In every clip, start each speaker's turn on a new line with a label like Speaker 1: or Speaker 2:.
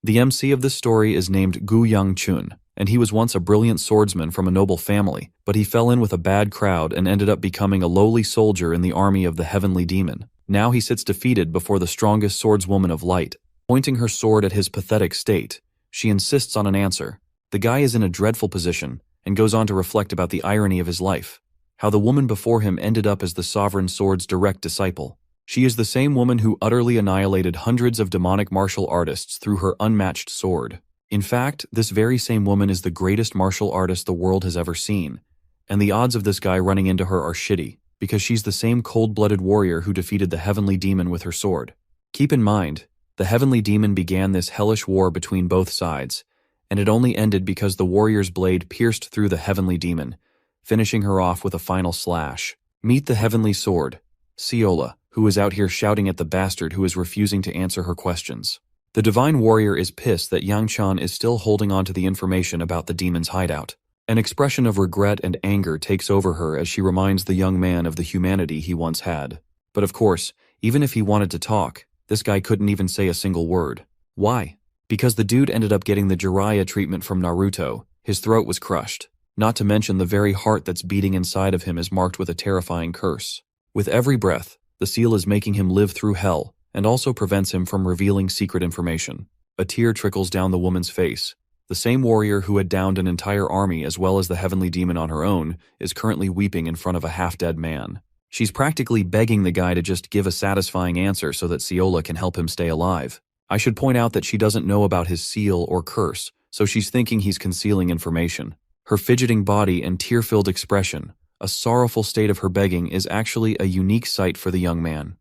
Speaker 1: The MC of this story is named Gu Young-chun, and he was once a brilliant swordsman from a noble family, but he fell in with a bad crowd and ended up becoming a lowly soldier in the army of the Heavenly Demon. Now he sits defeated before the strongest swordswoman of light. Pointing her sword at his pathetic state, she insists on an answer. The guy is in a dreadful position, and goes on to reflect about the irony of his life, how the woman before him ended up as the Sovereign Sword's direct disciple. She is the same woman who utterly annihilated hundreds of demonic martial artists through her unmatched sword. In fact, this very same woman is the greatest martial artist the world has ever seen, and the odds of this guy running into her are shitty, because she's the same cold-blooded warrior who defeated the Heavenly Demon with her sword. Keep in mind, the Heavenly Demon began this hellish war between both sides, and it only ended because the warrior's blade pierced through the Heavenly Demon, finishing her off with a final slash. Meet the Heavenly Sword, Seola, who is out here shouting at the bastard who is refusing to answer her questions. The Divine Warrior is pissed that Yang-chan is still holding on to the information about the demon's hideout. An expression of regret and anger takes over her as she reminds the young man of the humanity he once had. But of course, even if he wanted to talk, this guy couldn't even say a single word. Why? Because the dude ended up getting the Jiraiya treatment from Naruto. His throat was crushed. Not to mention the very heart that's beating inside of him is marked with a terrifying curse. With every breath, the seal is making him live through hell, and also prevents him from revealing secret information. A tear trickles down the woman's face. The same warrior who had downed an entire army as well as the Heavenly Demon on her own is currently weeping in front of a half-dead man. She's practically begging the guy to just give a satisfying answer so that Seola can help him stay alive. I should point out that she doesn't know about his seal or curse, so she's thinking he's concealing information. Her fidgeting body and tear-filled expression, a sorrowful state of her begging, is actually a unique sight for the young man,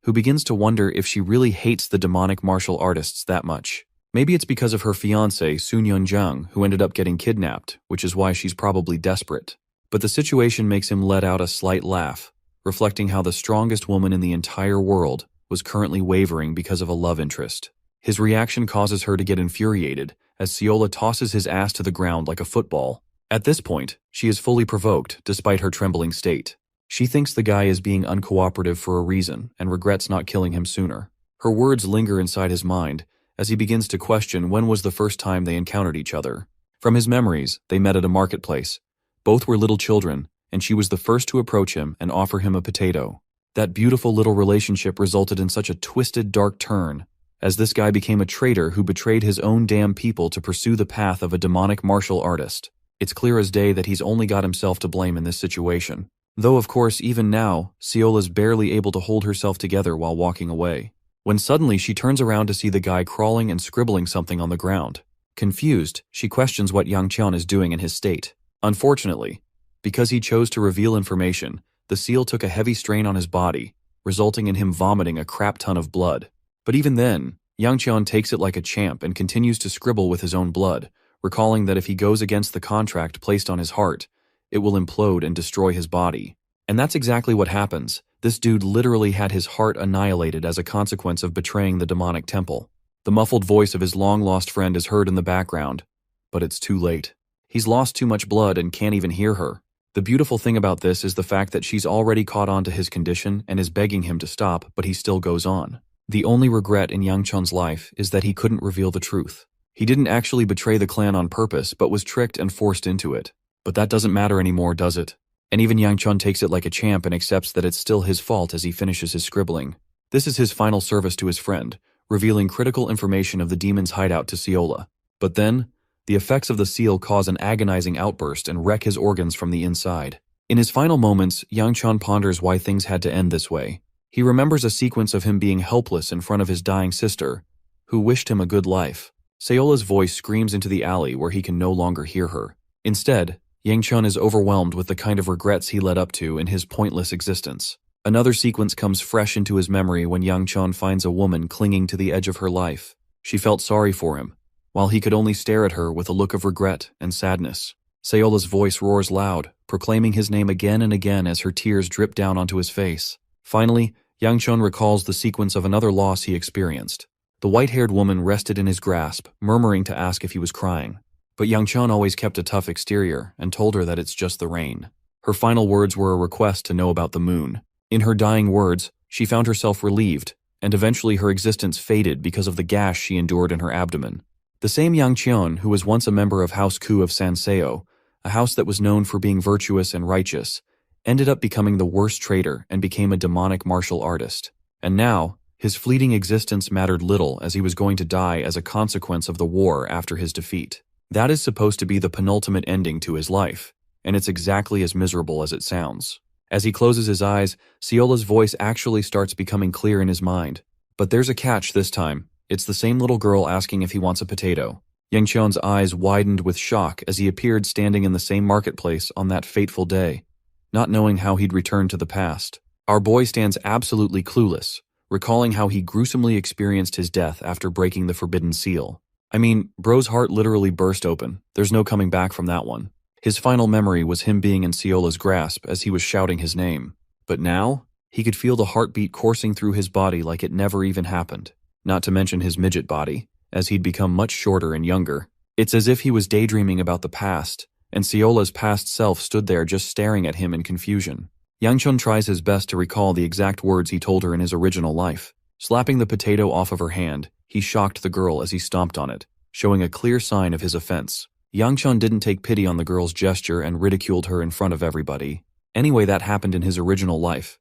Speaker 1: who begins to wonder if she really hates the demonic martial artists that much. Maybe it's because of her fiancé, Sun Jung, who ended up getting kidnapped, which is why she's probably desperate. But the situation makes him let out a slight laugh, reflecting how the strongest woman in the entire world was currently wavering because of a love interest. His reaction causes her to get infuriated, as Seola tosses his ass to the ground like a football. At this point, she is fully provoked, despite her trembling state. She thinks the guy is being uncooperative for a reason, and regrets not killing him sooner. Her words linger inside his mind, as he begins to question when was the first time they encountered each other. From his memories, they met at a marketplace. Both were little children, and she was the first to approach him and offer him a potato. That beautiful little relationship resulted in such a twisted, dark turn, as this guy became a traitor who betrayed his own damn people to pursue the path of a demonic martial artist. It's clear as day that he's only got himself to blame in this situation. Though, of course, even now, Seola's barely able to hold herself together while walking away, when suddenly she turns around to see the guy crawling and scribbling something on the ground. Confused, she questions what Yang-chan is doing in his state. Unfortunately, because he chose to reveal information, the seal took a heavy strain on his body, resulting in him vomiting a crap ton of blood. But even then, Yang-chan takes it like a champ and continues to scribble with his own blood, recalling that if he goes against the contract placed on his heart, it will implode and destroy his body. And that's exactly what happens. This dude literally had his heart annihilated as a consequence of betraying the demonic temple. The muffled voice of his long-lost friend is heard in the background, but it's too late. He's lost too much blood and can't even hear her. The beautiful thing about this is the fact that she's already caught on to his condition and is begging him to stop, but he still goes on. The only regret in Yang-chan's life is that he couldn't reveal the truth. He didn't actually betray the clan on purpose, but was tricked and forced into it. But that doesn't matter anymore, does it? And even Yang-chan takes it like a champ and accepts that it's still his fault as he finishes his scribbling. This is his final service to his friend, revealing critical information of the demon's hideout to Seola. But then, the effects of the seal cause an agonizing outburst and wreck his organs from the inside. In his final moments, Yang-chan ponders why things had to end this way. He remembers a sequence of him being helpless in front of his dying sister, who wished him a good life. Seola's voice screams into the alley where he can no longer hear her. Instead, Yang-chan is overwhelmed with the kind of regrets he led up to in his pointless existence. Another sequence comes fresh into his memory when Yang-chan finds a woman clinging to the edge of her life. She felt sorry for him, while he could only stare at her with a look of regret and sadness. Seola's voice roars loud, proclaiming his name again and again as her tears drip down onto his face. Finally, Yang-chan recalls the sequence of another loss he experienced. The white-haired woman rested in his grasp, murmuring to ask if he was crying. But Yang-chan always kept a tough exterior and told her that it's just the rain. Her final words were a request to know about the moon. In her dying words, she found herself relieved, and eventually her existence faded because of the gash she endured in her abdomen. The same Yang Qian, who was once a member of House Ku of Sanseo, a house that was known for being virtuous and righteous, ended up becoming the worst traitor and became a demonic martial artist. And now, his fleeting existence mattered little as he was going to die as a consequence of the war after his defeat. That is supposed to be the penultimate ending to his life, and it's exactly as miserable as it sounds. As he closes his eyes, Siola's voice actually starts becoming clear in his mind. But there's a catch this time. It's the same little girl asking if he wants a potato. Yang Qian's eyes widened with shock as he appeared standing in the same marketplace on that fateful day, not knowing how he'd returned to the past. Our boy stands absolutely clueless, recalling how he gruesomely experienced his death after breaking the forbidden seal. I mean, bro's heart literally burst open. There's no coming back from that one. His final memory was him being in Siola's grasp as he was shouting his name. But now, he could feel the heartbeat coursing through his body like it never even happened. Not to mention his midget body, as he'd become much shorter and younger. It's as if he was daydreaming about the past, and Siola's past self stood there just staring at him in confusion. Yang Chun tries his best to recall the exact words he told her in his original life. Slapping the potato off of her hand, he shocked the girl as he stomped on it, showing a clear sign of his offense. Yang Chun didn't take pity on the girl's gesture and ridiculed her in front of everybody. Anyway, that happened in his original life.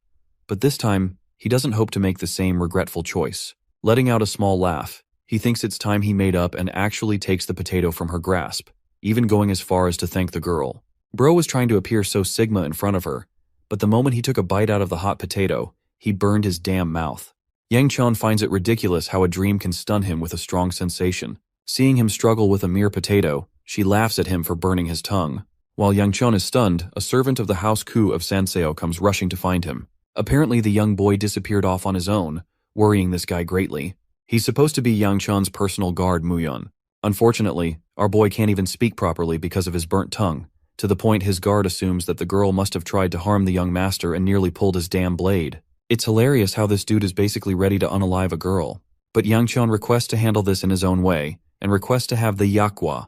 Speaker 1: But this time, he doesn't hope to make the same regretful choice. Letting out a small laugh, he thinks it's time he made up and actually takes the potato from her grasp, even going as far as to thank the girl. Bro was trying to appear so Sigma in front of her, but the moment he took a bite out of the hot potato, he burned his damn mouth. Yang Chun finds it ridiculous how a dream can stun him with a strong sensation. Seeing him struggle with a mere potato, she laughs at him for burning his tongue. While Yang Chun is stunned, a servant of the House Ku of Sanseo comes rushing to find him. Apparently the young boy disappeared off on his own, worrying this guy greatly. He's supposed to be Yang Chun's personal guard, Muyun. Unfortunately, our boy can't even speak properly because of his burnt tongue, to the point his guard assumes that the girl must have tried to harm the young master and nearly pulled his damn blade. It's hilarious how this dude is basically ready to unalive a girl. But Yang Chun requests to handle this in his own way, and requests to have the yakwa.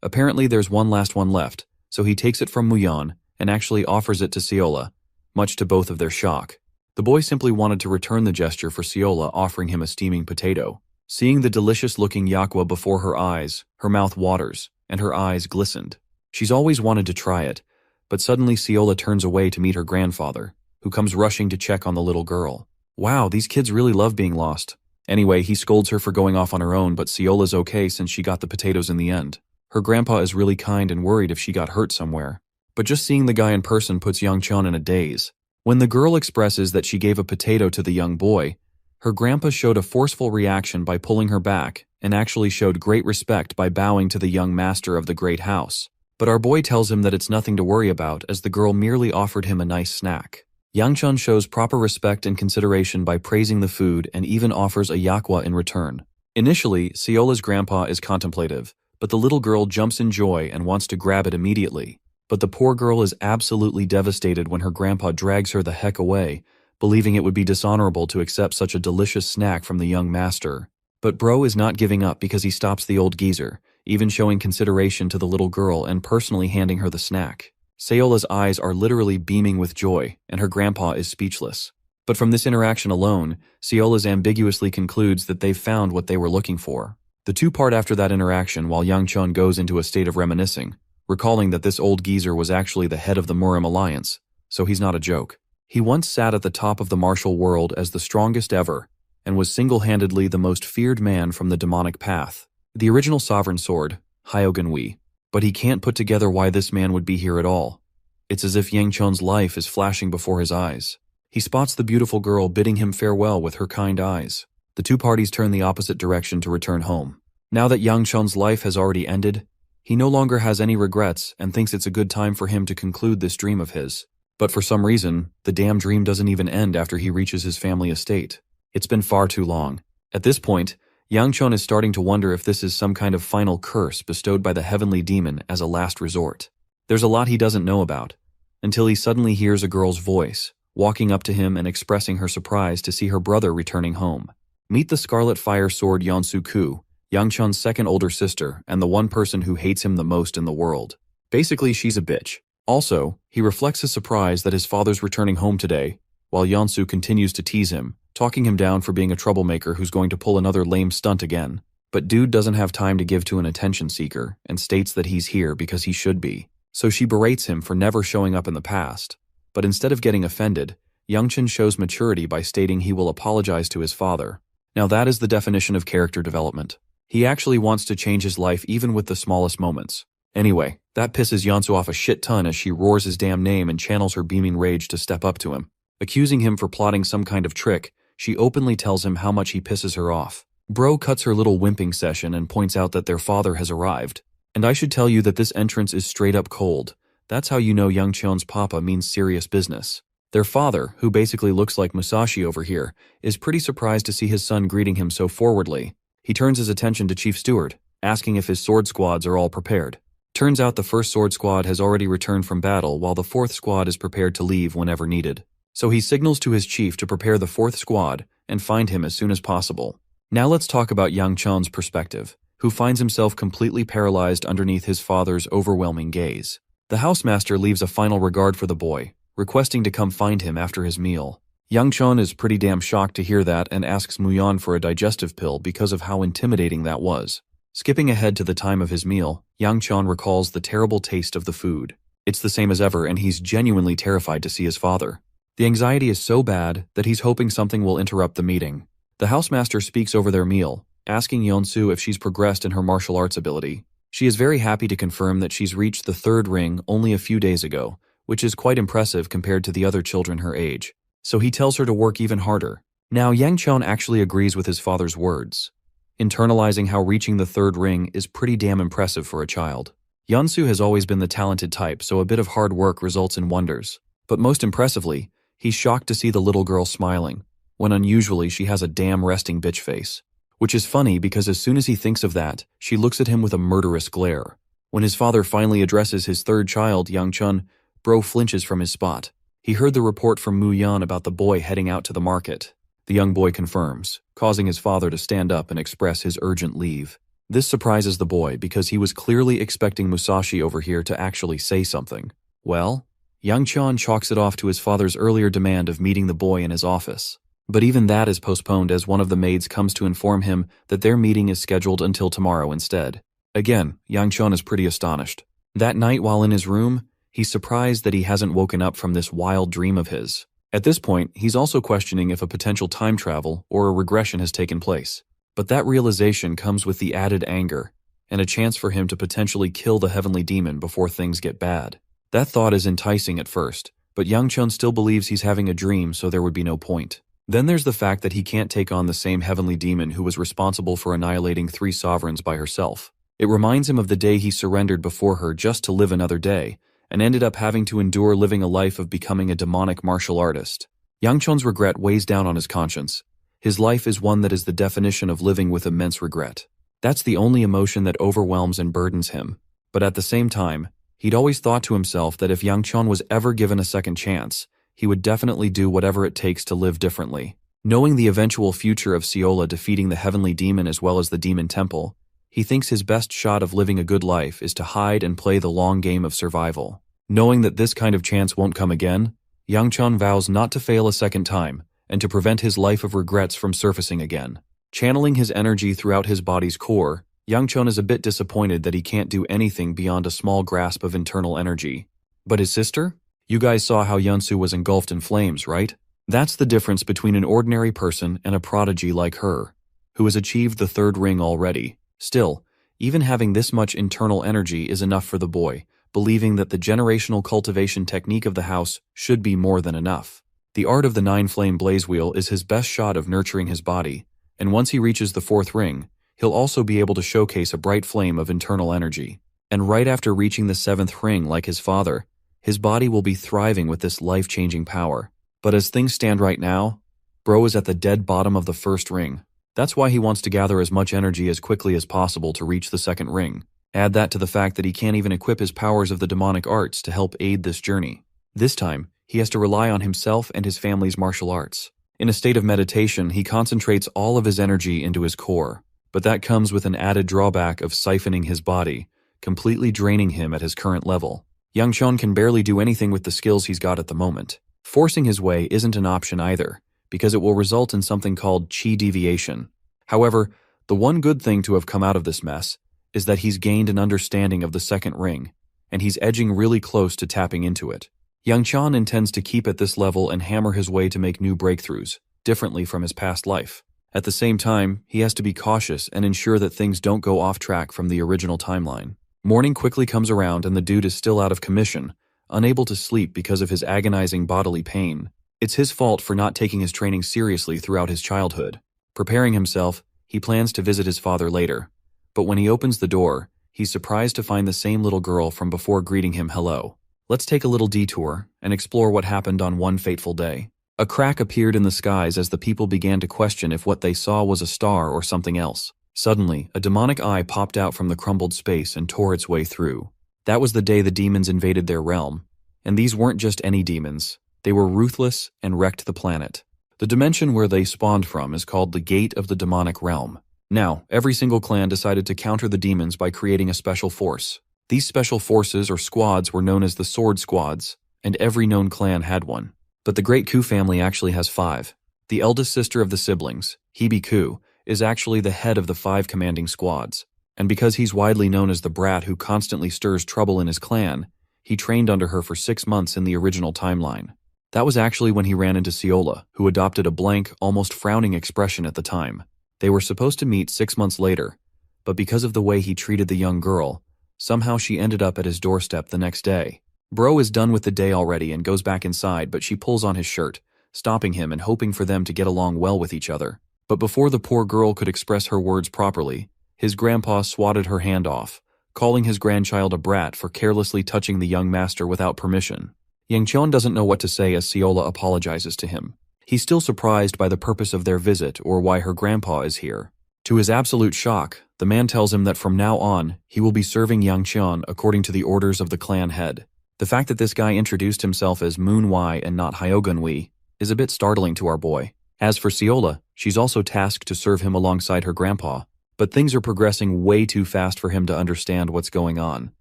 Speaker 1: Apparently there's one last one left, so he takes it from Muyun and actually offers it to Siola, much to both of their shock. The boy simply wanted to return the gesture for Siola offering him a steaming potato. Seeing the delicious-looking yakwa before her eyes, her mouth waters, and her eyes glistened. She's always wanted to try it, but suddenly Siola turns away to meet her grandfather, who comes rushing to check on the little girl. Wow, these kids really love being lost. Anyway, he scolds her for going off on her own, but Siola's okay since she got the potatoes in the end. Her grandpa is really kind and worried if she got hurt somewhere. But just seeing the guy in person puts Yang Chun in a daze. When the girl expresses that she gave a potato to the young boy, her grandpa showed a forceful reaction by pulling her back and actually showed great respect by bowing to the young master of the great house. But our boy tells him that it's nothing to worry about as the girl merely offered him a nice snack. Yang Chun shows proper respect and consideration by praising the food and even offers a yakwa in return. Initially, Siola's grandpa is contemplative, but the little girl jumps in joy and wants to grab it immediately. But the poor girl is absolutely devastated when her grandpa drags her the heck away, believing it would be dishonorable to accept such a delicious snack from the young master. But bro is not giving up because he stops the old geezer, even showing consideration to the little girl and personally handing her the snack. Siola's eyes are literally beaming with joy, and her grandpa is speechless. But from this interaction alone, Siola's ambiguously concludes that they've found what they were looking for. The two-part after that interaction while Yang Chun goes into a state of reminiscing, recalling that this old geezer was actually the head of the Murim alliance, so he's not a joke. He once sat at the top of the martial world as the strongest ever, and was single-handedly the most feared man from the demonic path, the original sovereign sword, Hyogenwi. But he can't put together why this man would be here at all. It's as if Yang Chun's life is flashing before his eyes. He spots the beautiful girl bidding him farewell with her kind eyes. The two parties turn the opposite direction to return home. Now that Yang Chun's life has already ended, he no longer has any regrets and thinks it's a good time for him to conclude this dream of his. But for some reason, the damn dream doesn't even end after he reaches his family estate. It's been far too long. At this point, Yang Chun is starting to wonder if this is some kind of final curse bestowed by the heavenly demon as a last resort. There's a lot he doesn't know about, until he suddenly hears a girl's voice, walking up to him and expressing her surprise to see her brother returning home. Meet the Scarlet Fire Sword Yeonsu Ku, Yang Chun's second older sister and the one person who hates him the most in the world. Basically, she's a bitch. Also, he reflects his surprise that his father's returning home today, while Yeonsu continues to tease him, talking him down for being a troublemaker who's going to pull another lame stunt again. But dude doesn't have time to give to an attention seeker and states that he's here because he should be. So she berates him for never showing up in the past. But instead of getting offended, Youngchun shows maturity by stating he will apologize to his father. Now that is the definition of character development. He actually wants to change his life even with the smallest moments. Anyway, that pisses Yeonsu off a shit ton as she roars his damn name and channels her beaming rage to step up to him. Accusing him for plotting some kind of trick, she openly tells him how much he pisses her off. Bro cuts her little wimping session and points out that their father has arrived. And I should tell you that this entrance is straight up cold. That's how you know Youngchun's papa means serious business. Their father, who basically looks like Musashi over here, is pretty surprised to see his son greeting him so forwardly. He turns his attention to Chief Steward, asking if his sword squads are all prepared. Turns out the first sword squad has already returned from battle while the fourth squad is prepared to leave whenever needed. So he signals to his chief to prepare the fourth squad and find him as soon as possible. Now let's talk about Youngchun's perspective, who finds himself completely paralyzed underneath his father's overwhelming gaze. The housemaster leaves a final regard for the boy, requesting to come find him after his meal. Youngchun is pretty damn shocked to hear that and asks Muyan for a digestive pill because of how intimidating that was. Skipping ahead to the time of his meal, Youngchun recalls the terrible taste of the food. It's the same as ever and he's genuinely terrified to see his father. The anxiety is so bad that he's hoping something will interrupt the meeting. The housemaster speaks over their meal, asking Yeonsu if she's progressed in her martial arts ability. She is very happy to confirm that she's reached the third ring only a few days ago, which is quite impressive compared to the other children her age. So he tells her to work even harder. Now Youngchun actually agrees with his father's words, internalizing how reaching the third ring is pretty damn impressive for a child. Yeonsu has always been the talented type, so a bit of hard work results in wonders. But most impressively, he's shocked to see the little girl smiling, when unusually she has a damn resting bitch face. Which is funny because as soon as he thinks of that, she looks at him with a murderous glare. When his father finally addresses his third child, Youngchun, Bro flinches from his spot. He heard the report from Muyan about the boy heading out to the market. The young boy confirms, causing his father to stand up and express his urgent leave. This surprises the boy because he was clearly expecting Musashi over here to actually say something. Well, Youngchun chalks it off to his father's earlier demand of meeting the boy in his office. But even that is postponed as one of the maids comes to inform him that their meeting is scheduled until tomorrow instead. Again, Youngchun is pretty astonished. That night while in his room, he's surprised that he hasn't woken up from this wild dream of his. At this point, he's also questioning if a potential time travel or a regression has taken place. But that realization comes with the added anger, and a chance for him to potentially kill the heavenly demon before things get bad. That thought is enticing at first, but Youngchun still believes he's having a dream, so there would be no point. Then there's the fact that he can't take on the same heavenly demon who was responsible for annihilating 3 sovereigns by herself. It reminds him of the day he surrendered before her just to live another day, and ended up having to endure living a life of becoming a demonic martial artist. Youngchun's regret weighs down on his conscience. His life is one that is the definition of living with immense regret. That's the only emotion that overwhelms and burdens him. But at the same time, he'd always thought to himself that if Youngchun was ever given a second chance, he would definitely do whatever it takes to live differently. Knowing the eventual future of Seola defeating the heavenly demon as well as the demon temple, he thinks his best shot of living a good life is to hide and play the long game of survival. Knowing that this kind of chance won't come again, Youngchun vows not to fail a second time and to prevent his life of regrets from surfacing again. Channeling his energy throughout his body's core, Youngchun is a bit disappointed that he can't do anything beyond a small grasp of internal energy. But his sister? You guys saw how Yeonsu was engulfed in flames, right? That's the difference between an ordinary person and a prodigy like her, who has achieved the third ring already. Still, even having this much internal energy is enough for the boy, believing that the generational cultivation technique of the house should be more than enough. The art of the 9-flame blaze wheel is his best shot of nurturing his body, and once he reaches the 4th ring, he'll also be able to showcase a bright flame of internal energy. And right after reaching the 7th ring like his father, his body will be thriving with this life-changing power. But as things stand right now, Bro is at the dead bottom of the 1st ring. That's why he wants to gather as much energy as quickly as possible to reach the 2nd ring. Add that to the fact that he can't even equip his powers of the demonic arts to help aid this journey. This time, he has to rely on himself and his family's martial arts. In a state of meditation, he concentrates all of his energy into his core. But that comes with an added drawback of siphoning his body, completely draining him at his current level. Youngchun can barely do anything with the skills he's got at the moment. Forcing his way isn't an option either, because it will result in something called chi deviation. However, the one good thing to have come out of this mess is that he's gained an understanding of the second ring, and he's edging really close to tapping into it. Yang Chan intends to keep at this level and hammer his way to make new breakthroughs, differently from his past life. At the same time, he has to be cautious and ensure that things don't go off track from the original timeline. Morning quickly comes around and the dude is still out of commission, unable to sleep because of his agonizing bodily pain. It's his fault for not taking his training seriously throughout his childhood. Preparing himself, he plans to visit his father later. But when he opens the door, he's surprised to find the same little girl from before greeting him hello. Let's take a little detour and explore what happened on one fateful day. A crack appeared in the skies as the people began to question if what they saw was a star or something else. Suddenly, a demonic eye popped out from the crumbled space and tore its way through. That was the day the demons invaded their realm. And these weren't just any demons. They were ruthless and wrecked the planet. The dimension where they spawned from is called the Gate of the Demonic Realm. Now, every single clan decided to counter the demons by creating a special force. These special forces or squads were known as the Sword Squads, and every known clan had one. But the Great Ku family actually has 5. The eldest sister of the siblings, Hebe Ku, is actually the head of the 5 commanding squads. And because he's widely known as the brat who constantly stirs trouble in his clan, he trained under her for 6 months in the original timeline. That was actually when he ran into Ciola, who adopted a blank, almost frowning expression at the time. They were supposed to meet 6 months later, but because of the way he treated the young girl, somehow she ended up at his doorstep the next day. Bro is done with the day already and goes back inside, but she pulls on his shirt, stopping him and hoping for them to get along well with each other. But before the poor girl could express her words properly, his grandpa swatted her hand off, calling his grandchild a brat for carelessly touching the young master without permission. Yang Qian doesn't know what to say as Ciola apologizes to him. He's still surprised by the purpose of their visit or why her grandpa is here. To his absolute shock, the man tells him that from now on, he will be serving Yang Qian according to the orders of the clan head. The fact that this guy introduced himself as Moon Wei and not Hyogun Wei is a bit startling to our boy. As for Ciola, she's also tasked to serve him alongside her grandpa, but things are progressing way too fast for him to understand what's going on.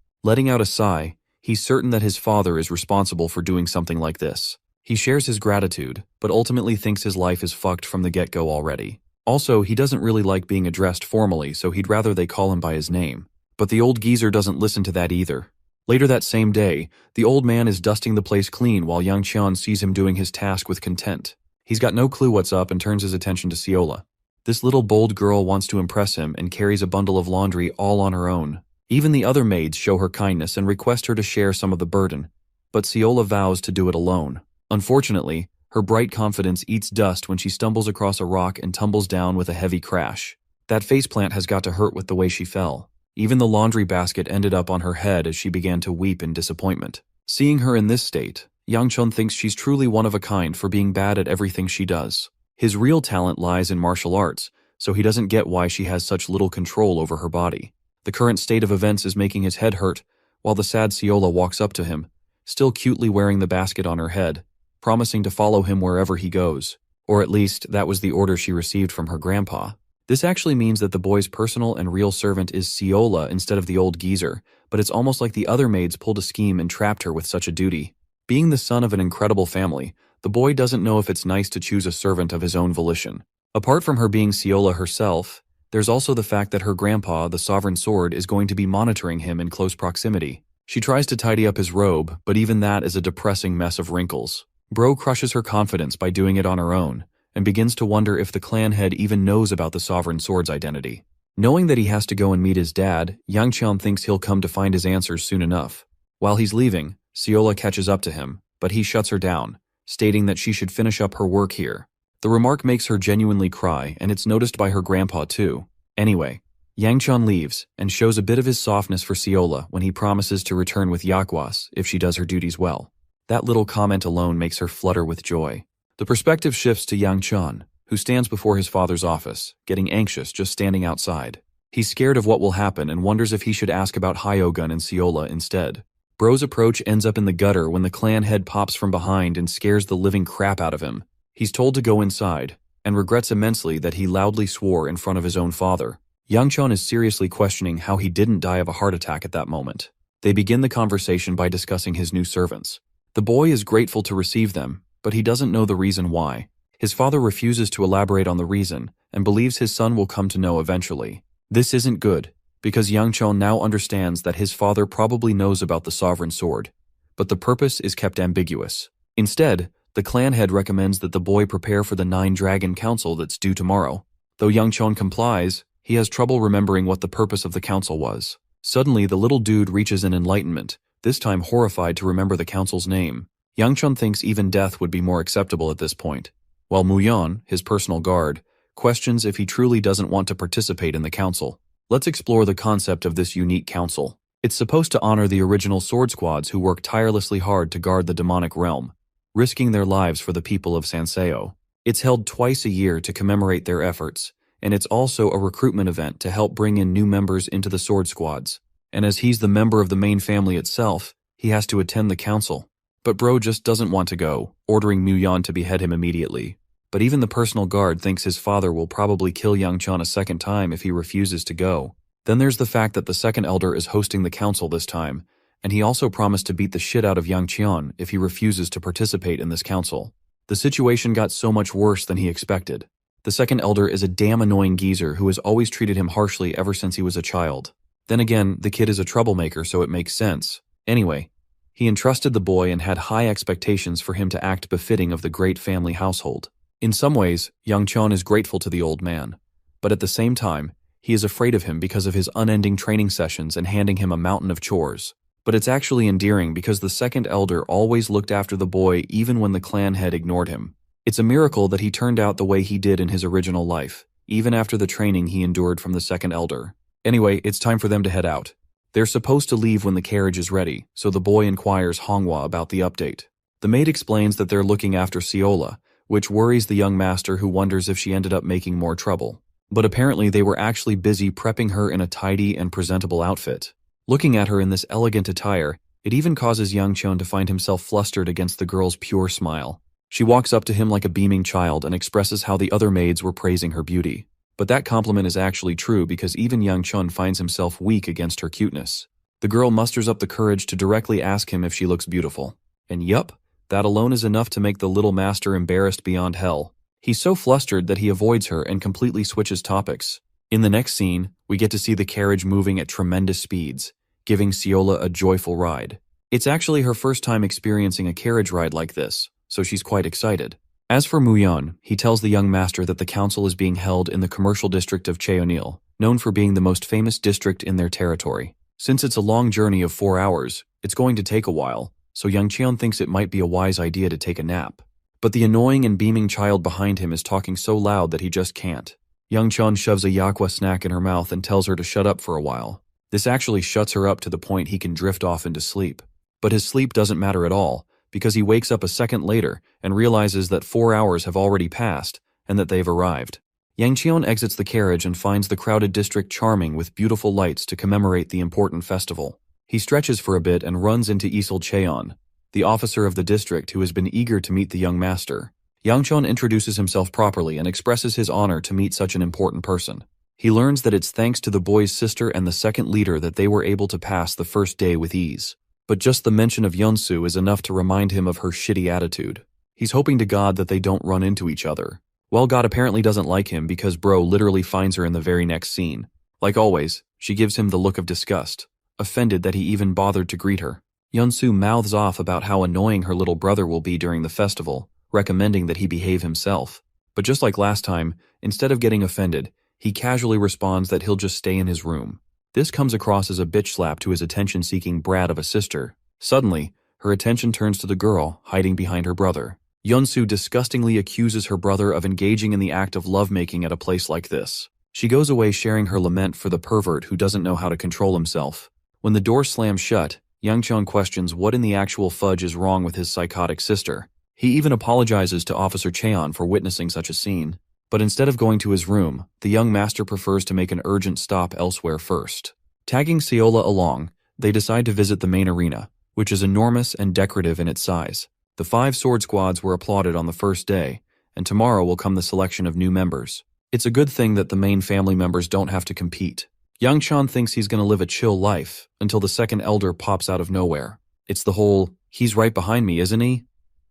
Speaker 1: Letting out a sigh, he's certain that his father is responsible for doing something like this. He shares his gratitude, but ultimately thinks his life is fucked from the get-go already. Also, he doesn't really like being addressed formally, so he'd rather they call him by his name. But the old geezer doesn't listen to that either. Later that same day, the old man is dusting the place clean while Yang Qian sees him doing his task with content. He's got no clue what's up and turns his attention to Ciola. This little bold girl wants to impress him and carries a bundle of laundry all on her own. Even the other maids show her kindness and request her to share some of the burden, but Ciola vows to do it alone. Unfortunately, her bright confidence eats dust when she stumbles across a rock and tumbles down with a heavy crash. That faceplant has got to hurt with the way she fell. Even the laundry basket ended up on her head as she began to weep in disappointment. Seeing her in this state, Yang Chun thinks she's truly one of a kind for being bad at everything she does. His real talent lies in martial arts, so he doesn't get why she has such little control over her body. The current state of events is making his head hurt, while the sad Ciola walks up to him, still cutely wearing the basket on her head, promising to follow him wherever he goes. Or at least, that was the order she received from her grandpa. This actually means that the boy's personal and real servant is Ciola instead of the old geezer, but it's almost like the other maids pulled a scheme and trapped her with such a duty. Being the son of an incredible family, the boy doesn't know if it's nice to choose a servant of his own volition. Apart from her being Ciola herself, there's also the fact that her grandpa, the Sovereign Sword, is going to be monitoring him in close proximity. She tries to tidy up his robe, but even that is a depressing mess of wrinkles. Bro crushes her confidence by doing it on her own, and begins to wonder if the clan head even knows about the Sovereign Sword's identity. Knowing that he has to go and meet his dad, Yang Qian thinks he'll come to find his answers soon enough. While he's leaving, Ciola catches up to him, but he shuts her down, stating that she should finish up her work here. The remark makes her genuinely cry, and it's noticed by her grandpa too. Anyway, Yang Qian leaves, and shows a bit of his softness for Ciola when he promises to return with Yakwas if she does her duties well. That little comment alone makes her flutter with joy. The perspective shifts to Yang Qian, who stands before his father's office, getting anxious just standing outside. He's scared of what will happen and wonders if he should ask about Hyogun and Ciola instead. Bro's approach ends up in the gutter when the clan head pops from behind and scares the living crap out of him. He's told to go inside, and regrets immensely that he loudly swore in front of his own father. Yang Qian is seriously questioning how he didn't die of a heart attack at that moment. They begin the conversation by discussing his new servants. The boy is grateful to receive them, but he doesn't know the reason why. His father refuses to elaborate on the reason and believes his son will come to know eventually. This isn't good, because Yang Chon now understands that his father probably knows about the sovereign sword, but the purpose is kept ambiguous. Instead, the clan head recommends that the boy prepare for the 9-Dragon Council that's due tomorrow. Though Yang Chon complies, he has trouble remembering what the purpose of the council was. Suddenly, the little dude reaches an enlightenment, this time horrified to remember the council's name. Yang Chon thinks even death would be more acceptable at this point, while Muyon, his personal guard, questions if he truly doesn't want to participate in the council. Let's explore the concept of this unique council. It's supposed to honor the original sword squads who worked tirelessly hard to guard the demonic realm, risking their lives for the people of Sanseo. It's held twice a year to commemorate their efforts, and it's also a recruitment event to help bring in new members into the sword squads. And as he's the member of the main family itself, he has to attend the council. But bro just doesn't want to go, ordering Muyon to behead him immediately. But even the personal guard thinks his father will probably kill Yang Chon a second time if he refuses to go. Then there's the fact that the second elder is hosting the council this time, and he also promised to beat the shit out of Yang Chon if he refuses to participate in this council. The situation got so much worse than he expected. The second elder is a damn annoying geezer who has always treated him harshly ever since he was a child. Then again, the kid is a troublemaker, so it makes sense. Anyway, he entrusted the boy and had high expectations for him to act befitting of the great family household. In some ways, Yang Chon is grateful to the old man, but at the same time, he is afraid of him because of his unending training sessions and handing him a mountain of chores. But it's actually endearing because the second elder always looked after the boy even when the clan head ignored him. It's a miracle that he turned out the way he did in his original life, even after the training he endured from the second elder. Anyway, it's time for them to head out. They're supposed to leave when the carriage is ready, so the boy inquires Honghwa about the update. The maid explains that they're looking after Seola, which worries the young master who wonders if she ended up making more trouble. But apparently they were actually busy prepping her in a tidy and presentable outfit. Looking at her in this elegant attire, it even causes Yang Chon to find himself flustered against the girl's pure smile. She walks up to him like a beaming child and expresses how the other maids were praising her beauty. But that compliment is actually true because even Yang Chon finds himself weak against her cuteness. The girl musters up the courage to directly ask him if she looks beautiful. And yup, that alone is enough to make the little master embarrassed beyond hell. He's so flustered that he avoids her and completely switches topics. In the next scene, we get to see the carriage moving at tremendous speeds, giving Seola a joyful ride. It's actually her first time experiencing a carriage ride like this, so she's quite excited. As for Muyon, he tells the young master that the council is being held in the commercial district of Cheonil, known for being the most famous district in their territory. Since it's a long journey of 4 hours, it's going to take a while, so Yang Cheon thinks it might be a wise idea to take a nap. But the annoying and beaming child behind him is talking so loud that he just can't. Yang Chon shoves a yakwa snack in her mouth and tells her to shut up for a while. This actually shuts her up to the point he can drift off into sleep. But his sleep doesn't matter at all, because he wakes up a second later and realizes that 4 hours have already passed and that they've arrived. Yang Cheon exits the carriage and finds the crowded district charming with beautiful lights to commemorate the important festival. He stretches for a bit and runs into Isil Cheon, the officer of the district who has been eager to meet the young master. Yang Chon introduces himself properly and expresses his honor to meet such an important person. He learns that it's thanks to the boy's sister and the second leader that they were able to pass the first day with ease. But just the mention of Yeonsu is enough to remind him of her shitty attitude. He's hoping to God that they don't run into each other. Well, God apparently doesn't like him because bro literally finds her in the very next scene. Like always, she gives him the look of disgust, offended that he even bothered to greet her. Yeonsu mouths off about how annoying her little brother will be during the festival, recommending that he behave himself. But just like last time, instead of getting offended, he casually responds that he'll just stay in his room. This comes across as a bitch slap to his attention-seeking brat of a sister. Suddenly, her attention turns to the girl hiding behind her brother. Yeonsu disgustingly accuses her brother of engaging in the act of lovemaking at a place like this. She goes away sharing her lament for the pervert who doesn't know how to control himself. When the door slams shut, Yang Chon questions what in the actual fudge is wrong with his psychotic sister. He even apologizes to Officer Cheon for witnessing such a scene. But instead of going to his room, the young master prefers to make an urgent stop elsewhere first. Tagging Seola along, they decide to visit the main arena, which is enormous and decorative in its size. The 5 sword squads were applauded on the first day, and tomorrow will come the selection of new members. It's a good thing that the main family members don't have to compete. Yang Chon thinks he's going to live a chill life until the second elder pops out of nowhere. It's the whole, "he's right behind me, isn't he?"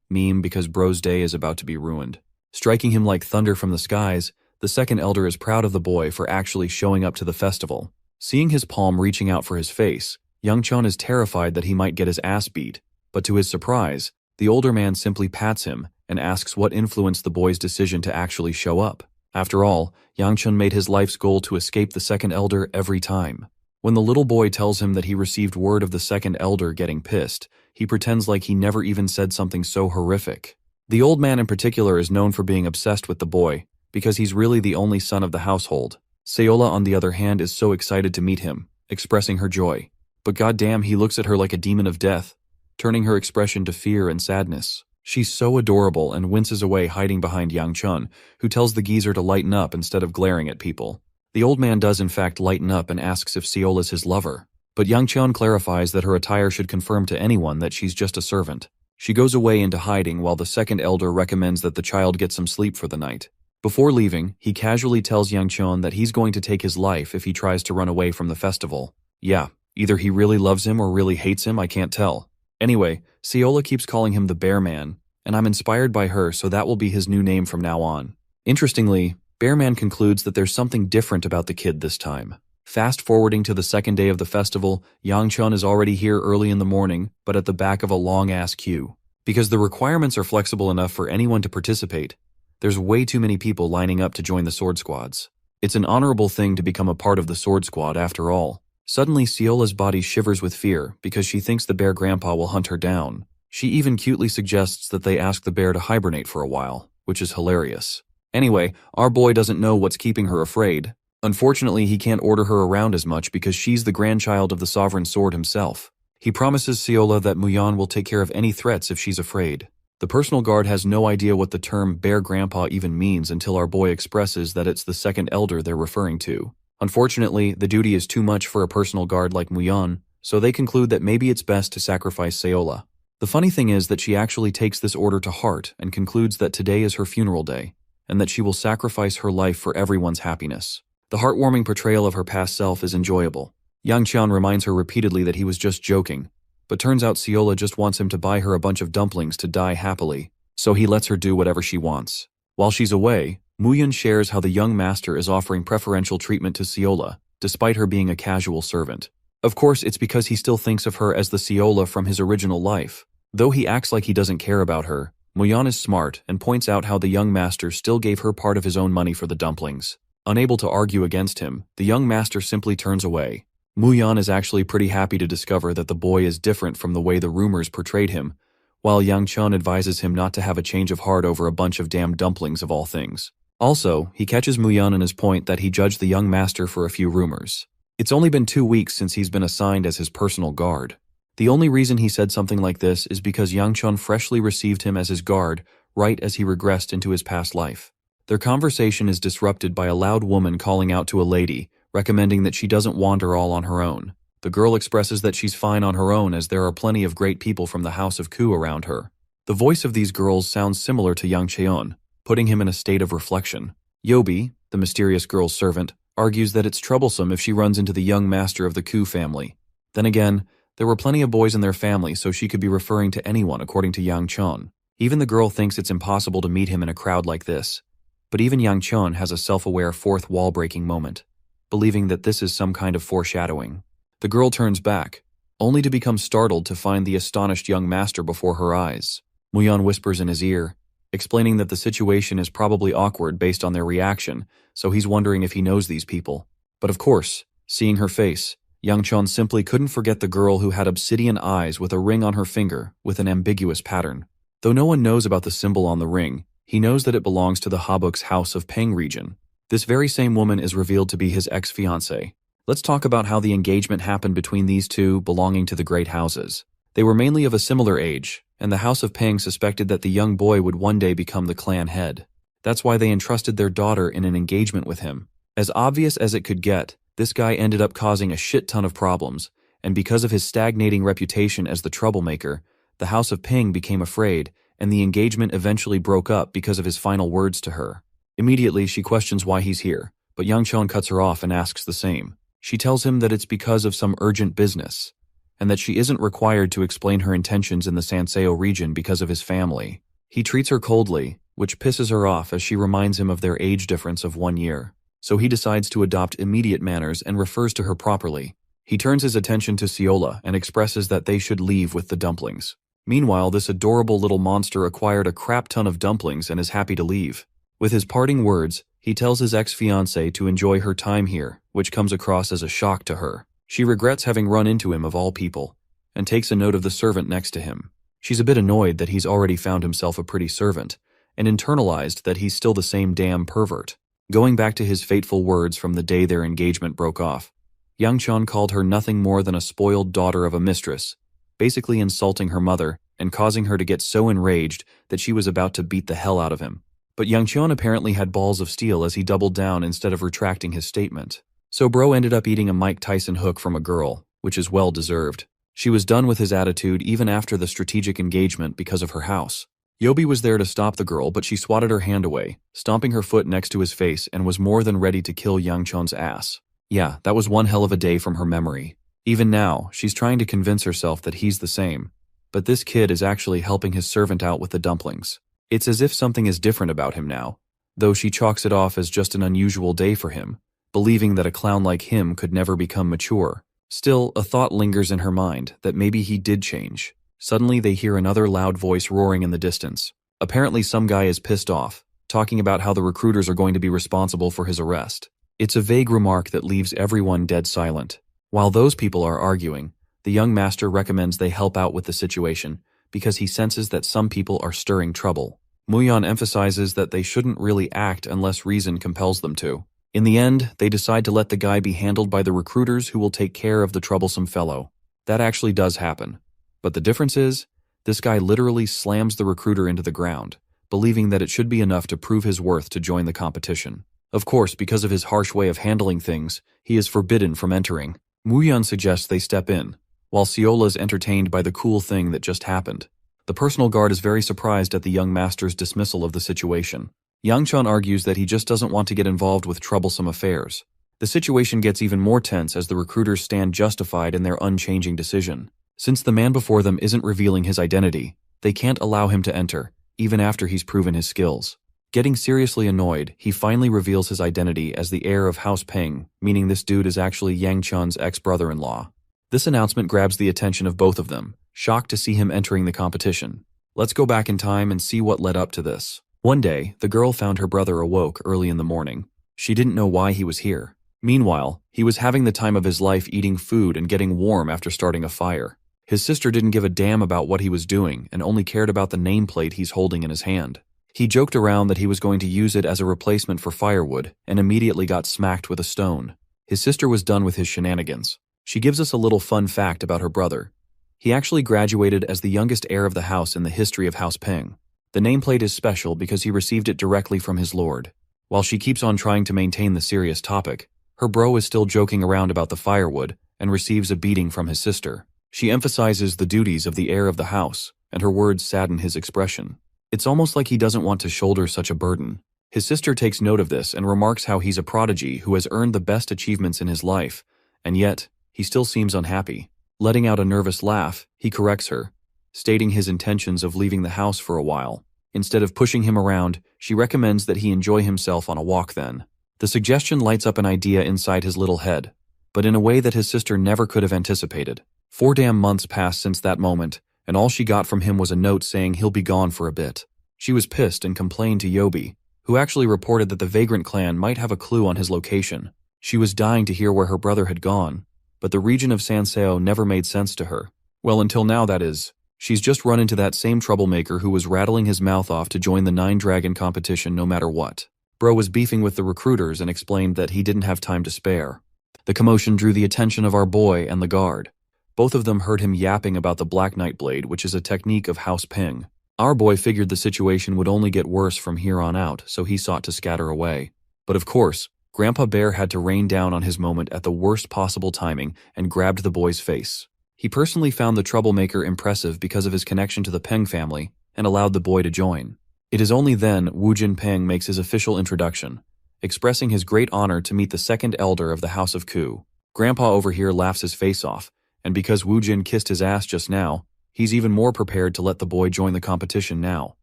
Speaker 1: meme because bro's day is about to be ruined. Striking him like thunder from the skies, the second elder is proud of the boy for actually showing up to the festival. Seeing his palm reaching out for his face, Young Chun is terrified that he might get his ass beat, but to his surprise, the older man simply pats him and asks what influenced the boy's decision to actually show up. After all, Yang Chun made his life's goal to escape the second elder every time. When the little boy tells him that he received word of the second elder getting pissed, he pretends like he never even said something so horrific. The old man in particular is known for being obsessed with the boy, because he's really the only son of the household. Seola, on the other hand, is so excited to meet him, expressing her joy. But goddamn, he looks at her like a demon of death, turning her expression to fear and sadness. She's so adorable and winces away, hiding behind Yang Chun, who tells the geezer to lighten up instead of glaring at people. The old man does in fact lighten up and asks if Seola's his lover, but Yang Chun clarifies that her attire should confirm to anyone that she's just a servant. She goes away into hiding while the second elder recommends that the child get some sleep for the night. Before leaving, he casually tells Yang Chun that he's going to take his life if he tries to run away from the festival. Yeah, either he really loves him or really hates him, I can't tell. Anyway, Seola keeps calling him the Bear Man, and I'm inspired by her, so that will be his new name from now on. Interestingly, Bear Man concludes that there's something different about the kid this time. Fast forwarding to the second day of the festival, Yang Chun is already here early in the morning, but at the back of a long-ass queue. Because the requirements are flexible enough for anyone to participate, there's way too many people lining up to join the sword squads. It's an honorable thing to become a part of the sword squad after all. Suddenly, Seola's body shivers with fear because she thinks the bear grandpa will hunt her down. She even cutely suggests that they ask the bear to hibernate for a while, which is hilarious. Anyway, our boy doesn't know what's keeping her afraid. Unfortunately, he can't order her around as much because she's the grandchild of the sovereign sword himself. He promises Seola that Muyan will take care of any threats if she's afraid. The personal guard has no idea what the term bear grandpa even means until our boy expresses that it's the second elder they're referring to. Unfortunately, the duty is too much for a personal guard like Muyan, so they conclude that maybe it's best to sacrifice Seola. The funny thing is that she actually takes this order to heart and concludes that today is her funeral day, and that she will sacrifice her life for everyone's happiness. The heartwarming portrayal of her past self is enjoyable. Yang Qian reminds her repeatedly that he was just joking, but turns out Seola just wants him to buy her a bunch of dumplings to die happily, so he lets her do whatever she wants. While she's away, Muyun shares how the young master is offering preferential treatment to Seola, despite her being a casual servant. Of course, it's because he still thinks of her as the Seola from his original life. Though he acts like he doesn't care about her, Muyun is smart and points out how the young master still gave her part of his own money for the dumplings. Unable to argue against him, the young master simply turns away. Muyun is actually pretty happy to discover that the boy is different from the way the rumors portrayed him, while Yang Chun advises him not to have a change of heart over a bunch of damn dumplings of all things. Also, he catches Muyun in his point that he judged the young master for a few rumors. It's only been 2 weeks since he's been assigned as his personal guard. The only reason he said something like this is because Yang Chun freshly received him as his guard right as he regressed into his past life. Their conversation is disrupted by a loud woman calling out to a lady, recommending that she doesn't wander all on her own. The girl expresses that she's fine on her own as there are plenty of great people from the House of Ku around her. The voice of these girls sounds similar to Yang Cheon, putting him in a state of reflection. Yobi, the mysterious girl's servant, argues that it's troublesome if she runs into the young master of the Ku family. Then again, there were plenty of boys in their family, so she could be referring to anyone according to Yang Chun. Even the girl thinks it's impossible to meet him in a crowd like this. But even Yang Chun has a self-aware fourth wall-breaking moment, believing that this is some kind of foreshadowing. The girl turns back, only to become startled to find the astonished young master before her eyes. Muyun whispers in his ear, explaining that the situation is probably awkward based on their reaction, so he's wondering if he knows these people. But of course, seeing her face, Yang Chun simply couldn't forget the girl who had obsidian eyes with a ring on her finger with an ambiguous pattern. Though no one knows about the symbol on the ring, he knows that it belongs to the Habuk's House of Peng region. This very same woman is revealed to be his ex-fiancée. Let's talk about how the engagement happened between these two belonging to the Great Houses. They were mainly of a similar age, and the House of Peng suspected that the young boy would one day become the clan head. That's why they entrusted their daughter in an engagement with him. As obvious as it could get, this guy ended up causing a shit ton of problems, and because of his stagnating reputation as the troublemaker, the House of Peng became afraid, and the engagement eventually broke up because of his final words to her. Immediately, she questions why he's here, but Yang Chun cuts her off and asks the same. She tells him that it's because of some urgent business, and that she isn't required to explain her intentions in the Sanseo region because of his family. He treats her coldly, which pisses her off as she reminds him of their age difference of 1 year. So he decides to adopt immediate manners and refers to her properly. He turns his attention to Seola and expresses that they should leave with the dumplings. Meanwhile, this adorable little monster acquired a crap ton of dumplings and is happy to leave. With his parting words, he tells his ex-fiancée to enjoy her time here, which comes across as a shock to her. She regrets having run into him of all people, and takes a note of the servant next to him. She's a bit annoyed that he's already found himself a pretty servant, and internalized that he's still the same damn pervert. Going back to his fateful words from the day their engagement broke off, Yang Chun called her nothing more than a spoiled daughter of a mistress, basically insulting her mother and causing her to get so enraged that she was about to beat the hell out of him. But Yang Chun apparently had balls of steel as he doubled down instead of retracting his statement. So bro ended up eating a Mike Tyson hook from a girl, which is well deserved. She was done with his attitude even after the strategic engagement because of her house. Yobi was there to stop the girl, but she swatted her hand away, stomping her foot next to his face, and was more than ready to kill Yang Chun's ass. Yeah, that was one hell of a day from her memory. Even now, she's trying to convince herself that he's the same, but this kid is actually helping his servant out with the dumplings. It's as if something is different about him now, though she chalks it off as just an unusual day for him, believing that a clown like him could never become mature. Still, a thought lingers in her mind that maybe he did change. Suddenly, they hear another loud voice roaring in the distance. Apparently, some guy is pissed off, talking about how the recruiters are going to be responsible for his arrest. It's a vague remark that leaves everyone dead silent. While those people are arguing, the young master recommends they help out with the situation because he senses that some people are stirring trouble. Muyan emphasizes that they shouldn't really act unless reason compels them to. In the end, they decide to let the guy be handled by the recruiters who will take care of the troublesome fellow. That actually does happen. But the difference is, this guy literally slams the recruiter into the ground, believing that it should be enough to prove his worth to join the competition. Of course, because of his harsh way of handling things, he is forbidden from entering. Muyan suggests they step in, while Seola is entertained by the cool thing that just happened. The personal guard is very surprised at the young master's dismissal of the situation. Yang Chun argues that he just doesn't want to get involved with troublesome affairs. The situation gets even more tense as the recruiters stand justified in their unchanging decision. Since the man before them isn't revealing his identity, they can't allow him to enter, even after he's proven his skills. Getting seriously annoyed, he finally reveals his identity as the heir of House Peng, meaning this dude is actually Yang Chun's ex-brother-in-law. This announcement grabs the attention of both of them, shocked to see him entering the competition. Let's go back in time and see what led up to this. One day, the girl found her brother awoke early in the morning. She didn't know why he was here. Meanwhile, he was having the time of his life eating food and getting warm after starting a fire. His sister didn't give a damn about what he was doing and only cared about the nameplate he's holding in his hand. He joked around that he was going to use it as a replacement for firewood and immediately got smacked with a stone. His sister was done with his shenanigans. She gives us a little fun fact about her brother. He actually graduated as the youngest heir of the house in the history of House Peng. The nameplate is special because he received it directly from his lord. While she keeps on trying to maintain the serious topic, her bro is still joking around about the firewood and receives a beating from his sister. She emphasizes the duties of the heir of the house, and her words sadden his expression. It's almost like he doesn't want to shoulder such a burden. His sister takes note of this and remarks how he's a prodigy who has earned the best achievements in his life, and yet, he still seems unhappy. Letting out a nervous laugh, he corrects her, stating his intentions of leaving the house for a while. Instead of pushing him around, she recommends that he enjoy himself on a walk then. The suggestion lights up an idea inside his little head, but in a way that his sister never could have anticipated. 4 damn months passed since that moment, and all she got from him was a note saying he'll be gone for a bit. She was pissed and complained to Yobi, who actually reported that the Vagrant clan might have a clue on his location. She was dying to hear where her brother had gone, but the region of Sanseo never made sense to her. Well, until now, that is. She's just run into that same troublemaker who was rattling his mouth off to join the 9-dragon competition no matter what. Bro was beefing with the recruiters and explained that he didn't have time to spare. The commotion drew the attention of our boy and the guard. Both of them heard him yapping about the Black Knight Blade, which is a technique of House Peng. Our boy figured the situation would only get worse from here on out, so he sought to scatter away. But of course, Grandpa Bear had to rain down on his moment at the worst possible timing and grabbed the boy's face. He personally found the troublemaker impressive because of his connection to the Peng family and allowed the boy to join. It is only then Wu Jin Peng makes his official introduction, expressing his great honor to meet the second elder of the House of Ku. Grandpa over here laughs his face off, and because Wu Jin kissed his ass just now, he's even more prepared to let the boy join the competition now.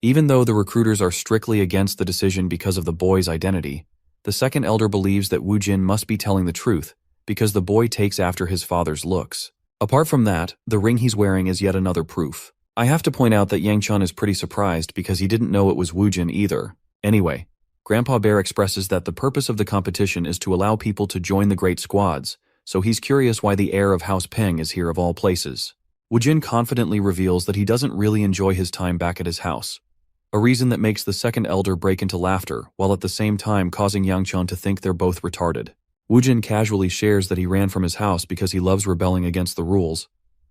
Speaker 1: Even though the recruiters are strictly against the decision because of the boy's identity, the second elder believes that Wu Jin must be telling the truth because the boy takes after his father's looks. Apart from that, the ring he's wearing is yet another proof. I have to point out that Yang Chun is pretty surprised because he didn't know it was Wu Jin either. Anyway, Grandpa Bear expresses that the purpose of the competition is to allow people to join the great squads, so he's curious why the heir of House Peng is here of all places. Wu Jin confidently reveals that he doesn't really enjoy his time back at his house, a reason that makes the second elder break into laughter, while at the same time causing Yang Chun to think they're both retarded. Wu Jin casually shares that he ran from his house because he loves rebelling against the rules.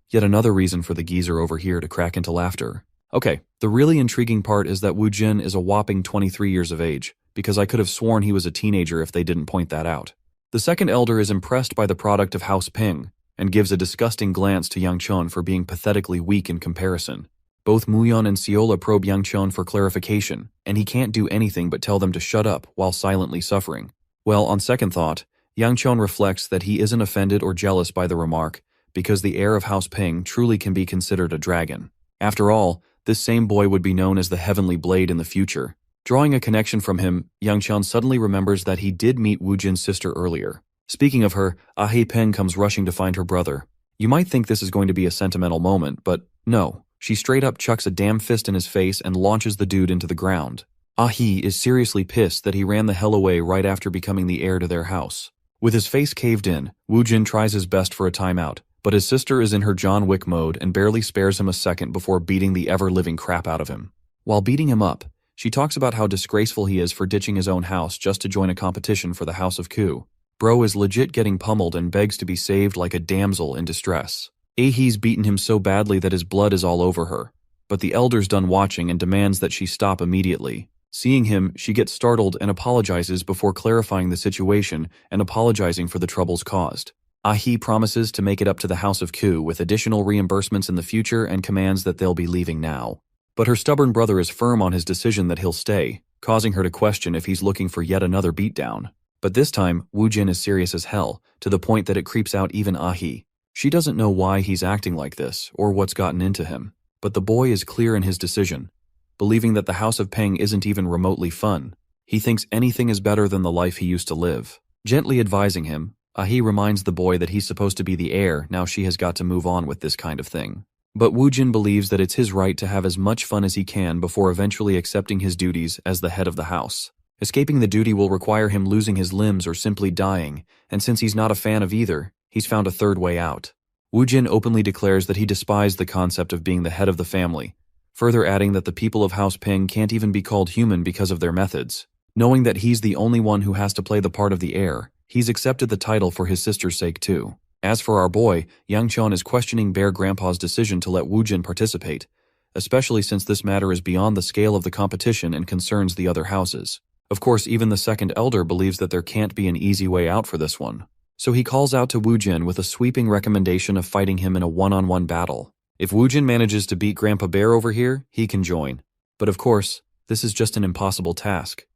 Speaker 1: Yet another reason for the geezer over here to crack into laughter. Okay, the really intriguing part is that Wu Jin is a whopping 23 years of age, because I could have sworn he was a teenager if they didn't point that out. The second elder is impressed by the product of House Ping, and gives a disgusting glance to Yang Chun for being pathetically weak in comparison. Both Muyon and Seola probe Yang Chun for clarification, and he can't do anything but tell them to shut up while silently suffering. Well, on second thought, Yang Chun reflects that he isn't offended or jealous by the remark, because the heir of House Ping truly can be considered a dragon. After all, this same boy would be known as the Heavenly Blade in the future. Drawing a connection from him, Yang Chun suddenly remembers that he did meet Wu Jin's sister earlier. Speaking of her, Ah Peng comes rushing to find her brother. You might think this is going to be a sentimental moment, but no. She straight up chucks a damn fist in his face and launches the dude into the ground. Ah is seriously pissed that he ran the hell away right after becoming the heir to their house. With his face caved in, Wu Jin tries his best for a timeout, but his sister is in her John Wick mode and barely spares him a second before beating the ever-living crap out of him. While beating him up, she talks about how disgraceful he is for ditching his own house just to join a competition for the House of Ku. Bro is legit getting pummeled and begs to be saved like a damsel in distress. Ahee's beaten him so badly that his blood is all over her, but the elder's done watching and demands that she stop immediately. Seeing him, she gets startled and apologizes before clarifying the situation and apologizing for the troubles caused. Ahee promises to make it up to the House of Ku with additional reimbursements in the future and commands that they'll be leaving now. But her stubborn brother is firm on his decision that he'll stay, causing her to question if he's looking for yet another beatdown. But this time, Wu Jin is serious as hell, to the point that it creeps out even Ahee. She doesn't know why he's acting like this, or what's gotten into him, but the boy is clear in his decision, believing that the House of Peng isn't even remotely fun. He thinks anything is better than the life he used to live. Gently advising him, Ahee reminds the boy that he's supposed to be the heir now she has got to move on with this kind of thing. But Wu Jin believes that it's his right to have as much fun as he can before eventually accepting his duties as the head of the house. Escaping the duty will require him losing his limbs or simply dying, and since he's not a fan of either, he's found a third way out. Wu Jin openly declares that he despised the concept of being the head of the family, further adding that the people of House Ping can't even be called human because of their methods. Knowing that he's the only one who has to play the part of the heir, he's accepted the title for his sister's sake too. As for our boy, Yang Chun is questioning Bear Grandpa's decision to let Wu Jin participate, especially since this matter is beyond the scale of the competition and concerns the other houses. Of course, even the second elder believes that there can't be an easy way out for this one. So he calls out to Wu Jin with a sweeping recommendation of fighting him in a one-on-one battle. If Wu Jin manages to beat Grandpa Bear over here, he can join. But of course, this is just an impossible task.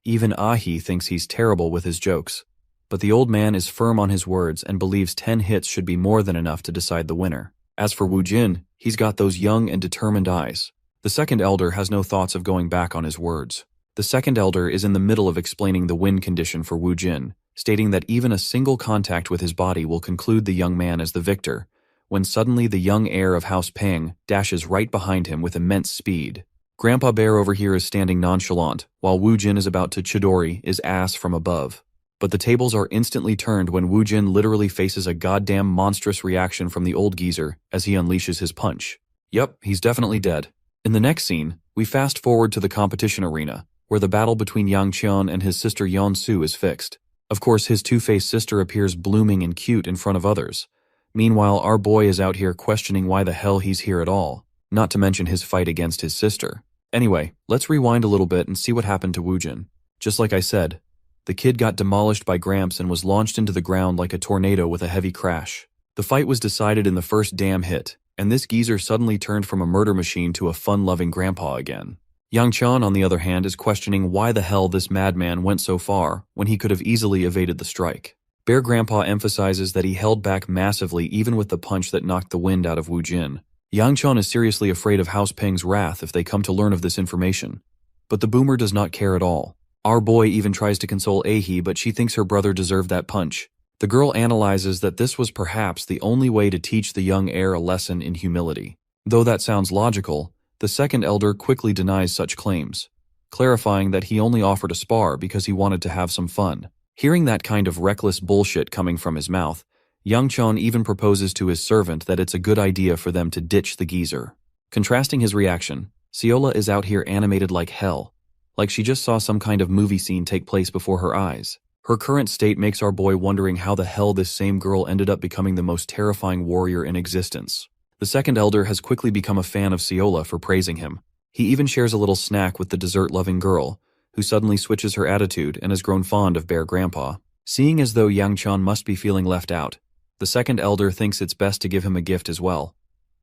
Speaker 1: Even Ahee thinks he's terrible with his jokes. But the old man is firm on his words and believes 10 hits should be more than enough to decide the winner. As for Wu Jin, he's got those young and determined eyes. The second elder has no thoughts of going back on his words. The second elder is in the middle of explaining the win condition for Wu Jin, stating that even a single contact with his body will conclude the young man as the victor, when suddenly the young heir of House Peng dashes right behind him with immense speed. Grandpa Bear over here is standing nonchalant, while Wu Jin is about to Chidori his ass from above. But the tables are instantly turned when Wu Jin literally faces a goddamn monstrous reaction from the old geezer as he unleashes his punch. Yup, he's definitely dead. In the next scene, we fast forward to the competition arena, where the battle between Yang Chun and his sister Yeon Su is fixed. Of course, his two-faced sister appears blooming and cute in front of others. Meanwhile, our boy is out here questioning why the hell he's here at all, not to mention his fight against his sister. Anyway, let's rewind a little bit and see what happened to Wu Jin. Just like I said, the kid got demolished by Gramps and was launched into the ground like a tornado with a heavy crash. The fight was decided in the first damn hit, and this geezer suddenly turned from a murder machine to a fun-loving grandpa again. Yang Chun, on the other hand, is questioning why the hell this madman went so far when he could have easily evaded the strike. Bear Grandpa emphasizes that he held back massively even with the punch that knocked the wind out of Wu Jin. Yang Chun is seriously afraid of House Peng's wrath if they come to learn of this information. But the boomer does not care at all. Our boy even tries to console Ahi, but she thinks her brother deserved that punch. The girl analyzes that this was perhaps the only way to teach the young heir a lesson in humility. Though that sounds logical, the second elder quickly denies such claims, clarifying that he only offered a spar because he wanted to have some fun. Hearing that kind of reckless bullshit coming from his mouth, Yang Chun even proposes to his servant that it's a good idea for them to ditch the geezer. Contrasting his reaction, Seola is out here animated like hell, like she just saw some kind of movie scene take place before her eyes. Her current state makes our boy wondering how the hell this same girl ended up becoming the most terrifying warrior in existence. The second elder has quickly become a fan of Seola for praising him. He even shares a little snack with the dessert-loving girl, who suddenly switches her attitude and has grown fond of Bear Grandpa. Seeing as though Yang Chun must be feeling left out, the second elder thinks it's best to give him a gift as well,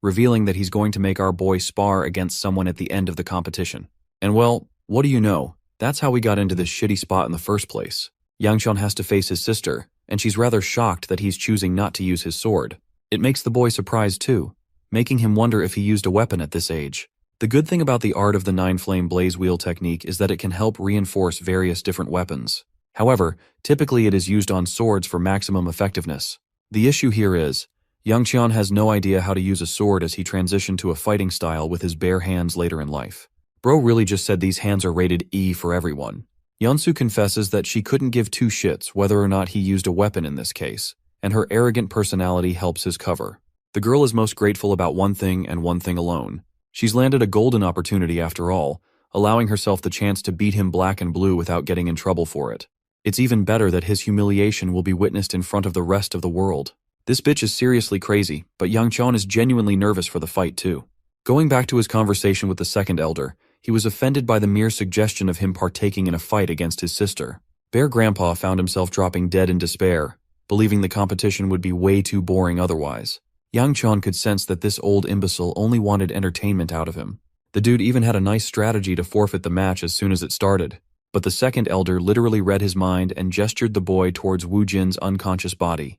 Speaker 1: revealing that he's going to make our boy spar against someone at the end of the competition. And well, what do you know? That's how we got into this shitty spot in the first place. Yang Chun has to face his sister, and she's rather shocked that he's choosing not to use his sword. It makes the boy surprised too, making him wonder if he used a weapon at this age. The good thing about the art of the 9-flame blaze wheel technique is that it can help reinforce various different weapons. However, typically it is used on swords for maximum effectiveness. The issue here is, Yang Chun has no idea how to use a sword as he transitioned to a fighting style with his bare hands later in life. Bro really just said these hands are rated E for everyone. Yeonsu confesses that she couldn't give two shits whether or not he used a weapon in this case, and her arrogant personality helps his cover. The girl is most grateful about one thing and one thing alone. She's landed a golden opportunity after all, allowing herself the chance to beat him black and blue without getting in trouble for it. It's even better that his humiliation will be witnessed in front of the rest of the world. This bitch is seriously crazy, but Yang Chun is genuinely nervous for the fight too. Going back to his conversation with the second elder, he was offended by the mere suggestion of him partaking in a fight against his sister. Bear Grandpa found himself dropping dead in despair, believing the competition would be way too boring otherwise. Yang Chun could sense that this old imbecile only wanted entertainment out of him. The dude even had a nice strategy to forfeit the match as soon as it started. But the second elder literally read his mind and gestured the boy towards Wu Jin's unconscious body,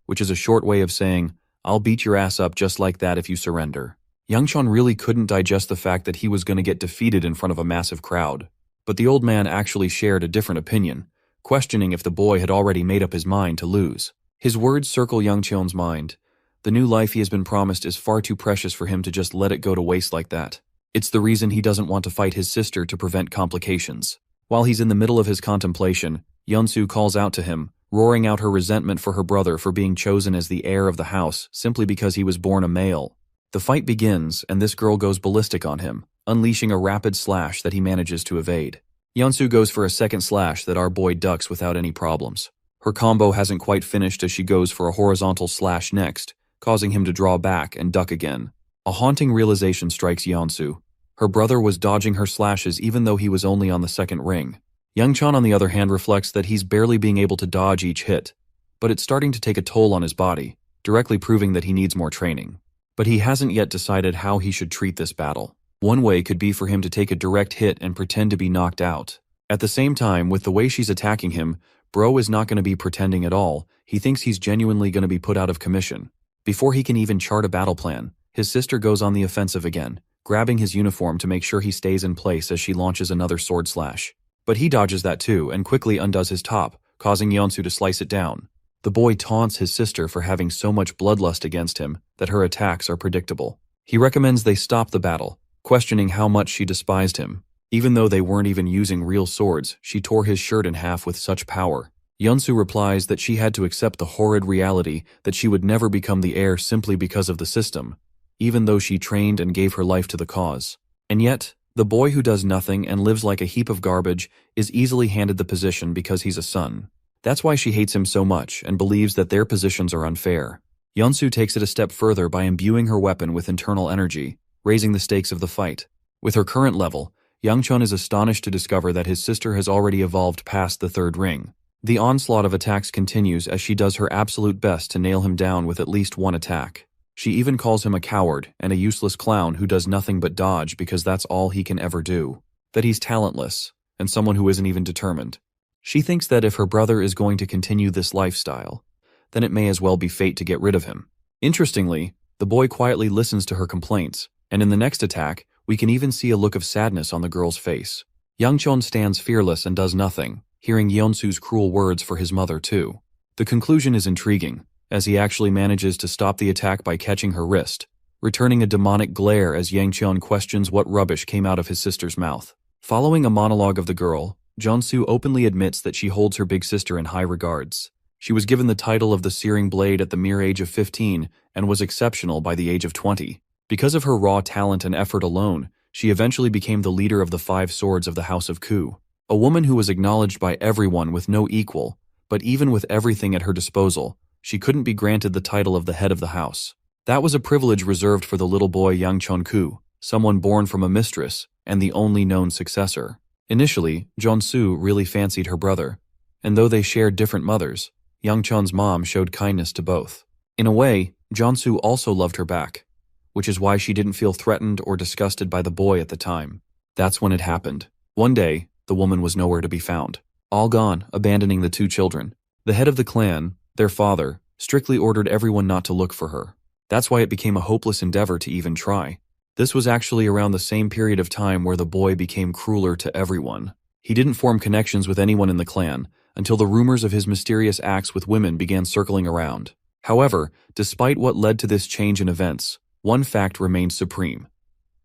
Speaker 1: which is a short way of saying, "I'll beat your ass up just like that if you surrender." Yang Chun really couldn't digest the fact that he was going to get defeated in front of a massive crowd. But the old man actually shared a different opinion, questioning if the boy had already made up his mind to lose. His words circle Yang Chun's mind. The new life he has been promised is far too precious for him to just let it go to waste like that. It's the reason he doesn't want to fight his sister to prevent complications. While he's in the middle of his contemplation, Yeonsu calls out to him, roaring out her resentment for her brother for being chosen as the heir of the house simply because he was born a male. The fight begins, and this girl goes ballistic on him, unleashing a rapid slash that he manages to evade. Yeonsu goes for a second slash that our boy ducks without any problems. Her combo hasn't quite finished as she goes for a horizontal slash next, causing him to draw back and duck again. A haunting realization strikes Yeonsu. Her brother was dodging her slashes even though he was only on the second ring. Yang Chun on the other hand reflects that he's barely being able to dodge each hit, but it's starting to take a toll on his body, directly proving that he needs more training. But he hasn't yet decided how he should treat this battle. One way could be for him to take a direct hit and pretend to be knocked out. At the same time, with the way she's attacking him, bro is not going to be pretending at all. He thinks he's genuinely going to be put out of commission. Before he can even chart a battle plan, his sister goes on the offensive again, grabbing his uniform to make sure he stays in place as she launches another sword slash. But he dodges that too and quickly undoes his top, causing Yeonsu to slice it down. The boy taunts his sister for having so much bloodlust against him that her attacks are predictable. He recommends they stop the battle, questioning how much she despised him. Even though they weren't even using real swords, she tore his shirt in half with such power. Yeonsu replies that she had to accept the horrid reality that she would never become the heir simply because of the system, even though she trained and gave her life to the cause. And yet, the boy who does nothing and lives like a heap of garbage is easily handed the position because he's a son. That's why she hates him so much and believes that their positions are unfair. Yeonsu takes it a step further by imbuing her weapon with internal energy, raising the stakes of the fight. With her current level, Yang Chun is astonished to discover that his sister has already evolved past the third ring. The onslaught of attacks continues as she does her absolute best to nail him down with at least one attack. She even calls him a coward and a useless clown who does nothing but dodge because that's all he can ever do. That he's talentless, and someone who isn't even determined. She thinks that if her brother is going to continue this lifestyle, then it may as well be fate to get rid of him. Interestingly, The boy quietly listens to her complaints, and in the next attack, we can even see a look of sadness on the girl's face. Yangchon stands fearless and does nothing, hearing Yeonsu's cruel words for his mother too. The conclusion is intriguing, as he actually manages to stop the attack by catching her wrist, returning a demonic glare as Yangchon questions what rubbish came out of his sister's mouth. Following a monologue of the girl, Jeonsu openly admits that she holds her big sister in high regards. She was given the title of the Searing Blade at the mere age of 15 and was exceptional by the age of 20. Because of her raw talent and effort alone, she eventually became the leader of the 5 swords of the House of Ku. A woman who was acknowledged by everyone with no equal, but even with everything at her disposal, she couldn't be granted the title of the head of the house. That was a privilege reserved for the little boy Yang Chon-ku, someone born from a mistress and the only known successor. Initially, Jeonsu really fancied her brother, and though they shared different mothers, Yang Chon's mom showed kindness to both. In a way, Jeonsu also loved her back, which is why she didn't feel threatened or disgusted by the boy at the time. That's when it happened. One day, the woman was nowhere to be found. All gone, abandoning the 2 children. The head of the clan, their father, strictly ordered everyone not to look for her. That's why it became a hopeless endeavor to even try. This was actually around the same period of time where the boy became crueler to everyone. He didn't form connections with anyone in the clan until the rumors of his mysterious acts with women began circling around. However, despite what led to this change in events, one fact remained supreme.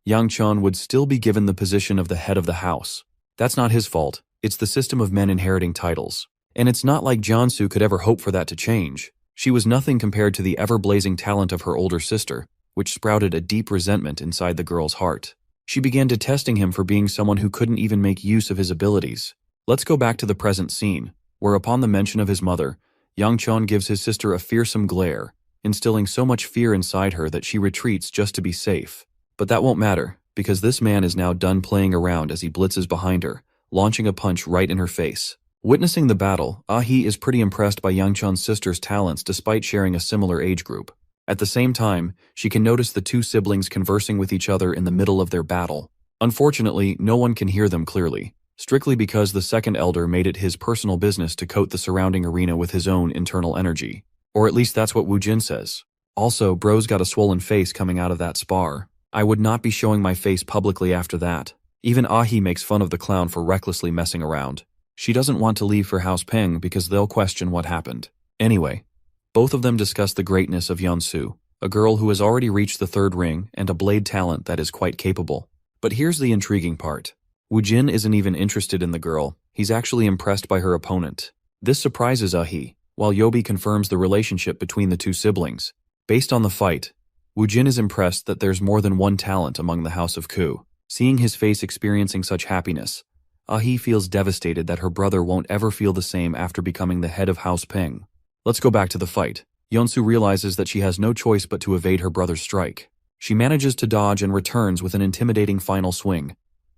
Speaker 1: Yang Chon would still be given the position of the head of the house. That's not his fault, it's the system of men inheriting titles. And it's not like Jeonsu could ever hope for that to change. She was nothing compared to the ever-blazing talent of her older sister, which sprouted a deep resentment inside the girl's heart. She began detesting him for being someone who couldn't even make use of his abilities. Let's go back to the present scene, where upon the mention of his mother, Yang Chon gives his sister a fearsome glare, instilling so much fear inside her that she retreats just to be safe. But that won't matter, because this man is now done playing around as he blitzes behind her, launching a punch right in her face. Witnessing the battle, Ah-hee is pretty impressed by Yang Chon's sister's talents despite sharing a similar age group. At the same time, she can notice the 2 siblings conversing with each other in the middle of their battle. Unfortunately, no one can hear them clearly, strictly because the second elder made it his personal business to coat the surrounding arena with his own internal energy. Or at least that's what Woo Jin says. Also, bro's got a swollen face coming out of that spar. I would not be showing my face publicly after that. Even Ah-hee makes fun of the clown for recklessly messing around. She doesn't want to leave for House Peng because they'll question what happened. Anyway, both of them discuss the greatness of Yeonsu, a girl who has already reached the 3rd ring and a blade talent that is quite capable. But here's the intriguing part. Woo Jin isn't even interested in the girl, he's actually impressed by her opponent. This surprises Ah-hee, while Yobi confirms the relationship between the 2 siblings. Based on the fight, Woo Jin is impressed that there's more than one talent among the House of Ku. Seeing his face experiencing such happiness, Ah-hee feels devastated that her brother won't ever feel the same after becoming the head of House Peng. Let's go back to the fight. Yeonsu realizes that she has no choice but to evade her brother's strike. She manages to dodge and returns with an intimidating final swing,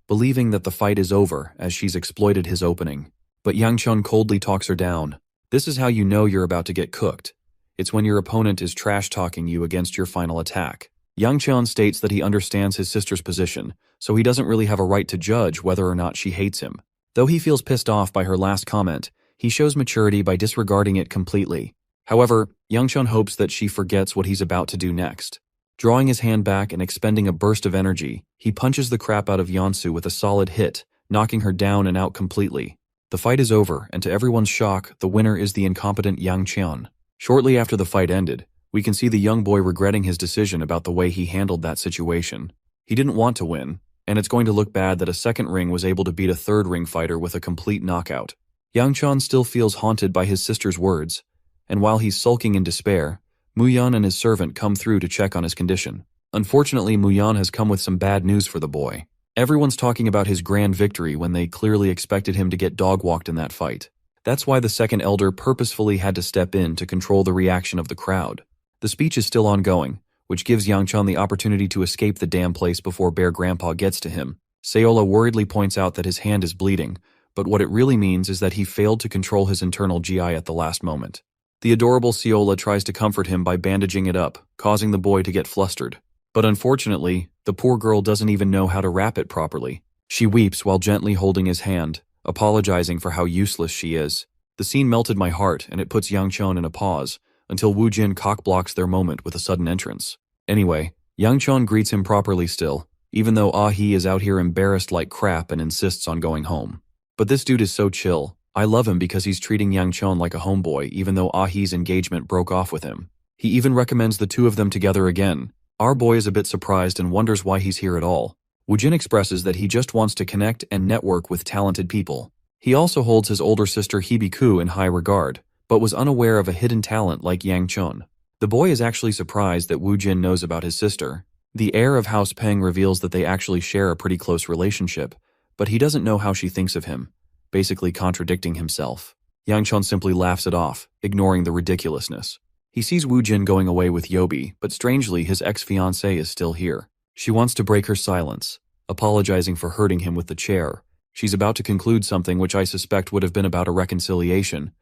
Speaker 1: believing that the fight is over as she's exploited his opening. But Yang Chon coldly talks her down. This is how you know you're about to get cooked. It's when your opponent is trash-talking you against your final attack. Yang Chon states that he understands his sister's position, so he doesn't really have a right to judge whether or not she hates him. Though he feels pissed off by her last comment, he shows maturity by disregarding it completely. However, Yang Chon hopes that she forgets what he's about to do next. Drawing his hand back and expending a burst of energy, he punches the crap out of Yeonsu with a solid hit, knocking her down and out completely. The fight is over, and to everyone's shock, the winner is the incompetent Yang Chon. Shortly after the fight ended, we can see the young boy regretting his decision about the way he handled that situation. He didn't want to win, and it's going to look bad that a 2nd ring was able to beat a 3rd ring fighter with a complete knockout. Yang Chon still feels haunted by his sister's words, and while he's sulking in despair, Muyan and his servant come through to check on his condition. Unfortunately, Muyan has come with some bad news for the boy. Everyone's talking about his grand victory when they clearly expected him to get dog-walked in that fight. That's why the 2nd elder purposefully had to step in to control the reaction of the crowd. The speech is still ongoing, which gives Yang Chon the opportunity to escape the damn place before Bear Grandpa gets to him. Seola worriedly points out that his hand is bleeding, but what it really means is that he failed to control his internal GI at the last moment. The adorable Seola tries to comfort him by bandaging it up, causing the boy to get flustered. But unfortunately, the poor girl doesn't even know how to wrap it properly. She weeps while gently holding his hand, apologizing for how useless she is. The scene melted my heart, and it puts Yang Chon in a pause, until Woo Jin cock-blocks their moment with a sudden entrance. Anyway, Yang Chon greets him properly still, even though Ah-hee is out here embarrassed like crap and insists on going home. But this dude is so chill. I love him because he's treating Yang Chon like a homeboy even though Ah-hee's engagement broke off with him. He even recommends the two of them together again. Our boy is a bit surprised and wonders why he's here at all. Woojin expresses that he just wants to connect and network with talented people. He also holds his older sister Hibiku in high regard, but was unaware of a hidden talent like Yang Chon. The boy is actually surprised that Woojin knows about his sister. The heir of House Peng reveals that they actually share a pretty close relationship, but he doesn't know how she thinks of him, basically contradicting himself. Yang Chon simply laughs it off, ignoring the ridiculousness. He sees Woojin going away with Yobi, but strangely his ex-fiancée is still here. She wants to break her silence, apologizing for hurting him with the chair. She's about to conclude something which I suspect would have been about a reconciliation,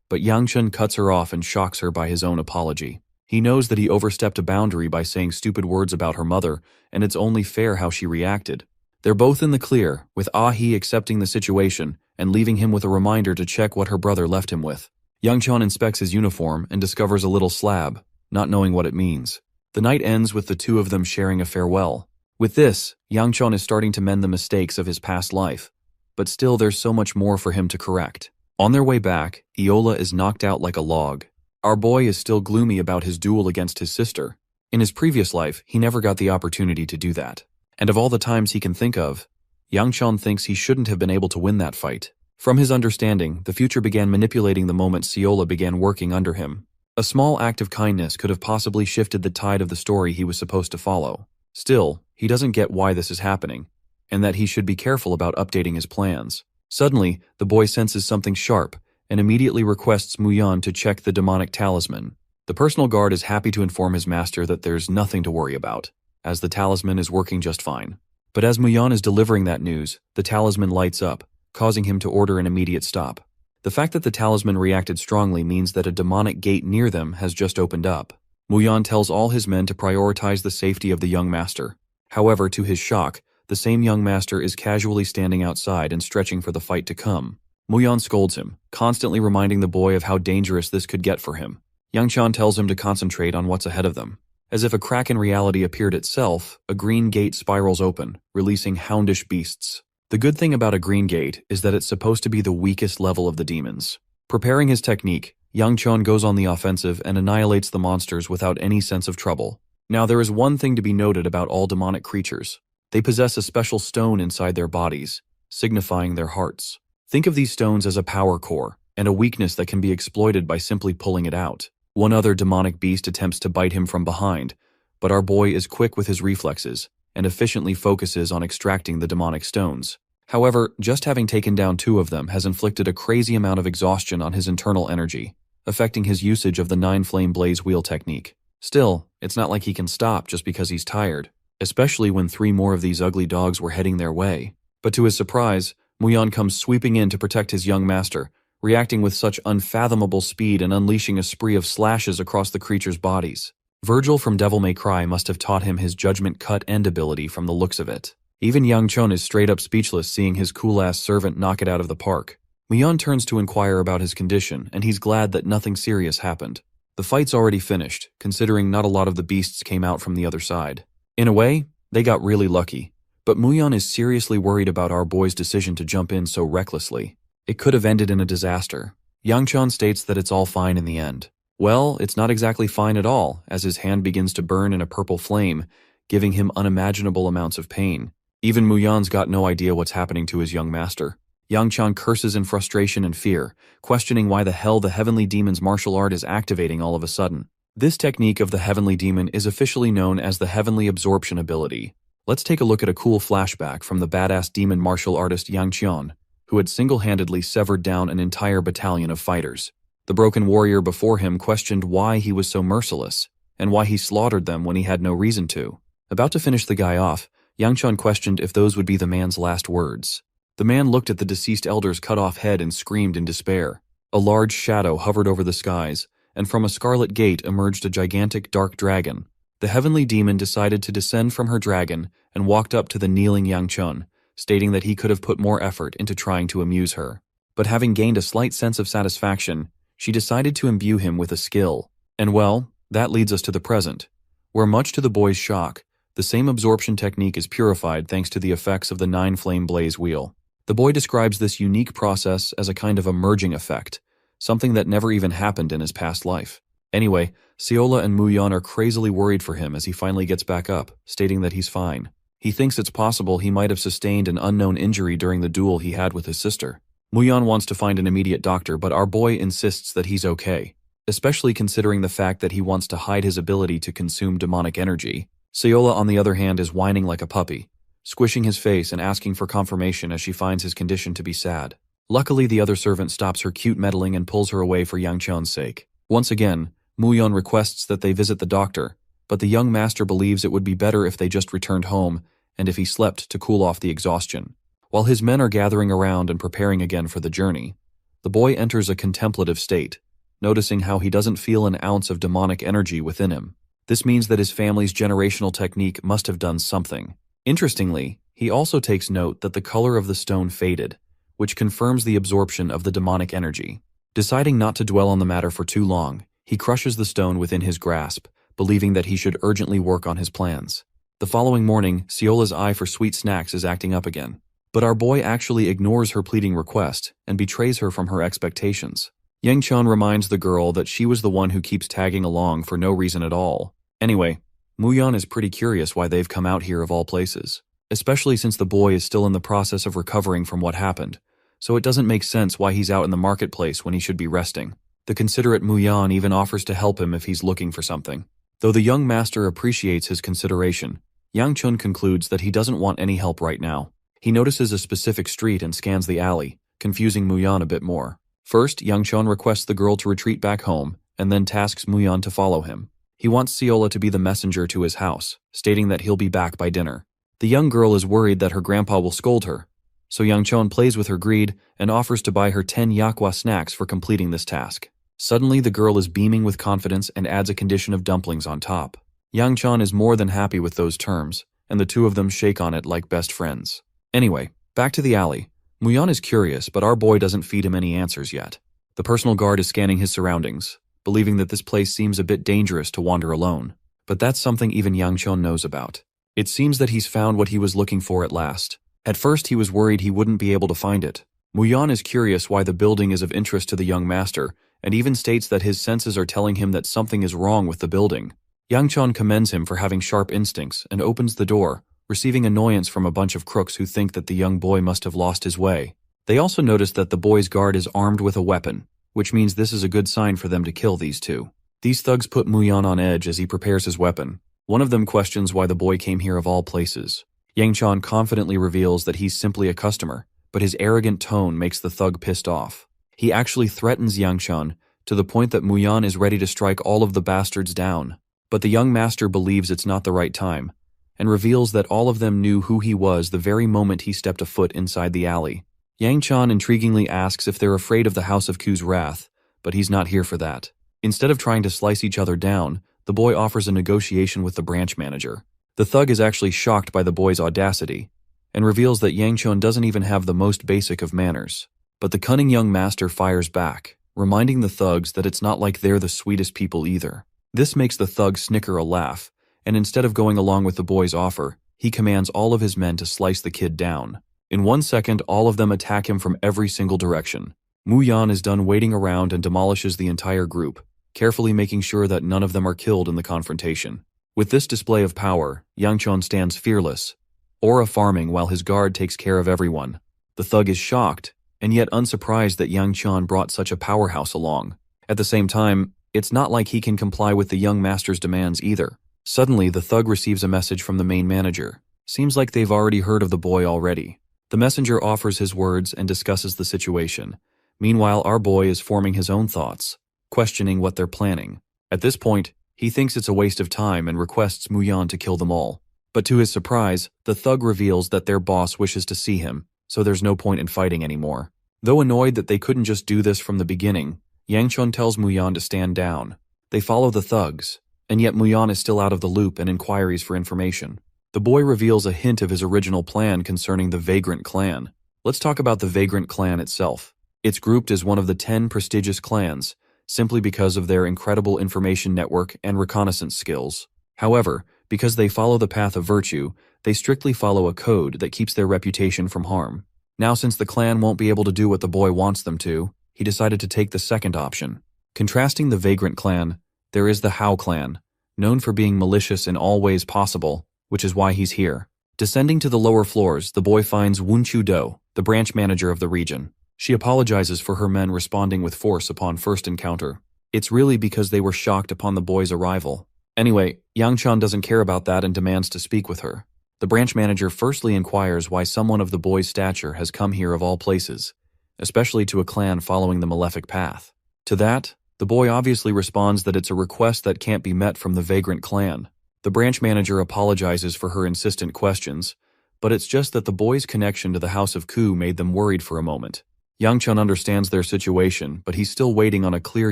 Speaker 1: but Yang Chun cuts her off and shocks her by his own apology. He knows that he overstepped a boundary by saying stupid words about her mother, and it's only fair how she reacted. They're both in the clear, with Ah-hee accepting the situation and leaving him with a reminder to check what her brother left him with. Yang Chon inspects his uniform and discovers a little slab, not knowing what it means. The night ends with the two of them sharing a farewell. With this, Yang Chon is starting to mend the mistakes of his past life, but still there's so much more for him to correct. On their way back, Iola is knocked out like a log. Our boy is still gloomy about his duel against his sister. In his previous life, he never got the opportunity to do that. And of all the times he can think of, Yang Chon thinks he shouldn't have been able to win that fight. From his understanding, the future began manipulating the moment Siola began working under him. A small act of kindness could have possibly shifted the tide of the story he was supposed to follow. Still, he doesn't get why this is happening, and that he should be careful about updating his plans. Suddenly, the boy senses something sharp, and immediately requests Muyan to check the demonic talisman. The personal guard is happy to inform his master that there's nothing to worry about, as the talisman is working just fine. But as Muyan is delivering that news, the talisman lights up, causing him to order an immediate stop. The fact that the talisman reacted strongly means that a demonic gate near them has just opened up. Muyan tells all his men to prioritize the safety of the young master. However, to his shock, the same young master is casually standing outside and stretching for the fight to come. Muyan scolds him, constantly reminding the boy of how dangerous this could get for him. Yang Chan tells him to concentrate on what's ahead of them. As if a crack in reality appeared itself, a green gate spirals open, releasing houndish beasts. The good thing about a green gate is that it's supposed to be the weakest level of the demons. Preparing his technique, Yang Chon goes on the offensive and annihilates the monsters without any sense of trouble. Now there is one thing to be noted about all demonic creatures. They possess a special stone inside their bodies, signifying their hearts. Think of these stones as a power core, and a weakness that can be exploited by simply pulling it out. One other demonic beast attempts to bite him from behind, but our boy is quick with his reflexes, and efficiently focuses on extracting the demonic stones. However, just having taken down two of them has inflicted a crazy amount of exhaustion on his internal energy, affecting his usage of the 9-flame blaze wheel technique. Still, it's not like he can stop just because he's tired, especially when 3 more of these ugly dogs were heading their way. But to his surprise, Muyan comes sweeping in to protect his young master, reacting with such unfathomable speed and unleashing a spree of slashes across the creatures' bodies. Virgil from Devil May Cry must have taught him his judgment cut end ability from the looks of it. Even Yang Chon is straight up speechless seeing his cool-ass servant knock it out of the park. Muyan turns to inquire about his condition, and he's glad that nothing serious happened. The fight's already finished, considering not a lot of the beasts came out from the other side. In a way, they got really lucky. But Muyan is seriously worried about our boy's decision to jump in so recklessly. It could have ended in a disaster. Yang Chon states that it's all fine in the end. Well, it's not exactly fine at all, as his hand begins to burn in a purple flame, giving him unimaginable amounts of pain. Even Muyan's got no idea what's happening to his young master. Yang Chan curses in frustration and fear, questioning why the hell the Heavenly Demon's martial art is activating all of a sudden. This technique of the Heavenly Demon is officially known as the Heavenly Absorption ability. Let's take a look at a cool flashback from the badass demon martial artist Yang Qian, who had single-handedly severed down an entire battalion of fighters. The broken warrior before him questioned why he was so merciless, and why he slaughtered them when he had no reason to. About to finish the guy off, Yang Chun questioned if those would be the man's last words. The man looked at the deceased elder's cut-off head and screamed in despair. A large shadow hovered over the skies, and from a scarlet gate emerged a gigantic dark dragon. The heavenly demon decided to descend from her dragon and walked up to the kneeling Yang Chun, stating that he could have put more effort into trying to amuse her. But having gained a slight sense of satisfaction, she decided to imbue him with a skill. And well, that leads us to the present, where much to the boy's shock, the same absorption technique is purified thanks to the effects of the 9-flame blaze wheel. The boy describes this unique process as a kind of a merging effect, something that never even happened in his past life. Anyway, Seola and Muyan are crazily worried for him as he finally gets back up, stating that he's fine. He thinks it's possible he might have sustained an unknown injury during the duel he had with his sister. Muyan wants to find an immediate doctor, but our boy insists that he's okay, especially considering the fact that he wants to hide his ability to consume demonic energy. Seola, on the other hand, is whining like a puppy, squishing his face and asking for confirmation as she finds his condition to be sad. Luckily, the other servant stops her cute meddling and pulls her away for Yangchun's sake. Once again, Muyan requests that they visit the doctor, but the young master believes it would be better if they just returned home and if he slept to cool off the exhaustion. While his men are gathering around and preparing again for the journey, the boy enters a contemplative state, noticing how he doesn't feel an ounce of demonic energy within him. This means that his family's generational technique must have done something. Interestingly, he also takes note that the color of the stone faded, which confirms the absorption of the demonic energy. Deciding not to dwell on the matter for too long, he crushes the stone within his grasp, believing that he should urgently work on his plans. The following morning, Seola's eye for sweet snacks is acting up again. But our boy actually ignores her pleading request and betrays her from her expectations. Yangchun reminds the girl that she was the one who keeps tagging along for no reason at all. Anyway, Muyan is pretty curious why they've come out here of all places, especially since the boy is still in the process of recovering from what happened, so it doesn't make sense why he's out in the marketplace when he should be resting. The considerate Muyan even offers to help him if he's looking for something. Though the young master appreciates his consideration, Yangchun concludes that he doesn't want any help right now. He notices a specific street and scans the alley, confusing Muyan a bit more. First, Yangchun requests the girl to retreat back home, and then tasks Muyan to follow him. He wants Seola to be the messenger to his house, stating that he'll be back by dinner. The young girl is worried that her grandpa will scold her, so Yangchun plays with her greed and offers to buy her 10 yakwa snacks for completing this task. Suddenly, the girl is beaming with confidence and adds a condition of dumplings on top. Yangchun is more than happy with those terms, and the two of them shake on it like best friends. Anyway, back to the alley. Muyan is curious, but our boy doesn't feed him any answers yet. The personal guard is scanning his surroundings, believing that this place seems a bit dangerous to wander alone. But that's something even Yangchun knows about. It seems that he's found what he was looking for at last. At first he was worried he wouldn't be able to find it. Muyan is curious why the building is of interest to the young master, and even states that his senses are telling him that something is wrong with the building. Yangchun commends him for having sharp instincts and opens the door, receiving annoyance from a bunch of crooks who think that the young boy must have lost his way. They also notice that the boy's guard is armed with a weapon, which means this is a good sign for them to kill these two. These thugs put Muyan on edge as he prepares his weapon. One of them questions why the boy came here of all places. Yangchun confidently reveals that he's simply a customer, but his arrogant tone makes the thug pissed off. He actually threatens Yangchun to the point that Muyan is ready to strike all of the bastards down. But the young master believes it's not the right time, and reveals that all of them knew who he was the very moment he stepped a foot inside the alley. Yangchun intriguingly asks if they're afraid of the House of Ku's wrath, but he's not here for that. Instead of trying to slice each other down, the boy offers a negotiation with the branch manager. The thug is actually shocked by the boy's audacity, and reveals that Yangchun doesn't even have the most basic of manners. But the cunning young master fires back, reminding the thugs that it's not like they're the sweetest people either. This makes the thug snicker a laugh, and instead of going along with the boy's offer, he commands all of his men to slice the kid down. In 1 second, all of them attack him from every single direction. Muyan is done waiting around and demolishes the entire group, carefully making sure that none of them are killed in the confrontation. With this display of power, Yangchun stands fearless, aura farming while his guard takes care of everyone. The thug is shocked, and yet unsurprised that Yangchun brought such a powerhouse along. At the same time, it's not like he can comply with the young master's demands either. Suddenly, the thug receives a message from the main manager. Seems like they've already heard of the boy already. The messenger offers his words and discusses the situation. Meanwhile, our boy is forming his own thoughts, questioning what they're planning. At this point, he thinks it's a waste of time and requests Muyan to kill them all. But to his surprise, the thug reveals that their boss wishes to see him, so there's no point in fighting anymore. Though annoyed that they couldn't just do this from the beginning, Yangchun tells Muyan to stand down. They follow the thugs, and yet Muyan is still out of the loop and inquiries for information. The boy reveals a hint of his original plan concerning the Vagrant clan. Let's talk about the Vagrant clan itself. It's grouped as one of the 10 prestigious clans, simply because of their incredible information network and reconnaissance skills. However, because they follow the path of virtue, they strictly follow a code that keeps their reputation from harm. Now, since the clan won't be able to do what the boy wants them to, he decided to take the second option. Contrasting the Vagrant clan, there is the Hao clan, known for being malicious in all ways possible, which is why he's here. Descending to the lower floors, the boy finds Wunchu Do, the branch manager of the region. She apologizes for her men responding with force upon first encounter. It's really because they were shocked upon the boy's arrival. Anyway, Yang Chan doesn't care about that and demands to speak with her. The branch manager firstly inquires why someone of the boy's stature has come here of all places, especially to a clan following the malefic path. To that, the boy obviously responds that it's a request that can't be met from the Vagrant clan. The branch manager apologizes for her insistent questions, but it's just that the boy's connection to the House of Ku made them worried for a moment. Yang Chun understands their situation, but he's still waiting on a clear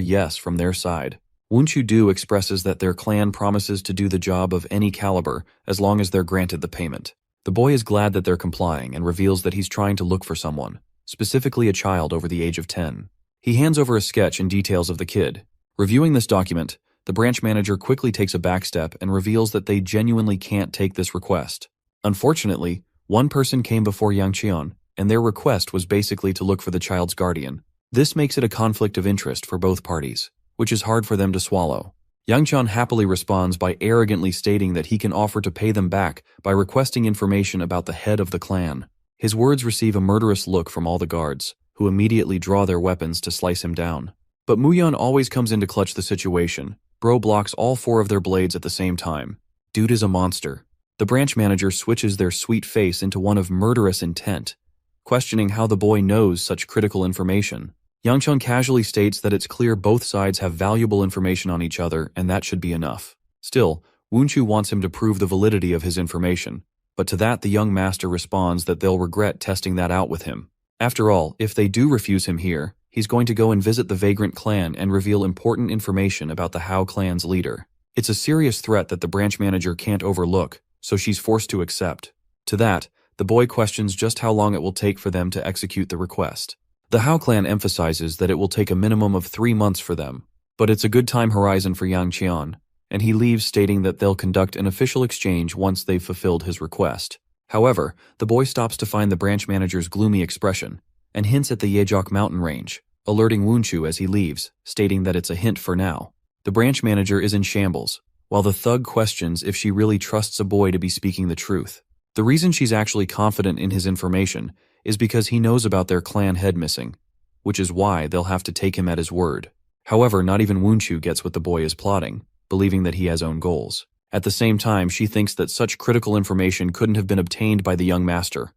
Speaker 1: yes from their side. Wunchu Du expresses that their clan promises to do the job of any caliber as long as they're granted the payment. The boy is glad that they're complying and reveals that he's trying to look for someone, specifically a child over the age of 10. He hands over a sketch and details of the kid. Reviewing this document, the branch manager quickly takes a backstep and reveals that they genuinely can't take this request. Unfortunately, one person came before Yang Qian, and their request was basically to look for the child's guardian. This makes it a conflict of interest for both parties, which is hard for them to swallow. Yang Qian happily responds by arrogantly stating that he can offer to pay them back by requesting information about the head of the clan. His words receive a murderous look from all the guards, who immediately draw their weapons to slice him down. But Muyan always comes in to clutch the situation. Bro blocks all 4 of their blades at the same time. Dude is a monster. The branch manager switches their sweet face into one of murderous intent, questioning how the boy knows such critical information. Yang Chun casually states that it's clear both sides have valuable information on each other and that should be enough. Still, Wunchu wants him to prove the validity of his information, but to that the young master responds that they'll regret testing that out with him. After all, if they do refuse him here, he's going to go and visit the Vagrant clan and reveal important information about the Hao clan's leader. It's a serious threat that the branch manager can't overlook, so she's forced to accept. To that, the boy questions just how long it will take for them to execute the request. The Hao clan emphasizes that it will take a minimum of 3 months for them, but it's a good time horizon for Yang Qian, and he leaves stating that they'll conduct an official exchange once they've fulfilled his request. However, the boy stops to find the branch manager's gloomy expression, and hints at the Yejok mountain range, alerting Wunchu as he leaves, stating that it's a hint for now. The branch manager is in shambles, while the thug questions if she really trusts a boy to be speaking the truth. The reason she's actually confident in his information is because he knows about their clan head missing, which is why they'll have to take him at his word. However, not even Wunchu gets what the boy is plotting, believing that he has own goals. At the same time, she thinks that such critical information couldn't have been obtained by the young master,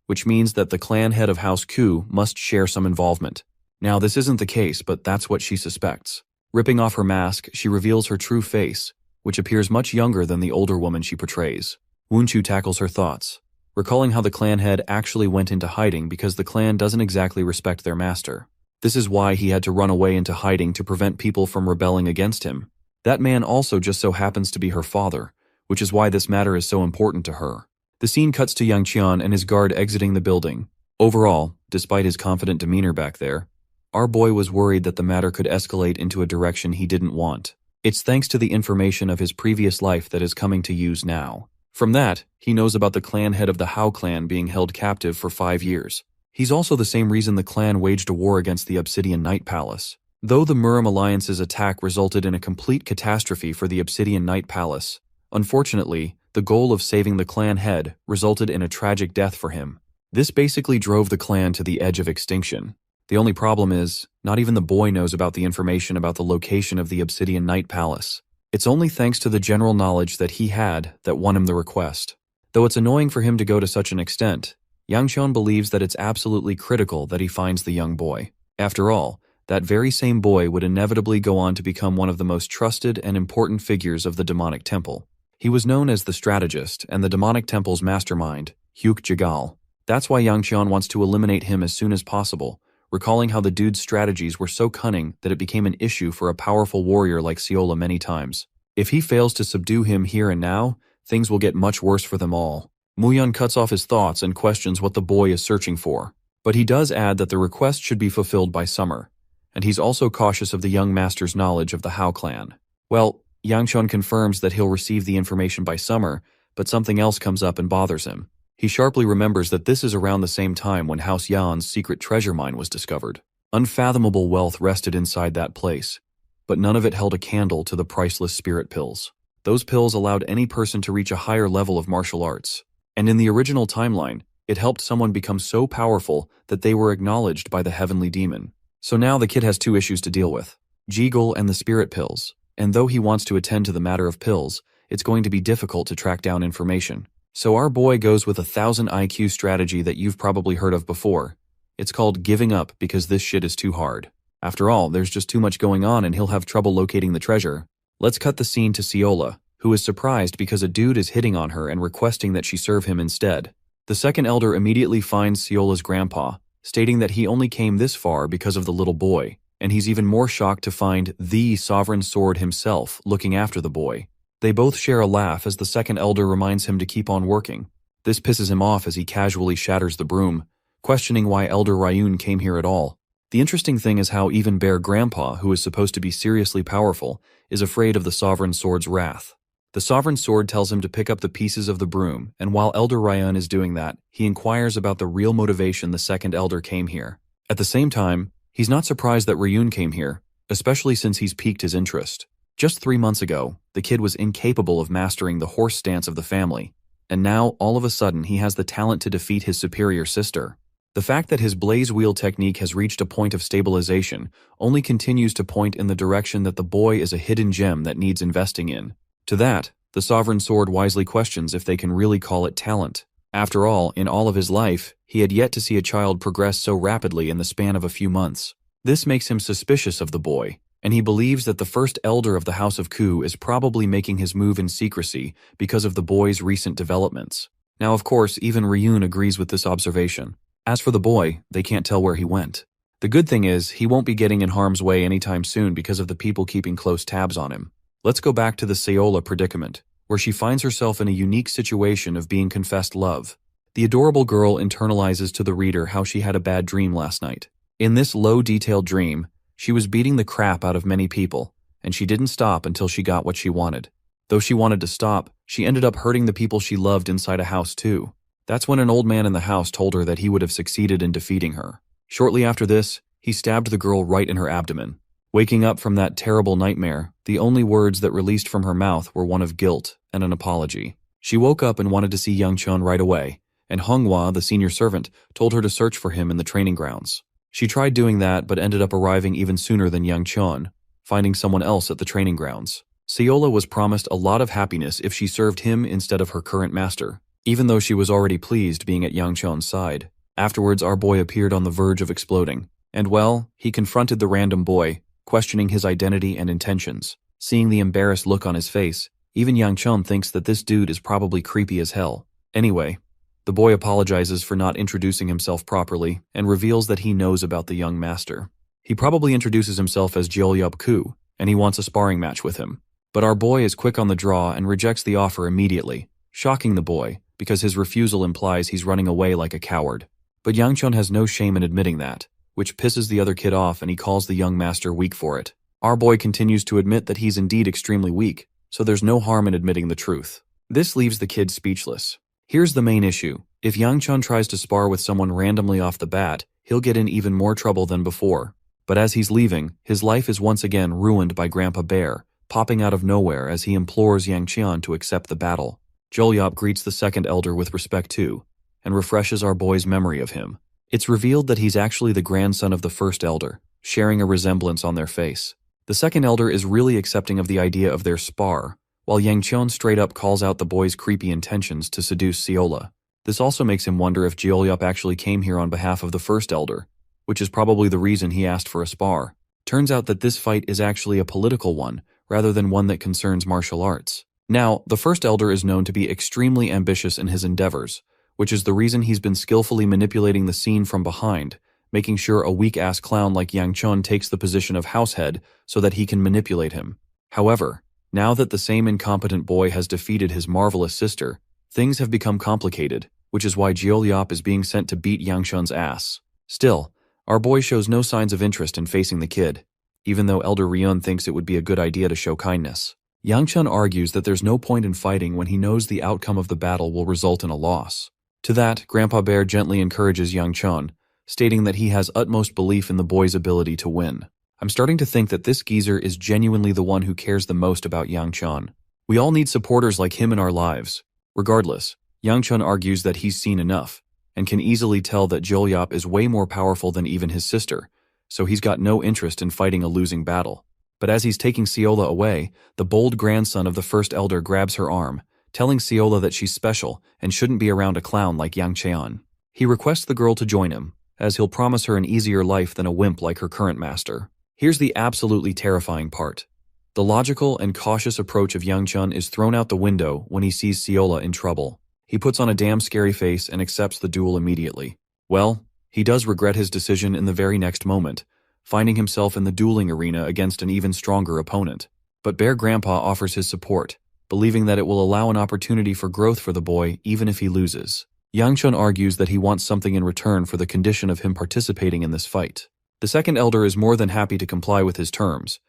Speaker 1: which means that the clan head of House Ku must share some involvement. Now, this isn't the case, but that's what she suspects. Ripping off her mask, she reveals her true face, which appears much younger than the older woman she portrays. Wunchu tackles her thoughts, recalling how the clan head actually went into hiding because the clan doesn't exactly respect their master. This is why he had to run away into hiding to prevent people from rebelling against him. That man also just so happens to be her father, which is why this matter is so important to her. The scene cuts to Yang Qian and his guard exiting the building. Overall, despite his confident demeanor back there, our boy was worried that the matter could escalate into a direction he didn't want. It's thanks to the information of his previous life that is coming to use now. From that, he knows about the clan head of the Hao clan being held captive for 5 years. He's also the same reason the clan waged a war against the Obsidian Night Palace. Though the Murim Alliance's attack resulted in a complete catastrophe for the Obsidian Night Palace, unfortunately, the goal of saving the clan head resulted in a tragic death for him. This basically drove the clan to the edge of extinction. The only problem is, not even the boy knows about the information about the location of the Obsidian Night Palace. It's only thanks to the general knowledge that he had that won him the request. Though it's annoying for him to go to such an extent, Yang Qian believes that it's absolutely critical that he finds the young boy. After all, that very same boy would inevitably go on to become one of the most trusted and important figures of the demonic temple. He was known as the strategist and the demonic temple's mastermind, Hyuk Jagal. That's why Yang Qian wants to eliminate him as soon as possible, recalling how the dude's strategies were so cunning that it became an issue for a powerful warrior like Seola many times. If he fails to subdue him here and now, things will get much worse for them all. Muyan cuts off his thoughts and questions what the boy is searching for, but he does add that the request should be fulfilled by summer, and he's also cautious of the young master's knowledge of the Hao clan. Well, Yang Chun confirms that he'll receive the information by summer, but something else comes up and bothers him. He sharply remembers that this is around the same time when House Yan's secret treasure mine was discovered. Unfathomable wealth rested inside that place, but none of it held a candle to the priceless spirit pills. Those pills allowed any person to reach a higher level of martial arts. And in the original timeline, it helped someone become so powerful that they were acknowledged by the heavenly demon. So now the kid has two issues to deal with: Jiggle and the spirit pills. And though he wants to attend to the matter of pills, it's going to be difficult to track down information. So our boy goes with a 1000 IQ strategy that you've probably heard of before. It's called giving up because this shit is too hard. After all, there's just too much going on and he'll have trouble locating the treasure. Let's cut the scene to Seola, who is surprised because a dude is hitting on her and requesting that she serve him instead. The second elder immediately finds Seola's grandpa, stating that he only came this far because of the little boy, and he's even more shocked to find the sovereign sword himself looking after the boy. They both share a laugh as the second elder reminds him to keep on working. This pisses him off as he casually shatters the broom, questioning why Elder Ryun came here at all. The interesting thing is how even Bear Grandpa, who is supposed to be seriously powerful, is afraid of the sovereign sword's wrath. The sovereign sword tells him to pick up the pieces of the broom, and while Elder Ryun is doing that, he inquires about the real motivation the second elder came here. At the same time, he's not surprised that Ryun came here, especially since he's piqued his interest. Just 3 months ago, the kid was incapable of mastering the horse stance of the family, and now, all of a sudden, he has the talent to defeat his superior sister. The fact that his blaze wheel technique has reached a point of stabilization only continues to point in the direction that the boy is a hidden gem that needs investing in. To that, the sovereign sword wisely questions if they can really call it talent. After all, in all of his life, he had yet to see a child progress so rapidly in the span of a few months. This makes him suspicious of the boy, and he believes that the first elder of the House of Ku is probably making his move in secrecy because of the boy's recent developments. Now, of course, even Ryun agrees with this observation. As for the boy, they can't tell where he went. The good thing is, he won't be getting in harm's way anytime soon because of the people keeping close tabs on him. Let's go back to the Seola predicament, where she finds herself in a unique situation of being confessed love. The adorable girl internalizes to the reader how she had a bad dream last night. In this low-detailed dream, she was beating the crap out of many people, and she didn't stop until she got what she wanted. Though she wanted to stop, she ended up hurting the people she loved inside a house too. That's when an old man in the house told her that he would have succeeded in defeating her. Shortly after this, he stabbed the girl right in her abdomen. Waking up from that terrible nightmare, the only words that released from her mouth were one of guilt and an apology. She woke up and wanted to see Yang Chun right away, and Honghwa, the senior servant, told her to search for him in the training grounds. She tried doing that but ended up arriving even sooner than Yang Chun, finding someone else at the training grounds. Seola was promised a lot of happiness if she served him instead of her current master, even though she was already pleased being at Yang Chun's side. Afterwards, our boy appeared on the verge of exploding, and well, he confronted the random boy, questioning his identity and intentions. Seeing the embarrassed look on his face, even Yang Chun thinks that this dude is probably creepy as hell. Anyway, the boy apologizes for not introducing himself properly and reveals that he knows about the young master. He probably introduces himself as Jeolyup Ku, and he wants a sparring match with him. But our boy is quick on the draw and rejects the offer immediately, shocking the boy because his refusal implies he's running away like a coward. But Yang Chun has no shame in admitting that, which pisses the other kid off and he calls the young master weak for it. Our boy continues to admit that he's indeed extremely weak, so there's no harm in admitting the truth. This leaves the kid speechless. Here's the main issue. If Yang Chun tries to spar with someone randomly off the bat, he'll get in even more trouble than before. But as he's leaving, his life is once again ruined by Grandpa Bear, popping out of nowhere as he implores Yang Qian to accept the battle. Jeolyup greets the second elder with respect too, and refreshes our boy's memory of him. It's revealed that he's actually the grandson of the first elder, sharing a resemblance on their face. The second elder is really accepting of the idea of their spar, while Yang Qian straight up calls out the boy's creepy intentions to seduce Seola. This also makes him wonder if Jeolyup actually came here on behalf of the first elder, which is probably the reason he asked for a spar. Turns out that this fight is actually a political one, rather than one that concerns martial arts. Now, the first elder is known to be extremely ambitious in his endeavors, which is the reason he's been skillfully manipulating the scene from behind, making sure a weak-ass clown like Yang Chun takes the position of househead so that he can manipulate him. However, now that the same incompetent boy has defeated his marvelous sister, things have become complicated, which is why Jeolyup is being sent to beat Yang Chun's ass. Still, our boy shows no signs of interest in facing the kid, even though Elder Ryun thinks it would be a good idea to show kindness. Yang Chun argues that there's no point in fighting when he knows the outcome of the battle will result in a loss. To that, Grandpa Bear gently encourages Yang Chun, stating that he has utmost belief in the boy's ability to win. I'm starting to think that this geezer is genuinely the one who cares the most about Yang Chun. We all need supporters like him in our lives. Regardless, Yang Chun argues that he's seen enough, and can easily tell that Jolyop is way more powerful than even his sister, so he's got no interest in fighting a losing battle. But as he's taking Seola away, the bold grandson of the first elder grabs her arm, telling Seola that she's special and shouldn't be around a clown like Yang Cheon. He requests the girl to join him, as he'll promise her an easier life than a wimp like her current master. Here's the absolutely terrifying part. The logical and cautious approach of Yang Chun is thrown out the window when he sees Seola in trouble. He puts on a damn scary face and accepts the duel immediately. Well, he does regret his decision in the very next moment, finding himself in the dueling arena against an even stronger opponent. But Bear Grandpa offers his support, believing that it will allow an opportunity for growth for the boy even if he loses. Yang Chun argues that he wants something in return for the condition of him participating in this fight. The second elder is more than happy to comply with his terms,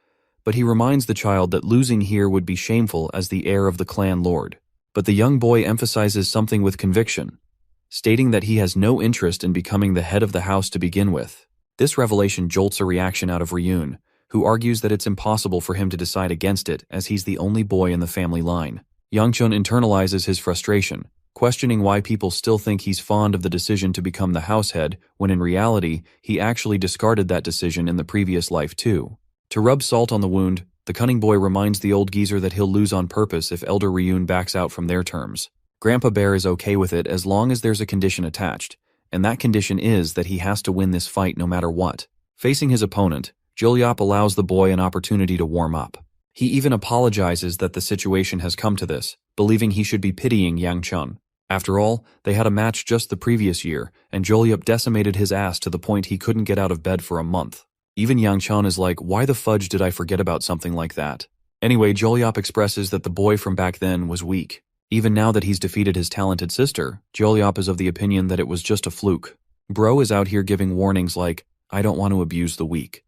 Speaker 1: but he reminds the child that losing here would be shameful as the heir of the clan lord. But the young boy emphasizes something with conviction, stating that he has no interest in becoming the head of the house to begin with. This revelation jolts a reaction out of Ryun, who argues that it's impossible for him to decide against it as he's the only boy in the family line. Yang Chun internalizes his frustration, questioning why people still think he's fond of the decision to become the househead when in reality he actually discarded that decision in the previous life too. To rub salt on the wound, the cunning boy reminds the old geezer that he'll lose on purpose if Elder Ryun backs out from their terms. Grandpa Bear is okay with it as long as there's a condition attached, and that condition is that he has to win this fight no matter what. Facing his opponent, Jolyop allows the boy an opportunity to warm up. He even apologizes that the situation has come to this, believing he should be pitying Yang Chun. After all, they had a match just the previous year, and Jolyop decimated his ass to the point he couldn't get out of bed for a month. Even Yang Chun is like, why the fudge did I forget about something like that? Anyway, Jolyop expresses that the boy from back then was weak. Even now that he's defeated his talented sister, Jolyop is of the opinion that it was just a fluke. Bro is out here giving warnings like, I don't want to abuse the weak.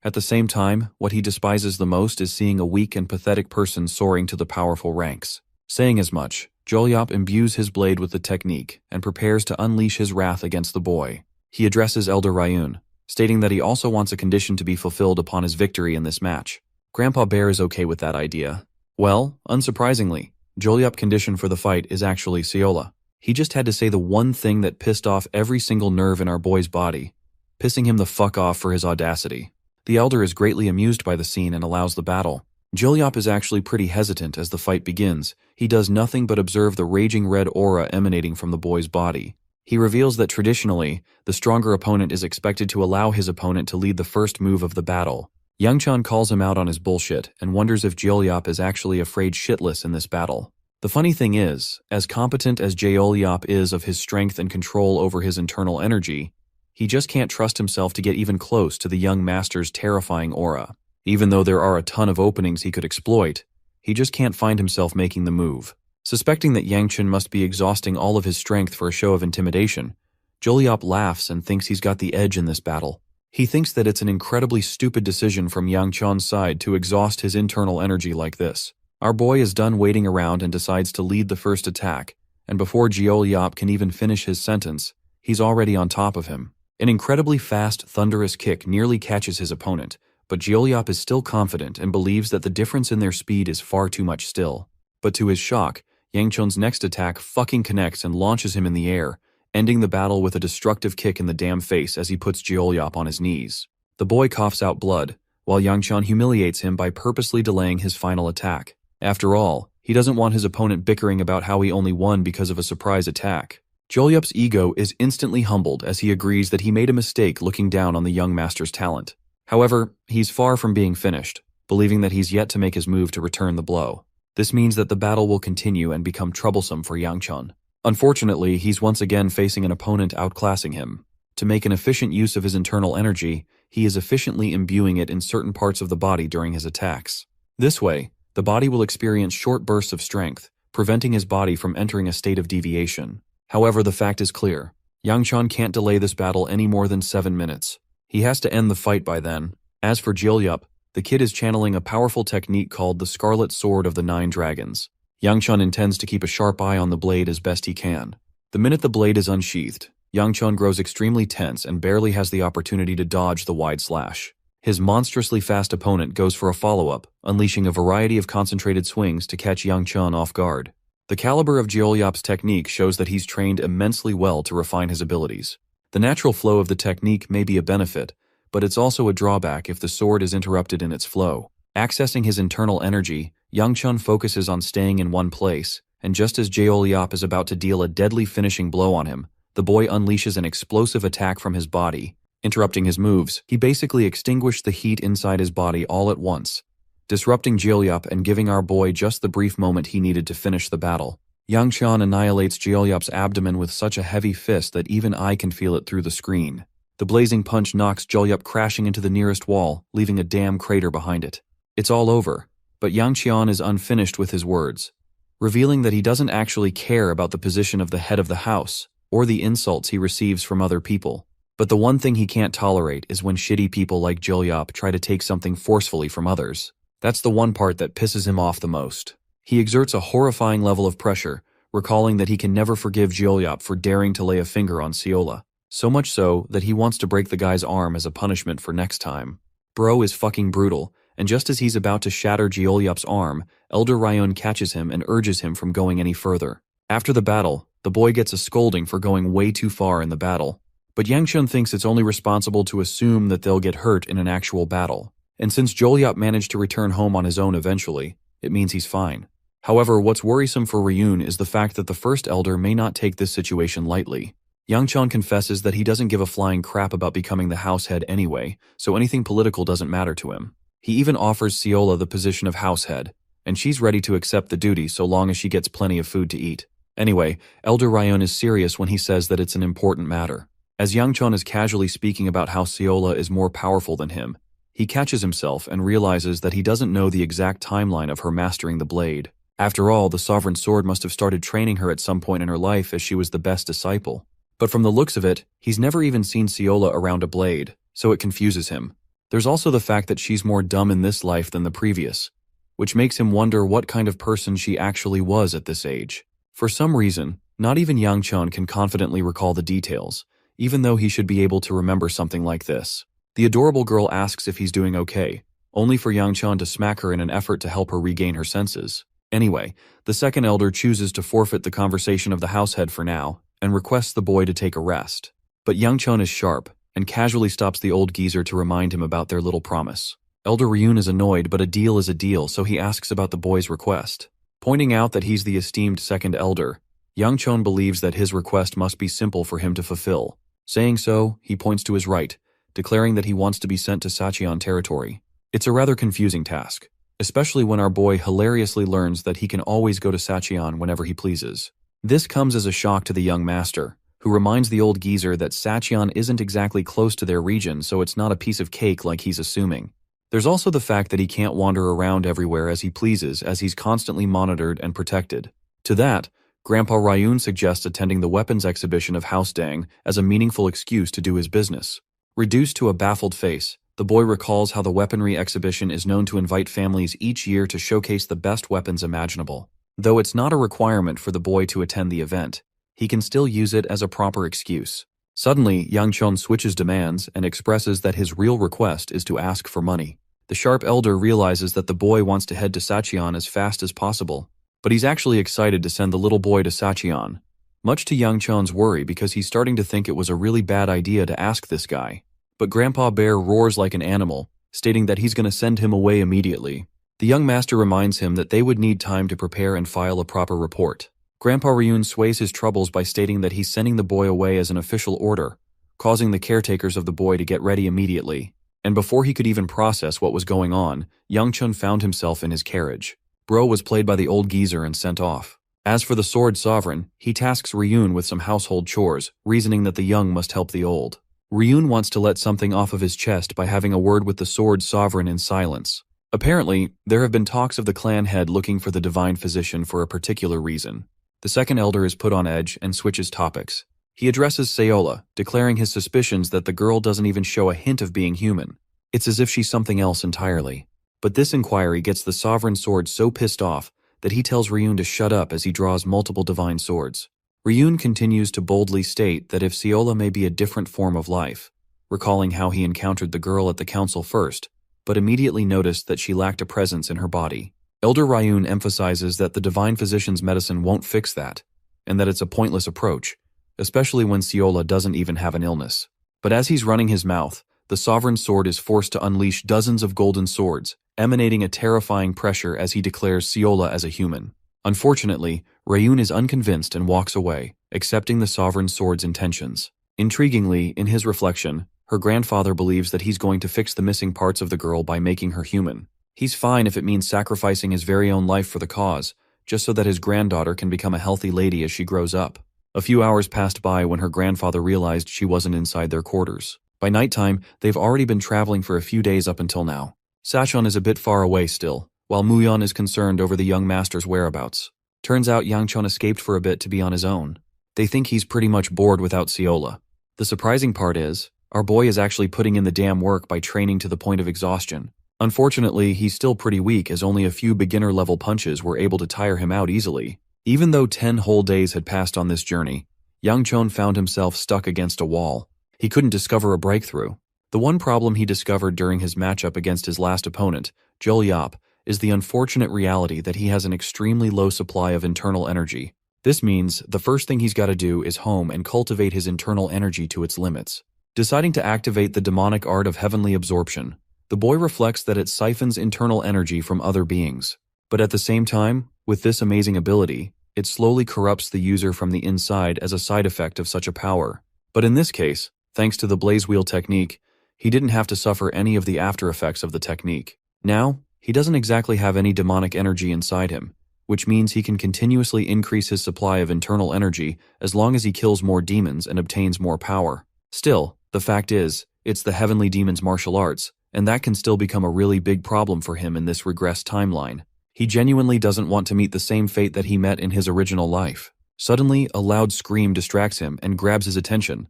Speaker 1: At the same time, what he despises the most is seeing a weak and pathetic person soaring to the powerful ranks. Saying as much, Jolyop imbues his blade with the technique and prepares to unleash his wrath against the boy. He addresses Elder Ryun, stating that he also wants a condition to be fulfilled upon his victory in this match. Grandpa Bear is okay with that idea. Well, unsurprisingly, Jolyop's condition for the fight is actually Seola. He just had to say the one thing that pissed off every single nerve in our boy's body, pissing him the fuck off for his audacity. The elder is greatly amused by the scene and allows the battle. Jolyop is actually pretty hesitant as the fight begins. He does nothing but observe the raging red aura emanating from the boy's body. He reveals that traditionally, the stronger opponent is expected to allow his opponent to lead the first move of the battle. Yang Chun calls him out on his bullshit and wonders if Jolyop is actually afraid shitless in this battle. The funny thing is, as competent as Jolyop is of his strength and control over his internal energy, he just can't trust himself to get even close to the young master's terrifying aura. Even though there are a ton of openings he could exploit, he just can't find himself making the move. Suspecting that Yang Chun must be exhausting all of his strength for a show of intimidation, Jolyop laughs and thinks he's got the edge in this battle. He thinks that it's an incredibly stupid decision from Yang Chun's side to exhaust his internal energy like this. Our boy is done waiting around and decides to lead the first attack, and before Jolyop can even finish his sentence, he's already on top of him. An incredibly fast, thunderous kick nearly catches his opponent, but Jolyop is still confident and believes that the difference in their speed is far too much still. But to his shock, Yang Chun's next attack fucking connects and launches him in the air, ending the battle with a destructive kick in the damn face as he puts Jolyop on his knees. The boy coughs out blood, while Yang Chun humiliates him by purposely delaying his final attack. After all, he doesn't want his opponent bickering about how he only won because of a surprise attack. Jolyop's ego is instantly humbled as he agrees that he made a mistake looking down on the young master's talent. However, he's far from being finished, believing that he's yet to make his move to return the blow. This means that the battle will continue and become troublesome for Yang Chun. Unfortunately, he's once again facing an opponent outclassing him. To make an efficient use of his internal energy, he is efficiently imbuing it in certain parts of the body during his attacks. This way, the body will experience short bursts of strength, preventing his body from entering a state of deviation. However, the fact is clear. Yang Chun can't delay this battle any more than 7 minutes. He has to end the fight by then. As for Jolyop, The kid is channeling a powerful technique called the Scarlet Sword of the Nine Dragons. Yang Chun intends to keep a sharp eye on the blade as best he can. The minute the blade is unsheathed, Yang Chun grows extremely tense and barely has the opportunity to dodge the wide slash. His monstrously fast opponent goes for a follow-up, unleashing a variety of concentrated swings to catch Yang Chun off guard. The caliber of Jeolyop's technique shows that he's trained immensely well to refine his abilities. The natural flow of the technique may be a benefit, but it's also a drawback if the sword is interrupted in its flow. Accessing his internal energy, Yang Chun focuses on staying in one place, and just as Jeolyop is about to deal a deadly finishing blow on him, the boy unleashes an explosive attack from his body. Interrupting his moves, he basically extinguished the heat inside his body all at once, disrupting Jeolyop and giving our boy just the brief moment he needed to finish the battle. Yang Chun annihilates Jeolyop's abdomen with such a heavy fist that even I can feel it through the screen. The blazing punch knocks Jeolyop crashing into the nearest wall, leaving a damn crater behind it. It's all over, but Yang Chun is unfinished with his words, revealing that he doesn't actually care about the position of the head of the house, or the insults he receives from other people. But the one thing he can't tolerate is when shitty people like Jeolyop try to take something forcefully from others. That's the one part that pisses him off the most. He exerts a horrifying level of pressure, recalling that he can never forgive Jeolyop for daring to lay a finger on Seola. So much so that he wants to break the guy's arm as a punishment for next time. Bro is fucking brutal, and just as he's about to shatter Jeolyop's arm, Elder Ryun catches him and urges him from going any further. After the battle, the boy gets a scolding for going way too far in the battle. But Yang Chun thinks it's only responsible to assume that they'll get hurt in an actual battle. And since Jeolyop managed to return home on his own eventually, it means he's fine. However, what's worrisome for Ryun is the fact that the first elder may not take this situation lightly. Yang Chun confesses that he doesn't give a flying crap about becoming the house head anyway, so anything political doesn't matter to him. He even offers Seola the position of house head, and she's ready to accept the duty so long as she gets plenty of food to eat. Anyway, Elder Ryun is serious when he says that it's an important matter. As Yang Chun is casually speaking about how Seola is more powerful than him, he catches himself and realizes that he doesn't know the exact timeline of her mastering the blade. After all, the Sovereign Sword must have started training her at some point in her life as she was the best disciple. But from the looks of it, he's never even seen Seola around a blade, so it confuses him. There's also the fact that she's more dumb in this life than the previous, which makes him wonder what kind of person she actually was at this age. For some reason, not even Yang Chun can confidently recall the details, even though he should be able to remember something like this. The adorable girl asks if he's doing okay, only for Yang Chun to smack her in an effort to help her regain her senses. Anyway, the second elder chooses to forfeit the conversation of the househead for now, and requests the boy to take a rest. But Yang Chun is sharp, and casually stops the old geezer to remind him about their little promise. Elder Ryun is annoyed, but a deal is a deal, so he asks about the boy's request. Pointing out that he's the esteemed second elder, Yang Chun believes that his request must be simple for him to fulfill. Saying so, he points to his right, declaring that he wants to be sent to Sacheon territory. It's a rather confusing task, especially when our boy hilariously learns that he can always go to Sacheon whenever he pleases. This comes as a shock to the young master, who reminds the old geezer that Sacheon isn't exactly close to their region, so it's not a piece of cake like he's assuming. There's also the fact that he can't wander around everywhere as he pleases, as he's constantly monitored and protected. To that, Grandpa Ryun suggests attending the weapons exhibition of House Dang as a meaningful excuse to do his business. Reduced to a baffled face, the boy recalls how the weaponry exhibition is known to invite families each year to showcase the best weapons imaginable. Though it's not a requirement for the boy to attend the event, he can still use it as a proper excuse. Suddenly, Yang Chun switches demands and expresses that his real request is to ask for money. The sharp elder realizes that the boy wants to head to Sacheon as fast as possible, but he's actually excited to send the little boy to Sacheon, much to Yang Chun's worry because he's starting to think it was a really bad idea to ask this guy. But Grandpa Bear roars like an animal, stating that he's going to send him away immediately. The young master reminds him that they would need time to prepare and file a proper report. Grandpa Ryun sways his troubles by stating that he's sending the boy away as an official order, causing the caretakers of the boy to get ready immediately. And before he could even process what was going on, Yang Chun found himself in his carriage. Bro was played by the old geezer and sent off. As for the Sword Sovereign, he tasks Ryun with some household chores, reasoning that the young must help the old. Ryun wants to let something off of his chest by having a word with the Sword Sovereign in silence. Apparently, there have been talks of the clan head looking for the divine physician for a particular reason. The second elder is put on edge and switches topics. He addresses Seola, declaring his suspicions that the girl doesn't even show a hint of being human. It's as if she's something else entirely. But this inquiry gets the Sovereign Sword so pissed off that he tells Ryun to shut up as he draws multiple divine swords. Ryun continues to boldly state that if Seola may be a different form of life, recalling how he encountered the girl at the council first, but immediately noticed that she lacked a presence in her body. Elder Ryun emphasizes that the divine physician's medicine won't fix that, and that it's a pointless approach, especially when Seola doesn't even have an illness. But as he's running his mouth, the Sovereign Sword is forced to unleash dozens of golden swords, emanating a terrifying pressure as he declares Seola as a human. Unfortunately, Ryun is unconvinced and walks away, accepting the Sovereign Sword's intentions. Intriguingly, in his reflection, her grandfather believes that he's going to fix the missing parts of the girl by making her human. He's fine if it means sacrificing his very own life for the cause, just so that his granddaughter can become a healthy lady as she grows up. A few hours passed by when her grandfather realized she wasn't inside their quarters. By nighttime, they've already been traveling for a few days up until now. Sachon is a bit far away still, while Muyon is concerned over the young master's whereabouts. Turns out Yangchon escaped for a bit to be on his own. They think he's pretty much bored without Seola. The surprising part is, our boy is actually putting in the damn work by training to the point of exhaustion. Unfortunately, he's still pretty weak as only a few beginner-level punches were able to tire him out easily. Even though 10 whole days had passed on this journey, Yangchon found himself stuck against a wall. He couldn't discover a breakthrough. The one problem he discovered during his matchup against his last opponent, Jol Yap, is the unfortunate reality that he has an extremely low supply of internal energy. This means the first thing he's got to do is home and cultivate his internal energy to its limits. Deciding to activate the demonic art of heavenly absorption, the boy reflects that it siphons internal energy from other beings. But at the same time, with this amazing ability, it slowly corrupts the user from the inside as a side effect of such a power. But in this case, thanks to the blaze wheel technique, he didn't have to suffer any of the after effects of the technique. Now, he doesn't exactly have any demonic energy inside him, which means he can continuously increase his supply of internal energy as long as he kills more demons and obtains more power. Still, the fact is, it's the heavenly demon's martial arts, and that can still become a really big problem for him in this regressed timeline. He genuinely doesn't want to meet the same fate that he met in his original life. Suddenly, a loud scream distracts him and grabs his attention.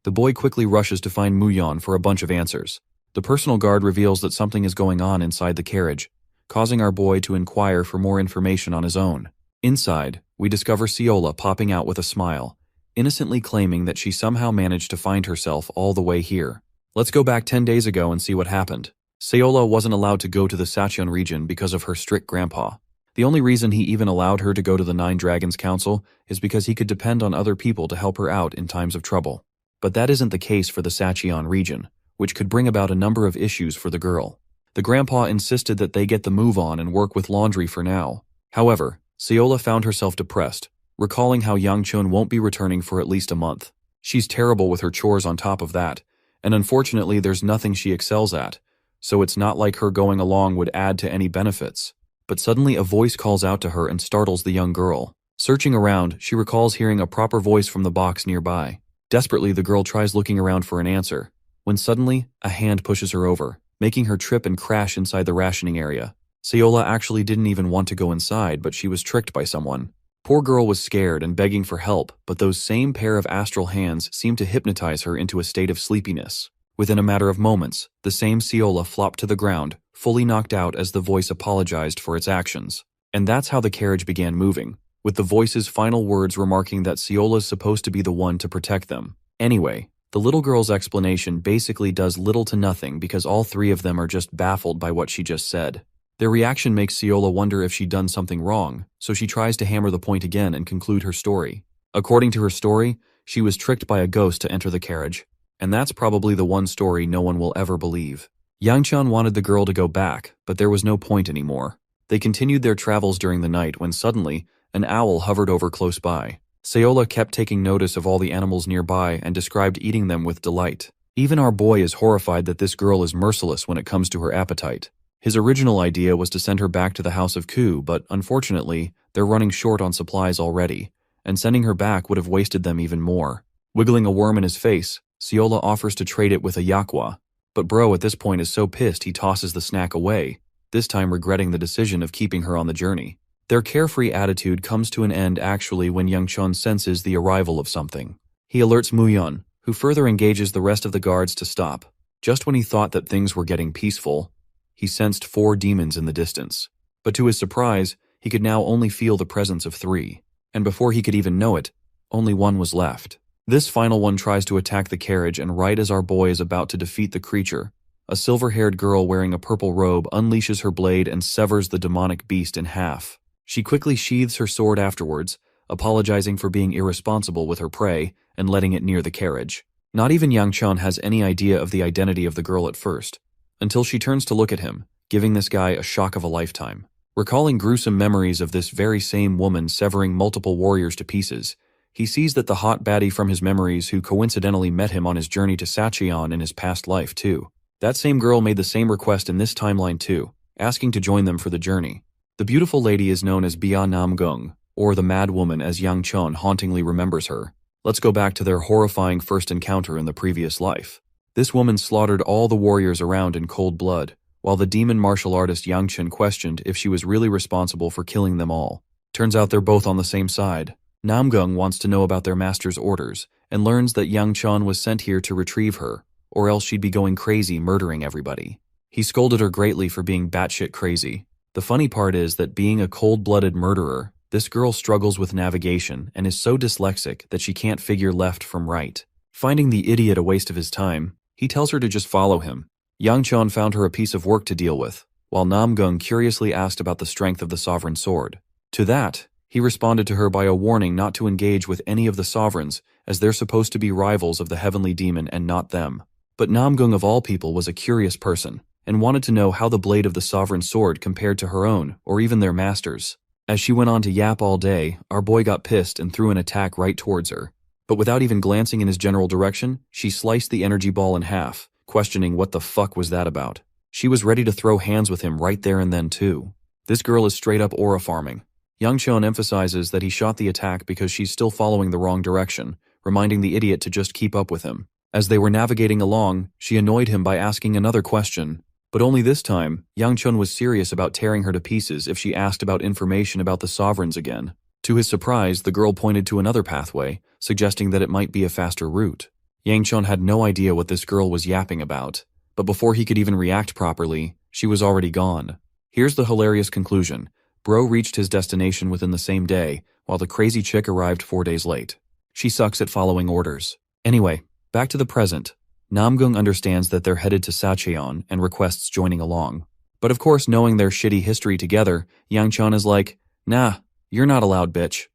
Speaker 1: The boy quickly rushes to find Muyon for a bunch of answers. The personal guard reveals that something is going on inside the carriage, causing our boy to inquire for more information on his own. Inside, we discover Seola popping out with a smile, innocently claiming that she somehow managed to find herself all the way here. Let's go back 10 days ago and see what happened. Seola wasn't allowed to go to the Sachon region because of her strict grandpa. The only reason he even allowed her to go to the Nine Dragons Council is because he could depend on other people to help her out in times of trouble. But that isn't the case for the Sachon region, which could bring about a number of issues for the girl. The grandpa insisted that they get the move on and work with laundry for now. However, Seola found herself depressed, recalling how Yangchon won't be returning for at least a month. She's terrible with her chores on top of that, and unfortunately there's nothing she excels at, so it's not like her going along would add to any benefits. But suddenly a voice calls out to her and startles the young girl. Searching around, she recalls hearing a proper voice from the box nearby. Desperately, the girl tries looking around for an answer, when suddenly, a hand pushes her over, making her trip and crash inside the rationing area. Seola actually didn't even want to go inside, but she was tricked by someone. Poor girl was scared and begging for help, but those same pair of astral hands seemed to hypnotize her into a state of sleepiness. Within a matter of moments, the same Seola flopped to the ground, fully knocked out as the voice apologized for its actions. And that's how the carriage began moving, with the voice's final words remarking that Seola's supposed to be the one to protect them. Anyway, the little girl's explanation basically does little to nothing because all three of them are just baffled by what she just said. Their reaction makes Seola wonder if she'd done something wrong, so she tries to hammer the point again and conclude her story. According to her story, she was tricked by a ghost to enter the carriage, and that's probably the one story no one will ever believe. Yangchon wanted the girl to go back, but there was no point anymore. They continued their travels during the night when suddenly, an owl hovered over close by. Seola kept taking notice of all the animals nearby and described eating them with delight. Even our boy is horrified that this girl is merciless when it comes to her appetite. His original idea was to send her back to the House of Ku, but unfortunately, they're running short on supplies already, and sending her back would have wasted them even more. Wiggling a worm in his face, Seola offers to trade it with a yakwa, but bro at this point is so pissed he tosses the snack away, this time regretting the decision of keeping her on the journey. Their carefree attitude comes to an end actually when Yangchon senses the arrival of something. He alerts Muyon, who further engages the rest of the guards to stop. Just when he thought that things were getting peaceful, he sensed 4 demons in the distance. But to his surprise, he could now only feel the presence of 3. And before he could even know it, only 1 was left. This final one tries to attack the carriage, and right as our boy is about to defeat the creature, a silver-haired girl wearing a purple robe unleashes her blade and severs the demonic beast in half. She quickly sheathes her sword afterwards, apologizing for being irresponsible with her prey and letting it near the carriage. Not even Yang Chun has any idea of the identity of the girl at first, until she turns to look at him, giving this guy a shock of a lifetime. Recalling gruesome memories of this very same woman severing multiple warriors to pieces, he sees that the hot baddie from his memories who coincidentally met him on his journey to Sacheon in his past life too. That same girl made the same request in this timeline too, asking to join them for the journey. The beautiful lady is known as Bia Namgung, or the Mad Woman as Yang Chun hauntingly remembers her. Let's go back to their horrifying first encounter in the previous life. This woman slaughtered all the warriors around in cold blood, while the demon martial artist Yang Chun questioned if she was really responsible for killing them all. Turns out they're both on the same side. Namgung wants to know about their master's orders, and learns that Yang Chun was sent here to retrieve her, or else she'd be going crazy murdering everybody. He scolded her greatly for being batshit crazy. The funny part is that being a cold-blooded murderer, this girl struggles with navigation and is so dyslexic that she can't figure left from right. Finding the idiot a waste of his time, he tells her to just follow him. Yang Chun found her a piece of work to deal with, while Namgung curiously asked about the strength of the sovereign sword. To that, he responded to her by a warning not to engage with any of the sovereigns, as they're supposed to be rivals of the heavenly demon and not them. But Namgung of all people was a curious person, and wanted to know how the blade of the sovereign sword compared to her own, or even their master's. As she went on to yap all day, our boy got pissed and threw an attack right towards her. But without even glancing in his general direction, she sliced the energy ball in half, questioning what the fuck was that about. She was ready to throw hands with him right there and then too. This girl is straight up aura farming. Yang Chun emphasizes that he shot the attack because she's still following the wrong direction, reminding the idiot to just keep up with him. As they were navigating along, she annoyed him by asking another question. But only this time, Yang Chun was serious about tearing her to pieces if she asked about information about the sovereigns again. To his surprise, the girl pointed to another pathway, suggesting that it might be a faster route. Yang Chun had no idea what this girl was yapping about, but before he could even react properly, she was already gone. Here's the hilarious conclusion. Bro reached his destination within the same day, while the crazy chick arrived 4 days late. She sucks at following orders. Anyway, back to the present. Namgung understands that they're headed to Sacheon and requests joining along. But of course, knowing their shitty history together, Yang Chun is like, nah, you're not allowed, bitch.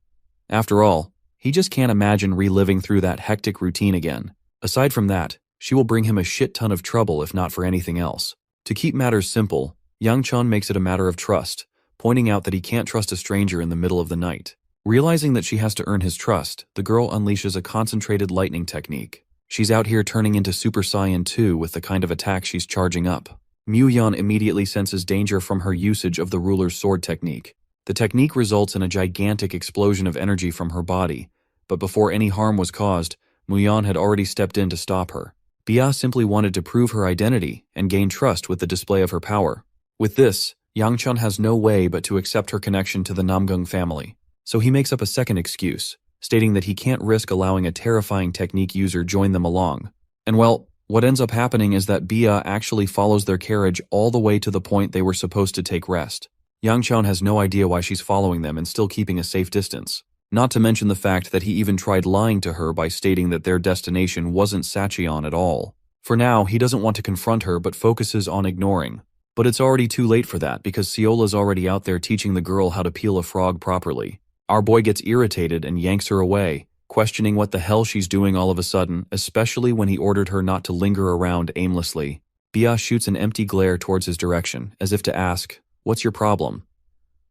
Speaker 1: After all, he just can't imagine reliving through that hectic routine again. Aside from that, she will bring him a shit ton of trouble if not for anything else. To keep matters simple, Yang Chun makes it a matter of trust, pointing out that he can't trust a stranger in the middle of the night. Realizing that she has to earn his trust, the girl unleashes a concentrated lightning technique. She's out here turning into Super Saiyan 2 with the kind of attack she's charging up. Muyan immediately senses danger from her usage of the ruler's sword technique. The technique results in a gigantic explosion of energy from her body, but before any harm was caused, Muyan had already stepped in to stop her. Bia simply wanted to prove her identity and gain trust with the display of her power. With this, Yang Chun has no way but to accept her connection to the Namgung family, so he makes up a second excuse, stating that he can't risk allowing a terrifying technique user join them along. And well, what ends up happening is that Bia actually follows their carriage all the way to the point they were supposed to take rest. Yang Chun has no idea why she's following them and still keeping a safe distance. Not to mention the fact that he even tried lying to her by stating that their destination wasn't Sacheon at all. For now, he doesn't want to confront her but focuses on ignoring. But it's already too late for that because Siola's already out there teaching the girl how to peel a frog properly. Our boy gets irritated and yanks her away, questioning what the hell she's doing all of a sudden, especially when he ordered her not to linger around aimlessly. Bia shoots an empty glare towards his direction, as if to ask, "What's your problem?"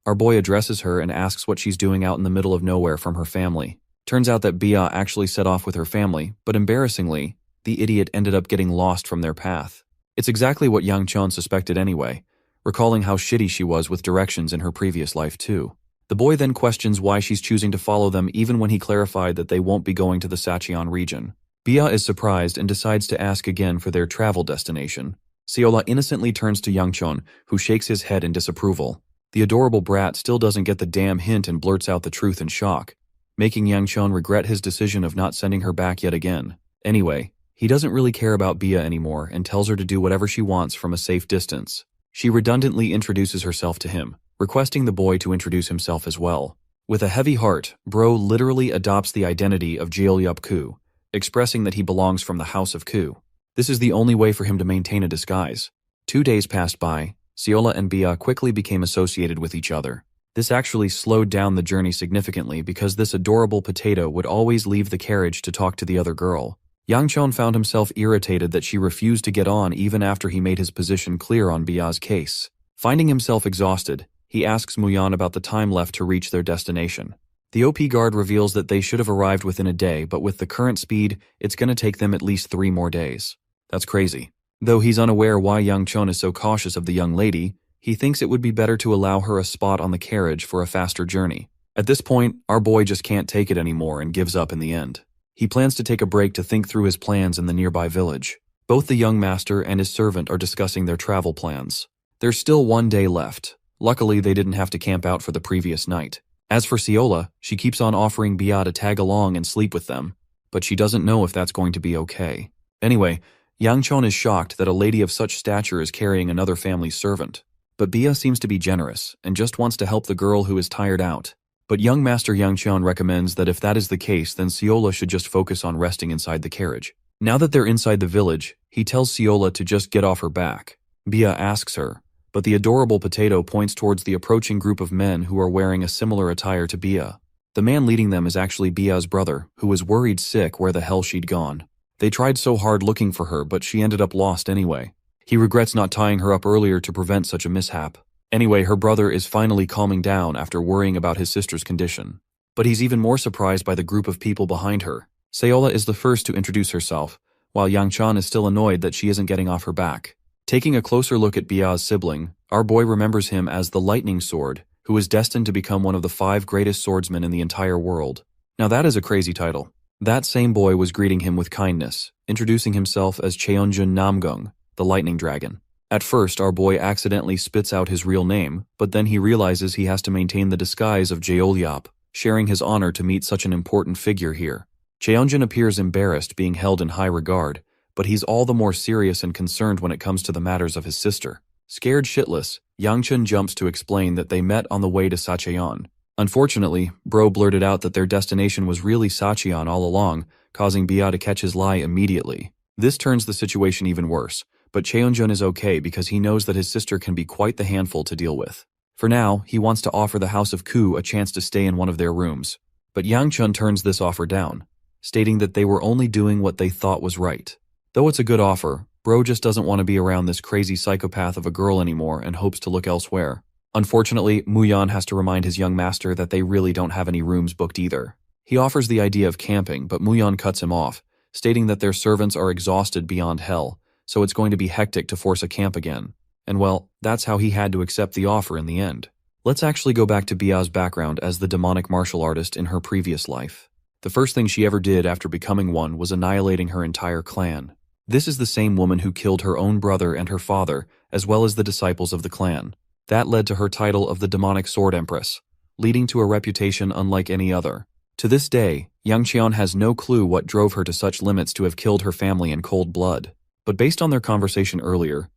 Speaker 1: Our boy addresses her and asks what she's doing out in the middle of nowhere from her family. Turns out that Bia actually set off with her family, but embarrassingly, the idiot ended up getting lost from their path. It's exactly what Yang Chun suspected anyway, recalling how shitty she was with directions in her previous life too. The boy then questions why she's choosing to follow them even when he clarified that they won't be going to the Sacheon region. Bia is surprised and decides to ask again for their travel destination. Siola innocently turns to Yang Chun, who shakes his head in disapproval. The adorable brat still doesn't get the damn hint and blurts out the truth in shock, making Yang Chun regret his decision of not sending her back yet again. Anyway, He doesn't really care about Bia anymore and tells her to do whatever she wants from a safe distance. She redundantly introduces herself to him, requesting the boy to introduce himself as well. With a heavy heart, Bro literally adopts the identity of Jeolyup Ku, expressing that he belongs from the House of Ku. This is the only way for him to maintain a disguise. 2 days passed by. Seola and Bia quickly became associated with each other. This actually slowed down the journey significantly because this adorable potato would always leave the carriage to talk to the other girl. Yang Chon found himself irritated that she refused to get on even after he made his position clear on Bia's case. Finding himself exhausted, he asks Muyan about the time left to reach their destination. The OP guard reveals that they should have arrived within a day, but with the current speed, it's going to take them at least 3 more days. That's crazy. Though he's unaware why Yang Chon is so cautious of the young lady, he thinks it would be better to allow her a spot on the carriage for a faster journey. At this point, our boy just can't take it anymore and gives up in the end. He plans to take a break to think through his plans in the nearby village. Both the young master and his servant are discussing their travel plans. There's still 1 day left. Luckily, they didn't have to camp out for the previous night. As for Seola, she keeps on offering Bia to tag along and sleep with them, but she doesn't know if that's going to be okay. Anyway, Yang Chon is shocked that a lady of such stature is carrying another family's servant. But Bia seems to be generous and just wants to help the girl who is tired out. But young Master Yang Chon recommends that if that is the case, then Seola should just focus on resting inside the carriage. Now that they're inside the village, he tells Seola to just get off her back. Bia asks her, but the adorable potato points towards the approaching group of men who are wearing a similar attire to Bia. The man leading them is actually Bia's brother, who was worried sick where the hell she'd gone. They tried so hard looking for her, but she ended up lost anyway. He regrets not tying her up earlier to prevent such a mishap. Anyway, her brother is finally calming down after worrying about his sister's condition. But he's even more surprised by the group of people behind her. Seola is the first to introduce herself, while Yang Chan is still annoyed that she isn't getting off her back. Taking a closer look at Bia's sibling, our boy remembers him as the Lightning Sword, who is destined to become one of the 5 greatest swordsmen in the entire world. Now that is a crazy title. That same boy was greeting him with kindness, introducing himself as Cheonjun Namgung, the Lightning Dragon. At first, our boy accidentally spits out his real name, but then he realizes he has to maintain the disguise of Jeolyup, sharing his honor to meet such an important figure here. Cheonjun appears embarrassed being held in high regard, but he's all the more serious and concerned when it comes to the matters of his sister. Scared shitless, Yangchun jumps to explain that they met on the way to Sacheon. Unfortunately, Bro blurted out that their destination was really Sacheon all along, causing Bia to catch his lie immediately. This turns the situation even worse, but Cheonjun is okay because he knows that his sister can be quite the handful to deal with. For now, he wants to offer the House of Ku a chance to stay in one of their rooms, but Yangchun turns this offer down, stating that they were only doing what they thought was right. Though it's a good offer, Bro just doesn't want to be around this crazy psychopath of a girl anymore and hopes to look elsewhere. Unfortunately, Muyan has to remind his young master that they really don't have any rooms booked either. He offers the idea of camping, but Muyan cuts him off, stating that their servants are exhausted beyond hell, so it's going to be hectic to force a camp again. And well, that's how he had to accept the offer in the end. Let's actually go back to Bia's background as the demonic martial artist in her previous life. The first thing she ever did after becoming one was annihilating her entire clan. This is the same woman who killed her own brother and her father, as well as the disciples of the clan. That led to her title of the Demonic Sword Empress, leading to a reputation unlike any other. To this day, Yang Qian has no clue what drove her to such limits to have killed her family in cold blood. But based on their conversation earlier,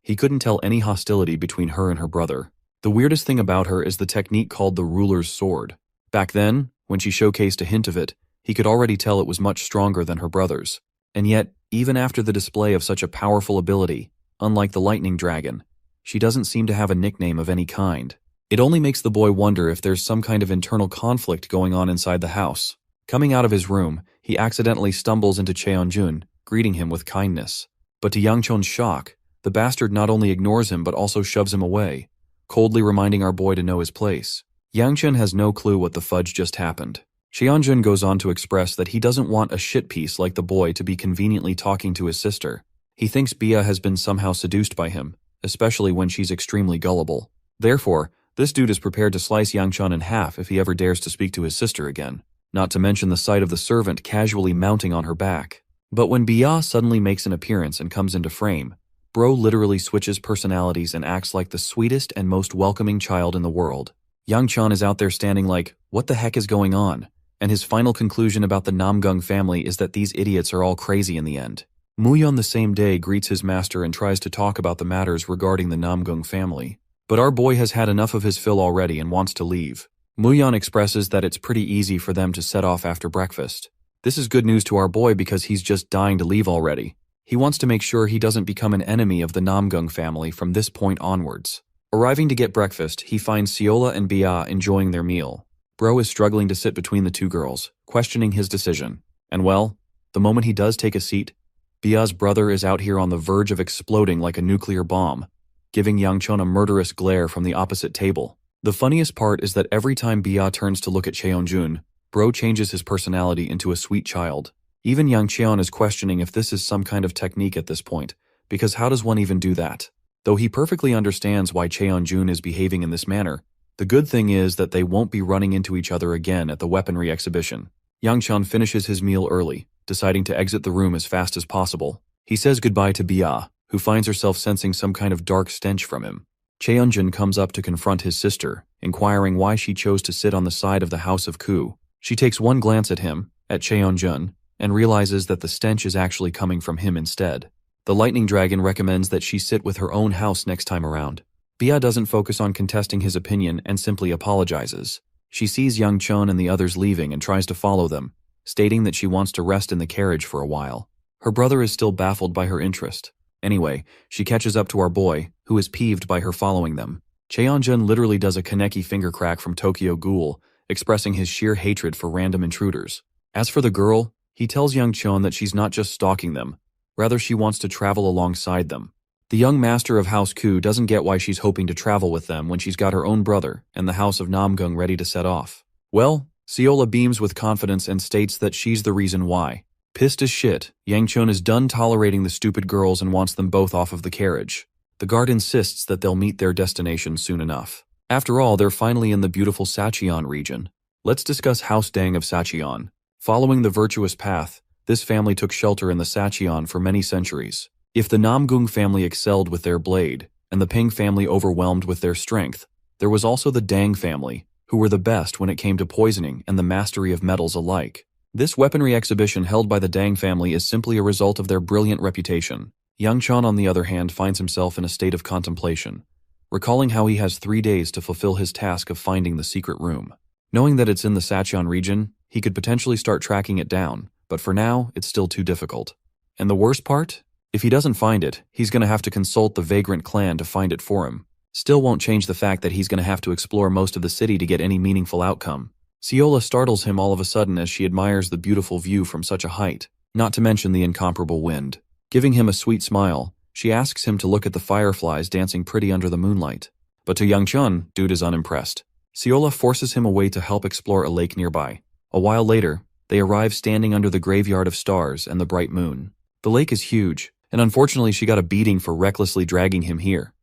Speaker 1: he couldn't tell any hostility between her and her brother. The weirdest thing about her is the technique called the Ruler's Sword. Back then, when she showcased a hint of it, he could already tell it was much stronger than her brother's. And yet, even after the display of such a powerful ability, unlike the Lightning Dragon, she doesn't seem to have a nickname of any kind. It only makes the boy wonder if there's some kind of internal conflict going on inside the house. Coming out of his room, he accidentally stumbles into Cheonjun, greeting him with kindness. But to Yangchun's shock, the bastard not only ignores him but also shoves him away, coldly reminding our boy to know his place. Yangchun has no clue what the fudge just happened. Cheonjun goes on to express that he doesn't want a shitpiece like the boy to be conveniently talking to his sister. He thinks Bia has been somehow seduced by him, especially when she's extremely gullible. Therefore, this dude is prepared to slice Yangchun in half if he ever dares to speak to his sister again, not to mention the sight of the servant casually mounting on her back. But when Bia suddenly makes an appearance and comes into frame, Bro literally switches personalities and acts like the sweetest and most welcoming child in the world. Yangchun is out there standing like, what the heck is going on? And his final conclusion about the Namgung family is that these idiots are all crazy in the end. Muyeon the same day greets his master and tries to talk about the matters regarding the Namgung family. But our boy has had enough of his fill already and wants to leave. Muyeon expresses that it's pretty easy for them to set off after breakfast. This is good news to our boy because he's just dying to leave already. He wants to make sure he doesn't become an enemy of the Namgung family from this point onwards. Arriving to get breakfast, he finds Seola and Bia enjoying their meal. Bro is struggling to sit between the two girls, questioning his decision. And well, the moment he does take a seat, Bia's brother is out here on the verge of exploding like a nuclear bomb, giving Yangchon a murderous glare from the opposite table. The funniest part is that every time Bia turns to look at Cheonjun, Bro changes his personality into a sweet child. Even Yangcheon is questioning if this is some kind of technique at this point, because how does one even do that? Though he perfectly understands why Cheonjun is behaving in this manner, the good thing is that they won't be running into each other again at the weaponry exhibition. Yangchon finishes his meal early, deciding to exit the room as fast as possible. He says goodbye to Bia, who finds herself sensing some kind of dark stench from him. Cheonjun comes up to confront his sister, inquiring why she chose to sit on the side of the House of Ku. She takes one glance at him, at Cheonjun, and realizes that the stench is actually coming from him instead. The lightning dragon recommends that she sit with her own house next time around. Bia doesn't focus on contesting his opinion and simply apologizes. She sees Yangchon and the others leaving and tries to follow them, stating that she wants to rest in the carriage for a while. Her brother is still baffled by her interest. Anyway, she catches up to our boy, who is peeved by her following them. Cheonjun literally does a Kaneki finger crack from Tokyo Ghoul, expressing his sheer hatred for random intruders. As for the girl, he tells Yangchon that she's not just stalking them, rather she wants to travel alongside them. The young master of House Ku doesn't get why she's hoping to travel with them when she's got her own brother and the House of Namgung ready to set off. Well, Seola beams with confidence and states that she's the reason why. Pissed as shit, Yangchon is done tolerating the stupid girls and wants them both off of the carriage. The guard insists that they'll meet their destination soon enough. After all, they're finally in the beautiful Sacheon region. Let's discuss House Dang of Sacheon. Following the virtuous path, this family took shelter in the Sacheon for many centuries. If the Namgung family excelled with their blade, and the Ping family overwhelmed with their strength, there was also the Dang family, who were the best when it came to poisoning and the mastery of metals alike. This weaponry exhibition held by the Dang family is simply a result of their brilliant reputation. Yangchon, on the other hand, finds himself in a state of contemplation, recalling how he has 3 days to fulfill his task of finding the secret room. Knowing that it's in the Sacheon region, he could potentially start tracking it down, but for now, it's still too difficult. And the worst part? If he doesn't find it, he's going to have to consult the Vagrant clan to find it for him. Still won't change the fact that he's going to have to explore most of the city to get any meaningful outcome. Seola startles him all of a sudden as she admires the beautiful view from such a height, not to mention the incomparable wind. Giving him a sweet smile, she asks him to look at the fireflies dancing pretty under the moonlight. But to Yangchun, dude is unimpressed. Seola forces him away to help explore a lake nearby. A while later, they arrive standing under the graveyard of stars and the bright moon. The lake is huge, and unfortunately she got a beating for recklessly dragging him here.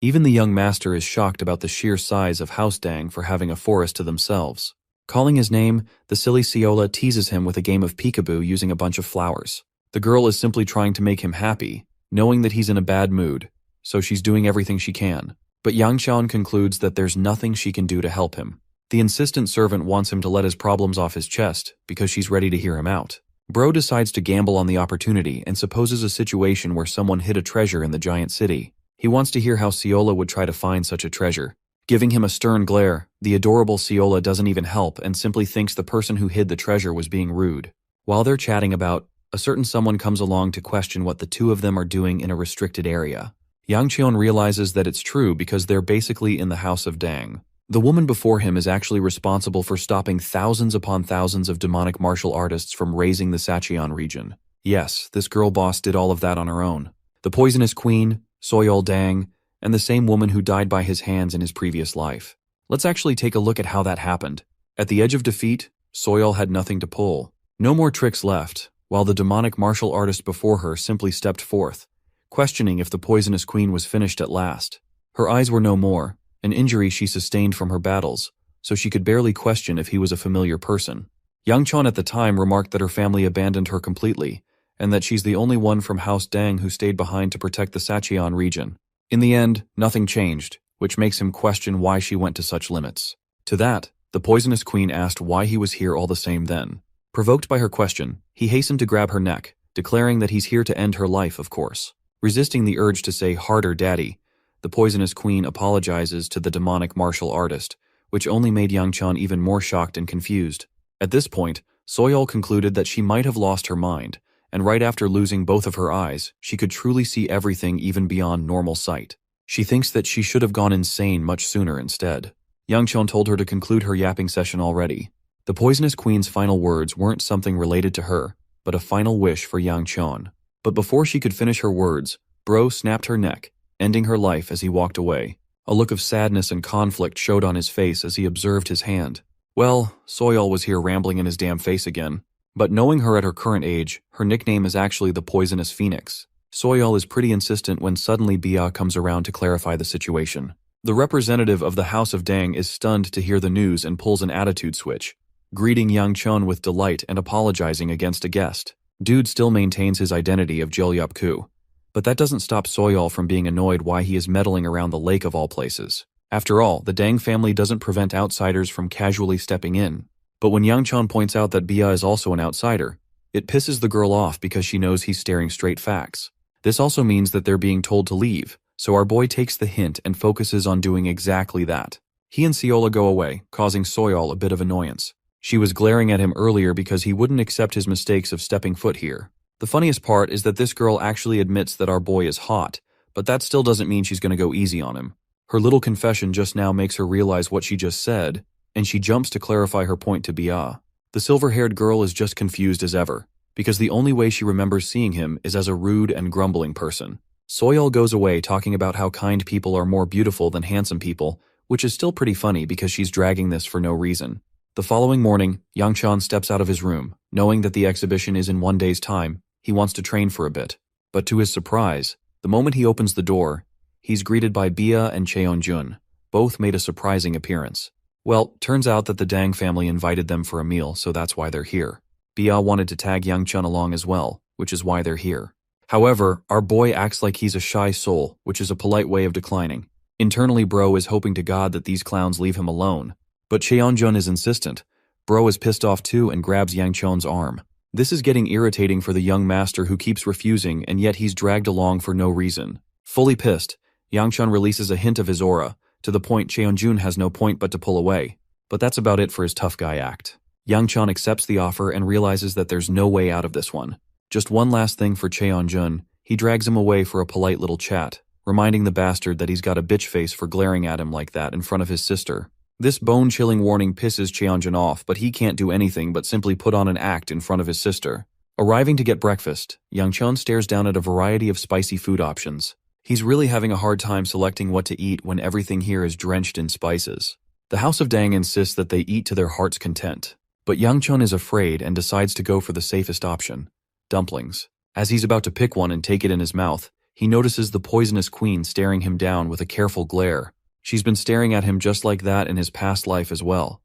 Speaker 1: Even the young master is shocked about the sheer size of House Dang for having a forest to themselves. Calling his name, the silly Seola teases him with a game of peekaboo using a bunch of flowers. The girl is simply trying to make him happy, knowing that he's in a bad mood, so she's doing everything she can. But Yangchon concludes that there's nothing she can do to help him. The insistent servant wants him to let his problems off his chest because she's ready to hear him out. Bro decides to gamble on the opportunity and supposes a situation where someone hid a treasure in the giant city. He wants to hear how Seola would try to find such a treasure. Giving him a stern glare, the adorable Seola doesn't even help and simply thinks the person who hid the treasure was being rude. While they're chatting about, a certain someone comes along to question what the two of them are doing in a restricted area. Yangcheon realizes that it's true because they're basically in the House of Dang. The woman before him is actually responsible for stopping thousands upon thousands of demonic martial artists from raising the Sacheon region. Yes, this girl boss did all of that on her own. The poisonous queen, Soyol Dang, and the same woman who died by his hands in his previous life. Let's actually take a look at how that happened. At the edge of defeat, Soyol had nothing to pull. No more tricks left, while the demonic martial artist before her simply stepped forth, questioning if the poisonous queen was finished at last. Her eyes were no more, an injury she sustained from her battles, so she could barely question if he was a familiar person. Yangchon at the time remarked that her family abandoned her completely, and that she's the only one from House Dang who stayed behind to protect the Sacheon region. In the end, nothing changed, which makes him question why she went to such limits. To that, the poisonous queen asked why he was here all the same then. Provoked by her question, he hastened to grab her neck, declaring that he's here to end her life, of course. Resisting the urge to say harder daddy, the poisonous queen apologizes to the demonic martial artist, which only made Yang-chan even more shocked and confused. At this point, Soyeol concluded that she might have lost her mind, and right after losing both of her eyes, she could truly see everything even beyond normal sight. She thinks that she should have gone insane much sooner instead. Yang-chan told her to conclude her yapping session already. The poisonous queen's final words weren't something related to her, but a final wish for Yang-chan. But before she could finish her words, Bro snapped her neck, ending her life as he walked away. A look of sadness and conflict showed on his face as he observed his hand. Well, Soyeol was here rambling in his damn face again. But knowing her at her current age, her nickname is actually the Poisonous Phoenix. Soyeol is pretty insistent when suddenly Bia comes around to clarify the situation. The representative of the House of Dang is stunned to hear the news and pulls an attitude switch, greeting Yang-chan with delight and apologizing against a guest. Dude still maintains his identity of Jeolyup-ku, but that doesn't stop Soyeol from being annoyed why he is meddling around the lake of all places. After all, the Dang family doesn't prevent outsiders from casually stepping in. But when Yang-chan points out that Bia is also an outsider, it pisses the girl off because she knows he's staring straight facts. This also means that they're being told to leave, so our boy takes the hint and focuses on doing exactly that. He and Seola go away, causing Soyeol a bit of annoyance. She was glaring at him earlier because he wouldn't accept his mistakes of stepping foot here. The funniest part is that this girl actually admits that our boy is hot, but that still doesn't mean she's going to go easy on him. Her little confession just now makes her realize what she just said, and she jumps to clarify her point to Bia. The silver-haired girl is just confused as ever, because the only way she remembers seeing him is as a rude and grumbling person. Soyeol goes away talking about how kind people are more beautiful than handsome people, which is still pretty funny because she's dragging this for no reason. The following morning, Yang-chan steps out of his room. Knowing that the exhibition is in 1 day's time, he wants to train for a bit. But to his surprise, the moment he opens the door, he's greeted by Bia and Cheon-jun. Both made a surprising appearance. Well, turns out that the Dang family invited them for a meal, so that's why they're here. Bia wanted to tag Yang-chan along as well, which is why they're here. However, our boy acts like he's a shy soul, which is a polite way of declining. Internally, Bro is hoping to God that these clowns leave him alone. But Cheon-jun is insistent. Bro is pissed off too and grabs Yang-chan's arm. This is getting irritating for the young master who keeps refusing, and yet he's dragged along for no reason. Fully pissed, Yang-chan releases a hint of his aura, to the point Cheon-jun has no point but to pull away. But that's about it for his tough guy act. Yang-chan accepts the offer and realizes that there's no way out of this one. Just one last thing for Cheon-jun, he drags him away for a polite little chat, reminding the bastard that he's got a bitch face for glaring at him like that in front of his sister. This bone-chilling warning pisses Cheon-jun off, but he can't do anything but simply put on an act in front of his sister. Arriving to get breakfast, Yang-chan stares down at a variety of spicy food options. He's really having a hard time selecting what to eat when everything here is drenched in spices. The House of Dang insists that they eat to their heart's content, but Yang-chan is afraid and decides to go for the safest option, dumplings. As he's about to pick one and take it in his mouth, he notices the poisonous queen staring him down with a careful glare. She's been staring at him just like that in his past life as well,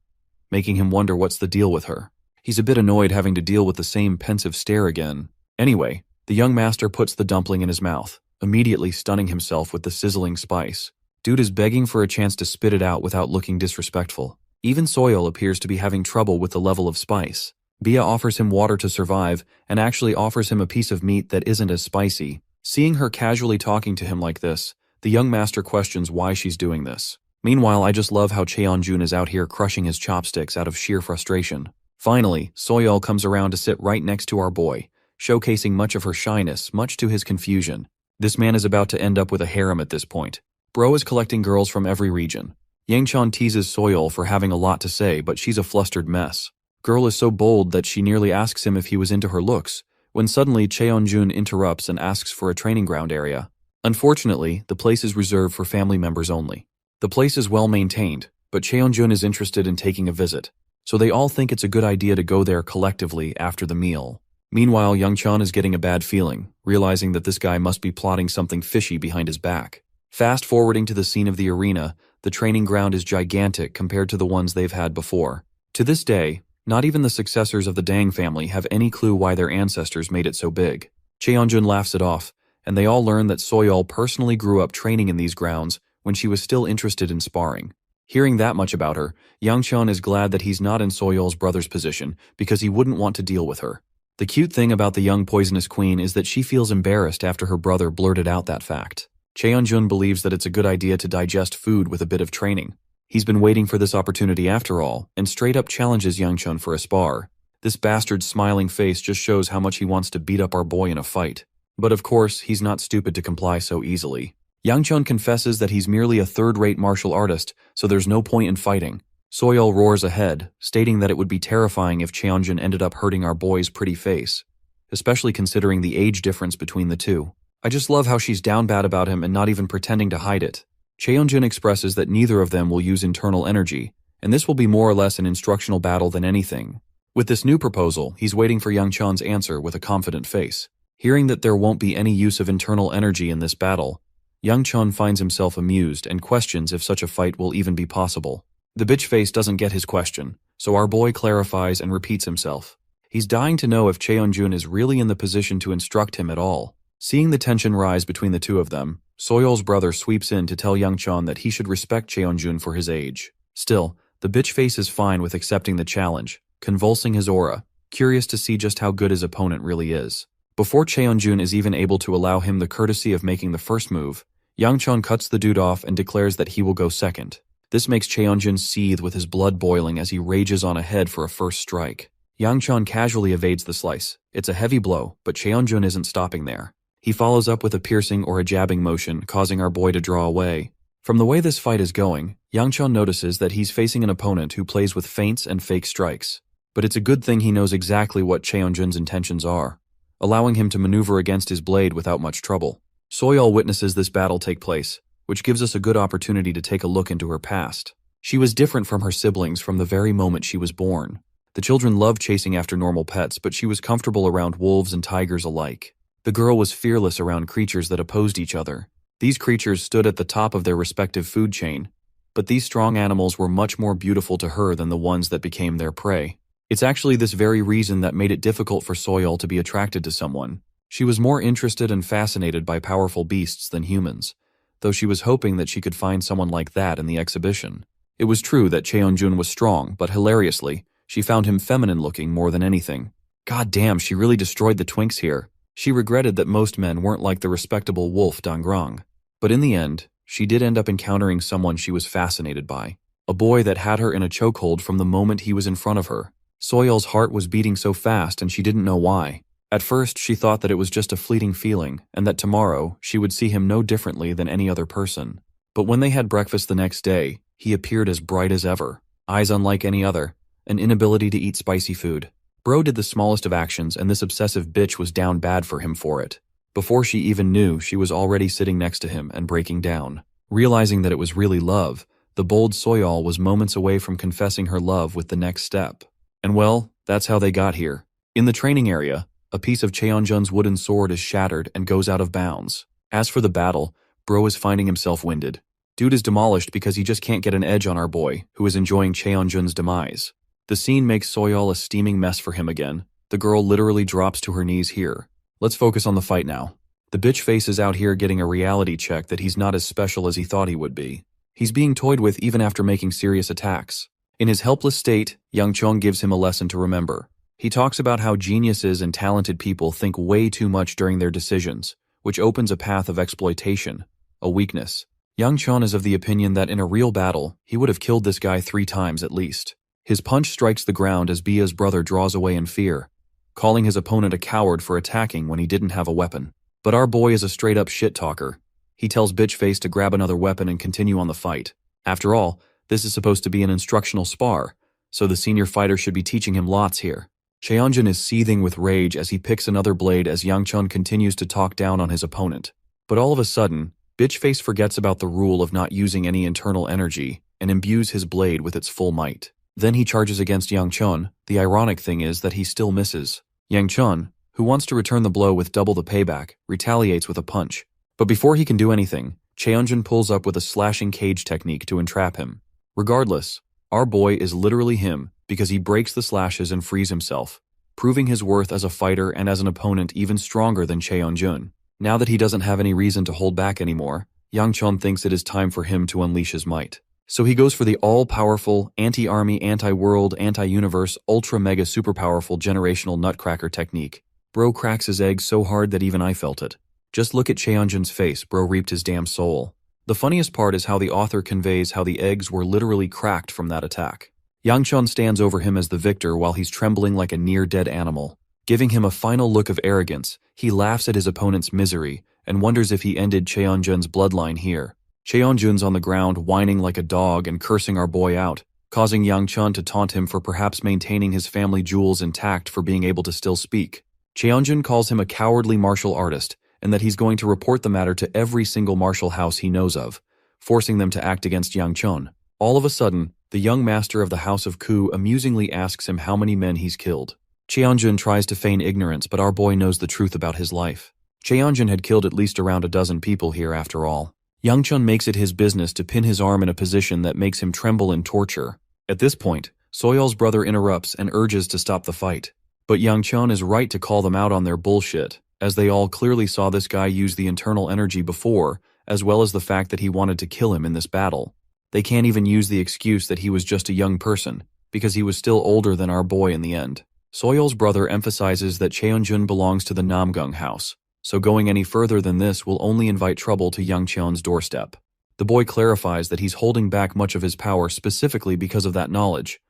Speaker 1: making him wonder what's the deal with her. He's a bit annoyed having to deal with the same pensive stare again. Anyway, the young master puts the dumpling in his mouth, immediately stunning himself with the sizzling spice. Dude is begging for a chance to spit it out without looking disrespectful. Even Soyeol appears to be having trouble with the level of spice. Bia offers him water to survive and actually offers him a piece of meat that isn't as spicy. Seeing her casually talking to him like this, the young master questions why she's doing this. Meanwhile, I just love how Cheon-jun is out here crushing his chopsticks out of sheer frustration. Finally, Soyeol comes around to sit right next to our boy, showcasing much of her shyness, much to his confusion. This man is about to end up with a harem at this point. Bro is collecting girls from every region. Yang-chan teases Soyeol for having a lot to say, but she's a flustered mess. Girl is so bold that she nearly asks him if he was into her looks, when suddenly Cheon-jun interrupts and asks for a training ground area. Unfortunately, the place is reserved for family members only. The place is well maintained, but Cheon-jun is interested in taking a visit, so they all think it's a good idea to go there collectively after the meal. Meanwhile, Yang-chan is getting a bad feeling, realizing that this guy must be plotting something fishy behind his back. Fast-forwarding to the scene of the arena, the training ground is gigantic compared to the ones they've had before. To this day, not even the successors of the Dang family have any clue why their ancestors made it so big. Cheon-jun laughs it off, and they all learn that Soyeol personally grew up training in these grounds when she was still interested in sparring. Hearing that much about her, Yang-chan is glad that he's not in Soyeol's brother's position because he wouldn't want to deal with her. The cute thing about the young poisonous queen is that she feels embarrassed after her brother blurted out that fact. Cheonjun believes that it's a good idea to digest food with a bit of training. He's been waiting for this opportunity after all, and straight up challenges Youngchun for a spar. This bastard's smiling face just shows how much he wants to beat up our boy in a fight. But of course, he's not stupid to comply so easily. Youngchun confesses that he's merely a third-rate martial artist, so there's no point in fighting. Soyeol roars ahead, stating that it would be terrifying if Cheonjun ended up hurting our boy's pretty face, especially considering the age difference between the two. I just love how she's down bad about him and not even pretending to hide it. Cheonjun expresses that neither of them will use internal energy, and this will be more or less an instructional battle than anything. With this new proposal, he's waiting for Youngchun's answer with a confident face. Hearing that there won't be any use of internal energy in this battle, Youngchun finds himself amused and questions if such a fight will even be possible. The bitch face doesn't get his question, so our boy clarifies and repeats himself. He's dying to know if Cheonjun is really in the position to instruct him at all. Seeing the tension rise between the two of them, Soyeol's brother sweeps in to tell Youngchun that he should respect Cheonjun for his age. Still, the bitch face is fine with accepting the challenge, convulsing his aura, curious to see just how good his opponent really is. Before Cheonjun is even able to allow him the courtesy of making the first move, Youngchun cuts the dude off and declares that he will go second. This makes Cheonjun seethe with his blood boiling as he rages on ahead for a first strike. Youngchun casually evades the slice. It's a heavy blow, but Cheonjun isn't stopping there. He follows up with a piercing or a jabbing motion, causing our boy to draw away. From the way this fight is going, Youngchun notices that he's facing an opponent who plays with feints and fake strikes. But it's a good thing he knows exactly what Cheonjun's intentions are, allowing him to maneuver against his blade without much trouble. Soyeol witnesses this battle take place, which gives us a good opportunity to take a look into her past. She was different from her siblings from the very moment she was born. The children loved chasing after normal pets, but she was comfortable around wolves and tigers alike. The girl was fearless around creatures that opposed each other. These creatures stood at the top of their respective food chain, but these strong animals were much more beautiful to her than the ones that became their prey. It's actually this very reason that made it difficult for Soyeol to be attracted to someone. She was more interested and fascinated by powerful beasts than humans, though she was hoping that she could find someone like that in the exhibition. It was true that Cheonjun was strong, but hilariously, she found him feminine-looking more than anything. God damn, she really destroyed the twinks here. She regretted that most men weren't like the respectable wolf Dangrang. But in the end, she did end up encountering someone she was fascinated by. A boy that had her in a chokehold from the moment he was in front of her. Soyeol's heart was beating so fast and she didn't know why. At first, she thought that it was just a fleeting feeling, and that tomorrow, she would see him no differently than any other person. But when they had breakfast the next day, he appeared as bright as ever. Eyes unlike any other, an inability to eat spicy food. Bro did the smallest of actions, and this obsessive bitch was down bad for him for it. Before she even knew, she was already sitting next to him and breaking down. Realizing that it was really love, the bold Soyeol was moments away from confessing her love with the next step. And well, that's how they got here. In the training area, a piece of Cheonjun's wooden sword is shattered and goes out of bounds. As for the battle, Bro is finding himself winded. Dude is demolished because he just can't get an edge on our boy, who is enjoying Cheonjun's demise. The scene makes Soyeol a steaming mess for him again. The girl literally drops to her knees here. Let's focus on the fight now. The bitch face is out here getting a reality check that he's not as special as he thought he would be. He's being toyed with even after making serious attacks. In his helpless state, Youngchun gives him a lesson to remember. He talks about how geniuses and talented people think way too much during their decisions, which opens a path of exploitation, a weakness. Youngchun is of the opinion that in a real battle, he would have killed this guy 3 times at least. His punch strikes the ground as Bia's brother draws away in fear, calling his opponent a coward for attacking when he didn't have a weapon. But our boy is a straight-up shit-talker. He tells Bitchface to grab another weapon and continue on the fight. After all, this is supposed to be an instructional spar, so the senior fighter should be teaching him lots here. Cheonjun is seething with rage as he picks another blade as Youngchun continues to talk down on his opponent. But all of a sudden, Bitchface forgets about the rule of not using any internal energy and imbues his blade with its full might. Then he charges against Youngchun. The ironic thing is that he still misses. Youngchun, who wants to return the blow with double the payback, retaliates with a punch. But before he can do anything, Cheonjun pulls up with a slashing cage technique to entrap him. Regardless, our boy is literally him because he breaks the slashes and frees himself, proving his worth as a fighter and as an opponent even stronger than Cheonjun. Now that he doesn't have any reason to hold back anymore, Youngchun thinks it is time for him to unleash his might. So he goes for the all-powerful, anti-army, anti-world, anti-universe, ultra-mega super-powerful generational nutcracker technique. Bro cracks his egg so hard that even I felt it. Just look at Cheonjun's face, bro reaped his damn soul. The funniest part is how the author conveys how the eggs were literally cracked from that attack. Yangchun stands over him as the victor while he's trembling like a near-dead animal. Giving him a final look of arrogance, he laughs at his opponent's misery and wonders if he ended Cheonjun's bloodline here. Cheonjun's on the ground whining like a dog and cursing our boy out, causing Yangchun to taunt him for perhaps maintaining his family jewels intact for being able to still speak. Cheonjun calls him a cowardly martial artist and that he's going to report the matter to every single martial house he knows of, forcing them to act against Yangchun. All of a sudden, the young master of the House of Ku amusingly asks him how many men he's killed. Cheonjun tries to feign ignorance, but our boy knows the truth about his life. Cheonjun had killed at least around a dozen people here after all. Yangchun makes it his business to pin his arm in a position that makes him tremble in torture. At this point, Soyol's brother interrupts and urges to stop the fight. But Yangchun is right to call them out on their bullshit, as they all clearly saw this guy use the internal energy before, as well as the fact that he wanted to kill him in this battle. They can't even use the excuse that he was just a young person, because he was still older than our boy in the end. Soyol's brother emphasizes that Cheonjun belongs to the Namgung house, so going any further than this will only invite trouble to Yangchun's doorstep. The boy clarifies that he's holding back much of his power specifically because of that knowledge,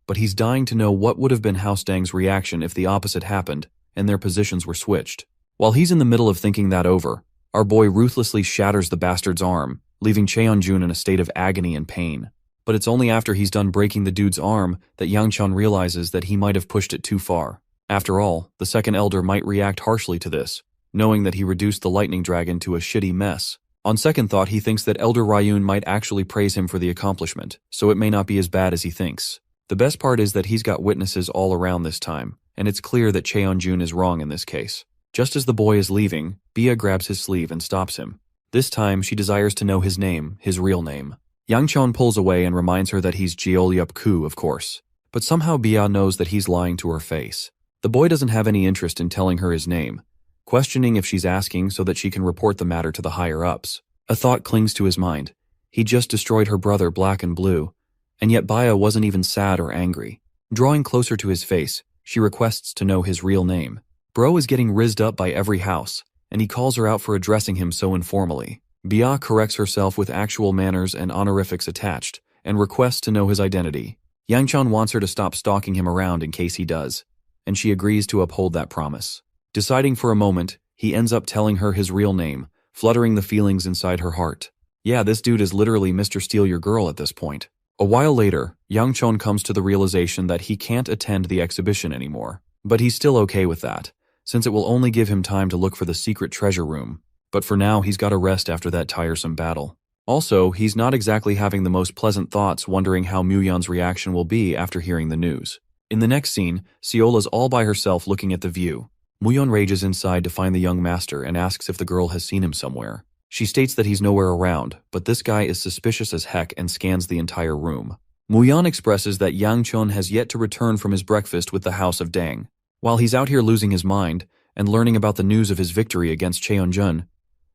Speaker 1: but he's dying to know what would have been House Dang's reaction if the opposite happened and their positions were switched. While he's in the middle of thinking that over, our boy ruthlessly shatters the bastard's arm, leaving Cheonjun in a state of agony and pain. But it's only after he's done breaking the dude's arm that Yangchun realizes that he might have pushed it too far. After all, the second elder might react harshly to this, knowing that he reduced the lightning dragon to a shitty mess. On second thought, he thinks that Elder Ryun might actually praise him for the accomplishment, so it may not be as bad as he thinks. The best part is that he's got witnesses all around this time, and it's clear that Cheonjun is wrong in this case. Just as the boy is leaving, Bia grabs his sleeve and stops him. This time, she desires to know his name, his real name. Yangchun pulls away and reminds her that he's Jeolyup Ku, of course. But somehow Bia knows that he's lying to her face. The boy doesn't have any interest in telling her his name, questioning if she's asking so that she can report the matter to the higher-ups. A thought clings to his mind. He just destroyed her brother Black and Blue, and yet Bia wasn't even sad or angry. Drawing closer to his face, she requests to know his real name. Bro is getting rizzed up by every house, and he calls her out for addressing him so informally. Bia corrects herself with actual manners and honorifics attached, and requests to know his identity. Yangchun wants her to stop stalking him around in case he does, and she agrees to uphold that promise. Deciding for a moment, he ends up telling her his real name, fluttering the feelings inside her heart. Yeah, this dude is literally Mr. Steal Your Girl at this point. A while later, Yangchun comes to the realization that he can't attend the exhibition anymore, but he's still okay with that, since it will only give him time to look for the secret treasure room. But for now, he's got to rest after that tiresome battle. Also, he's not exactly having the most pleasant thoughts wondering how Muyon's reaction will be after hearing the news. In the next scene, Seola's all by herself looking at the view. Muyon rages inside to find the young master and asks if the girl has seen him somewhere. She states that he's nowhere around, but this guy is suspicious as heck and scans the entire room. Muyon expresses that Yangchun has yet to return from his breakfast with the House of Dang. While he's out here losing his mind and learning about the news of his victory against Cheonjun,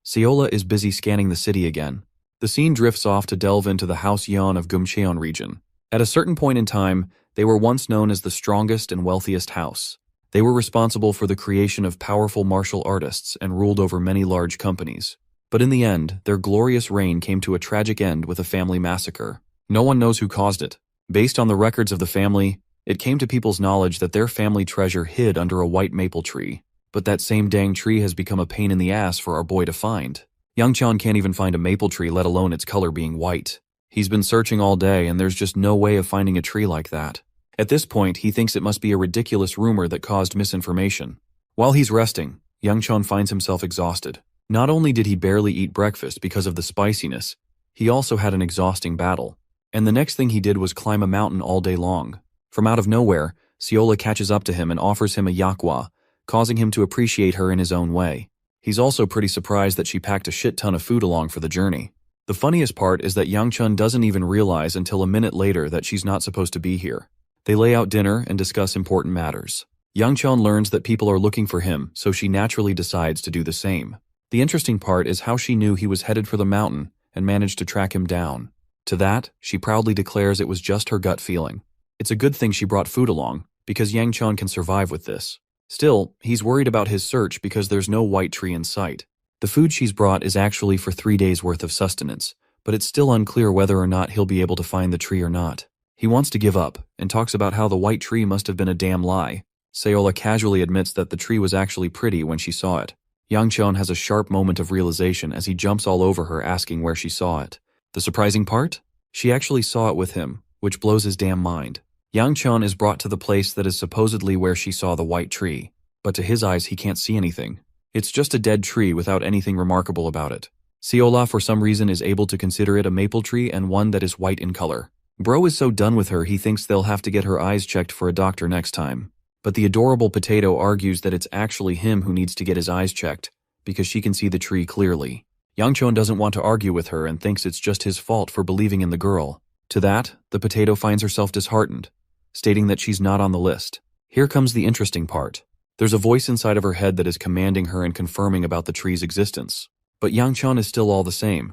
Speaker 1: Seola is busy scanning the city again. The scene drifts off to delve into the House Yeon of Gumcheon region. At a certain point in time, they were once known as the strongest and wealthiest house. They were responsible for the creation of powerful martial artists and ruled over many large companies. But in the end, their glorious reign came to a tragic end with a family massacre. No one knows who caused it. Based on the records of the family, it came to people's knowledge that their family treasure hid under a white maple tree. But that same dang tree has become a pain in the ass for our boy to find. Yangchun can't even find a maple tree, let alone its color being white. He's been searching all day and there's just no way of finding a tree like that. At this point, he thinks it must be a ridiculous rumor that caused misinformation. While he's resting, Yangchun finds himself exhausted. Not only did he barely eat breakfast because of the spiciness, he also had an exhausting battle. And the next thing he did was climb a mountain all day long. From out of nowhere, Seola catches up to him and offers him a yakwa, causing him to appreciate her in his own way. He's also pretty surprised that she packed a shit ton of food along for the journey. The funniest part is that Yangchun doesn't even realize until a minute later that she's not supposed to be here. They lay out dinner and discuss important matters. Yangchun learns that people are looking for him, so she naturally decides to do the same. The interesting part is how she knew he was headed for the mountain and managed to track him down. To that, she proudly declares it was just her gut feeling. It's a good thing she brought food along, because Yang Chun can survive with this. Still, he's worried about his search because there's no white tree in sight. The food she's brought is actually for 3 days worth of sustenance, but it's still unclear whether or not he'll be able to find the tree or not. He wants to give up, and talks about how the white tree must have been a damn lie. Seola casually admits that the tree was actually pretty when she saw it. Yang Chun has a sharp moment of realization as he jumps all over her asking where she saw it. The surprising part? She actually saw it with him, which blows his damn mind. Yang Chun is brought to the place that is supposedly where she saw the white tree, but to his eyes he can't see anything. It's just a dead tree without anything remarkable about it. Seola for some reason is able to consider it a maple tree and one that is white in color. Bro is so done with her he thinks they'll have to get her eyes checked for a doctor next time. But the adorable potato argues that it's actually him who needs to get his eyes checked, because she can see the tree clearly. Yang Chun doesn't want to argue with her and thinks it's just his fault for believing in the girl. To that, the potato finds herself disheartened, stating that she's not on the list. Here comes the interesting part. There's a voice inside of her head that is commanding her and confirming about the tree's existence. But Yang Chun is still all the same,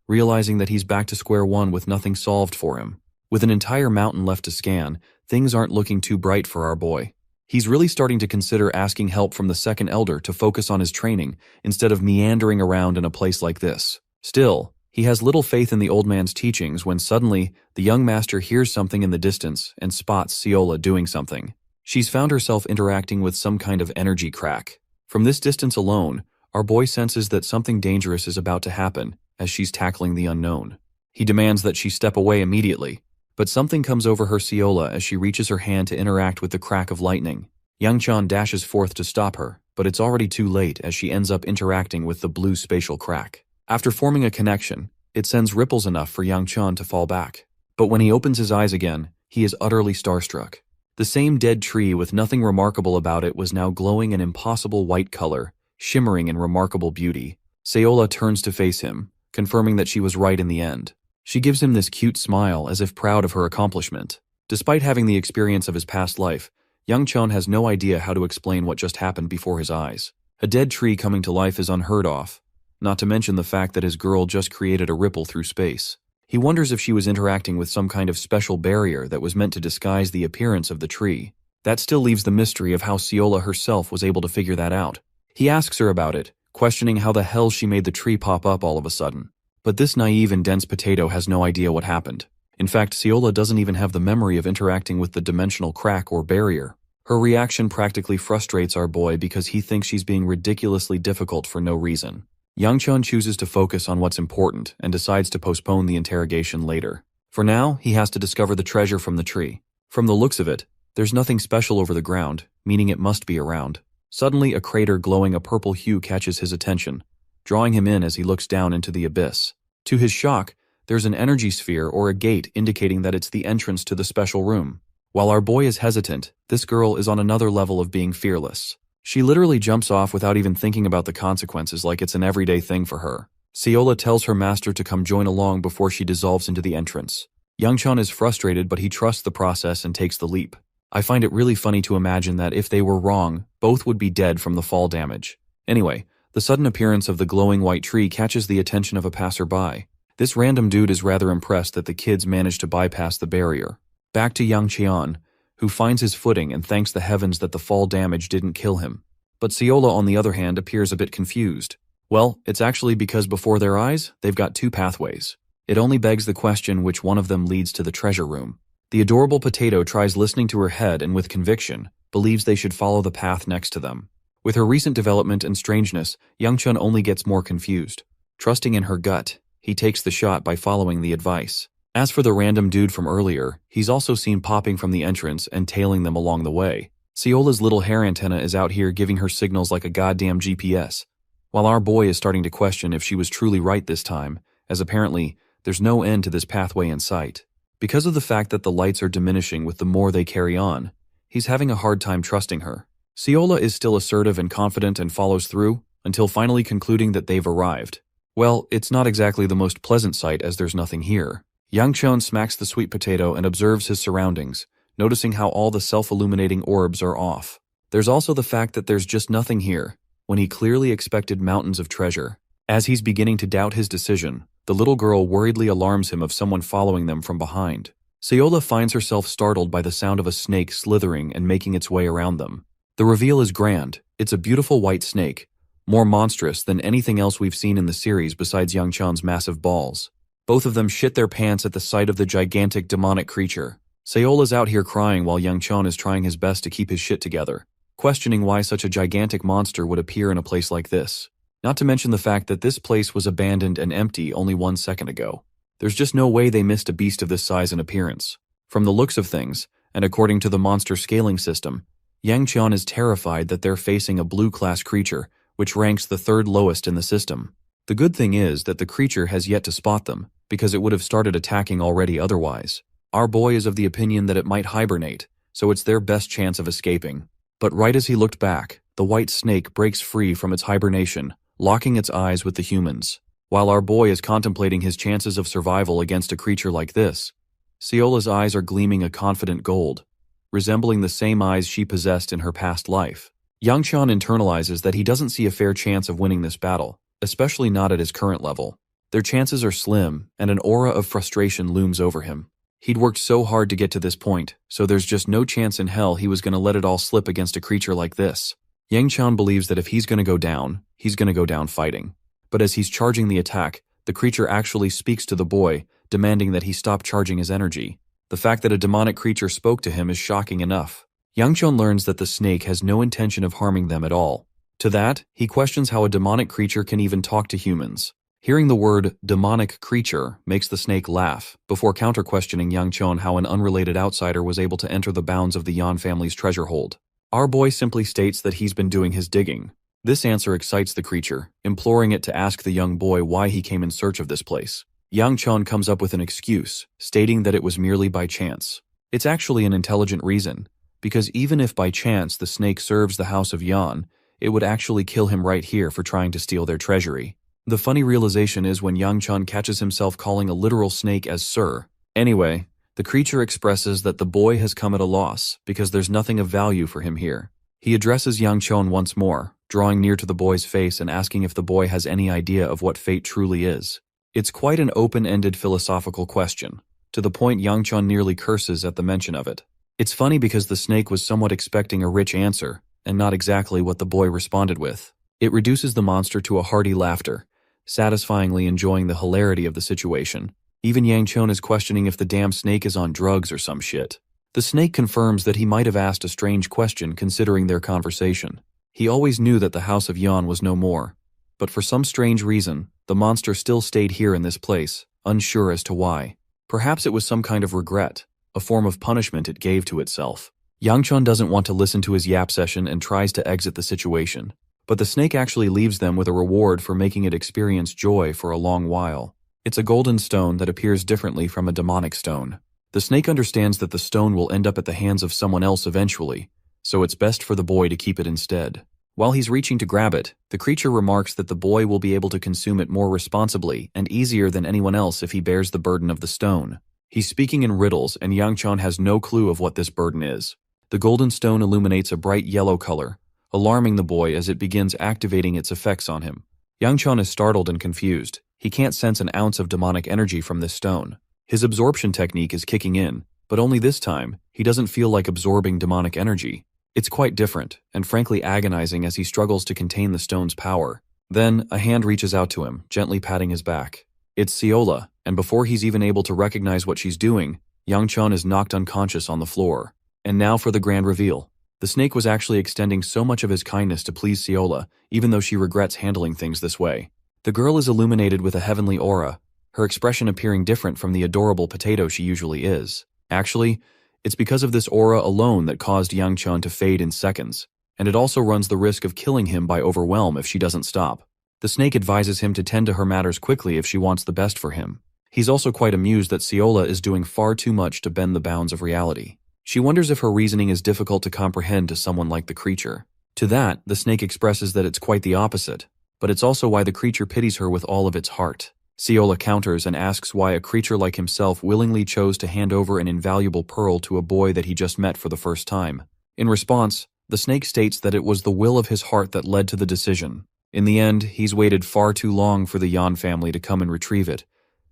Speaker 1: realizing that he's back to square one with nothing solved for him. With an entire mountain left to scan, things aren't looking too bright for our boy. He's really starting to consider asking help from the second elder to focus on his training instead of meandering around in a place like this. Still, he has little faith in the old man's teachings when suddenly the young master hears something in the distance and spots Seola doing something. She's found herself interacting with some kind of energy crack. From this distance alone, our boy senses that something dangerous is about to happen as she's tackling the unknown. He demands that she step away immediately, but something comes over her Seola as she reaches her hand to interact with the crack of lightning. Yang Chun dashes forth to stop her, but it's already too late as she ends up interacting with the blue spatial crack. After forming a connection, it sends ripples enough for Yang Chun to fall back. But when he opens his eyes again, he is utterly starstruck. The same dead tree with nothing remarkable about it was now glowing an impossible white color, shimmering in remarkable beauty. Seola turns to face him, confirming that she was right in the end. She gives him this cute smile as if proud of her accomplishment. Despite having the experience of his past life, Yang Chun has no idea how to explain what just happened before his eyes. A dead tree coming to life is unheard of, not to mention the fact that his girl just created a ripple through space. He wonders if she was interacting with some kind of special barrier that was meant to disguise the appearance of the tree. That still leaves the mystery of how Seola herself was able to figure that out. He asks her about it, questioning how the hell she made the tree pop up all of a sudden. But this naive and dense potato has no idea what happened. In fact, Seola doesn't even have the memory of interacting with the dimensional crack or barrier. Her reaction practically frustrates our boy because he thinks she's being ridiculously difficult for no reason. Yang Chun chooses to focus on what's important and decides to postpone the interrogation later. For now, he has to discover the treasure from the tree. From the looks of it, there's nothing special over the ground, meaning it must be around. Suddenly, a crater glowing a purple hue catches his attention, drawing him in as he looks down into the abyss. To his shock, there's an energy sphere or a gate indicating that it's the entrance to the special room. While our boy is hesitant, this girl is on another level of being fearless. She literally jumps off without even thinking about the consequences like it's an everyday thing for her. Seola tells her master to come join along before she dissolves into the entrance. Yang Chun is frustrated, but he trusts the process and takes the leap. I find it really funny to imagine that if they were wrong, both would be dead from the fall damage. Anyway, the sudden appearance of the glowing white tree catches the attention of a passerby. This random dude is rather impressed that the kids managed to bypass the barrier. Back to Yang Chun, who finds his footing and thanks the heavens that the fall damage didn't kill him. But Seola, on the other hand, appears a bit confused. Well, it's actually because before their eyes, they've got two pathways. It only begs the question which one of them leads to the treasure room. The adorable potato tries listening to her head and with conviction, believes they should follow the path next to them. With her recent development and strangeness, Yang Chun only gets more confused. Trusting in her gut, he takes the shot by following the advice. As for the random dude from earlier, he's also seen popping from the entrance and tailing them along the way. Seola's little hair antenna is out here giving her signals like a goddamn GPS, while our boy is starting to question if she was truly right this time, as apparently, there's no end to this pathway in sight. Because of the fact that the lights are diminishing with the more they carry on, he's having a hard time trusting her. Seola is still assertive and confident and follows through, until finally concluding that they've arrived. Well, it's not exactly the most pleasant sight as there's nothing here. Yang Chun smacks the sweet potato and observes his surroundings, noticing how all the self-illuminating orbs are off. There's also the fact that there's just nothing here, when he clearly expected mountains of treasure. As he's beginning to doubt his decision, The little girl worriedly alarms him of someone following them from behind. Seola finds herself startled by the sound of a snake slithering and making its way around them. The reveal is grand. It's a beautiful white snake, more monstrous than anything else we've seen in the series besides Yang-chan's massive balls. Both of them shit their pants at the sight of the gigantic demonic creature. Seola's out here crying while Yang-chan is trying his best to keep his shit together, questioning why such a gigantic monster would appear in a place like this. Not to mention the fact that this place was abandoned and empty only 1 second ago. There's just no way they missed a beast of this size and appearance. From the looks of things, and according to the monster scaling system, Yang-chan is terrified that they're facing a blue-class creature, which ranks the 3rd lowest in the system. The good thing is that the creature has yet to spot them, because it would have started attacking already otherwise. Our boy is of the opinion that it might hibernate, so it's their best chance of escaping. But right as he looked back, the white snake breaks free from its hibernation, locking its eyes with the humans. While our boy is contemplating his chances of survival against a creature like this, Seola's eyes are gleaming a confident gold, resembling the same eyes she possessed in her past life. Yang-chan internalizes that he doesn't see a fair chance of winning this battle, especially not at his current level. Their chances are slim, and an aura of frustration looms over him. He'd worked so hard to get to this point, so there's just no chance in hell he was going to let it all slip against a creature like this. Yang-chan believes that if he's going to go down, he's going to go down fighting. But as he's charging the attack, the creature actually speaks to the boy, demanding that he stop charging his energy. The fact that a demonic creature spoke to him is shocking enough. Yang-chan learns that the snake has no intention of harming them at all. To that, he questions how a demonic creature can even talk to humans. Hearing the word demonic creature makes the snake laugh, before counter-questioning Yang-chan how an unrelated outsider was able to enter the bounds of the Yan family's treasure hold. Our boy simply states that he's been doing his digging. This answer excites the creature, imploring it to ask the young boy why he came in search of this place. Yang-chan comes up with an excuse, stating that it was merely by chance. It's actually an intelligent reason, because even if by chance the snake serves the House of Yan, it would actually kill him right here for trying to steal their treasury. The funny realization is when Yang-chan catches himself calling a literal snake as Sir. Anyway, the creature expresses that the boy has come at a loss because there's nothing of value for him here. He addresses Yang-chan once more, drawing near to the boy's face and asking if the boy has any idea of what fate truly is. It's quite an open-ended philosophical question, to the point Yang-chan nearly curses at the mention of it. It's funny because the snake was somewhat expecting a rich answer, and not exactly what the boy responded with. It reduces the monster to a hearty laughter, satisfyingly enjoying the hilarity of the situation. Even Yang-chan is questioning if the damn snake is on drugs or some shit. The snake confirms that he might have asked a strange question considering their conversation. He always knew that the House of Yan was no more, but for some strange reason, the monster still stayed here in this place, unsure as to why. Perhaps it was some kind of regret, a form of punishment it gave to itself. Yang-chan doesn't want to listen to his yap session and tries to exit the situation. But the snake actually leaves them with a reward for making it experience joy for a long while. It's a golden stone that appears differently from a demonic stone. The snake understands that the stone will end up at the hands of someone else eventually, so it's best for the boy to keep it instead. While he's reaching to grab it, the creature remarks that the boy will be able to consume it more responsibly and easier than anyone else if he bears the burden of the stone. He's speaking in riddles, and Yang-chan has no clue of what this burden is. The golden stone illuminates a bright yellow color, alarming the boy as it begins activating its effects on him. Yang-chan is startled and confused. He can't sense an ounce of demonic energy from this stone. His absorption technique is kicking in, but only this time, he doesn't feel like absorbing demonic energy. It's quite different, and frankly agonizing as he struggles to contain the stone's power. Then, a hand reaches out to him, gently patting his back. It's Seola, and before he's even able to recognize what she's doing, Yang-chan is knocked unconscious on the floor. And now for the grand reveal. The snake was actually extending so much of his kindness to please Seola, even though she regrets handling things this way. The girl is illuminated with a heavenly aura, her expression appearing different from the adorable potato she usually is. Actually, it's because of this aura alone that caused Yang-chan to fade in seconds, and it also runs the risk of killing him by overwhelm if she doesn't stop. The snake advises him to tend to her matters quickly if she wants the best for him. He's also quite amused that Seola is doing far too much to bend the bounds of reality. She wonders if her reasoning is difficult to comprehend to someone like the creature. To that, the snake expresses that it's quite the opposite, but it's also why the creature pities her with all of its heart. Seola counters and asks why a creature like himself willingly chose to hand over an invaluable pearl to a boy that he just met for the first time. In response, the snake states that it was the will of his heart that led to the decision. In the end, he's waited far too long for the Yan family to come and retrieve it,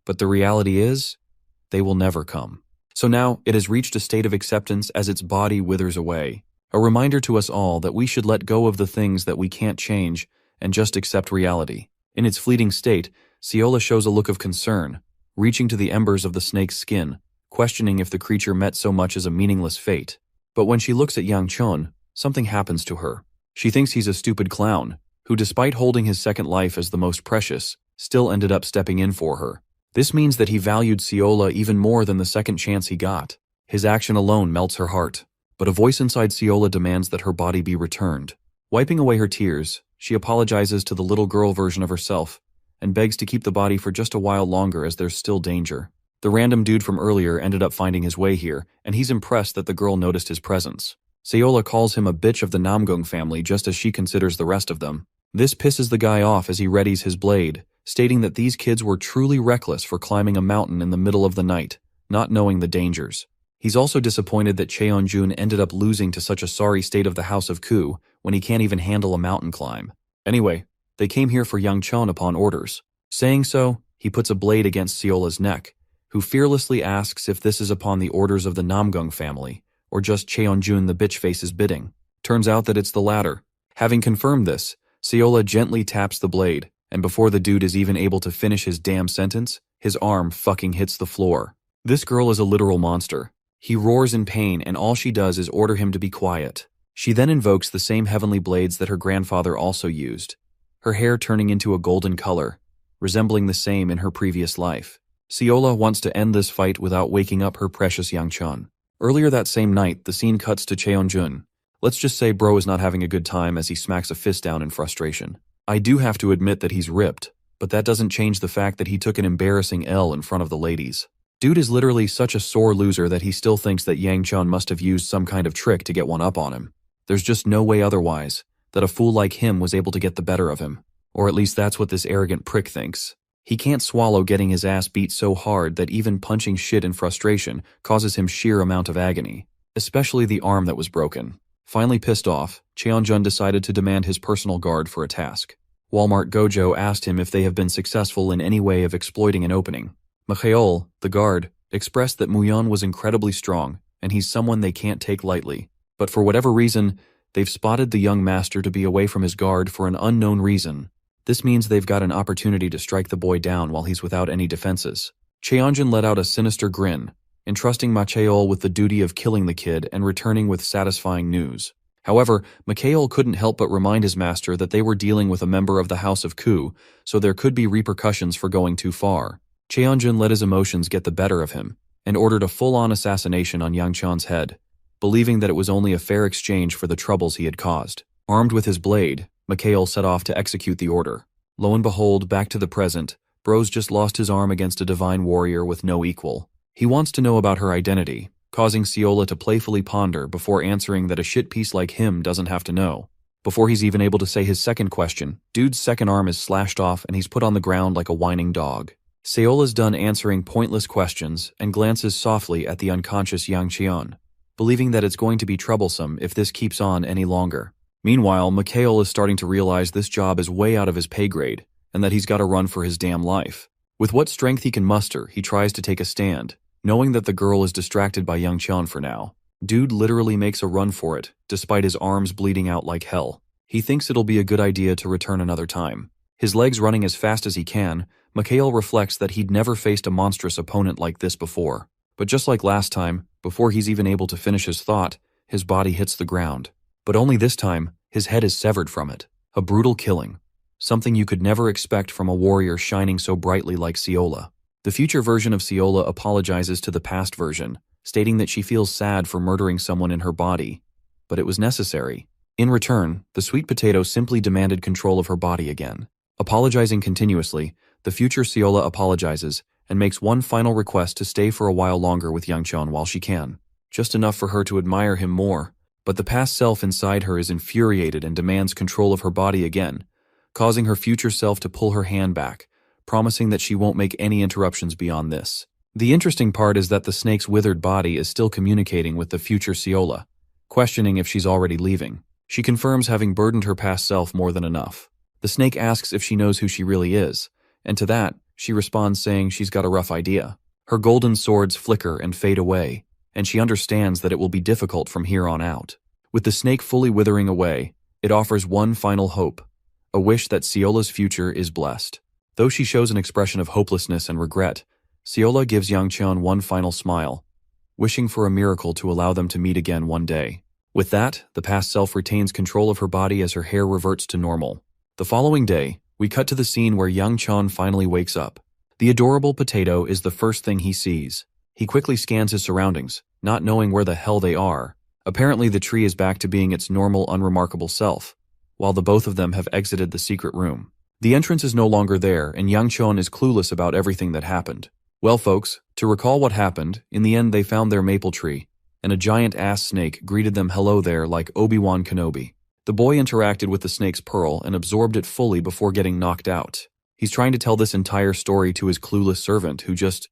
Speaker 1: But the reality is, they will never come. So now it has reached a state of acceptance as its body withers away. A reminder to us all that we should let go of the things that we can't change and just accept reality. In its fleeting state, Seola shows a look of concern, reaching to the embers of the snake's skin, questioning if the creature met so much as a meaningless fate. But when she looks at Yang Chun, something happens to her. She thinks he's a stupid clown, who despite holding his second life as the most precious, still ended up stepping in for her. This means that he valued Seola even more than the second chance he got. His action alone melts her heart, but a voice inside Seola demands that her body be returned. Wiping away her tears, she apologizes to the little girl version of herself, and begs to keep the body for just a while longer as there's still danger. The random dude from earlier ended up finding his way here, and he's impressed that the girl noticed his presence. Seola calls him a bitch of the Namgung family just as she considers the rest of them. This pisses the guy off as he readies his blade, stating that these kids were truly reckless for climbing a mountain in the middle of the night, not knowing the dangers. He's also disappointed that Cheonjun ended up losing to such a sorry state of the House of Ku when he can't even handle a mountain climb. Anyway, they came here for Yang Chun upon orders. Saying so, he puts a blade against Seola's neck, who fearlessly asks if this is upon the orders of the Namgung family, or just Cheonjun the bitch-face's bidding. Turns out that it's the latter. Having confirmed this, Seola gently taps the blade, and before the dude is even able to finish his damn sentence, his arm fucking hits the floor. This girl is a literal monster. He roars in pain, and all she does is order him to be quiet. She then invokes the same heavenly blades that her grandfather also used, her hair turning into a golden color, resembling the same in her previous life. Seola wants to end this fight without waking up her precious Yang Chun. Earlier that same night, the scene cuts to Cheonjun. Let's just say bro is not having a good time as he smacks a fist down in frustration. I do have to admit that he's ripped, but that doesn't change the fact that he took an embarrassing L in front of the ladies. Dude is literally such a sore loser that he still thinks that Yang Chun must have used some kind of trick to get one up on him. There's just no way otherwise that a fool like him was able to get the better of him. Or at least that's what this arrogant prick thinks. He can't swallow getting his ass beat so hard that even punching shit in frustration causes him sheer amount of agony, especially the arm that was broken. Finally pissed off, Cheonjun decided to demand his personal guard for a task. Walmart Gojo asked him if they have been successful in any way of exploiting an opening. Mikhail, the guard, expressed that Muyon was incredibly strong, and he's someone they can't take lightly. But for whatever reason, they've spotted the young master to be away from his guard for an unknown reason. This means they've got an opportunity to strike the boy down while he's without any defenses. Cheonjun let out a sinister grin, entrusting Macheol with the duty of killing the kid and returning with satisfying news. However, Mikhail couldn't help but remind his master that they were dealing with a member of the House of Ku, so there could be repercussions for going too far. Cheonjun let his emotions get the better of him, and ordered a full-on assassination on Yang Chan's head, believing that it was only a fair exchange for the troubles he had caused. Armed with his blade, Mikhail set off to execute the order. Lo and behold, back to the present, bro's just lost his arm against a divine warrior with no equal. He wants to know about her identity, causing Seola to playfully ponder before answering that a shit piece like him doesn't have to know. Before he's even able to say his second question, dude's second arm is slashed off and he's put on the ground like a whining dog. Seola's done answering pointless questions and glances softly at the unconscious Yang Cheon, believing that it's going to be troublesome if this keeps on any longer. Meanwhile, Mikhail is starting to realize this job is way out of his pay grade and that he's got to run for his damn life. With what strength he can muster, he tries to take a stand, knowing that the girl is distracted by Yang Cheon for now. Dude literally makes a run for it, despite his arms bleeding out like hell. He thinks it'll be a good idea to return another time. His legs running as fast as he can, Mikhail reflects that he'd never faced a monstrous opponent like this before. But just like last time, before he's even able to finish his thought, his body hits the ground. But only this time, his head is severed from it. A brutal killing. Something you could never expect from a warrior shining so brightly like Seola. The future version of Seola apologizes to the past version, stating that she feels sad for murdering someone in her body, but it was necessary. In return, the sweet potato simply demanded control of her body again. Apologizing continuously, the future Seola apologizes and makes one final request to stay for a while longer with Yang Cheon while she can. Just enough for her to admire him more, but the past self inside her is infuriated and demands control of her body again, causing her future self to pull her hand back, promising that she won't make any interruptions beyond this. The interesting part is that the snake's withered body is still communicating with the future Seola, questioning if she's already leaving. She confirms having burdened her past self more than enough. The snake asks if she knows who she really is, and to that, She responds saying she's got a rough idea. Her golden swords flicker and fade away, and she understands that it will be difficult from here on out. With the snake fully withering away, it offers one final hope, a wish that Seola's future is blessed. Though she shows an expression of hopelessness and regret, Seola gives Yangcheon one final smile, wishing for a miracle to allow them to meet again one day. With that, the past self retains control of her body as her hair reverts to normal. The following day, we cut to the scene where Yangcheon finally wakes up. The adorable potato is the first thing he sees. He quickly scans his surroundings, not knowing where the hell they are. Apparently the tree is back to being its normal, unremarkable self, while the both of them have exited the secret room. The entrance is no longer there, and Yangcheon is clueless about everything that happened. Well folks, to recall what happened, in the end they found their maple tree, and a giant ass snake greeted them hello there like Obi-Wan Kenobi. The boy interacted with the snake's pearl and absorbed it fully before getting knocked out. He's trying to tell this entire story to his clueless servant who just,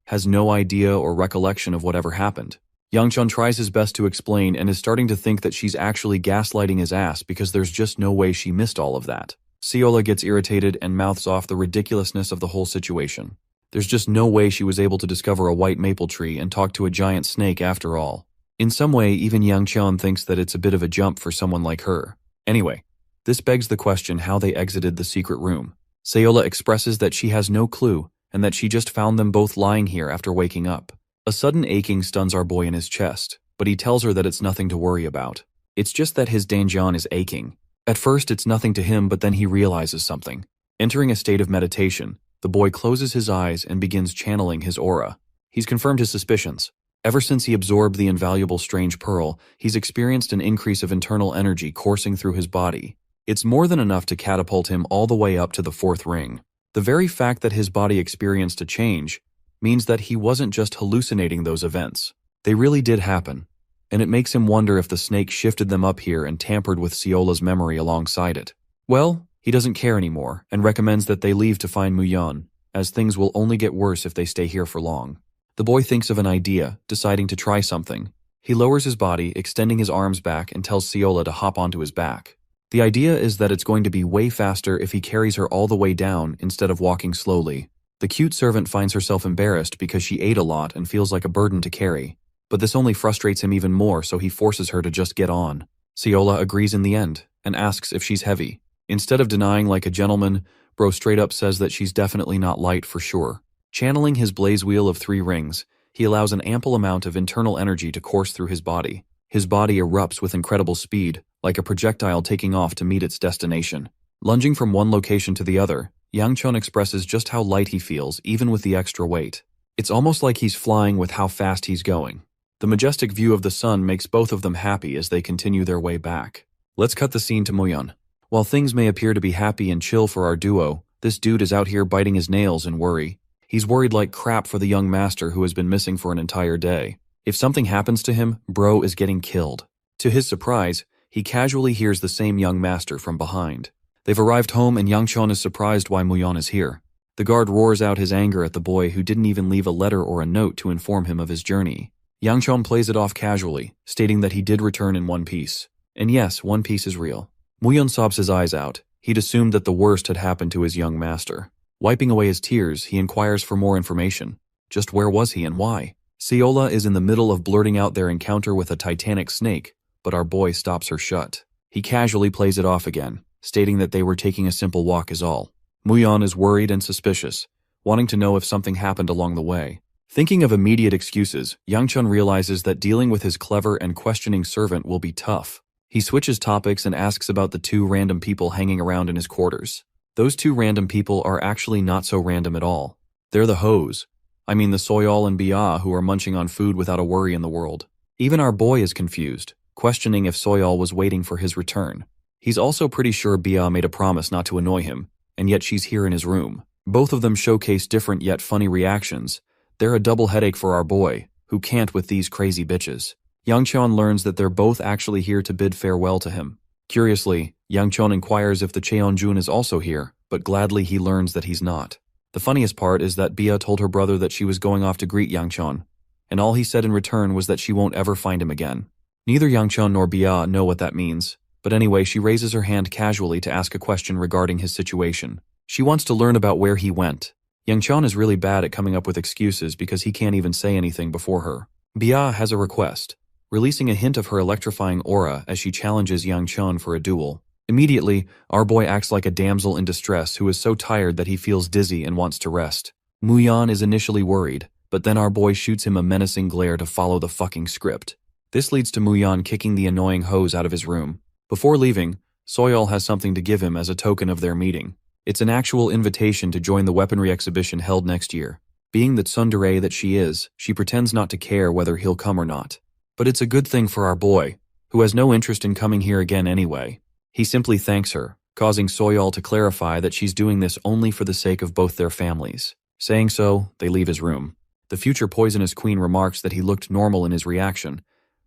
Speaker 1: has no idea or recollection of whatever happened. Yangcheon tries his best to explain and is starting to think that she's actually gaslighting his ass because there's just no way she missed all of that. Seola gets irritated and mouths off the ridiculousness of the whole situation. There's just no way she was able to discover a white maple tree and talk to a giant snake after all. In some way, even Yangcheon thinks that it's a bit of a jump for someone like her. Anyway, this begs the question how they exited the secret room. Seola expresses that she has no clue and that she just found them both lying here after waking up. A sudden aching stuns our boy in his chest, but he tells her that it's nothing to worry about. It's just that his danjian is aching. At first it's nothing to him, but then he realizes something. Entering a state of meditation, the boy closes his eyes and begins channeling his aura. He's confirmed his suspicions. Ever since he absorbed the invaluable strange pearl, he's experienced an increase of internal energy coursing through his body. It's more than enough to catapult him all the way up to the 4th ring. The very fact that his body experienced a change means that he wasn't just hallucinating those events. They really did happen, and it makes him wonder if the snake shifted them up here and tampered with Seola's memory alongside it. Well, he doesn't care anymore and recommends that they leave to find Muyeon, as things will only get worse if they stay here for long. The boy thinks of an idea, deciding to try something. He lowers his body, extending his arms back, and tells Seola to hop onto his back. The idea is that it's going to be way faster if he carries her all the way down instead of walking slowly. The cute servant finds herself embarrassed because she ate a lot and feels like a burden to carry. But this only frustrates him even more, so he forces her to just get on. Seola agrees in the end and asks if she's heavy. Instead of denying like a gentleman, bro straight up says that she's definitely not light for sure. Channeling his blaze wheel of 3 rings, he allows an ample amount of internal energy to course through his body. His body erupts with incredible speed, like a projectile taking off to meet its destination. Lunging from one location to the other, Yangcheon expresses just how light he feels even with the extra weight. It's almost like he's flying with how fast he's going. The majestic view of the sun makes both of them happy as they continue their way back. Let's cut the scene to Muyeon. While things may appear to be happy and chill for our duo, this dude is out here biting his nails in worry. He's worried like crap for the young master who has been missing for an entire day. If something happens to him, bro is getting killed. To his surprise, he casually hears the same young master from behind. They've arrived home and Yangcheon is surprised why Muyeon is here. The guard roars out his anger at the boy who didn't even leave a letter or a note to inform him of his journey. Yangcheon plays it off casually, stating that he did return in one piece. And yes, One Piece is real. Muyeon sobs his eyes out. He'd assumed that the worst had happened to his young master. Wiping away his tears, he inquires for more information. Just where was he and why? Seola is in the middle of blurting out their encounter with a titanic snake, but our boy stops her shut. He casually plays it off again, stating that they were taking a simple walk is all. Muyeon is worried and suspicious, wanting to know if something happened along the way. Thinking of immediate excuses, Yangcheon realizes that dealing with his clever and questioning servant will be tough. He switches topics and asks about the 2 random people hanging around in his quarters. Those 2 random people are actually not so random at all. They're the hoes. I mean the Soyol and Bia who are munching on food without a worry in the world. Even our boy is confused, questioning if Soyol was waiting for his return. He's also pretty sure Bia made a promise not to annoy him, and yet she's here in his room. Both of them showcase different yet funny reactions. They're a double headache for our boy, who can't with these crazy bitches. Yangcheon learns that they're both actually here to bid farewell to him. Curiously, Yangcheon inquires if the Cheonjun is also here, but gladly he learns that he's not. The funniest part is that Bia told her brother that she was going off to greet Yangcheon, and all he said in return was that she won't ever find him again. Neither Yangcheon nor Bia know what that means, but anyway she raises her hand casually to ask a question regarding his situation. She wants to learn about where he went. Yangchan is really bad at coming up with excuses because he can't even say anything before her. Bia has a request, releasing a hint of her electrifying aura as she challenges Yangchan for a duel. Immediately, our boy acts like a damsel in distress who is so tired that he feels dizzy and wants to rest. Muyan is initially worried, but then our boy shoots him a menacing glare to follow the fucking script. This leads to Muyan kicking the annoying hose out of his room. Before leaving, Soyol has something to give him as a token of their meeting. It's an actual invitation to join the weaponry exhibition held next year. Being the tsundere that she is, she pretends not to care whether he'll come or not. But it's a good thing for our boy, who has no interest in coming here again anyway. He simply thanks her, causing Soyol to clarify that she's doing this only for the sake of both their families. Saying so, they leave his room. The future poisonous queen remarks that he looked normal in his reaction,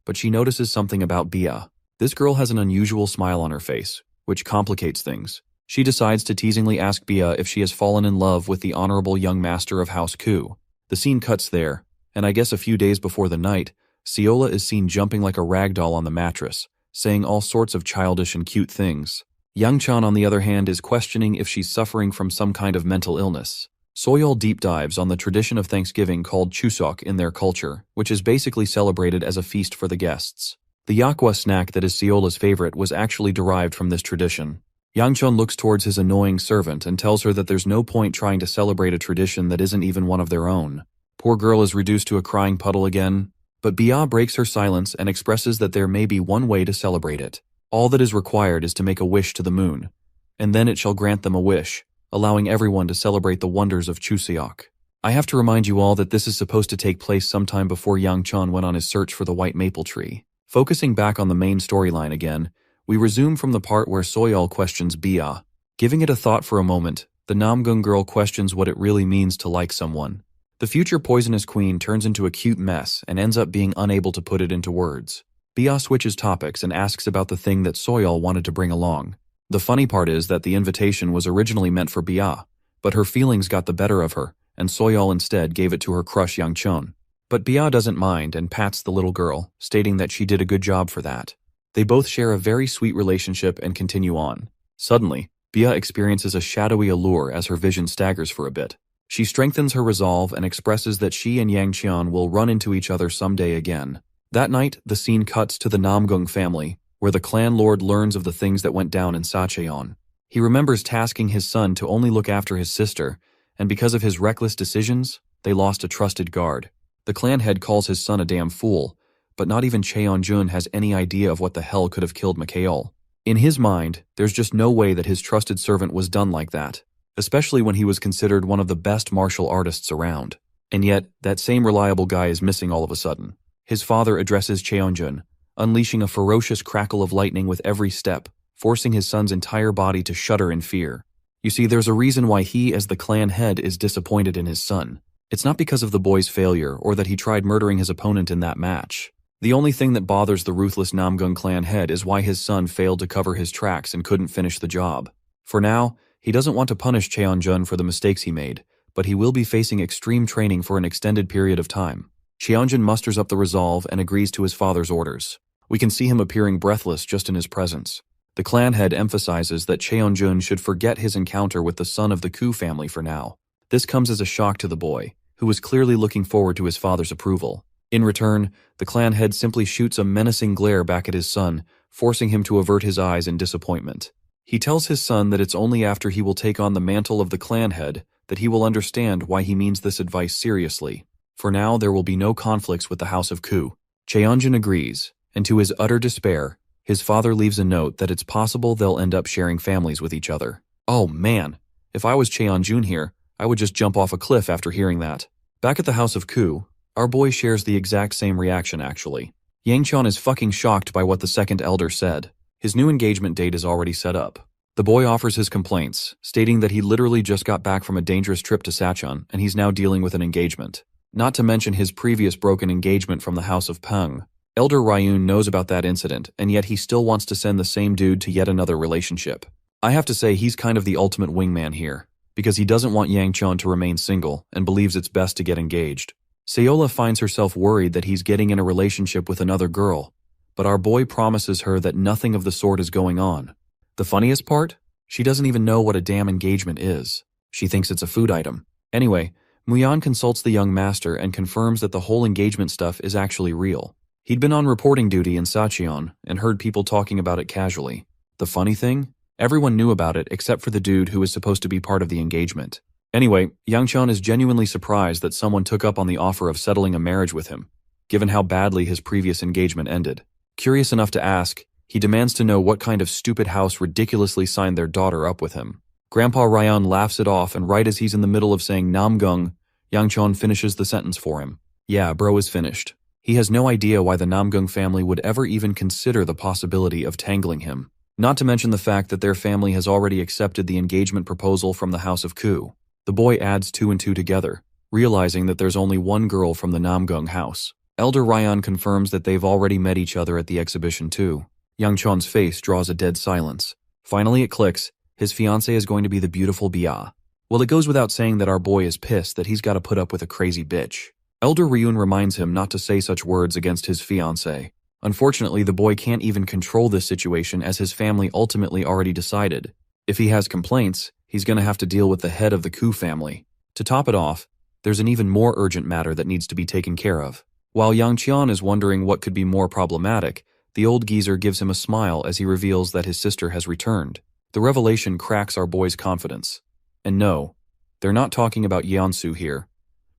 Speaker 1: but she notices something about Bia. This girl has an unusual smile on her face, which complicates things. She decides to teasingly ask Bia if she has fallen in love with the honorable young master of House Ku. The scene cuts there, and I guess a few days before the night, Ciola is seen jumping like a ragdoll on the mattress, saying all sorts of childish and cute things. Yangchan, on the other hand, is questioning if she's suffering from some kind of mental illness. Soyol deep dives on the tradition of Thanksgiving called Chuseok in their culture, which is basically celebrated as a feast for the guests. The yakwa snack that is Ciola's favorite was actually derived from this tradition. Yangchun looks towards his annoying servant and tells her that there's no point trying to celebrate a tradition that isn't even one of their own. Poor girl is reduced to a crying puddle again, but Bia breaks her silence and expresses that there may be one way to celebrate it. All that is required is to make a wish to the moon, and then it shall grant them a wish, allowing everyone to celebrate the wonders of Chuseok. I have to remind you all that this is supposed to take place sometime before Yangchun went on his search for the white maple tree. Focusing back on the main storyline again, we resume from the part where Soyol questions Bia. Giving it a thought for a moment, the Namgung girl questions what it really means to like someone. The future poisonous queen turns into a cute mess and ends up being unable to put it into words. Bia switches topics and asks about the thing that Soyol wanted to bring along. The funny part is that the invitation was originally meant for Bia, but her feelings got the better of her, and Soyol instead gave it to her crush Yangchun. But Bia doesn't mind and pats the little girl, stating that she did a good job for that. They both share a very sweet relationship and continue on. Suddenly, Bia experiences a shadowy allure as her vision staggers for a bit. She strengthens her resolve and expresses that she and Yangqian will run into each other someday again. That night, the scene cuts to the Namgung family, where the clan lord learns of the things that went down in Sacheon. He remembers tasking his son to only look after his sister, and because of his reckless decisions, they lost a trusted guard. The clan head calls his son a damn fool, but not even Cheonjun has any idea of what the hell could have killed Mikhail. In his mind, there's just no way that his trusted servant was done like that, especially when he was considered one of the best martial artists around. And yet, that same reliable guy is missing all of a sudden. His father addresses Cheonjun, unleashing a ferocious crackle of lightning with every step, forcing his son's entire body to shudder in fear. You see, there's a reason why he, as the clan head, is disappointed in his son. It's not because of the boy's failure or that he tried murdering his opponent in that match. The only thing that bothers the ruthless Namgung clan head is why his son failed to cover his tracks and couldn't finish the job. For now, he doesn't want to punish Cheonjun for the mistakes he made, but he will be facing extreme training for an extended period of time. Cheonjun musters up the resolve and agrees to his father's orders. We can see him appearing breathless just in his presence. The clan head emphasizes that Cheonjun should forget his encounter with the son of the Ku family for now. This comes as a shock to the boy, who was clearly looking forward to his father's approval. In return, the clan head simply shoots a menacing glare back at his son, forcing him to avert his eyes in disappointment. He tells his son that it's only after he will take on the mantle of the clan head that he will understand why he means this advice seriously. For now, there will be no conflicts with the House of Ku. Cheonjun agrees, and to his utter despair, his father leaves a note that it's possible they'll end up sharing families with each other. Oh man, if I was Cheonjun here, I would just jump off a cliff after hearing that. Back at the House of Ku, our boy shares the exact same reaction actually. Yangchun is fucking shocked by what the second elder said. His new engagement date is already set up. The boy offers his complaints, stating that he literally just got back from a dangerous trip to Sachon and he's now dealing with an engagement. Not to mention his previous broken engagement from the House of Peng. Elder Ryun knows about that incident, and yet he still wants to send the same dude to yet another relationship. I have to say he's kind of the ultimate wingman here, because he doesn't want Yangchun to remain single and believes it's best to get engaged. Seola finds herself worried that he's getting in a relationship with another girl, but our boy promises her that nothing of the sort is going on. The funniest part? She doesn't even know what a damn engagement is. She thinks it's a food item. Anyway, Muyan consults the young master and confirms that the whole engagement stuff is actually real. He'd been on reporting duty in Sacheon and heard people talking about it casually. The funny thing? Everyone knew about it except for the dude who was supposed to be part of the engagement. Anyway, Yangchun is genuinely surprised that someone took up on the offer of settling a marriage with him, given how badly his previous engagement ended. Curious enough to ask, he demands to know what kind of stupid house ridiculously signed their daughter up with him. Grandpa Ryan laughs it off, and right as he's in the middle of saying Namgung, Yangchun finishes the sentence for him. Yeah, bro is finished. He has no idea why the Namgung family would ever even consider the possibility of tangling him. Not to mention the fact that their family has already accepted the engagement proposal from the House of Ku. The boy adds 2 and 2 together, realizing that there's only one girl from the Namgung house. Elder Ryan confirms that they've already met each other at the exhibition too. Yangchun's face draws a dead silence. Finally it clicks. His fiancée is going to be the beautiful Bia. Well, it goes without saying that our boy is pissed that he's got to put up with a crazy bitch. Elder Ryun reminds him not to say such words against his fiancée. Unfortunately, the boy can't even control this situation as his family ultimately already decided. If he has complaints, he's going to have to deal with the head of the Ku family. To top it off, there's an even more urgent matter that needs to be taken care of. While Yang Qian is wondering what could be more problematic, the old geezer gives him a smile as he reveals that his sister has returned. The revelation cracks our boy's confidence. And no, they're not talking about Yeonsu here,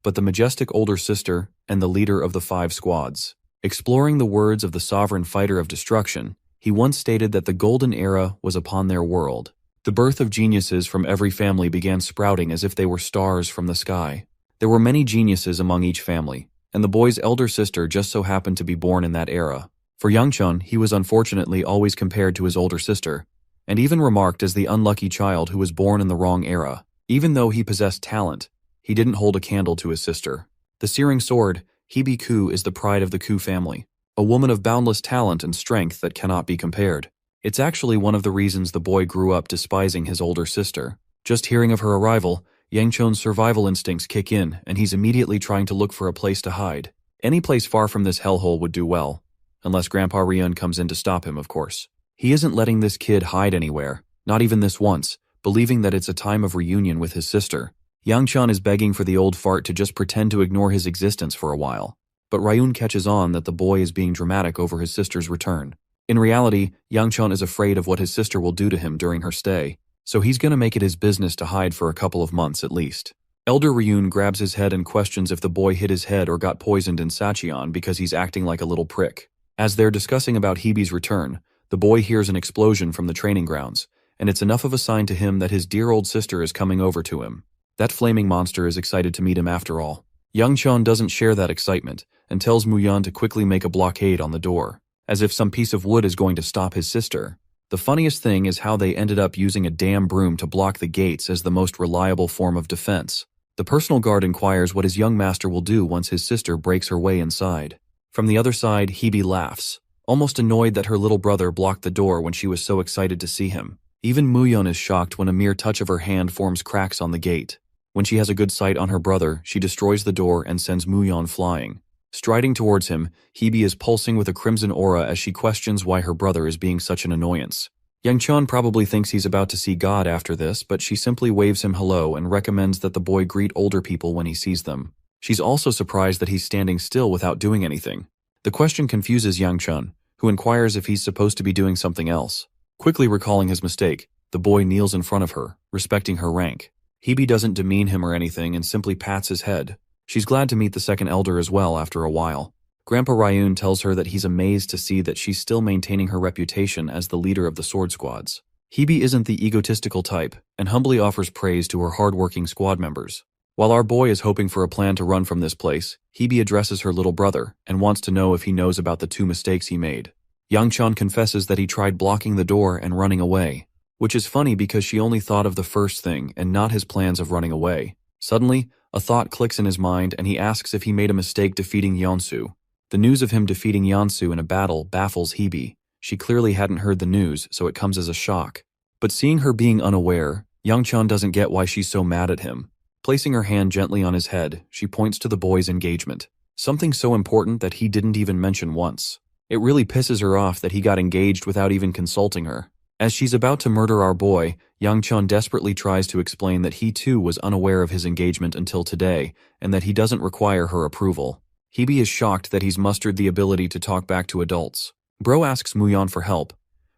Speaker 1: but the majestic older sister and the leader of the 5 squads. Exploring the words of the sovereign fighter of destruction, he once stated that the golden era was upon their world. The birth of geniuses from every family began sprouting as if they were stars from the sky. There were many geniuses among each family, and the boy's elder sister just so happened to be born in that era. For Yangchun, he was unfortunately always compared to his older sister, and even remarked as the unlucky child who was born in the wrong era. Even though he possessed talent, he didn't hold a candle to his sister. The searing sword, Hebe Ku, is the pride of the Ku family, a woman of boundless talent and strength that cannot be compared. It's actually one of the reasons the boy grew up despising his older sister. Just hearing of her arrival, Yangchun's survival instincts kick in, and he's immediately trying to look for a place to hide. Any place far from this hellhole would do well, unless Grandpa Ryun comes in to stop him, of course. He isn't letting this kid hide anywhere, not even this once, believing that it's a time of reunion with his sister. Yangchun is begging for the old fart to just pretend to ignore his existence for a while, but Ryun catches on that the boy is being dramatic over his sister's return. In reality, Yangchun is afraid of what his sister will do to him during her stay, so he's gonna make it his business to hide for a couple of months at least. Elder Ryun grabs his head and questions if the boy hit his head or got poisoned in Sacheon because he's acting like a little prick. As they're discussing about Hebe's return, the boy hears an explosion from the training grounds, and it's enough of a sign to him that his dear old sister is coming over to him. That flaming monster is excited to meet him after all. Yangchun doesn't share that excitement and tells Muyan to quickly make a blockade on the door, as if some piece of wood is going to stop his sister. The funniest thing is how they ended up using a damn broom to block the gates as the most reliable form of defense. The personal guard inquires what his young master will do once his sister breaks her way inside. From the other side, Hebe laughs, almost annoyed that her little brother blocked the door when she was so excited to see him. Even Muyon is shocked when a mere touch of her hand forms cracks on the gate. When she has a good sight on her brother, she destroys the door and sends Muyon flying. Striding towards him, Hebe is pulsing with a crimson aura as she questions why her brother is being such an annoyance. Yangchun probably thinks he's about to see God after this, but she simply waves him hello and recommends that the boy greet older people when he sees them. She's also surprised that he's standing still without doing anything. The question confuses Yangchun, who inquires if he's supposed to be doing something else. Quickly recalling his mistake, the boy kneels in front of her, respecting her rank. Hebe doesn't demean him or anything and simply pats his head. She's glad to meet the second elder as well after a while. Grandpa Ryun tells her that he's amazed to see that she's still maintaining her reputation as the leader of the sword squads. Hebe isn't the egotistical type and humbly offers praise to her hard-working squad members. While our boy is hoping for a plan to run from this place, Hebe addresses her little brother and wants to know if he knows about the 2 mistakes he made. Yangchun confesses that he tried blocking the door and running away, which is funny because she only thought of the first thing and not his plans of running away. Suddenly, a thought clicks in his mind and he asks if he made a mistake defeating Yeonsu. The news of him defeating Yeonsu in a battle baffles Hebe. She clearly hadn't heard the news, so it comes as a shock. But seeing her being unaware, Yangchun doesn't get why she's so mad at him. Placing her hand gently on his head, she points to the boy's engagement. Something so important that he didn't even mention once. It really pisses her off that he got engaged without even consulting her. As she's about to murder our boy, Yang Chun desperately tries to explain that he too was unaware of his engagement until today, and that he doesn't require her approval. Hebe is shocked that he's mustered the ability to talk back to adults. Bro asks Muyon for help,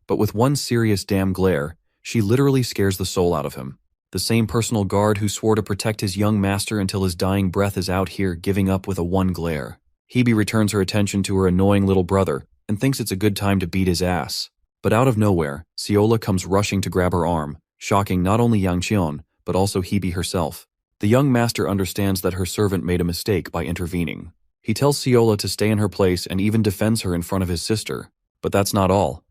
Speaker 1: but with one serious damn glare, she literally scares the soul out of him. The same personal guard who swore to protect his young master until his dying breath is out here giving up with a one glare. Hebe returns her attention to her annoying little brother and thinks it's a good time to beat his ass. But out of nowhere, Seola comes rushing to grab her arm, shocking not only Yang Cheon, but also Hebe herself. The young master understands that her servant made a mistake by intervening. He tells Seola to stay in her place and even defends her in front of his sister. But that's not all.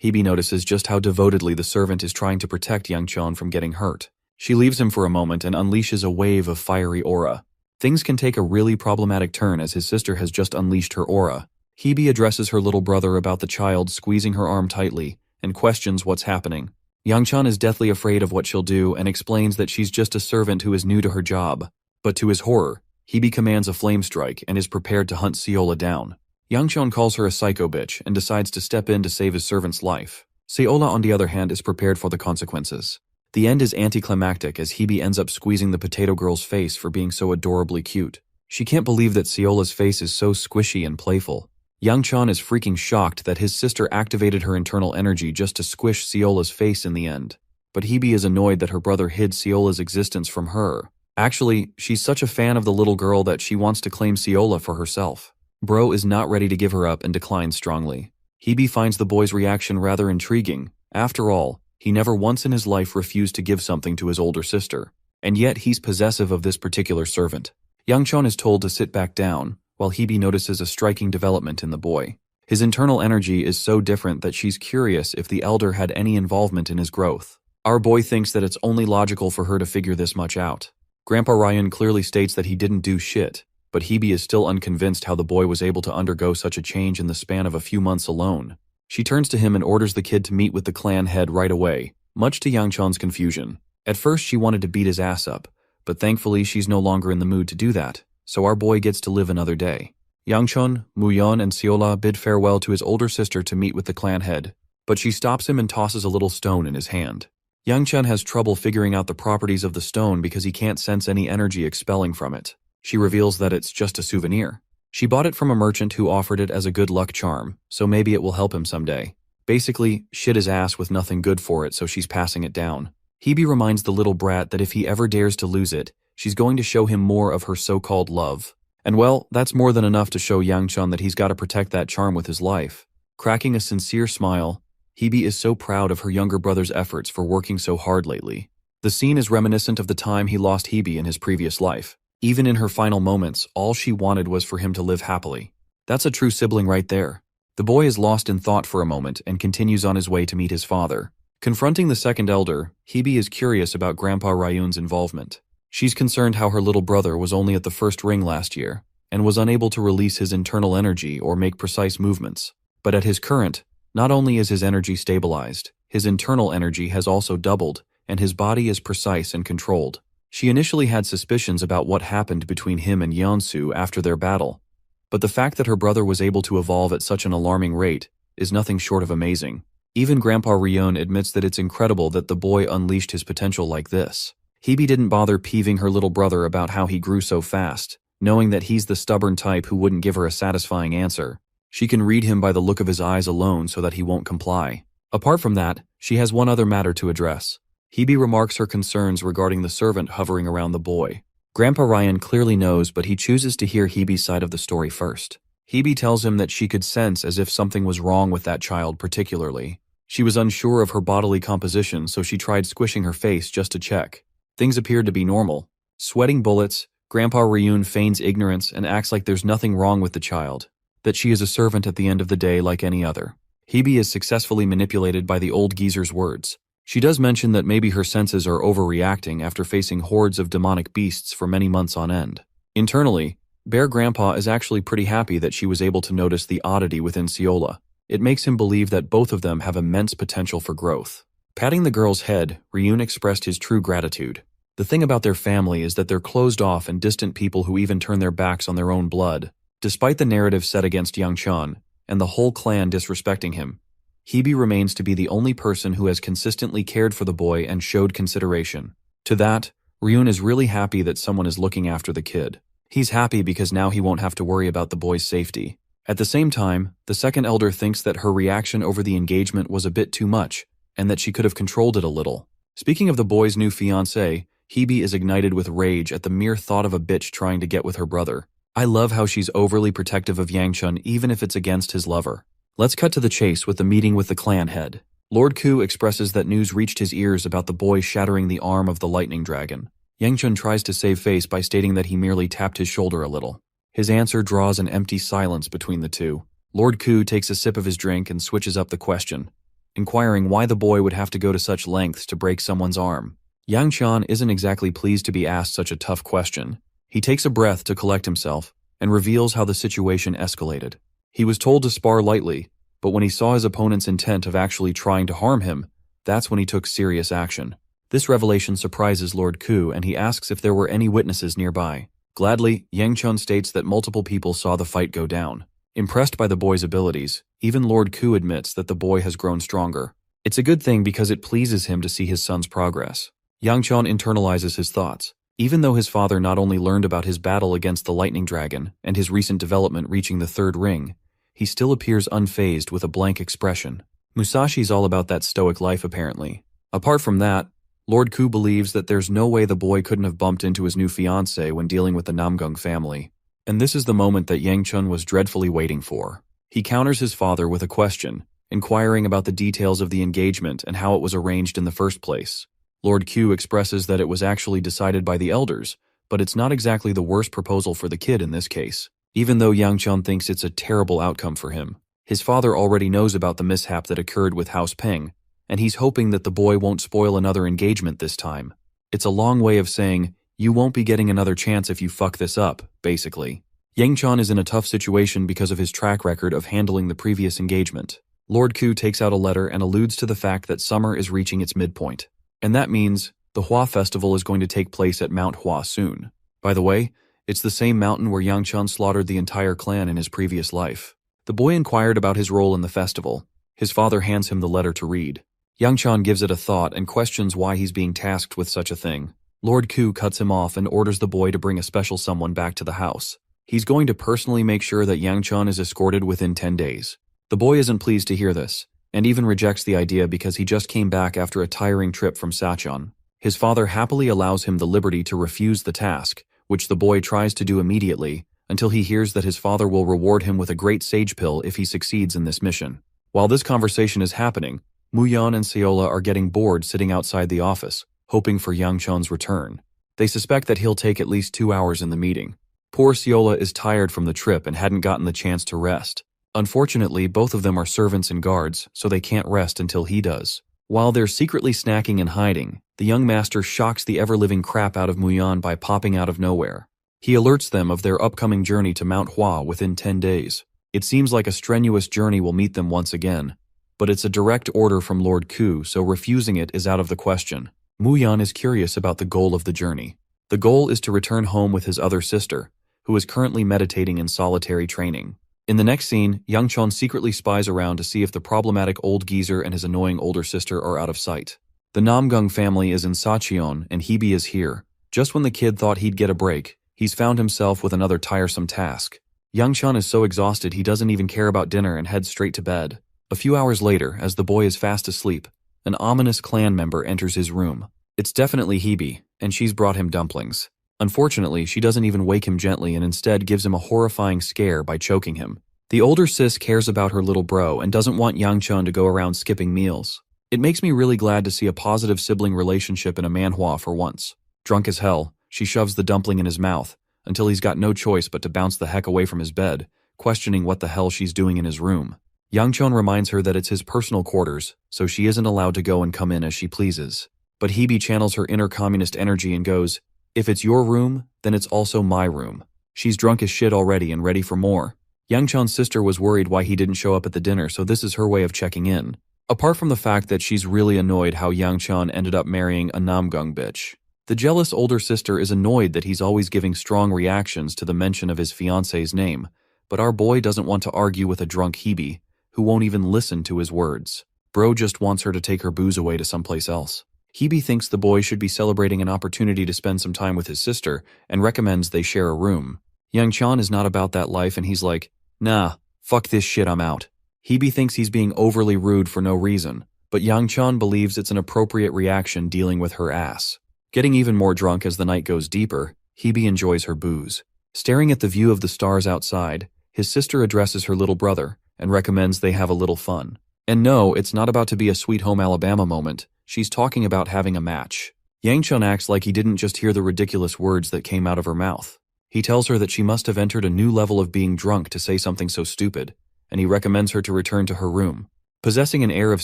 Speaker 1: Hebe notices just how devotedly the servant is trying to protect Yang Cheon from getting hurt. She leaves him for a moment and unleashes a wave of fiery aura. Things can take a really problematic turn as his sister has just unleashed her aura. Hebe addresses her little brother about the child squeezing her arm tightly and questions what's happening. Yang Cheon is deathly afraid of what she'll do and explains that she's just a servant who is new to her job. But to his horror, Hebe commands a flame strike and is prepared to hunt Seola down. Yang Cheon calls her a psycho bitch and decides to step in to save his servant's life. Seola, on the other hand, is prepared for the consequences. The end is anticlimactic as Hebe ends up squeezing the potato girl's face for being so adorably cute. She can't believe that Seola's face is so squishy and playful. Yang Cheon is freaking shocked that his sister activated her internal energy just to squish Seola's face in the end. But Hebe is annoyed that her brother hid Seola's existence from her. Actually, she's such a fan of the little girl that she wants to claim Seola for herself. Bro is not ready to give her up and declines strongly. Hebe finds the boy's reaction rather intriguing. After all, he never once in his life refused to give something to his older sister. And yet he's possessive of this particular servant. Yang Cheon is told to sit back down, while Hebe notices a striking development in the boy. His internal energy is so different that she's curious if the elder had any involvement in his growth. Our boy thinks that it's only logical for her to figure this much out. Grandpa Ryan clearly states that he didn't do shit, but Hebe is still unconvinced how the boy was able to undergo such a change in the span of a few months alone. She turns to him and orders the kid to meet with the clan head right away, much to Yang Cheon's confusion. At first she wanted to beat his ass up, but thankfully she's no longer in the mood to do that, so our boy gets to live another day. Yang Cheon, Muyon, and Seola bid farewell to his older sister to meet with the clan head, but she stops him and tosses a little stone in his hand. Yang Cheon has trouble figuring out the properties of the stone because he can't sense any energy expelling from it. She reveals that it's just a souvenir. She bought it from a merchant who offered it as a good luck charm, so maybe it will help him someday. Basically, shit his ass with nothing good for it, so she's passing it down. Hebe reminds the little brat that if he ever dares to lose it, she's going to show him more of her so-called love. And well, that's more than enough to show Yang Cheon that he's got to protect that charm with his life. Cracking a sincere smile, Hebe is so proud of her younger brother's efforts for working so hard lately. The scene is reminiscent of the time he lost Hebe in his previous life. Even in her final moments, all she wanted was for him to live happily. That's a true sibling right there. The boy is lost in thought for a moment and continues on his way to meet his father. Confronting the second elder, Hebe is curious about Grandpa Ryun's involvement. She's concerned how her little brother was only at the first ring last year, and was unable to release his internal energy or make precise movements. But at his current, not only is his energy stabilized, his internal energy has also doubled, and his body is precise and controlled. She initially had suspicions about what happened between him and Yeonsu after their battle, but the fact that her brother was able to evolve at such an alarming rate is nothing short of amazing. Even Grandpa Ryun admits that it's incredible that the boy unleashed his potential like this. Hebe didn't bother peeving her little brother about how he grew so fast, knowing that he's the stubborn type who wouldn't give her a satisfying answer. She can read him by the look of his eyes alone so that he won't comply. Apart from that, she has one other matter to address. Hebe remarks her concerns regarding the servant hovering around the boy. Grandpa Ryan clearly knows, but he chooses to hear Hebe's side of the story first. Hebe tells him that she could sense as if something was wrong with that child particularly. She was unsure of her bodily composition, so she tried squishing her face just to check. Things appeared to be normal. Sweating bullets, Grandpa Ryun feigns ignorance and acts like there's nothing wrong with the child, that she is a servant at the end of the day like any other. Hebe is successfully manipulated by the old geezer's words. She does mention that maybe her senses are overreacting after facing hordes of demonic beasts for many months on end. Internally, Bear Grandpa is actually pretty happy that she was able to notice the oddity within Seola. It makes him believe that both of them have immense potential for growth. Patting the girl's head, Ryun expressed his true gratitude. The thing about their family is that they're closed off and distant people who even turn their backs on their own blood. Despite the narrative set against Yang Cheon, and the whole clan disrespecting him, Hebe remains to be the only person who has consistently cared for the boy and showed consideration. To that, Ryun is really happy that someone is looking after the kid. He's happy because now he won't have to worry about the boy's safety. At the same time, the second elder thinks that her reaction over the engagement was a bit too much, and that she could have controlled it a little. Speaking of the boy's new fiancé, Hebe is ignited with rage at the mere thought of a bitch trying to get with her brother. I love how she's overly protective of Yangchun even if it's against his lover. Let's cut to the chase with the meeting with the clan head. Lord Ku expresses that news reached his ears about the boy shattering the arm of the lightning dragon. Yangchun tries to save face by stating that he merely tapped his shoulder a little. His answer draws an empty silence between the two. Lord Ku takes a sip of his drink and switches up the question, inquiring why the boy would have to go to such lengths to break someone's arm. Yangchun isn't exactly pleased to be asked such a tough question. He takes a breath to collect himself and reveals how the situation escalated. He was told to spar lightly, but when he saw his opponent's intent of actually trying to harm him, that's when he took serious action. This revelation surprises Lord Ku and he asks if there were any witnesses nearby. Gladly, Yangchun states that multiple people saw the fight go down. Impressed by the boy's abilities, even Lord Ku admits that the boy has grown stronger. It's a good thing because it pleases him to see his son's progress. Yangchun internalizes his thoughts. Even though his father not only learned about his battle against the lightning dragon and his recent development reaching the third ring, he still appears unfazed with a blank expression. Musashi's all about that stoic life apparently. Apart from that, Lord Ku believes that there's no way the boy couldn't have bumped into his new fiancé when dealing with the Namgung family. And this is the moment that Yangchun was dreadfully waiting for. He counters his father with a question, inquiring about the details of the engagement and how it was arranged in the first place. Lord Ku expresses that it was actually decided by the elders, but it's not exactly the worst proposal for the kid in this case. Even though Yangchun thinks it's a terrible outcome for him, his father already knows about the mishap that occurred with House Peng, and he's hoping that the boy won't spoil another engagement this time. It's a long way of saying, you won't be getting another chance if you fuck this up, basically. Yangchun is in a tough situation because of his track record of handling the previous engagement. Lord Ku takes out a letter and alludes to the fact that summer is reaching its midpoint. And that means the Hua festival is going to take place at Mount Hua soon. By the way, it's the same mountain where Yangchun slaughtered the entire clan in his previous life. The boy inquired about his role in the festival. His father hands him the letter to read. Yangchun gives it a thought and questions why he's being tasked with such a thing. Lord Ku cuts him off and orders the boy to bring a special someone back to the house. He's going to personally make sure that Yangchun is escorted within 10 days. The boy isn't pleased to hear this, and even rejects the idea because he just came back after a tiring trip from Sachon. His father happily allows him the liberty to refuse the task, which the boy tries to do immediately, until he hears that his father will reward him with a great sage pill if he succeeds in this mission. While this conversation is happening, Muyan and Seola are getting bored sitting outside the office, hoping for Yangchun's return. They suspect that he'll take at least 2 hours in the meeting. Poor Seola is tired from the trip and hadn't gotten the chance to rest. Unfortunately, both of them are servants and guards, so they can't rest until he does. While they're secretly snacking and hiding, the young master shocks the ever-living crap out of Muyan by popping out of nowhere. He alerts them of their upcoming journey to Mount Hua within 10 days. It seems like a strenuous journey will meet them once again, but it's a direct order from Lord Ku, so refusing it is out of the question. Muyan is curious about the goal of the journey. The goal is to return home with his other sister, who is currently meditating in solitary training. In the next scene, Yangchun secretly spies around to see if the problematic old geezer and his annoying older sister are out of sight. The Namgung family is in Sacheon and Hebe is here. Just when the kid thought he'd get a break, he's found himself with another tiresome task. Yangchun is so exhausted he doesn't even care about dinner and heads straight to bed. A few hours later, as the boy is fast asleep, an ominous clan member enters his room. It's definitely Hebe, and she's brought him dumplings. Unfortunately, she doesn't even wake him gently and instead gives him a horrifying scare by choking him. The older sis cares about her little bro and doesn't want Yangchun to go around skipping meals. It makes me really glad to see a positive sibling relationship in a manhwa for once. Drunk as hell, she shoves the dumpling in his mouth, until he's got no choice but to bounce the heck away from his bed, questioning what the hell she's doing in his room. Yangchun reminds her that it's his personal quarters, so she isn't allowed to go and come in as she pleases. But Hebe channels her inner communist energy and goes, "If it's your room, then it's also my room." She's drunk as shit already and ready for more. Yangchun's sister was worried why he didn't show up at the dinner, so this is her way of checking in. Apart from the fact that she's really annoyed how Yangchun ended up marrying a Namgung bitch. The jealous older sister is annoyed that he's always giving strong reactions to the mention of his fiancé's name, but our boy doesn't want to argue with a drunk Hebe, who won't even listen to his words. Bro just wants her to take her booze away to someplace else. Hebe thinks the boy should be celebrating an opportunity to spend some time with his sister and recommends they share a room. Young-chan is not about that life and he's like, nah, fuck this shit, I'm out. Hebe thinks he's being overly rude for no reason, but Young-chan believes it's an appropriate reaction dealing with her ass. Getting even more drunk as the night goes deeper, Hebe enjoys her booze. Staring at the view of the stars outside, his sister addresses her little brother and recommends they have a little fun. And no, it's not about to be a Sweet Home Alabama moment. She's talking about having a match. Yang-chun acts like he didn't just hear the ridiculous words that came out of her mouth. He tells her that she must have entered a new level of being drunk to say something so stupid, and he recommends her to return to her room. Possessing an air of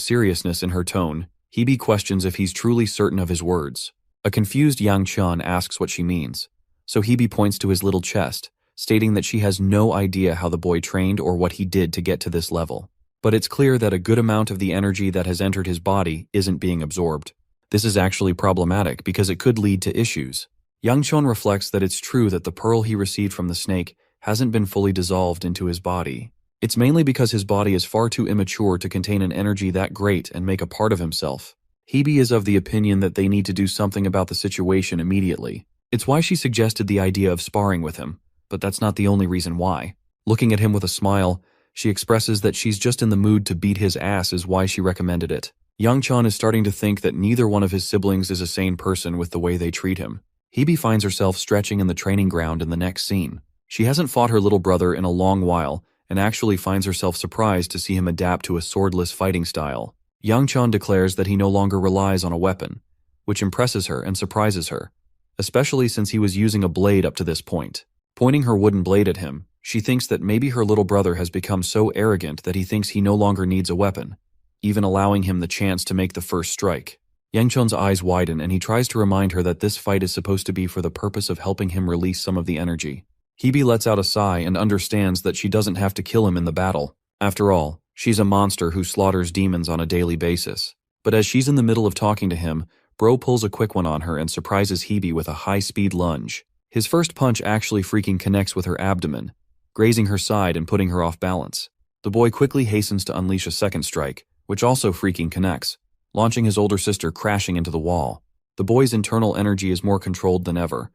Speaker 1: seriousness in her tone, Hebe questions if he's truly certain of his words. A confused Yang-chun asks what she means, so Hebe points to his little chest, stating that she has no idea how the boy trained or what he did to get to this level. But it's clear that a good amount of the energy that has entered his body isn't being absorbed. This is actually problematic because it could lead to issues. Yang-chun reflects that it's true that the pearl he received from the snake hasn't been fully dissolved into his body. It's mainly because his body is far too immature to contain an energy that great and make a part of himself. Hebe is of the opinion that they need to do something about the situation immediately. It's why she suggested the idea of sparring with him, but that's not the only reason why. Looking at him with a smile, she expresses that she's just in the mood to beat his ass is why she recommended it. Yang-chan is starting to think that neither one of his siblings is a sane person with the way they treat him. Hebe finds herself stretching in the training ground in the next scene. She hasn't fought her little brother in a long while and actually finds herself surprised to see him adapt to a swordless fighting style. Yang-chan declares that he no longer relies on a weapon, which impresses her and surprises her, especially since he was using a blade up to this point. Pointing her wooden blade at him, she thinks that maybe her little brother has become so arrogant that he thinks he no longer needs a weapon, even allowing him the chance to make the first strike. Yang-chun's eyes widen and he tries to remind her that this fight is supposed to be for the purpose of helping him release some of the energy. Hebe lets out a sigh and understands that she doesn't have to kill him in the battle. After all, she's a monster who slaughters demons on a daily basis. But as she's in the middle of talking to him, Bro pulls a quick one on her and surprises Hebe with a high-speed lunge. His first punch actually freaking connects with her abdomen, grazing her side and putting her off balance. The boy quickly hastens to unleash a second strike, which also freaking connects, launching his older sister crashing into the wall. The boy's internal energy is more controlled than ever,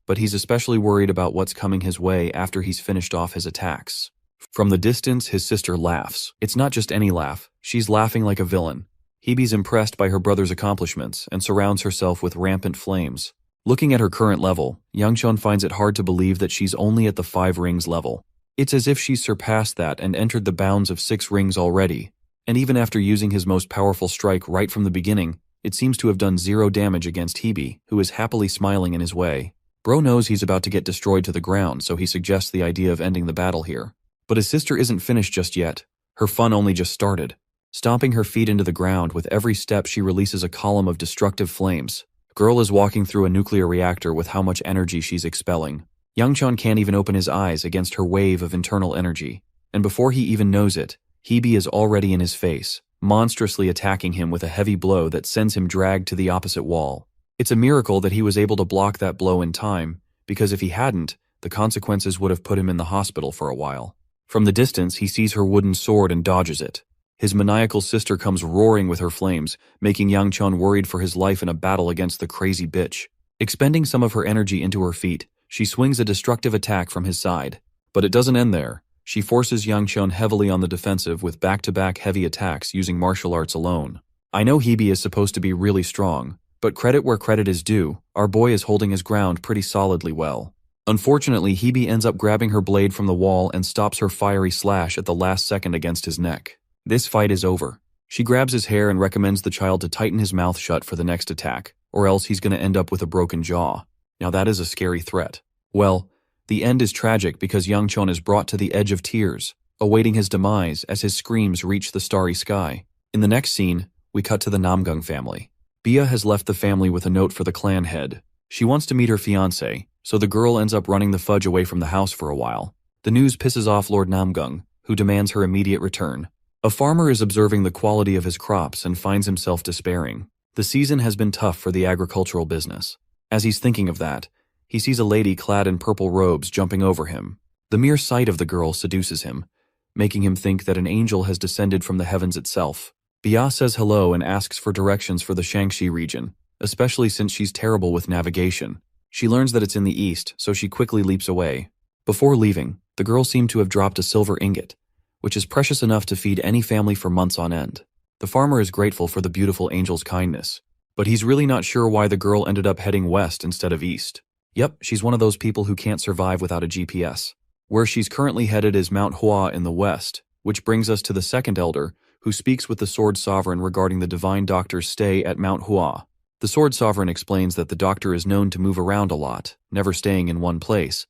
Speaker 1: but he's especially worried about what's coming his way after he's finished off his attacks. From the distance, his sister laughs. It's not just any laugh, she's laughing like a villain. Hebe's impressed by her brother's accomplishments and surrounds herself with rampant flames. Looking at her current level, Yang-chun finds it hard to believe that she's only at the 5 rings level. It's as if she's surpassed that and entered the bounds of 6 rings already. And even after using his most powerful strike right from the beginning, it seems to have done 0 damage against Hebe, who is happily smiling in his way. Bro knows he's about to get destroyed to the ground, so he suggests the idea of ending the battle here. But his sister isn't finished just yet. Her fun only just started. Stomping her feet into the ground, with every step she releases a column of destructive flames. Girl is walking through a nuclear reactor with how much energy she's expelling. Yang-chun can't even open his eyes against her wave of internal energy. And before he even knows it, Hebe is already in his face, monstrously attacking him with a heavy blow that sends him dragged to the opposite wall. It's a miracle that he was able to block that blow in time, because if he hadn't, the consequences would have put him in the hospital for a while. From the distance, he sees her wooden sword and dodges it. His maniacal sister comes roaring with her flames, making Yang-chun worried for his life in a battle against the crazy bitch. Expending some of her energy into her feet, she swings a destructive attack from his side. But it doesn't end there. She forces Yang-chun heavily on the defensive with back-to-back heavy attacks using martial arts alone. I know Hebe is supposed to be really strong, but credit where credit is due, our boy is holding his ground pretty solidly well. Unfortunately, Hebe ends up grabbing her blade from the wall and stops her fiery slash at the last second against his neck. This fight is over. She grabs his hair and recommends the child to tighten his mouth shut for the next attack, or else he's going to end up with a broken jaw. Now that is a scary threat. Well, the end is tragic because Yang-chun is brought to the edge of tears, awaiting his demise as his screams reach the starry sky. In the next scene, we cut to the Namgung family. Bia has left the family with a note for the clan head. She wants to meet her fiancé, so the girl ends up running the fudge away from the house for a while. The news pisses off Lord Namgung, who demands her immediate return. A farmer is observing the quality of his crops and finds himself despairing. The season has been tough for the agricultural business. As he's thinking of that, he sees a lady clad in purple robes jumping over him. The mere sight of the girl seduces him, making him think that an angel has descended from the heavens itself. Bia says hello and asks for directions for the Shangxi region, especially since she's terrible with navigation. She learns that it's in the east, so she quickly leaps away. Before leaving, the girl seemed to have dropped a silver ingot, which is precious enough to feed any family for months on end. The farmer is grateful for the beautiful angel's kindness, but he's really not sure why the girl ended up heading west instead of east. Yep, she's one of those people who can't survive without a GPS. Where she's currently headed is Mount Hua in the west, which brings us to the second elder, who speaks with the Sword Sovereign regarding the Divine Doctor's stay at Mount Hua. The Sword Sovereign explains that the doctor is known to move around a lot, never staying in one place,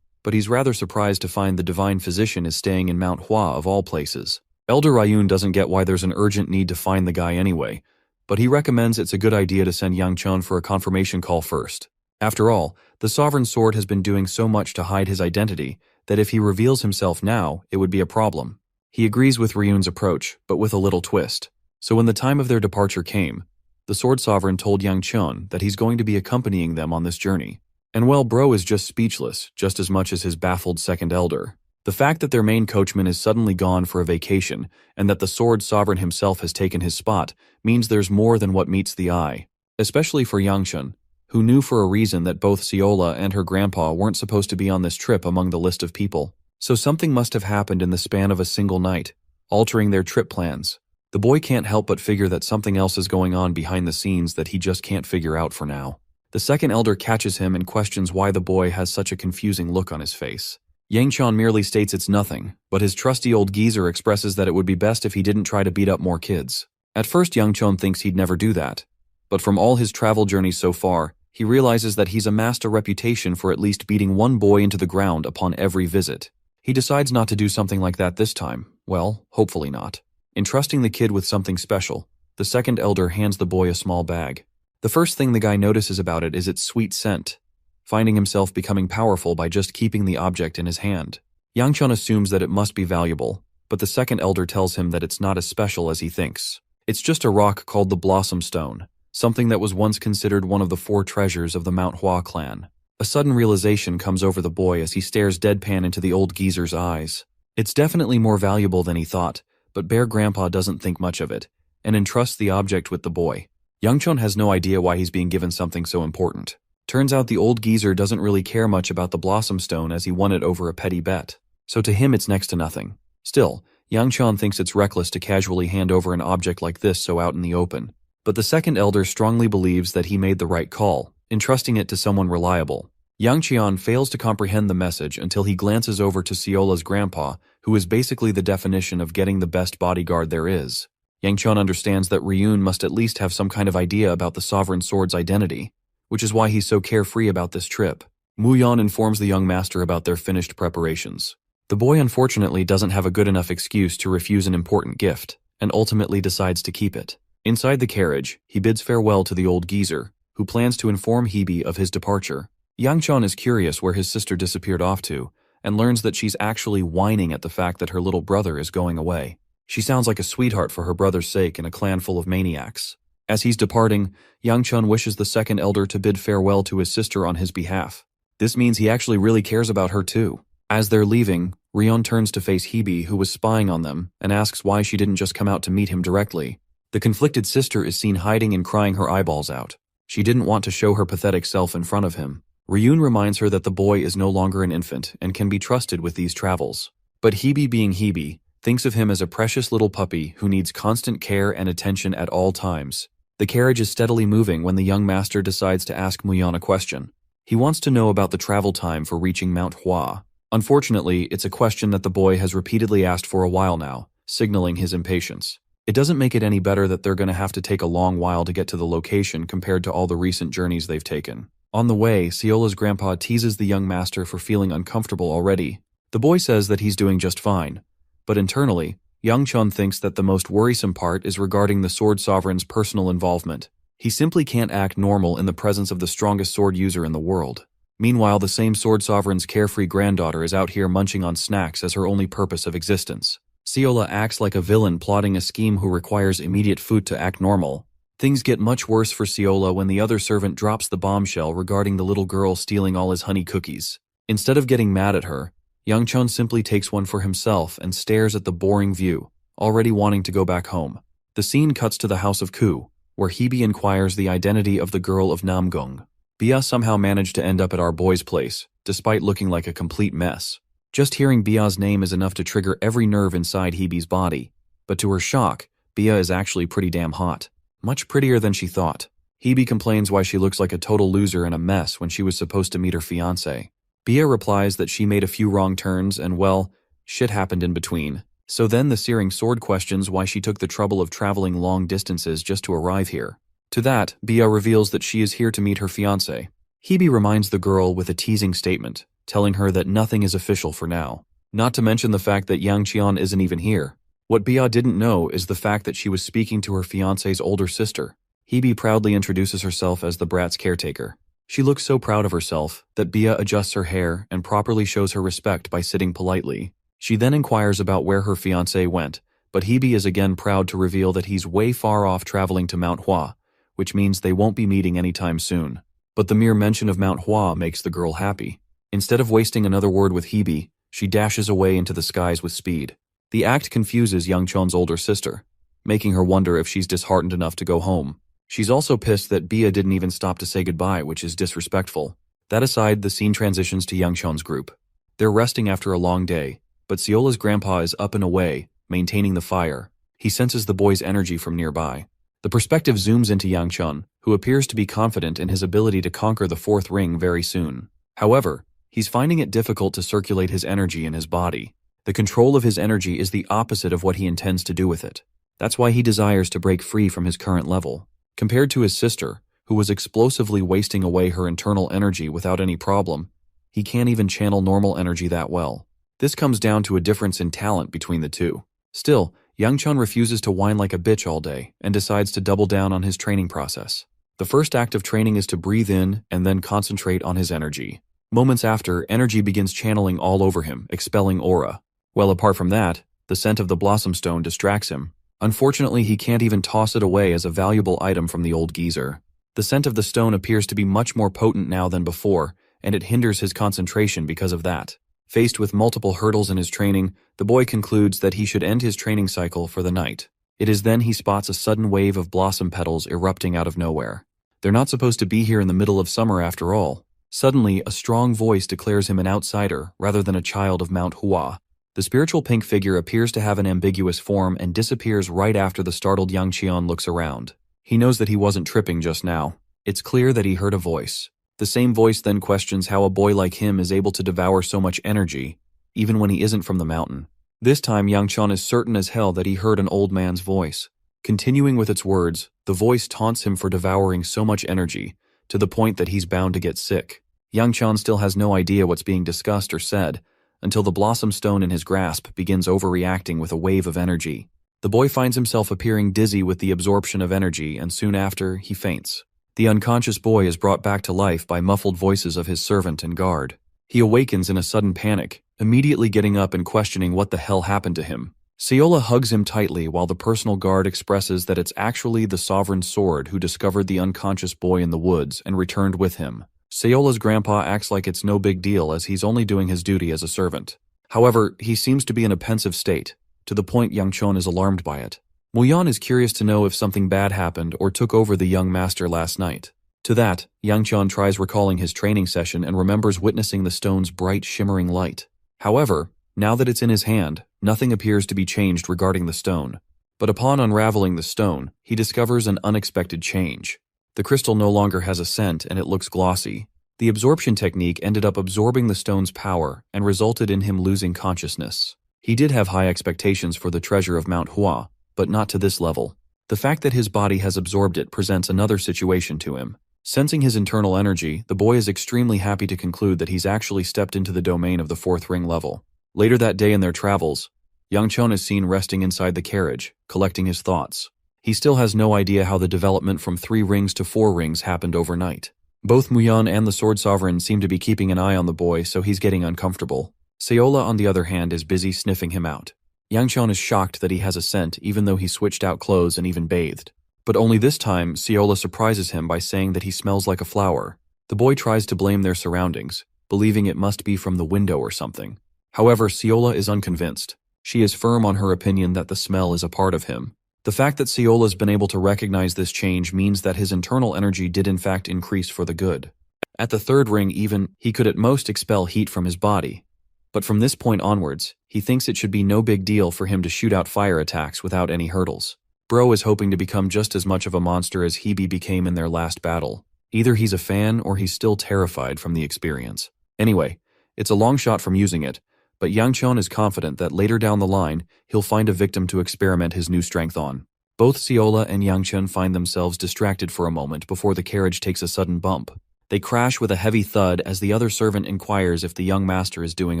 Speaker 1: but he's rather surprised to find the Divine Physician is staying in Mount Hua of all places. Elder Ryun doesn't get why there's an urgent need to find the guy anyway, but he recommends it's a good idea to send Yang Chun for a confirmation call first. After all, the Sovereign Sword has been doing so much to hide his identity that if he reveals himself now, it would be a problem. He agrees with Ryun's approach, but with a little twist. So when the time of their departure came, the Sword Sovereign told Yang Chun that he's going to be accompanying them on this journey. And well, bro is just speechless, just as much as his baffled second elder. The fact that their main coachman is suddenly gone for a vacation, and that the Sword Sovereign himself has taken his spot, means there's more than what meets the eye. Especially for Yang Chun, who knew for a reason that both Seola and her grandpa weren't supposed to be on this trip among the list of people. So something must have happened in the span of a single night, altering their trip plans. The boy can't help but figure that something else is going on behind the scenes that he just can't figure out for now. The second elder catches him and questions why the boy has such a confusing look on his face. Yang Chun merely states it's nothing, but his trusty old geezer expresses that it would be best if he didn't try to beat up more kids. At first, Yang Chun thinks he'd never do that, but from all his travel journeys so far, he realizes that he's amassed a reputation for at least beating one boy into the ground upon every visit. He decides not to do something like that this time. Well, hopefully not. Entrusting the kid with something special, the second elder hands the boy a small bag. The first thing the guy notices about it is its sweet scent, finding himself becoming powerful by just keeping the object in his hand. Yang Chun assumes that it must be valuable, but the second elder tells him that it's not as special as he thinks. It's just a rock called the Blossom Stone, something that was once considered one of the 4 treasures of the Mount Hua clan. A sudden realization comes over the boy as he stares deadpan into the old geezer's eyes. It's definitely more valuable than he thought, but Bear Grandpa doesn't think much of it, and entrusts the object with the boy. Yang Chun has no idea why he's being given something so important. Turns out the old geezer doesn't really care much about the Blossom Stone as he won it over a petty bet, so to him it's next to nothing. Still, Yang Chun thinks it's reckless to casually hand over an object like this so out in the open. But the second elder strongly believes that he made the right call, entrusting it to someone reliable. Yang Qian fails to comprehend the message until he glances over to Seola's grandpa, who is basically the definition of getting the best bodyguard there is. Yang Chun understands that Ryun must at least have some kind of idea about the Sovereign Sword's identity, which is why he's so carefree about this trip. Mu Yan informs the young master about their finished preparations. The boy unfortunately doesn't have a good enough excuse to refuse an important gift, and ultimately decides to keep it. Inside the carriage, he bids farewell to the old geezer, who plans to inform Hebe of his departure. Yang Chun is curious where his sister disappeared off to, and learns that she's actually whining at the fact that her little brother is going away. She sounds like a sweetheart for her brother's sake in a clan full of maniacs. As he's departing, Yang Chun wishes the second elder to bid farewell to his sister on his behalf. This means he actually really cares about her too. As they're leaving, Rion turns to face Hebe, who was spying on them, and asks why she didn't just come out to meet him directly. The conflicted sister is seen hiding and crying her eyeballs out. She didn't want to show her pathetic self in front of him. Ryun reminds her that the boy is no longer an infant and can be trusted with these travels. But Hebe, being Hebe, thinks of him as a precious little puppy who needs constant care and attention at all times. The carriage is steadily moving when the young master decides to ask Muyan a question. He wants to know about the travel time for reaching Mount Hua. Unfortunately, it's a question that the boy has repeatedly asked for a while now, signaling his impatience. It doesn't make it any better that they're going to have to take a long while to get to the location compared to all the recent journeys they've taken. On the way, Seola's grandpa teases the young master for feeling uncomfortable already. The boy says that he's doing just fine, but internally, Yang Chun thinks that the most worrisome part is regarding the Sword Sovereign's personal involvement. He simply can't act normal in the presence of the strongest sword user in the world. Meanwhile, the same Sword Sovereign's carefree granddaughter is out here munching on snacks as her only purpose of existence. Seola acts like a villain plotting a scheme who requires immediate food to act normal. Things get much worse for Seola when the other servant drops the bombshell regarding the little girl stealing all his honey cookies. Instead of getting mad at her, Yang Chun simply takes one for himself and stares at the boring view, already wanting to go back home. The scene cuts to the house of Ku, where Hebe inquires the identity of the girl of Namgung. Bia somehow managed to end up at our boy's place, despite looking like a complete mess. Just hearing Bia's name is enough to trigger every nerve inside Hebe's body, but to her shock, Bia is actually pretty damn hot. Much prettier than she thought. Hebe complains why she looks like a total loser and a mess when she was supposed to meet her fiancé. Bia replies that she made a few wrong turns and, well, shit happened in between. So then the searing sword questions why she took the trouble of traveling long distances just to arrive here. To that, Bia reveals that she is here to meet her fiancé. Hebe reminds the girl with a teasing statement, telling her that nothing is official for now. Not to mention the fact that Yang Qian isn't even here. What Bia didn't know is the fact that she was speaking to her fiancé's older sister. Hebe proudly introduces herself as the brat's caretaker. She looks so proud of herself that Bia adjusts her hair and properly shows her respect by sitting politely. She then inquires about where her fiancé went, but Hebe is again proud to reveal that he's way far off traveling to Manhwa, which means they won't be meeting anytime soon. But the mere mention of Manhwa makes the girl happy. Instead of wasting another word with Hebe, she dashes away into the skies with speed. The act confuses Yang Chun's older sister, making her wonder if she's disheartened enough to go home. She's also pissed that Bia didn't even stop to say goodbye, which is disrespectful. That aside, the scene transitions to Yang Chun's group. They're resting after a long day, but Seola's grandpa is up and away, maintaining the fire. He senses the boy's energy from nearby. The perspective zooms into Yang Chun, who appears to be confident in his ability to conquer the fourth ring very soon. However, he's finding it difficult to circulate his energy in his body. The control of his energy is the opposite of what he intends to do with it. That's why he desires to break free from his current level. Compared to his sister, who was explosively wasting away her internal energy without any problem, he can't even channel normal energy that well. This comes down to a difference in talent between the two. Still, Yang Chun refuses to whine like a bitch all day and decides to double down on his training process. The first act of training is to breathe in and then concentrate on his energy. Moments after, energy begins channeling all over him, expelling aura. Well, apart from that, the scent of the blossom stone distracts him. Unfortunately, he can't even toss it away as a valuable item from the old geezer. The scent of the stone appears to be much more potent now than before, and it hinders his concentration because of that. Faced with multiple hurdles in his training, the boy concludes that he should end his training cycle for the night. It is then he spots a sudden wave of blossom petals erupting out of nowhere. They're not supposed to be here in the middle of summer after all. Suddenly, a strong voice declares him an outsider rather than a child of Mount Hua. The spiritual pink figure appears to have an ambiguous form and disappears right after the startled Yang Qian looks around. He knows that he wasn't tripping just now. It's clear that he heard a voice. The same voice then questions how a boy like him is able to devour so much energy, even when he isn't from the mountain. This time, Yang Qian is certain as hell that he heard an old man's voice. Continuing with its words, the voice taunts him for devouring so much energy, to the point that he's bound to get sick. Yang Qian still has no idea what's being discussed or said, until the blossom stone in his grasp begins overreacting with a wave of energy. The boy finds himself appearing dizzy with the absorption of energy, and soon after, he faints. The unconscious boy is brought back to life by muffled voices of his servant and guard. He awakens in a sudden panic, immediately getting up and questioning what the hell happened to him. Seola hugs him tightly while the personal guard expresses that it's actually the sovereign sword who discovered the unconscious boy in the woods and returned with him. Seola's grandpa acts like it's no big deal as he's only doing his duty as a servant. However, he seems to be in a pensive state, to the point Yang Chun is alarmed by it. Muyan is curious to know if something bad happened or took over the young master last night. To that, Yang Chun tries recalling his training session and remembers witnessing the stone's bright shimmering light. However, now that it's in his hand, nothing appears to be changed regarding the stone. But upon unraveling the stone, he discovers an unexpected change. The crystal no longer has a scent and it looks glossy. The absorption technique ended up absorbing the stone's power and resulted in him losing consciousness. He did have high expectations for the treasure of Mount Hua, but not to this level. The fact that his body has absorbed it presents another situation to him. Sensing his internal energy, the boy is extremely happy to conclude that he's actually stepped into the domain of the fourth ring level. Later that day in their travels, Yang Chun is seen resting inside the carriage, collecting his thoughts. He still has no idea how the development from 3 rings to 4 rings happened overnight. Both Muyan and the Sword Sovereign seem to be keeping an eye on the boy, so he's getting uncomfortable. Seola, on the other hand, is busy sniffing him out. Yang Chun is shocked that he has a scent even though he switched out clothes and even bathed. But only this time, Seola surprises him by saying that he smells like a flower. The boy tries to blame their surroundings, believing it must be from the window or something. However, Ciola is unconvinced. She is firm on her opinion that the smell is a part of him. The fact that Ciola's been able to recognize this change means that his internal energy did in fact increase for the good. At the third ring even, he could at most expel heat from his body. But from this point onwards, he thinks it should be no big deal for him to shoot out fire attacks without any hurdles. Bro is hoping to become just as much of a monster as Hebe became in their last battle. Either he's a fan or he's still terrified from the experience. Anyway, it's a long shot from using it, but Yangchun is confident that later down the line, he'll find a victim to experiment his new strength on. Both Ciola and Yangchun find themselves distracted for a moment before the carriage takes a sudden bump. They crash with a heavy thud as the other servant inquires if the young master is doing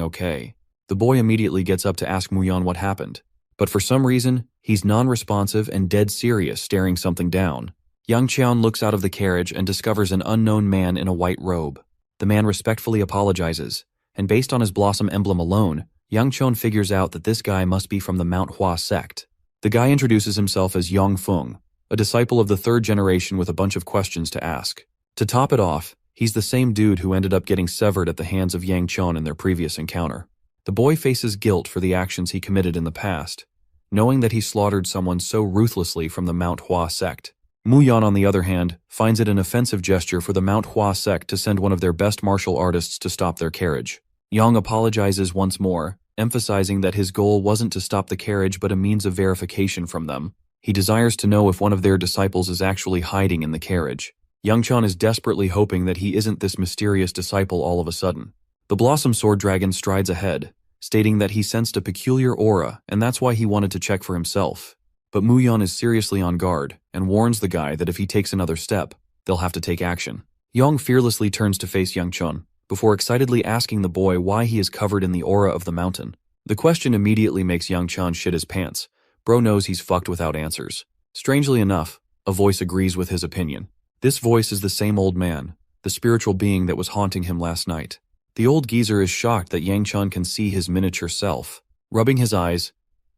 Speaker 1: okay. The boy immediately gets up to ask Muyan what happened. But for some reason, he's non-responsive and dead serious, staring something down. Yang Qian looks out of the carriage and discovers an unknown man in a white robe. The man respectfully apologizes, and based on his blossom emblem alone, Yang Qian figures out that this guy must be from the Manhwa sect. The guy introduces himself as Yang Feng, a disciple of the third generation with a bunch of questions to ask. To top it off, he's the same dude who ended up getting severed at the hands of Yang Qian in their previous encounter. The boy faces guilt for the actions he committed in the past, knowing that he slaughtered someone so ruthlessly from the Mount Hua sect. Muyan, on the other hand, finds it an offensive gesture for the Mount Hua sect to send one of their best martial artists to stop their carriage. Yang apologizes once more, emphasizing that his goal wasn't to stop the carriage but a means of verification from them. He desires to know if one of their disciples is actually hiding in the carriage. Yangchun is desperately hoping that he isn't this mysterious disciple all of a sudden. The Blossom Sword Dragon strides ahead, stating that he sensed a peculiar aura and that's why he wanted to check for himself. But Muyan is seriously on guard and warns the guy that if he takes another step, they'll have to take action. Yang fearlessly turns to face Yangchun, before excitedly asking the boy why he is covered in the aura of the mountain. The question immediately makes Yangchun shit his pants. Bro knows he's fucked without answers. Strangely enough, a voice agrees with his opinion. This voice is the same old man, the spiritual being that was haunting him last night. The old geezer is shocked that Yangchun can see his miniature self. Rubbing his eyes,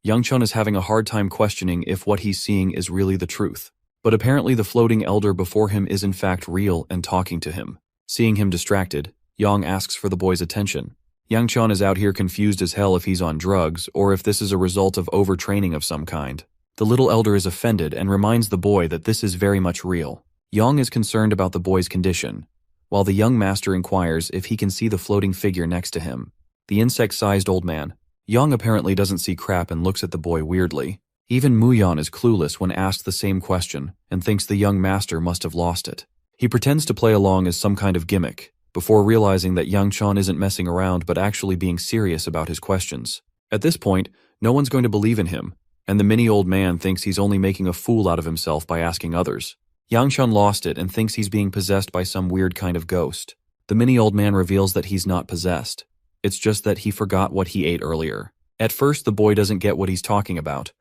Speaker 1: Yangchun is having a hard time questioning if what he's seeing is really the truth. But apparently the floating elder before him is in fact real and talking to him. Seeing him distracted, Yang asks for the boy's attention. Yangchun is out here confused as hell if he's on drugs or if this is a result of overtraining of some kind. The little elder is offended and reminds the boy that this is very much real. Yang is concerned about the boy's condition, while the young master inquires if he can see the floating figure next to him. The insect-sized old man. Yang apparently doesn't see crap and looks at the boy weirdly. Even Muyan is clueless when asked the same question and thinks the young master must have lost it. He pretends to play along as some kind of gimmick, before realizing that Yangchun isn't messing around but actually being serious about his questions. At this point, no one's going to believe in him, and the mini old man thinks he's only making a fool out of himself by asking others. Yangchun lost it and thinks he's being possessed by some weird kind of ghost. The mini old man reveals that he's not possessed. It's just that he forgot what he ate earlier. At first, the boy doesn't get what he's talking about,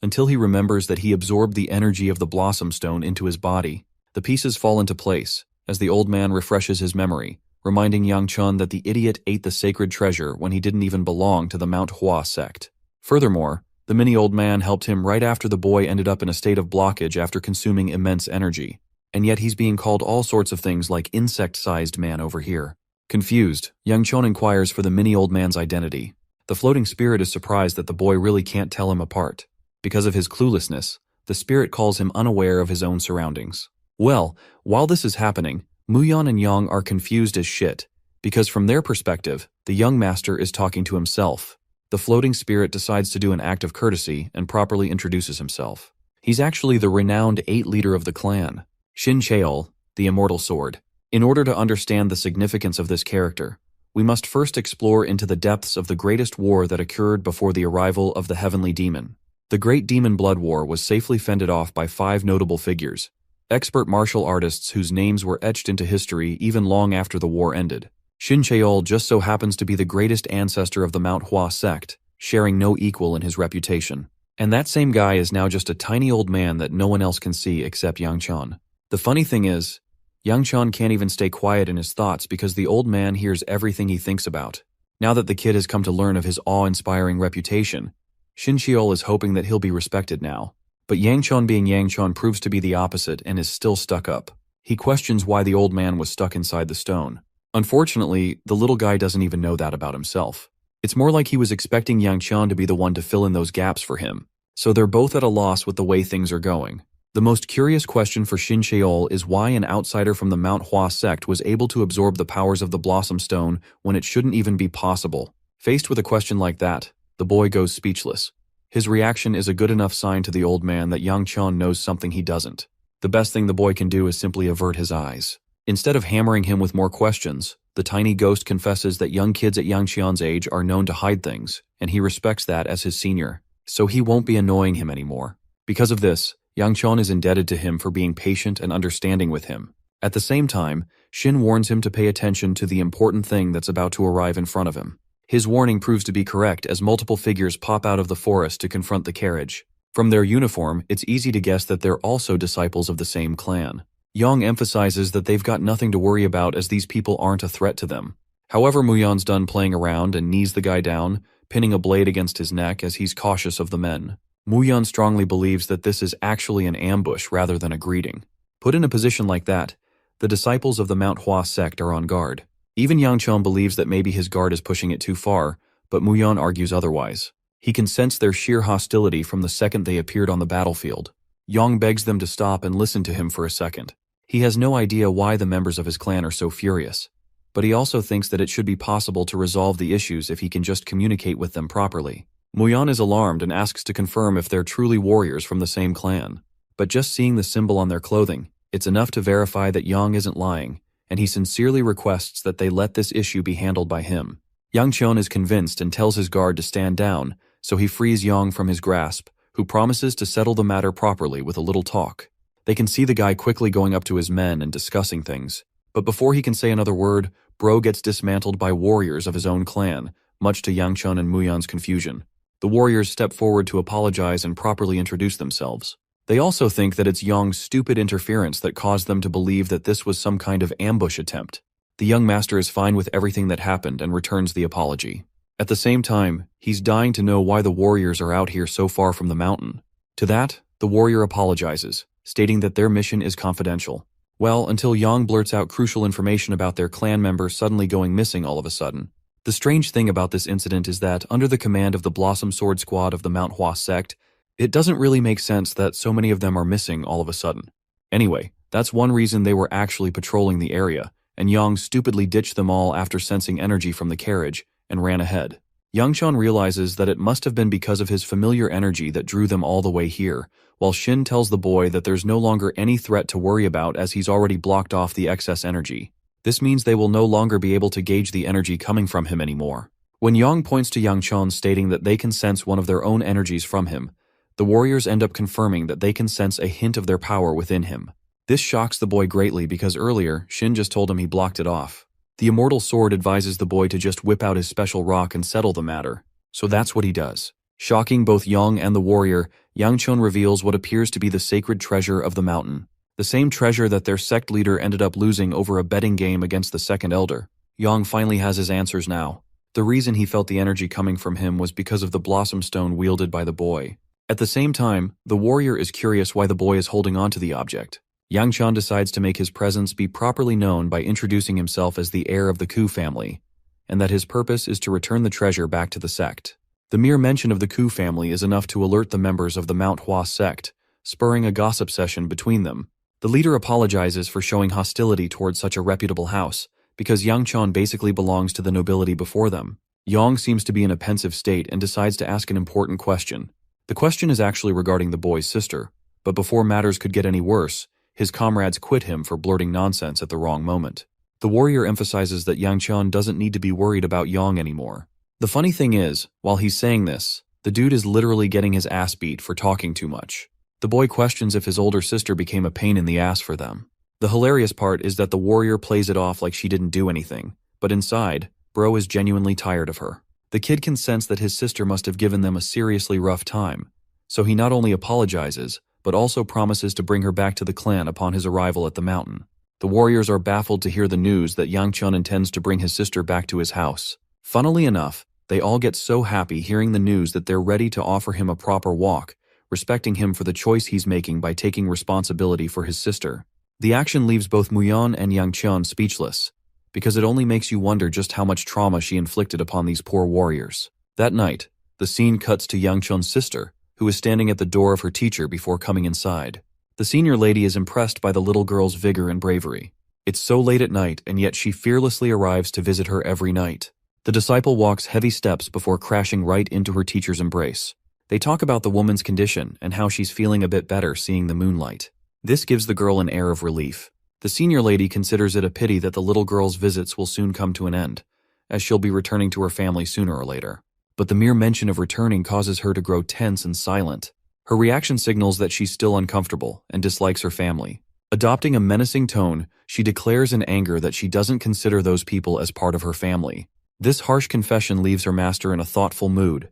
Speaker 1: until he remembers that he absorbed the energy of the Blossom Stone into his body. The pieces fall into place, as the old man refreshes his memory, reminding Yangchun that the idiot ate the sacred treasure when he didn't even belong to the Mount Hua sect. Furthermore, the mini old man helped him right after the boy ended up in a state of blockage after consuming immense energy. And yet he's being called all sorts of things like insect-sized man over here. Confused, Yangchun inquires for the mini old man's identity. The floating spirit is surprised that the boy really can't tell him apart. Because of his cluelessness, the spirit calls him unaware of his own surroundings. Well, while this is happening, Muyan and Yang are confused as shit, because from their perspective, the young master is talking to himself. The floating spirit decides to do an act of courtesy and properly introduces himself. He's actually the renowned 8th leader of the clan, Shin Cheol, the Immortal Sword. In order to understand the significance of this character, we must first explore into the depths of the greatest war that occurred before the arrival of the Heavenly Demon. The Great Demon Blood War was safely fended off by 5 notable figures, expert martial artists whose names were etched into history even long after the war ended. Shin Cheol just so happens to be the greatest ancestor of the Mount Hua sect, sharing no equal in his reputation. And that same guy is now just a tiny old man that no one else can see except Yangchun. The funny thing is, Yangchun can't even stay quiet in his thoughts because the old man hears everything he thinks about. Now that the kid has come to learn of his awe-inspiring reputation, Shin Cheol is hoping that he'll be respected now. But Yangchun being Yangchun proves to be the opposite and is still stuck up. He questions why the old man was stuck inside the stone. Unfortunately, the little guy doesn't even know that about himself. It's more like he was expecting Yang Qian to be the one to fill in those gaps for him. So they're both at a loss with the way things are going. The most curious question for Xin Sheol is why an outsider from the Manhwa sect was able to absorb the powers of the Blossom Stone when it shouldn't even be possible. Faced with a question like that, the boy goes speechless. His reaction is a good enough sign to the old man that Yang Qian knows something he doesn't. The best thing the boy can do is simply avert his eyes. Instead of hammering him with more questions, the tiny ghost confesses that young kids at Yang Qian's age are known to hide things, and he respects that as his senior, so he won't be annoying him anymore. Because of this, Yang Qian is indebted to him for being patient and understanding with him. At the same time, Xin warns him to pay attention to the important thing that's about to arrive in front of him. His warning proves to be correct as multiple figures pop out of the forest to confront the carriage. From their uniform, it's easy to guess that they're also disciples of the same clan. Yang emphasizes that they've got nothing to worry about as these people aren't a threat to them. However, Muyan's done playing around and knees the guy down, pinning a blade against his neck as he's cautious of the men. Muyan strongly believes that this is actually an ambush rather than a greeting. Put in a position like that, the disciples of the Mount Hua sect are on guard. Even Yang Qian believes that maybe his guard is pushing it too far, but Muyan argues otherwise. He can sense their sheer hostility from the second they appeared on the battlefield. Yang begs them to stop and listen to him for a second. He has no idea why the members of his clan are so furious, but he also thinks that it should be possible to resolve the issues if he can just communicate with them properly. Muyan is alarmed and asks to confirm if they're truly warriors from the same clan. But just seeing the symbol on their clothing, it's enough to verify that Yang isn't lying, and he sincerely requests that they let this issue be handled by him. Yang Qian is convinced and tells his guard to stand down, so he frees Yang from his grasp, who promises to settle the matter properly with a little talk. They can see the guy quickly going up to his men and discussing things. But before he can say another word, Bro gets dismantled by warriors of his own clan, much to Yang Qian and Muyan's confusion. The warriors step forward to apologize and properly introduce themselves. They also think that it's Yang's stupid interference that caused them to believe that this was some kind of ambush attempt. The young master is fine with everything that happened and returns the apology. At the same time, he's dying to know why the warriors are out here so far from the mountain. To that, the warrior apologizes, stating that their mission is confidential. Well, until Yang blurts out crucial information about their clan member suddenly going missing all of a sudden. The strange thing about this incident is that, under the command of the Blossom Sword Squad of the Mount Hua sect, it doesn't really make sense that so many of them are missing all of a sudden. Anyway, that's one reason they were actually patrolling the area, and Yang stupidly ditched them all after sensing energy from the carriage, and ran ahead. Yang Qian realizes that it must have been because of his familiar energy that drew them all the way here, while Xin tells the boy that there's no longer any threat to worry about as he's already blocked off the excess energy. This means they will no longer be able to gauge the energy coming from him anymore. When Yang points to Yang Qian stating that they can sense one of their own energies from him, the warriors end up confirming that they can sense a hint of their power within him. This shocks the boy greatly because earlier, Xin just told him he blocked it off. The immortal sword advises the boy to just whip out his special rock and settle the matter, so that's what he does. Shocking both Yang and the warrior, Yang Qian reveals what appears to be the sacred treasure of the mountain. The same treasure that their sect leader ended up losing over a betting game against the second elder. Yang finally has his answers now. The reason he felt the energy coming from him was because of the blossom stone wielded by the boy. At the same time, the warrior is curious why the boy is holding on to the object. Yang Qian decides to make his presence be properly known by introducing himself as the heir of the Ku family, and that his purpose is to return the treasure back to the sect. The mere mention of the Ku family is enough to alert the members of the Mount Hua sect, spurring a gossip session between them. The leader apologizes for showing hostility towards such a reputable house, because Yang Qian basically belongs to the nobility before them. Yang seems to be in a pensive state and decides to ask an important question. The question is actually regarding the boy's sister, but before matters could get any worse, his comrades quit him for blurting nonsense at the wrong moment. The warrior emphasizes that Yang Qian doesn't need to be worried about Yang anymore. The funny thing is, while he's saying this, the dude is literally getting his ass beat for talking too much. The boy questions if his older sister became a pain in the ass for them. The hilarious part is that the warrior plays it off like she didn't do anything, but inside, bro is genuinely tired of her. The kid can sense that his sister must have given them a seriously rough time, so he not only apologizes, but also promises to bring her back to the clan upon his arrival at the mountain. The warriors are baffled to hear the news that Yang Qian intends to bring his sister back to his house. Funnily enough, they all get so happy hearing the news that they're ready to offer him a proper walk, respecting him for the choice he's making by taking responsibility for his sister. The action leaves both Muyan and Yang Qian speechless, because it only makes you wonder just how much trauma she inflicted upon these poor warriors. That night, the scene cuts to Yangchun's sister, who is standing at the door of her teacher before coming inside. The senior lady is impressed by the little girl's vigor and bravery. It's so late at night, and yet she fearlessly arrives to visit her every night. The disciple walks heavy steps before crashing right into her teacher's embrace. They talk about the woman's condition and how she's feeling a bit better seeing the moonlight. This gives the girl an air of relief. The senior lady considers it a pity that the little girl's visits will soon come to an end, as she'll be returning to her family sooner or later. But the mere mention of returning causes her to grow tense and silent. Her reaction signals that she's still uncomfortable and dislikes her family. Adopting a menacing tone, she declares in anger that she doesn't consider those people as part of her family. This harsh confession leaves her master in a thoughtful mood,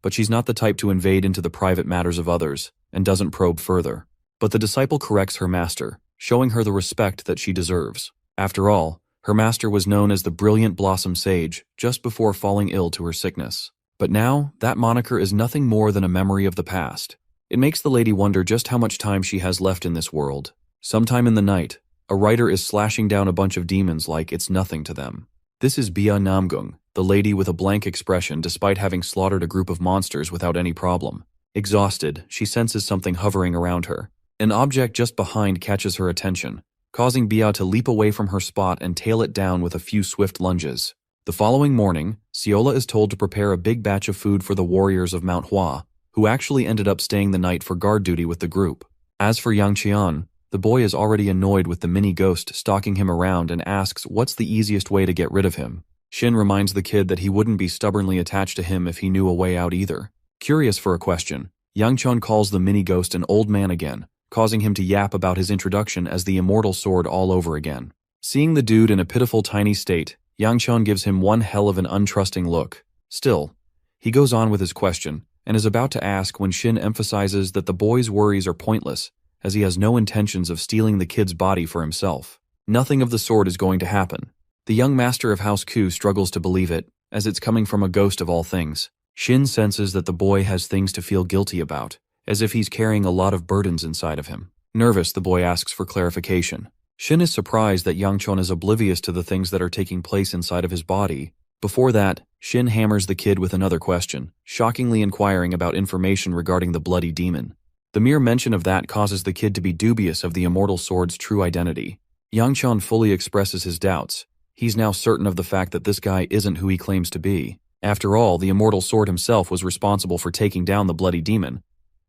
Speaker 1: but she's not the type to invade into the private matters of others and doesn't probe further. But the disciple corrects her master, showing her the respect that she deserves. After all, her master was known as the brilliant Blossom Sage just before falling ill to her sickness. But now, that moniker is nothing more than a memory of the past. It makes the lady wonder just how much time she has left in this world. Sometime in the night, a writer is slashing down a bunch of demons like it's nothing to them. This is Bia Namgung, the lady with a blank expression despite having slaughtered a group of monsters without any problem. Exhausted, she senses something hovering around her. An object just behind catches her attention, causing Bia to leap away from her spot and tail it down with a few swift lunges. The following morning, Ciola is told to prepare a big batch of food for the warriors of Manhwa, who actually ended up staying the night for guard duty with the group. As for Yang Qian, the boy is already annoyed with the mini-ghost stalking him around and asks what's the easiest way to get rid of him. Shin reminds the kid that he wouldn't be stubbornly attached to him if he knew a way out either. Curious for a question, Yang Qian calls the mini-ghost an old man again, causing him to yap about his introduction as the immortal sword all over again. Seeing the dude in a pitiful tiny state, Yang Qian gives him one hell of an untrusting look. Still, he goes on with his question, and is about to ask when Shin emphasizes that the boy's worries are pointless, as he has no intentions of stealing the kid's body for himself. Nothing of the sort is going to happen. The young master of House Ku struggles to believe it, as it's coming from a ghost of all things. Shin senses that the boy has things to feel guilty about, as if he's carrying a lot of burdens inside of him. Nervous, the boy asks for clarification. Shin is surprised that Yangchun is oblivious to the things that are taking place inside of his body. Before that, Shin hammers the kid with another question, shockingly inquiring about information regarding the bloody demon. The mere mention of that causes the kid to be dubious of the immortal sword's true identity. Yangchun fully expresses his doubts. He's now certain of the fact that this guy isn't who he claims to be. After all, the immortal sword himself was responsible for taking down the bloody demon.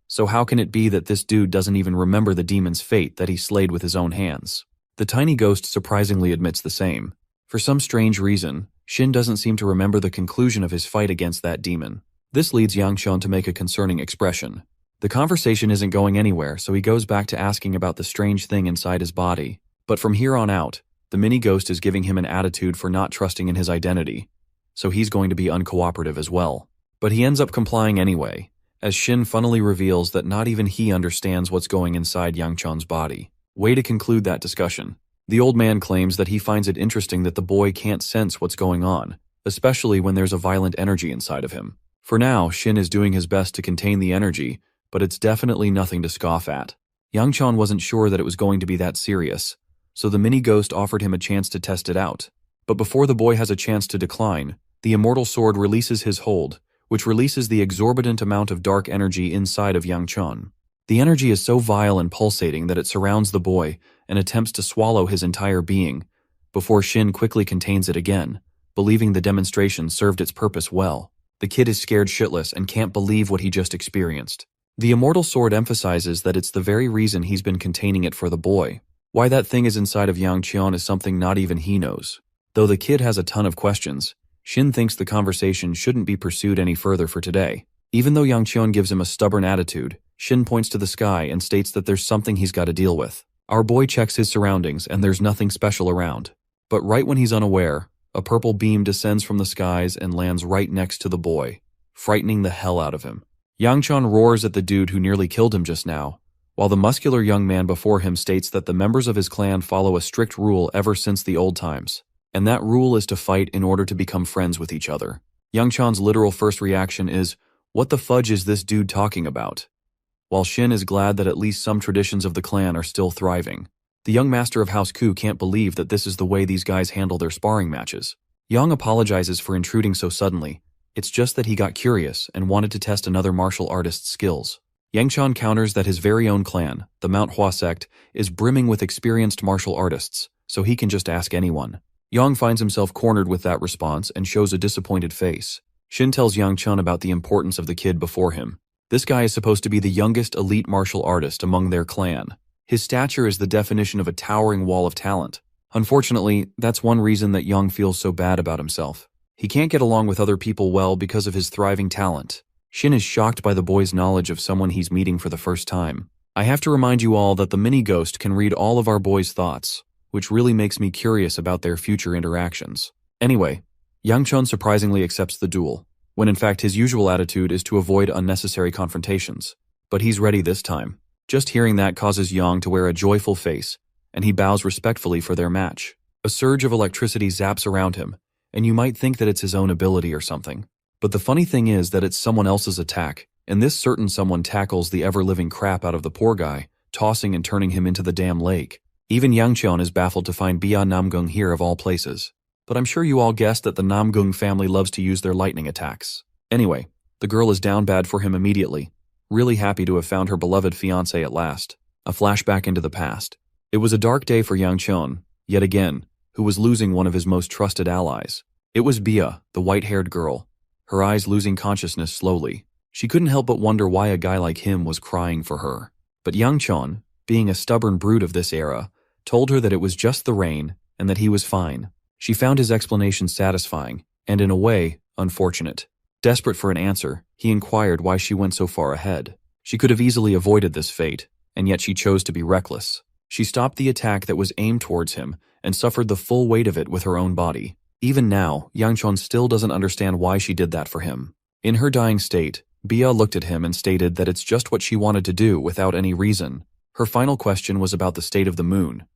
Speaker 1: So how can it be that this dude doesn't even remember the demon's fate that he slayed with his own hands? The tiny ghost surprisingly admits the same. For some strange reason, Shin doesn't seem to remember the conclusion of his fight against that demon. This leads Yangchun to make a concerning expression. The conversation isn't going anywhere, so he goes back to asking about the strange thing inside his body. But from here on out, the mini-ghost is giving him an attitude for not trusting in his identity, so he's going to be uncooperative as well. But he ends up complying anyway, as Shin funnily reveals that not even he understands what's going inside Yangchun's body. Way to conclude that discussion. The old man claims that he finds it interesting that the boy can't sense what's going on, especially when there's a violent energy inside of him. For now, Shin is doing his best to contain the energy, but it's definitely nothing to scoff at. Yangchun wasn't sure that it was going to be that serious, so the mini-ghost offered him a chance to test it out. But before the boy has a chance to decline, the immortal sword releases his hold, which releases the exorbitant amount of dark energy inside of Yangchun. The energy is so vile and pulsating that it surrounds the boy and attempts to swallow his entire being, before Shin quickly contains it again, believing the demonstration served its purpose well. The kid is scared shitless and can't believe what he just experienced. The immortal sword emphasizes that it's the very reason he's been containing it for the boy. Why that thing is inside of Yangchun is something not even he knows. Though the kid has a ton of questions, Shin thinks the conversation shouldn't be pursued any further for today. Even though Yangchun gives him a stubborn attitude, Shin points to the sky and states that there's something he's got to deal with. Our boy checks his surroundings and there's nothing special around. But right when he's unaware, a purple beam descends from the skies and lands right next to the boy, frightening the hell out of him. Yangchun roars at the dude who nearly killed him just now, while the muscular young man before him states that the members of his clan follow a strict rule ever since the old times, and that rule is to fight in order to become friends with each other. Yangchun's literal first reaction is, "What the fudge is this dude talking about?" While Shin is glad that at least some traditions of the clan are still thriving. The young master of House Ku can't believe that this is the way these guys handle their sparring matches. Yang apologizes for intruding so suddenly. It's just that he got curious and wanted to test another martial artist's skills. Yangchan counters that his very own clan, the Manhwa sect, is brimming with experienced martial artists, so he can just ask anyone. Yang finds himself cornered with that response and shows a disappointed face. Shin tells Yangchan about the importance of the kid before him. This guy is supposed to be the youngest elite martial artist among their clan. His stature is the definition of a towering wall of talent. Unfortunately, that's one reason that Yang feels so bad about himself. He can't get along with other people well because of his thriving talent. Shin is shocked by the boy's knowledge of someone he's meeting for the first time. I have to remind you all that the mini-ghost can read all of our boys' thoughts, which really makes me curious about their future interactions. Anyway, Yangchan surprisingly accepts the duel, when in fact his usual attitude is to avoid unnecessary confrontations. But he's ready this time. Just hearing that causes Yang to wear a joyful face, and he bows respectfully for their match. A surge of electricity zaps around him, and you might think that it's his own ability or something. But the funny thing is that it's someone else's attack, and this certain someone tackles the ever-living crap out of the poor guy, tossing and turning him into the damn lake. Even Yangchan is baffled to find Bia Namgung here of all places. But I'm sure you all guessed that the Namgung family loves to use their lightning attacks. Anyway, the girl is down bad for him immediately, really happy to have found her beloved fiancé at last. A flashback into the past. It was a dark day for Yangchan, yet again, who was losing one of his most trusted allies. It was Bia, the white-haired girl, her eyes losing consciousness slowly. She couldn't help but wonder why a guy like him was crying for her. But Yangchan, being a stubborn brute of this era, told her that it was just the rain and that he was fine. She found his explanation satisfying, and in a way, unfortunate. Desperate for an answer, he inquired why she went so far ahead. She could have easily avoided this fate, and yet she chose to be reckless. She stopped the attack that was aimed towards him and suffered the full weight of it with her own body. Even now, Yangchan still doesn't understand why she did that for him. In her dying state, Bia looked at him and stated that it's just what she wanted to do without any reason. Her final question was about the state of the moon.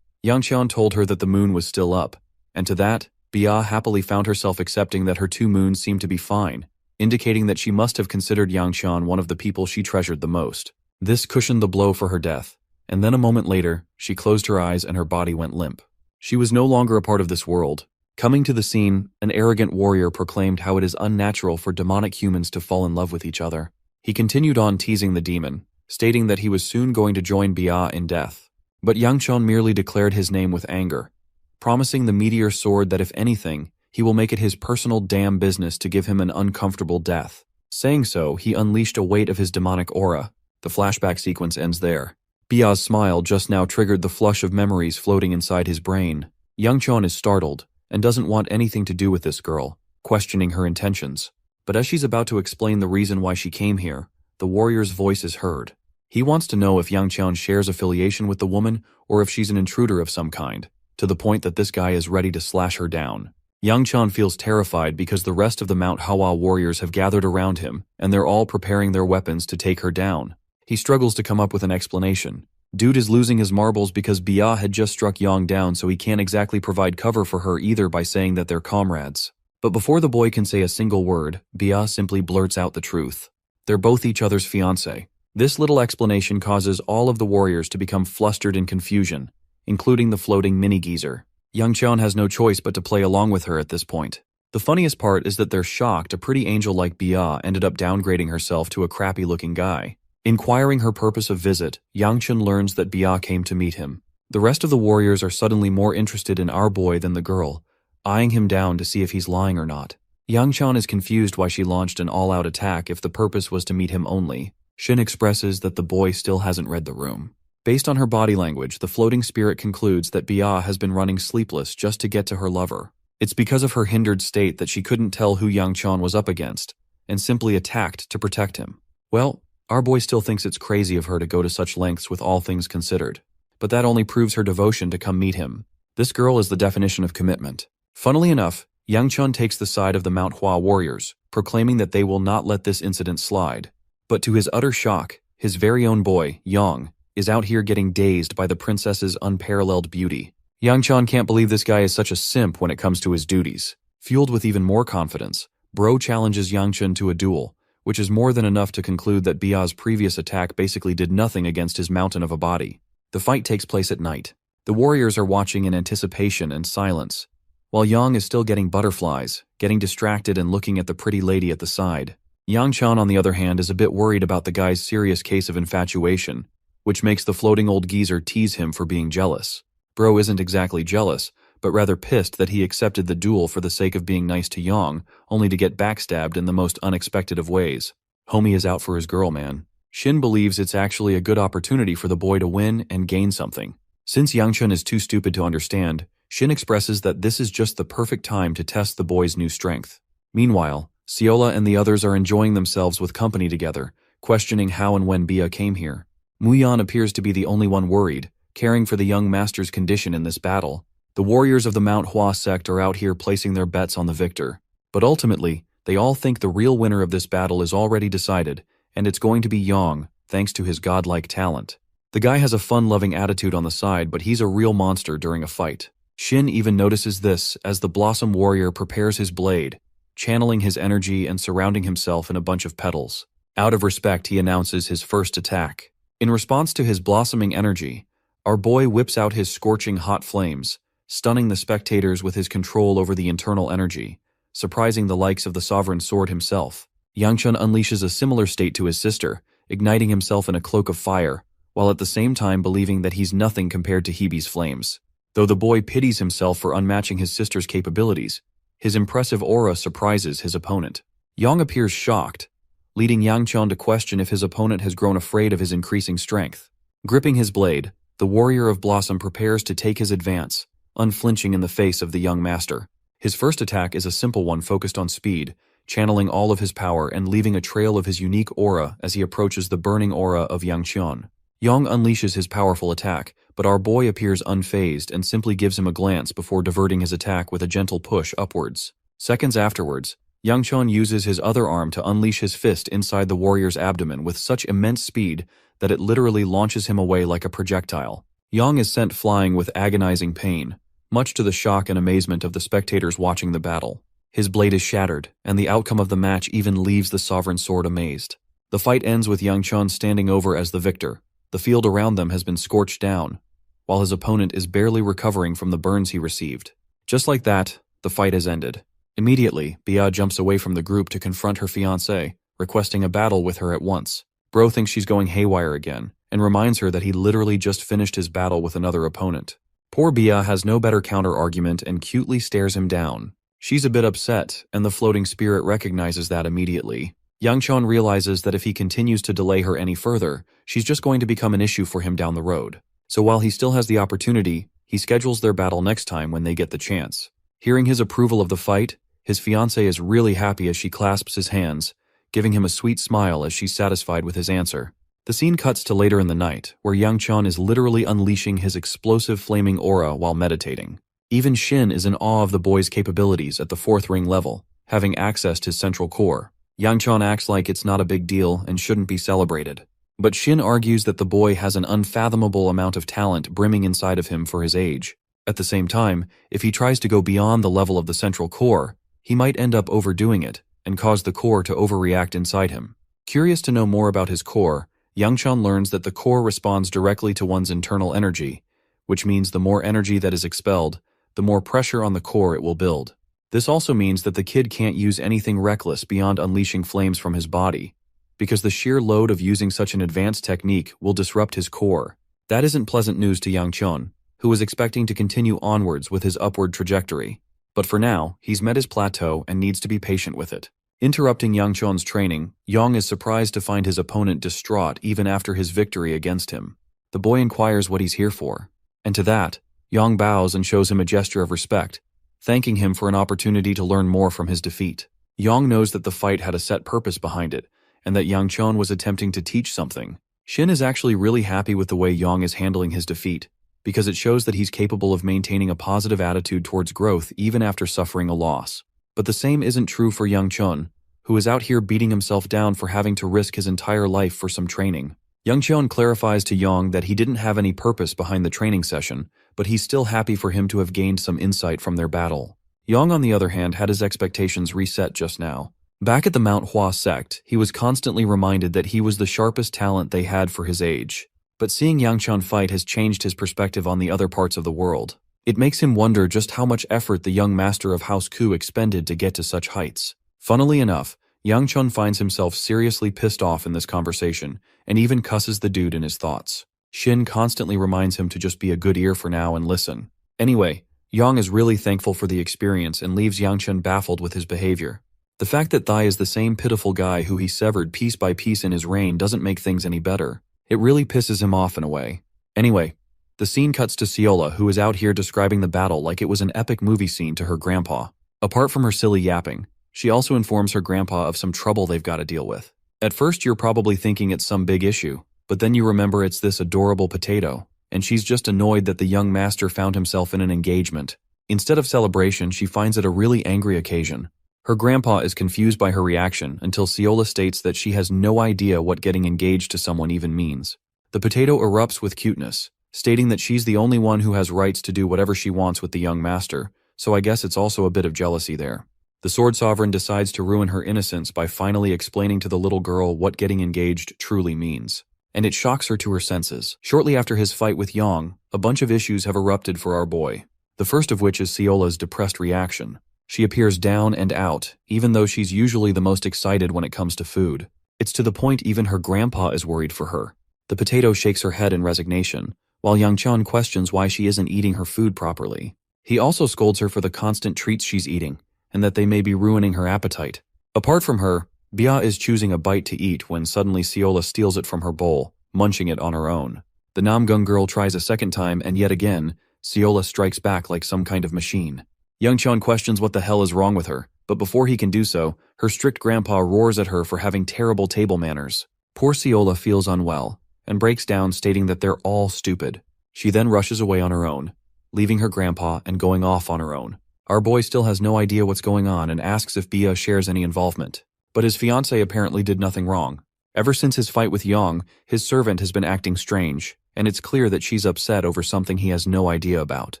Speaker 1: Yangchan told her that the moon was still up, and to that, Bia happily found herself accepting that her two moons seemed to be fine, indicating that she must have considered Yangchan one of the people she treasured the most. This cushioned the blow for her death, and then a moment later, she closed her eyes and her body went limp. She was no longer a part of this world. Coming to the scene, an arrogant warrior proclaimed how it is unnatural for demonic humans to fall in love with each other. He continued on teasing the demon, stating that he was soon going to join Bia in death. But Yangchan merely declared his name with anger, promising the meteor sword that if anything, he will make it his personal damn business to give him an uncomfortable death. Saying so, he unleashed a weight of his demonic aura. The flashback sequence ends there. Bia's smile just now triggered the flush of memories floating inside his brain. Yangchan is startled, and doesn't want anything to do with this girl, questioning her intentions. But as she's about to explain the reason why she came here, the warrior's voice is heard. He wants to know if Yangchan shares affiliation with the woman or if she's an intruder of some kind, to the point that this guy is ready to slash her down. Yangchan feels terrified because the rest of the Mount Hawa warriors have gathered around him, and they're all preparing their weapons to take her down. He struggles to come up with an explanation. Dude is losing his marbles because Bia had just struck Yang down, so he can't exactly provide cover for her either by saying that they're comrades. But before the boy can say a single word, Bia simply blurts out the truth. They're both each other's fiancé. This little explanation causes all of the warriors to become flustered in confusion, including the floating mini-geezer. Yangchan has no choice but to play along with her at this point. The funniest part is that they're shocked a pretty angel like Bia ended up downgrading herself to a crappy-looking guy. Inquiring her purpose of visit, Yangchan learns that Bia came to meet him. The rest of the warriors are suddenly more interested in our boy than the girl, eyeing him down to see if he's lying or not. Yangchan is confused why she launched an all-out attack if the purpose was to meet him only. Shin expresses that the boy still hasn't read the room. Based on her body language, the floating spirit concludes that Bia has been running sleepless just to get to her lover. It's because of her hindered state that she couldn't tell who Yangchan was up against, and simply attacked to protect him. Well, our boy still thinks it's crazy of her to go to such lengths with all things considered. But that only proves her devotion to come meet him. This girl is the definition of commitment. Funnily enough, Yangchan takes the side of the Mount Hua warriors, proclaiming that they will not let this incident slide. But to his utter shock, his very own boy, Yang, is out here getting dazed by the princess's unparalleled beauty. Yangchan can't believe this guy is such a simp when it comes to his duties. Fueled with even more confidence, Bro challenges Yangchan to a duel, which is more than enough to conclude that Bia's previous attack basically did nothing against his mountain of a body. The fight takes place at night. The warriors are watching in anticipation and silence, while Yang is still getting butterflies, getting distracted and looking at the pretty lady at the side. Yang Chan, on the other hand, is a bit worried about the guy's serious case of infatuation, which makes the floating old geezer tease him for being jealous. Bro isn't exactly jealous, but rather pissed that he accepted the duel for the sake of being nice to Yang, only to get backstabbed in the most unexpected of ways. Homie is out for his girl, man. Shin believes it's actually a good opportunity for the boy to win and gain something. Since Yang Chun is too stupid to understand, Shin expresses that this is just the perfect time to test the boy's new strength. Meanwhile, Seola and the others are enjoying themselves with company together, questioning how and when Bia came here. Muyan appears to be the only one worried, caring for the young master's condition in this battle. The warriors of the Mount Hua sect are out here placing their bets on the victor. But ultimately, they all think the real winner of this battle is already decided, and it's going to be Yang, thanks to his godlike talent. The guy has a fun-loving attitude on the side, but he's a real monster during a fight. Shin even notices this as the Blossom Warrior prepares his blade, channeling his energy and surrounding himself in a bunch of petals. Out of respect, he announces his first attack. In response to his blossoming energy, our boy whips out his scorching hot flames, stunning the spectators with his control over the internal energy, surprising the likes of the Sovereign Sword himself. Yangchun unleashes a similar state to his sister, igniting himself in a cloak of fire, while at the same time believing that he's nothing compared to Hebe's flames. Though the boy pities himself for unmatching his sister's capabilities, his impressive aura surprises his opponent. Yang appears shocked, leading Yangchun to question if his opponent has grown afraid of his increasing strength. Gripping his blade, the Warrior of Blossom prepares to take his advance, unflinching in the face of the young master. His first attack is a simple one focused on speed, channeling all of his power and leaving a trail of his unique aura as he approaches the burning aura of Yangchun. Yang unleashes his powerful attack, but our boy appears unfazed and simply gives him a glance before diverting his attack with a gentle push upwards. Seconds afterwards, Yangchun uses his other arm to unleash his fist inside the warrior's abdomen with such immense speed that it literally launches him away like a projectile. Yang is sent flying with agonizing pain, much to the shock and amazement of the spectators watching the battle. His blade is shattered, and the outcome of the match even leaves the Sovereign Sword amazed. The fight ends with Yangchun standing over as the victor. The field around them has been scorched down, while his opponent is barely recovering from the burns he received. Just like that, the fight has ended. Immediately, Bia jumps away from the group to confront her fiancé, requesting a battle with her at once. Bro thinks she's going haywire again, and reminds her that he literally just finished his battle with another opponent. Poor Bia has no better counter-argument and cutely stares him down. She's a bit upset, and the floating spirit recognizes that immediately. Yangchun realizes that if he continues to delay her any further, she's just going to become an issue for him down the road. So while he still has the opportunity, he schedules their battle next time when they get the chance. Hearing his approval of the fight, his fiancée is really happy as she clasps his hands, giving him a sweet smile as she's satisfied with his answer. The scene cuts to later in the night, where Yangchun is literally unleashing his explosive flaming aura while meditating. Even Shin is in awe of the boy's capabilities at the 4th ring level, having accessed his central core. Yangchun acts like it's not a big deal and shouldn't be celebrated. But Shin argues that the boy has an unfathomable amount of talent brimming inside of him for his age. At the same time, if he tries to go beyond the level of the central core, he might end up overdoing it and cause the core to overreact inside him. Curious to know more about his core, Yangchun learns that the core responds directly to one's internal energy, which means the more energy that is expelled, the more pressure on the core it will build. This also means that the kid can't use anything reckless beyond unleashing flames from his body, because the sheer load of using such an advanced technique will disrupt his core. That isn't pleasant news to Yangchun, who was expecting to continue onwards with his upward trajectory. But for now, he's met his plateau and needs to be patient with it. Interrupting Yangchun's training, Yang is surprised to find his opponent distraught even after his victory against him. The boy inquires what he's here for, and to that, Yang bows and shows him a gesture of respect, thanking him for an opportunity to learn more from his defeat. Yang knows that the fight had a set purpose behind it, and that Yangchun was attempting to teach something. Shin is actually really happy with the way Yang is handling his defeat, because it shows that he's capable of maintaining a positive attitude towards growth even after suffering a loss. But the same isn't true for Yangchun, who is out here beating himself down for having to risk his entire life for some training. Yangchun clarifies to Yang that he didn't have any purpose behind the training session, but he's still happy for him to have gained some insight from their battle. Yang, on the other hand, had his expectations reset just now. Back at the Mount Hua sect, he was constantly reminded that he was the sharpest talent they had for his age. But seeing Yangchun fight has changed his perspective on the other parts of the world. It makes him wonder just how much effort the young master of House Ku expended to get to such heights. Funnily enough, Yangchun finds himself seriously pissed off in this conversation, and even cusses the dude in his thoughts. Shin constantly reminds him to just be a good ear for now and listen. Anyway, Yang is really thankful for the experience and leaves Yangchun baffled with his behavior. The fact that Thai is the same pitiful guy who he severed piece by piece in his reign doesn't make things any better. It really pisses him off in a way. Anyway, the scene cuts to Seola, who is out here describing the battle like it was an epic movie scene to her grandpa. Apart from her silly yapping, she also informs her grandpa of some trouble they've got to deal with. At first you're probably thinking it's some big issue, but then you remember it's this adorable potato, and she's just annoyed that the young master found himself in an engagement. Instead of celebration, she finds it a really angry occasion. Her grandpa is confused by her reaction until Seola states that she has no idea what getting engaged to someone even means. The potato erupts with cuteness, stating that she's the only one who has rights to do whatever she wants with the young master, so I guess it's also a bit of jealousy there. The Sword Sovereign decides to ruin her innocence by finally explaining to the little girl what getting engaged truly means. And it shocks her to her senses. Shortly after his fight with Yang, a bunch of issues have erupted for our boy. The first of which is Seola's depressed reaction. She appears down and out, even though she's usually the most excited when it comes to food. It's to the point even her grandpa is worried for her. The potato shakes her head in resignation, while Yangchun questions why she isn't eating her food properly. He also scolds her for the constant treats she's eating, and that they may be ruining her appetite. Apart from her, Bia is choosing a bite to eat when suddenly Seola steals it from her bowl, munching it on her own. The Namgung girl tries a second time, and yet again, Seola strikes back like some kind of machine. Yangchun questions what the hell is wrong with her, but before he can do so, her strict grandpa roars at her for having terrible table manners. Poor Seola feels unwell, and breaks down stating that they're all stupid. She then rushes away on her own, leaving her grandpa and going off on her own. Our boy still has no idea what's going on and asks if Bia shares any involvement. But his fiancée apparently did nothing wrong. Ever since his fight with Yang, his servant has been acting strange, and it's clear that she's upset over something he has no idea about.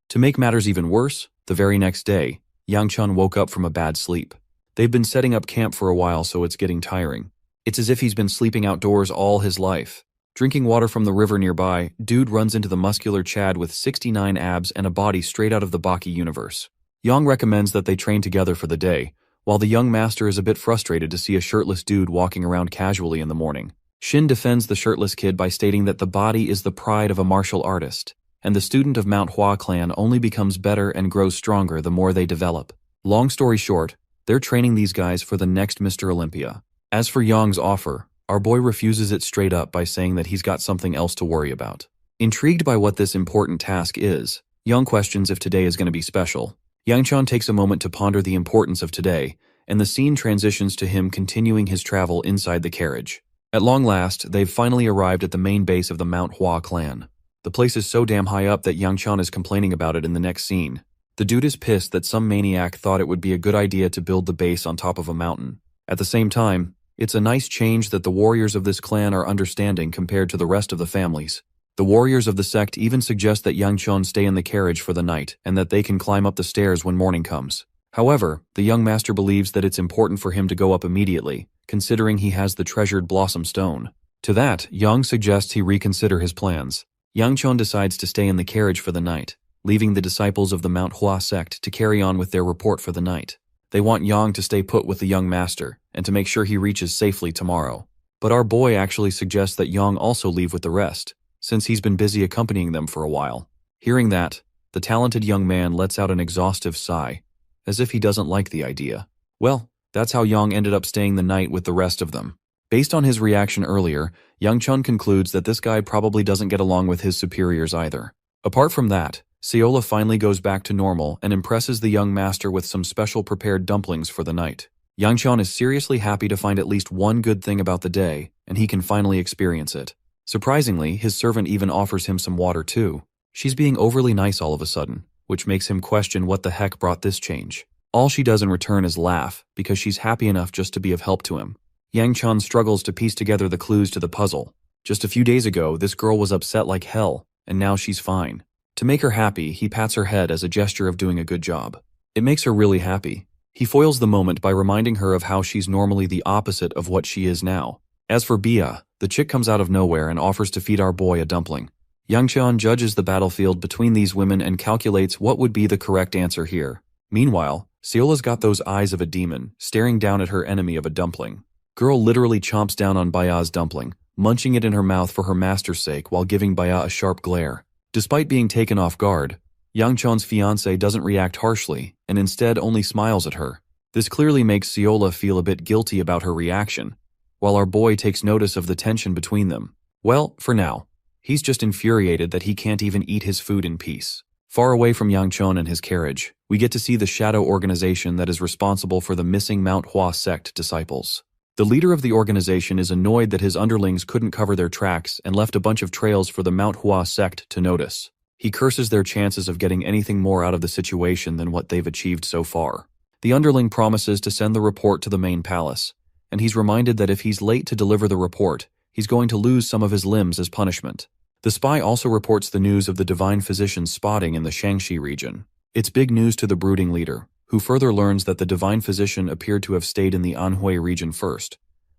Speaker 1: To make matters even worse, the very next day, Yangchun woke up from a bad sleep. They've been setting up camp for a while, so it's getting tiring. It's as if he's been sleeping outdoors all his life. Drinking water from the river nearby, dude runs into the muscular Chad with 69 abs and a body straight out of the Baki universe. Yang recommends that they train together for the day, while the young master is a bit frustrated to see a shirtless dude walking around casually in the morning. Shin defends the shirtless kid by stating that the body is the pride of a martial artist, and the student of Manhwa clan only becomes better and grows stronger the more they develop. Long story short, they're training these guys for the next Mr. Olympia. As for Yang's offer, our boy refuses it straight up by saying that he's got something else to worry about. Intrigued by what this important task is, Yang questions if today is going to be special. Yangchun takes a moment to ponder the importance of today, and the scene transitions to him continuing his travel inside the carriage. At long last, they've finally arrived at the main base of the Mount Hua clan. The place is so damn high up that Yangchun is complaining about it in the next scene. The dude is pissed that some maniac thought it would be a good idea to build the base on top of a mountain. At the same time, it's a nice change that the warriors of this clan are understanding compared to the rest of the families. The warriors of the sect even suggest that Yangchun stay in the carriage for the night and that they can climb up the stairs when morning comes. However, the young master believes that it's important for him to go up immediately, considering he has the treasured Blossom Stone. To that, Yang suggests he reconsider his plans. Yangchun decides to stay in the carriage for the night, leaving the disciples of the Mount Hua sect to carry on with their report for the night. They want Yang to stay put with the young master and to make sure he reaches safely tomorrow. But our boy actually suggests that Yang also leave with the rest, since he's been busy accompanying them for a while. Hearing that, the talented young man lets out an exhaustive sigh, as if he doesn't like the idea. Well, that's how Yang ended up staying the night with the rest of them. Based on his reaction earlier, Yangchun concludes that this guy probably doesn't get along with his superiors either. Apart from that, Seola finally goes back to normal and impresses the young master with some special prepared dumplings for the night. Yangchun is seriously happy to find at least one good thing about the day, and he can finally experience it. Surprisingly, his servant even offers him some water too. She's being overly nice all of a sudden, which makes him question what the heck brought this change. All she does in return is laugh, because she's happy enough just to be of help to him. Yangchun struggles to piece together the clues to the puzzle. Just a few days ago, this girl was upset like hell, and now she's fine. To make her happy, he pats her head as a gesture of doing a good job. It makes her really happy. He foils the moment by reminding her of how she's normally the opposite of what she is now. As for Bia, The chick comes out of nowhere and offers to feed our boy a dumpling. Yang Qian judges the battlefield between these women and calculates what would be the correct answer here. Meanwhile, Seola's got those eyes of a demon, staring down at her enemy of a dumpling. Girl literally chomps down on Baya's dumpling, munching it in her mouth for her master's sake while giving Baya a sharp glare. Despite being taken off guard, Yang Qian's fiancé doesn't react harshly and instead only smiles at her. This clearly makes Seola feel a bit guilty about her reaction, while our boy takes notice of the tension between them. Well, for now, he's just infuriated that he can't even eat his food in peace. Far away from Yang Qian and his carriage, we get to see the shadow organization that is responsible for the missing Mount Hua sect disciples. The leader of the organization is annoyed that his underlings couldn't cover their tracks and left a bunch of trails for the Mount Hua sect to notice. He curses their chances of getting anything more out of the situation than what they've achieved so far. The underling promises to send the report to the main palace, and he's reminded that if he's late to deliver the report, he's going to lose some of his limbs as punishment. The spy also reports the news of the divine physician's spotting in the Shangxi region. It's big news to the brooding leader, who further learns that the divine physician appeared to have stayed in the Anhui region first,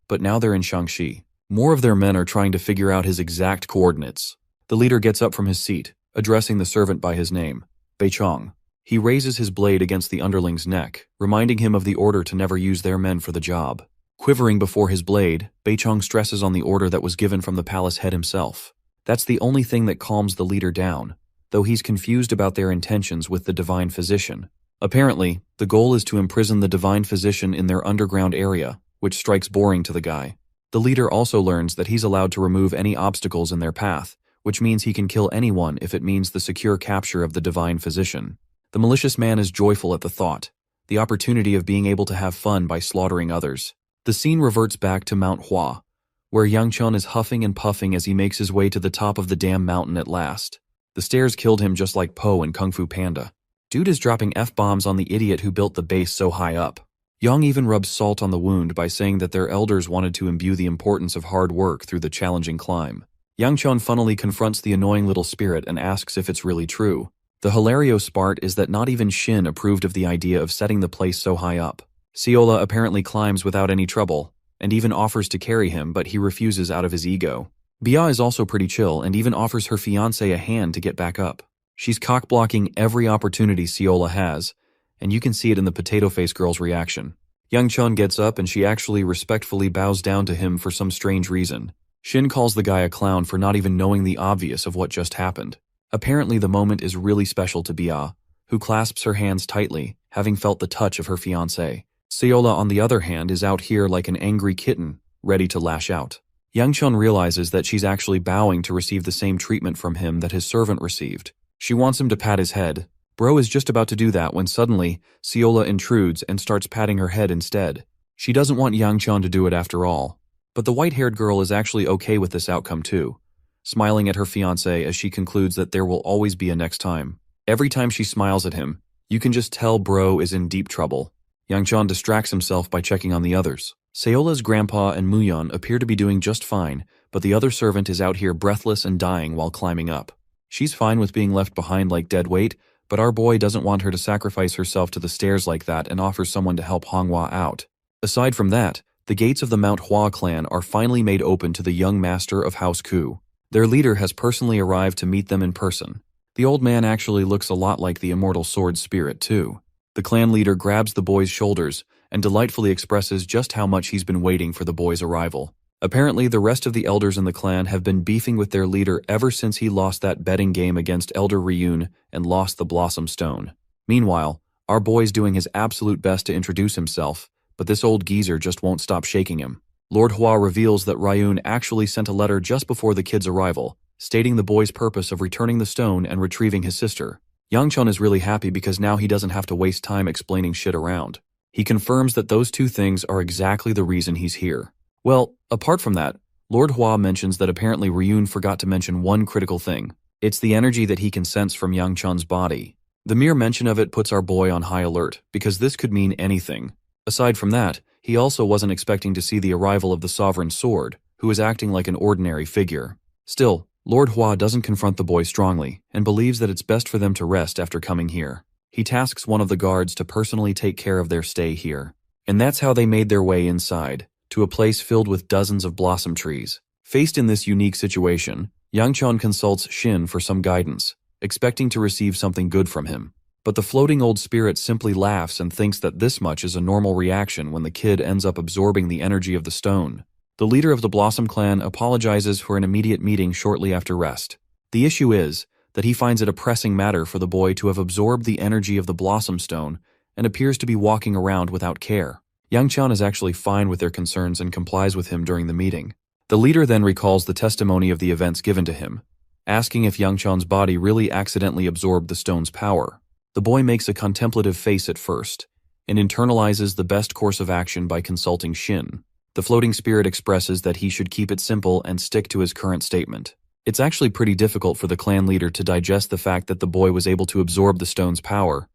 Speaker 1: but now they're in Shangxi. More of their men are trying to figure out his exact coordinates. The leader gets up from his seat, addressing the servant by his name, Beichong. He raises his blade against the underling's neck, reminding him of the order to never use their men for the job. Quivering before his blade, Beichong stresses on the order that was given from the palace head himself. That's the only thing that calms the leader down, though he's confused about their intentions with the divine physician. Apparently, the goal is to imprison the divine physician in their underground area, which strikes boring to the guy. The leader also learns that he's allowed to remove any obstacles in their path, which means he can kill anyone if it means the secure capture of the divine physician. The malicious man is joyful at the thought, the opportunity of being able to have fun by slaughtering others. The scene reverts back to Mount Hua, where Yang Qian is huffing and puffing as he makes his way to the top of the damn mountain at last. The stairs killed him just like Po in Kung Fu Panda. Dude is dropping F-bombs on the idiot who built the base so high up. Yang even rubs salt on the wound by saying that their elders wanted to imbue the importance of hard work through the challenging climb. Yang Qian funnily confronts the annoying little spirit and asks if it's really true. The hilarious part is that not even Shin approved of the idea of setting the place so high up. Seola apparently climbs without any trouble, and even offers to carry him, but he refuses out of his ego. Bia is also pretty chill and even offers her fiancé a hand to get back up. She's cock-blocking every opportunity Seola has, and you can see it in the potato-face girl's reaction. Yang Qian gets up and she actually respectfully bows down to him for some strange reason. Shin calls the guy a clown for not even knowing the obvious of what just happened. Apparently the moment is really special to Bia, who clasps her hands tightly, having felt the touch of her fiancé. Seola, on the other hand, is out here like an angry kitten, ready to lash out. Yang Qian realizes that she's actually bowing to receive the same treatment from him that his servant received. She wants him to pat his head. Bro is just about to do that when suddenly, Seola intrudes and starts patting her head instead. She doesn't want Yang Qian to do it after all. But the white-haired girl is actually okay with this outcome too, smiling at her fiancé as she concludes that there will always be a next time. Every time she smiles at him, you can just tell bro is in deep trouble. Yang Qian distracts himself by checking on the others. Seola's grandpa and Muyon appear to be doing just fine, but the other servant is out here breathless and dying while climbing up. She's fine with being left behind like dead weight, but our boy doesn't want her to sacrifice herself to the stairs like that and offers someone to help Honghua out. Aside from that, the gates of the Mount Hua clan are finally made open to the young master of House Ku. Their leader has personally arrived to meet them in person. The old man actually looks a lot like the immortal sword spirit too. The clan leader grabs the boy's shoulders and delightfully expresses just how much he's been waiting for the boy's arrival. Apparently, the rest of the elders in the clan have been beefing with their leader ever since he lost that betting game against Elder Ryun and lost the Blossom Stone. Meanwhile, our boy's doing his absolute best to introduce himself, but this old geezer just won't stop shaking him. Lord Hua reveals that Ryun actually sent a letter just before the kid's arrival, stating the boy's purpose of returning the stone and retrieving his sister. Yang Qian is really happy because now he doesn't have to waste time explaining shit around. He confirms that those two things are exactly the reason he's here. Well, apart from that, Lord Hua mentions that apparently Ryun forgot to mention one critical thing. It's the energy that he can sense from Yang Qian's body. The mere mention of it puts our boy on high alert, because this could mean anything. Aside from that, he also wasn't expecting to see the arrival of the Sovereign Sword, who is acting like an ordinary figure. Still, Lord Hua doesn't confront the boy strongly, and believes that it's best for them to rest after coming here. He tasks one of the guards to personally take care of their stay here. And that's how they made their way inside, to a place filled with dozens of blossom trees, Faced in this unique situation, Yangchon consults Shin for some guidance, expecting to receive something good from him. But the floating old spirit simply laughs and thinks that this much is a normal reaction when the kid ends up absorbing the energy of the stone. The leader of the Blossom clan apologizes for an immediate meeting shortly after rest. The issue is that he finds it a pressing matter for the boy to have absorbed the energy of the Blossom Stone and appears to be walking around without care. Yangchon is actually fine with their concerns and complies with him during the meeting. The leader then recalls the testimony of the events given to him, asking if Yangchon's body really accidentally absorbed the stone's power. The boy makes a contemplative face at first, and internalizes the best course of action by consulting Shin. The floating spirit expresses that he should keep it simple and stick to his current statement. It's actually pretty difficult for the clan leader to digest the fact that the boy was able to absorb the stone's power,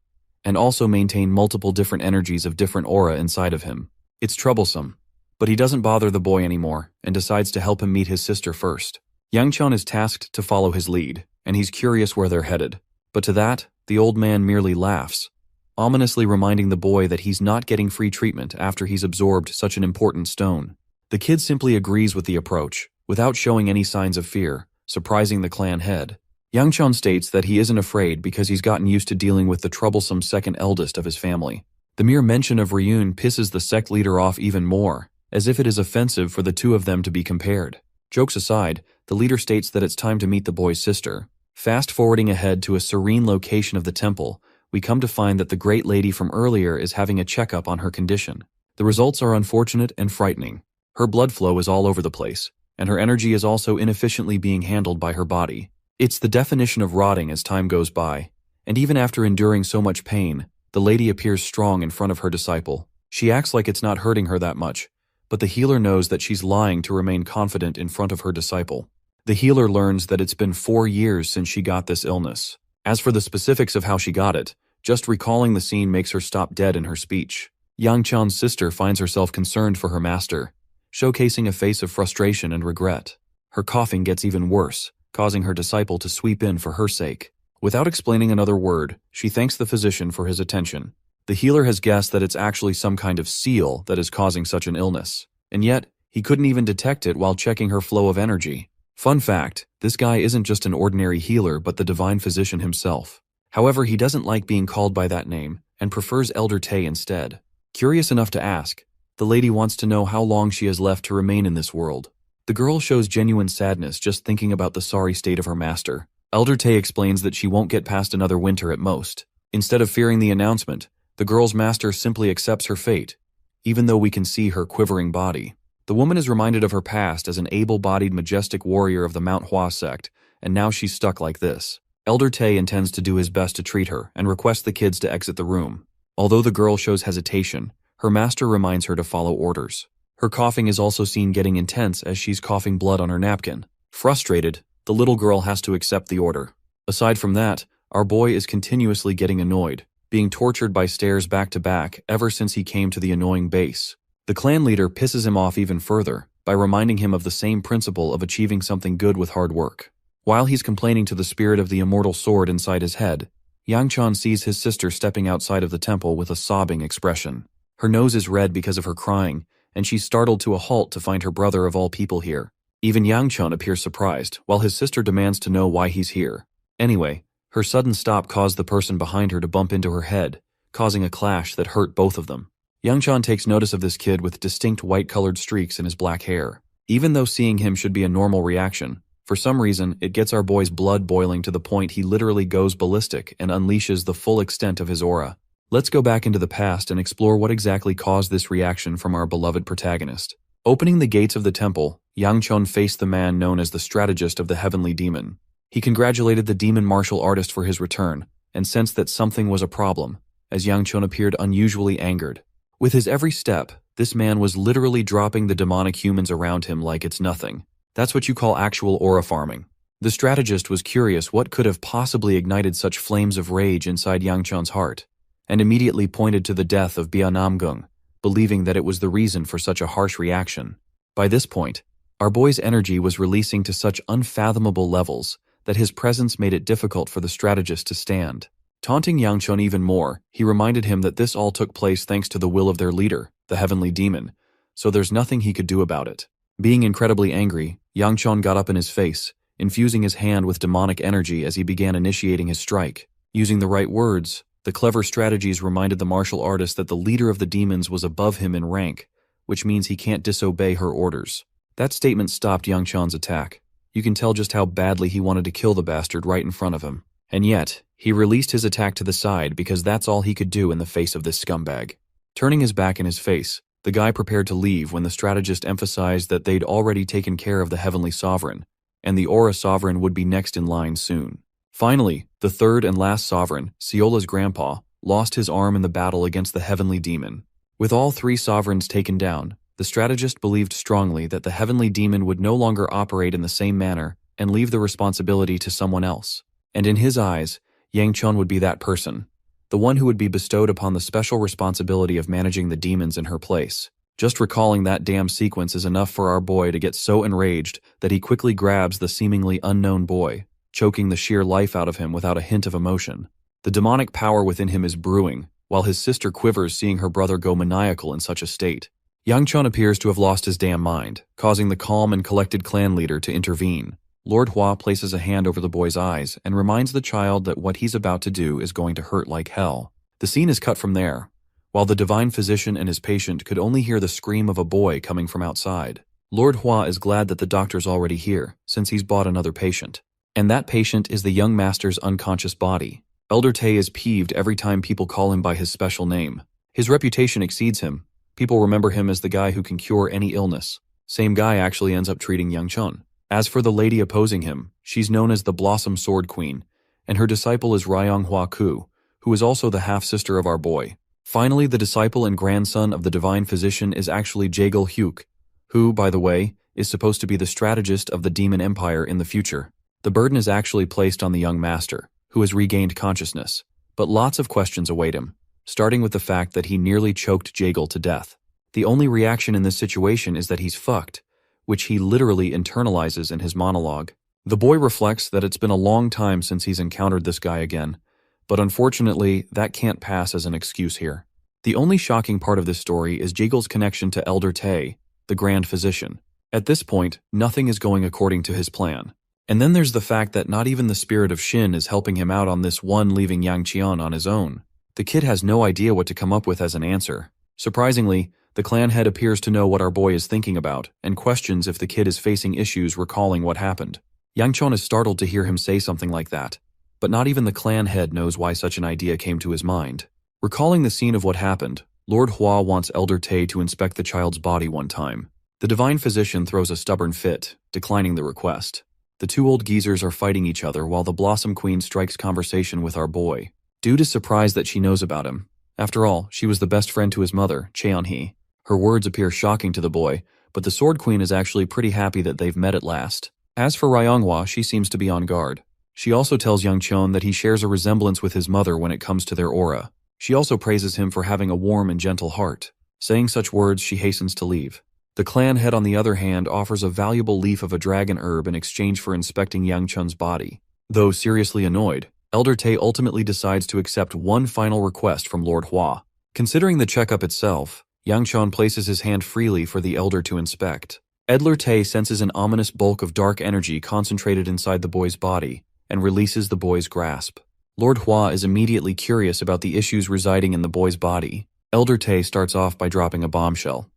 Speaker 1: and also maintain multiple different energies of different aura inside of him. It's troublesome, but he doesn't bother the boy anymore and decides to help him meet his sister first. Yangchon is tasked to follow his lead, and he's curious where they're headed. But to that, the old man merely laughs, ominously reminding the boy that he's not getting free treatment after he's absorbed such an important stone. The kid simply agrees with the approach, without showing any signs of fear, surprising the clan head. Yangchon states that he isn't afraid because he's gotten used to dealing with the troublesome second eldest of his family. The mere mention of Ryun pisses the sect leader off even more, as if it is offensive for the two of them to be compared. Jokes aside, the leader states that it's time to meet the boy's sister. Fast-forwarding ahead to a serene location of the temple, we come to find that the great lady from earlier is having a checkup on her condition. The results are unfortunate and frightening. Her blood flow is all over the place, and her energy is also inefficiently being handled by her body. It's the definition of rotting as time goes by, and even after enduring so much pain, the lady appears strong in front of her disciple. She acts like it's not hurting her that much, but the healer knows that she's lying to remain confident in front of her disciple. The healer learns that it's been 4 years since she got this illness. As for the specifics of how she got it, just recalling the scene makes her stop dead in her speech. Yangchon's sister finds herself concerned for her master, showcasing a face of frustration and regret. Her coughing gets even worse, causing her disciple to sweep in for her sake. Without explaining another word, she thanks the physician for his attention. The healer has guessed that it's actually some kind of seal that is causing such an illness, and yet he couldn't even detect it while checking her flow of energy. Fun fact, this guy isn't just an ordinary healer but the divine physician himself. However, he doesn't like being called by that name and prefers Elder Tay instead. Curious enough to ask, the lady wants to know how long she has left to remain in this world. The girl shows genuine sadness just thinking about the sorry state of her master. Elder Tay explains that she won't get past another winter at most. Instead of fearing the announcement, the girl's master simply accepts her fate, even though we can see her quivering body. The woman is reminded of her past as an able-bodied majestic warrior of the Manhwa sect, and now she's stuck like this. Elder Tay intends to do his best to treat her and requests the kids to exit the room. Although the girl shows hesitation, her master reminds her to follow orders. Her coughing is also seen getting intense as she's coughing blood on her napkin. Frustrated, the little girl has to accept the order. Aside from that, our boy is continuously getting annoyed, being tortured by stares back to back ever since he came to the annoying base. The clan leader pisses him off even further by reminding him of the same principle of achieving something good with hard work. While he's complaining to the spirit of the immortal sword inside his head, Yangchon sees his sister stepping outside of the temple with a sobbing expression. Her nose is red because of her crying, and she's startled to a halt to find her brother of all people here. Even Yangchon appears surprised, while his sister demands to know why he's here. Anyway, her sudden stop caused the person behind her to bump into her head, causing a clash that hurt both of them. Yangchon takes notice of this kid with distinct white-colored streaks in his black hair. Even though seeing him should be a normal reaction, for some reason, it gets our boy's blood boiling to the point he literally goes ballistic and unleashes the full extent of his aura. Let's go back into the past and explore what exactly caused this reaction from our beloved protagonist. Opening the gates of the temple, Yangchon faced the man known as the strategist of the heavenly demon. He congratulated the demon martial artist for his return, and sensed that something was a problem, as Yangchon appeared unusually angered. With his every step, this man was literally dropping the demonic humans around him like it's nothing. That's what you call actual aura farming. The strategist was curious what could have possibly ignited such flames of rage inside Yangchon's heart, and immediately pointed to the death of Bia Namgung, believing that it was the reason for such a harsh reaction. By this point, our boy's energy was releasing to such unfathomable levels that his presence made it difficult for the strategist to stand. Taunting Yangchon even more, he reminded him that this all took place thanks to the will of their leader, the heavenly demon, so there's nothing he could do about it. Being incredibly angry, Yangchon got up in his face, infusing his hand with demonic energy as he began initiating his strike. Using the right words, the clever strategies reminded the martial artist that the leader of the demons was above him in rank, which means he can't disobey her orders. That statement stopped Yangchon's attack. You can tell just how badly he wanted to kill the bastard right in front of him. And yet, he released his attack to the side because that's all he could do in the face of this scumbag. Turning his back in his face, the guy prepared to leave when the strategist emphasized that they'd already taken care of the Heavenly Sovereign, and the Aura Sovereign would be next in line soon. Finally, the third and last Sovereign, Ciola's grandpa, lost his arm in the battle against the Heavenly Demon. With all three Sovereigns taken down, the strategist believed strongly that the Heavenly Demon would no longer operate in the same manner and leave the responsibility to someone else. And in his eyes, Yangchon would be that person, the one who would be bestowed upon the special responsibility of managing the demons in her place. Just recalling that damn sequence is enough for our boy to get so enraged that he quickly grabs the seemingly unknown boy, choking the sheer life out of him without a hint of emotion. The demonic power within him is brewing, while his sister quivers seeing her brother go maniacal in such a state. Yangchon appears to have lost his damn mind, causing the calm and collected clan leader to intervene. Lord Hua places a hand over the boy's eyes and reminds the child that what he's about to do is going to hurt like hell. The scene is cut from there, while the divine physician and his patient could only hear the scream of a boy coming from outside. Lord Hua is glad that the doctor's already here, since he's bought another patient. And that patient is the young master's unconscious body. Elder Tay is peeved every time people call him by his special name. His reputation exceeds him. People remember him as the guy who can cure any illness. Same guy actually ends up treating Yangchon. As for the lady opposing him, she's known as the Blossom Sword Queen, and her disciple is Ryong Hua Ku, who is also the half-sister of our boy. Finally, the disciple and grandson of the divine physician is actually Jaegul Hyuk, who, by the way, is supposed to be the strategist of the demon empire in the future. The burden is actually placed on the young master, who has regained consciousness, but lots of questions await him, starting with the fact that he nearly choked Jaegul to death. The only reaction in this situation is that he's fucked, which he literally internalizes in his monologue. The boy reflects that it's been a long time since he's encountered this guy again, but unfortunately, that can't pass as an excuse here. The only shocking part of this story is Jaegul's connection to Elder Tay, the Grand Physician. At this point, nothing is going according to his plan. And then there's the fact that not even the spirit of Shin is helping him out on this one, leaving Yangchon on his own. The kid has no idea what to come up with as an answer. Surprisingly, the clan head appears to know what our boy is thinking about and questions if the kid is facing issues recalling what happened. Yangchon is startled to hear him say something like that, but not even the clan head knows why such an idea came to his mind. Recalling the scene of what happened, Lord Hua wants Elder Tay to inspect the child's body one time. The divine physician throws a stubborn fit, declining the request. The two old geezers are fighting each other while the Blossom Queen strikes conversation with our boy. Dude is surprised that she knows about him. After all, she was the best friend to his mother, Cheon-hee. Her words appear shocking to the boy, but the Sword Queen is actually pretty happy that they've met at last. As for Ryonghwa, she seems to be on guard. She also tells Yangchon that he shares a resemblance with his mother when it comes to their aura. She also praises him for having a warm and gentle heart. Saying such words, she hastens to leave. The clan head, on the other hand, offers a valuable leaf of a dragon herb in exchange for inspecting Yangchun's body. Though seriously annoyed, Elder Tay ultimately decides to accept one final request from Lord Hua. Considering the checkup itself, Yangchon places his hand freely for the elder to inspect. Elder Tay senses an ominous bulk of dark energy concentrated inside the boy's body and releases the boy's grasp. Lord Hua is immediately curious about the issues residing in the boy's body. Elder Tay starts off by dropping a bombshell.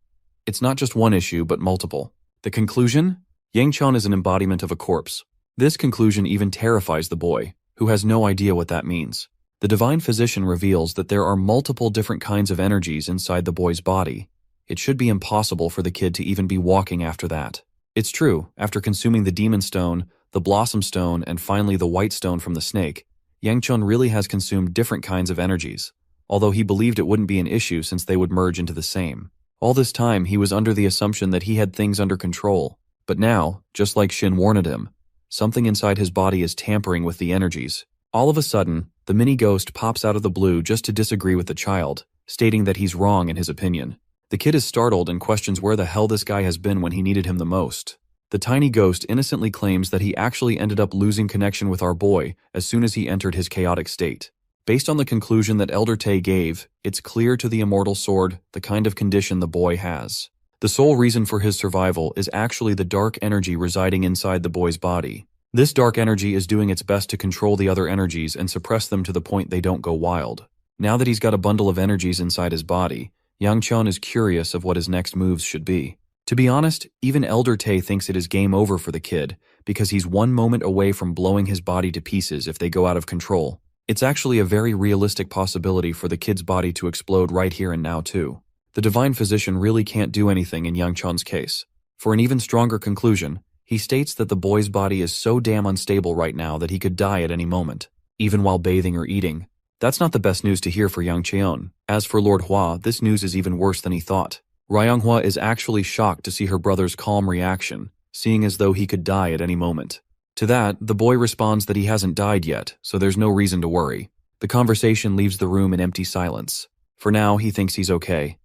Speaker 1: It's not just one issue, but multiple. The conclusion? Yangchon is an embodiment of a corpse. This conclusion even terrifies the boy, who has no idea what that means. The divine physician reveals that there are multiple different kinds of energies inside the boy's body. It should be impossible for the kid to even be walking after that. It's true, after consuming the demon stone, the blossom stone, and finally the white stone from the snake, Yangchon really has consumed different kinds of energies, although he believed it wouldn't be an issue since they would merge into the same. All this time, he was under the assumption that he had things under control, but now, just like Shin warned him, something inside his body is tampering with the energies. All of a sudden, the mini-ghost pops out of the blue just to disagree with the child, stating that he's wrong in his opinion. The kid is startled and questions where the hell this guy has been when he needed him the most. The tiny ghost innocently claims that he actually ended up losing connection with our boy as soon as he entered his chaotic state. Based on the conclusion that Elder Tay gave, it's clear to the immortal sword the kind of condition the boy has. The sole reason for his survival is actually the dark energy residing inside the boy's body. This dark energy is doing its best to control the other energies and suppress them to the point they don't go wild. Now that he's got a bundle of energies inside his body, Yang Chun is curious of what his next moves should be. To be honest, even Elder Tae thinks it is game over for the kid, because he's one moment away from blowing his body to pieces if they go out of control. It's actually a very realistic possibility for the kid's body to explode right here and now too. The Divine Physician really can't do anything in Yang Chun's case. For an even stronger conclusion, he states that the boy's body is so damn unstable right now that he could die at any moment, even while bathing or eating. That's not the best news to hear for Yang Cheon. As for Lord Hua, this news is even worse than he thought. Ryonghua is actually shocked to see her brother's calm reaction, seeing as though he could die at any moment. To that, the boy responds that he hasn't died yet, so there's no reason to worry. The conversation leaves the room in empty silence. For now, he thinks he's okay,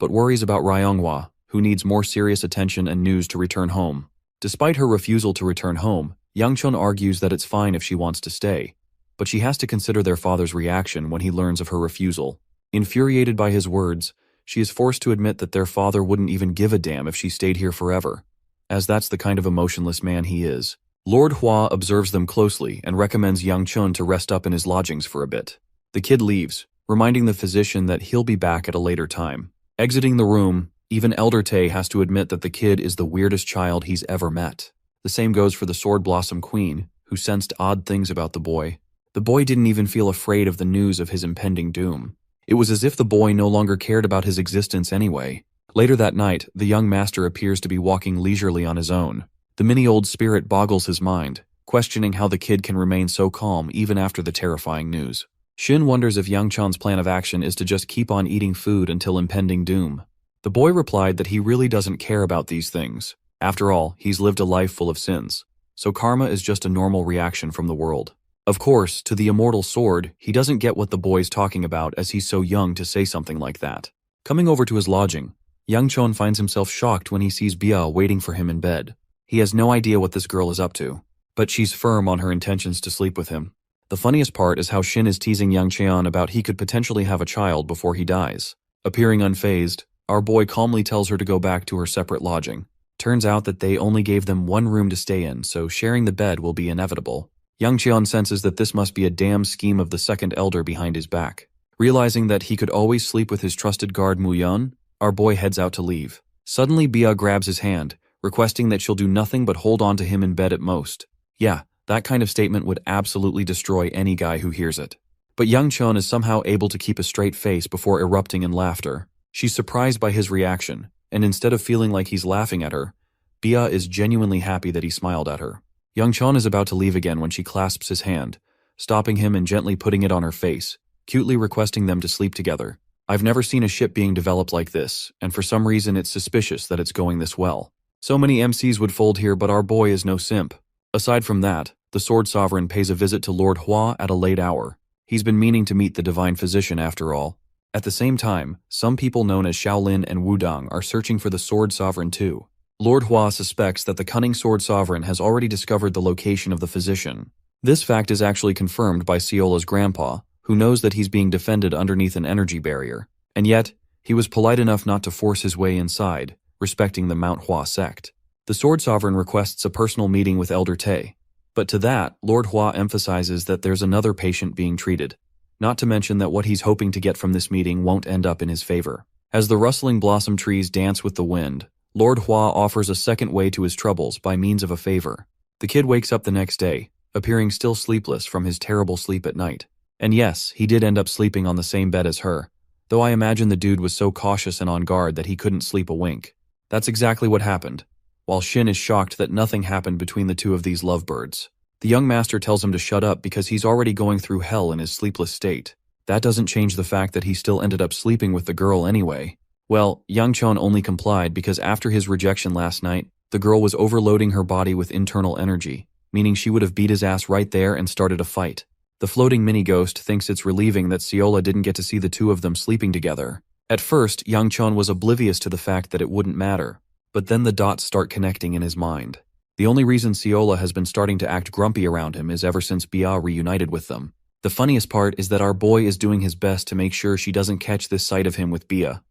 Speaker 1: but worries about Ryonghua, who needs more serious attention and news to return home. Despite her refusal to return home, Yang Chun argues that it's fine if she wants to stay, but she has to consider their father's reaction when he learns of her refusal. Infuriated by his words, she is forced to admit that their father wouldn't even give a damn if she stayed here forever, as that's the kind of emotionless man he is. Lord Hua observes them closely and recommends Yang Chun to rest up in his lodgings for a bit. The kid leaves, reminding the physician that he'll be back at a later time. Exiting the room, even Elder Tae has to admit that the kid is the weirdest child he's ever met. The same goes for the Sword Blossom Queen, who sensed odd things about the boy. The boy didn't even feel afraid of the news of his impending doom. It was as if the boy no longer cared about his existence anyway. Later that night, the young master appears to be walking leisurely on his own. The mini-old spirit boggles his mind, questioning how the kid can remain so calm even after the terrifying news. Shin wonders if Yang Chan's plan of action is to just keep on eating food until impending doom. The boy replied that he really doesn't care about these things. After all, he's lived a life full of sins, so karma is just a normal reaction from the world. Of course, to the immortal sword, he doesn't get what the boy's talking about as he's so young to say something like that. Coming over to his lodging, Yang Chun finds himself shocked when he sees Bia waiting for him in bed. He has no idea what this girl is up to, but she's firm on her intentions to sleep with him. The funniest part is how Shin is teasing Yang Cheon about he could potentially have a child before he dies. Appearing unfazed, our boy calmly tells her to go back to her separate lodging. Turns out that they only gave them one room to stay in, so sharing the bed will be inevitable. Yang Cheon senses that this must be a damn scheme of the second elder behind his back. Realizing that he could always sleep with his trusted guard Mu-yeon, our boy heads out to leave. Suddenly Bia grabs his hand, requesting that she'll do nothing but hold on to him in bed at most. Yeah, that kind of statement would absolutely destroy any guy who hears it. But Yang Chun is somehow able to keep a straight face before erupting in laughter. She's surprised by his reaction, and instead of feeling like he's laughing at her, Bia is genuinely happy that he smiled at her. Yang Chun is about to leave again when she clasps his hand, stopping him and gently putting it on her face, cutely requesting them to sleep together. I've never seen a ship being developed like this, and for some reason it's suspicious that it's going this well. So many MCs would fold here, but our boy is no simp. Aside from that, the Sword Sovereign pays a visit to Lord Hua at a late hour. He's been meaning to meet the Divine Physician after all. At the same time, some people known as Shaolin and Wudong are searching for the Sword Sovereign too. Lord Hua suspects that the cunning Sword Sovereign has already discovered the location of the physician. This fact is actually confirmed by Siola's grandpa, who knows that he's being defended underneath an energy barrier. And yet, he was polite enough not to force his way inside, respecting the Mount Hua sect. The Sword Sovereign requests a personal meeting with Elder Tae, but to that, Lord Hua emphasizes that there's another patient being treated, not to mention that what he's hoping to get from this meeting won't end up in his favor. As the rustling blossom trees dance with the wind, Lord Hua offers a second way to his troubles by means of a favor. The kid wakes up the next day, appearing still sleepless from his terrible sleep at night. And yes, he did end up sleeping on the same bed as her, though I imagine the dude was so cautious and on guard that he couldn't sleep a wink. That's exactly what happened, while Shin is shocked that nothing happened between the two of these lovebirds. The young master tells him to shut up because he's already going through hell in his sleepless state. That doesn't change the fact that he still ended up sleeping with the girl anyway. Well, Yang Chun only complied because after his rejection last night, the girl was overloading her body with internal energy, meaning she would have beat his ass right there and started a fight. The floating mini-ghost thinks it's relieving that Siola didn't get to see the two of them sleeping together. At first, Yang Chun was oblivious to the fact that it wouldn't matter, but then the dots start connecting in his mind. The only reason Siola has been starting to act grumpy around him is ever since Bia reunited with them. The funniest part is that our boy is doing his best to make sure she doesn't catch this sight of him with Bia.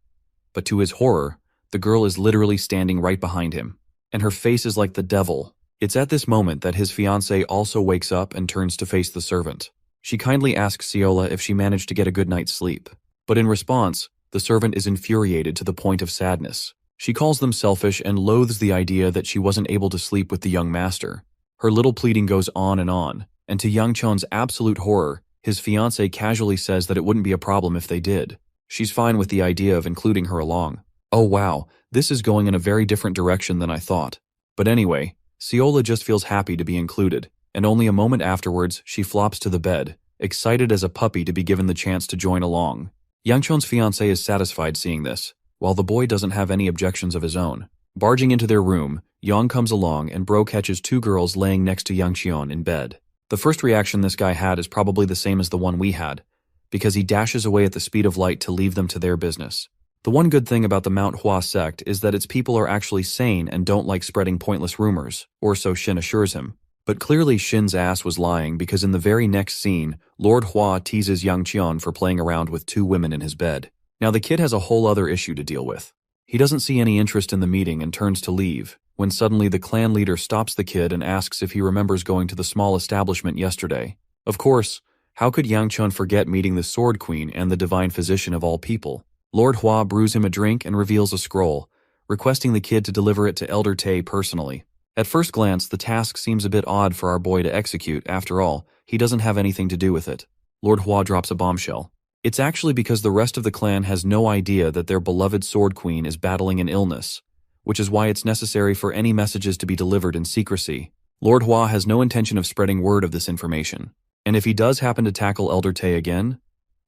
Speaker 1: But to his horror, The girl is literally standing right behind him, and her face is like the devil. It's at this moment that his fiancée also wakes up and turns to face the servant. She kindly asks Seola if she managed to get a good night's sleep. But in response, the servant is infuriated to the point of sadness. She calls them selfish and loathes the idea that she wasn't able to sleep with the young master. Her little pleading goes on, and to Yang Chon's absolute horror, his fiancée casually says that it wouldn't be a problem if they did. She's fine with the idea of including her along. Oh wow, this is going in a very different direction than I thought. But anyway, Seola just feels happy to be included, and only a moment afterwards she flops to the bed, excited as a puppy to be given the chance to join along. Yang Chon's fiancée is satisfied seeing this, while the boy doesn't have any objections of his own. Barging into their room, Yang comes along and Bro catches two girls laying next to Yang Cheon in bed. The first reaction this guy had is probably the same as the one we had, because he dashes away at the speed of light to leave them to their business. The one good thing about the Manhwa sect is that its people are actually sane and don't like spreading pointless rumors, or so Shin assures him. But clearly Shin's ass was lying, because in the very next scene, Lord Hua teases Yang Cheon for playing around with two women in his bed. Now the kid has a whole other issue to deal with. He doesn't see any interest in the meeting and turns to leave, when suddenly the clan leader stops the kid and asks if he remembers going to the small establishment yesterday. Of course, how could Yang Cheon forget meeting the Sword Queen and the Divine Physician of all people? Lord Hua brews him a drink and reveals a scroll, requesting the kid to deliver it to Elder Tae personally. At first glance, the task seems a bit odd for our boy to execute. After all, he doesn't have anything to do with it. Lord Hua drops a bombshell. It's actually because the rest of the clan has no idea that their beloved Sword Queen is battling an illness, which is why it's necessary for any messages to be delivered in secrecy. Lord Hua has no intention of spreading word of this information, and if he does happen to tackle Elder Tae again,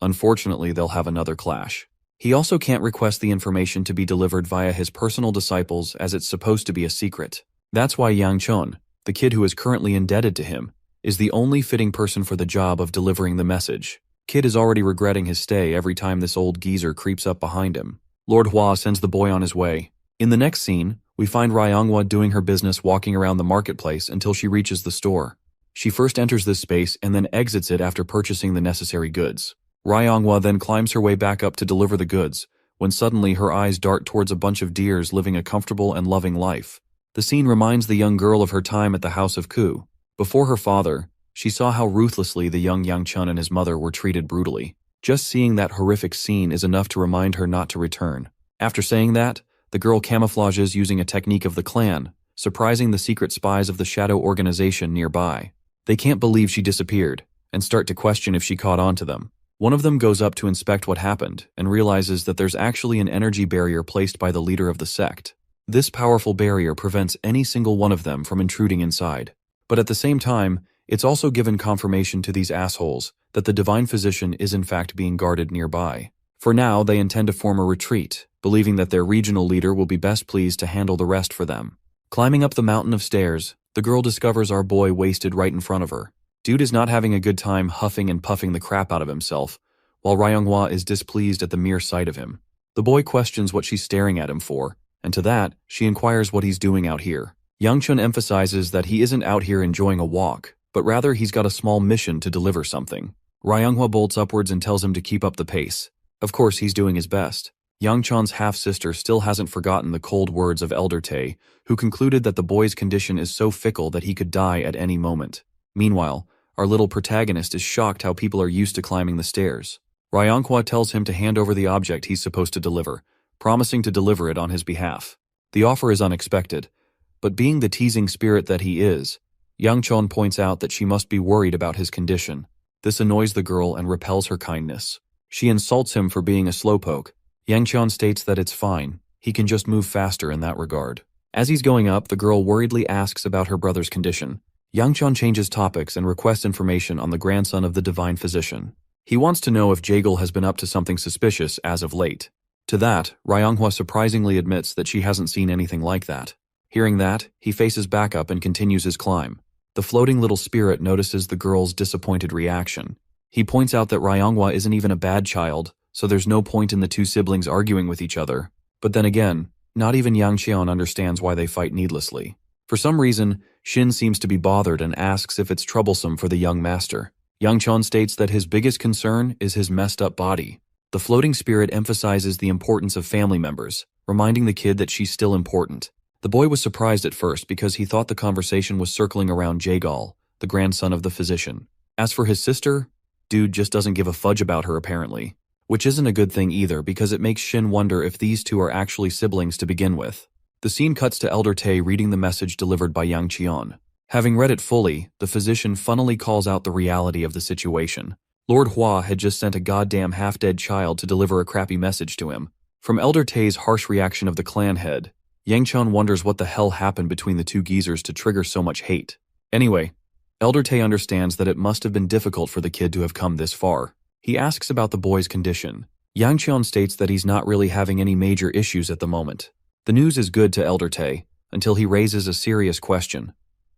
Speaker 1: unfortunately they'll have another clash. He also can't request the information to be delivered via his personal disciples, as it's supposed to be a secret. That's why Yang Cheon, the kid who is currently indebted to him, is the only fitting person for the job of delivering the message. Kid is already regretting his stay every time this old geezer creeps up behind him. Lord Hua sends the boy on his way. In the next scene, we find Ryongwa doing her business walking around the marketplace until she reaches the store. She first enters this space and then exits it after purchasing the necessary goods. Ryongwa then climbs her way back up to deliver the goods, when suddenly her eyes dart towards a bunch of deers living a comfortable and loving life. The scene reminds the young girl of her time at the house of Ku. Before her father, she saw how ruthlessly the young Yang Chun and his mother were treated brutally. Just seeing that horrific scene is enough to remind her not to return. After saying that, the girl camouflages using a technique of the clan, surprising the secret spies of the shadow organization nearby. They can't believe she disappeared, and start to question if she caught on to them. One of them goes up to inspect what happened, and realizes that there's actually an energy barrier placed by the leader of the sect. This powerful barrier prevents any single one of them from intruding inside. But at the same time, it's also given confirmation to these assholes that the Divine Physician is in fact being guarded nearby. For now, they intend to form a retreat, believing that their regional leader will be best pleased to handle the rest for them. Climbing up the mountain of stairs, the girl discovers our boy wasted right in front of her. Dude is not having a good time huffing and puffing the crap out of himself, while Ryonghwa is displeased at the mere sight of him. The boy questions what she's staring at him for, and to that, she inquires what he's doing out here. Yangchun emphasizes that he isn't out here enjoying a walk, but rather he's got a small mission to deliver something. Ryonghwa bolts upwards and tells him to keep up the pace. Of course, he's doing his best. Yangchun's half-sister still hasn't forgotten the cold words of Elder Tae, who concluded that the boy's condition is so fickle that he could die at any moment. Meanwhile, our little protagonist is shocked how people are used to climbing the stairs. Ryonghwa tells him to hand over the object he's supposed to deliver, promising to deliver it on his behalf. The offer is unexpected, but being the teasing spirit that he is, Yangchun points out that she must be worried about his condition. This annoys the girl and repels her kindness. She insults him for being a slowpoke. Yangchun states that it's fine, he can just move faster in that regard. As he's going up, the girl worriedly asks about her brother's condition. Yangchun changes topics and requests information on the grandson of the Divine Physician. He wants to know if Jaegul has been up to something suspicious as of late. To that, Ryonghwa surprisingly admits that she hasn't seen anything like that. Hearing that, he faces back up and continues his climb. The floating little spirit notices the girl's disappointed reaction. He points out that Ryonghwa isn't even a bad child, so there's no point in the two siblings arguing with each other. But then again, not even Yang Xion understands why they fight needlessly. For some reason, Shin seems to be bothered and asks if it's troublesome for the young master. Yang Chon states that his biggest concern is his messed up body. The floating spirit emphasizes the importance of family members, reminding the kid that she's still important. The boy was surprised at first because he thought the conversation was circling around Jaegal, the grandson of the physician. As for his sister, dude just doesn't give a fudge about her apparently. Which isn't a good thing either because it makes Shin wonder if these two are actually siblings to begin with. The scene cuts to Elder Tae reading the message delivered by Yang Cheon. Having read it fully, the physician funnily calls out the reality of the situation. Lord Hua had just sent a goddamn half-dead child to deliver a crappy message to him. From Elder Tae's harsh reaction of the clan head, Yang Cheon wonders what the hell happened between the two geezers to trigger so much hate. Anyway, Elder Tae understands that it must have been difficult for the kid to have come this far. He asks about the boy's condition. Yang Cheon states that he's not really having any major issues at the moment. The news is good to Elder Tae, until he raises a serious question.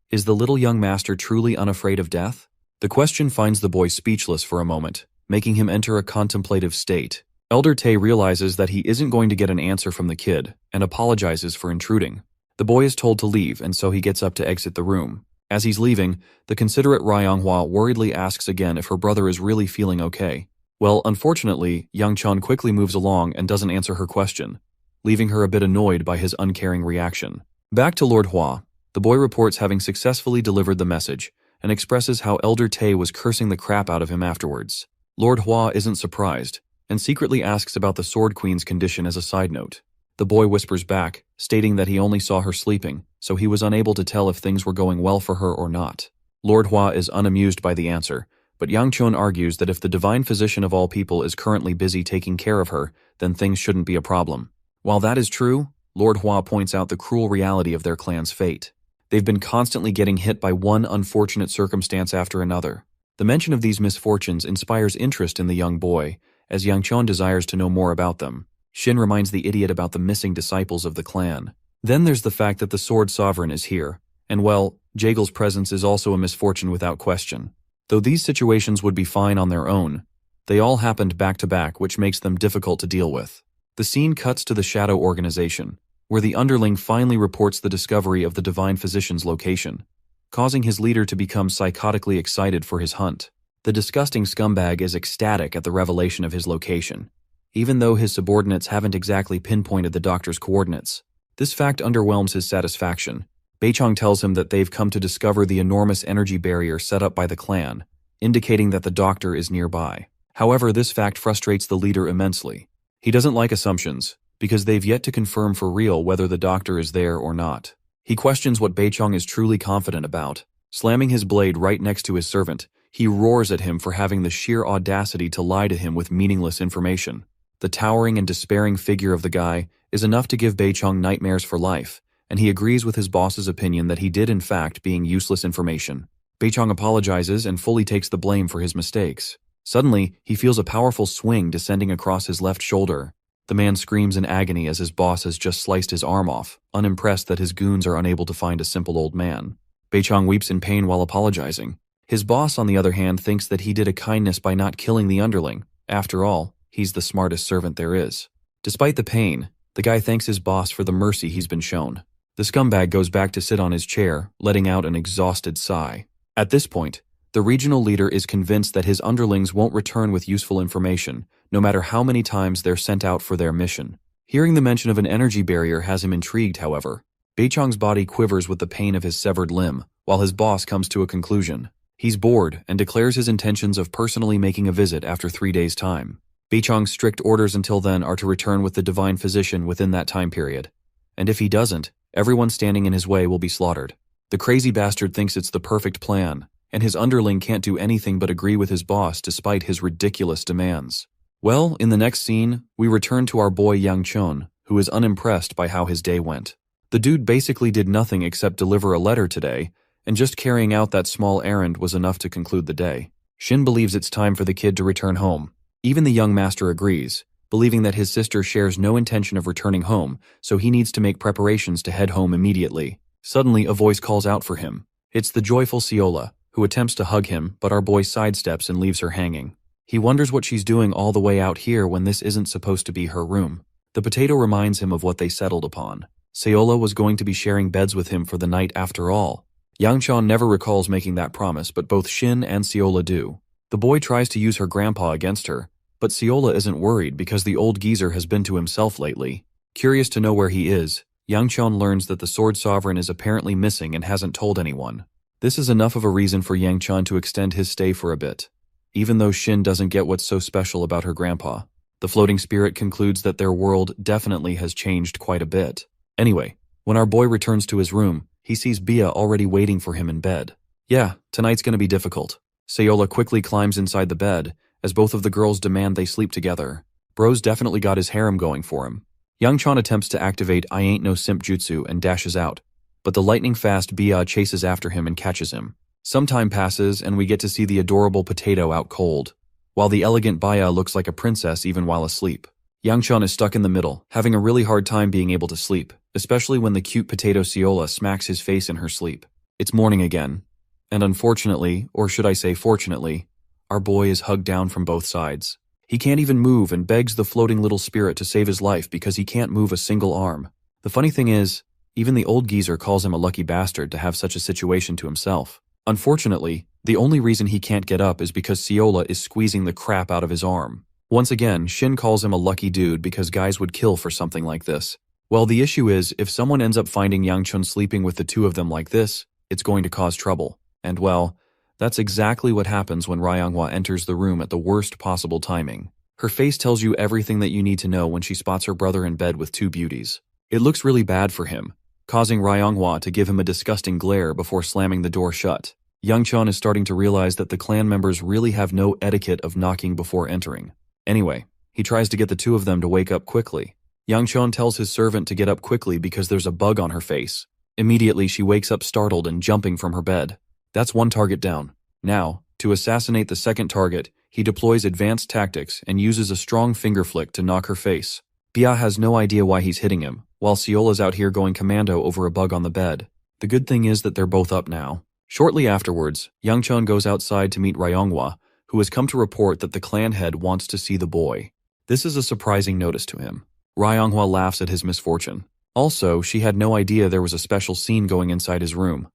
Speaker 1: Is the little young master truly unafraid of death? The question finds the boy speechless for a moment, making him enter a contemplative state. Elder Tae realizes that he isn't going to get an answer from the kid, and apologizes for intruding. The boy is told to leave, and so he gets up to exit the room. As he's leaving, the considerate Ryonghwa worriedly asks again if her brother is really feeling okay. Well, unfortunately, Yang Cheon quickly moves along and doesn't answer her question, leaving her a bit annoyed by his uncaring reaction. Back to Lord Hua, the boy reports having successfully delivered the message, and expresses how Elder Tae was cursing the crap out of him afterwards. Lord Hua isn't surprised, and secretly asks about the Sword Queen's condition as a side note. The boy whispers back, stating that he only saw her sleeping, so he was unable to tell if things were going well for her or not. Lord Hua is unamused by the answer, but Yang Cheon argues that if the divine physician of all people is currently busy taking care of her, then things shouldn't be a problem. While that is true, Lord Hua points out the cruel reality of their clan's fate. They've been constantly getting hit by one unfortunate circumstance after another. The mention of these misfortunes inspires interest in the young boy, as Yang Cheon desires to know more about them. Shin reminds the idiot about the missing disciples of the clan. Then there's the fact that the Sword Sovereign is here, and well, Jaegal's presence is also a misfortune without question. Though these situations would be fine on their own, they all happened back to back, which makes them difficult to deal with. The scene cuts to the Shadow Organization, where the underling finally reports the discovery of the Divine Physician's location, causing his leader to become psychotically excited for his hunt. The disgusting scumbag is ecstatic at the revelation of his location, even though his subordinates haven't exactly pinpointed the doctor's coordinates. This fact underwhelms his satisfaction. Beichong tells him that they've come to discover the enormous energy barrier set up by the clan, indicating that the doctor is nearby. However, this fact frustrates the leader immensely. He doesn't like assumptions, because they've yet to confirm for real whether the doctor is there or not. He questions what Beichong is truly confident about. Slamming his blade right next to his servant, he roars at him for having the sheer audacity to lie to him with meaningless information. The towering and despairing figure of the guy is enough to give Beichong nightmares for life, and he agrees with his boss's opinion that he did in fact being useless information. Beichong apologizes and fully takes the blame for his mistakes. Suddenly, he feels a powerful swing descending across his left shoulder. The man screams in agony as his boss has just sliced his arm off, unimpressed that his goons are unable to find a simple old man. Beichong weeps in pain while apologizing. His boss, on the other hand, thinks that he did a kindness by not killing the underling. After all, he's the smartest servant there is. Despite the pain, the guy thanks his boss for the mercy he's been shown. The scumbag goes back to sit on his chair, letting out an exhausted sigh. At this point, the regional leader is convinced that his underlings won't return with useful information, no matter how many times they're sent out for their mission. Hearing the mention of an energy barrier has him intrigued, however. Beichong's body quivers with the pain of his severed limb, while his boss comes to a conclusion. He's bored and declares his intentions of personally making a visit after 3 days' time. Beichong's strict orders until then are to return with the divine physician within that time period. And if he doesn't, everyone standing in his way will be slaughtered. The crazy bastard thinks it's the perfect plan, and his underling can't do anything but agree with his boss despite his ridiculous demands. Well, in the next scene, we return to our boy Yang Cheon, who is unimpressed by how his day went. The dude basically did nothing except deliver a letter today, and just carrying out that small errand was enough to conclude the day. Shin believes it's time for the kid to return home. Even the young master agrees, believing that his sister shares no intention of returning home, so he needs to make preparations to head home immediately. Suddenly, a voice calls out for him. It's the joyful Seola, who attempts to hug him, but our boy sidesteps and leaves her hanging. He wonders what she's doing all the way out here when this isn't supposed to be her room. The potato reminds him of what they settled upon. Seola was going to be sharing beds with him for the night after all. Yang Cheon never recalls making that promise, but both Shin and Seola do. The boy tries to use her grandpa against her, but Seola isn't worried because the old geezer has been to himself lately. Curious to know where he is, Yang Chon learns that the Sword Sovereign is apparently missing and hasn't told anyone. This is enough of a reason for Yang Chon to extend his stay for a bit. Even though Shin doesn't get what's so special about her grandpa, the floating spirit concludes that their world definitely has changed quite a bit. Anyway, when our boy returns to his room, he sees Bia already waiting for him in bed. Yeah, tonight's gonna be difficult. Sayola quickly climbs inside the bed, as both of the girls demand they sleep together. Bro's definitely got his harem going for him. Yang Chon attempts to activate I Ain't No Simp Jutsu and dashes out, but the lightning-fast Bia chases after him and catches him. Some time passes and we get to see the adorable potato out cold, while the elegant Bia looks like a princess even while asleep. Yang Chon is stuck in the middle, having a really hard time being able to sleep, especially when the cute potato Sayola smacks his face in her sleep. It's morning again, and unfortunately, or should I say fortunately, our boy is hugged down from both sides. He can't even move and begs the floating little spirit to save his life because he can't move a single arm. The funny thing is, even the old geezer calls him a lucky bastard to have such a situation to himself. Unfortunately, the only reason he can't get up is because Sayola is squeezing the crap out of his arm. Once again, Shin calls him a lucky dude because guys would kill for something like this. Well, the issue is, if someone ends up finding Yang Chun sleeping with the two of them like this, it's going to cause trouble. And well, that's exactly what happens when Ryonghwa enters the room at the worst possible timing. Her face tells you everything that you need to know when she spots her brother in bed with two beauties. It looks really bad for him, causing Ryonghwa to give him a disgusting glare before slamming the door shut. Yang Chon is starting to realize that the clan members really have no etiquette of knocking before entering. Anyway, he tries to get the two of them to wake up quickly. Yang Chon tells his servant to get up quickly because there's a bug on her face. Immediately, she wakes up startled and jumping from her bed. That's one target down. Now, to assassinate the second target, he deploys advanced tactics and uses a strong finger flick to knock her face. Bia has no idea why he's hitting him, while Siola's out here going commando over a bug on the bed. The good thing is that they're both up now. Shortly afterwards, Yang Chon goes outside to meet Ryonghwa, who has come to report that the clan head wants to see the boy. This is a surprising notice to him. Ryonghwa laughs at his misfortune. Also, she had no idea there was a special scene going inside his room,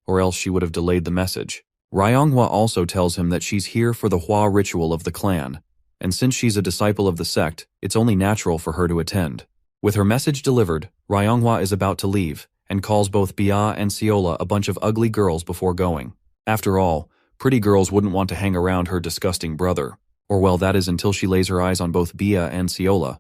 Speaker 1: or else she would have delayed the message. Ryonghwa also tells him that she's here for the Hua ritual of the clan, and since she's a disciple of the sect, it's only natural for her to attend. With her message delivered, Ryonghwa is about to leave, and calls both Bia and Sayola a bunch of ugly girls before going. After all, pretty girls wouldn't want to hang around her disgusting brother. Or well, that is until she lays her eyes on both Bia and Sayola.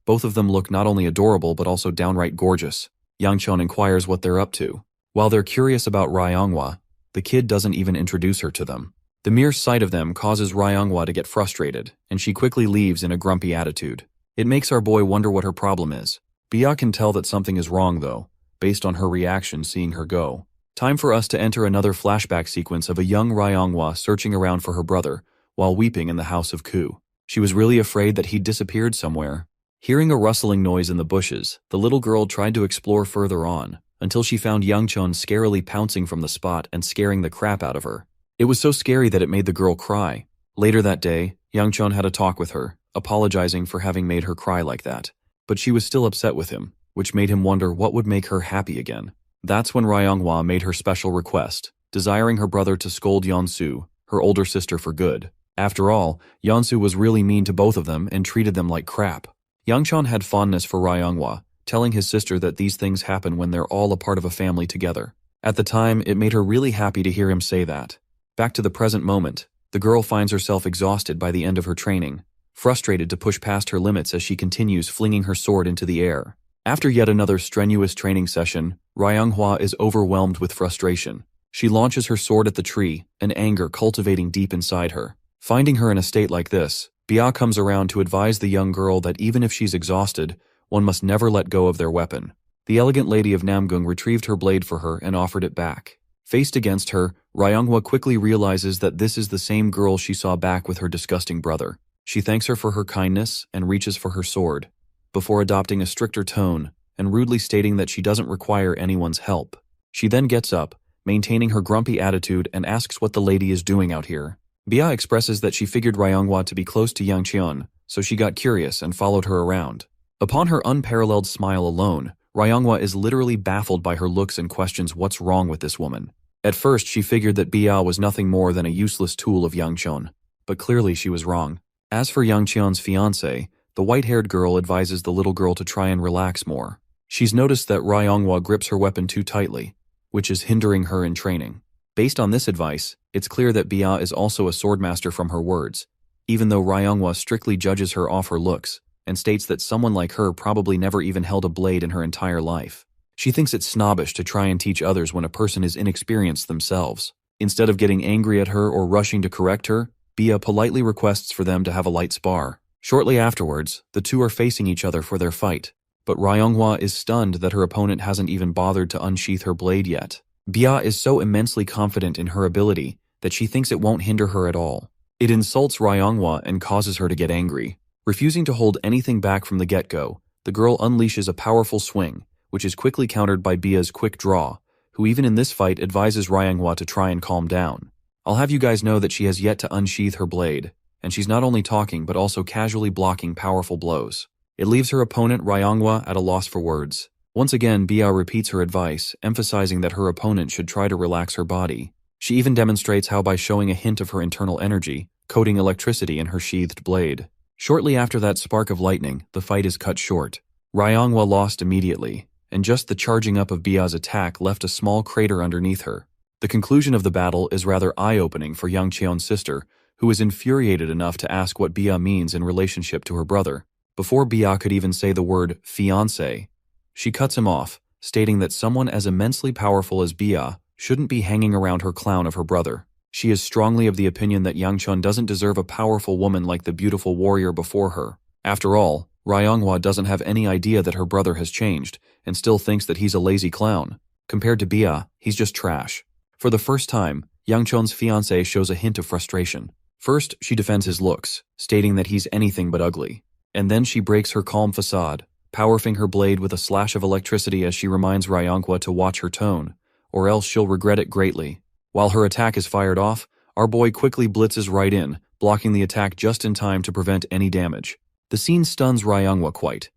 Speaker 1: Both of them look not only adorable but also downright gorgeous. Yang Chon inquires what they're up to. While they're curious about Ryonghwa, the kid doesn't even introduce her to them. The mere sight of them causes Ryonghwa to get frustrated, and she quickly leaves in a grumpy attitude. It makes our boy wonder what her problem is. Bia can tell that something is wrong though, based on her reaction seeing her go. Time for us to enter another flashback sequence of a young Ryonghwa searching around for her brother while weeping in the house of Ku. She was really afraid that he'd disappeared somewhere. Hearing a rustling noise in the bushes, the little girl tried to explore further on, until she found Yang Chon scarily pouncing from the spot and scaring the crap out of her. It was so scary that it made the girl cry. Later that day, Yang Chon had a talk with her, apologizing for having made her cry like that. But she was still upset with him, which made him wonder what would make her happy again. That's when Ryonghwa made her special request, desiring her brother to scold Yeonsu, her older sister, for good. After all, Yeonsu was really mean to both of them and treated them like crap. Yang Chon had fondness for Ryonghwa, telling his sister that these things happen when they're all a part of a family together. At the time, it made her really happy to hear him say that. Back to the present moment, the girl finds herself exhausted by the end of her training, frustrated to push past her limits as she continues flinging her sword into the air. After yet another strenuous training session, Ryonghwa is overwhelmed with frustration. She launches her sword at the tree, an anger cultivating deep inside her. Finding her in a state like this, Bia comes around to advise the young girl that even if she's exhausted, one must never let go of their weapon. The elegant lady of Namgung retrieved her blade for her and offered it back. Faced against her, Ryonghwa quickly realizes that this is the same girl she saw back with her disgusting brother. She thanks her for her kindness and reaches for her sword, before adopting a stricter tone and rudely stating that she doesn't require anyone's help. She then gets up, maintaining her grumpy attitude, and asks what the lady is doing out here. Bia expresses that she figured Ryonghwa to be close to Yang Cheon, so she got curious and followed her around. Upon her unparalleled smile alone, Ryonghwa is literally baffled by her looks and questions what's wrong with this woman. At first, she figured that Bia was nothing more than a useless tool of Yang Cheon, but clearly she was wrong. As for Yang Cheon's fiancé, The white-haired girl advises the little girl to try and relax more. She's noticed that Ryonghwa grips her weapon too tightly, which is hindering her in training. Based on this advice, it's clear that Bia is also a swordmaster from her words, even though Ryonghwa strictly judges her off her looks and states that someone like her probably never even held a blade in her entire life. She thinks it's snobbish to try and teach others when a person is inexperienced themselves. Instead of getting angry at her or rushing to correct her, Bia politely requests for them to have a light spar. Shortly afterwards, the two are facing each other for their fight, but Ryonghwa is stunned that her opponent hasn't even bothered to unsheath her blade yet. Bia is so immensely confident in her ability that she thinks it won't hinder her at all. It insults Ryonghwa and causes her to get angry. Refusing to hold anything back from the get-go, the girl unleashes a powerful swing, which is quickly countered by Bia's quick draw, who even in this fight advises Ryonghwa to try and calm down. I'll have you guys know that she has yet to unsheath her blade, and she's not only talking but also casually blocking powerful blows. It leaves her opponent Ryonghwa at a loss for words. Once again, Bia repeats her advice, emphasizing that her opponent should try to relax her body. She even demonstrates how by showing a hint of her internal energy, coating electricity in her sheathed blade. Shortly after that spark of lightning, the fight is cut short. Ryonghwa lost immediately, and just the charging up of Bia's attack left a small crater underneath her. The conclusion of the battle is rather eye-opening for Yang Cheon's sister, who is infuriated enough to ask what Bia means in relationship to her brother. Before Bia could even say the word fiancé, she cuts him off, stating that someone as immensely powerful as Bia shouldn't be hanging around her clown of her brother. She is strongly of the opinion that Yang Cheon doesn't deserve a powerful woman like the beautiful warrior before her. After all, Ryonghwa doesn't have any idea that her brother has changed, and still thinks that he's a lazy clown. Compared to Bia, he's just trash. For the first time, Yang Cheon's fiancé shows a hint of frustration. First, she defends his looks, stating that he's anything but ugly. And then she breaks her calm facade, powerfing her blade with a slash of electricity as she reminds Ryonghwa to watch her tone, or else she'll regret it greatly. While her attack is fired off, our boy quickly blitzes right in, blocking the attack just in time to prevent any damage. The scene stuns Ryonghwa quite.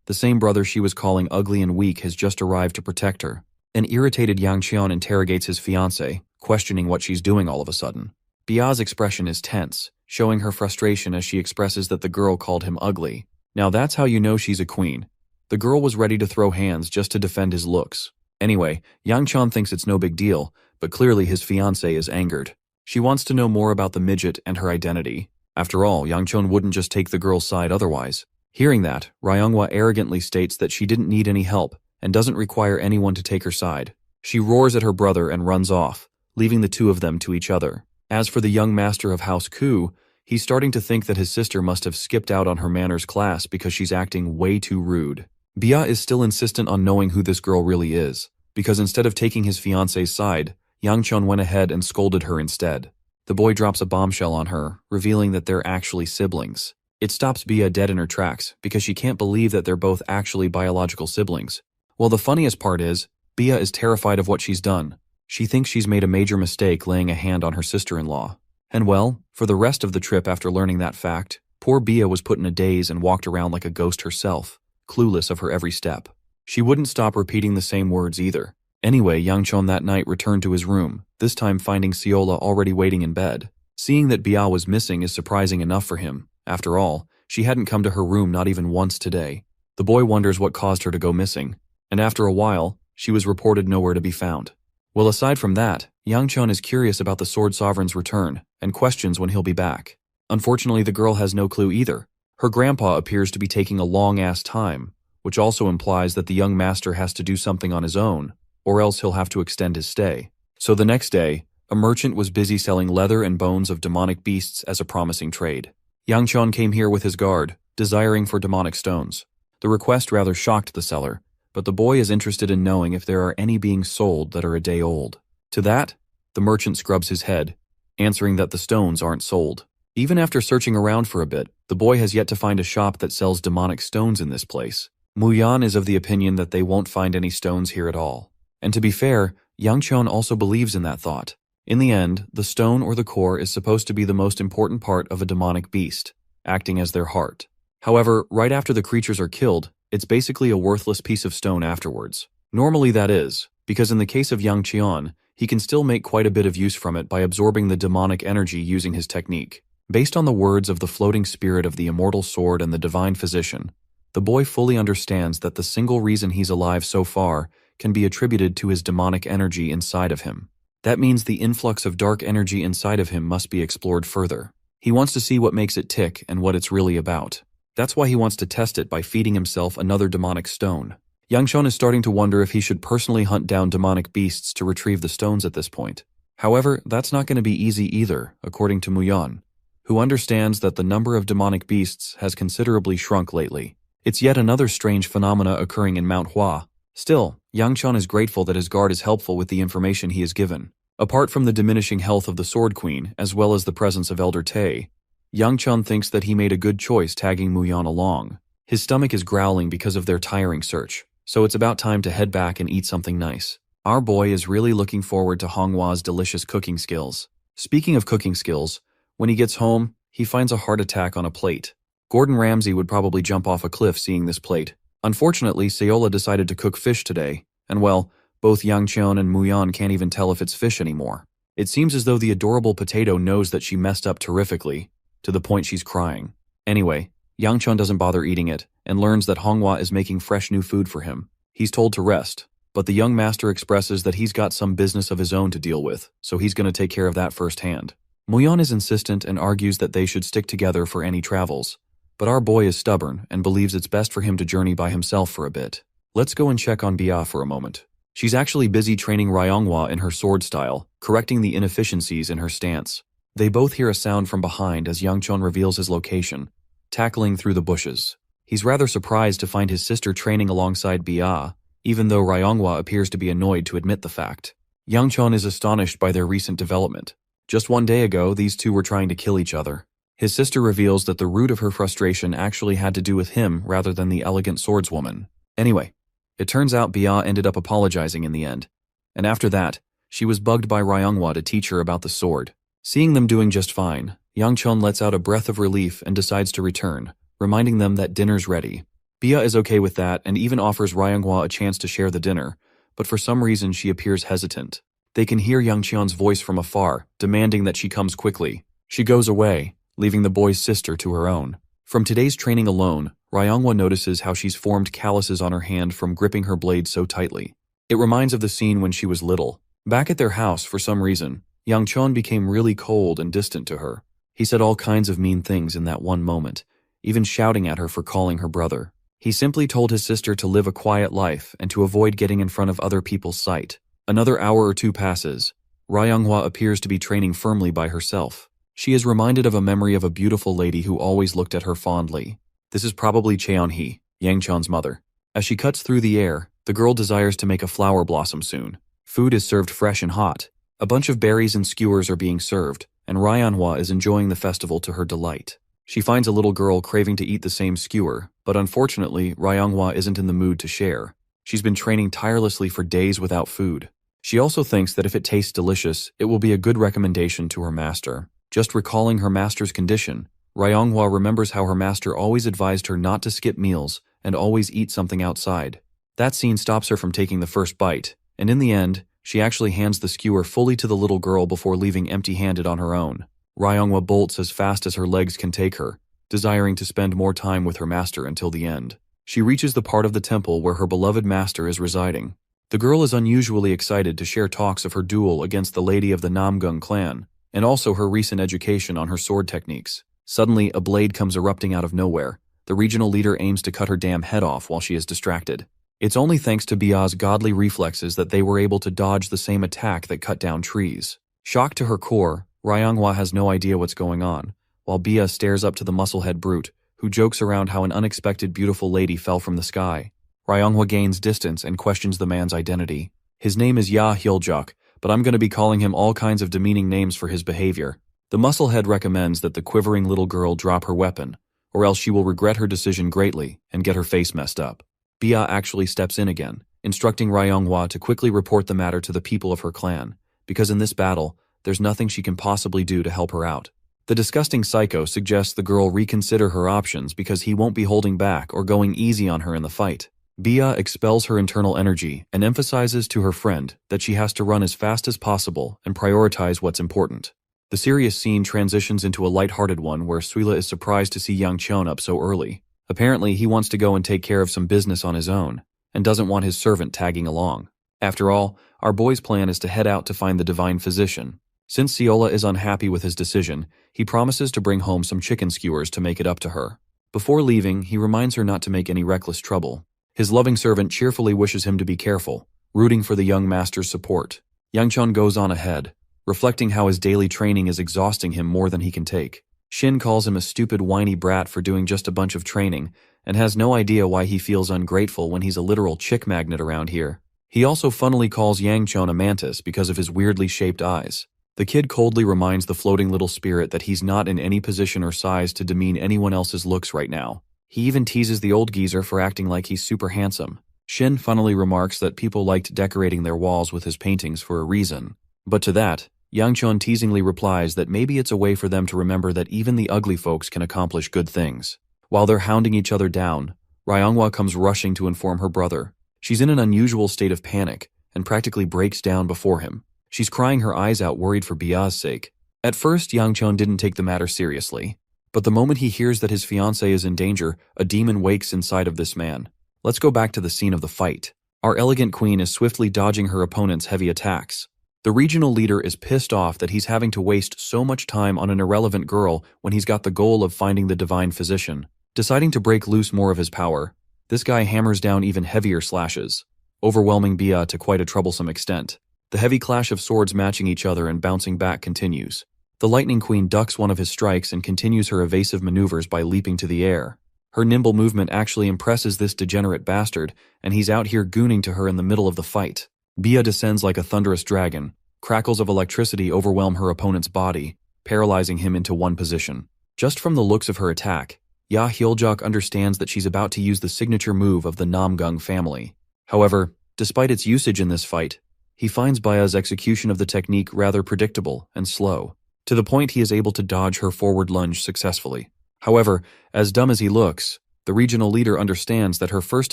Speaker 1: The same brother she was calling ugly and weak has just arrived to protect her. An irritated Yang Cheon interrogates his fiancé, questioning what she's doing all of a sudden. Bia's expression is tense, showing her frustration as she expresses that the girl called him ugly. Now that's how you know she's a queen. The girl was ready to throw hands just to defend his looks. Anyway, Yang Cheon thinks it's no big deal, but clearly his fiancé is angered. She wants to know more about the midget and her identity. After all, Yang Cheon wouldn't just take the girl's side otherwise. Hearing that, Ryonghwa arrogantly states that she didn't need any help and doesn't require anyone to take her side. She roars at her brother and runs off, leaving the two of them to each other. As for the young master of House Ku, he's starting to think that his sister must have skipped out on her manners class because she's acting way too rude. Bia is still insistent on knowing who this girl really is, because instead of taking his fiancé's side, Yang Cheon went ahead and scolded her instead. The boy drops a bombshell on her, revealing that they're actually siblings. It stops Bia dead in her tracks because she can't believe that they're both actually biological siblings. Well, the funniest part is, Bia is terrified of what she's done. She thinks she's made a major mistake laying a hand on her sister-in-law. And well, for the rest of the trip after learning that fact, poor Bia was put in a daze and walked around like a ghost herself, clueless of her every step. She wouldn't stop repeating the same words either. Anyway, Yang Cheon that night returned to his room, this time finding Seola already waiting in bed. Seeing that Bia was missing is surprising enough for him. After all, she hadn't come to her room not even once today. The boy wonders what caused her to go missing, and after a while, she was reported nowhere to be found. Well, aside from that, Yang Cheon is curious about the Sword Sovereign's return and questions when he'll be back. Unfortunately, the girl has no clue either. Her grandpa appears to be taking a long-ass time, which also implies that the young master has to do something on his own, or else he'll have to extend his stay. So the next day, a merchant was busy selling leather and bones of demonic beasts as a promising trade. Yang Cheon came here with his guard, desiring for demonic stones. The request rather shocked the seller, but the boy is interested in knowing if there are any being sold that are a day old. To that, the merchant scrubs his head, answering that the stones aren't sold. Even after searching around for a bit, the boy has yet to find a shop that sells demonic stones in this place. Muyan is of the opinion that they won't find any stones here at all. And to be fair, Yang Cheon also believes in that thought. In the end, the stone or the core is supposed to be the most important part of a demonic beast, acting as their heart. However, right after the creatures are killed, it's basically a worthless piece of stone afterwards. Normally that is, because in the case of Yang Cheon, he can still make quite a bit of use from it by absorbing the demonic energy using his technique. Based on the words of the floating spirit of the immortal sword and the divine physician, the boy fully understands that the single reason he's alive so far can be attributed to his demonic energy inside of him. That means the influx of dark energy inside of him must be explored further. He wants to see what makes it tick and what it's really about. That's why he wants to test it by feeding himself another demonic stone. Yangchun is starting to wonder if he should personally hunt down demonic beasts to retrieve the stones at this point. However, that's not going to be easy either, according to Muyan, who understands that the number of demonic beasts has considerably shrunk lately. It's yet another strange phenomena occurring in Manhwa. Still, Yangchun is grateful that his guard is helpful with the information he is given. Apart from the diminishing health of the Sword Queen, as well as the presence of Elder Tae, Yangchun thinks that he made a good choice tagging Muyan along. His stomach is growling because of their tiring search, so it's about time to head back and eat something nice. Our boy is really looking forward to Honghwa's delicious cooking skills. Speaking of cooking skills, when he gets home, he finds a heart attack on a plate. Gordon Ramsay would probably jump off a cliff seeing this plate. Unfortunately, Seola decided to cook fish today, and well, both Yangchun and Muyan can't even tell if it's fish anymore. It seems as though the adorable potato knows that she messed up terrifically, to the point she's crying. Anyway, Yangchun doesn't bother eating it, and learns that Honghwa is making fresh new food for him. He's told to rest, but the young master expresses that he's got some business of his own to deal with, so he's going to take care of that firsthand. Muyan is insistent and argues that they should stick together for any travels, but our boy is stubborn and believes it's best for him to journey by himself for a bit. Let's go and check on Bia for a moment. She's actually busy training Ryonghwa in her sword style, correcting the inefficiencies in her stance. They both hear a sound from behind as Yangchun reveals his location, tackling through the bushes. He's rather surprised to find his sister training alongside Bia, even though Ryonghwa appears to be annoyed to admit the fact. Yangchun is astonished by their recent development. Just one day ago, these two were trying to kill each other. His sister reveals that the root of her frustration actually had to do with him rather than the elegant swordswoman. Anyway, it turns out Bia ended up apologizing in the end, and after that, she was bugged by Ryonghwa to teach her about the sword. Seeing them doing just fine, Yangchun lets out a breath of relief and decides to return, reminding them that dinner's ready. Bia is okay with that and even offers Ryonghwa a chance to share the dinner, but for some reason she appears hesitant. They can hear Yangchun's voice from afar, demanding that she comes quickly. She goes away, leaving the boy's sister to her own. From today's training alone, Ryonghwa notices how she's formed calluses on her hand from gripping her blade so tightly. It reminds of the scene when she was little. Back at their house, for some reason, Yangchun became really cold and distant to her. He said all kinds of mean things in that one moment, even shouting at her for calling her brother. He simply told his sister to live a quiet life and to avoid getting in front of other people's sight. Another hour or two passes. Ryonghwa appears to be training firmly by herself. She is reminded of a memory of a beautiful lady who always looked at her fondly. This is probably Cheon-hee, Yangchun's mother. As she cuts through the air, the girl desires to make a flower blossom soon. Food is served fresh and hot. A bunch of berries and skewers are being served, and Ryonghwa is enjoying the festival to her delight. She finds a little girl craving to eat the same skewer, but unfortunately, Ryonghwa isn't in the mood to share. She's been training tirelessly for days without food. She also thinks that if it tastes delicious, it will be a good recommendation to her master. Just recalling her master's condition, Ryonghwa remembers how her master always advised her not to skip meals and always eat something outside. That scene stops her from taking the first bite, and in the end, she actually hands the skewer fully to the little girl before leaving empty-handed on her own. Ryonghwa bolts as fast as her legs can take her, desiring to spend more time with her master until the end. She reaches the part of the temple where her beloved master is residing. The girl is unusually excited to share talks of her duel against the lady of the Namgung clan, and also her recent education on her sword techniques. Suddenly, a blade comes erupting out of nowhere. The regional leader aims to cut her damn head off while she is distracted. It's only thanks to Bia's godly reflexes that they were able to dodge the same attack that cut down trees. Shocked to her core, Ryonghwa has no idea what's going on, while Bia stares up to the musclehead brute, who jokes around how an unexpected beautiful lady fell from the sky. Ryonghwa gains distance and questions the man's identity. His name is Ya Hyeoljok, but I'm going to be calling him all kinds of demeaning names for his behavior. The musclehead recommends that the quivering little girl drop her weapon, or else she will regret her decision greatly and get her face messed up. Bia actually steps in again, instructing Ryonghwa to quickly report the matter to the people of her clan, because in this battle, there's nothing she can possibly do to help her out. The disgusting psycho suggests the girl reconsider her options because he won't be holding back or going easy on her in the fight. Bia expels her internal energy and emphasizes to her friend that she has to run as fast as possible and prioritize what's important. The serious scene transitions into a lighthearted one where Suila is surprised to see Yang Chon up so early. Apparently, he wants to go and take care of some business on his own, and doesn't want his servant tagging along. After all, our boy's plan is to head out to find the divine physician. Since Siola is unhappy with his decision, he promises to bring home some chicken skewers to make it up to her. Before leaving, he reminds her not to make any reckless trouble. His loving servant cheerfully wishes him to be careful, rooting for the young master's support. Yang Chon goes on ahead, reflecting how his daily training is exhausting him more than he can take. Shin calls him a stupid whiny brat for doing just a bunch of training, and has no idea why he feels ungrateful when he's a literal chick magnet around here. He also funnily calls Yang Chon a mantis because of his weirdly shaped eyes. The kid coldly reminds the floating little spirit that he's not in any position or size to demean anyone else's looks right now. He even teases the old geezer for acting like he's super handsome. Shin funnily remarks that people liked decorating their walls with his paintings for a reason. But to that, Yang Chon teasingly replies that maybe it's a way for them to remember that even the ugly folks can accomplish good things. While they're hounding each other down, Ryonghwa comes rushing to inform her brother. She's in an unusual state of panic, and practically breaks down before him. She's crying her eyes out, worried for Bia's sake. At first, Yang Chon didn't take the matter seriously. But the moment he hears that his fiancée is in danger, a demon wakes inside of this man. Let's go back to the scene of the fight. Our elegant queen is swiftly dodging her opponent's heavy attacks. The regional leader is pissed off that he's having to waste so much time on an irrelevant girl when he's got the goal of finding the divine physician. Deciding to break loose more of his power, this guy hammers down even heavier slashes, overwhelming Bia to quite a troublesome extent. The heavy clash of swords matching each other and bouncing back continues. The Lightning Queen ducks one of his strikes and continues her evasive maneuvers by leaping to the air. Her nimble movement actually impresses this degenerate bastard, and he's out here gooning to her in the middle of the fight. Bia descends like a thunderous dragon. Crackles of electricity overwhelm her opponent's body, paralyzing him into one position. Just from the looks of her attack, Ya Hyoljok understands that she's about to use the signature move of the Namgung family. However, despite its usage in this fight, he finds Bia's execution of the technique rather predictable and slow, to the point he is able to dodge her forward lunge successfully. However, as dumb as he looks, the regional leader understands that her first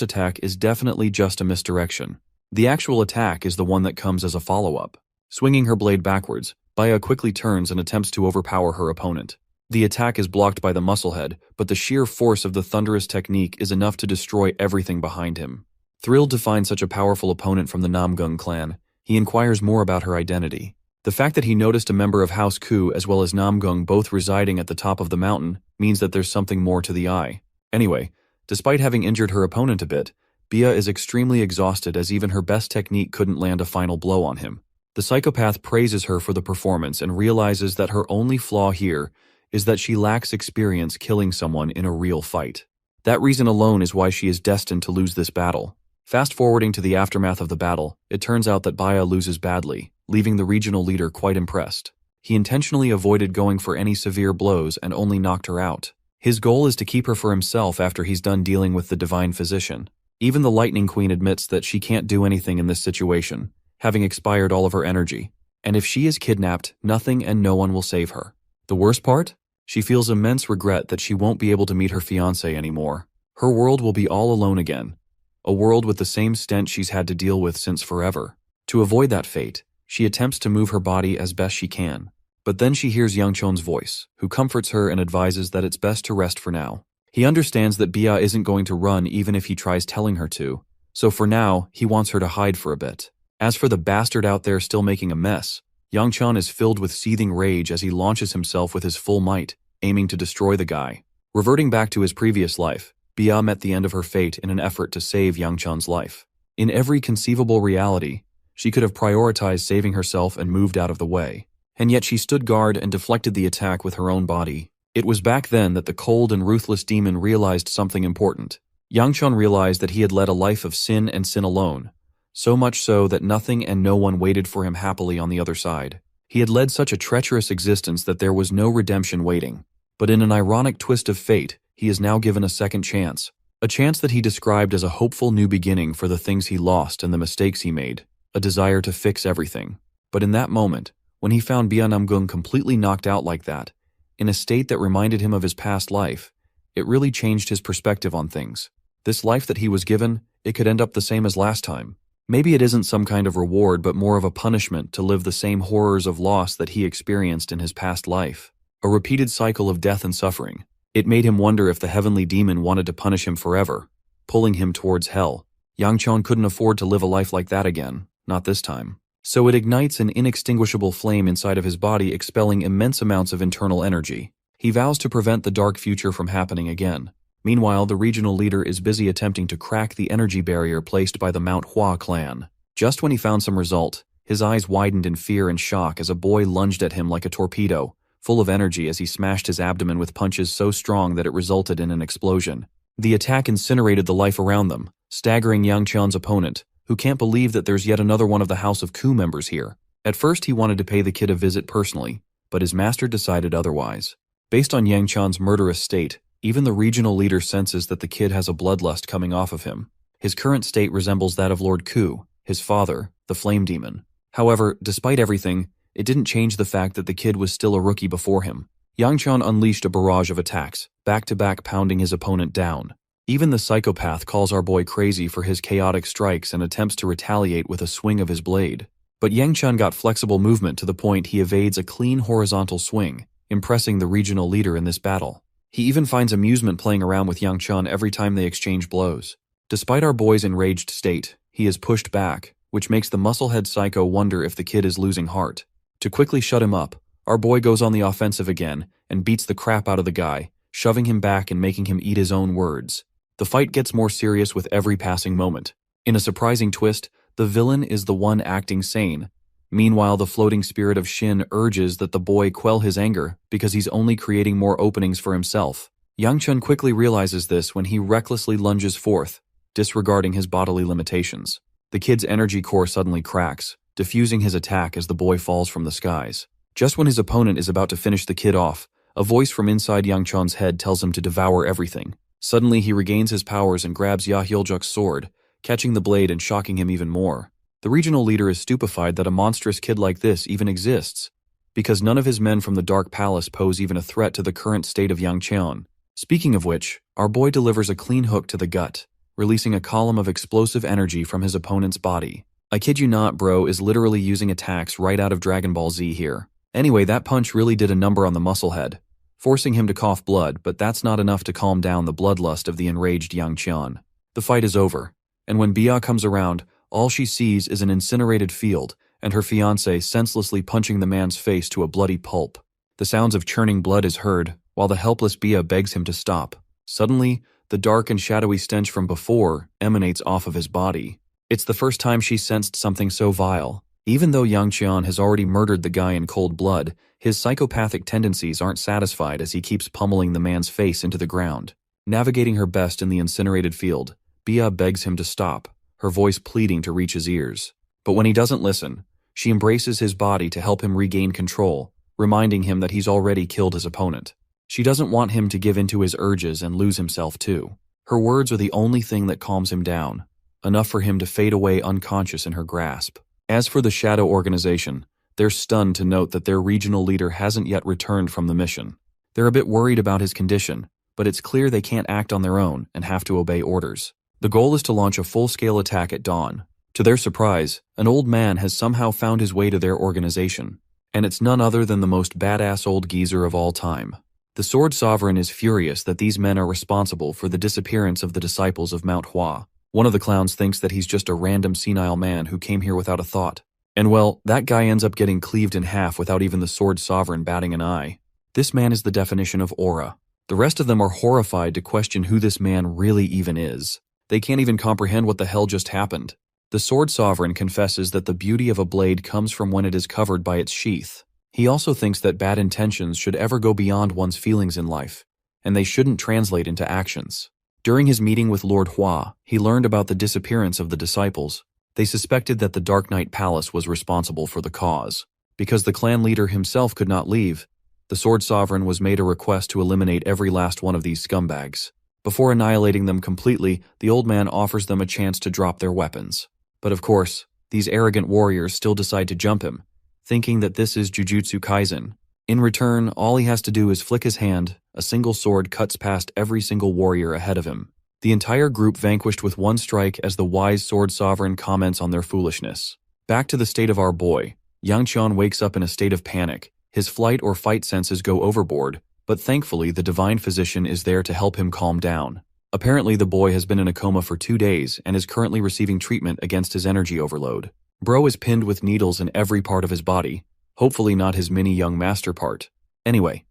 Speaker 1: attack is definitely just a misdirection. The actual attack is the one that comes as a follow-up. Swinging her blade backwards, Bia quickly turns and attempts to overpower her opponent. The attack is blocked by the musclehead, but the sheer force of the thunderous technique is enough to destroy everything behind him. Thrilled to find such a powerful opponent from the Namgung clan, he inquires more about her identity. The fact that he noticed a member of House Ku as well as Namgung both residing at the top of the mountain means that there's something more to the eye. Anyway, despite having injured her opponent a bit, Bia is extremely exhausted as even her best technique couldn't land a final blow on him. The psychopath praises her for the performance and realizes that her only flaw here is that she lacks experience killing someone in a real fight. That reason alone is why she is destined to lose this battle. Fast forwarding to the aftermath of the battle, it turns out that Bia loses badly, leaving the regional leader quite impressed. He intentionally avoided going for any severe blows and only knocked her out. His goal is to keep her for himself after he's done dealing with the divine physician. Even the Lightning Queen admits that she can't do anything in this situation, having expired all of her energy. And if she is kidnapped, nothing and no one will save her. The worst part? She feels immense regret that she won't be able to meet her fiancé anymore. Her world will be all alone again. A world with the same stench she's had to deal with since forever. To avoid that fate, she attempts to move her body as best she can. But then she hears Yang Chon's voice, who comforts her and advises that it's best to rest for now. He understands that Bia isn't going to run even if he tries telling her to, so for now, he wants her to hide for a bit. As for the bastard out there still making a mess, Yang Chon is filled with seething rage as he launches himself with his full might, aiming to destroy the guy. Reverting back to his previous life, Bia met the end of her fate in an effort to save Yang Chon's life. In every conceivable reality, she could have prioritized saving herself and moved out of the way. And yet she stood guard and deflected the attack with her own body. It was back then that the cold and ruthless demon realized something important. Yang Chon realized that he had led a life of sin and sin alone, so much so that nothing and no one waited for him happily on the other side. He had led such a treacherous existence that there was no redemption waiting. But in an ironic twist of fate, he is now given a second chance. A chance that he described as a hopeful new beginning for the things he lost and the mistakes he made, a desire to fix everything. But in that moment, when he found Bia Namgung completely knocked out like that, in a state that reminded him of his past life, it really changed his perspective on things. This life that he was given, it could end up the same as last time. Maybe it isn't some kind of reward, but more of a punishment to live the same horrors of loss that he experienced in his past life. A repeated cycle of death and suffering. It made him wonder if the heavenly demon wanted to punish him forever, pulling him towards hell. Yang Chon couldn't afford to live a life like that again, not this time. So it ignites an inextinguishable flame inside of his body, expelling immense amounts of internal energy. He vows to prevent the dark future from happening again. Meanwhile, the regional leader is busy attempting to crack the energy barrier placed by the Manhwa clan. Just when he found some result, his eyes widened in fear and shock as a boy lunged at him like a torpedo, full of energy as he smashed his abdomen with punches so strong that it resulted in an explosion. The attack incinerated the life around them, staggering Yang Chon's opponent, who can't believe that there's yet another one of the House of Ku members here. At first he wanted to pay the kid a visit personally, but his master decided otherwise. Based on Yang Chon's murderous state, even the regional leader senses that the kid has a bloodlust coming off of him. His current state resembles that of Lord Ku, his father, the flame demon. However, despite everything, it didn't change the fact that the kid was still a rookie before him. Yang Chon unleashed a barrage of attacks, back-to-back pounding his opponent down. Even the psychopath calls our boy crazy for his chaotic strikes and attempts to retaliate with a swing of his blade. But Yang Chon got flexible movement to the point he evades a clean horizontal swing, impressing the regional leader in this battle. He even finds amusement playing around with Yang Chon every time they exchange blows. Despite our boy's enraged state, he is pushed back, which makes the musclehead psycho wonder if the kid is losing heart. To quickly shut him up, our boy goes on the offensive again and beats the crap out of the guy, shoving him back and making him eat his own words. The fight gets more serious with every passing moment. In a surprising twist, the villain is the one acting sane. Meanwhile, the floating spirit of Shin urges that the boy quell his anger because he's only creating more openings for himself. Yang Chun quickly realizes this when he recklessly lunges forth, disregarding his bodily limitations. The kid's energy core suddenly cracks, diffusing his attack as the boy falls from the skies. Just when his opponent is about to finish the kid off, a voice from inside Yang Chun's head tells him to devour everything. Suddenly, he regains his powers and grabs Ya Hyoljak's sword, catching the blade and shocking him even more. The regional leader is stupefied that a monstrous kid like this even exists, because none of his men from the Dark Palace pose even a threat to the current state of Yang Cheon. Speaking of which, our boy delivers a clean hook to the gut, releasing a column of explosive energy from his opponent's body. I kid you not, bro is literally using attacks right out of Dragon Ball Z here. Anyway, that punch really did a number on the musclehead, forcing him to cough blood, but that's not enough to calm down the bloodlust of the enraged Yang Cheon. The fight is over, and when Bia comes around, all she sees is an incinerated field and her fiancé senselessly punching the man's face to a bloody pulp. The sounds of churning blood is heard, while the helpless Bia begs him to stop. Suddenly, the dark and shadowy stench from before emanates off of his body. It's the first time she sensed something so vile. Even though Yang Cheon has already murdered the guy in cold blood, his psychopathic tendencies aren't satisfied as he keeps pummeling the man's face into the ground. Navigating her best in the incinerated field, Bia begs him to stop, her voice pleading to reach his ears. But when he doesn't listen, she embraces his body to help him regain control, reminding him that he's already killed his opponent. She doesn't want him to give in to his urges and lose himself too. Her words are the only thing that calms him down, enough for him to fade away unconscious in her grasp. As for the Shadow Organization, they're stunned to note that their regional leader hasn't yet returned from the mission. They're a bit worried about his condition, but it's clear they can't act on their own and have to obey orders. The goal is to launch a full-scale attack at dawn. To their surprise, an old man has somehow found his way to their organization, and it's none other than the most badass old geezer of all time. The Sword Sovereign is furious that these men are responsible for the disappearance of the disciples of Mount Hua. One of the clowns thinks that he's just a random senile man who came here without a thought. And well, that guy ends up getting cleaved in half without even the Sword Sovereign batting an eye. This man is the definition of aura. The rest of them are horrified to question who this man really even is. They can't even comprehend what the hell just happened. The Sword Sovereign confesses that the beauty of a blade comes from when it is covered by its sheath. He also thinks that bad intentions should ever go beyond one's feelings in life, and they shouldn't translate into actions. During his meeting with Lord Hua, he learned about the disappearance of the disciples. They suspected that the Dark Knight Palace was responsible for the cause. Because the clan leader himself could not leave, the Sword Sovereign was made a request to eliminate every last one of these scumbags. Before annihilating them completely, the old man offers them a chance to drop their weapons. But of course, these arrogant warriors still decide to jump him, thinking that this is Jujutsu Kaisen. In return, all he has to do is flick his hand, a single sword cuts past every single warrior ahead of him. The entire group vanquished with one strike as the wise sword sovereign comments on their foolishness. Back to the state of our boy. Yang Qian wakes up in a state of panic. His flight or fight senses go overboard, but thankfully the divine physician is there to help him calm down. Apparently the boy has been in a coma for 2 days and is currently receiving treatment against his energy overload. Bro is pinned with needles in every part of his body, hopefully not his mini young master part. Anyway,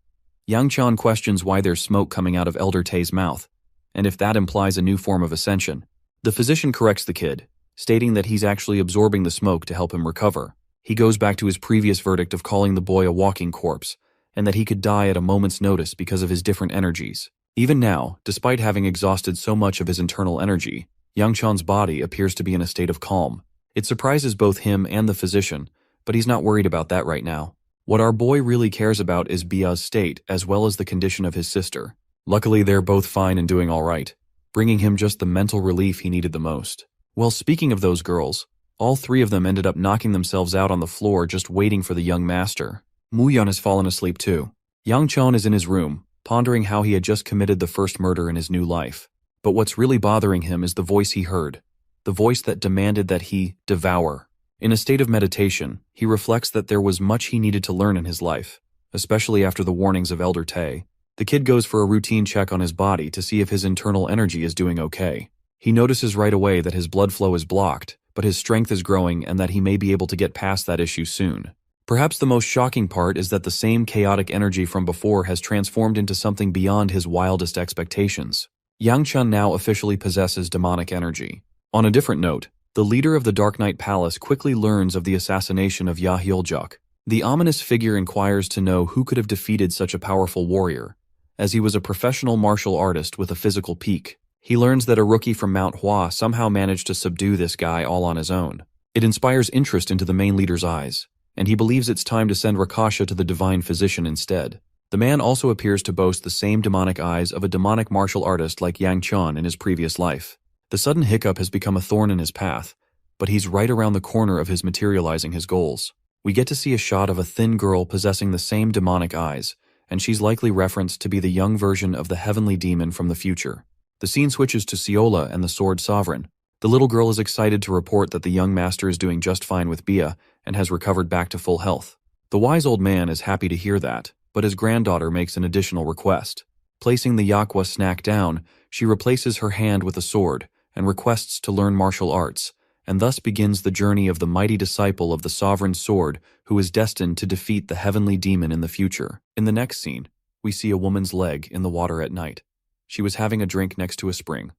Speaker 1: Yang Qian questions why there's smoke coming out of Elder Tay's mouth, and if that implies a new form of ascension. The physician corrects the kid, stating that he's actually absorbing the smoke to help him recover. He goes back to his previous verdict of calling the boy a walking corpse, and that he could die at a moment's notice because of his different energies. Even now, despite having exhausted so much of his internal energy, Yang Qian's body appears to be in a state of calm. It surprises both him and the physician, but he's not worried about that right now. What our boy really cares about is Bia's state as well as the condition of his sister. Luckily, they're both fine and doing all right, bringing him just the mental relief he needed the most. Well, speaking of those girls, all 3 of them ended up knocking themselves out on the floor just waiting for the young master. Mu Yan has fallen asleep too. Yang Qian is in his room, pondering how he had just committed the first murder in his new life. But what's really bothering him is the voice he heard, the voice that demanded that he devour. In a state of meditation, he reflects that there was much he needed to learn in his life, especially after the warnings of Elder Tay. The kid goes for a routine check on his body to see if his internal energy is doing okay. He notices right away that his blood flow is blocked, but his strength is growing and that he may be able to get past that issue soon. Perhaps the most shocking part is that the same chaotic energy from before has transformed into something beyond his wildest expectations. Yang Qian now officially possesses demonic energy. On a different note, the leader of the Dark Knight Palace quickly learns of the assassination of Ya Hyoljuk. The ominous figure inquires to know who could have defeated such a powerful warrior, as he was a professional martial artist with a physical peak. He learns that a rookie from Mount Hua somehow managed to subdue this guy all on his own. It inspires interest into the main leader's eyes, and he believes it's time to send Rakasha to the divine physician instead. The man also appears to boast the same demonic eyes of a demonic martial artist like Yang Qian in his previous life. The sudden hiccup has become a thorn in his path, but he's right around the corner of his materializing his goals. We get to see a shot of a thin girl possessing the same demonic eyes, and she's likely referenced to be the young version of the heavenly demon from the future. The scene switches to Ciola and the Sword Sovereign. The little girl is excited to report that the young master is doing just fine with Bia and has recovered back to full health. The wise old man is happy to hear that, but his granddaughter makes an additional request. Placing the Yakwa snack down, she replaces her hand with a sword and requests to learn martial arts, and thus begins the journey of the mighty disciple of the sovereign sword who is destined to defeat the heavenly demon in the future. In the next scene, we see a woman's leg in the water at night. She was having a drink next to a spring.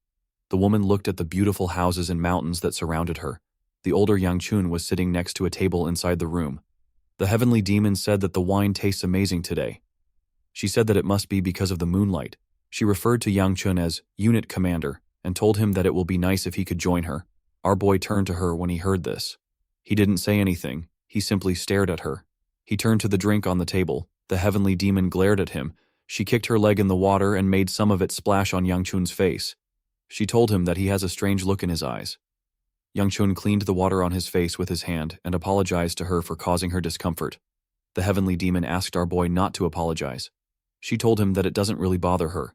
Speaker 1: The woman looked at the beautiful houses and mountains that surrounded her. The older Yang Chun was sitting next to a table inside the room. The heavenly demon said that the wine tastes amazing today. She said that it must be because of the moonlight. She referred to Yang Chun as unit commander and told him that it will be nice if he could join her. Our boy turned to her when he heard this. He didn't say anything, he simply stared at her. He turned to the drink on the table. The heavenly demon glared at him. She kicked her leg in the water and made some of it splash on Yang Chun's face. She told him that he has a strange look in his eyes. Yang Chun cleaned the water on his face with his hand and apologized to her for causing her discomfort. The heavenly demon asked our boy not to apologize. She told him that it doesn't really bother her.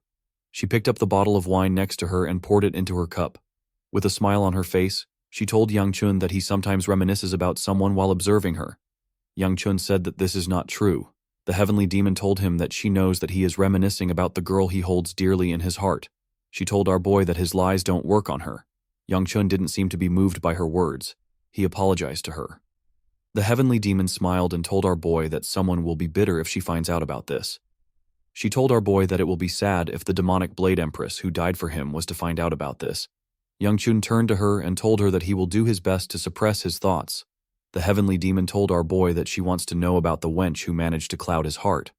Speaker 1: She picked up the bottle of wine next to her and poured it into her cup. With a smile on her face, she told Yang Chun that he sometimes reminisces about someone while observing her. Yang Chun said that this is not true. The heavenly demon told him that she knows that he is reminiscing about the girl he holds dearly in his heart. She told our boy that his lies don't work on her. Yang Chun didn't seem to be moved by her words. He apologized to her. The heavenly demon smiled and told our boy that someone will be bitter if she finds out about this. She told our boy that it will be sad if the demonic Blade Empress who died for him was to find out about this. Yang Chun turned to her and told her that he will do his best to suppress his thoughts. The heavenly demon told our boy that she wants to know about the wench who managed to cloud his heart.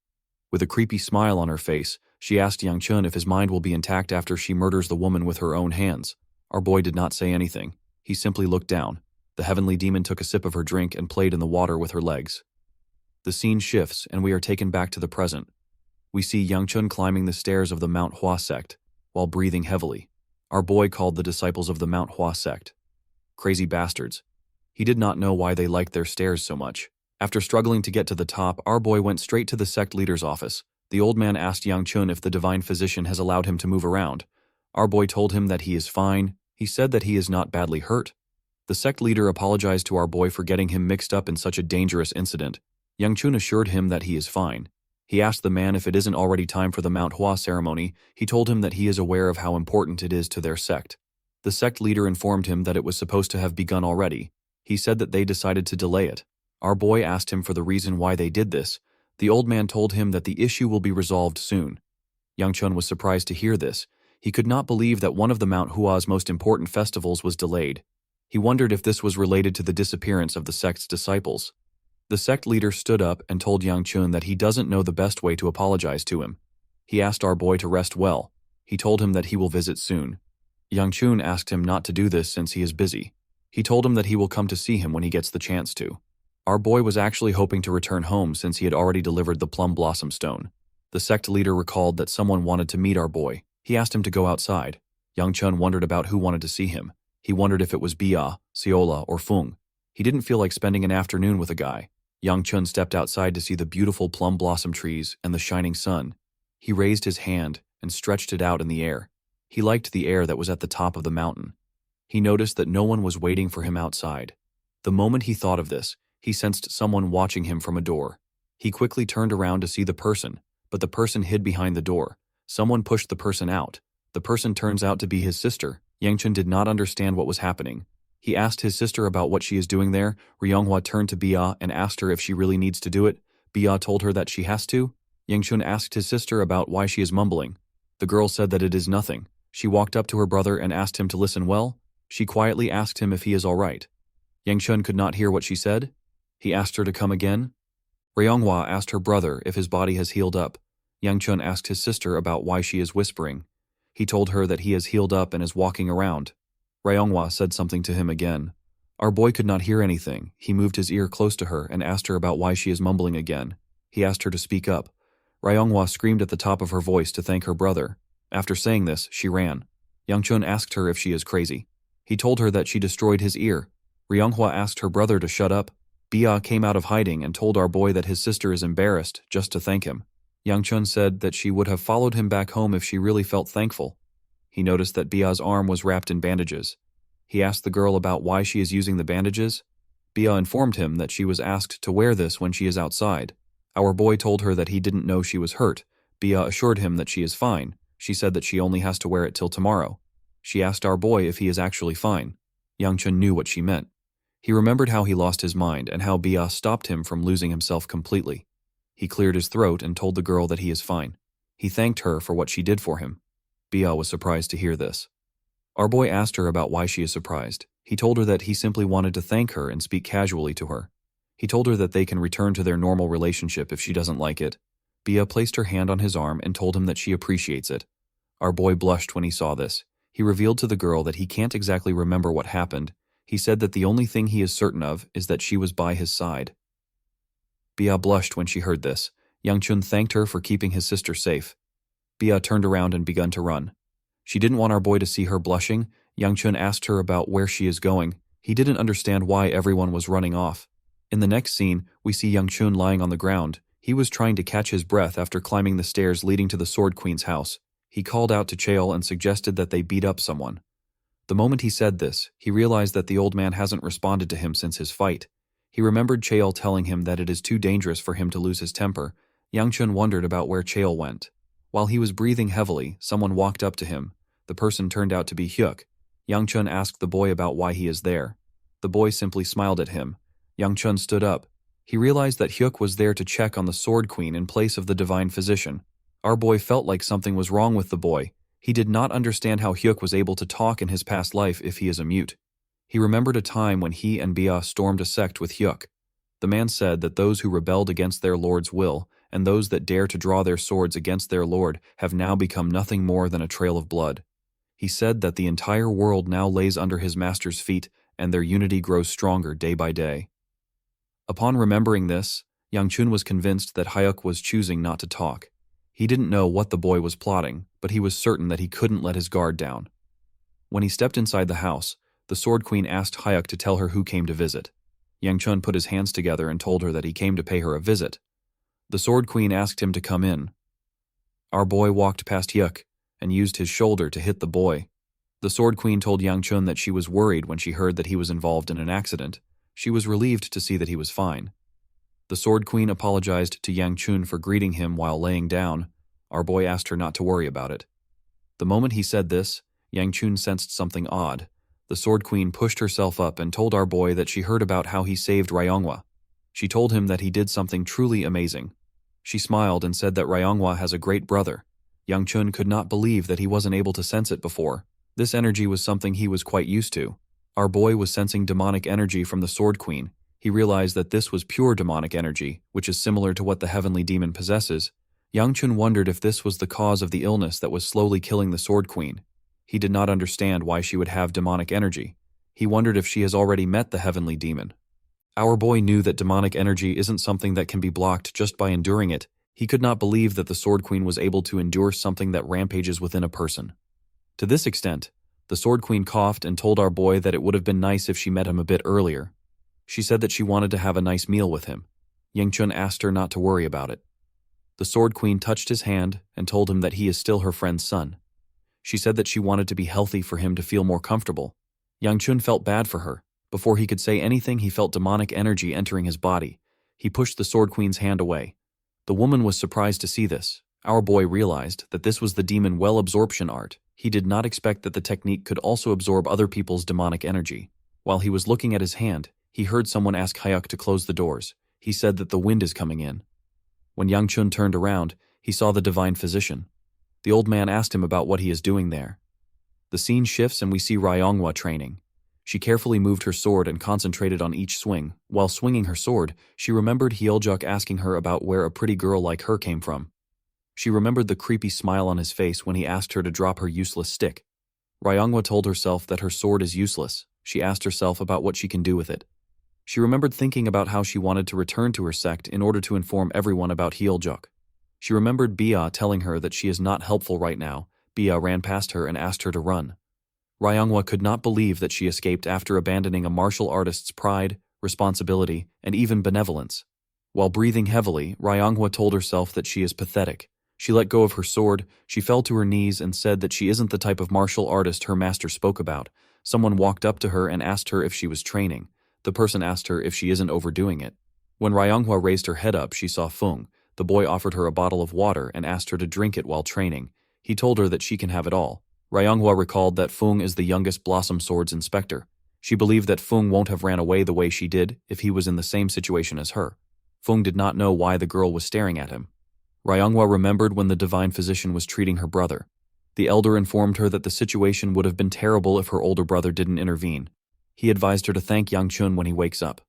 Speaker 1: With a creepy smile on her face, she asked Yang Chun if his mind will be intact after she murders the woman with her own hands. Our boy did not say anything. He simply looked down. The heavenly demon took a sip of her drink and played in the water with her legs. The scene shifts and we are taken back to the present. We see Yang Chun climbing the stairs of the Mount Hua sect, while breathing heavily. Our boy called the disciples of the Mount Hua sect crazy bastards. He did not know why they liked their stairs so much. After struggling to get to the top, our boy went straight to the sect leader's office. The old man asked Yang Chun if the divine physician has allowed him to move around. Our boy told him that he is fine. He said that he is not badly hurt. The sect leader apologized to our boy for getting him mixed up in such a dangerous incident. Yang Chun assured him that he is fine. He asked the man if it isn't already time for the Manhwa ceremony. He told him that he is aware of how important it is to their sect. The sect leader informed him that it was supposed to have begun already. He said that they decided to delay it. Our boy asked him for the reason why they did this. The old man told him that the issue will be resolved soon. Yang Chun was surprised to hear this. He could not believe that one of the Mount Hua's most important festivals was delayed. He wondered if this was related to the disappearance of the sect's disciples. The sect leader stood up and told Yang Chun that he doesn't know the best way to apologize to him. He asked our boy to rest well. He told him that he will visit soon. Yang Chun asked him not to do this since he is busy. He told him that he will come to see him when he gets the chance to. Our boy was actually hoping to return home since he had already delivered the plum blossom stone. The sect leader recalled that someone wanted to meet our boy. He asked him to go outside. Yang Chun wondered about who wanted to see him. He wondered if it was Bia, Siola, or Fung. He didn't feel like spending an afternoon with a guy. Yang Chun stepped outside to see the beautiful plum blossom trees and the shining sun. He raised his hand and stretched it out in the air. He liked the air that was at the top of the mountain. He noticed that no one was waiting for him outside. The moment he thought of this, he sensed someone watching him from a door. He quickly turned around to see the person, but the person hid behind the door. Someone pushed the person out. The person turns out to be his sister. Yang Chun did not understand what was happening. He asked his sister about what she is doing there. Ryonghua turned to Bia and asked her if she really needs to do it. Bia told her that she has to. Yang Chun asked his sister about why she is mumbling. The girl said that it is nothing. She walked up to her brother and asked him to listen well. She quietly asked him if he is all right. Yang Chun could not hear what she said. He asked her to come again. Ryonghua asked her brother if his body has healed up. Yang Chun asked his sister about why she is whispering. He told her that he has healed up and is walking around. Ryonghua said something to him again. Our boy could not hear anything. He moved his ear close to her and asked her about why she is mumbling again. He asked her to speak up. Ryonghua screamed at the top of her voice to thank her brother. After saying this, she ran. Yang Chun asked her if she is crazy. He told her that she destroyed his ear. Ryonghua asked her brother to shut up. Bia came out of hiding and told our boy that his sister is embarrassed just to thank him. Yang Chun said that she would have followed him back home if she really felt thankful. He noticed that Bia's arm was wrapped in bandages. He asked the girl about why she is using the bandages. Bia informed him that she was asked to wear this when she is outside. Our boy told her that he didn't know she was hurt. Bia assured him that she is fine. She said that she only has to wear it till tomorrow. She asked our boy if he is actually fine. Yang Chun knew what she meant. He remembered how he lost his mind and how Bia stopped him from losing himself completely. He cleared his throat and told the girl that he is fine. He thanked her for what she did for him. Bia was surprised to hear this. Our boy asked her about why she is surprised. He told her that he simply wanted to thank her and speak casually to her. He told her that they can return to their normal relationship if she doesn't like it. Bia placed her hand on his arm and told him that she appreciates it. Our boy blushed when he saw this. He revealed to the girl that he can't exactly remember what happened. He said that the only thing he is certain of is that she was by his side. Bia blushed when she heard this. Yang Chun thanked her for keeping his sister safe. Bia turned around and began to run. She didn't want our boy to see her blushing. Yang Chun asked her about where she is going. He didn't understand why everyone was running off. In the next scene, we see Yang Chun lying on the ground. He was trying to catch his breath after climbing the stairs leading to the Sword Queen's house. He called out to Chael and suggested that they beat up someone. The moment he said this, he realized that the old man hasn't responded to him since his fight. He remembered Chael telling him that it is too dangerous for him to lose his temper. Yang Chun wondered about where Chael went. While he was breathing heavily, someone walked up to him. The person turned out to be Hyuk. Yang Chun asked the boy about why he is there. The boy simply smiled at him. Yang Chun stood up. He realized that Hyuk was there to check on the Sword Queen in place of the divine physician. Our boy felt like something was wrong with the boy. He did not understand how Hyuk was able to talk in his past life if he is a mute. He remembered a time when he and Bia stormed a sect with Hyuk. The man said that those who rebelled against their lord's will and those that dare to draw their swords against their lord have now become nothing more than a trail of blood. He said that the entire world now lays under his master's feet and their unity grows stronger day by day. Upon remembering this, Yang Chun was convinced that Hyuk was choosing not to talk. He didn't know what the boy was plotting, but he was certain that he couldn't let his guard down. When he stepped inside the house, the Sword Queen asked Hyuk to tell her who came to visit. Yang Chun put his hands together and told her that he came to pay her a visit. The Sword Queen asked him to come in. Our boy walked past Hyuk and used his shoulder to hit the boy. The Sword Queen told Yang Chun that she was worried when she heard that he was involved in an accident. She was relieved to see that he was fine. The Sword Queen apologized to Yang Chun for greeting him while laying down. Our boy asked her not to worry about it. The moment he said this, Yang Chun sensed something odd. The Sword Queen pushed herself up and told our boy that she heard about how he saved Ryongwa. She told him that he did something truly amazing. She smiled and said that Ryongwa has a great brother. Yang Chun could not believe that he wasn't able to sense it before. This energy was something he was quite used to. Our boy was sensing demonic energy from the Sword Queen. He realized that this was pure demonic energy, which is similar to what the heavenly demon possesses. Yang Chun wondered if this was the cause of the illness that was slowly killing the Sword Queen. He did not understand why she would have demonic energy. He wondered if she has already met the heavenly demon. Our boy knew that demonic energy isn't something that can be blocked just by enduring it. He could not believe that the Sword Queen was able to endure something that rampages within a person. To this extent, the Sword Queen coughed and told our boy that it would have been nice if she met him a bit earlier. She said that she wanted to have a nice meal with him. Yang Chun asked her not to worry about it. The Sword Queen touched his hand and told him that he is still her friend's son. She said that she wanted to be healthy for him to feel more comfortable. Yang Chun felt bad for her. Before he could say anything, he felt demonic energy entering his body. He pushed the Sword Queen's hand away. The woman was surprised to see this. Our boy realized that this was the demon well absorption art. He did not expect that the technique could also absorb other people's demonic energy. While he was looking at his hand, he heard someone ask Hyuk to close the doors. He said that the wind is coming in. When Yang Chun turned around, he saw the divine physician. The old man asked him about what he is doing there. The scene shifts and we see Ryongwa training. She carefully moved her sword and concentrated on each swing. While swinging her sword, she remembered Hyeojuk asking her about where a pretty girl like her came from. She remembered the creepy smile on his face when he asked her to drop her useless stick. Ryongwa told herself that her sword is useless. She asked herself about what she can do with it. She remembered thinking about how she wanted to return to her sect in order to inform everyone about Hyeojuk. She remembered Bia telling her that she is not helpful right now. Bia ran past her and asked her to run. Ryongwa could not believe that she escaped after abandoning a martial artist's pride, responsibility, and even benevolence. While breathing heavily, Ryongwa told herself that she is pathetic. She let go of her sword, she fell to her knees and said that she isn't the type of martial artist her master spoke about. Someone walked up to her and asked her if she was training. The person asked her if she isn't overdoing it. When Ryongwa raised her head up, she saw Fung. The boy offered her a bottle of water and asked her to drink it while training. He told her that she can have it all. Ryongwa recalled that Fung is the youngest Blossom Sword's inspector. She believed that Fung won't have ran away the way she did if he was in the same situation as her. Fung did not know why the girl was staring at him. Ryongwa remembered when the divine physician was treating her brother. The elder informed her that the situation would have been terrible if her older brother didn't intervene. He advised her to thank Yang Chun when he wakes up.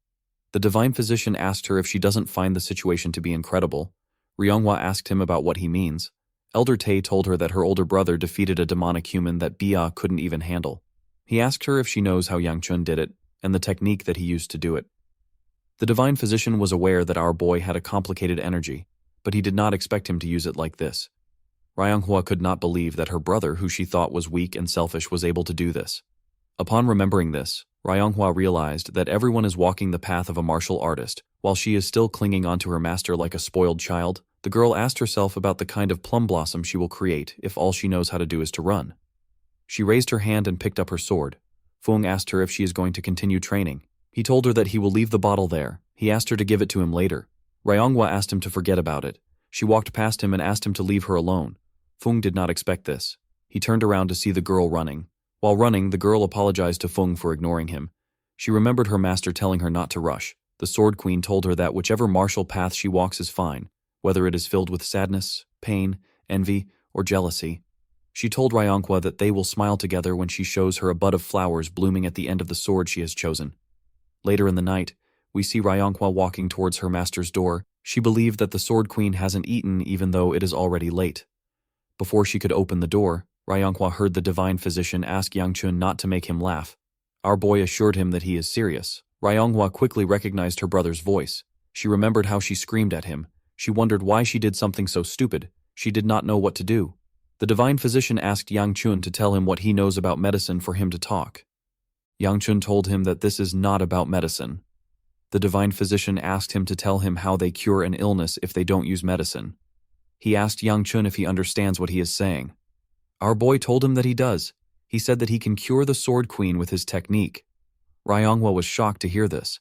Speaker 1: The divine physician asked her if she doesn't find the situation to be incredible. Ryongwa asked him about what he means. Elder Tae told her that her older brother defeated a demonic human that Bia couldn't even handle. He asked her if she knows how Yang Chun did it, and the technique that he used to do it. The divine physician was aware that our boy had a complicated energy, but he did not expect him to use it like this. Ryonghwa could not believe that her brother, who she thought was weak and selfish, was able to do this. Upon remembering this, Ryonghwa realized that everyone is walking the path of a martial artist. While she is still clinging onto her master like a spoiled child, the girl asked herself about the kind of plum blossom she will create if all she knows how to do is to run. She raised her hand and picked up her sword. Fung asked her if she is going to continue training. He told her that he will leave the bottle there. He asked her to give it to him later. Ryonghwa asked him to forget about it. She walked past him and asked him to leave her alone. Fung did not expect this. He turned around to see the girl running. While running, the girl apologized to Fung for ignoring him. She remembered her master telling her not to rush. The Sword Queen told her that whichever martial path she walks is fine, whether it is filled with sadness, pain, envy, or jealousy. She told Ryonghwa that they will smile together when she shows her a bud of flowers blooming at the end of the sword she has chosen. Later in the night, we see Ryonghwa walking towards her master's door. She believed that the Sword Queen hasn't eaten even though it is already late. Before she could open the door, Ryonghwa heard the divine physician ask Yang Chun not to make him laugh. Our boy assured him that he is serious. Ryonghwa quickly recognized her brother's voice. She remembered how she screamed at him. She wondered why she did something so stupid. She did not know what to do. The divine physician asked Yang Chun to tell him what he knows about medicine for him to talk. Yang Chun told him that this is not about medicine. The divine physician asked him to tell him how they cure an illness if they don't use medicine. He asked Yang Chun if he understands what he is saying. Our boy told him that he does. He said that he can cure the Sword Queen with his technique. Ryonghwa was shocked to hear this.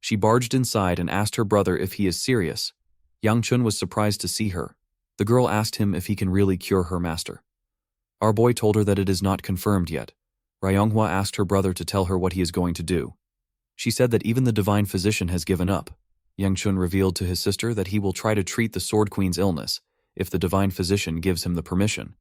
Speaker 1: She barged inside and asked her brother if he is serious. Yangchun was surprised to see her. The girl asked him if he can really cure her master. Our boy told her that it is not confirmed yet. Ryonghwa asked her brother to tell her what he is going to do. She said that even the divine physician has given up. Yangchun revealed to his sister that he will try to treat the Sword Queen's illness if the divine physician gives him the permission.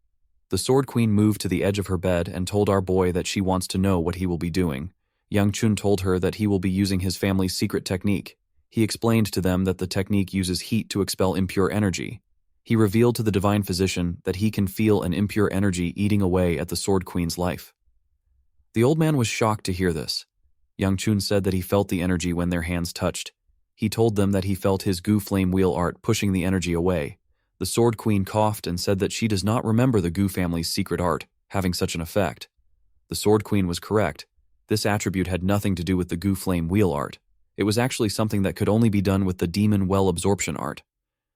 Speaker 1: The Sword Queen moved to the edge of her bed and told our boy that she wants to know what he will be doing. Yangchun told her that he will be using his family's secret technique. He explained to them that the technique uses heat to expel impure energy. He revealed to the divine physician that he can feel an impure energy eating away at the Sword Queen's life. The old man was shocked to hear this. Yangchun said that he felt the energy when their hands touched. He told them that he felt his goo flame wheel art pushing the energy away. The Sword Queen coughed and said that she does not remember the Goo family's secret art having such an effect. The Sword Queen was correct. This attribute had nothing to do with the Goo flame wheel art. It was actually something that could only be done with the demon well absorption art.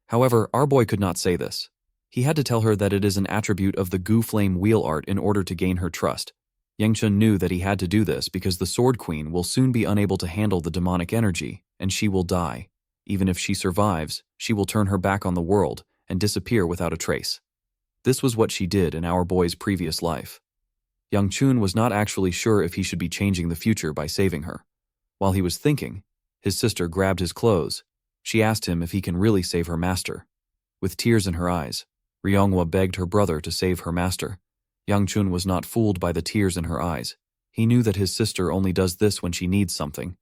Speaker 1: However, our boy could not say this. He had to tell her that it is an attribute of the Goo flame wheel art in order to gain her trust. Yangchun knew that he had to do this because the Sword Queen will soon be unable to handle the demonic energy, and she will die. Even if she survives, she will turn her back on the world and disappear without a trace. This was what she did in our boy's previous life. Yangchun was not actually sure if he should be changing the future by saving her. While he was thinking, his sister grabbed his clothes. She asked him if he can really save her master. With tears in her eyes, Ryonghwa begged her brother to save her master. Yangchun was not fooled by the tears in her eyes. He knew that his sister only does this when she needs something.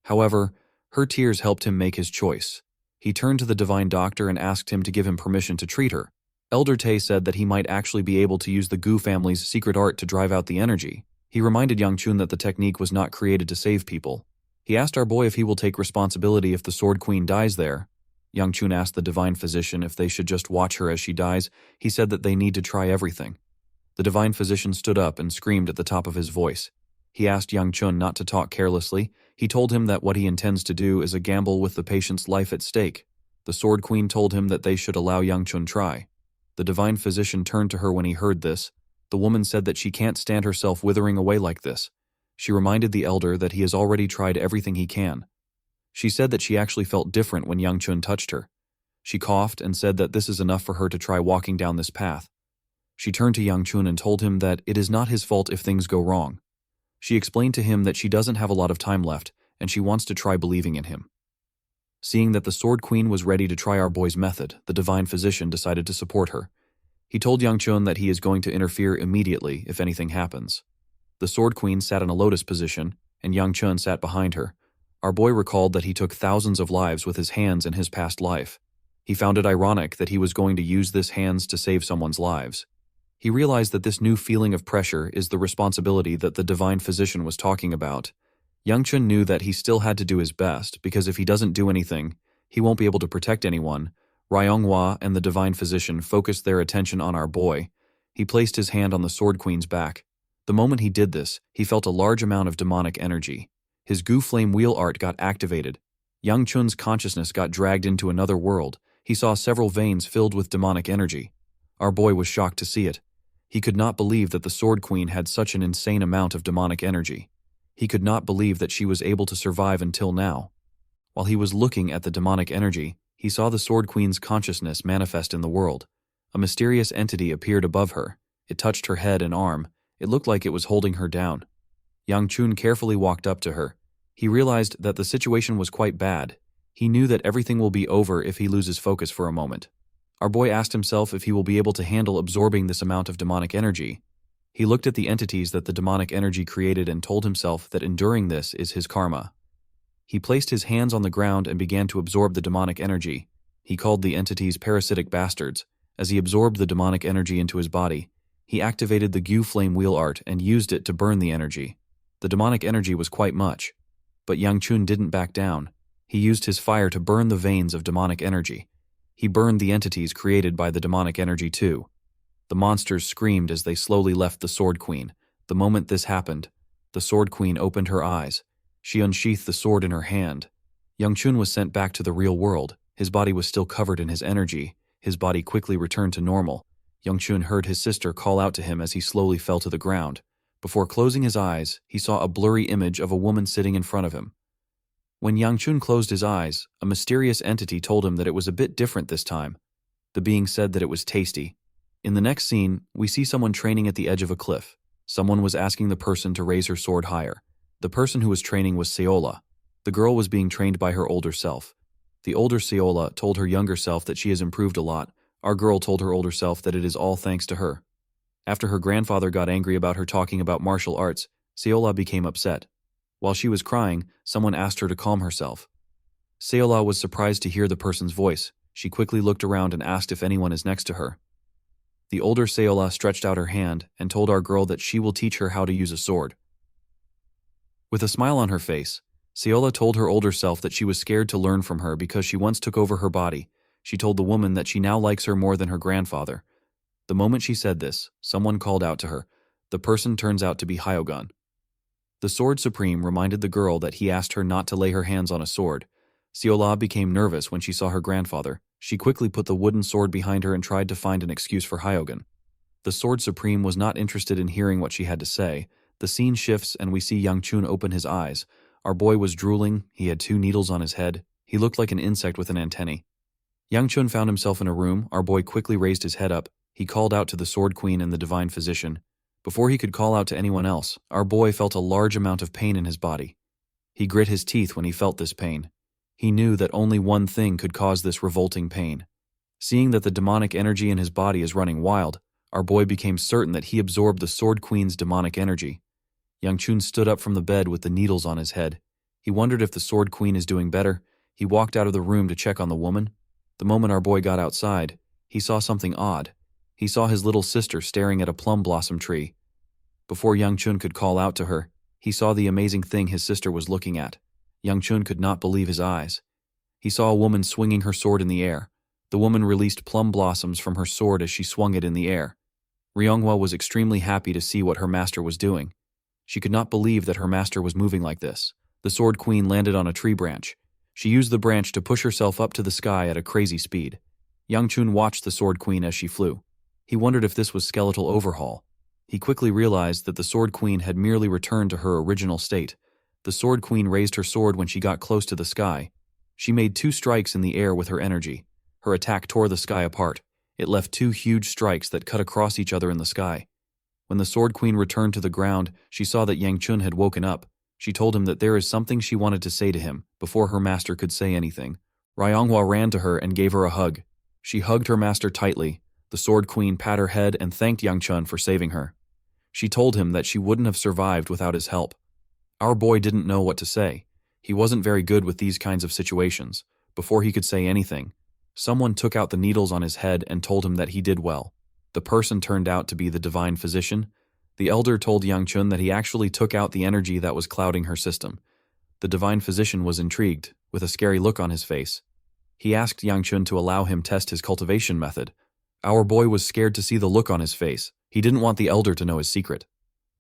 Speaker 1: However, her tears helped him make his choice. He turned to the divine doctor and asked him to give him permission to treat her. Elder Tay said that he might actually be able to use the Goo family's secret art to drive out the energy. He reminded Yangchun that the technique was not created to save people. He asked our boy if he will take responsibility if the Sword Queen dies there. Yangchun asked the divine physician if they should just watch her as she dies. He said that they need to try everything. The divine physician stood up and screamed at the top of his voice. He asked Yangchun not to talk carelessly. He told him that what he intends to do is a gamble with the patient's life at stake. The Sword Queen told him that they should allow Yangchun try. The divine physician turned to her when he heard this. The woman said that she can't stand herself withering away like this. She reminded the elder that he has already tried everything he can. She said that she actually felt different when Yangchun touched her. She coughed and said that this is enough for her to try walking down this path. She turned to Yangchun and told him that it is not his fault if things go wrong. She explained to him that she doesn't have a lot of time left and she wants to try believing in him. Seeing that the Sword Queen was ready to try our boy's method, the divine physician decided to support her. He told Yangchun that he is going to interfere immediately if anything happens. The Sword Queen sat in a lotus position, and Yangchun sat behind her. Our boy recalled that he took thousands of lives with his hands in his past life. He found it ironic that he was going to use this hands to save someone's lives. He realized that this new feeling of pressure is the responsibility that the divine physician was talking about. Yangchun knew that he still had to do his best because if he doesn't do anything, he won't be able to protect anyone. Ryonghwa and the divine physician focused their attention on our boy. He placed his hand on the Sword Queen's back. The moment he did this, he felt a large amount of demonic energy. His Goo flame wheel art got activated. Yangchun's consciousness got dragged into another world. He saw several veins filled with demonic energy. Our boy was shocked to see it. He could not believe that the Sword Queen had such an insane amount of demonic energy. He could not believe that she was able to survive until now. While he was looking at the demonic energy, he saw the Sword Queen's consciousness manifest in the world. A mysterious entity appeared above her. It touched her head and arm. It looked like it was holding her down. Yangchun carefully walked up to her. He realized that the situation was quite bad. He knew that everything will be over if he loses focus for a moment. Our boy asked himself if he will be able to handle absorbing this amount of demonic energy. He looked at the entities that the demonic energy created and told himself that enduring this is his karma. He placed his hands on the ground and began to absorb the demonic energy. He called the entities parasitic bastards. As he absorbed the demonic energy into his body, he activated the Goo flame wheel art and used it to burn the energy. The demonic energy was quite much, but Yangchun didn't back down. He used his fire to burn the veins of demonic energy. He burned the entities created by the demonic energy too. The monsters screamed as they slowly left the Sword Queen. The moment this happened, the Sword Queen opened her eyes. She unsheathed the sword in her hand. Yangchun was sent back to the real world. His body was still covered in his energy. His body quickly returned to normal. Youngchun heard his sister call out to him as he slowly fell to the ground. Before closing his eyes, he saw a blurry image of a woman sitting in front of him. When Youngchun closed his eyes, a mysterious entity told him that it was a bit different this time. The being said that it was tasty. In the next scene, we see someone training at the edge of a cliff. Someone was asking the person to raise her sword higher. The person who was training was Seola. The girl was being trained by her older self. The older Seola told her younger self that she has improved a lot. Our girl told her older self that it is all thanks to her. After her grandfather got angry about her talking about martial arts, Seola became upset. While she was crying, someone asked her to calm herself. Seola was surprised to hear the person's voice. She quickly looked around and asked if anyone is next to her. The older Seola stretched out her hand and told our girl that she will teach her how to use a sword. With a smile on her face, Seola told her older self that she was scared to learn from her because she once took over her body. She told the woman that she now likes her more than her grandfather. The moment she said this, someone called out to her. The person turns out to be Hyogon. The Sword Supreme reminded the girl that he asked her not to lay her hands on a sword. Seola became nervous when she saw her grandfather. She quickly put the wooden sword behind her and tried to find an excuse for Hyogon. The Sword Supreme was not interested in hearing what she had to say. The scene shifts and we see Youngchun open his eyes. Our boy was drooling, he had 2 needles on his head. He looked like an insect with an antennae. Youngchun found himself in a room. Our boy quickly raised his head up. He called out to the Sword Queen and the Divine Physician. Before he could call out to anyone else, our boy felt a large amount of pain in his body. He grit his teeth when he felt this pain. He knew that only one thing could cause this revolting pain. Seeing that the demonic energy in his body is running wild, our boy became certain that he absorbed the Sword Queen's demonic energy. Youngchun stood up from the bed with the needles on his head. He wondered if the Sword Queen is doing better. He walked out of the room to check on the woman. The moment our boy got outside, he saw something odd. He saw his little sister staring at a plum blossom tree. Before Youngchun could call out to her, he saw the amazing thing his sister was looking at. Youngchun could not believe his eyes. He saw a woman swinging her sword in the air. The woman released plum blossoms from her sword as she swung it in the air. Ryonghwa was extremely happy to see what her master was doing. She could not believe that her master was moving like this. The Sword Queen landed on a tree branch. She used the branch to push herself up to the sky at a crazy speed. Youngchun watched the Sword Queen as she flew. He wondered if this was skeletal overhaul. He quickly realized that the Sword Queen had merely returned to her original state. The Sword Queen raised her sword when she got close to the sky. She made 2 strikes in the air with her energy. Her attack tore the sky apart. It left 2 huge strikes that cut across each other in the sky. When the Sword Queen returned to the ground, she saw that Youngchun had woken up. She told him that there is something she wanted to say to him before her master could say anything. Ryonghwa ran to her and gave her a hug. She hugged her master tightly. The Sword Queen pat her head and thanked Youngchun for saving her. She told him that she wouldn't have survived without his help. Our boy didn't know what to say. He wasn't very good with these kinds of situations. Before he could say anything, someone took out the needles on his head and told him that he did well. The person turned out to be the Divine Physician. The elder told Youngchun that he actually took out the energy that was clouding her system. The Divine Physician was intrigued, with a scary look on his face. He asked Youngchun to allow him test his cultivation method. Our boy was scared to see the look on his face. He didn't want the elder to know his secret.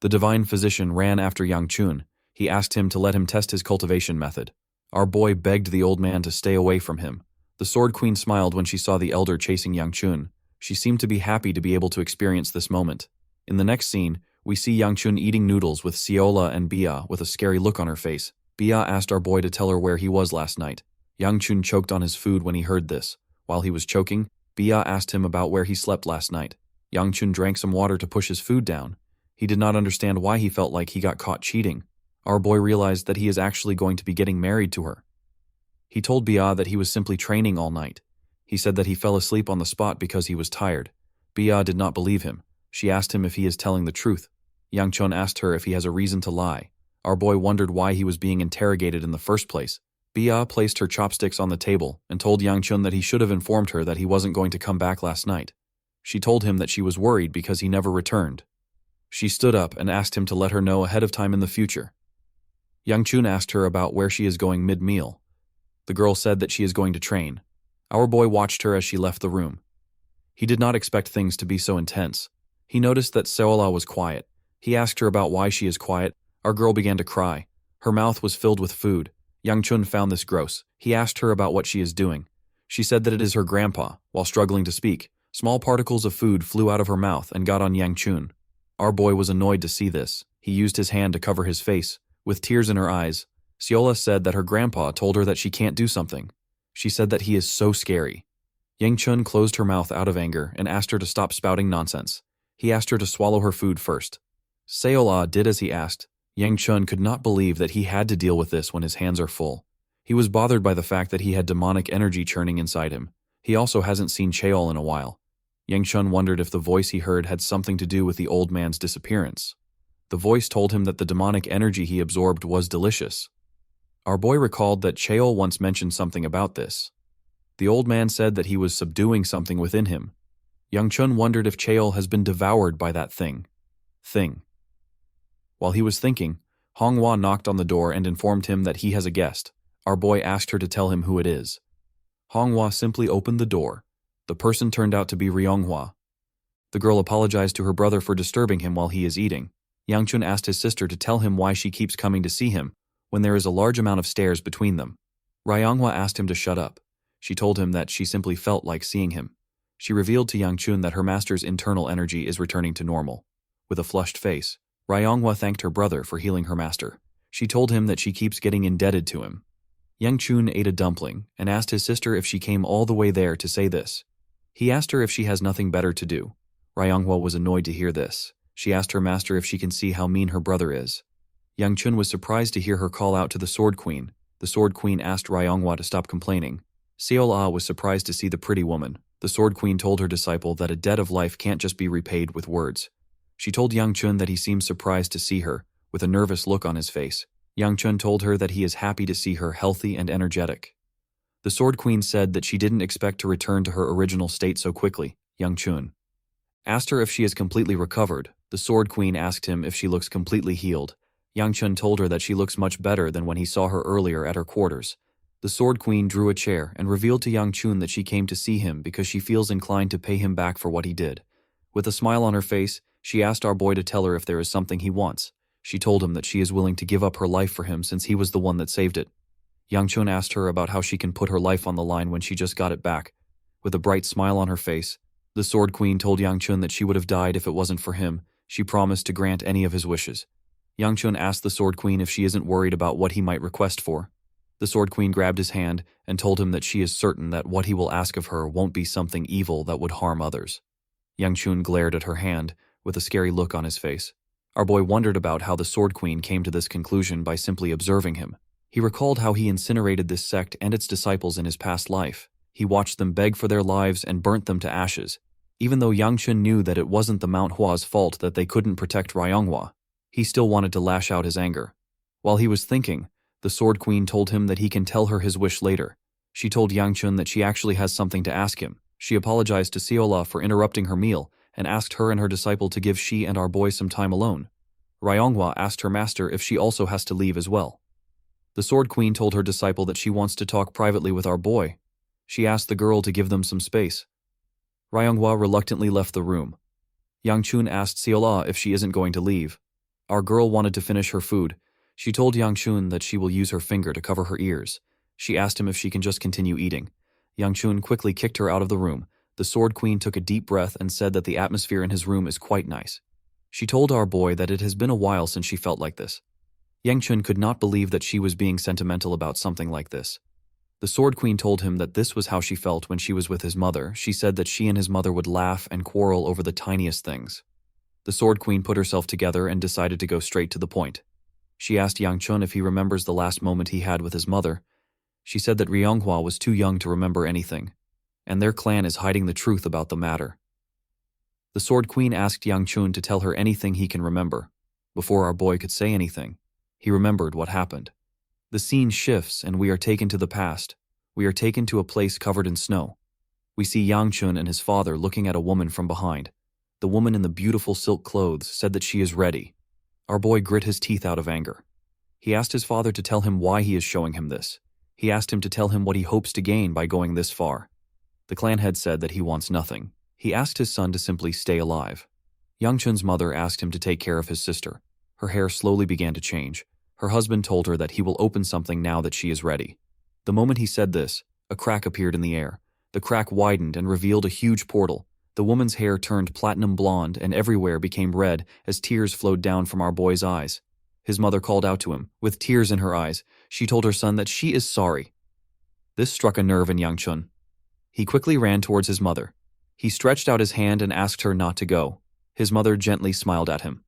Speaker 1: The Divine Physician ran after Youngchun. He asked him to let him test his cultivation method. Our boy begged the old man to stay away from him. The Sword Queen smiled when she saw the elder chasing Youngchun. She seemed to be happy to be able to experience this moment. In the next scene, we see Youngchun eating noodles with Seola and Bia with a scary look on her face. Bia asked our boy to tell her where he was last night. Youngchun choked on his food when he heard this. While he was choking, Bia asked him about where he slept last night. Youngchun drank some water to push his food down. He did not understand why he felt like he got caught cheating. Our boy realized that he is actually going to be getting married to her. He told Bia that he was simply training all night. He said that he fell asleep on the spot because he was tired. Bia did not believe him. She asked him if he is telling the truth. Youngchun asked her if he has a reason to lie. Our boy wondered why he was being interrogated in the first place. Bia placed her chopsticks on the table and told Youngchun that he should have informed her that he wasn't going to come back last night. She told him that she was worried because he never returned. She stood up and asked him to let her know ahead of time in the future. Youngchun asked her about where she is going mid-meal. The girl said that she is going to train. Our boy watched her as she left the room. He did not expect things to be so intense. He noticed that Seola was quiet. He asked her about why she is quiet. Our girl began to cry. Her mouth was filled with food. Youngchun found this gross. He asked her about what she is doing. She said that it is her grandpa. While struggling to speak, Small particles of food flew out of her mouth and got on Yang Chun. Our boy was annoyed to see this. He used his hand to cover his face. With tears in her eyes, Seola said that her grandpa told her that she can't do something. She said that he is so scary. Yang Chun closed her mouth out of anger and asked her to stop spouting nonsense. He asked her to swallow her food first. Seola did as he asked. Yang Chun could not believe that he had to deal with this when his hands are full. He was bothered by the fact that he had demonic energy churning inside him. He also hasn't seen Cheol in a while. Yang Chun wondered if the voice he heard had something to do with the old man's disappearance. The voice told him that the demonic energy he absorbed was delicious. Our boy recalled that Cheol once mentioned something about this. The old man said that he was subduing something within him. Yang Chun wondered if Cheol has been devoured by that thing. While he was thinking, Honghua knocked on the door and informed him that he has a guest. Our boy asked her to tell him who it is. Honghua simply opened the door. The person turned out to be Ryonghua. The girl apologized to her brother for disturbing him while he is eating. Yang Chun asked his sister to tell him why she keeps coming to see him when there is a large amount of stairs between them. Ryonghua asked him to shut up. She told him that she simply felt like seeing him. She revealed to Yang Chun that her master's internal energy is returning to normal. With a flushed face, Ryonghua thanked her brother for healing her master. She told him that she keeps getting indebted to him. Yang Chun ate a dumpling and asked his sister if she came all the way there to say this. He asked her if she has nothing better to do. Ryonghua was annoyed to hear this. She asked her master if she can see how mean her brother is. Yang Chun was surprised to hear her call out to the Sword Queen. The Sword Queen asked Ryonghua to stop complaining. Seol-ah was surprised to see the pretty woman. The Sword Queen told her disciple that a debt of life can't just be repaid with words. She told Yang Chun that he seemed surprised to see her, with a nervous look on his face. Yang Chun told her that he is happy to see her healthy and energetic. The Sword Queen said that she didn't expect to return to her original state so quickly. Yang Chun asked her if she is completely recovered. The Sword Queen asked him if she looks completely healed. Yang Chun told her that she looks much better than when he saw her earlier at her quarters. The Sword Queen drew a chair and revealed to Yang Chun that she came to see him because she feels inclined to pay him back for what he did. With a smile on her face, she asked our boy to tell her if there is something he wants. She told him that she is willing to give up her life for him since he was the one that saved it. Yang Chun asked her about how she can put her life on the line when she just got it back. With a bright smile on her face, the Sword Queen told Yang Chun that she would have died if it wasn't for him. She promised to grant any of his wishes. Yang Chun asked the Sword Queen if she isn't worried about what he might request for. The Sword Queen grabbed his hand and told him that she is certain that what he will ask of her won't be something evil that would harm others. Yang Chun glared at her hand with a scary look on his face. Our boy wondered about how the Sword Queen came to this conclusion by simply observing him. He recalled how he incinerated this sect and its disciples in his past life. He watched them beg for their lives and burnt them to ashes. Even though Yang Chun knew that it wasn't the Mount Hua's fault that they couldn't protect Ryonghua, he still wanted to lash out his anger. While he was thinking, the Sword Queen told him that he can tell her his wish later. She told Yang Chun that she actually has something to ask him. She apologized to Seola for interrupting her meal and asked her and her disciple to give she and our boy some time alone. Ryonghua asked her master if she also has to leave as well. The Sword Queen told her disciple that she wants to talk privately with our boy. She asked the girl to give them some space. Ryonghua reluctantly left the room. Yang Chun asked Seola if she isn't going to leave. Our girl wanted to finish her food. She told Yang Chun that she will use her finger to cover her ears. She asked him if she can just continue eating. Yang Chun quickly kicked her out of the room. The Sword Queen took a deep breath and said that the atmosphere in his room is quite nice. She told our boy that it has been a while since she felt like this. Yang Chun could not believe that she was being sentimental about something like this. The Sword Queen told him that this was how she felt when she was with his mother. She said that she and his mother would laugh and quarrel over the tiniest things. The Sword Queen put herself together and decided to go straight to the point. She asked Yang Chun if he remembers the last moment he had with his mother. She said that Ryonghua was too young to remember anything, and their clan is hiding the truth about the matter. The Sword Queen asked Yang Chun to tell her anything he can remember. Before our boy could say anything, he remembered what happened. The scene shifts and we are taken to the past. We are taken to a place covered in snow. We see Yang Chun and his father looking at a woman from behind. The woman in the beautiful silk clothes said that she is ready. Our boy grit his teeth out of anger. He asked his father to tell him why he is showing him this. He asked him to tell him what he hopes to gain by going this far. The clan head said that he wants nothing. He asked his son to simply stay alive. Yang Chun's mother asked him to take care of his sister. Her hair slowly began to change. Her husband told her that he will open something now that she is ready. The moment he said this, a crack appeared in the air. The crack widened and revealed a huge portal. The woman's hair turned platinum blonde and everywhere became red as tears flowed down from our boy's eyes. His mother called out to him. With tears in her eyes, she told her son that she is sorry. This struck a nerve in Yangchun. He quickly ran towards his mother. He stretched out his hand and asked her not to go. His mother gently smiled at him.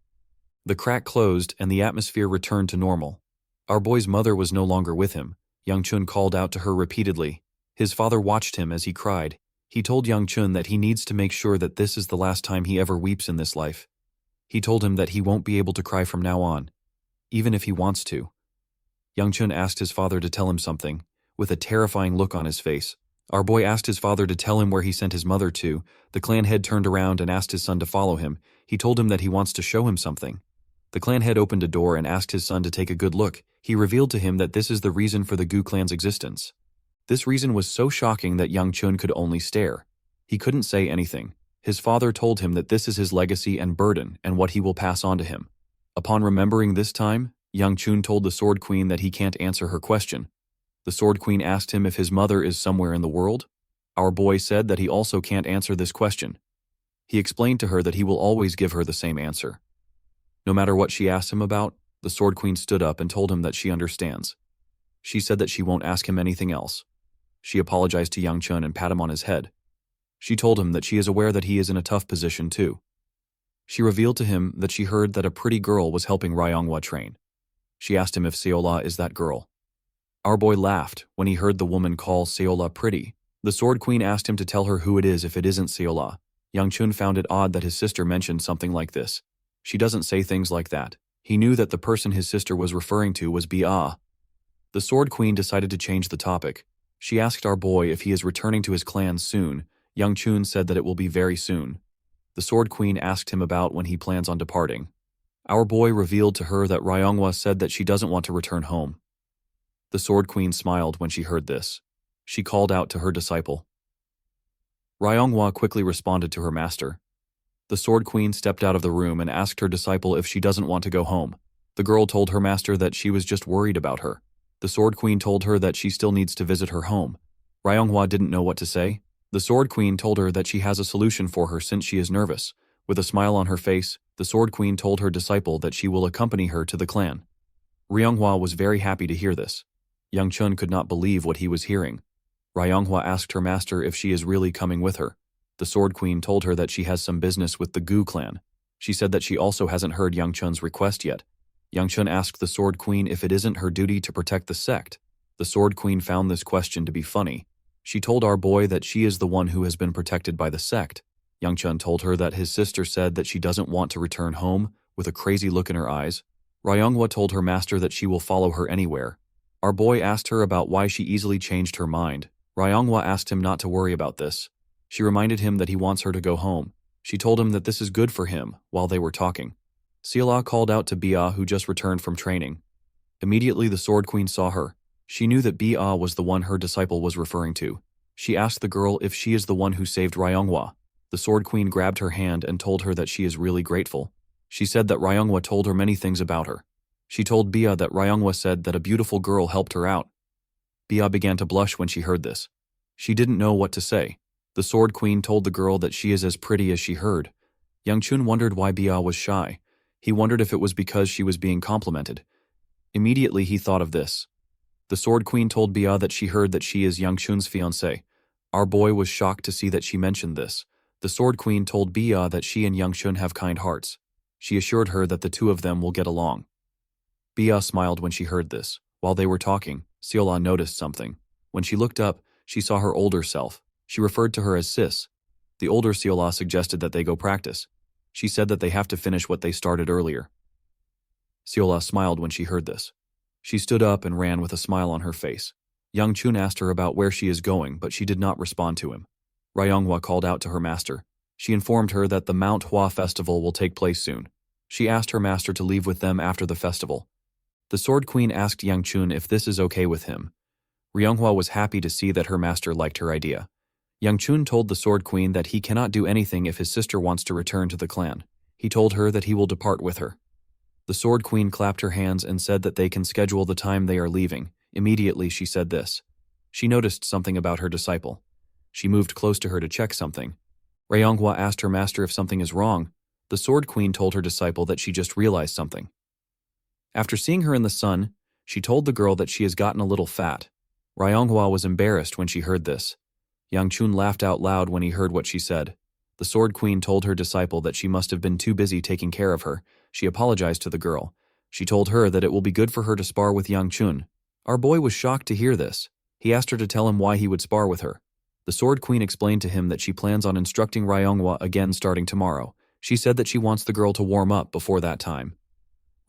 Speaker 1: The crack closed and the atmosphere returned to normal. Our boy's mother was no longer with him. Yangchun called out to her repeatedly. His father watched him as he cried. He told Yangchun that he needs to make sure that this is the last time he ever weeps in this life. He told him that he won't be able to cry from now on, even if he wants to. Yangchun asked his father to tell him something, with a terrifying look on his face. Our boy asked his father to tell him where he sent his mother to. The clan head turned around and asked his son to follow him. He told him that he wants to show him something. The clan head opened a door and asked his son to take a good look. He revealed to him that this is the reason for the Gu clan's existence. This reason was so shocking that Yangchun could only stare. He couldn't say anything. His father told him that this is his legacy and burden and what he will pass on to him. Upon remembering this time, Yangchun told the Sword Queen that he can't answer her question. The Sword Queen asked him if his mother is somewhere in the world. Our boy said that he also can't answer this question. He explained to her that he will always give her the same answer. No matter what she asked him about, the Sword Queen stood up and told him that she understands. She said that she won't ask him anything else. She apologized to Yangchun and pat him on his head. She told him that she is aware that he is in a tough position too. She revealed to him that she heard that a pretty girl was helping Ryonghua train. She asked him if Seola is that girl. Our boy laughed when he heard the woman call Seola pretty. The Sword Queen asked him to tell her who it is if it isn't Seola. Yangchun found it odd that his sister mentioned something like this. She doesn't say things like that. He knew that the person his sister was referring to was Bia. The Sword Queen decided to change the topic. She asked our boy if he is returning to his clan soon. Yangchun said that it will be very soon. The Sword Queen asked him about when he plans on departing. Our boy revealed to her that Ryonghua said that she doesn't want to return home. The Sword Queen smiled when she heard this. She called out to her disciple. Ryonghua quickly responded to her master. The Sword Queen stepped out of the room and asked her disciple if she doesn't want to go home. The girl told her master that she was just worried about her. The Sword Queen told her that she still needs to visit her home. Ryonghua didn't know what to say. The Sword Queen told her that she has a solution for her since she is nervous. With a smile on her face, the Sword Queen told her disciple that she will accompany her to the clan. Ryonghua was very happy to hear this. Yangchun could not believe what he was hearing. Ryonghua asked her master if she is really coming with her. The Sword Queen told her that she has some business with the Gu clan. She said that she also hasn't heard Yangchun's request yet. Yangchun asked the Sword Queen if it isn't her duty to protect the sect. The Sword Queen found this question to be funny. She told our boy that she is the one who has been protected by the sect. Yangchun told her that his sister said that she doesn't want to return home, with a crazy look in her eyes. Ryonghua told her master that she will follow her anywhere. Our boy asked her about why she easily changed her mind. Ryonghua asked him not to worry about this. She reminded him that he wants her to go home. She told him that this is good for him while they were talking. Seola called out to Bia, who just returned from training. Immediately the Sword Queen saw her. She knew that Bia was the one her disciple was referring to. She asked the girl if she is the one who saved Ryonghua. The Sword Queen grabbed her hand and told her that she is really grateful. She said that Ryonghua told her many things about her. She told Bia that Ryonghua said that a beautiful girl helped her out. Bia began to blush when she heard this. She didn't know what to say. The Sword Queen told the girl that she is as pretty as she heard. Yangchun wondered why Bia was shy. He wondered if it was because she was being complimented. Immediately he thought of this. The Sword Queen told Bia that she heard that she is Yangchun's fiancé. Our boy was shocked to see that she mentioned this. The Sword Queen told Bia that she and Yangchun have kind hearts. She assured her that the two of them will get along. Bia smiled when she heard this. While they were talking, Seola noticed something. When she looked up, she saw her older self. She referred to her as sis. The older Seola suggested that they go practice. She said that they have to finish what they started earlier. Seola smiled when she heard this. She stood up and ran with a smile on her face. Yangchun asked her about where she is going, but she did not respond to him. Ryonghua called out to her master. She informed her that the Mount Hua festival will take place soon. She asked her master to leave with them after the festival. The Sword Queen asked Yangchun if this is okay with him. Ryonghua was happy to see that her master liked her idea. Yangchun told the Sword Queen that he cannot do anything if his sister wants to return to the clan. He told her that he will depart with her. The Sword Queen clapped her hands and said that they can schedule the time they are leaving. Immediately she said this. She noticed something about her disciple. She moved close to her to check something. Ryonghua asked her master if something is wrong. The Sword Queen told her disciple that she just realized something. After seeing her in the sun, she told the girl that she has gotten a little fat. Ryonghua was embarrassed when she heard this. Yang Chun laughed out loud when he heard what she said. The Sword Queen told her disciple that she must have been too busy taking care of her. She apologized to the girl. She told her that it will be good for her to spar with Yang Chun. Our boy was shocked to hear this. He asked her to tell him why he would spar with her. The Sword Queen explained to him that she plans on instructing Ryonghua again starting tomorrow. She said that she wants the girl to warm up before that time.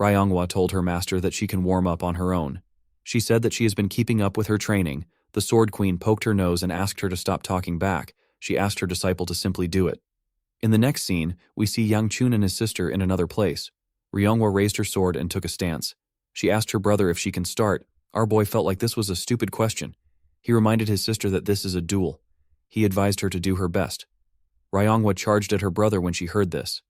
Speaker 1: Ryonghua told her master that she can warm up on her own. She said that she has been keeping up with her training. The Sword Queen poked her nose and asked her to stop talking back. She asked her disciple to simply do it. In the next scene, we see Yang Chun and his sister in another place. Ryonghua raised her sword and took a stance. She asked her brother if she can start. Our boy felt like this was a stupid question. He reminded his sister that this is a duel. He advised her to do her best. Ryonghua charged at her brother when she heard this.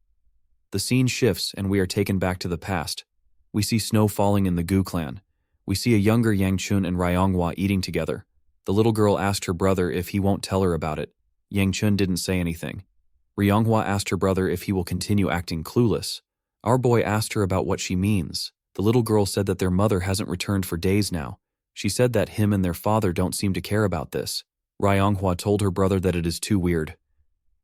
Speaker 1: The scene shifts and we are taken back to the past. We see snow falling in the Gu clan. We see a younger Yang Chun and Ryonghua eating together. The little girl asked her brother if he won't tell her about it. Yang Chun didn't say anything. Ryonghua asked her brother if he will continue acting clueless. Our boy asked her about what she means. The little girl said that their mother hasn't returned for days now. She said that him and their father don't seem to care about this. Ryonghua told her brother that it is too weird.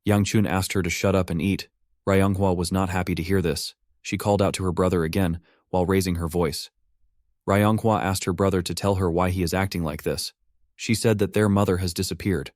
Speaker 1: Yang Chun asked her to shut up and eat. Ryonghua was not happy to hear this. She called out to her brother again, while raising her voice. Ryonghua asked her brother to tell her why he is acting like this. She said that their mother has disappeared.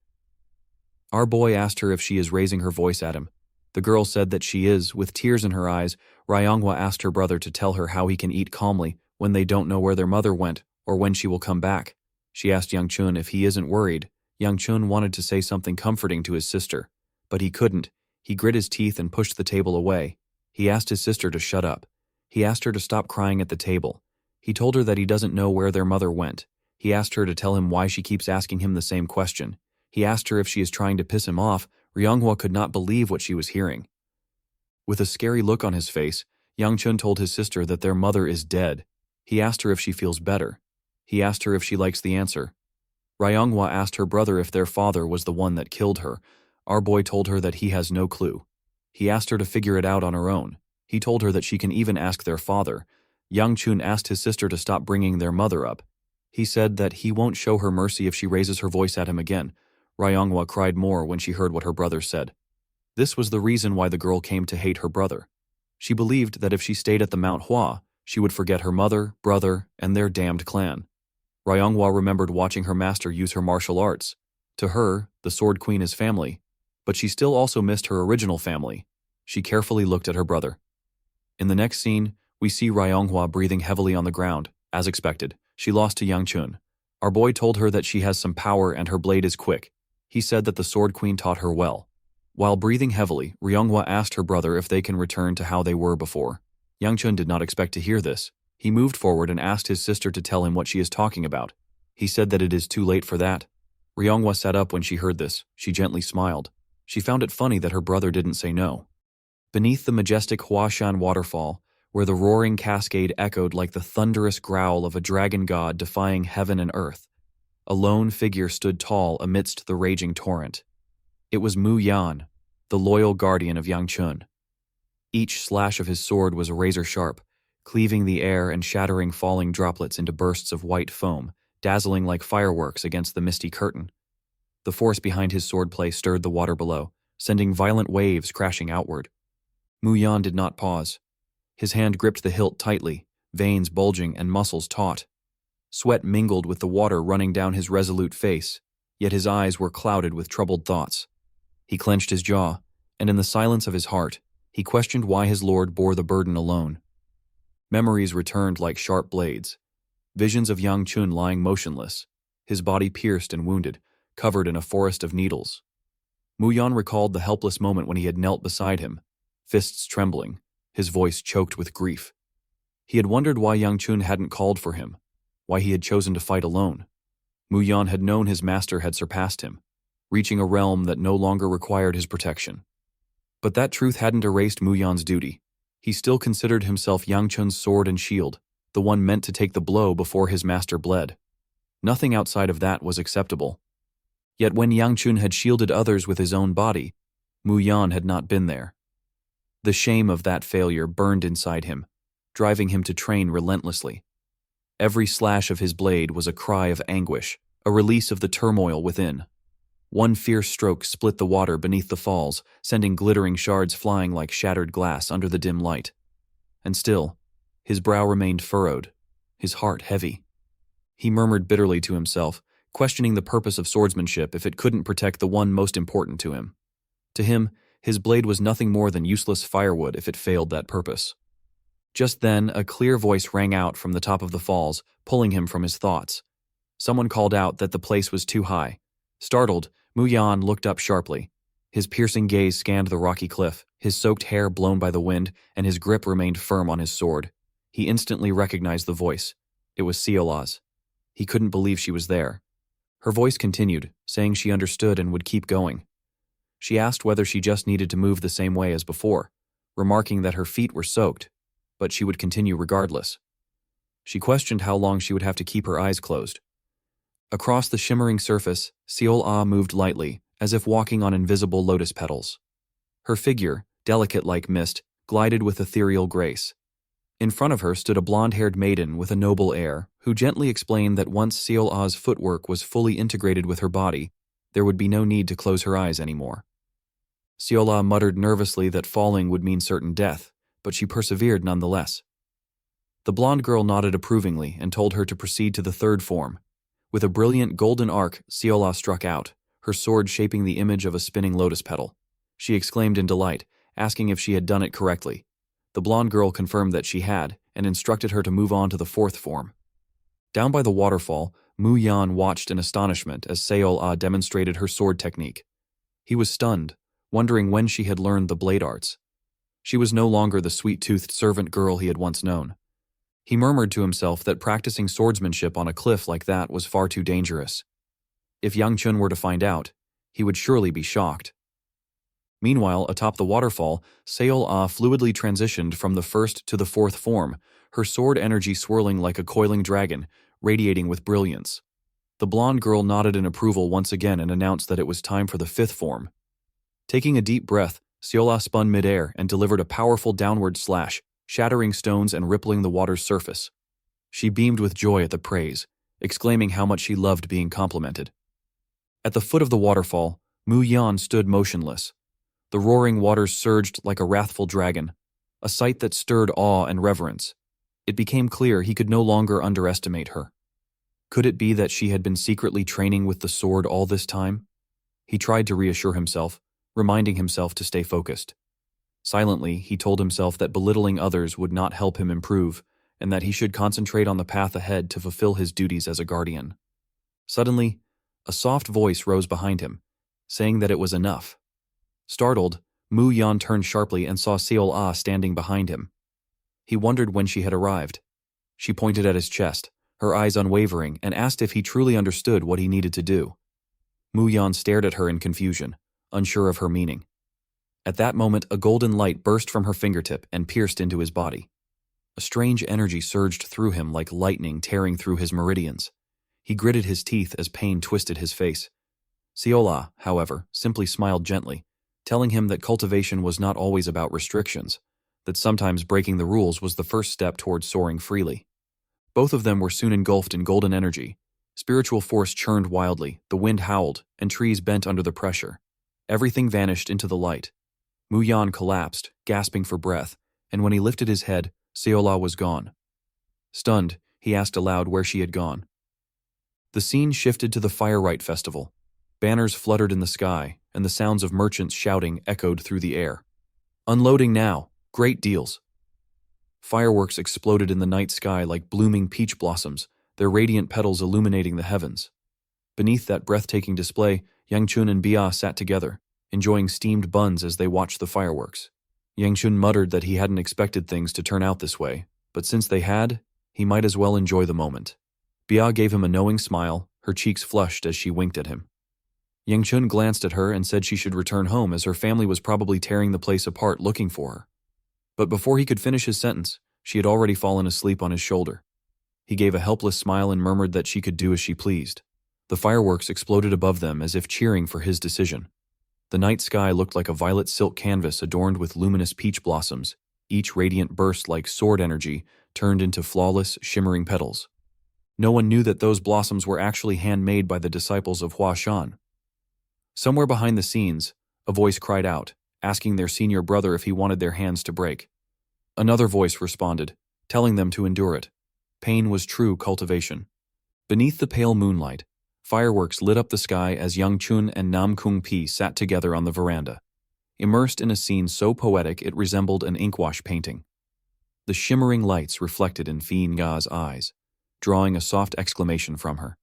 Speaker 1: Our boy asked her if she is raising her voice at him. The girl said that she is, with tears in her eyes. Ryonghua asked her brother to tell her how he can eat calmly when they don't know where their mother went or when she will come back. She asked Yang Chun if he isn't worried. Yang Chun wanted to say something comforting to his sister, but he couldn't. He grit his teeth and pushed the table away. He asked his sister to shut up. He asked her to stop crying at the table. He told her that he doesn't know where their mother went. He asked her to tell him why she keeps asking him the same question. He asked her if she is trying to piss him off. Ryonghua could not believe what she was hearing. With a scary look on his face, Yang Chun told his sister that their mother is dead. He asked her if she feels better. He asked her if she likes the answer. Ryonghua asked her brother if their father was the one that killed her. Our boy told her that he has no clue. He asked her to figure it out on her own. He told her that she can even ask their father. Yang Chun asked his sister to stop bringing their mother up. He said that he won't show her mercy if she raises her voice at him again. Ryonghua cried more when she heard what her brother said. This was the reason why the girl came to hate her brother. She believed that if she stayed at the Mount Hua, she would forget her mother, brother, and their damned clan. Ryonghua remembered watching her master use her martial arts. To her, the Sword Queen is family, but she still also missed her original family. She carefully looked at her brother. In the next scene, we see Ryonghua breathing heavily on the ground. As expected, she lost to Yang Chun. Our boy told her that she has some power and her blade is quick. He said that the Sword Queen taught her well. While breathing heavily, Ryonghua asked her brother if they can return to how they were before. Yang Chun did not expect to hear this. He moved forward and asked his sister to tell him what she is talking about. He said that it is too late for that. Ryonghua sat up when she heard this. She gently smiled. She found it funny that her brother didn't say no. Beneath the majestic Huashan waterfall, where the roaring cascade echoed like the thunderous growl of a dragon god defying heaven and earth, a lone figure stood tall amidst the raging torrent. It was Mu Yan, the loyal guardian of Yang Chun. Each slash of his sword was razor sharp, cleaving the air and shattering falling droplets into bursts of white foam, dazzling like fireworks against the misty curtain. The force behind his swordplay stirred the water below, sending violent waves crashing outward. Mu Yan did not pause. His hand gripped the hilt tightly, veins bulging and muscles taut. Sweat mingled with the water running down his resolute face, yet his eyes were clouded with troubled thoughts. He clenched his jaw, and in the silence of his heart, he questioned why his lord bore the burden alone. Memories returned like sharp blades. Visions of Yang Chun lying motionless, his body pierced and wounded, covered in a forest of needles. Mu Yan recalled the helpless moment when he had knelt beside him, fists trembling, his voice choked with grief. He had wondered why Yang Chun hadn't called for him, why he had chosen to fight alone. Mu Yan had known his master had surpassed him, reaching a realm that no longer required his protection. But that truth hadn't erased Mu Yan's duty. He still considered himself Yang Chun's sword and shield, the one meant to take the blow before his master bled. Nothing outside of that was acceptable. Yet when Yang Chun had shielded others with his own body, Mu Yan had not been there. The shame of that failure burned inside him, driving him to train relentlessly. Every slash of his blade was a cry of anguish, a release of the turmoil within. One fierce stroke split the water beneath the falls, sending glittering shards flying like shattered glass under the dim light. And still, his brow remained furrowed, his heart heavy. He murmured bitterly to himself, questioning the purpose of swordsmanship if it couldn't protect the one most important to him. To him, his blade was nothing more than useless firewood if it failed that purpose. Just then, a clear voice rang out from the top of the falls, pulling him from his thoughts. Someone called out that the place was too high. Startled, Mu Yan looked up sharply. His piercing gaze scanned the rocky cliff, his soaked hair blown by the wind, and his grip remained firm on his sword. He instantly recognized the voice. It was Seola's. He couldn't believe she was there. Her voice continued, saying she understood and would keep going. She asked whether she just needed to move the same way as before, remarking that her feet were soaked, but she would continue regardless. She questioned how long she would have to keep her eyes closed. Across the shimmering surface, Seol-ah moved lightly, as if walking on invisible lotus petals. Her figure, delicate like mist, glided with ethereal grace. In front of her stood a blonde-haired maiden with a noble air, who gently explained that once Seol-ah's footwork was fully integrated with her body, there would be no need to close her eyes anymore. Seol-ah muttered nervously that falling would mean certain death, but she persevered nonetheless. The blonde girl nodded approvingly and told her to proceed to the third form. With a brilliant golden arc, Seol-ah struck out, her sword shaping the image of a spinning lotus petal. She exclaimed in delight, asking if she had done it correctly. The blonde girl confirmed that she had, and instructed her to move on to the fourth form. Down by the waterfall, Mu Yan watched in astonishment as Seol-ah demonstrated her sword technique. He was stunned, wondering when she had learned the blade arts. She was no longer the sweet-toothed servant girl he had once known. He murmured to himself that practicing swordsmanship on a cliff like that was far too dangerous. If Yang Chun were to find out, he would surely be shocked. Meanwhile, atop the waterfall, Seol-ah fluidly transitioned from the first to the fourth form, her sword energy swirling like a coiling dragon, radiating with brilliance. The blonde girl nodded in approval once again and announced that it was time for the fifth form. Taking a deep breath, Seol-ah spun midair and delivered a powerful downward slash, shattering stones and rippling the water's surface. She beamed with joy at the praise, exclaiming how much she loved being complimented. At the foot of the waterfall, Mu Yan stood motionless. The roaring waters surged like a wrathful dragon, a sight that stirred awe and reverence. It became clear he could no longer underestimate her. Could it be that she had been secretly training with the sword all this time? He tried to reassure himself, reminding himself to stay focused. Silently, he told himself that belittling others would not help him improve, and that he should concentrate on the path ahead to fulfill his duties as a guardian. Suddenly, a soft voice rose behind him, saying that it was enough. Startled, Mu Yan turned sharply and saw Seol-ah standing behind him. He wondered when she had arrived. She pointed at his chest, her eyes unwavering, and asked if he truly understood what he needed to do. Mu Yan stared at her in confusion, unsure of her meaning. At that moment, a golden light burst from her fingertip and pierced into his body. A strange energy surged through him like lightning tearing through his meridians. He gritted his teeth as pain twisted his face. Seol-ah, however, simply smiled gently, telling him that cultivation was not always about restrictions, that sometimes breaking the rules was the first step towards soaring freely. Both of them were soon engulfed in golden energy. Spiritual force churned wildly, the wind howled, and trees bent under the pressure. Everything vanished into the light. Mu Yan collapsed, gasping for breath, and when he lifted his head, Seol-ah was gone. Stunned, he asked aloud where she had gone. The scene shifted to the Firelight Festival. Banners fluttered in the sky, and the sounds of merchants shouting echoed through the air. "Unloading now! Great deals!" Fireworks exploded in the night sky like blooming peach blossoms, their radiant petals illuminating the heavens. Beneath that breathtaking display, Yang Chun and Bia sat together, enjoying steamed buns as they watched the fireworks. Yang Chun muttered that he hadn't expected things to turn out this way, but since they had, he might as well enjoy the moment. Bia gave him a knowing smile, her cheeks flushed as she winked at him. Yang Chun glanced at her and said she should return home as her family was probably tearing the place apart looking for her. But before he could finish his sentence, she had already fallen asleep on his shoulder. He gave a helpless smile and murmured that she could do as she pleased. The fireworks exploded above them as if cheering for his decision. The night sky looked like a violet silk canvas adorned with luminous peach blossoms, each radiant burst like sword energy turned into flawless, shimmering petals. No one knew that those blossoms were actually handmade by the disciples of Hua Shan. Somewhere behind the scenes, a voice cried out, asking their senior brother if he wanted their hands to break. Another voice responded, telling them to endure it. Pain was true cultivation. Beneath the pale moonlight, fireworks lit up the sky as Yang Chun and Nam Kung Pi sat together on the veranda, immersed in a scene so poetic it resembled an inkwash painting. The shimmering lights reflected in Fi Nga's eyes, drawing a soft exclamation from her.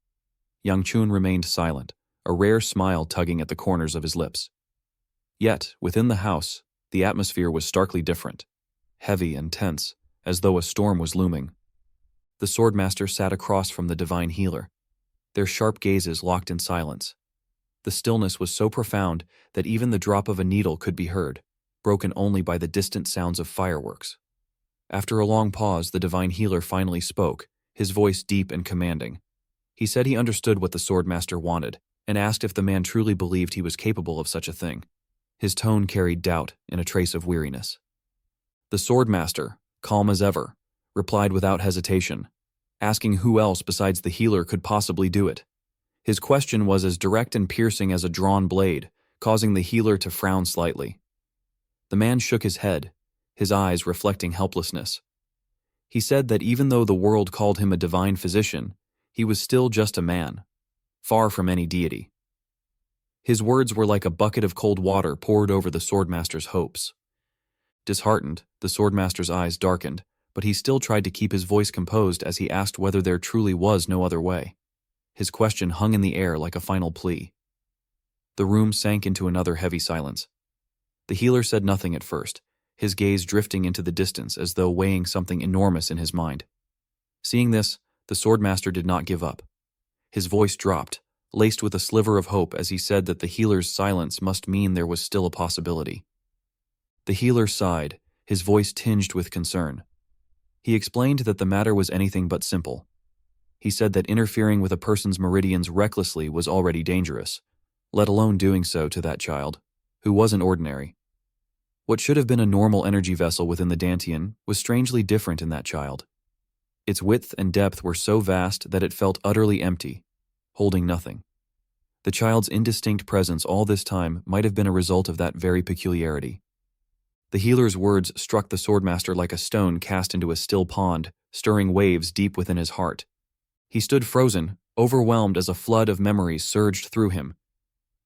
Speaker 1: Yang Chun remained silent, a rare smile tugging at the corners of his lips. Yet, within the house, the atmosphere was starkly different, heavy and tense, as though a storm was looming. The swordmaster sat across from the divine healer, their sharp gazes locked in silence. The stillness was so profound that even the drop of a needle could be heard, broken only by the distant sounds of fireworks. After a long pause, the divine healer finally spoke, his voice deep and commanding. He said he understood what the swordmaster wanted, and asked if the man truly believed he was capable of such a thing. His tone carried doubt and a trace of weariness. The swordmaster, calm as ever, replied without hesitation, asking who else besides the healer could possibly do it. His question was as direct and piercing as a drawn blade, causing the healer to frown slightly. The man shook his head, his eyes reflecting helplessness. He said that even though the world called him a divine physician, he was still just a man, far from any deity. His words were like a bucket of cold water poured over the swordmaster's hopes. Disheartened, the swordmaster's eyes darkened, but he still tried to keep his voice composed as he asked whether there truly was no other way. His question hung in the air like a final plea. The room sank into another heavy silence. The healer said nothing at first, his gaze drifting into the distance as though weighing something enormous in his mind. Seeing this, the swordmaster did not give up. His voice dropped, laced with a sliver of hope as he said that the healer's silence must mean there was still a possibility. The healer sighed, his voice tinged with concern. He explained that the matter was anything but simple. He said that interfering with a person's meridians recklessly was already dangerous, let alone doing so to that child, who wasn't ordinary. What should have been a normal energy vessel within the Dantian was strangely different in that child. Its width and depth were so vast that it felt utterly empty, holding nothing. The child's indistinct presence all this time might have been a result of that very peculiarity. The healer's words struck the swordmaster like a stone cast into a still pond, stirring waves deep within his heart. He stood frozen, overwhelmed as a flood of memories surged through him.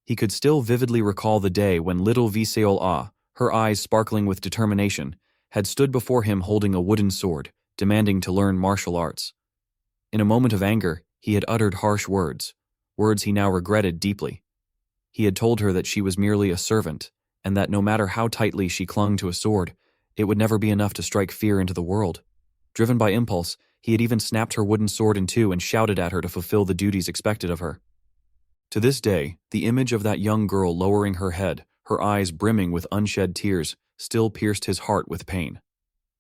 Speaker 1: He could still vividly recall the day when little Viseol-Ah, her eyes sparkling with determination, had stood before him holding a wooden sword, demanding to learn martial arts. In a moment of anger, he had uttered harsh words he now regretted deeply. He had told her that she was merely a servant, and that no matter how tightly she clung to a sword, it would never be enough to strike fear into the world. Driven by impulse, he had even snapped her wooden sword in two and shouted at her to fulfill the duties expected of her. To this day, the image of that young girl lowering her head, her eyes brimming with unshed tears, still pierced his heart with pain.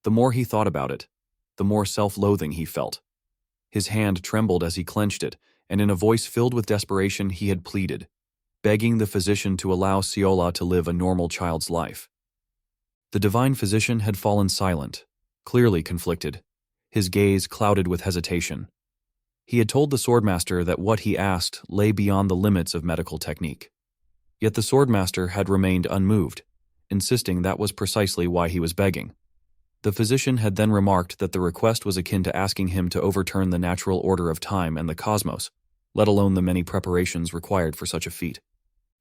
Speaker 1: The more he thought about it, the more self-loathing he felt. His hand trembled as he clenched it, and in a voice filled with desperation he had pleaded, begging the physician to allow Seola to live a normal child's life. The divine physician had fallen silent, clearly conflicted, his gaze clouded with hesitation. He had told the swordmaster that what he asked lay beyond the limits of medical technique. Yet the swordmaster had remained unmoved, insisting that was precisely why he was begging. The physician had then remarked that the request was akin to asking him to overturn the natural order of time and the cosmos, let alone the many preparations required for such a feat.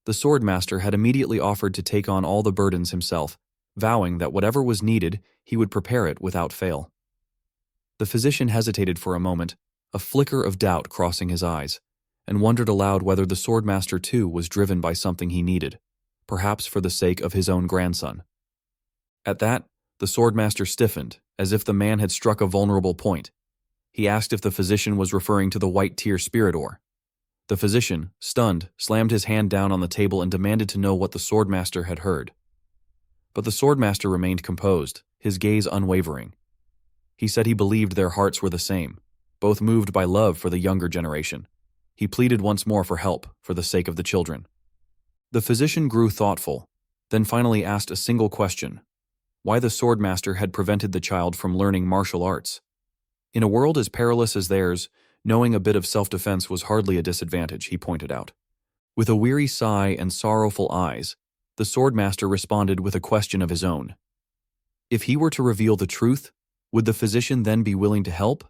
Speaker 1: The swordmaster had immediately offered to take on all the burdens himself, vowing that whatever was needed, he would prepare it without fail. The physician hesitated for a moment, a flicker of doubt crossing his eyes, and wondered aloud whether the swordmaster too was driven by something he needed, perhaps for the sake of his own grandson. At that, the swordmaster stiffened, as if the man had struck a vulnerable point. He asked if the physician was referring to the white tear spirit ore. The physician, stunned, slammed his hand down on the table and demanded to know what the swordmaster had heard. But the swordmaster remained composed, his gaze unwavering. He said he believed their hearts were the same, both moved by love for the younger generation. He pleaded once more for help, for the sake of the children. The physician grew thoughtful, then finally asked a single question: why the swordmaster had prevented the child from learning martial arts. In a world as perilous as theirs, knowing a bit of self-defense was hardly a disadvantage, he pointed out. With a weary sigh and sorrowful eyes, the swordmaster responded with a question of his own. If he were to reveal the truth, would the physician then be willing to help?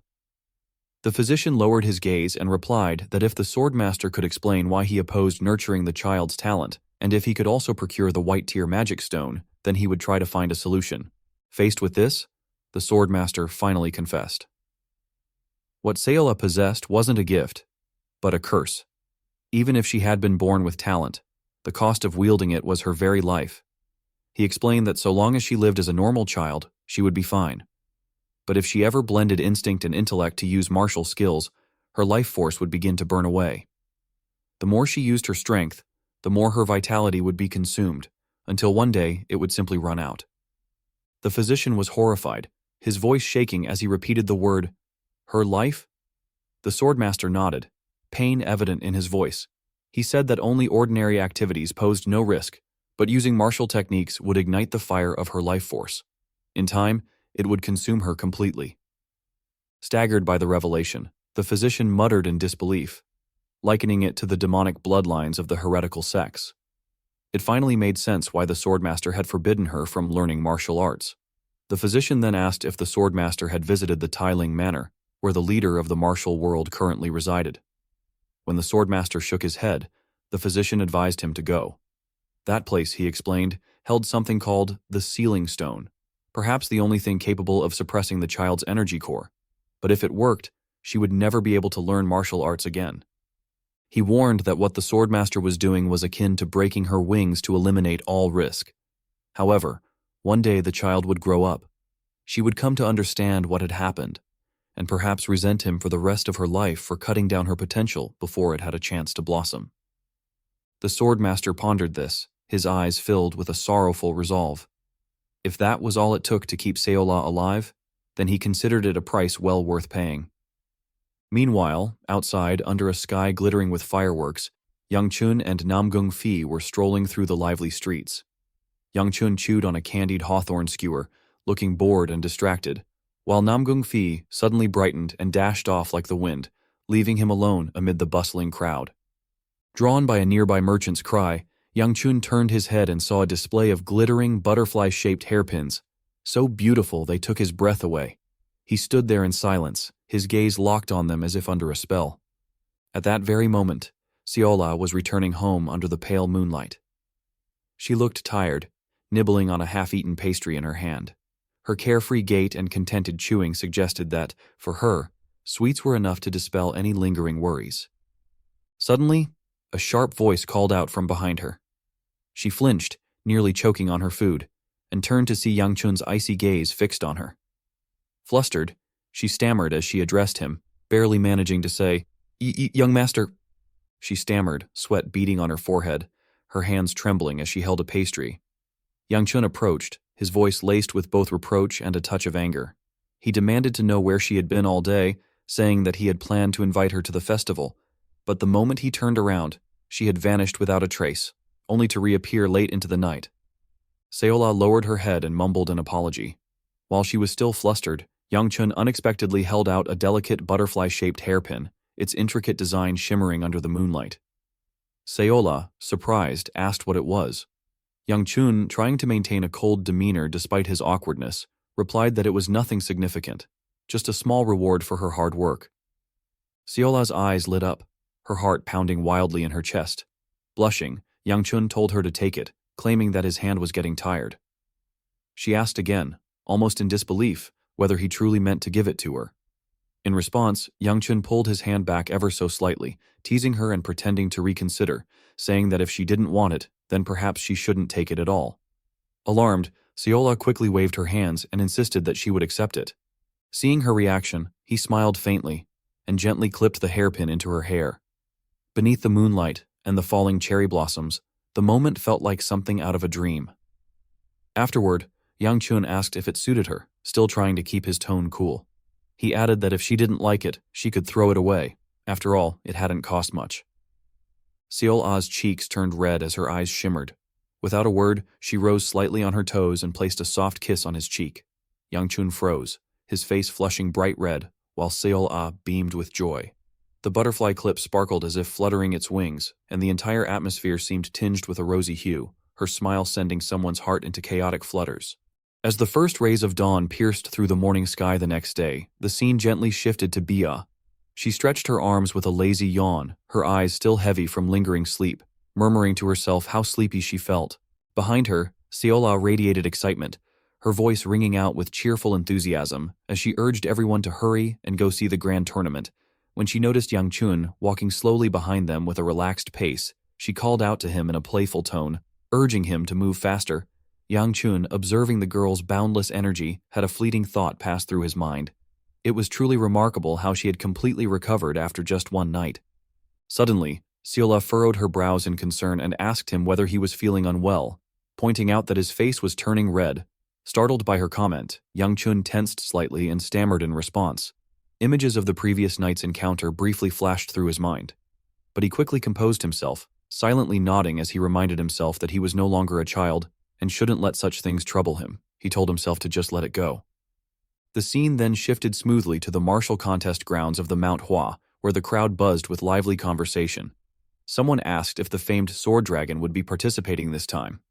Speaker 1: The physician lowered his gaze and replied that if the swordmaster could explain why he opposed nurturing the child's talent, and if he could also procure the white tier magic stone, then he would try to find a solution. Faced with this, the swordmaster finally confessed. What Seola possessed wasn't a gift, but a curse. Even if she had been born with talent, the cost of wielding it was her very life. He explained that so long as she lived as a normal child, she would be fine. But if she ever blended instinct and intellect to use martial skills, her life force would begin to burn away. The more she used her strength, the more her vitality would be consumed, until one day it would simply run out. The physician was horrified, his voice shaking as he repeated the word, "Her life?" The swordmaster nodded, pain evident in his voice. He said that only ordinary activities posed no risk, but using martial techniques would ignite the fire of her life force. In time, it would consume her completely. Staggered by the revelation, the physician muttered in disbelief, likening it to the demonic bloodlines of the heretical sects. It finally made sense why the swordmaster had forbidden her from learning martial arts. The physician then asked if the swordmaster had visited the Tailing Manor, where the leader of the martial world currently resided. When the swordmaster shook his head, the physician advised him to go. That place, he explained, held something called the Sealing Stone, perhaps the only thing capable of suppressing the child's energy core. But if it worked, she would never be able to learn martial arts again. He warned that what the swordmaster was doing was akin to breaking her wings to eliminate all risk. However, one day the child would grow up. She would come to understand what had happened, and perhaps resent him for the rest of her life for cutting down her potential before it had a chance to blossom. The swordmaster pondered this, his eyes filled with a sorrowful resolve. If that was all it took to keep Seola alive, then he considered it a price well worth paying. Meanwhile, outside, under a sky glittering with fireworks, Youngchun and Namgung Fi were strolling through the lively streets. Youngchun chewed on a candied hawthorn skewer, looking bored and distracted, while Namgung Fi suddenly brightened and dashed off like the wind, leaving him alone amid the bustling crowd. Drawn by a nearby merchant's cry, Youngchun turned his head and saw a display of glittering, butterfly-shaped hairpins, so beautiful they took his breath away. He stood there in silence, his gaze locked on them as if under a spell. At that very moment, Seola was returning home under the pale moonlight. She looked tired, nibbling on a half-eaten pastry in her hand. Her carefree gait and contented chewing suggested that, for her, sweets were enough to dispel any lingering worries. Suddenly, a sharp voice called out from behind her. She flinched, nearly choking on her food, and turned to see Youngchun's icy gaze fixed on her. Flustered, she stammered as she addressed him, barely managing to say, "Young master." She stammered, sweat beading on her forehead, her hands trembling as she held a pastry. Youngchun approached, his voice laced with both reproach and a touch of anger. He demanded to know where she had been all day, saying that he had planned to invite her to the festival, but the moment he turned around, she had vanished without a trace, only to reappear late into the night. Seola lowered her head and mumbled an apology. While she was still flustered, Youngchun unexpectedly held out a delicate butterfly-shaped hairpin, its intricate design shimmering under the moonlight. Seola, surprised, asked what it was. Youngchun, trying to maintain a cold demeanor despite his awkwardness, replied that it was nothing significant, just a small reward for her hard work. Seola's eyes lit up, her heart pounding wildly in her chest. Blushing, Youngchun told her to take it, claiming that his hand was getting tired. She asked again, almost in disbelief, whether he truly meant to give it to her. In response, Youngchun pulled his hand back ever so slightly, teasing her and pretending to reconsider, saying that if she didn't want it, then perhaps she shouldn't take it at all. Alarmed, Seola quickly waved her hands and insisted that she would accept it. Seeing her reaction, he smiled faintly and gently clipped the hairpin into her hair. Beneath the moonlight and the falling cherry blossoms, the moment felt like something out of a dream. Afterward, Youngchun asked if it suited her, still trying to keep his tone cool. He added that if she didn't like it, she could throw it away. After all, it hadn't cost much. Seol-ah's cheeks turned red as her eyes shimmered. Without a word, she rose slightly on her toes and placed a soft kiss on his cheek. Yang Chun froze, his face flushing bright red, while Seol-ah beamed with joy. The butterfly clip sparkled as if fluttering its wings, and the entire atmosphere seemed tinged with a rosy hue, her smile sending someone's heart into chaotic flutters. As the first rays of dawn pierced through the morning sky the next day, the scene gently shifted to Bia. She stretched her arms with a lazy yawn, her eyes still heavy from lingering sleep, murmuring to herself how sleepy she felt. Behind her, Seol-ah radiated excitement, her voice ringing out with cheerful enthusiasm as she urged everyone to hurry and go see the grand tournament. When she noticed Yang Chun walking slowly behind them with a relaxed pace, she called out to him in a playful tone, urging him to move faster. Yang Chun, observing the girl's boundless energy, had a fleeting thought pass through his mind. It was truly remarkable how she had completely recovered after just one night. Suddenly, Seol-ah furrowed her brows in concern and asked him whether he was feeling unwell, pointing out that his face was turning red. Startled by her comment, Yang Chun tensed slightly and stammered in response. Images of the previous night's encounter briefly flashed through his mind. But he quickly composed himself, silently nodding as he reminded himself that he was no longer a child and shouldn't let such things trouble him. He told himself to just let it go. The scene then shifted smoothly to the martial contest grounds of the Manhwa, where the crowd buzzed with lively conversation. Someone asked if the famed sword dragon would be participating this time.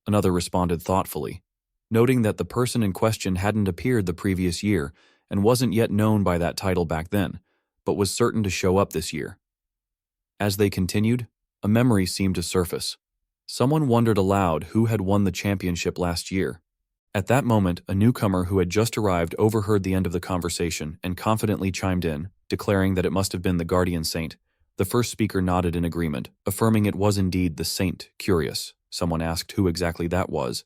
Speaker 1: Another responded thoughtfully, noting that the person in question hadn't appeared the previous year and wasn't yet known by that title back then, but was certain to show up this year. As they continued, a memory seemed to surface. Someone wondered aloud who had won the championship last year. At that moment, a newcomer who had just arrived overheard the end of the conversation and confidently chimed in, declaring that it must have been the guardian saint. The first speaker nodded in agreement, affirming it was indeed the saint. Curious, someone asked who exactly that was.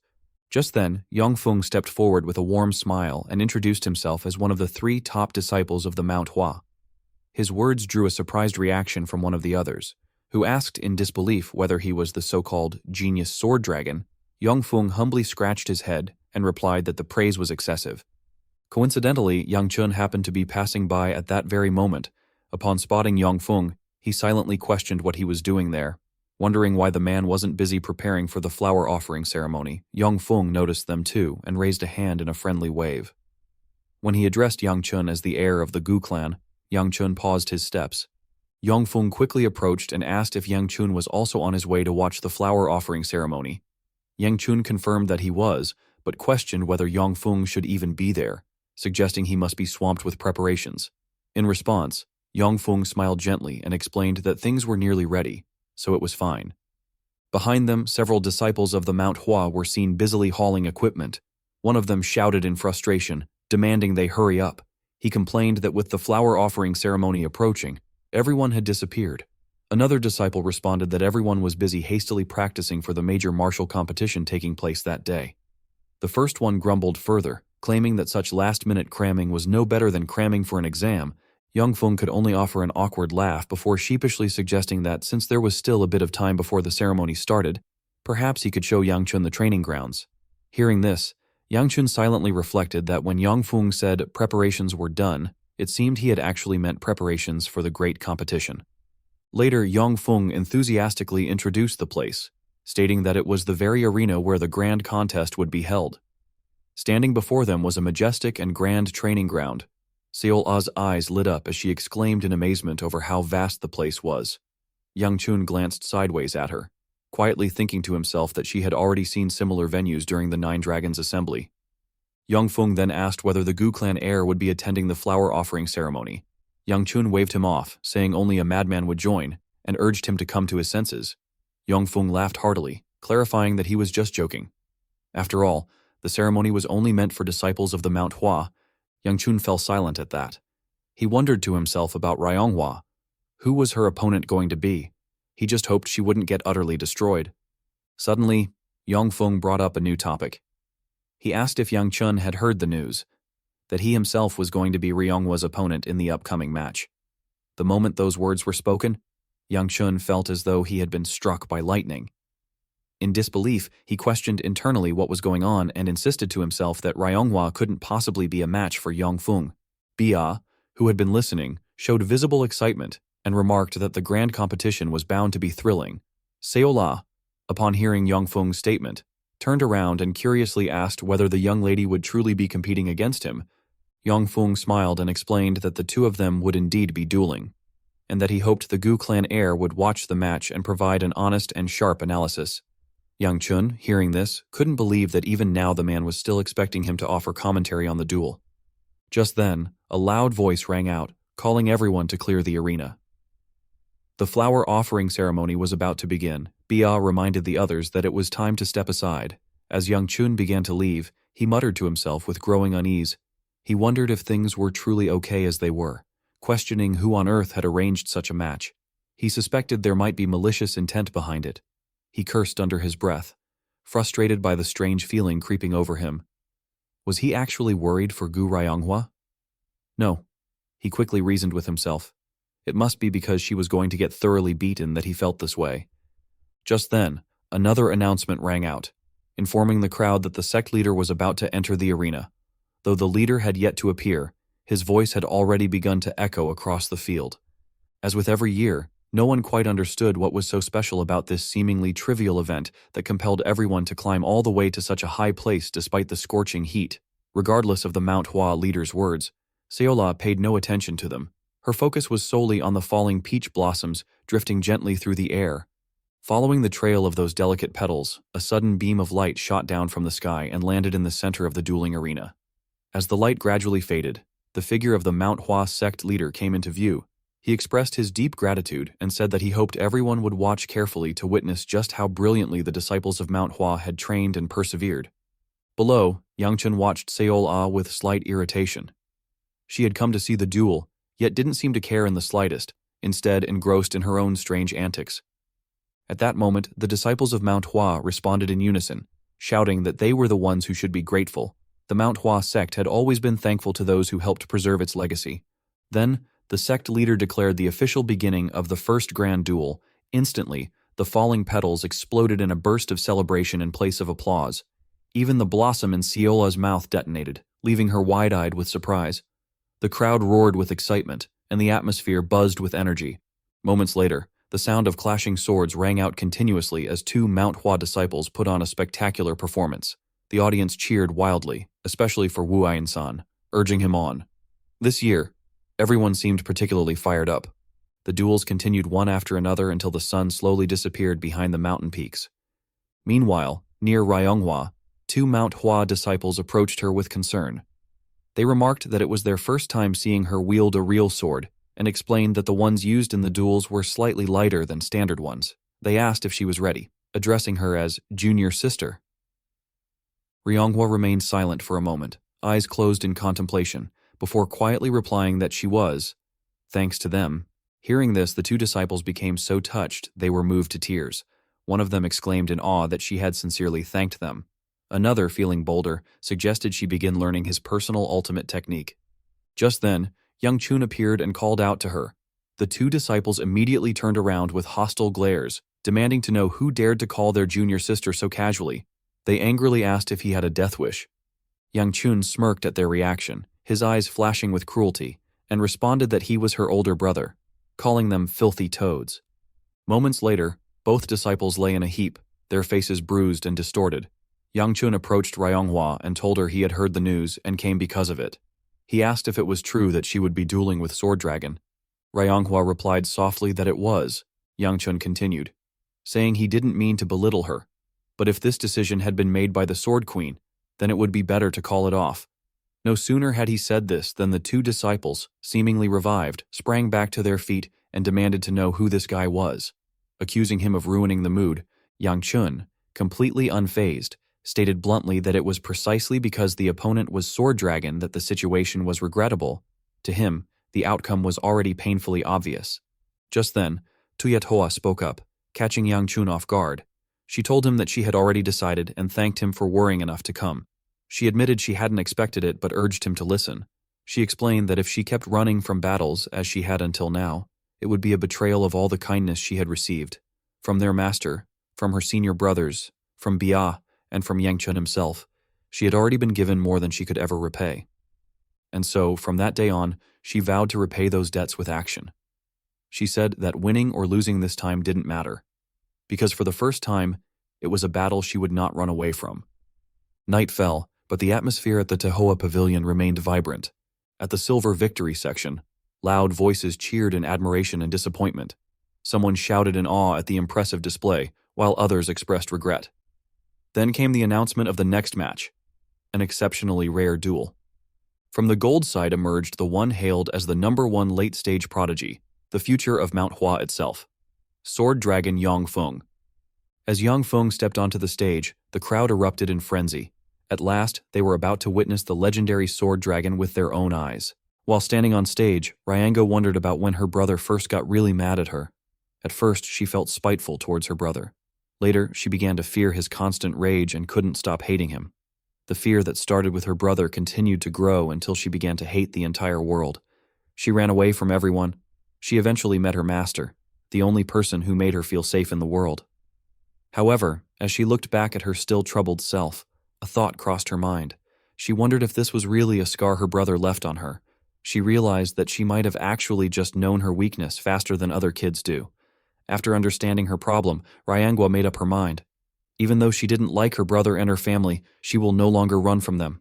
Speaker 1: Just then, Yongfeng stepped forward with a warm smile and introduced himself as one of the 3 top disciples of the Mount Hua. His words drew a surprised reaction from one of the others, who asked in disbelief whether he was the so-called genius sword dragon. Yongfeng humbly scratched his head and replied that the praise was excessive. Coincidentally, Yang Chun happened to be passing by at that very moment. Upon spotting Yongfeng, he silently questioned what he was doing there. Wondering why the man wasn't busy preparing for the flower offering ceremony, Yongfeng noticed them too and raised a hand in a friendly wave. When he addressed Yang Chun as the heir of the Gu clan, Yang Chun paused his steps. Yongfeng quickly approached and asked if Yang Chun was also on his way to watch the flower offering ceremony. Yang Chun confirmed that he was, but questioned whether Yongfeng should even be there, suggesting he must be swamped with preparations. In response, Yongfeng smiled gently and explained that things were nearly ready, so it was fine. Behind them, several disciples of the Mount Hua were seen busily hauling equipment. One of them shouted in frustration, demanding they hurry up. He complained that with the flower offering ceremony approaching, everyone had disappeared. Another disciple responded that everyone was busy hastily practicing for the major martial competition taking place that day. The first one grumbled further, claiming that such last-minute cramming was no better than cramming for an exam. Yongfeng could only offer an awkward laugh before sheepishly suggesting that since there was still a bit of time before the ceremony started, perhaps he could show Yang Chun the training grounds. Hearing this, Yang Chun silently reflected that when Yongfeng said preparations were done, it seemed he had actually meant preparations for the great competition. Later, Yongfeng enthusiastically introduced the place, stating that it was the very arena where the grand contest would be held. Standing before them was a majestic and grand training ground. Seol-ah's eyes lit up as she exclaimed in amazement over how vast the place was. Yang Chun glanced sideways at her, quietly thinking to himself that she had already seen similar venues during the Nine Dragons Assembly. Yongfeng then asked whether the Gu clan heir would be attending the flower offering ceremony. Yang Chun waved him off, saying only a madman would join, and urged him to come to his senses. Yongfeng laughed heartily, clarifying that he was just joking. After all, the ceremony was only meant for disciples of the Mount Hua. Yang Chun fell silent at that. He wondered to himself about Ryonghua. Who was her opponent going to be? He just hoped she wouldn't get utterly destroyed. Suddenly, Yongfeng brought up a new topic. He asked if Yang Chun had heard the news, that he himself was going to be Ryonghua's opponent in the upcoming match. The moment those words were spoken, Yang Chun felt as though he had been struck by lightning. In disbelief, he questioned internally what was going on and insisted to himself that Ryonghua couldn't possibly be a match for Yongfeng. Bia, who had been listening, showed visible excitement, and remarked that the grand competition was bound to be thrilling. Seola, upon hearing Yongfeng's statement, turned around and curiously asked whether the young lady would truly be competing against him. Yongfeng smiled and explained that the two of them would indeed be dueling, and that he hoped the Gu clan heir would watch the match and provide an honest and sharp analysis. Yang Chun, hearing this, couldn't believe that even now the man was still expecting him to offer commentary on the duel. Just then, a loud voice rang out, calling everyone to clear the arena. The flower offering ceremony was about to begin. Bia reminded the others that it was time to step aside. As Yang Chun began to leave, he muttered to himself with growing unease. He wondered if things were truly okay as they were, questioning who on earth had arranged such a match. He suspected there might be malicious intent behind it. He cursed under his breath, frustrated by the strange feeling creeping over him. Was he actually worried for Gu Ryonghua? No, he quickly reasoned with himself. It must be because she was going to get thoroughly beaten that he felt this way. Just then, another announcement rang out, informing the crowd that the sect leader was about to enter the arena. Though the leader had yet to appear, his voice had already begun to echo across the field. As with every year, no one quite understood what was so special about this seemingly trivial event that compelled everyone to climb all the way to such a high place despite the scorching heat. Regardless of the Mount Hua leader's words, Seola paid no attention to them. Her focus was solely on the falling peach blossoms drifting gently through the air. Following the trail of those delicate petals, a sudden beam of light shot down from the sky and landed in the center of the dueling arena. As the light gradually faded, the figure of the Mount Hua sect leader came into view. He expressed his deep gratitude and said that he hoped everyone would watch carefully to witness just how brilliantly the disciples of Mount Hua had trained and persevered. Below, Yang Chun watched Seola with slight irritation. She had come to see the duel, yet didn't seem to care in the slightest, instead engrossed in her own strange antics. At that moment, the disciples of Mount Hua responded in unison, shouting that they were the ones who should be grateful. The Mount Hua sect had always been thankful to those who helped preserve its legacy. Then, the sect leader declared the official beginning of the first grand duel. Instantly, the falling petals exploded in a burst of celebration in place of applause. Even the blossom in Seola's mouth detonated, leaving her wide-eyed with surprise. The crowd roared with excitement, and the atmosphere buzzed with energy. Moments later, the sound of clashing swords rang out continuously as two Mount Hua disciples put on a spectacular performance. The audience cheered wildly, especially for Wu Ayan-san, urging him on. This year, everyone seemed particularly fired up. The duels continued one after another until the sun slowly disappeared behind the mountain peaks. Meanwhile, near Ryonghua, two Mount Hua disciples approached her with concern. They remarked that it was their first time seeing her wield a real sword, and explained that the ones used in the duels were slightly lighter than standard ones. They asked if she was ready, addressing her as junior sister. Ryonghua remained silent for a moment, eyes closed in contemplation, before quietly replying that she was, thanks to them. Hearing this, the two disciples became so touched they were moved to tears. One of them exclaimed in awe that she had sincerely thanked them. Another, feeling bolder, suggested she begin learning his personal ultimate technique. Just then, Yang Chun appeared and called out to her. The two disciples immediately turned around with hostile glares, demanding to know who dared to call their junior sister so casually. They angrily asked if he had a death wish. Yang Chun smirked at their reaction, his eyes flashing with cruelty, and responded that he was her older brother, calling them filthy toads. Moments later, both disciples lay in a heap, their faces bruised and distorted. Yang Chun approached Ryonghua and told her he had heard the news and came because of it. He asked if it was true that she would be dueling with Sword Dragon. Ryonghua replied softly that it was. Yang Chun continued, saying he didn't mean to belittle her, but if this decision had been made by the Sword Queen, then it would be better to call it off. No sooner had he said this than the two disciples, seemingly revived, sprang back to their feet and demanded to know who this guy was. Accusing him of ruining the mood, Yang Chun, completely unfazed, stated bluntly that it was precisely because the opponent was Sword Dragon that the situation was regrettable. To him, the outcome was already painfully obvious. Just then, Tuyatoa spoke up, catching Yang Chun off guard. She told him that she had already decided and thanked him for worrying enough to come. She admitted she hadn't expected it but urged him to listen. She explained that if she kept running from battles as she had until now, it would be a betrayal of all the kindness she had received. From their master, from her senior brothers, from Bia, and from Yang Chun himself, she had already been given more than she could ever repay. And so, from that day on, she vowed to repay those debts with action. She said that winning or losing this time didn't matter, because for the first time, it was a battle she would not run away from. Night fell, but the atmosphere at the Tehoa Pavilion remained vibrant. At the Silver Victory section, loud voices cheered in admiration and disappointment. Someone shouted in awe at the impressive display, while others expressed regret. Then came the announcement of the next match, an exceptionally rare duel. From the gold side emerged the one hailed as the #1 late-stage prodigy, the future of Manhwa itself, Sword Dragon Yang Feng. As Yang Feng stepped onto the stage, the crowd erupted in frenzy. At last, they were about to witness the legendary Sword Dragon with their own eyes. While standing on stage, Ryanga wondered about when her brother first got really mad at her. At first, she felt spiteful towards her brother. Later, she began to fear his constant rage and couldn't stop hating him. The fear that started with her brother continued to grow until she began to hate the entire world. She ran away from everyone. She eventually met her master, the only person who made her feel safe in the world. However, as she looked back at her still troubled self, a thought crossed her mind. She wondered if this was really a scar her brother left on her. She realized that she might have actually just known her weakness faster than other kids do. After understanding her problem, Ryangwa made up her mind. Even though she didn't like her brother and her family, she will no longer run from them.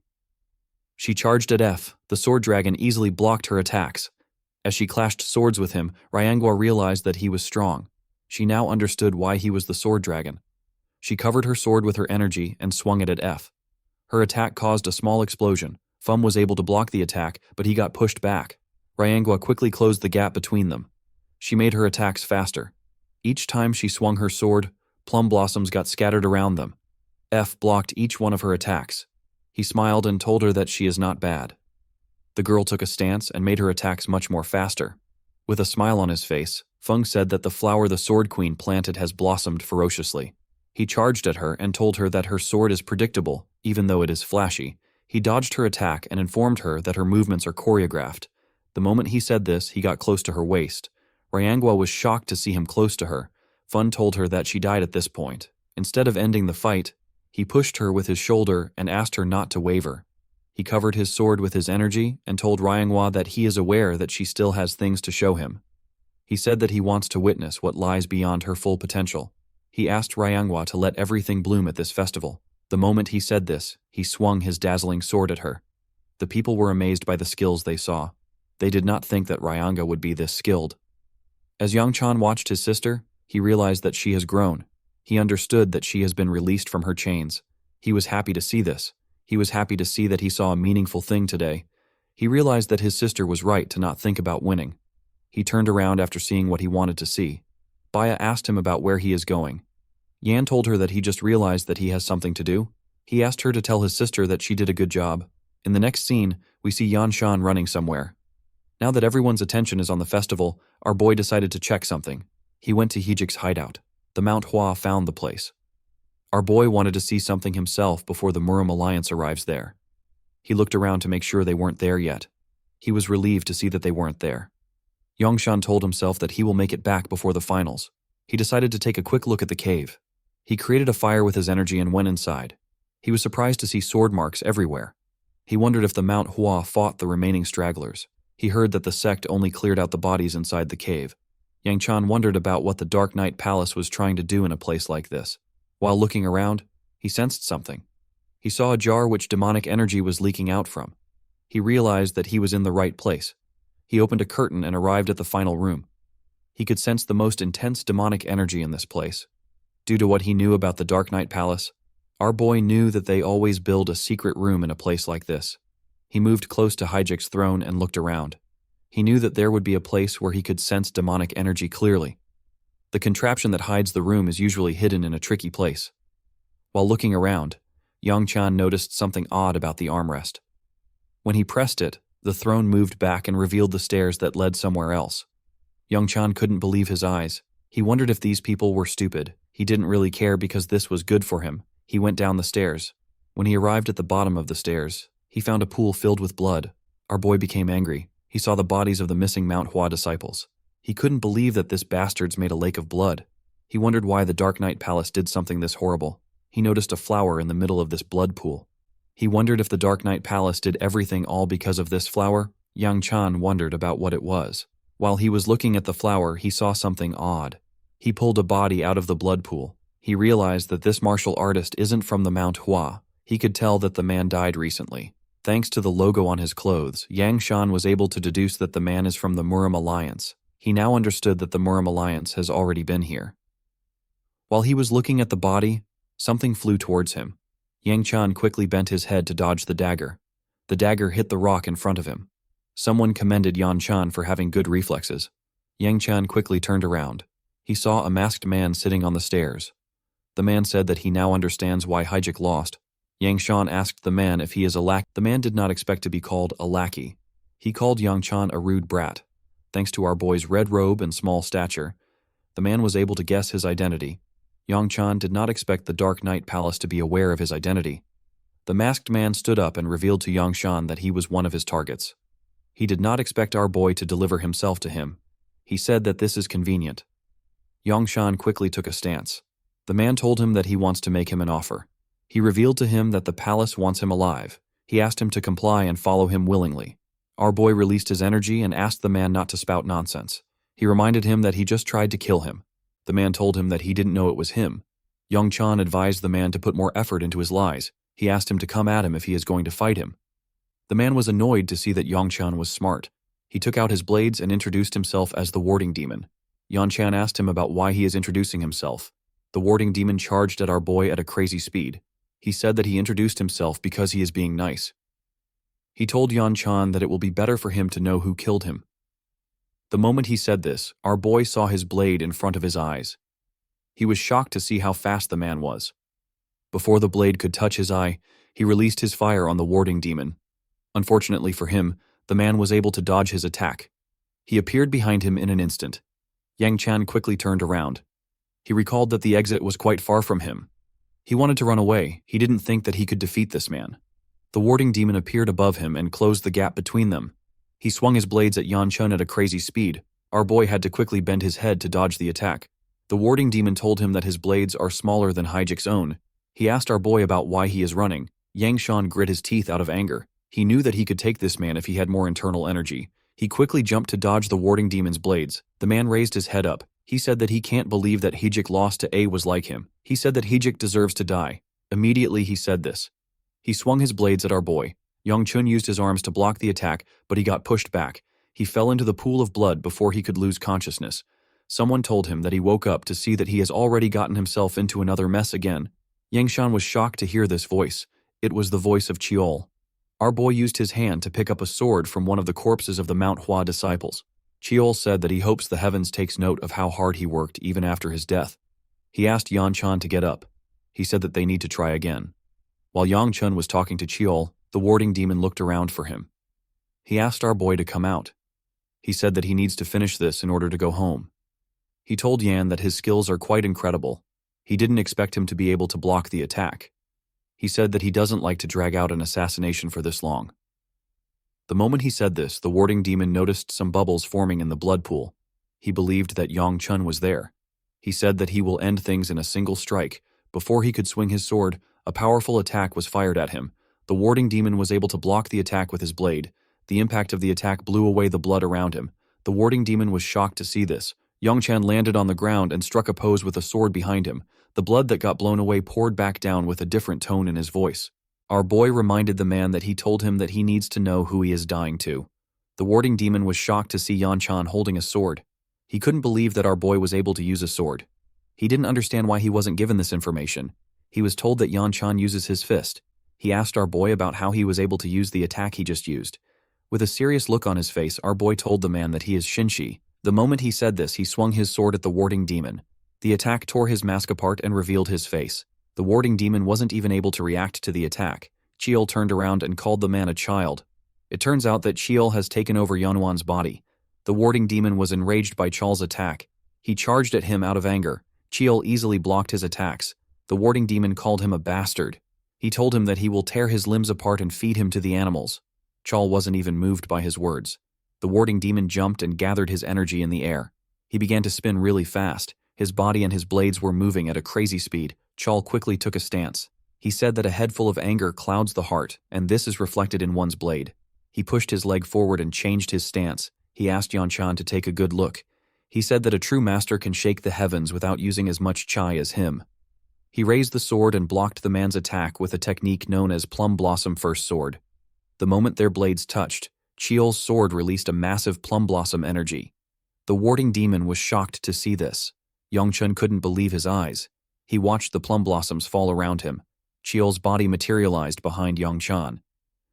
Speaker 1: She charged at F. The sword dragon easily blocked her attacks. As she clashed swords with him, Ryangwa realized that he was strong. She now understood why he was the sword dragon. She covered her sword with her energy and swung it at F. Her attack caused a small explosion. Fum was able to block the attack, but he got pushed back. Ryangwa quickly closed the gap between them. She made her attacks faster. Each time she swung her sword, plum blossoms got scattered around them. F blocked each one of her attacks. He smiled and told her that she is not bad. The girl took a stance and made her attacks much more faster. With a smile on his face, Feng said that the flower the Sword Queen planted has blossomed ferociously. He charged at her and told her that her sword is predictable, even though it is flashy. He dodged her attack and informed her that her movements are choreographed. The moment he said this, he got close to her waist. Ryangwa was shocked to see him close to her. Fun told her that she died at this point. Instead of ending the fight, he pushed her with his shoulder and asked her not to waver. He covered his sword with his energy and told Ryangwa that he is aware that she still has things to show him. He said that he wants to witness what lies beyond her full potential. He asked Ryangwa to let everything bloom at this festival. The moment he said this, he swung his dazzling sword at her. The people were amazed by the skills they saw. They did not think that Ryanga would be this skilled. As Yangchan watched his sister, he realized that she has grown. He understood that she has been released from her chains. He was happy to see this. He was happy to see that he saw a meaningful thing today. He realized that his sister was right to not think about winning. He turned around after seeing what he wanted to see. Baya asked him about where he is going. Yan told her that he just realized that he has something to do. He asked her to tell his sister that she did a good job. In the next scene, we see Yanshan running somewhere. Now that everyone's attention is on the festival, our boy decided to check something. He went to Hijik's hideout. The Mount Hua found the place. Our boy wanted to see something himself before the Murim Alliance arrives there. He looked around to make sure they weren't there yet. He was relieved to see that they weren't there. Yongshan told himself that he will make it back before the finals. He decided to take a quick look at the cave. He created a fire with his energy and went inside. He was surprised to see sword marks everywhere. He wondered if the Mount Hua fought the remaining stragglers. He heard that the sect only cleared out the bodies inside the cave. Yang Chan wondered about what the Dark Knight Palace was trying to do in a place like this. While looking around, he sensed something. He saw a jar which demonic energy was leaking out from. He realized that he was in the right place. He opened a curtain and arrived at the final room. He could sense the most intense demonic energy in this place. Due to what he knew about the Dark Knight Palace, our boy knew that they always build a secret room in a place like this. He moved close to Hijik's throne and looked around. He knew that there would be a place where he could sense demonic energy clearly. The contraption that hides the room is usually hidden in a tricky place. While looking around, Yangchan noticed something odd about the armrest. When he pressed it, the throne moved back and revealed the stairs that led somewhere else. Yangchan couldn't believe his eyes. He wondered if these people were stupid. He didn't really care because this was good for him. He went down the stairs. When he arrived at the bottom of the stairs, he found a pool filled with blood. Our boy became angry. He saw the bodies of the missing Mount Hua disciples. He couldn't believe that this bastards made a lake of blood. He wondered why the Dark Knight Palace did something this horrible. He noticed a flower in the middle of this blood pool. He wondered if the Dark Knight Palace did everything all because of this flower. Yang Chan wondered about what it was. While he was looking at the flower, he saw something odd. He pulled a body out of the blood pool. He realized that this martial artist isn't from the Manhwa. He could tell that the man died recently. Thanks to the logo on his clothes, Yang Shan was able to deduce that the man is from the Murim Alliance. He now understood that the Murim Alliance has already been here. While he was looking at the body, something flew towards him. Yang Chan quickly bent his head to dodge the dagger. The dagger hit the rock in front of him. Someone commended Yan Chan for having good reflexes. Yang Chan quickly turned around. He saw a masked man sitting on the stairs. The man said that he now understands why Hijik lost. Yang Shan asked the man if he is a lackey. The man did not expect to be called a lackey. He called Yang Chan a rude brat. Thanks to our boy's red robe and small stature, the man was able to guess his identity. Yang Chan did not expect the Dark Knight Palace to be aware of his identity. The masked man stood up and revealed to Yang Shan that he was one of his targets. He did not expect our boy to deliver himself to him. He said that this is convenient. Yang Shan quickly took a stance. The man told him that he wants to make him an offer. He revealed to him that the palace wants him alive. He asked him to comply and follow him willingly. Our boy released his energy and asked the man not to spout nonsense. He reminded him that he just tried to kill him. The man told him that he didn't know it was him. Yang Chan advised the man to put more effort into his lies. He asked him to come at him if he is going to fight him. The man was annoyed to see that Yang Chan was smart. He took out his blades and introduced himself as the warding demon. Yang Chan asked him about why he is introducing himself. The warding demon charged at our boy at a crazy speed. He said that he introduced himself because he is being nice. He told Yan Chan that it will be better for him to know who killed him. The moment he said this, our boy saw his blade in front of his eyes. He was shocked to see how fast the man was. Before the blade could touch his eye, he released his fire on the warding demon. Unfortunately for him, the man was able to dodge his attack. He appeared behind him in an instant. Yang Chan quickly turned around. He recalled that the exit was quite far from him. He wanted to run away. He didn't think that he could defeat this man. The warding demon appeared above him and closed the gap between them. He swung his blades at Yan Chun at a crazy speed. Our boy had to quickly bend his head to dodge the attack. The warding demon told him that his blades are smaller than Hijik's own. He asked our boy about why he is running. Yang Shan grit his teeth out of anger. He knew that he could take this man if he had more internal energy. He quickly jumped to dodge the warding demon's blades. The man raised his head up. He said that he can't believe that Hijik lost to A was like him. He said that Hijik deserves to die. Immediately he said this. He swung his blades at our boy. Yang Chun used his arms to block the attack, but he got pushed back. He fell into the pool of blood before he could lose consciousness. Someone told him that he woke up to see that he has already gotten himself into another mess again. Yang Shan was shocked to hear this voice. It was the voice of Chiol. Our boy used his hand to pick up a sword from one of the corpses of the Mount Hua disciples. Chiol said that he hopes the heavens takes note of how hard he worked even after his death. He asked Yan Chan to get up. He said that they need to try again. While Yang Chun was talking to Chiol, the warding demon looked around for him. He asked our boy to come out. He said that he needs to finish this in order to go home. He told Yan that his skills are quite incredible. He didn't expect him to be able to block the attack. He said that he doesn't like to drag out an assassination for this long. The moment he said this, the warding demon noticed some bubbles forming in the blood pool. He believed that Yang Chun was there. He said that he will end things in a single strike. Before he could swing his sword, a powerful attack was fired at him. The warding demon was able to block the attack with his blade. The impact of the attack blew away the blood around him. The warding demon was shocked to see this. Yang Chan landed on the ground and struck a pose with a sword behind him. The blood that got blown away poured back down with a different tone in his voice. Our boy reminded the man that he told him that he needs to know who he is dying to. The warding demon was shocked to see Yan Chan holding a sword. He couldn't believe that our boy was able to use a sword. He didn't understand why he wasn't given this information. He was told that Yan Chan uses his fist. He asked our boy about how he was able to use the attack he just used. With a serious look on his face, our boy told the man that he is Shinshi. The moment he said this, he swung his sword at the warding demon. The attack tore his mask apart and revealed his face. The warding demon wasn't even able to react to the attack. Chiol turned around and called the man a child. It turns out that Chiol has taken over Yanwan's body. The warding demon was enraged by Chal's attack. He charged at him out of anger. Chiol easily blocked his attacks. The warding demon called him a bastard. He told him that he will tear his limbs apart and feed him to the animals. Chal wasn't even moved by his words. The warding demon jumped and gathered his energy in the air. He began to spin really fast. His body and his blades were moving at a crazy speed. Chal quickly took a stance. He said that a head full of anger clouds the heart, and this is reflected in one's blade. He pushed his leg forward and changed his stance. He asked Yan Chan to take a good look. He said that a true master can shake the heavens without using as much chi as him. He raised the sword and blocked the man's attack with a technique known as Plum Blossom First Sword. The moment their blades touched, Chiol's sword released a massive plum blossom energy. The warding demon was shocked to see this. Yongchun couldn't believe his eyes. He watched the plum blossoms fall around him. Chiol's body materialized behind Yongchun.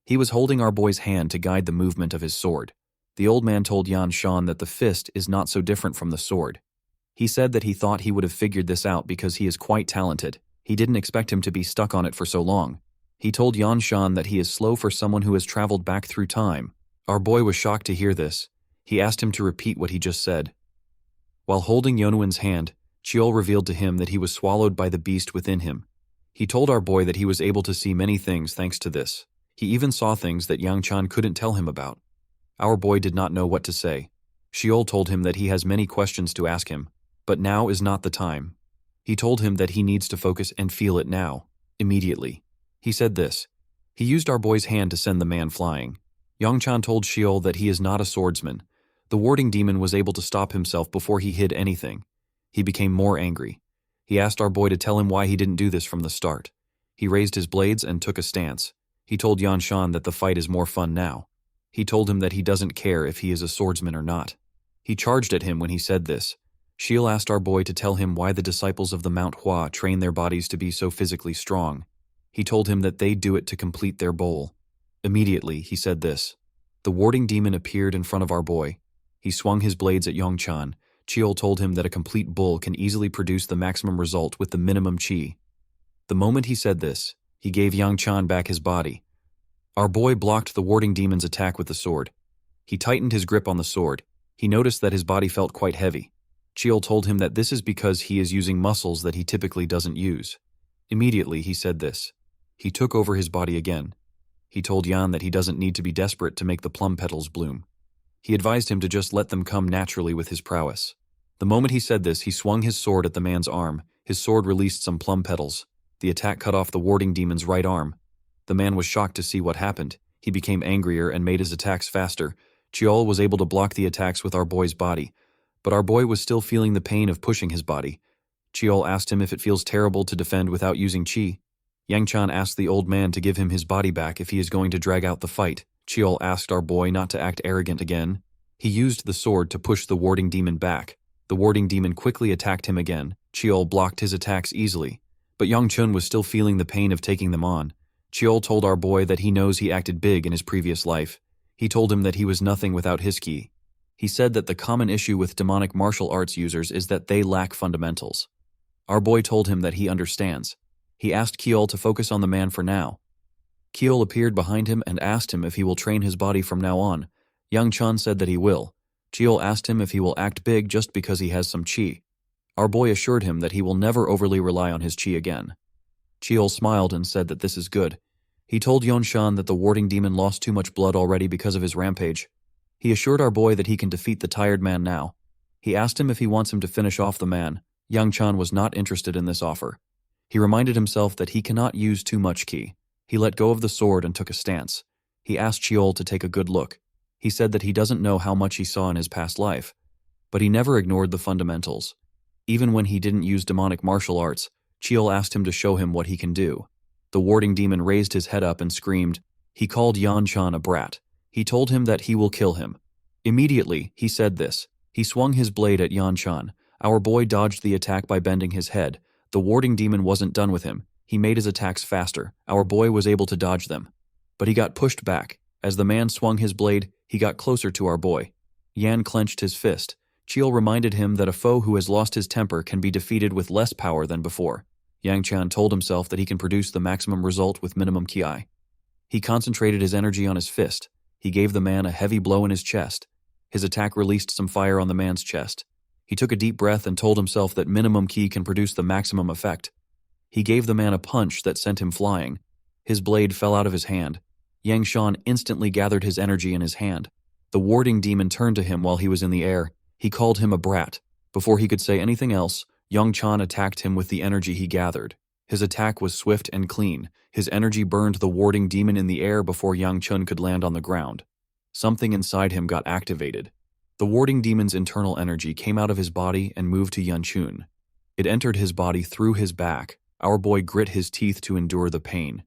Speaker 1: He was holding our boy's hand to guide the movement of his sword. The old man told Yan Shan that the fist is not so different from the sword. He said that he thought he would have figured this out because he is quite talented. He didn't expect him to be stuck on it for so long. He told Yan Shan that he is slow for someone who has traveled back through time. Our boy was shocked to hear this. He asked him to repeat what he just said. While holding Yonuin's hand, Chiol revealed to him that he was swallowed by the beast within him. He told our boy that he was able to see many things thanks to this. He even saw things that Yang Chan couldn't tell him about. Our boy did not know what to say. Chiol told him that he has many questions to ask him, but now is not the time. He told him that he needs to focus and feel it now, immediately. He said this. He used our boy's hand to send the man flying. Yang Chan told Chiol that he is not a swordsman. The warding demon was able to stop himself before he hid anything. He became more angry. He asked our boy to tell him why he didn't do this from the start. He raised his blades and took a stance. He told Yan Shan that the fight is more fun now. He told him that he doesn't care if he is a swordsman or not. He charged at him when he said this. Chiol asked our boy to tell him why the disciples of the Mount Hua train their bodies to be so physically strong. He told him that they do it to complete their bowl. Immediately, he said this. The warding demon appeared in front of our boy. He swung his blades at Yongchan. Chiol told him that a complete bull can easily produce the maximum result with the minimum chi. The moment he said this, he gave Yongchan back his body. Our boy blocked the warding demon's attack with the sword. He tightened his grip on the sword. He noticed that his body felt quite heavy. Chiol told him that this is because he is using muscles that he typically doesn't use. Immediately, he said this. He took over his body again. He told Yan that he doesn't need to be desperate to make the plum petals bloom. He advised him to just let them come naturally with his prowess. The moment he said this, he swung his sword at the man's arm. His sword released some plum petals. The attack cut off the warding demon's right arm. The man was shocked to see what happened. He became angrier and made his attacks faster. Chiol was able to block the attacks with our boy's body, but our boy was still feeling the pain of pushing his body. Chiol asked him if it feels terrible to defend without using chi. Yangchan asked the old man to give him his body back if he is going to drag out the fight. Chiol asked our boy not to act arrogant again. He used the sword to push the warding demon back. The warding demon quickly attacked him again. Chiol blocked his attacks easily, but Yongchun was still feeling the pain of taking them on. Chiol told our boy that he knows he acted big in his previous life. He told him that he was nothing without his ki. He said that the common issue with demonic martial arts users is that they lack fundamentals. Our boy told him that he understands. He asked Chiol to focus on the man for now. Chiol appeared behind him and asked him if he will train his body from now on. Yang Chan said that he will. Chiol asked him if he will act big just because he has some chi. Our boy assured him that he will never overly rely on his chi again. Chiol smiled and said that this is good. He told Yonshan that the warding demon lost too much blood already because of his rampage. He assured our boy that he can defeat the tired man now. He asked him if he wants him to finish off the man. Yang Chan was not interested in this offer. He reminded himself that he cannot use too much ki. He let go of the sword and took a stance. He asked Chiol to take a good look. He said that he doesn't know how much he saw in his past life, but he never ignored the fundamentals. Even when he didn't use demonic martial arts, Chiol asked him to show him what he can do. The warding demon raised his head up and screamed. He called Yan Chan a brat. He told him that he will kill him. Immediately, he said this. He swung his blade at Yan Chan. Our boy dodged the attack by bending his head. The warding demon wasn't done with him. He made his attacks faster. Our boy was able to dodge them. But he got pushed back. As the man swung his blade, he got closer to our boy. Yan clenched his fist. Chiol reminded him that a foe who has lost his temper can be defeated with less power than before. Yang Chan told himself that he can produce the maximum result with minimum ki. He concentrated his energy on his fist. He gave the man a heavy blow in his chest. His attack released some fire on the man's chest. He took a deep breath and told himself that minimum ki can produce the maximum effect. He gave the man a punch that sent him flying. His blade fell out of his hand. Yang Shan instantly gathered his energy in his hand. The warding demon turned to him while he was in the air. He called him a brat. Before he could say anything else, Yang Chan attacked him with the energy he gathered. His attack was swift and clean. His energy burned the warding demon in the air before Yang Chun could land on the ground. Something inside him got activated. The warding demon's internal energy came out of his body and moved to Yanchun. It entered his body through his back. Our boy grit his teeth to endure the pain.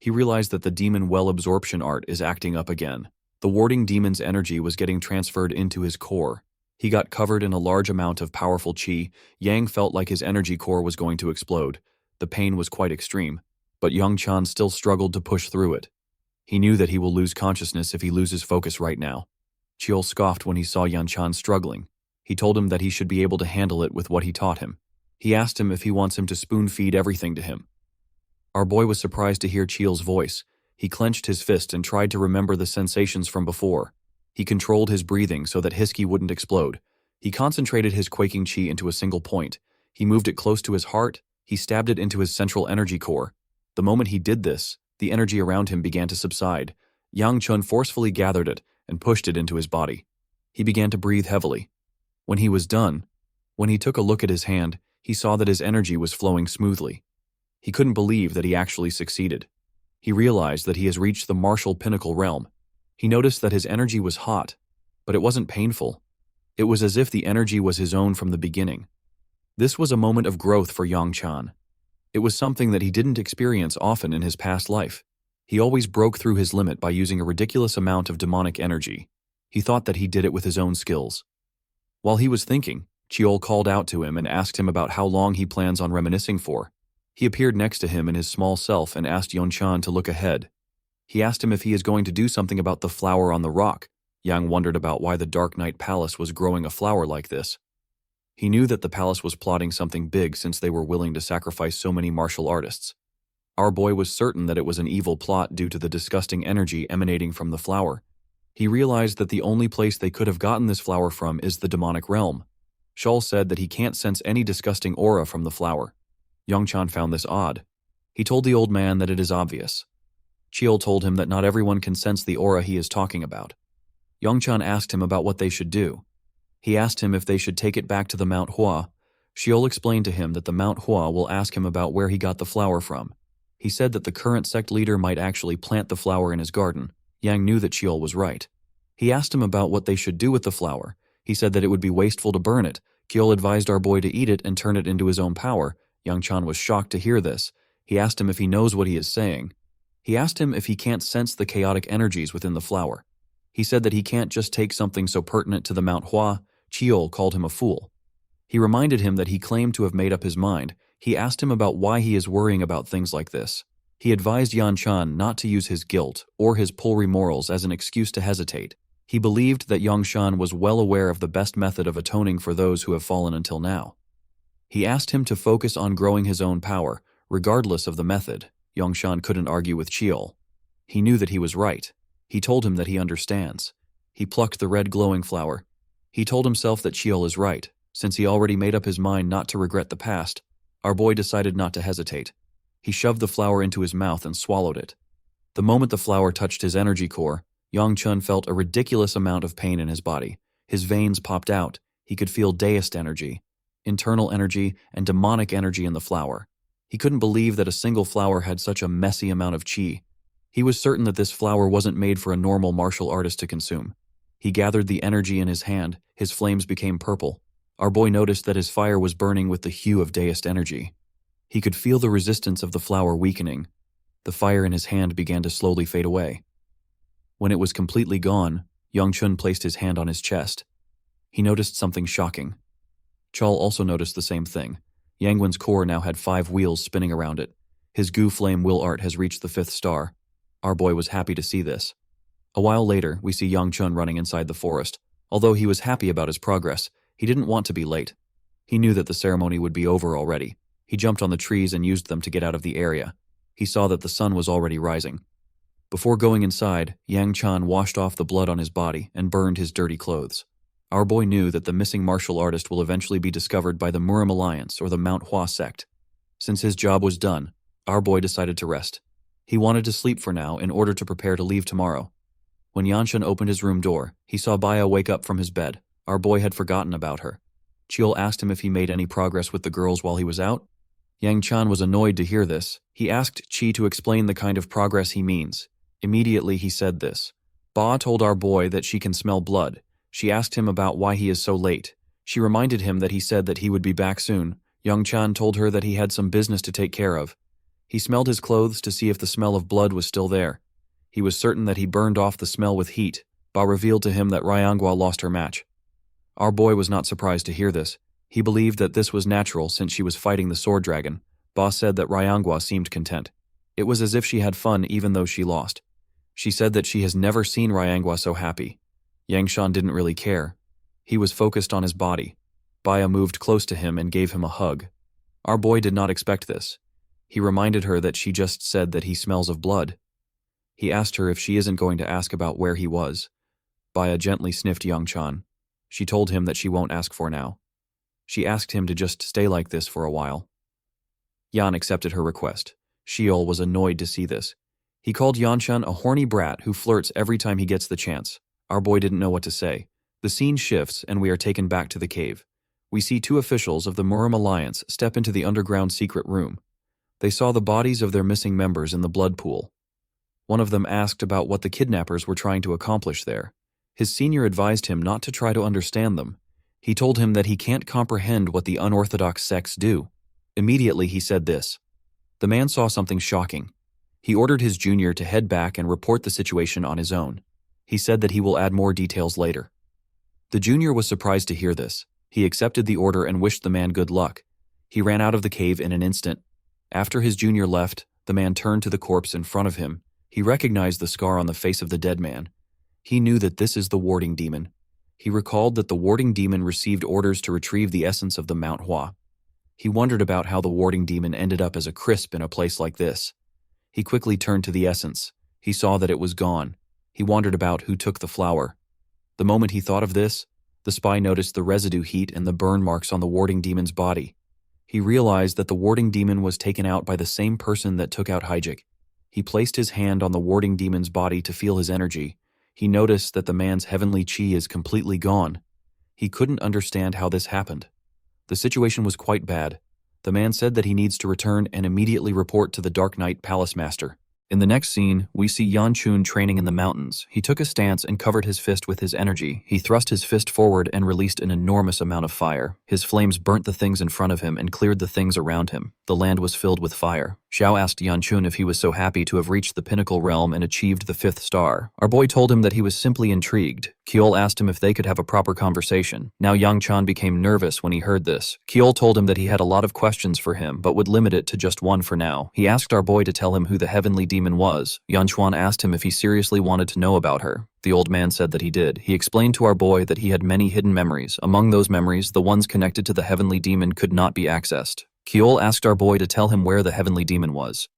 Speaker 1: He realized that the demon well absorption art is acting up again. The warding demon's energy was getting transferred into his core. He got covered in a large amount of powerful chi. Yang felt like his energy core was going to explode. The pain was quite extreme, but Yang Chan still struggled to push through it. He knew that he will lose consciousness if he loses focus right now. Chiol scoffed when he saw Yan Chan struggling. He told him that he should be able to handle it with what he taught him. He asked him if he wants him to spoon-feed everything to him. Our boy was surprised to hear Chiol's voice. He clenched his fist and tried to remember the sensations from before. He controlled his breathing so that Hisky wouldn't explode. He concentrated his quaking chi into a single point. He moved it close to his heart. He stabbed it into his central energy core. The moment he did this, the energy around him began to subside. Yang Chun forcefully gathered it and pushed it into his body. He began to breathe heavily. When he was done, when he took a look at his hand, he saw that his energy was flowing smoothly. He couldn't believe that he actually succeeded. He realized that he has reached the martial pinnacle realm. He noticed that his energy was hot, but it wasn't painful. It was as if the energy was his own from the beginning. This was a moment of growth for Yang Chan. It was something that he didn't experience often in his past life. He always broke through his limit by using a ridiculous amount of demonic energy. He thought that he did it with his own skills. While he was thinking, Chiol called out to him and asked him about how long he plans on reminiscing for. He appeared next to him in his small self and asked Yonchan to look ahead. He asked him if he is going to do something about the flower on the rock. Yang wondered about why the Dark Knight Palace was growing a flower like this. He knew that the palace was plotting something big since they were willing to sacrifice so many martial artists. Our boy was certain that it was an evil plot due to the disgusting energy emanating from the flower. He realized that the only place they could have gotten this flower from is the demonic realm. Shul said that he can't sense any disgusting aura from the flower. Yongchan found this odd. He told the old man that it is obvious. Chiol told him that not everyone can sense the aura he is talking about. Yongchan asked him about what they should do. He asked him if they should take it back to the Mount Hua. Chiol explained to him that the Mount Hua will ask him about where he got the flower from. He said that the current sect leader might actually plant the flower in his garden. Yang knew that Chiol was right. He asked him about what they should do with the flower. He said that it would be wasteful to burn it. Chiol advised our boy to eat it and turn it into his own power. Yongchan was shocked to hear this. He asked him if he knows what he is saying. He asked him if he can't sense the chaotic energies within the flower. He said that he can't just take something so pertinent to the Mount Hua. Chiol called him a fool. He reminded him that he claimed to have made up his mind. He asked him about why he is worrying about things like this. He advised Yan Chan not to use his guilt or his pulry morals as an excuse to hesitate. He believed that Yongshan was well aware of the best method of atoning for those who have fallen until now. He asked him to focus on growing his own power, regardless of the method. Yongshan couldn't argue with Chiol. He knew that he was right. He told him that he understands. He plucked the red glowing flower. He told himself that Chiol is right. Since he already made up his mind not to regret the past, our boy decided not to hesitate. He shoved the flower into his mouth and swallowed it. The moment the flower touched his energy core, Yongchun felt a ridiculous amount of pain in his body. His veins popped out. He could feel deist energy, internal energy, and demonic energy in the flower. He couldn't believe that a single flower had such a messy amount of chi. He was certain that this flower wasn't made for a normal martial artist to consume. He gathered the energy in his hand. His flames became purple. Our boy noticed that his fire was burning with the hue of deist energy. He could feel the resistance of the flower weakening. The fire in his hand began to slowly fade away. When it was completely gone, Yongchun placed his hand on his chest. He noticed something shocking. Chol also noticed the same thing. Yangwen's core now had 5 wheels spinning around it. His goo flame will art has reached the 5th star. Our boy was happy to see this. A while later, we see Yongchun running inside the forest. Although he was happy about his progress, he didn't want to be late. He knew that the ceremony would be over already. He jumped on the trees and used them to get out of the area. He saw that the sun was already rising. Before going inside, Yang Chan washed off the blood on his body and burned his dirty clothes. Our boy knew that the missing martial artist will eventually be discovered by the Murim Alliance or the Mount Hua sect. Since his job was done, our boy decided to rest. He wanted to sleep for now in order to prepare to leave tomorrow. When Yanshan opened his room door, he saw Baya wake up from his bed. Our boy had forgotten about her. Chiol asked him if he made any progress with the girls while he was out. Yang Chan was annoyed to hear this. He asked Chi to explain the kind of progress he means. Immediately he said this. Ba told our boy that she can smell blood. She asked him about why he is so late. She reminded him that he said that he would be back soon. Young Chan told her that he had some business to take care of. He smelled his clothes to see if the smell of blood was still there. He was certain that he burned off the smell with heat. Ba revealed to him that Ryangwa lost her match. Our boy was not surprised to hear this. He believed that this was natural since she was fighting the sword dragon. Ba said that Ryangwa seemed content. It was as if she had fun even though she lost. She said that she has never seen Ryangwa so happy. Yangshan didn't really care. He was focused on his body. Baya moved close to him and gave him a hug. Our boy did not expect this. He reminded her that she just said that he smells of blood. He asked her if she isn't going to ask about where he was. Baya gently sniffed Yangchan. She told him that she won't ask for now. She asked him to just stay like this for a while. Yan accepted her request. Sheol was annoyed to see this. He called Yanshan a horny brat who flirts every time he gets the chance. Our boy didn't know what to say. The scene shifts and we are taken back to the cave. We see two officials of the Murim Alliance step into the underground secret room. They saw the bodies of their missing members in the blood pool. One of them asked about what the kidnappers were trying to accomplish there. His senior advised him not to try to understand them. He told him that he can't comprehend what the unorthodox sects do. Immediately he said this. The man saw something shocking. He ordered his junior to head back and report the situation on his own. He said that he will add more details later. The junior was surprised to hear this. He accepted the order and wished the man good luck. He ran out of the cave in an instant. After his junior left, the man turned to the corpse in front of him. He recognized the scar on the face of the dead man. He knew that this is the warding demon. He recalled that the warding demon received orders to retrieve the essence of the Manhwa. He wondered about how the warding demon ended up as a crisp in a place like this. He quickly turned to the essence. He saw that it was gone. He wondered about who took the flower. The moment he thought of this, the spy noticed the residue heat and the burn marks on the warding demon's body. He realized that the warding demon was taken out by the same person that took out Hijik. He placed his hand on the warding demon's body to feel his energy. He noticed that the man's heavenly chi is completely gone. He couldn't understand how this happened. The situation was quite bad. The man said that he needs to return and immediately report to the Dark Knight Palace Master. In the next scene, we see Yan Chun training in the mountains. He took a stance and covered his fist with his energy. He thrust his fist forward and released an enormous amount of fire. His flames burnt the things in front of him and cleared the things around him. The land was filled with fire. Xiao asked Yan Chun if he was so happy to have reached the pinnacle realm and achieved the 5th star. Our boy told him that he was simply intrigued. Kiol asked him if they could have a proper conversation. Now Yang Chan became nervous when he heard this. Kiol told him that he had a lot of questions for him, but would limit it to just one for now. He asked our boy to tell him who the heavenly demon was. Yan Chuan asked him if he seriously wanted to know about her. The old man said that he did. He explained to our boy that he had many hidden memories. Among those memories, the ones connected to the heavenly demon could not be accessed. Kiol asked our boy to tell him where the heavenly demon was.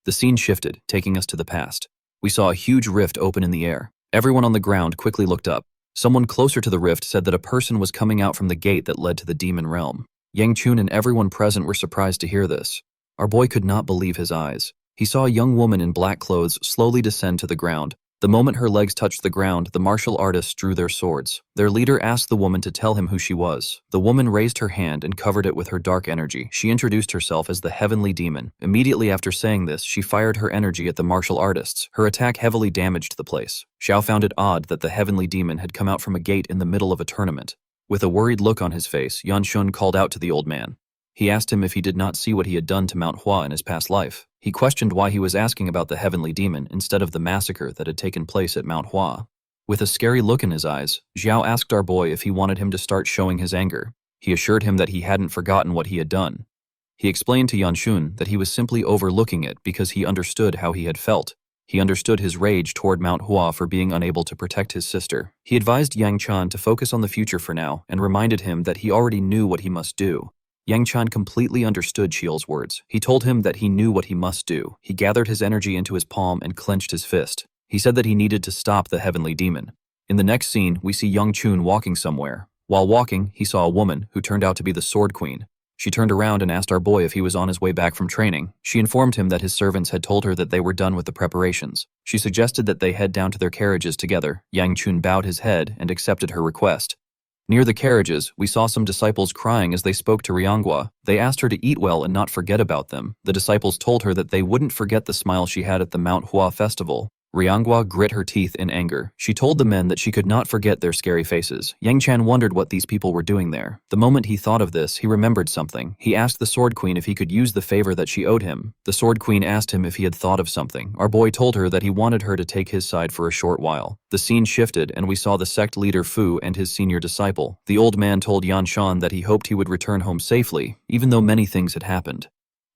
Speaker 1: The scene shifted, taking us to the past. We saw a huge rift open in the air. Everyone on the ground quickly looked up. Someone closer to the rift said that a person was coming out from the gate that led to the demon realm. Yang Chun and everyone present were surprised to hear this. Our boy could not believe his eyes. He saw a young woman in black clothes slowly descend to the ground. The moment her legs touched the ground, the martial artists drew their swords. Their leader asked the woman to tell him who she was. The woman raised her hand and covered it with her dark energy. She introduced herself as the heavenly demon. Immediately after saying this, she fired her energy at the martial artists. Her attack heavily damaged the place. Xiao found it odd that the heavenly demon had come out from a gate in the middle of a tournament. With a worried look on his face, Yan Shun called out to the old man. He asked him if he did not see what he had done to Mount Hua in his past life. He questioned why he was asking about the heavenly demon instead of the massacre that had taken place at Mount Hua. With a scary look in his eyes, Xiao asked our boy if he wanted him to start showing his anger. He assured him that he hadn't forgotten what he had done. He explained to Yan Shun that he was simply overlooking it because he understood how he had felt. He understood his rage toward Mount Hua for being unable to protect his sister. He advised Yang Chan to focus on the future for now and reminded him that he already knew what he must do. Yang Chan completely understood Shiel's words. He told him that he knew what he must do. He gathered his energy into his palm and clenched his fist. He said that he needed to stop the heavenly demon. In the next scene, we see Young Chun walking somewhere. While walking, he saw a woman who turned out to be the Sword Queen. She turned around and asked our boy if he was on his way back from training. She informed him that his servants had told her that they were done with the preparations. She suggested that they head down to their carriages together. Yang Chun bowed his head and accepted her request. Near the carriages, we saw some disciples crying as they spoke to Ryangwa. They asked her to eat well and not forget about them. The disciples told her that they wouldn't forget the smile she had at the Mount Hua festival. Ryangwa grit her teeth in anger. She told the men that she could not forget their scary faces. Yang Chan wondered what these people were doing there. The moment he thought of this, he remembered something. He asked the Sword Queen if he could use the favor that she owed him. The Sword Queen asked him if he had thought of something. Our boy told her that he wanted her to take his side for a short while. The scene shifted, and we saw the sect leader Fu and his senior disciple. The old man told Yan Shan that he hoped he would return home safely, even though many things had happened.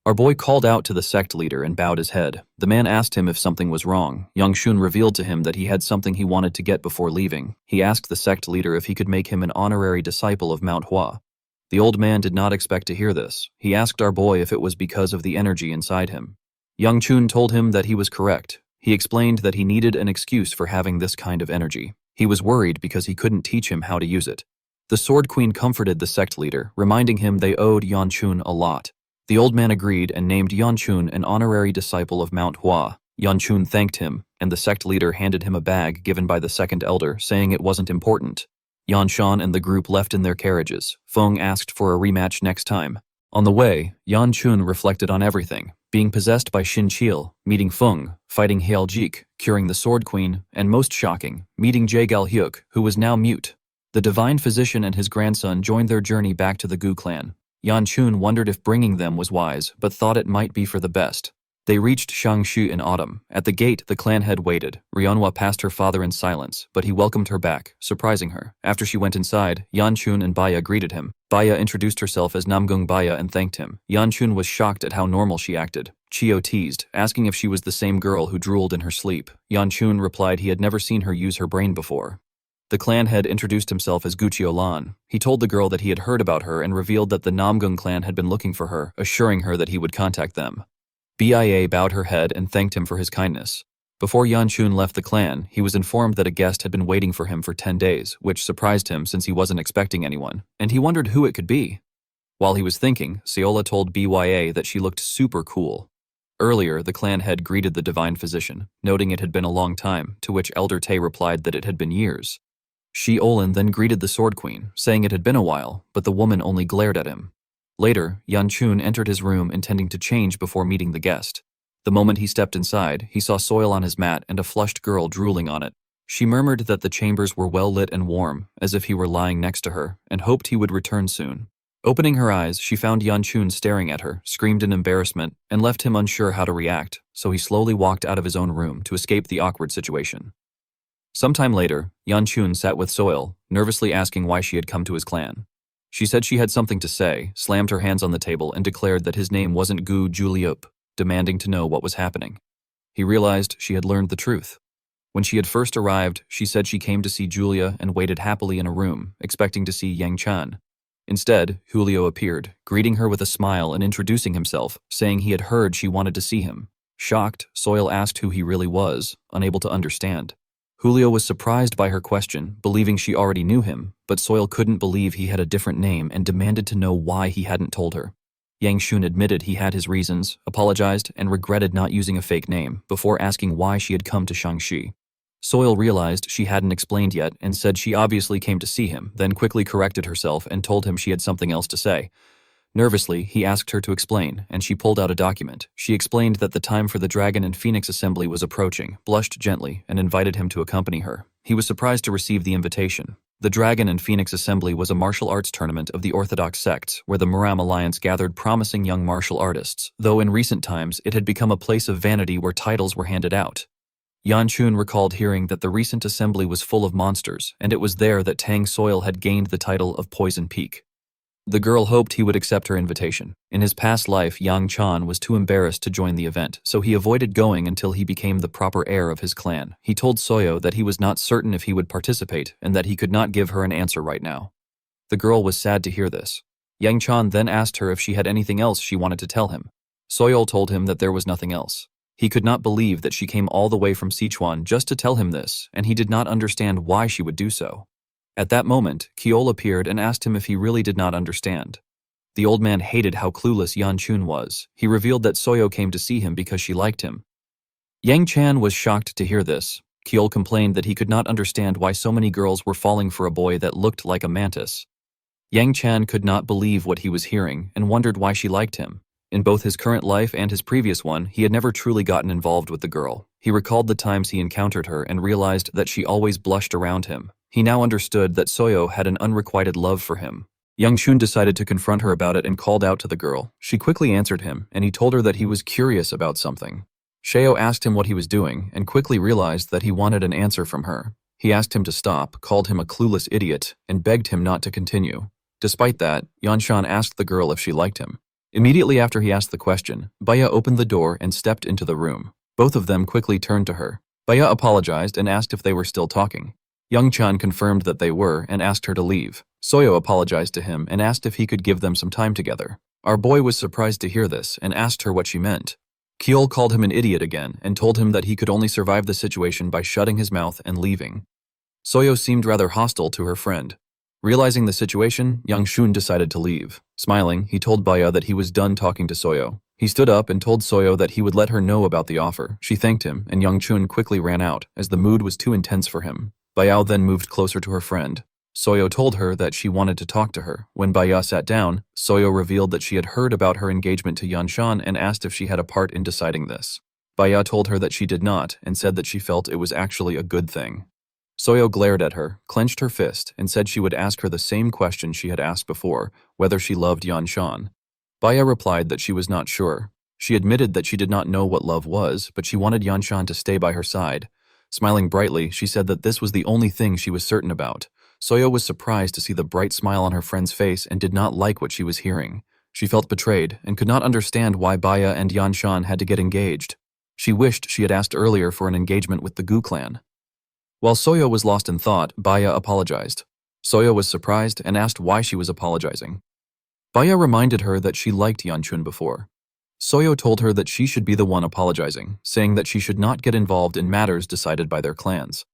Speaker 1: Our boy called out to the sect leader and bowed his head. The man asked him if something was wrong. Yang Shun revealed to him that he had something he wanted to get before leaving. He asked the sect leader if he could make him an honorary disciple of Manhwa. The old man did not expect to hear this. He asked our boy if it was because of the energy inside him. Yang Chun told him that he was correct. He explained that he needed an excuse for having this kind of energy. He was worried because he couldn't teach him how to use it. The Sword Queen comforted the sect leader, reminding him they owed Yan Chun a lot. The old man agreed and named Yan Chun an honorary disciple of Mount Hua. Yan Chun thanked him, and the sect leader handed him a bag given by the second elder, saying it wasn't important. Yan Shan and the group left in their carriages. Feng asked for a rematch next time. On the way, Yan Chun reflected on everything: being possessed by Xin Qil, meeting Feng, fighting Hail Jik, curing the Sword Queen, and most shocking, meeting Jie Gal Hyuk, who was now mute. The divine physician and his grandson joined their journey back to the Gu clan. Yan Chun wondered if bringing them was wise, but thought it might be for the best. They reached Shangshu in autumn. At the gate, the clan head waited. Rionhua passed her father in silence, but he welcomed her back, surprising her. After she went inside, Yan Chun and Baya greeted him. Baya introduced herself as Namgung Baya and thanked him. Yan Chun was shocked at how normal she acted. Chio teased, asking if she was the same girl who drooled in her sleep. Yan Chun replied he had never seen her use her brain before. The clan head introduced himself as Guchio Lan. He told the girl that he had heard about her and revealed that the Namgung clan had been looking for her, assuring her that he would contact them. Bia bowed her head and thanked him for his kindness. Before Yan Chun left the clan, he was informed that a guest had been waiting for him for 10 days, which surprised him since he wasn't expecting anyone, and he wondered who it could be. While he was thinking, Seola told Bya that she looked super cool. Earlier, the clan head greeted the divine physician, noting it had been a long time, to which Elder Tay replied that it had been years. Shi Olin then greeted the Sword Queen, saying it had been a while, but the woman only glared at him. Later, Yan Chun entered his room intending to change before meeting the guest. The moment he stepped inside, he saw soil on his mat and a flushed girl drooling on it. She murmured that the chambers were well lit and warm, as if he were lying next to her, and hoped he would return soon. Opening her eyes, she found Yan Chun staring at her, screamed in embarrassment, and left him unsure how to react, so he slowly walked out of his own room to escape the awkward situation. Sometime later, Yan Chun sat with Soil, nervously asking why she had come to his clan. She said she had something to say, slammed her hands on the table, and declared that his name wasn't Gu Juliup, demanding to know what was happening. He realized she had learned the truth. When she had first arrived, she said she came to see Julia and waited happily in a room, expecting to see Yang Chan. Instead, Julio appeared, greeting her with a smile and introducing himself, saying he had heard she wanted to see him. Shocked, Soil asked who he really was, unable to understand. Julio was surprised by her question, believing she already knew him, but Soil couldn't believe he had a different name and demanded to know why he hadn't told her. Yang Shun admitted he had his reasons, apologized, and regretted not using a fake name, before asking why she had come to Shangxi. Soil realized she hadn't explained yet and said she obviously came to see him, then quickly corrected herself and told him she had something else to say. Nervously, he asked her to explain, and she pulled out a document. She explained that the time for the Dragon and Phoenix Assembly was approaching, blushed gently, and invited him to accompany her. He was surprised to receive the invitation. The Dragon and Phoenix Assembly was a martial arts tournament of the Orthodox sects, where the Muram Alliance gathered promising young martial artists, though in recent times it had become a place of vanity where titles were handed out. Yan Chun recalled hearing that the recent assembly was full of monsters, and it was there that Tang Soil had gained the title of Poison Peak. The girl hoped he would accept her invitation. In his past life, Yang Chan was too embarrassed to join the event, so he avoided going until he became the proper heir of his clan. He told Soyo that he was not certain if he would participate and that he could not give her an answer right now. The girl was sad to hear this. Yang Chan then asked her if she had anything else she wanted to tell him. Soyo told him that there was nothing else. He could not believe that she came all the way from Sichuan just to tell him this, and he did not understand why she would do so. At that moment, Kiol appeared and asked him if he really did not understand. The old man hated how clueless Yan Chun was. He revealed that Soyo came to see him because she liked him. Yang Chan was shocked to hear this. Kiol complained that he could not understand why so many girls were falling for a boy that looked like a mantis. Yang Chan could not believe what he was hearing and wondered why she liked him. In both his current life and his previous one, he had never truly gotten involved with the girl. He recalled the times he encountered her and realized that she always blushed around him. He now understood that Soyo had an unrequited love for him. Young Chun decided to confront her about it and called out to the girl. She quickly answered him, and he told her that he was curious about something. Sheo asked him what he was doing and quickly realized that he wanted an answer from her. He asked him to stop, called him a clueless idiot, and begged him not to continue. Despite that, Yanshan asked the girl if she liked him. Immediately after he asked the question, Baya opened the door and stepped into the room. Both of them quickly turned to her. Baya apologized and asked if they were still talking. Young Chan confirmed that they were and asked her to leave. Soyo apologized to him and asked if he could give them some time together. Our boy was surprised to hear this and asked her what she meant. Kyol called him an idiot again and told him that he could only survive the situation by shutting his mouth and leaving. Soyo seemed rather hostile to her friend. Realizing the situation, Yang Shun decided to leave. Smiling, he told Baya that he was done talking to Soyo. He stood up and told Soyo that he would let her know about the offer. She thanked him, and Yang Chun quickly ran out, as the mood was too intense for him. Baya then moved closer to her friend. Soyo told her that she wanted to talk to her. When Baya sat down, Soyo revealed that she had heard about her engagement to Yanshan and asked if she had a part in deciding this. Baya told her that she did not, and said that she felt it was actually a good thing. Soyo glared at her, clenched her fist, and said she would ask her the same question she had asked before, whether she loved Yanshan. Baya replied that she was not sure. She admitted that she did not know what love was, but she wanted Yanshan to stay by her side. Smiling brightly, she said that this was the only thing she was certain about. Soyo was surprised to see the bright smile on her friend's face and did not like what she was hearing. She felt betrayed and could not understand why Baya and Yanshan had to get engaged. She wished she had asked earlier for an engagement with the Gu clan. While Soyo was lost in thought, Baya apologized. Soyo was surprised and asked why she was apologizing. Baya reminded her that she liked Yanchun before. Soyo told her that she should be the one apologizing, saying that she should not get involved in matters decided by their clans.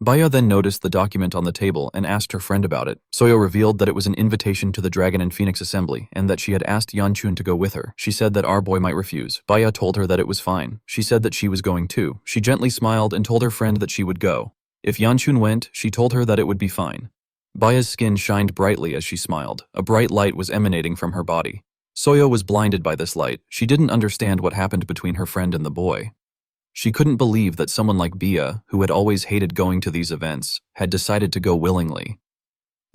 Speaker 1: Baya then noticed the document on the table and asked her friend about it. Soyo revealed that it was an invitation to the Dragon and Phoenix Assembly and that she had asked Yanchun to go with her. She said that our boy might refuse. Baya told her that it was fine. She said that she was going too. She gently smiled and told her friend that she would go. If Yanchun went, she told her that it would be fine. Baya's skin shined brightly as she smiled. A bright light was emanating from her body. Soyo was blinded by this light. She didn't understand what happened between her friend and the boy. She couldn't believe that someone like Bia, who had always hated going to these events, had decided to go willingly.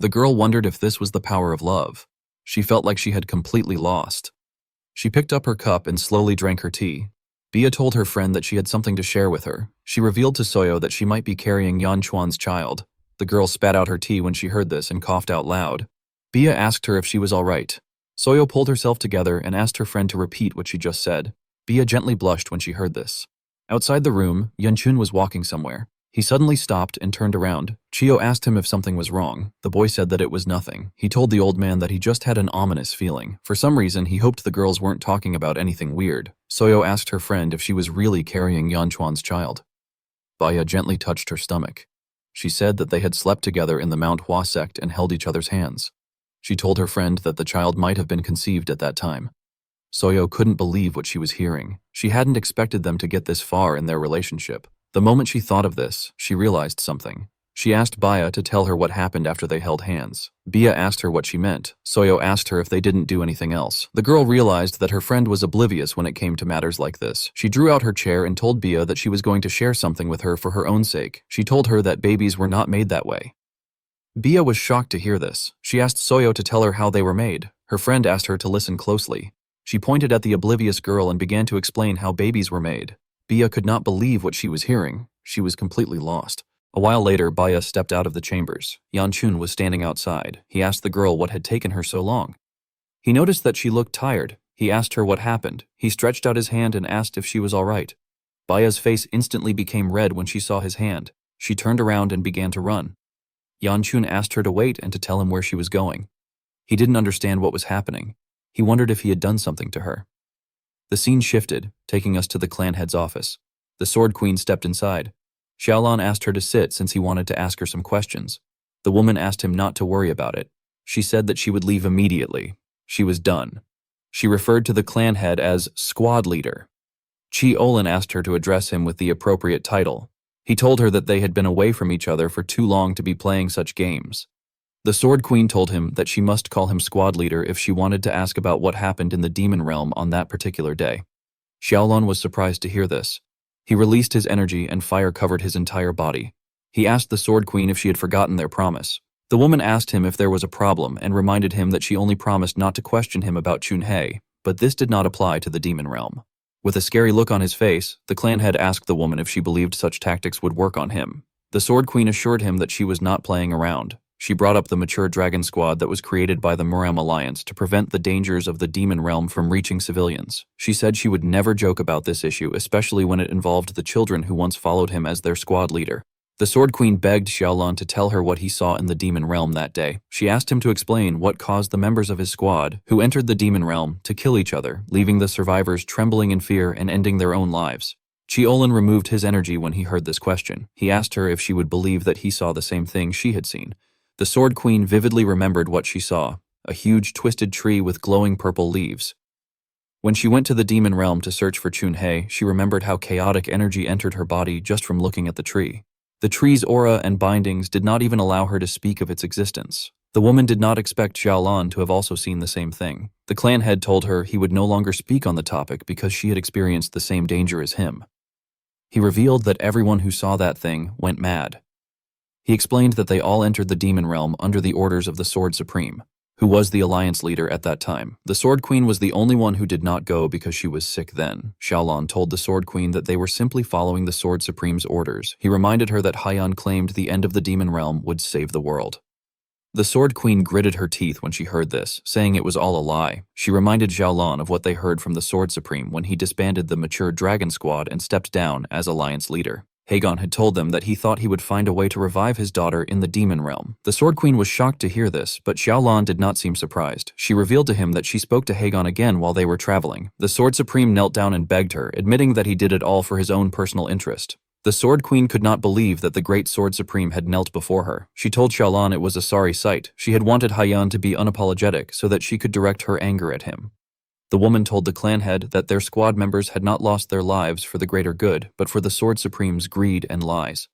Speaker 1: The girl wondered if this was the power of love. She felt like she had completely lost. She picked up her cup and slowly drank her tea. Bia told her friend that she had something to share with her. She revealed to Soyo that she might be carrying Yan Chuan's child. The girl spat out her tea when she heard this and coughed out loud. Bia asked her if she was all right. Soyo pulled herself together and asked her friend to repeat what she just said. Bia gently blushed when she heard this. Outside the room, Yanchun was walking somewhere. He suddenly stopped and turned around. Chio asked him if something was wrong. The boy said that it was nothing. He told the old man that he just had an ominous feeling. For some reason, he hoped the girls weren't talking about anything weird. Soyo asked her friend if she was really carrying Yanchuan's child. Baya gently touched her stomach. She said that they had slept together in the Mount Hua sect and held each other's hands. She told her friend that the child might have been conceived at that time. Soyo couldn't believe what she was hearing. She hadn't expected them to get this far in their relationship. The moment she thought of this, she realized something. She asked Baya to tell her what happened after they held hands. Bia asked her what she meant. Soyo asked her if they didn't do anything else. The girl realized that her friend was oblivious when it came to matters like this. She drew out her chair and told Bia that she was going to share something with her for her own sake. She told her that babies were not made that way. Bia was shocked to hear this. She asked Soyo to tell her how they were made. Her friend asked her to listen closely. She pointed at the oblivious girl and began to explain how babies were made. Bia could not believe what she was hearing. She was completely lost. A while later, Baya stepped out of the chambers. Yanchun was standing outside. He asked the girl what had taken her so long. He noticed that she looked tired. He asked her what happened. He stretched out his hand and asked if she was all right. Baya's face instantly became red when she saw his hand. She turned around and began to run. Yanchun asked her to wait and to tell him where she was going. He didn't understand what was happening. He wondered if he had done something to her. The scene shifted, taking us to the clan head's office. The Sword Queen stepped inside. Xiaolan asked her to sit since he wanted to ask her some questions. The woman asked him not to worry about it. She said that she would leave immediately. She was done. She referred to the clan head as squad leader. Chi Olin asked her to address him with the appropriate title. He told her that they had been away from each other for too long to be playing such games. The Sword Queen told him that she must call him squad leader if she wanted to ask about what happened in the demon realm on that particular day. Xiaolon was surprised to hear this. He released his energy and fire covered his entire body. He asked the Sword Queen if she had forgotten their promise. The woman asked him if there was a problem and reminded him that she only promised not to question him about Chunhei, but this did not apply to the demon realm. With a scary look on his face, the clan head asked the woman if she believed such tactics would work on him. The Sword Queen assured him that she was not playing around. She brought up the mature dragon squad that was created by the Murim alliance to prevent the dangers of the demon realm from reaching civilians. She said she would never joke about this issue, especially when it involved the children who once followed him as their squad leader. The Sword Queen begged Xiaolon to tell her what he saw in the demon realm that day. She asked him to explain what caused the members of his squad, who entered the demon realm, to kill each other, leaving the survivors trembling in fear and ending their own lives. Xiaolon removed his energy when he heard this question. He asked her if she would believe that he saw the same thing she had seen. The Sword Queen vividly remembered what she saw, a huge twisted tree with glowing purple leaves. When she went to the demon realm to search for Chunhei, she remembered how chaotic energy entered her body just from looking at the tree. The tree's aura and bindings did not even allow her to speak of its existence. The woman did not expect Xiaolon to have also seen the same thing. The clan head told her he would no longer speak on the topic because she had experienced the same danger as him. He revealed that everyone who saw that thing went mad. He explained that they all entered the demon realm under the orders of the Sword Supreme, who was the alliance leader at that time. The Sword Queen was the only one who did not go because she was sick then. Xiaolon told the Sword Queen that they were simply following the Sword Supreme's orders. He reminded her that Haiyan claimed the end of the demon realm would save the world. The Sword Queen gritted her teeth when she heard this, saying it was all a lie. She reminded Xiaolon of what they heard from the Sword Supreme when he disbanded the mature dragon squad and stepped down as alliance leader. Hagon had told them that he thought he would find a way to revive his daughter in the demon realm. The Sword Queen was shocked to hear this, but Xiaolon did not seem surprised. She revealed to him that she spoke to Hagon again while they were traveling. The Sword Supreme knelt down and begged her, admitting that he did it all for his own personal interest. The Sword Queen could not believe that the great Sword Supreme had knelt before her. She told Xiaolon it was a sorry sight. She had wanted Haiyan to be unapologetic so that she could direct her anger at him. The woman told the clan head that their squad members had not lost their lives for the greater good, but for the Sword Supreme's greed and lies.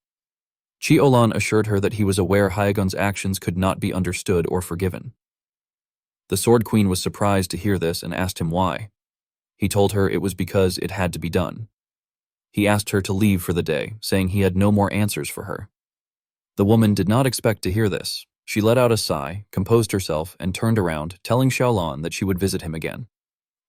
Speaker 1: Xiaolon assured her that he was aware Haigon's actions could not be understood or forgiven. The Sword Queen was surprised to hear this and asked him why. He told her it was because it had to be done. He asked her to leave for the day, saying he had no more answers for her. The woman did not expect to hear this. She let out a sigh, composed herself, and turned around, telling Xiaolon that she would visit him again.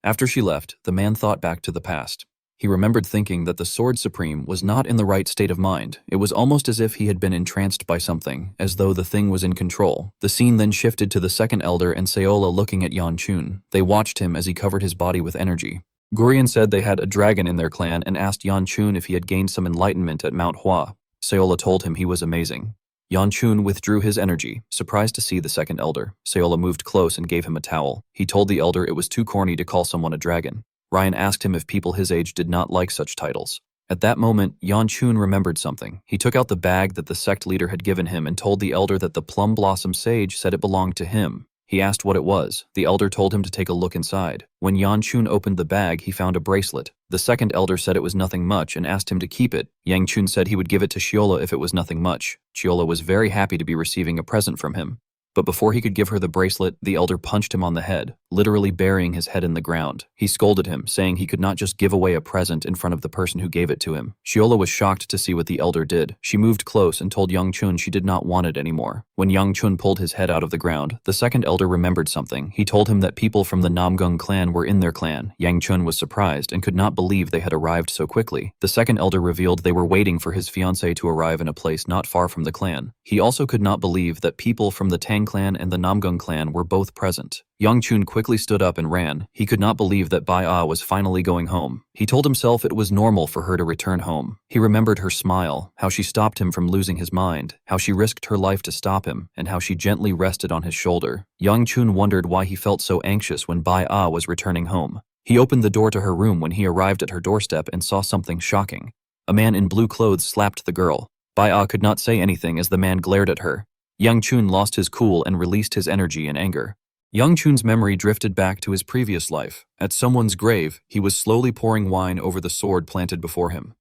Speaker 1: After she left, the man thought back to the past. He remembered thinking that the Sword Supreme was not in the right state of mind. It was almost as if he had been entranced by something, as though the thing was in control. The scene then shifted to the second elder and Seola looking at Yanchun. They watched him as he covered his body with energy. Gurian said they had a dragon in their clan and asked Yanchun if he had gained some enlightenment at Mount Hua. Seola told him he was amazing. Yanchun withdrew his energy, surprised to see the second elder. Seola moved close and gave him a towel. He told the elder it was too corny to call someone a dragon. Ryan asked him if people his age did not like such titles. At that moment, Yanchun remembered something. He took out the bag that the sect leader had given him and told the elder that the Plum Blossom Sage said it belonged to him. He asked what it was. The elder told him to take a look inside. When Yanchun opened the bag, he found a bracelet. The second elder said it was nothing much and asked him to keep it. Yangchun said he would give it to Xiola if it was nothing much. Xiola was very happy to be receiving a present from him. But before he could give her the bracelet, the elder punched him on the head, literally burying his head in the ground. He scolded him, saying he could not just give away a present in front of the person who gave it to him. Xiola was shocked to see what the elder did. She moved close and told Yangchun she did not want it anymore. When Yangchun pulled his head out of the ground, the second elder remembered something. He told him that people from the Namgung clan were in their clan. Yangchun was surprised and could not believe they had arrived so quickly. The second elder revealed they were waiting for his fiancée to arrive in a place not far from the clan. He also could not believe that people from the Tang clan and the Namgung clan were both present. Yangchun quickly stood up and ran. He could not believe that Bai Ah was finally going home. He told himself it was normal for her to return home. He remembered her smile, how she stopped him from losing his mind, how she risked her life to stop him, and how she gently rested on his shoulder. Yangchun wondered why he felt so anxious when Bai Ah was returning home. He opened the door to her room when he arrived at her doorstep and saw something shocking. A man in blue clothes slapped the girl. Bai Ah could not say anything as the man glared at her. Yangchun lost his cool and released his energy in anger. Yangchun's memory drifted back to his previous life. At someone's grave, he was slowly pouring wine over the sword planted before him.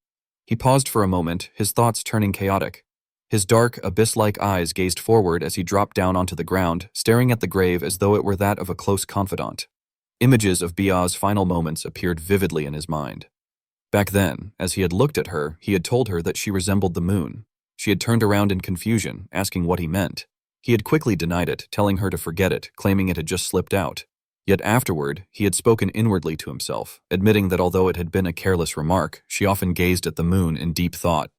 Speaker 1: He paused for a moment, his thoughts turning chaotic. His dark, abyss-like eyes gazed forward as he dropped down onto the ground, staring at the grave as though it were that of a close confidant. Images of Bia's final moments appeared vividly in his mind. Back then, as he had looked at her, he had told her that she resembled the moon. She had turned around in confusion, asking what he meant. He had quickly denied it, telling her to forget it, claiming it had just slipped out. Yet afterward, he had spoken inwardly to himself, admitting that although it had been a careless remark, she often gazed at the moon in deep thought.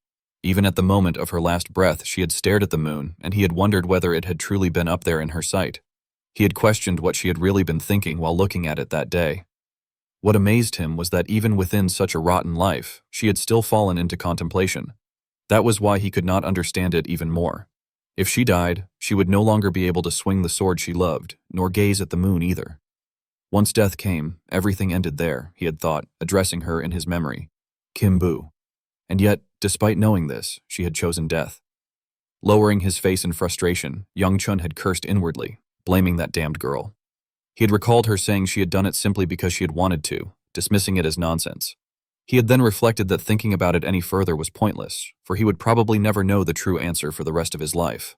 Speaker 1: Even at the moment of her last breath, she had stared at the moon, and he had wondered whether it had truly been up there in her sight. He had questioned what she had really been thinking while looking at it that day. What amazed him was that even within such a rotten life, she had still fallen into contemplation. That was why he could not understand it even more. If she died, she would no longer be able to swing the sword she loved, nor gaze at the moon either. Once death came, everything ended there, he had thought, addressing her in his memory. Kim Bu. And yet, despite knowing this, she had chosen death. Lowering his face in frustration, Young Chun had cursed inwardly, blaming that damned girl. He had recalled her saying she had done it simply because she had wanted to, dismissing it as nonsense. He had then reflected that thinking about it any further was pointless, for he would probably never know the true answer for the rest of his life.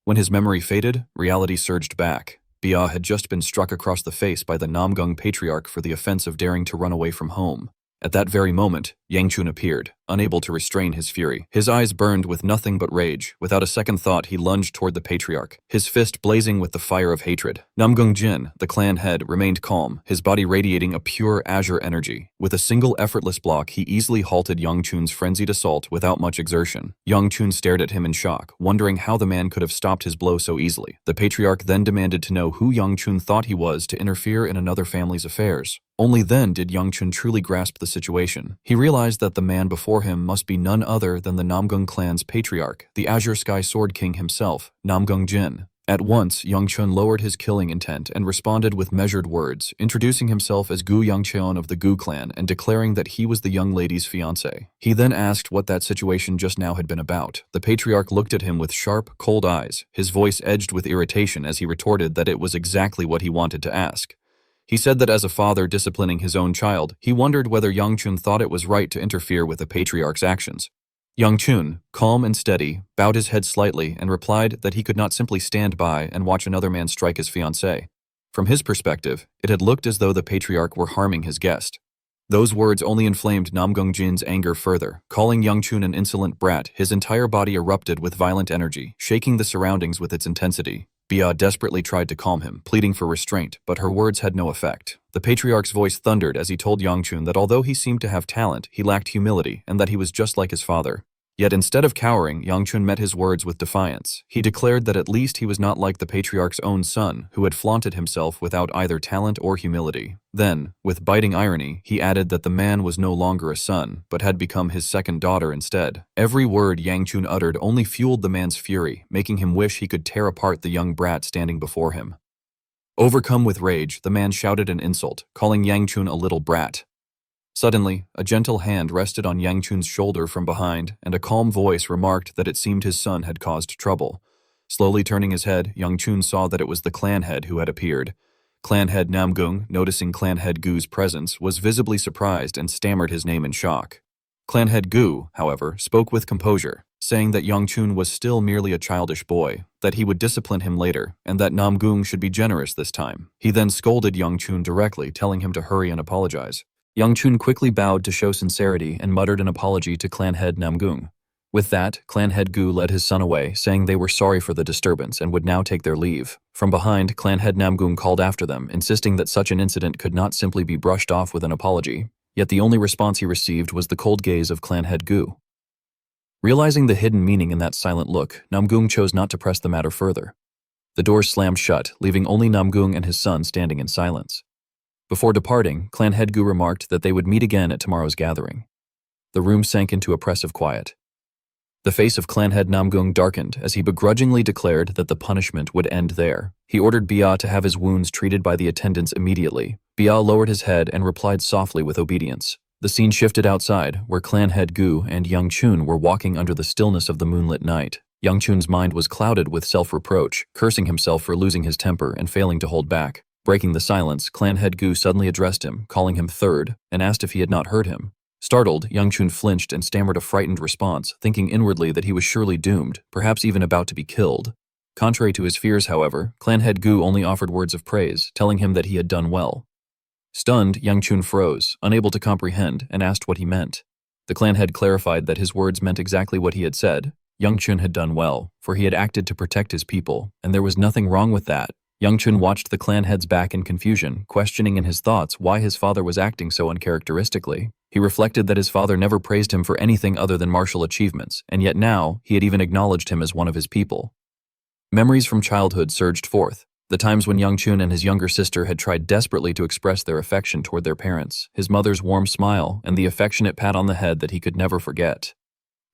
Speaker 1: When his memory faded, reality surged back. Bia had just been struck across the face by the Namgung patriarch for the offense of daring to run away from home. At that very moment, Yang Chun appeared, unable to restrain his fury. His eyes burned with nothing but rage. Without a second thought, he lunged toward the patriarch, his fist blazing with the fire of hatred. Namgung Jin, the clan head, remained calm, his body radiating a pure azure energy. With a single effortless block, he easily halted Yang Chun's frenzied assault without much exertion. Yang Chun stared at him in shock, wondering how the man could have stopped his blow so easily. The patriarch then demanded to know who Yang Chun thought he was to interfere in another family's affairs. Only then did Yang Chun truly grasp the situation. He realized that the man before him must be none other than the Namgung clan's patriarch, the Azure Sky Sword King himself, Namgung Jin. At once, Yang Chun lowered his killing intent and responded with measured words, introducing himself as Gu Yangcheon of the Gu clan and declaring that he was the young lady's fiancé. He then asked what that situation just now had been about. The patriarch looked at him with sharp, cold eyes, his voice edged with irritation as he retorted that it was exactly what he wanted to ask. He said that as a father disciplining his own child, he wondered whether Yang Chun thought it was right to interfere with the patriarch's actions. Yang Chun, calm and steady, bowed his head slightly and replied that he could not simply stand by and watch another man strike his fiancée. From his perspective, it had looked as though the patriarch were harming his guest. Those words only inflamed Namgung Jin's anger further. Calling Yang Chun an insolent brat, his entire body erupted with violent energy, shaking the surroundings with its intensity. Bia desperately tried to calm him, pleading for restraint, but her words had no effect. The patriarch's voice thundered as he told Yang Chun that although he seemed to have talent, he lacked humility, and that he was just like his father. Yet instead of cowering, Yang Chun met his words with defiance. He declared that at least he was not like the patriarch's own son, who had flaunted himself without either talent or humility. Then, with biting irony, he added that the man was no longer a son, but had become his second daughter instead. Every word Yang Chun uttered only fueled the man's fury, making him wish he could tear apart the young brat standing before him. Overcome with rage, the man shouted an insult, calling Yang Chun a little brat. Suddenly, a gentle hand rested on Yang Chun's shoulder from behind, and a calm voice remarked that it seemed his son had caused trouble. Slowly turning his head, Yang Chun saw that it was the clan head who had appeared. Clan head Namgung, noticing clan head Gu's presence, was visibly surprised and stammered his name in shock. Clan head Gu, however, spoke with composure, saying that Yang Chun was still merely a childish boy, that he would discipline him later, and that Namgung should be generous this time. He then scolded Yang Chun directly, telling him to hurry and apologize. Yang Chun quickly bowed to show sincerity and muttered an apology to clan head Namgung. With that, clan head Gu led his son away, saying they were sorry for the disturbance and would now take their leave. From behind, clan head Namgung called after them, insisting that such an incident could not simply be brushed off with an apology. Yet the only response he received was the cold gaze of clan head Gu. Realizing the hidden meaning in that silent look, Namgung chose not to press the matter further. The doors slammed shut, leaving only Namgung and his son standing in silence. Before departing, clan head Gu remarked that they would meet again at tomorrow's gathering. The room sank into oppressive quiet. The face of clan head Namgung darkened as he begrudgingly declared that the punishment would end there. He ordered Bia to have his wounds treated by the attendants immediately. Bia lowered his head and replied softly with obedience. The scene shifted outside, where clan head Gu and Yang Chun were walking under the stillness of the moonlit night. Yang Chun's mind was clouded with self-reproach, cursing himself for losing his temper and failing to hold back. Breaking the silence, clan head Gu suddenly addressed him, calling him third, and asked if he had not heard him. Startled, Young Chun flinched and stammered a frightened response, thinking inwardly that he was surely doomed, perhaps even about to be killed. Contrary to his fears, however, clan head Gu only offered words of praise, telling him that he had done well. Stunned, Young Chun froze, unable to comprehend, and asked what he meant. The clan head clarified that his words meant exactly what he had said. Young Chun had done well, for he had acted to protect his people, and there was nothing wrong with that. Young Chun watched the clan head's back in confusion, questioning in his thoughts why his father was acting so uncharacteristically. He reflected that his father never praised him for anything other than martial achievements, and yet now he had even acknowledged him as one of his people. Memories from childhood surged forth. The times when Young Chun and his younger sister had tried desperately to express their affection toward their parents, his mother's warm smile, and the affectionate pat on the head that he could never forget.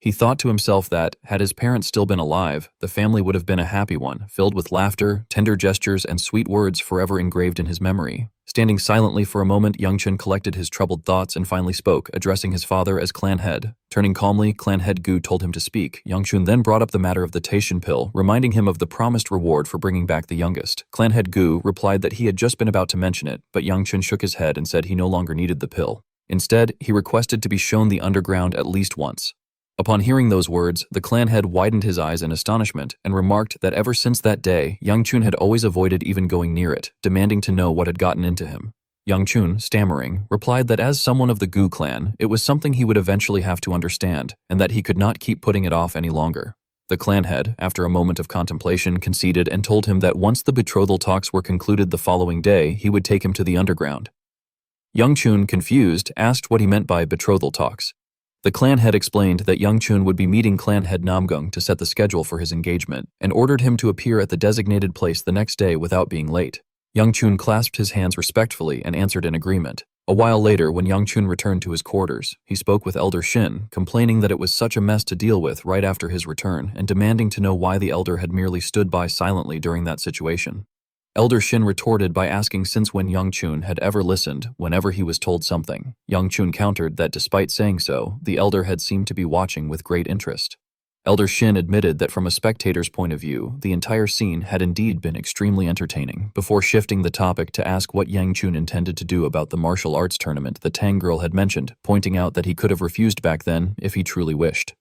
Speaker 1: He thought to himself that, had his parents still been alive, the family would have been a happy one, filled with laughter, tender gestures, and sweet words forever engraved in his memory. Standing silently for a moment, Young Chun collected his troubled thoughts and finally spoke, addressing his father as clan head. Turning calmly, clan head Gu told him to speak. Young Chun then brought up the matter of the Taishan pill, reminding him of the promised reward for bringing back the youngest. Clan head Gu replied that he had just been about to mention it, but Young Chun shook his head and said he no longer needed the pill. Instead, he requested to be shown the underground at least once. Upon hearing those words, the clan head widened his eyes in astonishment and remarked that ever since that day, Young Chun had always avoided even going near it, demanding to know what had gotten into him. Young Chun, stammering, replied that as someone of the Gu clan, it was something he would eventually have to understand, and that he could not keep putting it off any longer. The clan head, after a moment of contemplation, conceded and told him that once the betrothal talks were concluded the following day, he would take him to the underground. Young Chun, confused, asked what he meant by betrothal talks. The clan head explained that Young Chun would be meeting clan head Namgung to set the schedule for his engagement, and ordered him to appear at the designated place the next day without being late. Young Chun clasped his hands respectfully and answered in agreement. A while later, when Young Chun returned to his quarters, he spoke with Elder Shin, complaining that it was such a mess to deal with right after his return, and demanding to know why the elder had merely stood by silently during that situation. Elder Shin retorted by asking since when Young Chun had ever listened whenever he was told something. Young Chun countered that despite saying so, the elder had seemed to be watching with great interest. Elder Shin admitted that from a spectator's point of view, the entire scene had indeed been extremely entertaining, before shifting the topic to ask what Young Chun intended to do about the martial arts tournament the Tang girl had mentioned, pointing out that he could have refused back then if he truly wished.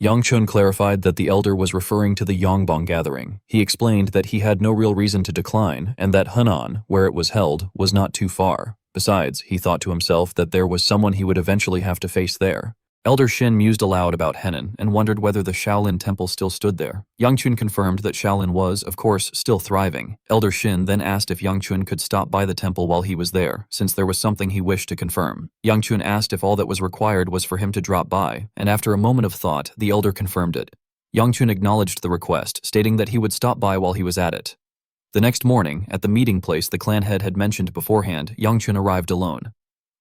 Speaker 1: Young Chun clarified that the elder was referring to the Yongbong gathering. He explained that he had no real reason to decline, and that Henan, where it was held, was not too far. Besides, he thought to himself that there was someone he would eventually have to face there. Elder Shin mused aloud about Henan and wondered whether the Shaolin temple still stood there. Young Chun confirmed that Shaolin was, of course, still thriving. Elder Shin then asked if Young Chun could stop by the temple while he was there, since there was something he wished to confirm. Young Chun asked if all that was required was for him to drop by, and after a moment of thought, the elder confirmed it. Young Chun acknowledged the request, stating that he would stop by while he was at it. The next morning, at the meeting place the clan head had mentioned beforehand, Young Chun arrived alone.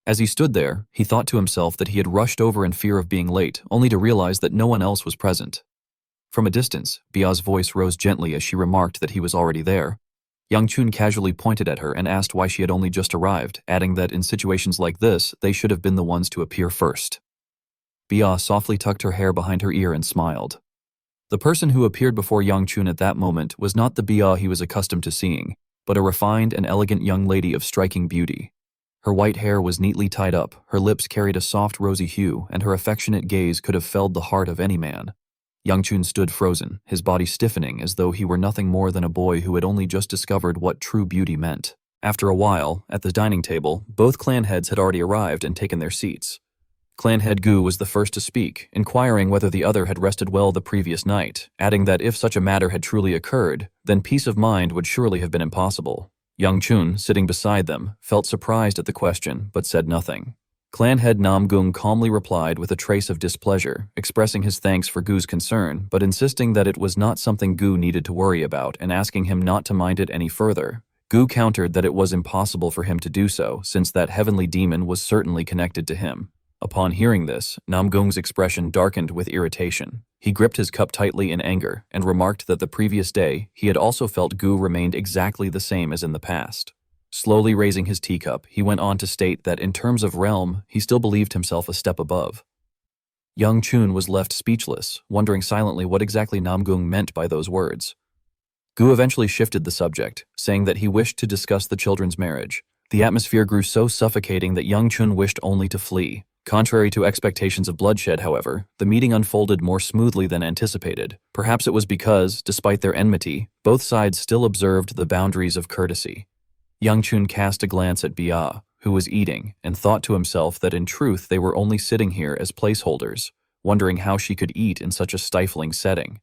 Speaker 1: As he stood there, he thought to himself that he had rushed over in fear of being late, only to realize that no one else was present. From a distance, Bia's voice rose gently as she remarked that he was already there. Young Chun casually pointed at her and asked why she had only just arrived, adding that in situations like this, they should have been the ones to appear first. Bia softly tucked her hair behind her ear and smiled. The person who appeared before Young Chun at that moment was not the Bia he was accustomed to seeing, but a refined and elegant young lady of striking beauty. Her white hair was neatly tied up, her lips carried a soft rosy hue, and her affectionate gaze could have felled the heart of any man. Young Chun stood frozen, his body stiffening as though he were nothing more than a boy who had only just discovered what true beauty meant. After a while, at the dining table, both clan heads had already arrived and taken their seats. Clan head Gu was the first to speak, inquiring whether the other had rested well the previous night, adding that if such a matter had truly occurred, then peace of mind would surely have been impossible. Young Chun, sitting beside them, felt surprised at the question, but said nothing. Clan head Namgung calmly replied with a trace of displeasure, expressing his thanks for Gu's concern, but insisting that it was not something Gu needed to worry about and asking him not to mind it any further. Gu countered that it was impossible for him to do so, since that heavenly demon was certainly connected to him. Upon hearing this, Namgung's expression darkened with irritation. He gripped his cup tightly in anger and remarked that the previous day he had also felt Gu remained exactly the same as in the past. Slowly raising his teacup, he went on to state that in terms of realm, he still believed himself a step above. Young Chun was left speechless, wondering silently what exactly Namgung meant by those words. Gu eventually shifted the subject, saying that he wished to discuss the children's marriage. The atmosphere grew so suffocating that Young Chun wished only to flee. Contrary to expectations of bloodshed, however, the meeting unfolded more smoothly than anticipated. Perhaps it was because, despite their enmity, both sides still observed the boundaries of courtesy. Young Chun cast a glance at Bia, who was eating, and thought to himself that in truth they were only sitting here as placeholders, wondering how she could eat in such a stifling setting.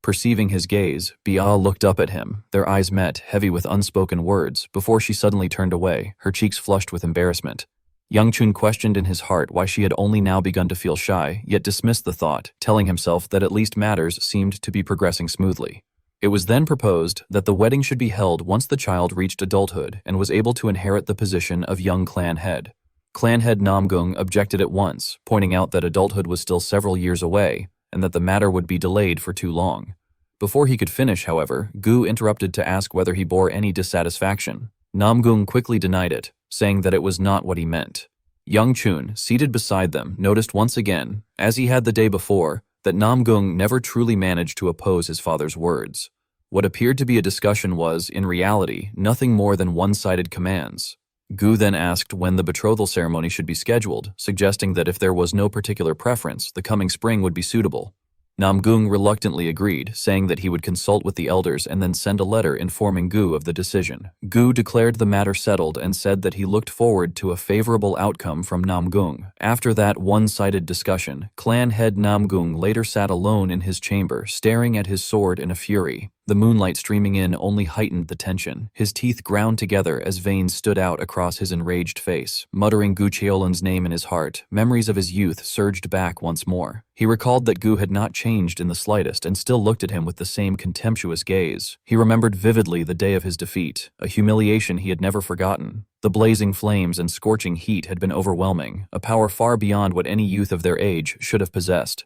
Speaker 1: Perceiving his gaze, Bia looked up at him, their eyes met, heavy with unspoken words, before she suddenly turned away, her cheeks flushed with embarrassment. Young Chun questioned in his heart why she had only now begun to feel shy, yet dismissed the thought, telling himself that at least matters seemed to be progressing smoothly. It was then proposed that the wedding should be held once the child reached adulthood and was able to inherit the position of young clan head. Clan head Namgung objected at once, pointing out that adulthood was still several years away and that the matter would be delayed for too long. Before he could finish, however, Gu interrupted to ask whether he bore any dissatisfaction. Namgung quickly denied it, saying that it was not what he meant. Young Chun, seated beside them, noticed once again, as he had the day before, that Namgung never truly managed to oppose his father's words. What appeared to be a discussion was, in reality, nothing more than one-sided commands. Gu then asked when the betrothal ceremony should be scheduled, suggesting that if there was no particular preference, the coming spring would be suitable. Namgung reluctantly agreed, saying that he would consult with the elders and then send a letter informing Gu of the decision. Gu declared the matter settled and said that he looked forward to a favorable outcome from Namgung. After that one-sided discussion, clan head Namgung later sat alone in his chamber, staring at his sword in a fury. The moonlight streaming in only heightened the tension. His teeth ground together as veins stood out across his enraged face. Muttering Gu Cheolan's name in his heart, memories of his youth surged back once more. He recalled that Gu had not changed in the slightest and still looked at him with the same contemptuous gaze. He remembered vividly the day of his defeat, a humiliation he had never forgotten. The blazing flames and scorching heat had been overwhelming, a power far beyond what any youth of their age should have possessed.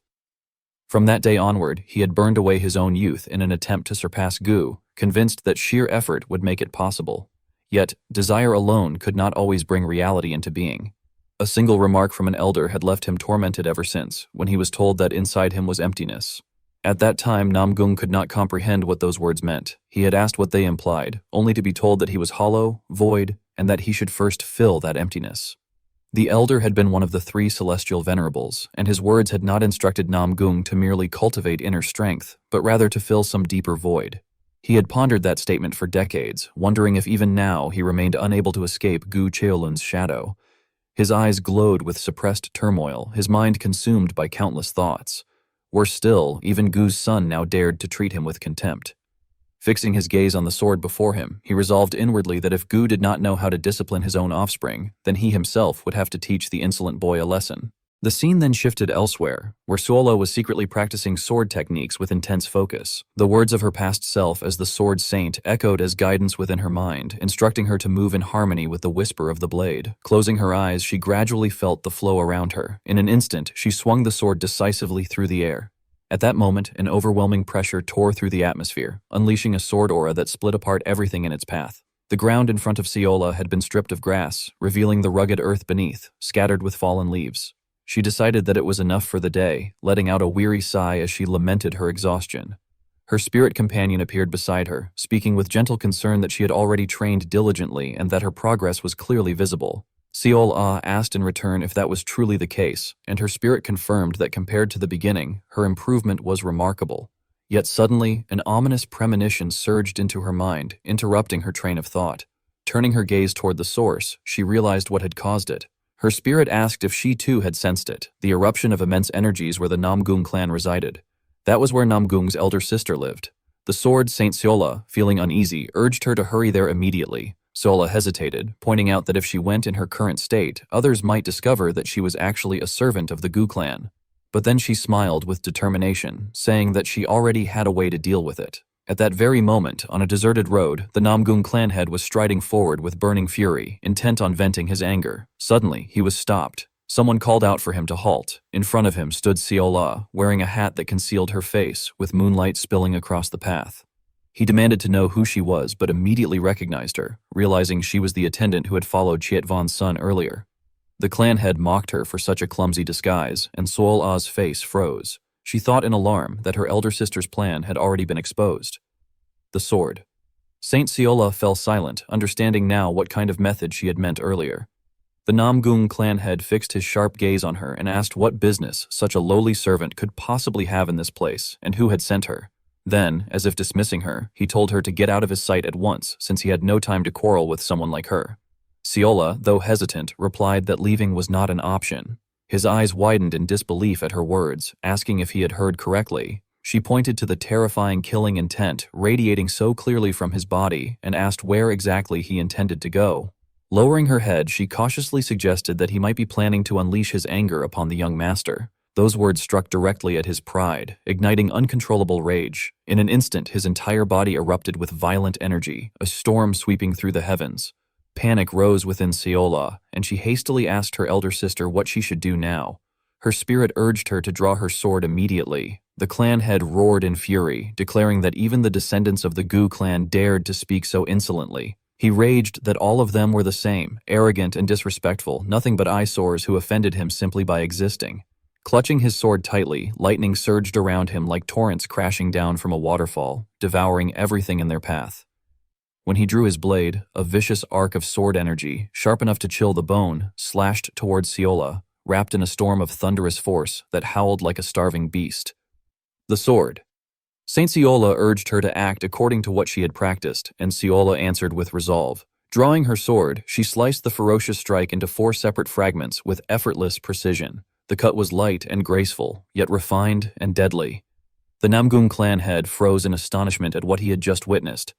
Speaker 1: From that day onward, he had burned away his own youth in an attempt to surpass Gu, convinced that sheer effort would make it possible. Yet, desire alone could not always bring reality into being. A single remark from an elder had left him tormented ever since, when he was told that inside him was emptiness. At that time, Namgung could not comprehend what those words meant. He had asked what they implied, only to be told that he was hollow, void, and that he should first fill that emptiness. The elder had been one of the 3 celestial venerables, and his words had not instructed Namgung to merely cultivate inner strength, but rather to fill some deeper void. He had pondered that statement for decades, wondering if even now he remained unable to escape Gu Cheolan's shadow. His eyes glowed with suppressed turmoil, his mind consumed by countless thoughts. Worse still, even Gu's son now dared to treat him with contempt. Fixing his gaze on the sword before him, he resolved inwardly that if Gu did not know how to discipline his own offspring, then he himself would have to teach the insolent boy a lesson. The scene then shifted elsewhere, where Suola was secretly practicing sword techniques with intense focus. The words of her past self as the sword saint echoed as guidance within her mind, instructing her to move in harmony with the whisper of the blade. Closing her eyes, she gradually felt the flow around her. In an instant, she swung the sword decisively through the air. At that moment, an overwhelming pressure tore through the atmosphere, unleashing a sword aura that split apart everything in its path. The ground in front of Suola had been stripped of grass, revealing the rugged earth beneath, scattered with fallen leaves. She decided that it was enough for the day, letting out a weary sigh as she lamented her exhaustion. Her spirit companion appeared beside her, speaking with gentle concern that she had already trained diligently and that her progress was clearly visible. Suola asked in return if that was truly the case, and her spirit confirmed that compared to the beginning, her improvement was remarkable. Yet suddenly, an ominous premonition surged into her mind, interrupting her train of thought. Turning her gaze toward the source, she realized what had caused it. Her spirit asked if she too had sensed it, the eruption of immense energies where the Namgung clan resided. That was where Namgung's elder sister lived. The sword Saint Suola, feeling uneasy, urged her to hurry there immediately. Suola hesitated, pointing out that if she went in her current state, others might discover that she was actually a servant of the Gu clan. But then she smiled with determination, saying that she already had a way to deal with it. At that very moment, on a deserted road, the Namgung clan head was striding forward with burning fury, intent on venting his anger. Suddenly, he was stopped. Someone called out for him to halt. In front of him stood Suola, wearing a hat that concealed her face, with moonlight spilling across the path. He demanded to know who she was, but immediately recognized her, realizing she was the attendant who had followed Chietvon's son earlier. The clan head mocked her for such a clumsy disguise, and Suola's face froze. She thought in alarm that her elder sister's plan had already been exposed. The sword. Saint Suola fell silent, understanding now what kind of method she had meant earlier. The Namgung clan head fixed his sharp gaze on her and asked what business such a lowly servant could possibly have in this place and who had sent her. Then, as if dismissing her, he told her to get out of his sight at once since he had no time to quarrel with someone like her. Seola, though hesitant, replied that leaving was not an option. His eyes widened in disbelief at her words, asking if he had heard correctly. She pointed to the terrifying killing intent radiating so clearly from his body and asked where exactly he intended to go. Lowering her head, she cautiously suggested that he might be planning to unleash his anger upon the young master. Those words struck directly at his pride, igniting uncontrollable rage. In an instant, his entire body erupted with violent energy, a storm sweeping through the heavens. Panic rose within Seola, and she hastily asked her elder sister what she should do now. Her spirit urged her to draw her sword immediately. The clan head roared in fury, declaring that even the descendants of the Gu clan dared to speak so insolently. He raged that all of them were the same, arrogant and disrespectful, nothing but eyesores who offended him simply by existing. Clutching his sword tightly, lightning surged around him like torrents crashing down from a waterfall, devouring everything in their path. When he drew his blade, a vicious arc of sword energy, sharp enough to chill the bone, slashed towards Seola, wrapped in a storm of thunderous force that howled like a starving beast. The sword. Saint Seola urged her to act according to what she had practiced, and Seola answered with resolve. Drawing her sword, she sliced the ferocious strike into 4 separate fragments with effortless precision. The cut was light and graceful, yet refined and deadly. The Namgung clan head froze in astonishment at what he had just witnessed.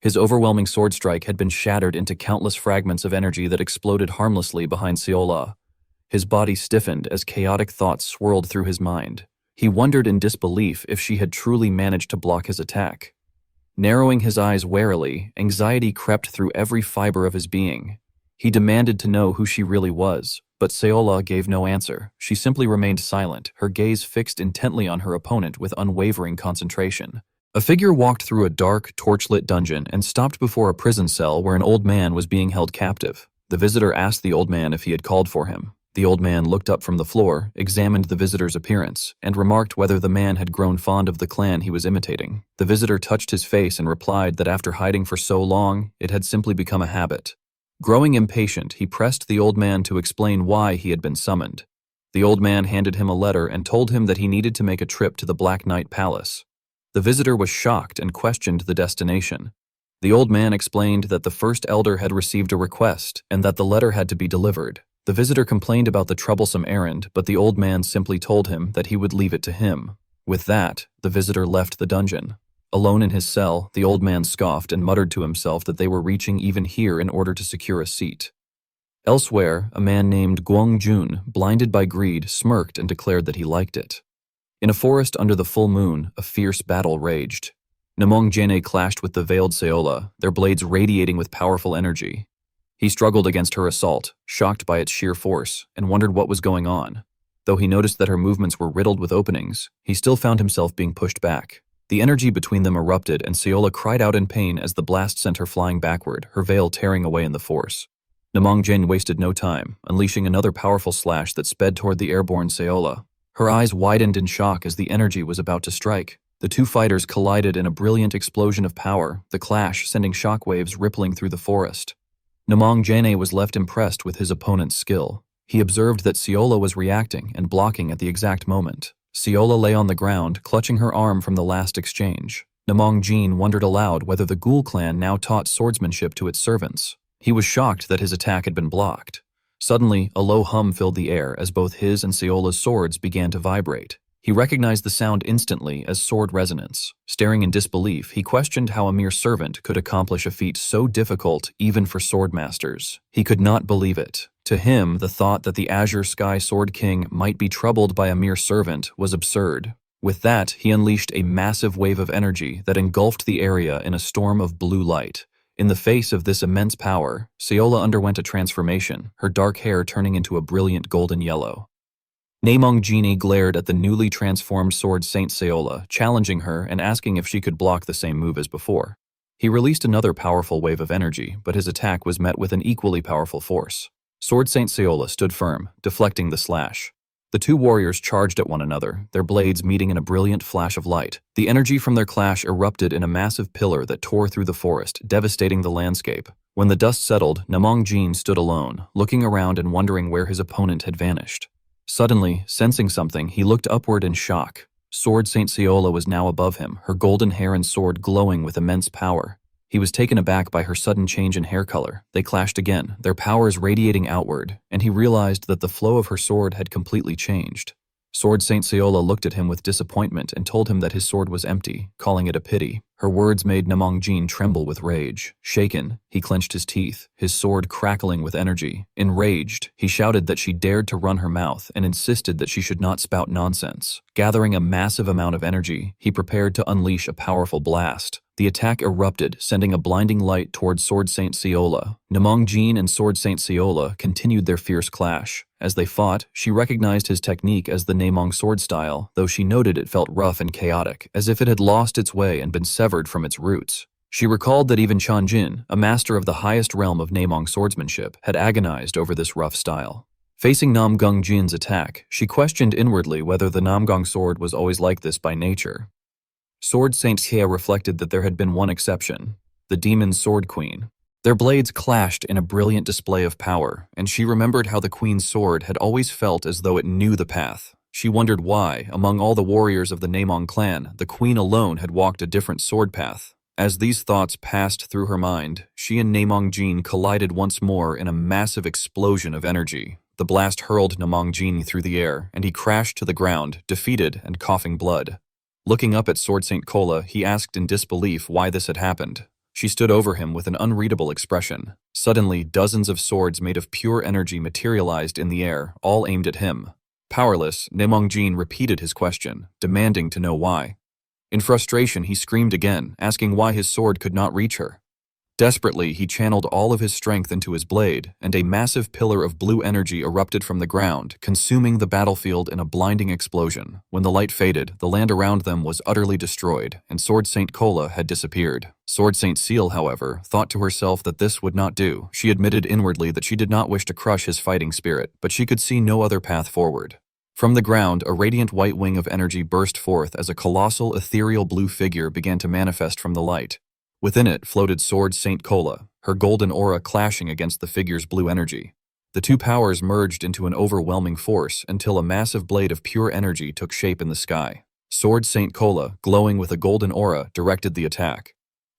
Speaker 1: His overwhelming sword strike had been shattered into countless fragments of energy that exploded harmlessly behind Seola. His body stiffened as chaotic thoughts swirled through his mind. He wondered in disbelief if she had truly managed to block his attack. Narrowing his eyes warily, anxiety crept through every fiber of his being. He demanded to know who she really was, but Seola gave no answer. She simply remained silent, her gaze fixed intently on her opponent with unwavering concentration. A figure walked through a dark, torchlit dungeon and stopped before a prison cell where an old man was being held captive. The visitor asked the old man if he had called for him. The old man looked up from the floor, examined the visitor's appearance, and remarked whether the man had grown fond of the clan he was imitating. The visitor touched his face and replied that after hiding for so long, it had simply become a habit. Growing impatient, he pressed the old man to explain why he had been summoned. The old man handed him a letter and told him that he needed to make a trip to the Black Knight Palace. The visitor was shocked and questioned the destination. The old man explained that the first elder had received a request and that the letter had to be delivered. The visitor complained about the troublesome errand, but the old man simply told him that he would leave it to him. With that, the visitor left the dungeon. Alone in his cell, the old man scoffed and muttered to himself that they were reaching even here in order to secure a seat. Elsewhere, a man named Guang Jun, blinded by greed, smirked and declared that he liked it. In a forest under the full moon, a fierce battle raged. Namong Jene clashed with the veiled Seola, their blades radiating with powerful energy. He struggled against her assault, shocked by its sheer force, and wondered what was going on. Though he noticed that her movements were riddled with openings, he still found himself being pushed back. The energy between them erupted, and Seola cried out in pain as the blast sent her flying backward, her veil tearing away in the force. Namong Jane wasted no time, unleashing another powerful slash that sped toward the airborne Seola. Her eyes widened in shock as the energy was about to strike. The two fighters collided in a brilliant explosion of power, the clash sending shockwaves rippling through the forest. Namong Jane was left impressed with his opponent's skill. He observed that Seola was reacting and blocking at the exact moment. Seola lay on the ground, clutching her arm from the last exchange. Namong Jin wondered aloud whether the Ghoul clan now taught swordsmanship to its servants. He was shocked that his attack had been blocked. Suddenly, a low hum filled the air as both his and Seola's swords began to vibrate. He recognized the sound instantly as sword resonance. Staring in disbelief, he questioned how a mere servant could accomplish a feat so difficult even for sword masters. He could not believe it. To him, the thought that the Azure Sky Sword King might be troubled by a mere servant was absurd. With that, he unleashed a massive wave of energy that engulfed the area in a storm of blue light. In the face of this immense power, Seola underwent a transformation, her dark hair turning into a brilliant golden yellow. Namong Genie glared at the newly transformed sword Saint Seola, challenging her and asking if she could block the same move as before. He released another powerful wave of energy, but his attack was met with an equally powerful force. Sword Saint Seola stood firm, deflecting the slash. The two warriors charged at one another, their blades meeting in a brilliant flash of light. The energy from their clash erupted in a massive pillar that tore through the forest, devastating the landscape. When the dust settled, Namong Jin stood alone, looking around and wondering where his opponent had vanished. Suddenly, sensing something, he looked upward in shock. Sword Saint Seola was now above him, her golden hair and sword glowing with immense power. He was taken aback by her sudden change in hair color. They clashed again, their powers radiating outward, and he realized that the flow of her sword had completely changed. Sword Saint Seola looked at him with disappointment and told him that his sword was empty, calling it a pity. Her words made Namong Jin tremble with rage. Shaken, he clenched his teeth, his sword crackling with energy. Enraged, he shouted that she dared to run her mouth and insisted that she should not spout nonsense. Gathering a massive amount of energy, he prepared to unleash a powerful blast. The attack erupted, sending a blinding light towards Sword Saint Seola. Namong Jin and Sword Saint Seola continued their fierce clash. As they fought, she recognized his technique as the Namong sword style, though she noted it felt rough and chaotic, as if it had lost its way and been severed from its roots. She recalled that even Chan Jin, a master of the highest realm of Namong swordsmanship, had agonized over this rough style. Facing Namgung Jin's attack, she questioned inwardly whether the Namgung sword was always like this by nature. Sword Saint Xie reflected that there had been one exception, the Demon Sword Queen. Their blades clashed in a brilliant display of power, and she remembered how the Queen's sword had always felt as though it knew the path. She wondered why, among all the warriors of the Namong clan, the Queen alone had walked a different sword path. As these thoughts passed through her mind, she and Namong Jin collided once more in a massive explosion of energy. The blast hurled Namong Jin through the air, and he crashed to the ground, defeated and coughing blood. Looking up at Sword Saint Kola, he asked in disbelief why this had happened. She stood over him with an unreadable expression. Suddenly, dozens of swords made of pure energy materialized in the air, all aimed at him. Powerless, Namong Jin repeated his question, demanding to know why. In frustration, he screamed again, asking why his sword could not reach her. Desperately, he channeled all of his strength into his blade, and a massive pillar of blue energy erupted from the ground, consuming the battlefield in a blinding explosion. When the light faded, the land around them was utterly destroyed, and Sword Saint Kola had disappeared. Sword Saint Seal, however, thought to herself that this would not do. She admitted inwardly that she did not wish to crush his fighting spirit, but she could see no other path forward. From the ground, a radiant white wing of energy burst forth as a colossal ethereal blue figure began to manifest from the light. Within it floated Sword Saint Kola, her golden aura clashing against the figure's blue energy. The two powers merged into an overwhelming force until a massive blade of pure energy took shape in the sky. Sword Saint Kola, glowing with a golden aura, directed the attack.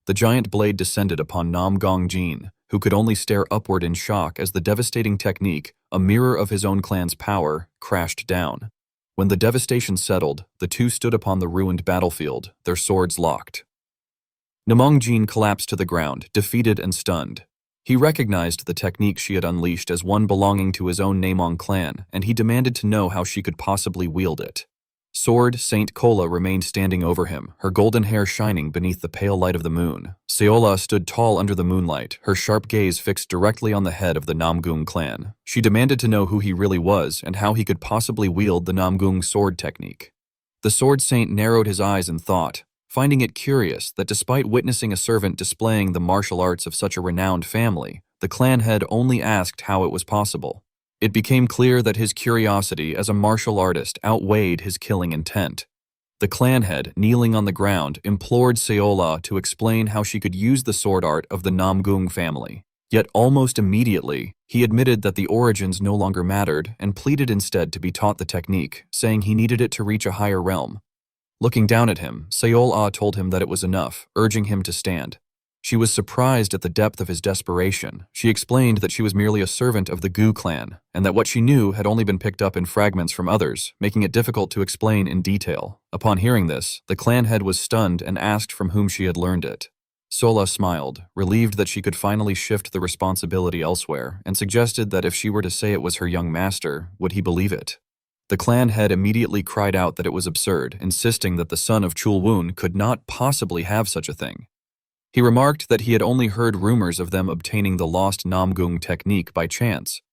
Speaker 1: The giant blade descended upon Namgung Jin, who could only stare upward in shock as the devastating technique, a mirror of his own clan's power, crashed down. When the devastation settled, the two stood upon the ruined battlefield, their swords locked. Namong Jin collapsed to the ground, defeated and stunned. He recognized the technique she had unleashed as one belonging to his own Namong clan, and he demanded to know how she could possibly wield it. Sword Saint Kola remained standing over him, her golden hair shining beneath the pale light of the moon. Seola stood tall under the moonlight, her sharp gaze fixed directly on the head of the Namgung clan. She demanded to know who he really was and how he could possibly wield the Namgung sword technique. The Sword Saint narrowed his eyes in thought, finding it curious that despite witnessing a servant displaying the martial arts of such a renowned family, the clan head only asked how it was possible. It became clear that his curiosity as a martial artist outweighed his killing intent. The clan head, kneeling on the ground, implored Seola to explain how she could use the sword art of the Namgung family. Yet almost immediately, he admitted that the origins no longer mattered and pleaded instead to be taught the technique, saying he needed it to reach a higher realm. Looking down at him, Seola told him that it was enough, urging him to stand. She was surprised at the depth of his desperation. She explained that she was merely a servant of the Gu clan, and that what she knew had only been picked up in fragments from others, making it difficult to explain in detail. Upon hearing this, the clan head was stunned and asked from whom she had learned it. Sola smiled, relieved that she could finally shift the responsibility elsewhere, and suggested that if she were to say it was her young master, would he believe it? The clan head immediately cried out that it was absurd, insisting that the son of Chulwoon could not possibly have such a thing. He remarked that he had only heard rumors of them obtaining the lost Namgung technique by chance.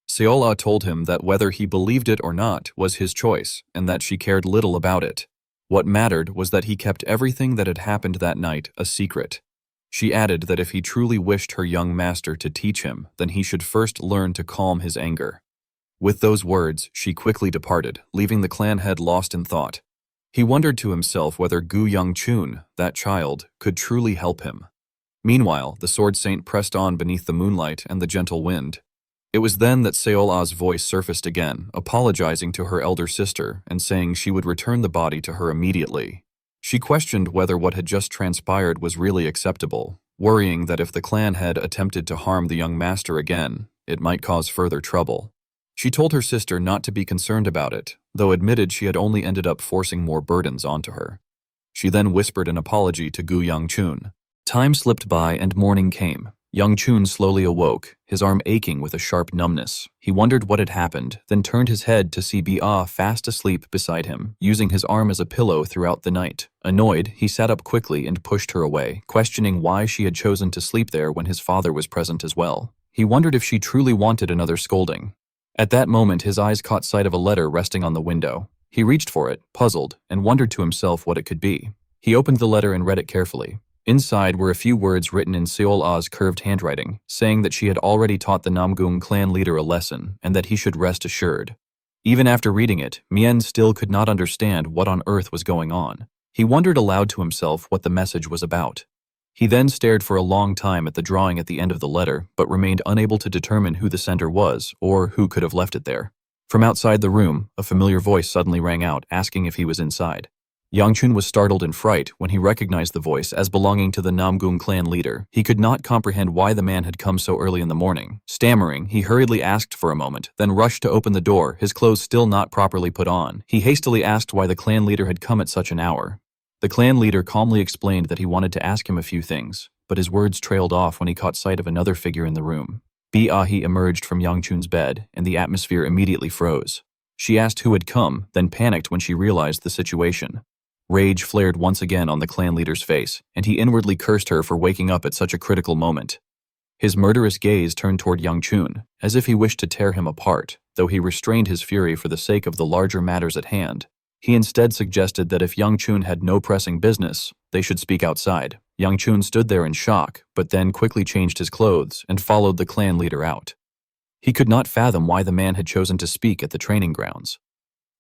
Speaker 1: Seola told him that whether he believed it or not was his choice, and that she cared little about it. What mattered was that he kept everything that had happened that night a secret. She added that if he truly wished her young master to teach him, then he should first learn to calm his anger. With those words, she quickly departed, leaving the clan head lost in thought. He wondered to himself whether Gu Young-chun, that child, could truly help him. Meanwhile, the sword saint pressed on beneath the moonlight and the gentle wind. It was then that Seol-ah's voice surfaced again, apologizing to her elder sister and saying she would return the body to her immediately. She questioned whether what had just transpired was really acceptable, worrying that if the clan head attempted to harm the young master again, it might cause further trouble. She told her sister not to be concerned about it, though admitted she had only ended up forcing more burdens onto her. She then whispered an apology to Gu Young-chun. Time slipped by and morning came. Young-chun slowly awoke, his arm aching with a sharp numbness. He wondered what had happened, then turned his head to see Bi-ah fast asleep beside him, using his arm as a pillow throughout the night. Annoyed, he sat up quickly and pushed her away, questioning why she had chosen to sleep there when his father was present as well. He wondered if she truly wanted another scolding. At that moment, his eyes caught sight of a letter resting on the window. He reached for it, puzzled, and wondered to himself what it could be. He opened the letter and read it carefully. Inside were a few words written in Seol-ah's curved handwriting, saying that she had already taught the Namgung clan leader a lesson and that he should rest assured. Even after reading it, Mien still could not understand what on earth was going on. He wondered aloud to himself what the message was about. He then stared for a long time at the drawing at the end of the letter, but remained unable to determine who the sender was or who could have left it there. From outside the room, a familiar voice suddenly rang out, asking if he was inside. Young-chun was startled in fright when he recognized the voice as belonging to the Namgung clan leader. He could not comprehend why the man had come so early in the morning. Stammering, he hurriedly asked for a moment, then rushed to open the door, his clothes still not properly put on. He hastily asked why the clan leader had come at such an hour. The clan leader calmly explained that he wanted to ask him a few things, but his words trailed off when he caught sight of another figure in the room. Bi-ah emerged from Young-chun's bed, and the atmosphere immediately froze. She asked who had come, then panicked when she realized the situation. Rage flared once again on the clan leader's face, and he inwardly cursed her for waking up at such a critical moment. His murderous gaze turned toward Young-chun, as if he wished to tear him apart, though he restrained his fury for the sake of the larger matters at hand. He instead suggested that if Young-chun had no pressing business, they should speak outside. Young-chun stood there in shock, but then quickly changed his clothes and followed the clan leader out. He could not fathom why the man had chosen to speak at the training grounds.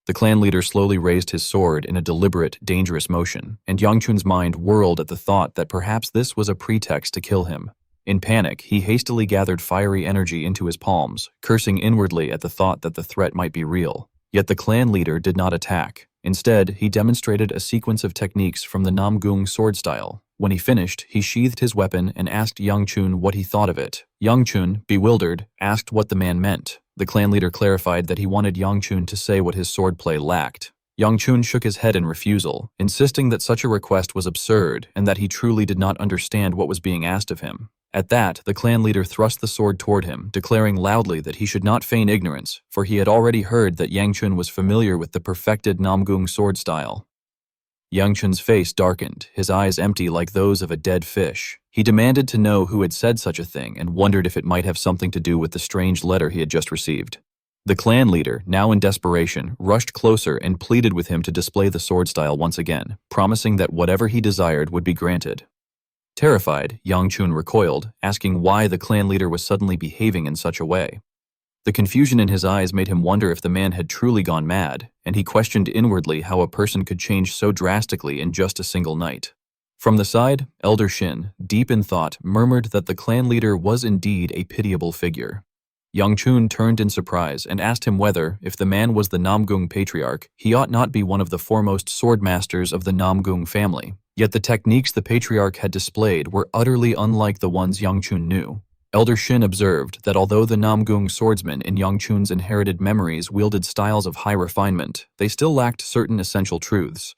Speaker 1: The clan leader slowly raised his sword in a deliberate, dangerous motion, and Young-chun's mind whirled at the thought that perhaps this was a pretext to kill him. In panic, he hastily gathered fiery energy into his palms, cursing inwardly at the thought that the threat might be real. Yet the clan leader did not attack. Instead, he demonstrated a sequence of techniques from the Namgung sword style. When he finished, he sheathed his weapon and asked Young-chun what he thought of it. Young-chun, bewildered, asked what the man meant. The clan leader clarified that he wanted Young-chun to say what his swordplay lacked. Young-chun shook his head in refusal, insisting that such a request was absurd and that he truly did not understand what was being asked of him. At that, the clan leader thrust the sword toward him, declaring loudly that he should not feign ignorance, for he had already heard that Young-chun was familiar with the perfected Namgung sword style. Young-chun's face darkened, his eyes empty like those of a dead fish. He demanded to know who had said such a thing and wondered if it might have something to do with the strange letter he had just received. The clan leader, now in desperation, rushed closer and pleaded with him to display the sword style once again, promising that whatever he desired would be granted. Terrified, Young-chun recoiled, asking why the clan leader was suddenly behaving in such a way. The confusion in his eyes made him wonder if the man had truly gone mad, and he questioned inwardly how a person could change so drastically in just a single night. From the side, Elder Shin, deep in thought, murmured that the clan leader was indeed a pitiable figure. Young-chun turned in surprise and asked him whether, if the man was the Namgung patriarch, he ought not be one of the foremost sword masters of the Namgung family. Yet the techniques the patriarch had displayed were utterly unlike the ones Young-chun knew. Elder Shin observed that although the Namgung swordsmen in Young-chun's inherited memories wielded styles of high refinement, they still lacked certain essential truths.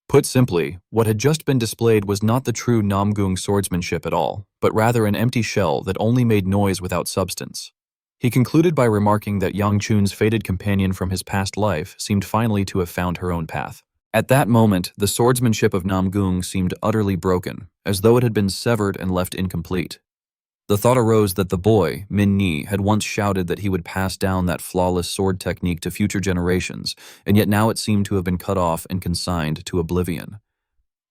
Speaker 1: Put simply, what had just been displayed was not the true Namgung swordsmanship at all, but rather an empty shell that only made noise without substance. He concluded by remarking that Young-chun's fated companion from his past life seemed finally to have found her own path. At that moment, the swordsmanship of Namgung seemed utterly broken, as though it had been severed and left incomplete. The thought arose that the boy, Min-ni, had once shouted that he would pass down that flawless sword technique to future generations, and yet now it seemed to have been cut off and consigned to oblivion.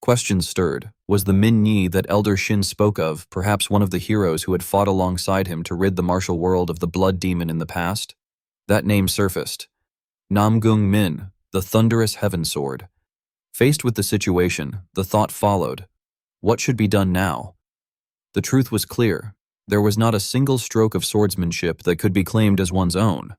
Speaker 1: Questions stirred. Was the Min-ni that Elder Shin spoke of perhaps one of the heroes who had fought alongside him to rid the martial world of the blood demon in the past? That name surfaced. Namgung Min, the Thunderous Heaven Sword. Faced with the situation, the thought followed. What should be done now? The truth was clear. There was not a single stroke of swordsmanship that could be claimed as one's own.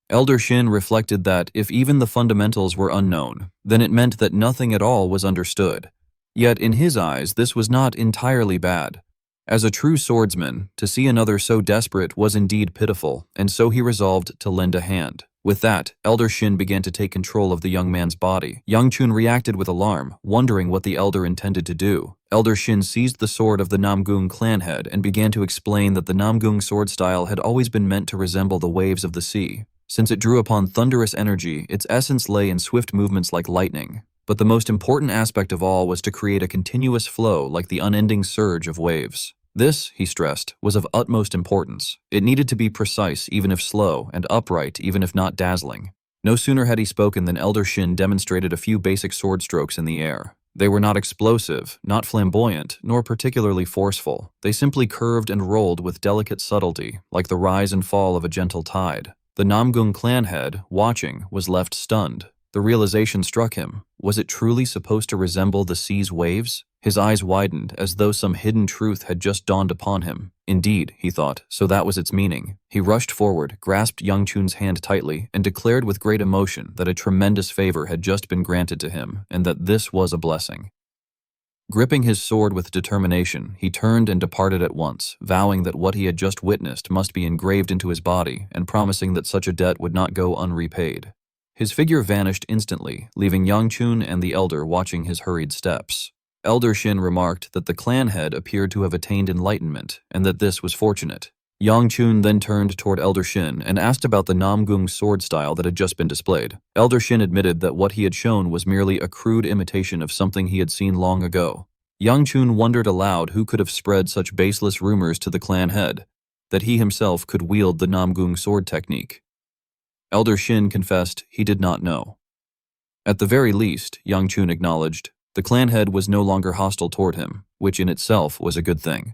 Speaker 1: Elder Shin reflected that if even the fundamentals were unknown, then it meant that nothing at all was understood. Yet in his eyes, this was not entirely bad. As a true swordsman, to see another so desperate was indeed pitiful, and so he resolved to lend a hand. With that, Elder Shin began to take control of the young man's body. Yang Chun reacted with alarm, wondering what the elder intended to do. Elder Shin seized the sword of the Namgung clan head and began to explain that the Namgung sword style had always been meant to resemble the waves of the sea. Since it drew upon thunderous energy, its essence lay in swift movements like lightning. But the most important aspect of all was to create a continuous flow like the unending surge of waves. This, he stressed, was of utmost importance. It needed to be precise even if slow, and upright even if not dazzling. No sooner had he spoken than Elder Shin demonstrated a few basic sword strokes in the air. They were not explosive, not flamboyant, nor particularly forceful. They simply curved and rolled with delicate subtlety, like the rise and fall of a gentle tide. The Namgung clan head, watching, was left stunned. The realization struck him. Was it truly supposed to resemble the sea's waves? His eyes widened, as though some hidden truth had just dawned upon him. Indeed, he thought, so that was its meaning. He rushed forward, grasped Yang Chun's hand tightly, and declared with great emotion that a tremendous favor had just been granted to him, and that this was a blessing. Gripping his sword with determination, he turned and departed at once, vowing that what he had just witnessed must be engraved into his body, and promising that such a debt would not go unrepaid. His figure vanished instantly, leaving Yang Chun and the elder watching his hurried steps. Elder Shin remarked that the clan head appeared to have attained enlightenment, and that this was fortunate. Yang Chun then turned toward Elder Shin and asked about the Namgung sword style that had just been displayed. Elder Shin admitted that what he had shown was merely a crude imitation of something he had seen long ago. Yang Chun wondered aloud who could have spread such baseless rumors to the clan head, that he himself could wield the Namgung sword technique. Elder Shin confessed he did not know. At the very least, Yang Chun acknowledged, the clan head was no longer hostile toward him, which in itself was a good thing.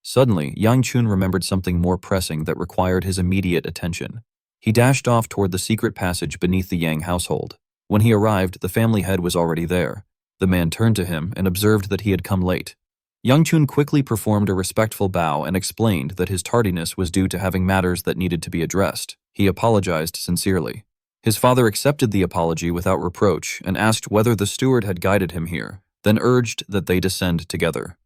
Speaker 1: Suddenly, Yang Chun remembered something more pressing that required his immediate attention. He dashed off toward the secret passage beneath the Yang household. When he arrived, the family head was already there. The man turned to him and observed that he had come late. Yang Chun quickly performed a respectful bow and explained that his tardiness was due to having matters that needed to be addressed. He apologized sincerely. His father accepted the apology without reproach and asked whether the steward had guided him here, then urged that they descend together.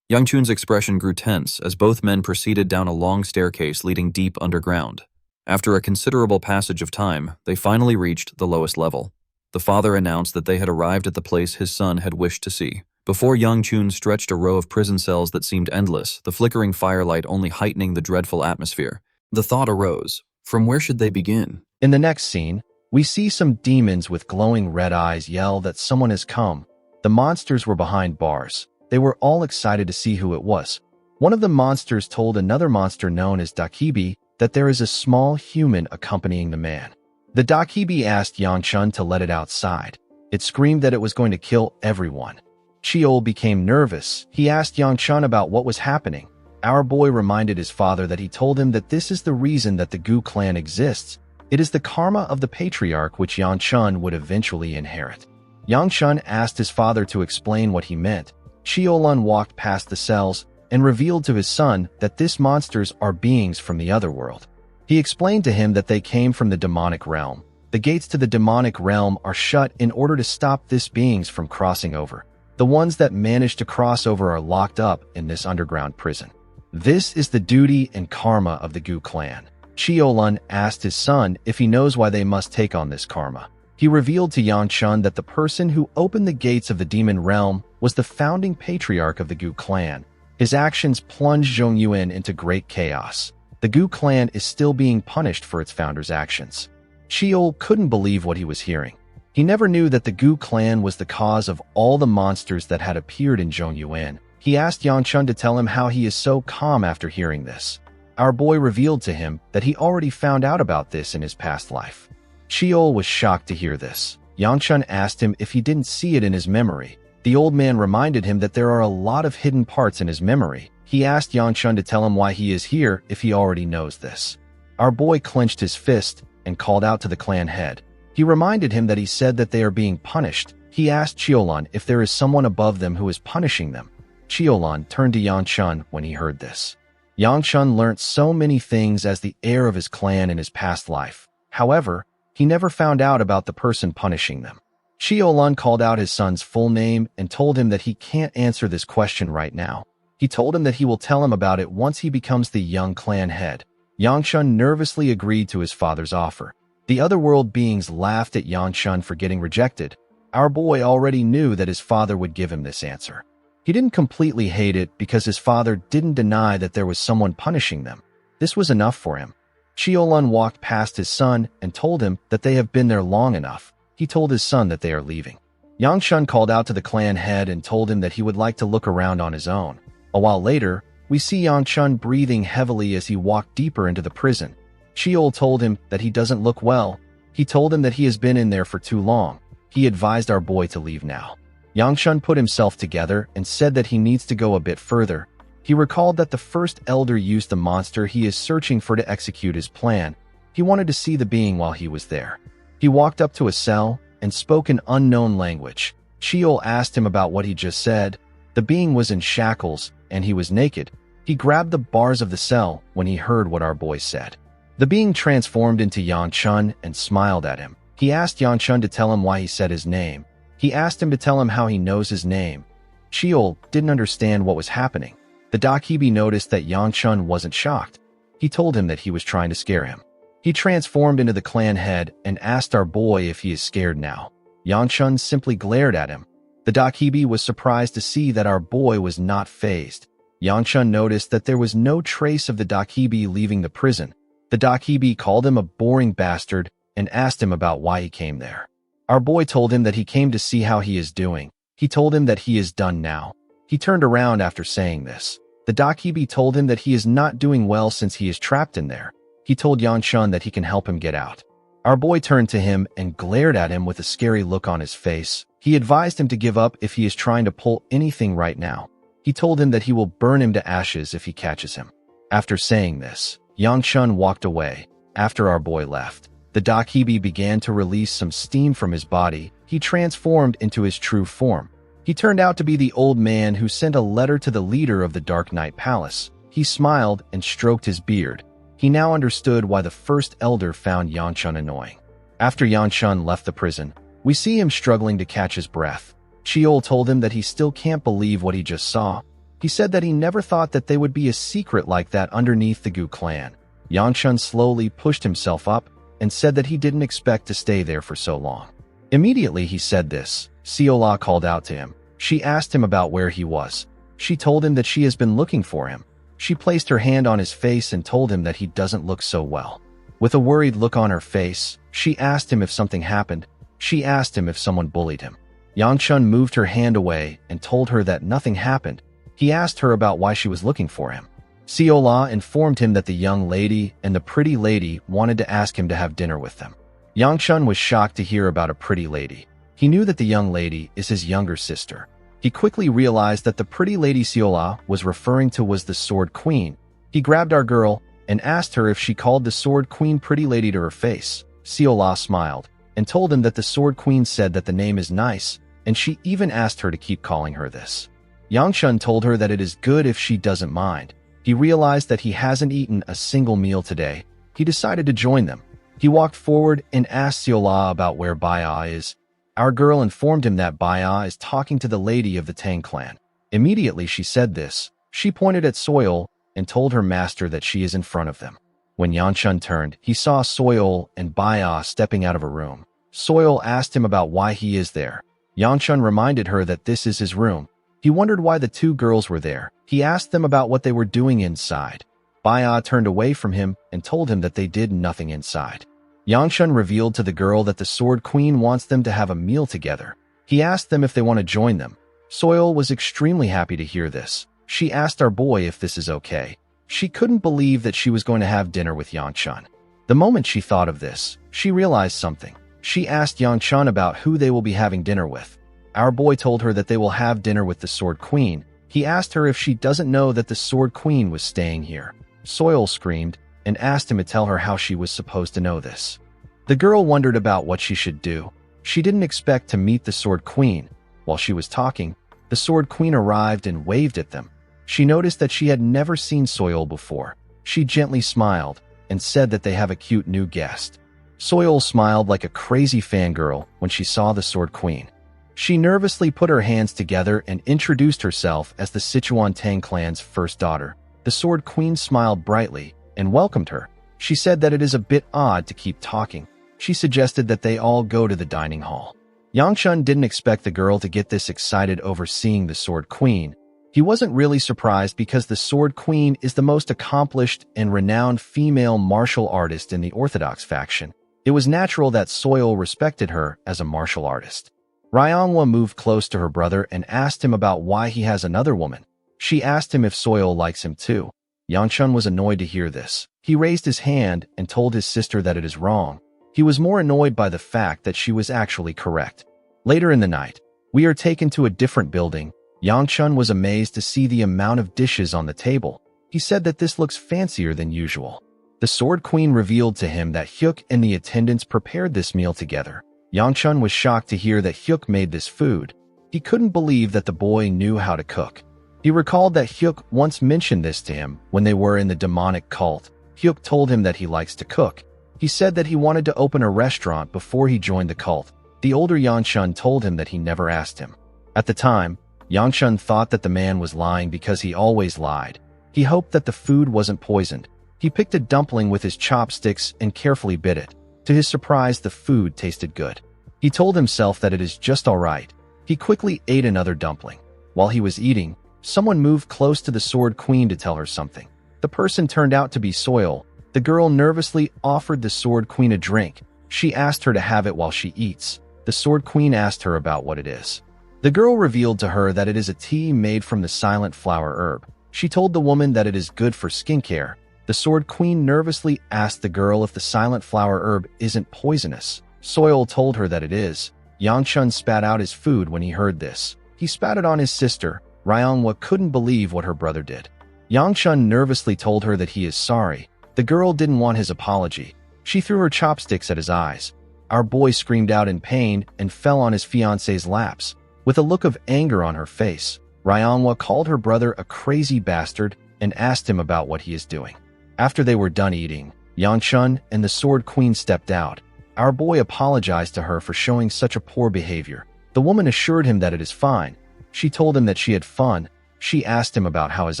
Speaker 1: Yang Chun's expression grew tense as both men proceeded down a long staircase leading deep underground. After a considerable passage of time, they finally reached the lowest level. The father announced that they had arrived at the place his son had wished to see. Before Yang Chun stretched a row of prison cells that seemed endless, the flickering firelight only heightening the dreadful atmosphere. The thought arose, from where should they begin?
Speaker 2: In the next scene, we see some demons with glowing red eyes yell that someone has come. The monsters were behind bars. They were all excited to see who it was. One of the monsters told another monster known as Dakibi that there is a small human accompanying the man. The Dakibi asked Yang Chun to let it outside. It screamed that it was going to kill everyone. Chiol became nervous. He asked Yang Chun about what was happening. Our boy reminded his father that he told him that this is the reason that the Gu clan exists. It is the karma of the patriarch which Yang Chun would eventually inherit. Yang Chun asked his father to explain what he meant. Chiolun walked past the cells and revealed to his son that these monsters are beings from the other world. He explained to him that they came from the demonic realm. The gates to the demonic realm are shut in order to stop these beings from crossing over. The ones that manage to cross over are locked up in this underground prison. This is the duty and karma of the Gu clan. Chiolun asked his son if he knows why they must take on this karma. He revealed to Yang Chun that the person who opened the gates of the demon realm was the founding patriarch of the Gu clan. His actions plunged Zhongyuan into great chaos. The Gu clan is still being punished for its founder's actions. Chiol couldn't believe what he was hearing. He never knew that the Gu clan was the cause of all the monsters that had appeared in Zhongyuan. He asked Yang Chun to tell him how he is so calm after hearing this. Our boy revealed to him that he already found out about this in his past life. Chiol was shocked to hear this. Yang Chun asked him if he didn't see it in his memory. The old man reminded him that there are a lot of hidden parts in his memory. He asked Yang Chun to tell him why he is here if he already knows this. Our boy clenched his fist and called out to the clan head. He reminded him that he said that they are being punished. He asked Chiolan if there is someone above them who is punishing them. Chiolan turned to Yangchun when he heard this. Yangchun learnt so many things as the heir of his clan in his past life. However, he never found out about the person punishing them. Chiolan called out his son's full name and told him that he can't answer this question right now. He told him that he will tell him about it once he becomes the young clan head. Yangchun nervously agreed to his father's offer. The other world beings laughed at Yangchun for getting rejected. Our boy already knew that his father would give him this answer. He didn't completely hate it because his father didn't deny that there was someone punishing them. This was enough for him. Chiolan walked past his son and told him that they have been there long enough. He told his son that they are leaving. Yangchun called out to the clan head and told him that he would like to look around on his own. A while later, we see Yangchun breathing heavily as he walked deeper into the prison. Chiol told him that he doesn't look well. He told him that he has been in there for too long. He advised our boy to leave now. Yangchun put himself together and said that he needs to go a bit further. He recalled that the first elder used the monster he is searching for to execute his plan. He wanted to see the being while he was there. He walked up to a cell and spoke an unknown language. Chiol asked him about what he just said. The being was in shackles and he was naked. He grabbed the bars of the cell when he heard what our boy said. The being transformed into Yangchun and smiled at him. He asked Yangchun to tell him why he said his name. He asked him to tell him how he knows his name. Chiol didn't understand what was happening. The Dakibi noticed that Yangchun wasn't shocked. He told him that he was trying to scare him. He transformed into the clan head and asked our boy if he is scared now. Yangchun simply glared at him. The Dakibi was surprised to see that our boy was not fazed. Yangchun noticed that there was no trace of the Dakibi leaving the prison. The Dakibi called him a boring bastard and asked him about why he came there. Our boy told him that he came to see how he is doing. He told him that he is done now. He turned around after saying this. The Dakibi told him that he is not doing well since he is trapped in there. He told Yangchun that he can help him get out. Our boy turned to him and glared at him with a scary look on his face. He advised him to give up if he is trying to pull anything right now. He told him that he will burn him to ashes if he catches him. After saying this, Yangchun walked away. After our boy left, the Dakibi began to release some steam from his body. He transformed into his true form. He turned out to be the old man who sent a letter to the leader of the Dark Knight Palace. He smiled and stroked his beard. He now understood why the first elder found Yangchun annoying. After Yangchun left the prison, we see him struggling to catch his breath. Chiol told him that he still can't believe what he just saw. He said that he never thought that they would be a secret like that underneath the Gu clan. Yangchun slowly pushed himself up and said that he didn't expect to stay there for so long. Immediately he said this, Siola called out to him. She asked him about where he was. She told him that she has been looking for him. She placed her hand on his face and told him that he doesn't look so well. With a worried look on her face, she asked him if something happened. She asked him if someone bullied him. Yangchun moved her hand away and told her that nothing happened. He asked her about why she was looking for him. Siola informed him that the young lady and the pretty lady wanted to ask him to have dinner with them. Yangchun was shocked to hear about a pretty lady. He knew that the young lady is his younger sister. He quickly realized that the pretty lady Siola was referring to was the Sword Queen. He grabbed our girl and asked her if she called the Sword Queen pretty lady to her face. Siola smiled and told him that the Sword Queen said that the name is nice, and she even asked her to keep calling her this. Yangchun told her that it is good if she doesn't mind. He realized that he hasn't eaten a single meal today. He decided to join them. He walked forward and asked Siola about where Baya is. Our girl informed him that Baya is talking to the lady of the Tang clan. Immediately she said this. She pointed at Soil and told her master that she is in front of them. When Yangchun turned, he saw Soil and Baya stepping out of a room. Soil asked him about why he is there. Yangchun reminded her that this is his room. He wondered why the two girls were there. He asked them about what they were doing inside. Baya turned away from him and told him that they did nothing inside. Yangchun revealed to the girl that the Sword Queen wants them to have a meal together. He asked them if they want to join them. Soil was extremely happy to hear this. She asked our boy if this is okay. She couldn't believe that she was going to have dinner with Yangchun. The moment she thought of this, she realized something. She asked Yangchun about who they will be having dinner with. Our boy told her that they will have dinner with the Sword Queen. He asked her if she doesn't know that the Sword Queen was staying here. Soil screamed. and asked him to tell her how she was supposed to know this. The girl wondered about what she should do. She didn't expect to meet the Sword Queen. While she was talking, the Sword Queen arrived and waved at them. She noticed that she had never seen Soil before. She gently smiled and said that they have a cute new guest. Soil smiled like a crazy fangirl when she saw the Sword Queen. She nervously put her hands together and introduced herself as the Sichuan Tang clan's first daughter. The Sword Queen smiled brightly and welcomed her. She said that it is a bit odd to keep talking. She suggested that they all go to the dining hall. Yangchun didn't expect the girl to get this excited over seeing the Sword Queen. He wasn't really surprised because the Sword Queen is the most accomplished and renowned female martial artist in the Orthodox faction. It was natural that Soil respected her as a martial artist. Ryongwa moved close to her brother and asked him about why he has another woman. She asked him if Soil likes him too. Yangchun was annoyed to hear this. He raised his hand and told his sister that it is wrong. He was more annoyed by the fact that she was actually correct. Later in the night, we are taken to a different building. Yangchun was amazed to see the amount of dishes on the table. He said that this looks fancier than usual. The Sword Queen revealed to him that Hyuk and the attendants prepared this meal together. Yangchun was shocked to hear that Hyuk made this food. He couldn't believe that the boy knew how to cook. He recalled that Hyuk once mentioned this to him when they were in the demonic cult. Hyuk told him that he likes to cook. He said that he wanted to open a restaurant before he joined the cult. The older Yangchun told him that he never asked him. At the time, Yangchun thought that the man was lying because he always lied. He hoped that the food wasn't poisoned. He picked a dumpling with his chopsticks and carefully bit it. To his surprise, the food tasted good. He told himself that it is just all right. He quickly ate another dumpling. While he was eating, someone moved close to the Sword Queen to tell her something. The person turned out to be Soil. The girl nervously offered the Sword Queen a drink. She asked her to have it while she eats. The Sword Queen asked her about what it is. The girl revealed to her that it is a tea made from the silent flower herb. She told the woman that it is good for skincare. The Sword Queen nervously asked the girl if the silent flower herb isn't poisonous. Soil told her that it is. Yangchun spat out his food when he heard this. He spat it on his sister. Ryongwa couldn't believe what her brother did. Yangchun nervously told her that he is sorry. The girl didn't want his apology. She threw her chopsticks at his eyes. Our boy screamed out in pain and fell on his fiancé's laps. With a look of anger on her face, Ryongwa called her brother a crazy bastard and asked him about what he is doing. After they were done eating, Yangchun and the Sword Queen stepped out. Our boy apologized to her for showing such a poor behavior. The woman assured him that it is fine. She told him that she had fun. She asked him about how his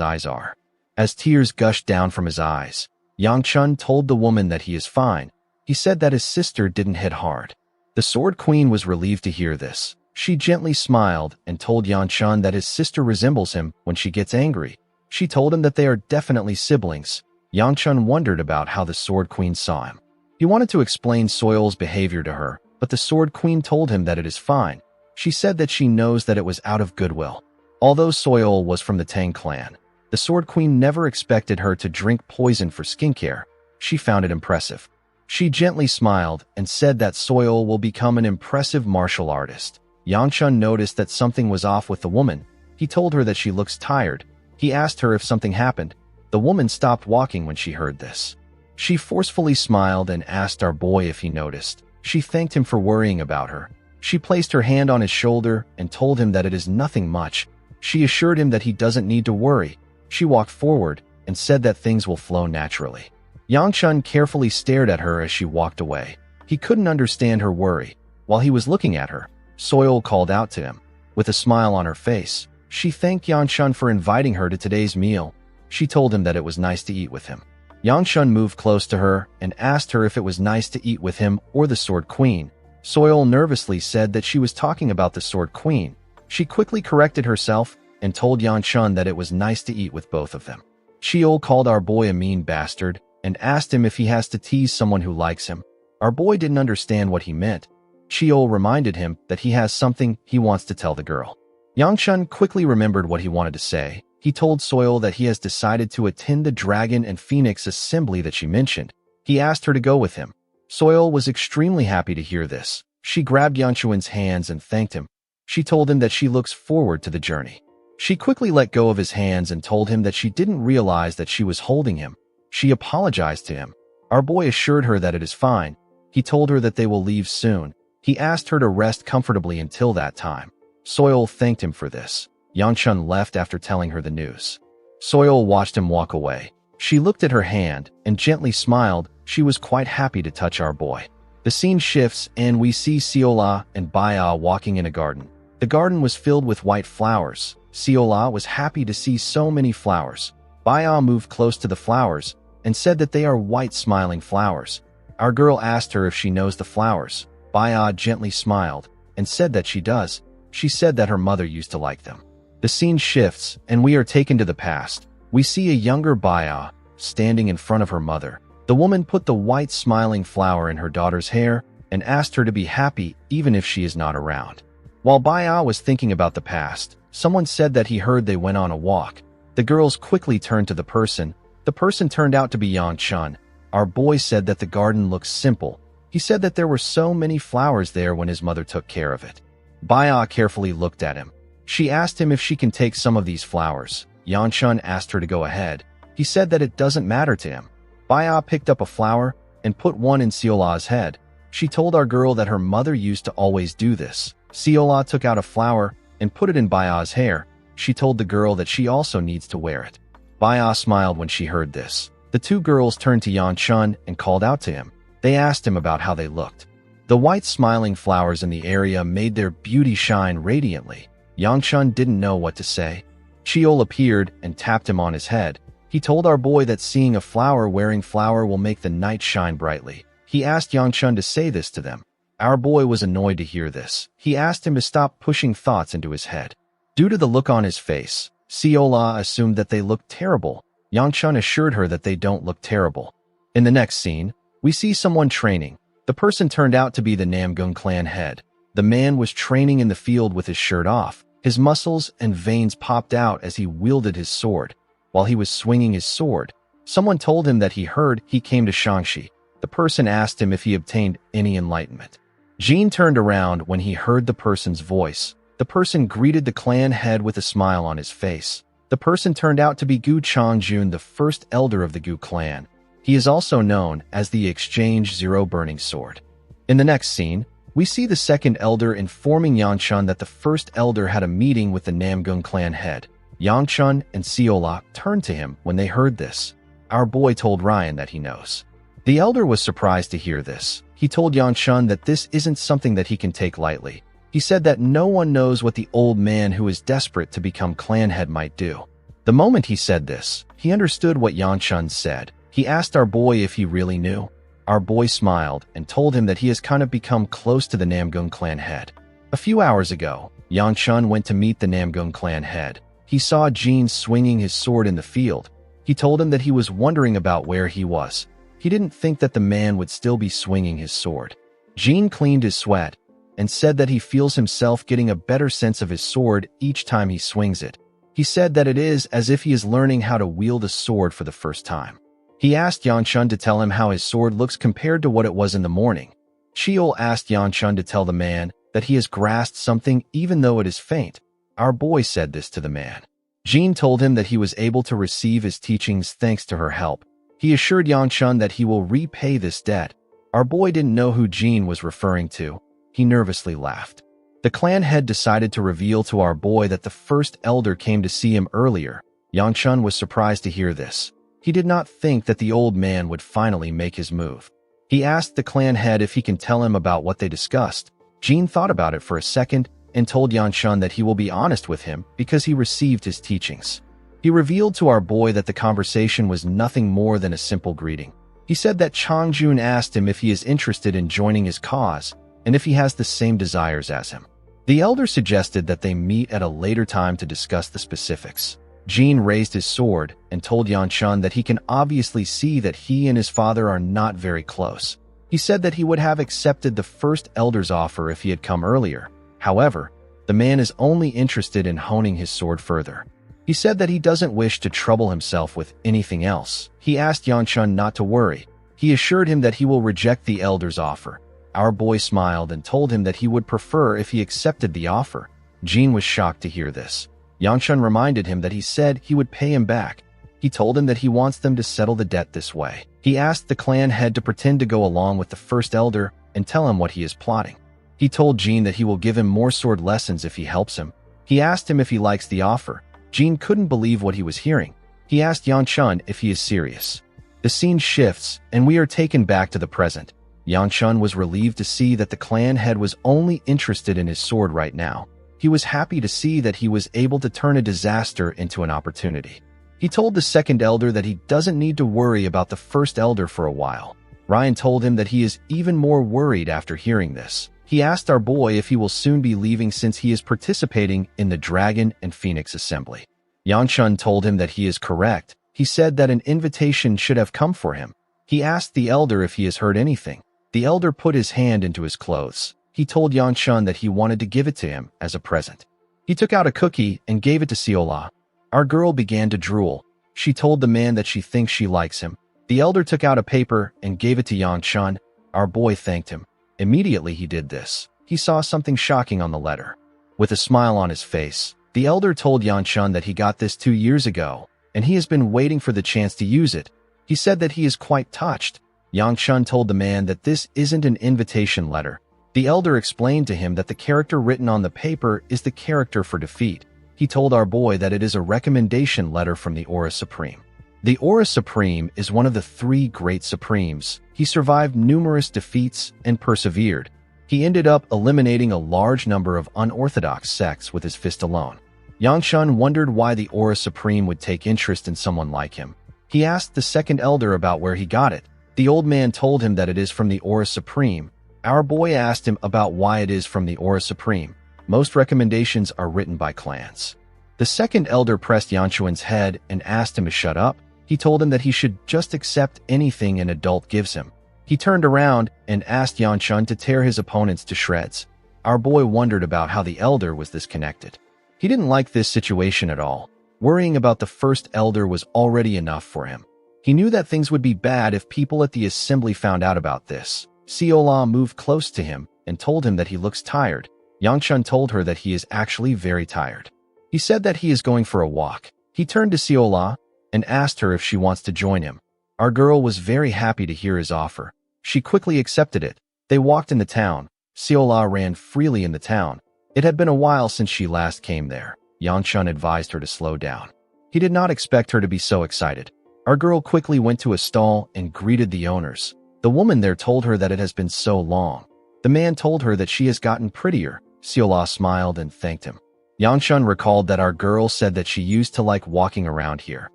Speaker 2: eyes are. As tears gushed down from his eyes, Yangchun told the woman that he is fine. He said that his sister didn't hit hard. The Sword Queen was relieved to hear this. She gently smiled and told Yangchun that his sister resembles him when she gets angry. She told him that they are definitely siblings. Yangchun wondered about how the Sword Queen saw him. He wanted to explain Soil's behavior to her, but the Sword Queen told him that it is fine. She said that she knows that it was out of goodwill. Although Soil was from the Tang clan, the Sword Queen never expected her to drink poison for skincare. She found it impressive. She gently smiled and said that Soil will become an impressive martial artist. Yangchun noticed that something was off with the woman. He told her that she looks tired. He asked her if something happened. The woman stopped walking when she heard this. She forcefully smiled and asked our boy if he noticed. She thanked him for worrying about her. She placed her hand on his shoulder and told him that it is nothing much. She assured him that he doesn't need to worry. She walked forward and said that things will flow naturally. Yangchun carefully stared at her as she walked away. He couldn't understand her worry. While he was looking at her, Soil called out to him. With a smile on her face, she thanked Yangchun for inviting her to today's meal. She told him that it was nice to eat with him. Yangchun moved close to her and asked her if it was nice to eat with him or the Sword Queen. Soil nervously said that she was talking about the Sword Queen. She quickly corrected herself and told Yangchun that it was nice to eat with both of them. Cheol called our boy a mean bastard and asked him if he has to tease someone who likes him. Our boy didn't understand what he meant. Cheol reminded him that he has something he wants to tell the girl. Yangchun quickly remembered what he wanted to say. He told Soil that he has decided to attend the Dragon and Phoenix assembly that she mentioned. He asked her to go with him. Soil was extremely happy to hear this. She grabbed Yangchun's hands and thanked him. She told him that she looks forward to the journey. She quickly let go of his hands and told him that she didn't realize that she was holding him. She apologized to him. Our boy assured her that it is fine. He told her that they will leave soon. He asked her to rest comfortably until that time. Soil thanked him for this. Yangchun left after telling her the news. Soil watched him walk away. She looked at her hand and gently smiled. She was quite happy to touch our boy. The scene shifts and we see Seola and Baya walking in a garden. The garden was filled with white flowers. Seola was happy to see so many flowers. Baya moved close to the flowers and said that they are white smiling flowers. Our girl asked her if she knows the flowers. Baya gently smiled and said that she does. She said that her mother used to like them. The scene shifts and we are taken to the past. We see a younger Baya standing in front of her mother. The woman put the white smiling flower in her daughter's hair and asked her to be happy even if she is not around. While Baya was thinking about the past, someone said that he heard they went on a walk. The girls quickly turned to the person. The person turned out to be Yangchun. Our boy said that the garden looks simple. He said that there were so many flowers there when his mother took care of it. Baya carefully looked at him. She asked him if she can take some of these flowers. Yangchun asked her to go ahead. He said that it doesn't matter to him. Baya picked up a flower and put one in Seola's head. She told our girl that her mother used to always do this. Seola took out a flower and put it in Baya's hair. She told the girl that she also needs to wear it. Baya smiled when she heard this. The two girls turned to Yangchun and called out to him. They asked him about how they looked. The white smiling flowers in the area made their beauty shine radiantly. Yangchun didn't know what to say. Cheol appeared and tapped him on his head. He told our boy that seeing a flower wearing flower will make the night shine brightly. He asked Yangchun to say this to them. Our boy was annoyed to hear this. He asked him to stop pushing thoughts into his head. Due to the look on his face, Seola assumed that they looked terrible. Yangchun assured her that they don't look terrible. In the next scene, we see someone training. The person turned out to be the Namgung clan head. The man was training in the field with his shirt off. His muscles and veins popped out as he wielded his sword. While he was swinging his sword, someone told him that he heard he came to Shangxi. The person asked him if he obtained any enlightenment. Jean turned around when he heard the person's voice. The person greeted the clan head with a smile on his face. The person turned out to be Gu Changjun, the first elder of the Gu clan. He is also known as the Exchange Zero Burning Sword. In the next scene, we see the second elder informing Yangchun that the first elder had a meeting with the Namgung clan head. Yangchun and Seola turned to him when they heard this. Our boy told Ryan that he knows. The elder was surprised to hear this. He told Yangchun that this isn't something that he can take lightly. He said that no one knows what the old man who is desperate to become clan head might do. The moment he said this, he understood what Yangchun said. He asked our boy if he really knew. Our boy smiled and told him that he has kind of become close to the Namgung clan head. A few hours ago, Yangchun went to meet the Namgung clan head. He saw Jean swinging his sword in the field. He told him that he was wondering about where he was. He didn't think that the man would still be swinging his sword. Jean cleaned his sweat and said that he feels himself getting a better sense of his sword each time he swings it. He said that it is as if he is learning how to wield a sword for the first time. He asked Yangchun to tell him how his sword looks compared to what it was in the morning. Cheol asked Yangchun to tell the man that he has grasped something even though it is faint. Our boy said this to the man. Jean told him that he was able to receive his teachings thanks to her help. He assured Yangchun that he will repay this debt. Our boy didn't know who Jean was referring to. He nervously laughed. The clan head decided to reveal to our boy that the first elder came to see him earlier. Yangchun was surprised to hear this. He did not think that the old man would finally make his move. He asked the clan head if he can tell him about what they discussed. Jean thought about it for a second and told Yangchun that he will be honest with him because he received his teachings. He revealed to our boy that the conversation was nothing more than a simple greeting. He said that Changjun asked him if he is interested in joining his cause and if he has the same desires as him. The elder suggested that they meet at a later time to discuss the specifics. Jean raised his sword and told Yangchun that he can obviously see that he and his father are not very close. He said that he would have accepted the first elder's offer if he had come earlier. However, the man is only interested in honing his sword further. He said that he doesn't wish to trouble himself with anything else. He asked Yangchun not to worry. He assured him that he will reject the elder's offer. Our boy smiled and told him that he would prefer if he accepted the offer. Jean was shocked to hear this. Yangchun reminded him that he said he would pay him back. He told him that he wants them to settle the debt this way. He asked the clan head to pretend to go along with the first elder and tell him what he is plotting. He told Jean that he will give him more sword lessons if he helps him. He asked him if he likes the offer. Jean couldn't believe what he was hearing. He asked Yan Chun if he is serious. The scene shifts, and we are taken back to the present. Yan Chun was relieved to see that the clan head was only interested in his sword right now. He was happy to see that he was able to turn a disaster into an opportunity. He told the second elder that he doesn't need to worry about the first elder for a while. Ryan told him that he is even more worried after hearing this. He asked our boy if he will soon be leaving since he is participating in the Dragon and Phoenix Assembly. Yan Chun told him that he is correct. He said that an invitation should have come for him. He asked the elder if he has heard anything. The elder put his hand into his clothes. He told Yan Chun that he wanted to give it to him as a present. He took out a cookie and gave it to Siola. Our girl began to drool. She told the man that she thinks she likes him. The elder took out a paper and gave it to Yan Chun. Our boy thanked him. Immediately he did this. He saw something shocking on the letter. With a smile on his face, the elder told Yan Chun that he got this 2 years ago, and he has been waiting for the chance to use it. He said that he is quite touched. Yan Chun told the man that this isn't an invitation letter. The elder explained to him that the character written on the paper is the character for defeat. He told our boy that it is a recommendation letter from the Aura Supreme. The Aura Supreme is one of the 3 great Supremes. He survived numerous defeats and persevered. He ended up eliminating a large number of unorthodox sects with his fist alone. Yang Chun wondered why the Aura Supreme would take interest in someone like him. He asked the second elder about where he got it. The old man told him that it is from the Aura Supreme. Our boy asked him about why it is from the Aura Supreme. Most recommendations are written by clans. The second elder pressed Yan Chun's head and asked him to shut up. He told him that he should just accept anything an adult gives him. He turned around and asked Yan Chun to tear his opponents to shreds. Our boy wondered about how the elder was disconnected. He didn't like this situation at all. Worrying about the first elder was already enough for him. He knew that things would be bad if people at the assembly found out about this. Siola moved close to him and told him that he looks tired. Yang Chun told her that he is actually very tired. He said that he is going for a walk. He turned to Siola and asked her if she wants to join him. Our girl was very happy to hear his offer. She quickly accepted it. They walked in the town. Siola ran freely in the town. It had been a while since she last came there. Yang Chun advised her to slow down. He did not expect her to be so excited. Our girl quickly went to a stall and greeted the owners. The woman there told her that it has been so long. The man told her that she has gotten prettier. Siola smiled and thanked him. Yang Chun recalled that our girl said that she used to like walking around here.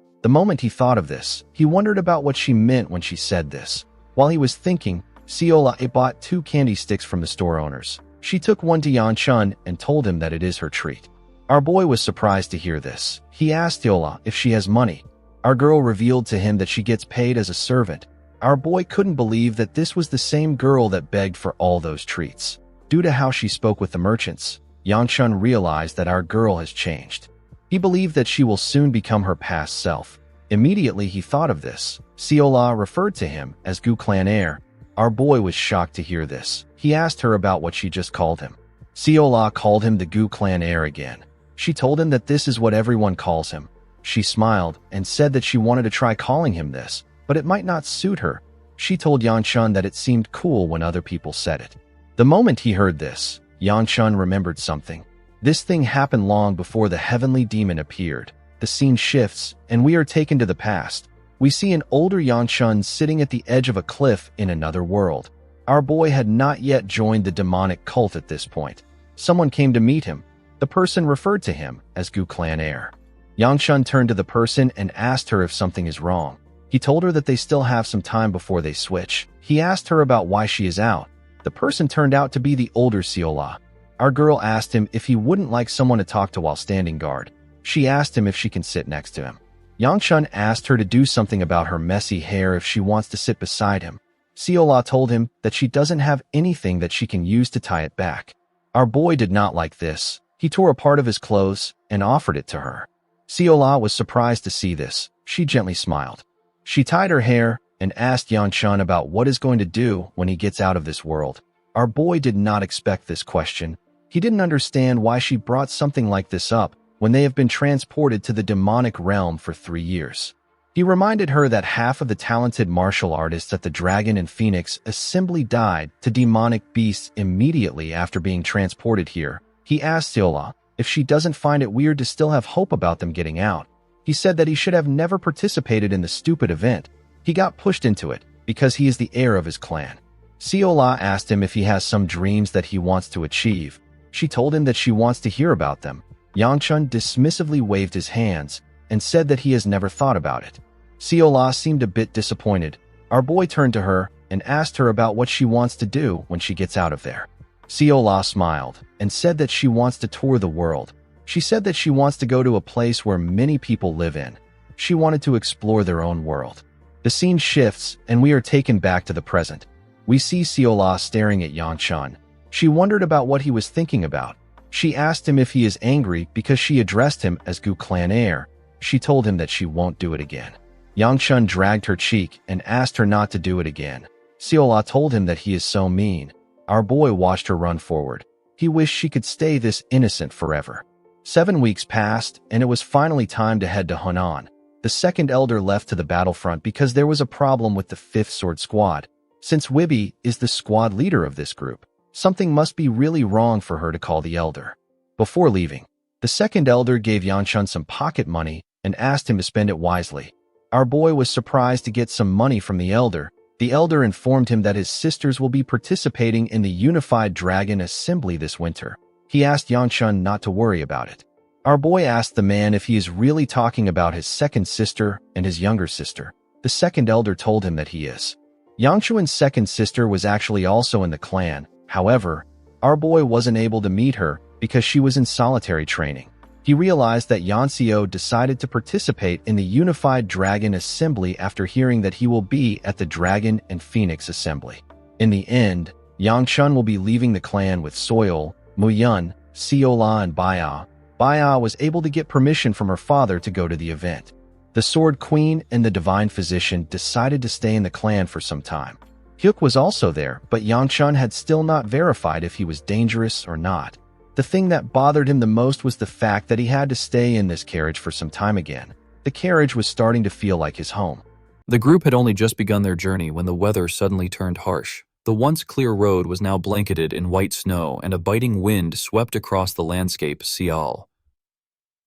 Speaker 2: The moment he thought of this, he wondered about what she meant when she said this. While he was thinking, Siola bought 2 candy sticks from the store owners. She took one to Yan Chun and told him that it is her treat. Our boy was surprised to hear this. He asked Siola if she has money. Our girl revealed to him that she gets paid as a servant. Our boy couldn't believe that this was the same girl that begged for all those treats. Due to how she spoke with the merchants, Yan Chun realized that our girl has changed. He believed that she will soon become her past self. Immediately he thought of this. Siola referred to him as Gu Clan Heir. Our boy was shocked to hear this. He asked her about what she just called him. Siola called him the Gu Clan Heir again. She told him that this is what everyone calls him. She smiled and said that she wanted to try calling him this, but it might not suit her. She told Yan Chun that it seemed cool when other people said it. The moment he heard this, Yan Chun remembered something. This thing happened long before the heavenly demon appeared. The scene shifts, and we are taken to the past. We see an older Yan Chun sitting at the edge of a cliff in another world. Our boy had not yet joined the demonic cult at this point. Someone came to meet him. The person referred to him as Gu Clan Heir. Yan Chun turned to the person and asked her if something is wrong. He told her that they still have some time before they switch. He asked her about why she is out. The person turned out to be the older Siola. Our girl asked him if he wouldn't like someone to talk to while standing guard. She asked him if she can sit next to him. Yang Chun asked her to do something about her messy hair if she wants to sit beside him. Siola told him that she doesn't have anything that she can use to tie it back. Our boy did not like this. He tore a part of his clothes and offered it to her. Siola was surprised to see this. She gently smiled. She tied her hair and asked Yan Chun about what he's going to do when he gets out of this world. Our boy did not expect this question. He didn't understand why she brought something like this up when they have been transported to the demonic realm for 3 years. He reminded her that half of the talented martial artists at the Dragon and Phoenix Assembly died to demonic beasts immediately after being transported here. He asked Seola if she doesn't find it weird to still have hope about them getting out. He said that he should have never participated in the stupid event. He got pushed into it because he is the heir of his clan. Seola asked him if he has some dreams that he wants to achieve. She told him that she wants to hear about them. Yangchun dismissively waved his hands and said that he has never thought about it. Seola seemed a bit disappointed. Our boy turned to her and asked her about what she wants to do when she gets out of there. Seola smiled and said that she wants to tour the world. She said that she wants to go to a place where many people live in. She wanted to explore their own world. The scene shifts and we are taken back to the present. We see Seola staring at Yangchun. She wondered about what he was thinking about. She asked him if he is angry because she addressed him as Gu Clan heir. She told him that she won't do it again. Yangchun dragged her cheek and asked her not to do it again. Seola told him that he is so mean. Our boy watched her run forward. He wished she could stay this innocent forever. 7 weeks passed, and it was finally time to head to Hunan. The second elder left to the battlefront because there was a problem with the 5th Sword Squad. Since Wibby is the squad leader of this group, something must be really wrong for her to call the elder. Before leaving, the second elder gave Yangchun some pocket money and asked him to spend it wisely. Our boy was surprised to get some money from the elder. The elder informed him that his sisters will be participating in the Unified Dragon Assembly this winter. He asked Yangchun not to worry about it. Our boy asked the man if he is really talking about his second sister and his younger sister. The second elder told him that he is. Yangchun's second sister was actually also in the clan. However, our boy wasn't able to meet her because she was in solitary training. He realized that Yanxio decided to participate in the Unified Dragon Assembly after hearing that he will be at the Dragon and Phoenix Assembly. In the end, Yangchun will be leaving the clan with Soil, Muyun, Seola, and Baya. Baya was able to get permission from her father to go to the event. The Sword Queen and the Divine Physician decided to stay in the clan for some time. Hyuk was also there, but Yangchun had still not verified if he was dangerous or not. The thing that bothered him the most was the fact that he had to stay in this carriage for some time again. The carriage was starting to feel like his home.
Speaker 1: The group had only just begun their journey when the weather suddenly turned harsh. The once clear road was now blanketed in white snow, and a biting wind swept across the landscape. Sial.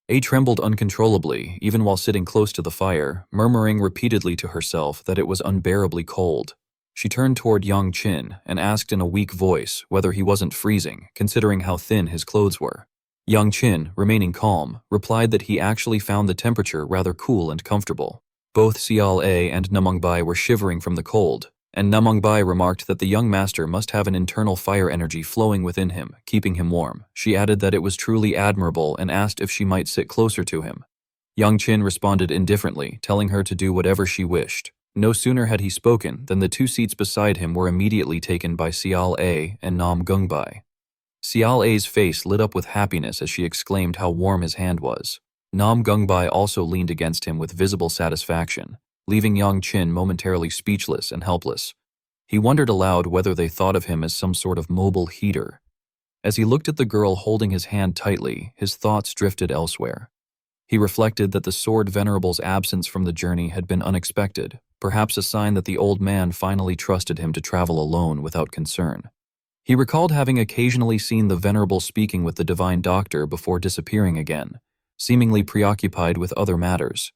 Speaker 1: A trembled uncontrollably, even while sitting close to the fire, murmuring repeatedly to herself that it was unbearably cold. She turned toward Yang Qin and asked in a weak voice whether he wasn't freezing, considering how thin his clothes were. Yang Qin, remaining calm, replied that he actually found the temperature rather cool and comfortable. Both Sial A and Namangbai were shivering from the cold, and Namangbai remarked that the young master must have an internal fire energy flowing within him, keeping him warm. She added that it was truly admirable and asked if she might sit closer to him. Yang Qin responded indifferently, telling her to do whatever she wished. No sooner had he spoken than the 2 seats beside him were immediately taken by Sial A and Nam Gungbai. Sial A's face lit up with happiness as she exclaimed how warm his hand was. Nam Gungbai also leaned against him with visible satisfaction, leaving Yang Qin momentarily speechless and helpless. He wondered aloud whether they thought of him as some sort of mobile heater. As he looked at the girl holding his hand tightly, his thoughts drifted elsewhere. He reflected that the Sword Venerable's absence from the journey had been unexpected, perhaps a sign that the old man finally trusted him to travel alone without concern. He recalled having occasionally seen the Venerable speaking with the Divine Doctor before disappearing again, seemingly preoccupied with other matters.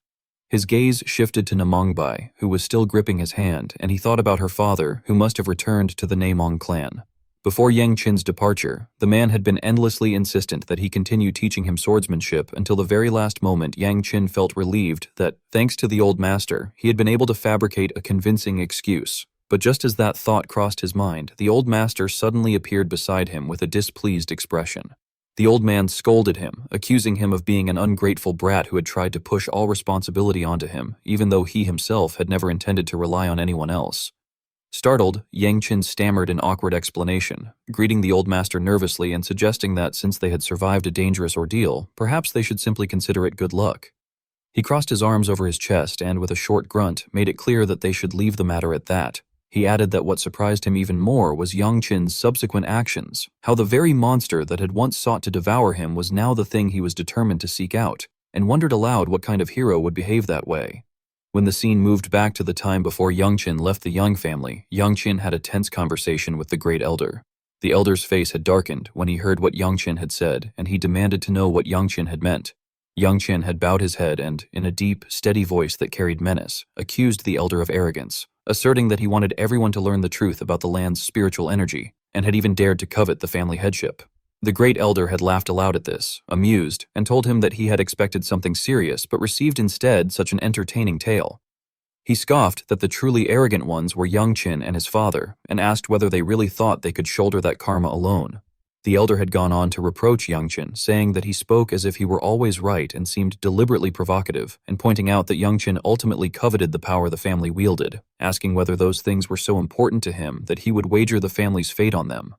Speaker 1: His gaze shifted to Namangbai, who was still gripping his hand, and he thought about her father, who must have returned to the Namong clan. Before Yang Qin's departure, the man had been endlessly insistent that he continue teaching him swordsmanship until the very last moment. Yang Qin felt relieved that, thanks to the old master, he had been able to fabricate a convincing excuse. But just as that thought crossed his mind, the old master suddenly appeared beside him with a displeased expression. The old man scolded him, accusing him of being an ungrateful brat who had tried to push all responsibility onto him, even though he himself had never intended to rely on anyone else. Startled, Yang Qin stammered an awkward explanation, greeting the old master nervously and suggesting that since they had survived a dangerous ordeal, perhaps they should simply consider it good luck. He crossed his arms over his chest and, with a short grunt, made it clear that they should leave the matter at that. He added that what surprised him even more was Yang Qin's subsequent actions, how the very monster that had once sought to devour him was now the thing he was determined to seek out, and wondered aloud what kind of hero would behave that way. When the scene moved back to the time before Youngchin left the Young family, Youngchin had a tense conversation with the Great Elder. The Elder's face had darkened when he heard what Youngchin had said, and he demanded to know what Youngchin had meant. Youngchin had bowed his head and, in a deep, steady voice that carried menace, accused the Elder of arrogance, asserting that he wanted everyone to learn the truth about the land's spiritual energy, and had even dared to covet the family headship. The Great Elder had laughed aloud at this, amused, and told him that he had expected something serious but received instead such an entertaining tale. He scoffed that the truly arrogant ones were Youngchin and his father, and asked whether they really thought they could shoulder that karma alone. The Elder had gone on to reproach Youngchin, saying that he spoke as if he were always right and seemed deliberately provocative, and pointing out that Youngchin ultimately coveted the power the family wielded, asking whether those things were so important to him that he would wager the family's fate on them.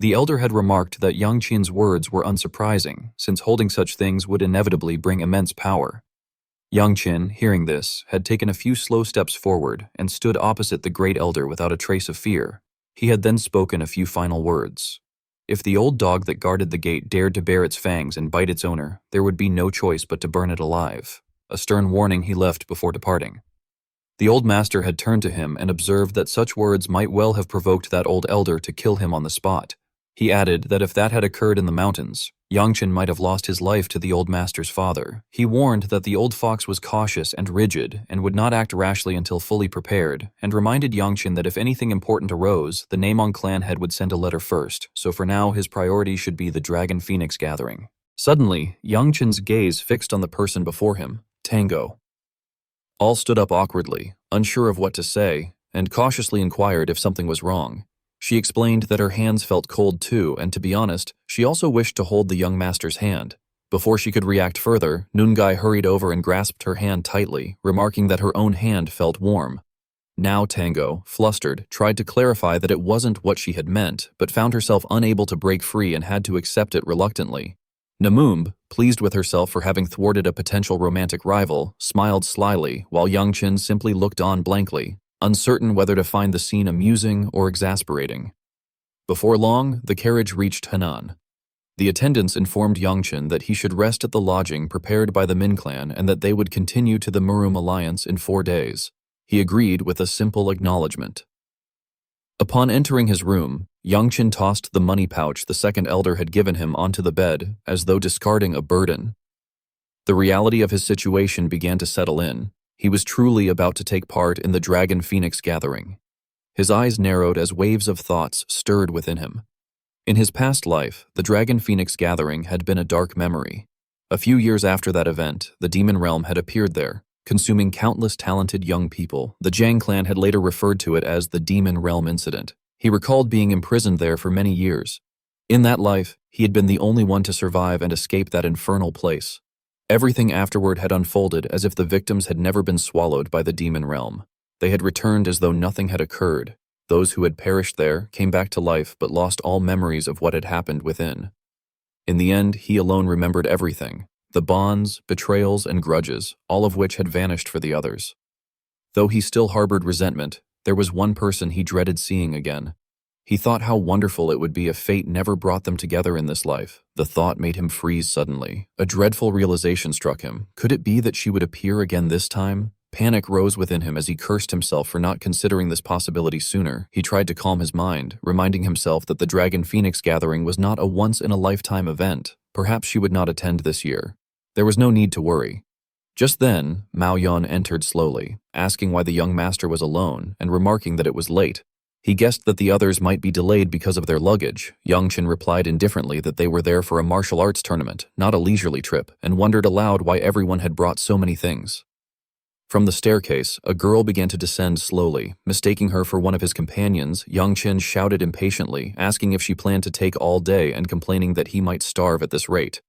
Speaker 1: The Elder had remarked that Youngchin's words were unsurprising, since holding such things would inevitably bring immense power. Youngchin, hearing this, had taken a few slow steps forward and stood opposite the Great Elder without a trace of fear. He had then spoken a few final words. If the old dog that guarded the gate dared to bare its fangs and bite its owner, there would be no choice but to burn it alive. A stern warning he left before departing. The old master had turned to him and observed that such words might well have provoked that old elder to kill him on the spot. He added that if that had occurred in the mountains, Youngchin might have lost his life to the old master's father. He warned that the old fox was cautious and rigid and would not act rashly until fully prepared, and reminded Youngchin that if anything important arose, the Namong clan head would send a letter first, so for now his priority should be the Dragon Phoenix gathering. Suddenly, Youngchin's gaze fixed on the person before him, Tango. All stood up awkwardly, unsure of what to say, and cautiously inquired if something was wrong. She explained that her hands felt cold too, and to be honest, she also wished to hold the young master's hand. Before she could react further, Nungai hurried over and grasped her hand tightly, remarking that her own hand felt warm. Now Tango, flustered, tried to clarify that it wasn't what she had meant, but found herself unable to break free and had to accept it reluctantly. Namumb, pleased with herself for having thwarted a potential romantic rival, smiled slyly, while Youngchin simply looked on blankly, uncertain whether to find the scene amusing or exasperating. Before long, the carriage reached Henan. The attendants informed Youngchin that he should rest at the lodging prepared by the Min clan and that they would continue to the Murim alliance in 4 days. He agreed with a simple acknowledgement. Upon entering his room, Youngchin tossed the money pouch the second elder had given him onto the bed, as though discarding a burden. The reality of his situation began to settle in. He was truly about to take part in the Dragon Phoenix gathering. His eyes narrowed as waves of thoughts stirred within him. In his past life, the Dragon Phoenix gathering had been a dark memory. A few years after that event, the demon realm had appeared there, consuming countless talented young people. The Zhang clan had later referred to it as the Demon Realm Incident. He recalled being imprisoned there for many years. In that life, he had been the only one to survive and escape that infernal place. Everything afterward had unfolded as if the victims had never been swallowed by the demon realm. They had returned as though nothing had occurred. Those who had perished there came back to life but lost all memories of what had happened within. In the end, he alone remembered everything, the bonds, betrayals, and grudges, all of which had vanished for the others. Though he still harbored resentment, there was one person he dreaded seeing again. He thought how wonderful it would be if fate never brought them together in this life. The thought made him freeze suddenly. A dreadful realization struck him. Could it be that she would appear again this time? Panic rose within him as he cursed himself for not considering this possibility sooner. He tried to calm his mind, reminding himself that the Dragon Phoenix gathering was not a once-in-a-lifetime event. Perhaps she would not attend this year. There was no need to worry. Just then, Mao Yun entered slowly, asking why the young master was alone and remarking that it was late. He guessed that the others might be delayed because of their luggage. Youngchin replied indifferently that they were there for a martial arts tournament, not a leisurely trip, and wondered aloud why everyone had brought so many things. From the staircase, a girl began to descend slowly. Mistaking her for one of his companions, Youngchin shouted impatiently, asking if she planned to take all day and complaining that he might starve at this rate.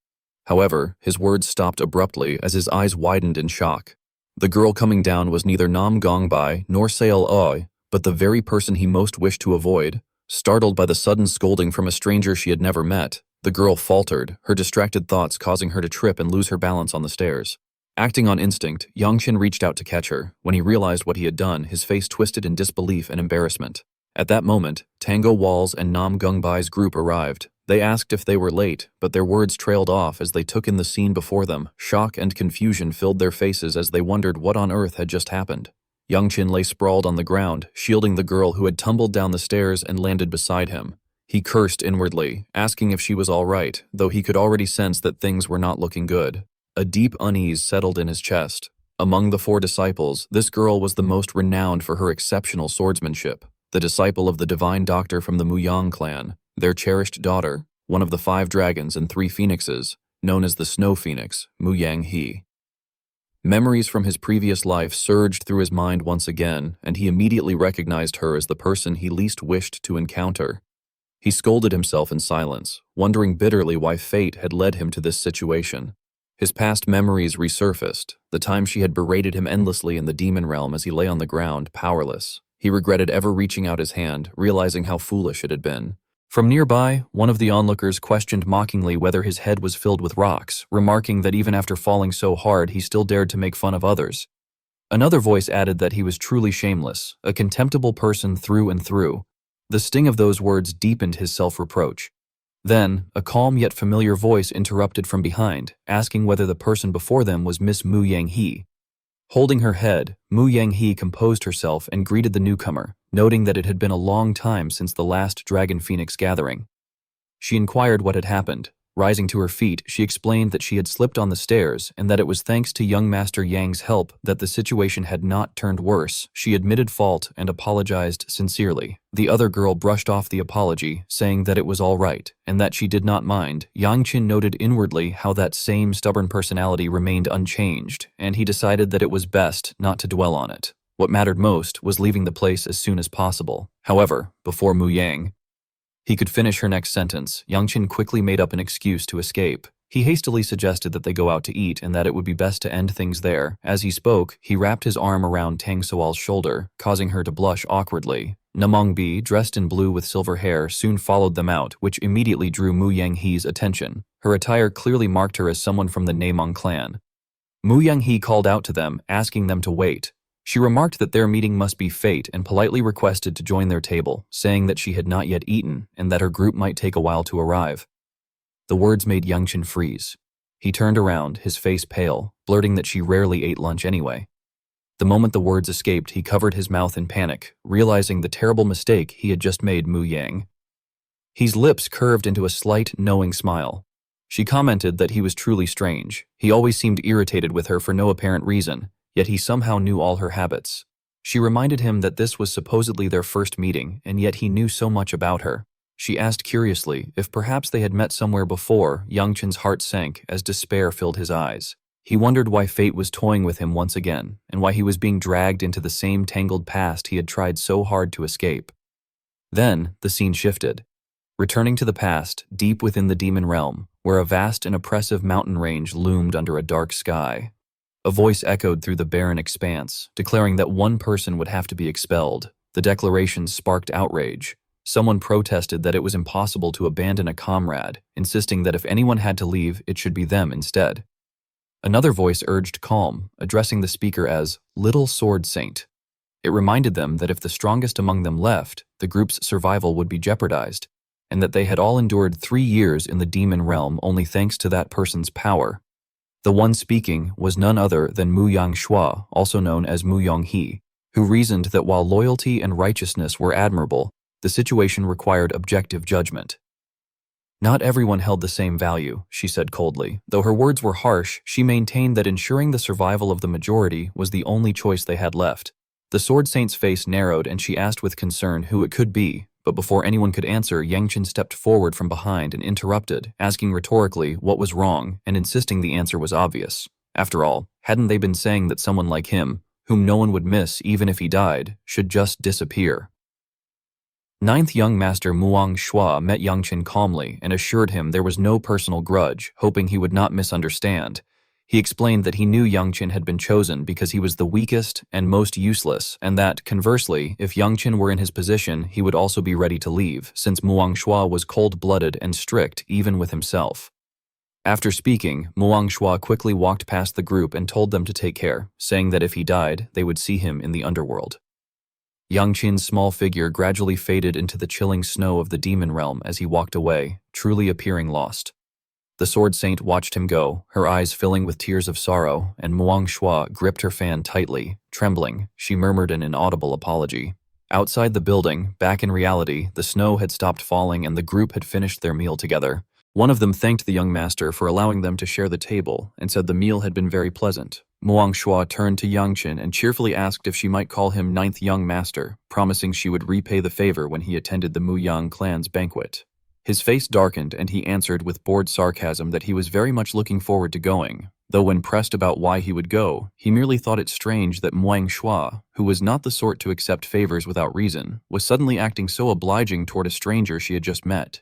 Speaker 1: However, his words stopped abruptly as his eyes widened in shock. The girl coming down was neither Nam Gongbai nor Sail Oi, but the very person he most wished to avoid. Startled by the sudden scolding from a stranger she had never met, the girl faltered, her distracted thoughts causing her to trip and lose her balance on the stairs. Acting on instinct, Youngchin reached out to catch her. When he realized what he had done, his face twisted in disbelief and embarrassment. At that moment, Tango Walls and Nam Gungbai's group arrived. They asked if they were late, but their words trailed off as they took in the scene before them. Shock and confusion filled their faces as they wondered what on earth had just happened. Youngchin lay sprawled on the ground, shielding the girl who had tumbled down the stairs and landed beside him. He cursed inwardly, asking if she was all right, though he could already sense that things were not looking good. A deep unease settled in his chest. Among the 4 disciples, this girl was the most renowned for her exceptional swordsmanship, the disciple of the divine doctor from the Muyang clan, their cherished daughter, one of the 5 dragons and 3 phoenixes, known as the Snow Phoenix, Muyang He. Memories from his previous life surged through his mind once again, and he immediately recognized her as the person he least wished to encounter. He scolded himself in silence, wondering bitterly why fate had led him to this situation. His past memories resurfaced, the time she had berated him endlessly in the demon realm as he lay on the ground, powerless. He regretted ever reaching out his hand, realizing how foolish it had been. From nearby, one of the onlookers questioned mockingly whether his head was filled with rocks, remarking that even after falling so hard, he still dared to make fun of others. Another voice added that he was truly shameless, a contemptible person through and through. The sting of those words deepened his self-reproach. Then, a calm yet familiar voice interrupted from behind, asking whether the person before them was Miss Mu Yang He. Holding her head, Mu Yang He composed herself and greeted the newcomer, noting that it had been a long time since the last Dragon Phoenix gathering. She inquired what had happened. Rising to her feet, she explained that she had slipped on the stairs and that it was thanks to young Master Yang's help that the situation had not turned worse. She admitted fault and apologized sincerely. The other girl brushed off the apology, saying that it was all right and that she did not mind. Yangqin noted inwardly how that same stubborn personality remained unchanged, and he decided that it was best not to dwell on it. What mattered most was leaving the place as soon as possible. However, before Mu Yang he could finish her next sentence, Yangqin quickly made up an excuse to escape. He hastily suggested that they go out to eat and that it would be best to end things there. As he spoke, he wrapped his arm around Tang Soal's shoulder, causing her to blush awkwardly. Namongbi, dressed in blue with silver hair, soon followed them out, which immediately drew Mu Yang He's attention. Her attire clearly marked her as someone from the Namong clan. Mu Yang He called out to them, asking them to wait. She remarked that their meeting must be fate and politely requested to join their table, saying that she had not yet eaten and that her group might take a while to arrive. The words made Yangqin freeze. He turned around, his face pale, blurting that she rarely ate lunch anyway. The moment the words escaped, he covered his mouth in panic, realizing the terrible mistake he had just made Mu Yang. His lips curved into a slight, knowing smile. She commented that he was truly strange. He always seemed irritated with her for no apparent reason, yet he somehow knew all her habits. She reminded him that this was supposedly their first meeting, and yet he knew so much about her. She asked curiously if perhaps they had met somewhere before. Yangqin's heart sank as despair filled his eyes. He wondered why fate was toying with him once again, and why he was being dragged into the same tangled past he had tried so hard to escape. Then, the scene shifted. Returning to the past, deep within the demon realm, where a vast and oppressive mountain range loomed under a dark sky. A voice echoed through the barren expanse, declaring that one person would have to be expelled. The declaration sparked outrage. Someone protested that it was impossible to abandon a comrade, insisting that if anyone had to leave, it should be them instead. Another voice urged calm, addressing the speaker as Little Sword Saint. It reminded them that if the strongest among them left, the group's survival would be jeopardized, and that they had all endured 3 years in the demon realm only thanks to that person's power. The one speaking was none other than Mu Yang Shua, also known as Mu Yong He, who reasoned that while loyalty and righteousness were admirable, the situation required objective judgment. Not everyone held the same value, she said coldly. Though her words were harsh, she maintained that ensuring the survival of the majority was the only choice they had left. The Sword Saint's face narrowed and she asked with concern who it could be, but before anyone could answer, Yangqin stepped forward from behind and interrupted, asking rhetorically what was wrong and insisting the answer was obvious. After all, hadn't they been saying that someone like him, whom no one would miss even if he died, should just disappear? Ninth young master Muang Shua met Yangqin calmly and assured him there was no personal grudge, hoping he would not misunderstand. He explained that he knew Yangqin had been chosen because he was the weakest and most useless, and that, conversely, if Yangqin were in his position, he would also be ready to leave, since Muang Shua was cold-blooded and strict even with himself. After speaking, Muang Shua quickly walked past the group and told them to take care, saying that if he died, they would see him in the underworld. Yang Qin's small figure gradually faded into the chilling snow of the demon realm as he walked away, truly appearing lost. The sword saint watched him go, her eyes filling with tears of sorrow, and Muang Shua gripped her fan tightly. Trembling, she murmured an inaudible apology. Outside the building, back in reality, the snow had stopped falling and the group had finished their meal together. One of them thanked the young master for allowing them to share the table and said the meal had been very pleasant. Muang Shua turned to Yang Qin and cheerfully asked if she might call him ninth young master, promising she would repay the favor when he attended the Mu Yang clan's banquet. His face darkened and he answered with bored sarcasm that he was very much looking forward to going, though when pressed about why he would go, he merely thought it strange that Muang Shua, who was not the sort to accept favors without reason, was suddenly acting so obliging toward a stranger she had just met.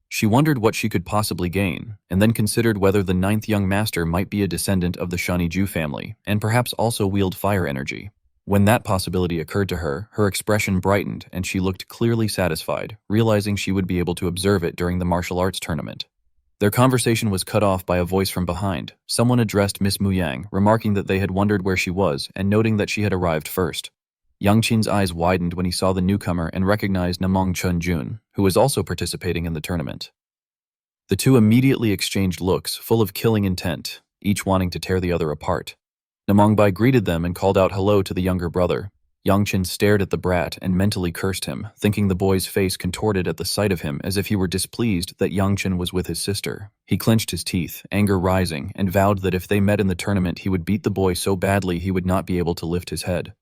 Speaker 1: She wondered what she could possibly gain, and then considered whether the ninth young master might be a descendant of the Shaniju family, and perhaps also wield fire energy. When that possibility occurred to her, her expression brightened and she looked clearly satisfied, realizing she would be able to observe it during the martial arts tournament. Their conversation was cut off by a voice from behind. Someone addressed Miss Muyang, remarking that they had wondered where she was and noting that she had arrived first. Yang Qin's eyes widened when he saw the newcomer and recognized Namong Chun-jun, who was also participating in the tournament. The two immediately exchanged looks, full of killing intent, each wanting to tear the other apart. Namongbai greeted them and called out hello to the younger brother. Yang Qin stared at the brat and mentally cursed him, thinking the boy's face contorted at the sight of him as if he were displeased that Yang Qin was with his sister. He clenched his teeth, anger rising, and vowed that if they met in the tournament he would beat the boy so badly he would not be able to lift his head.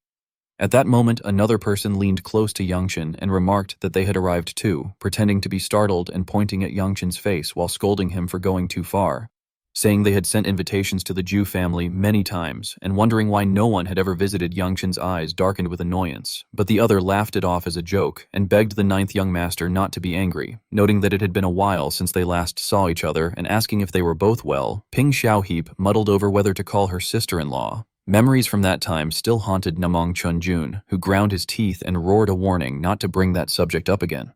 Speaker 1: At that moment, another person leaned close to Yang Qin and remarked that they had arrived too, pretending to be startled and pointing at Yang Qin's face while scolding him for going too far, saying they had sent invitations to the Zhu family many times and wondering why no one had ever visited Yang Qin's eyes darkened with annoyance, but the other laughed it off as a joke and begged the ninth young master not to be angry, noting that it had been a while since they last saw each other and asking if they were both well. Ping Xiaoheap muddled over whether to call her sister-in-law. Memories from that time still haunted Namong Chun-jun, who ground his teeth and roared a warning not to bring that subject up again.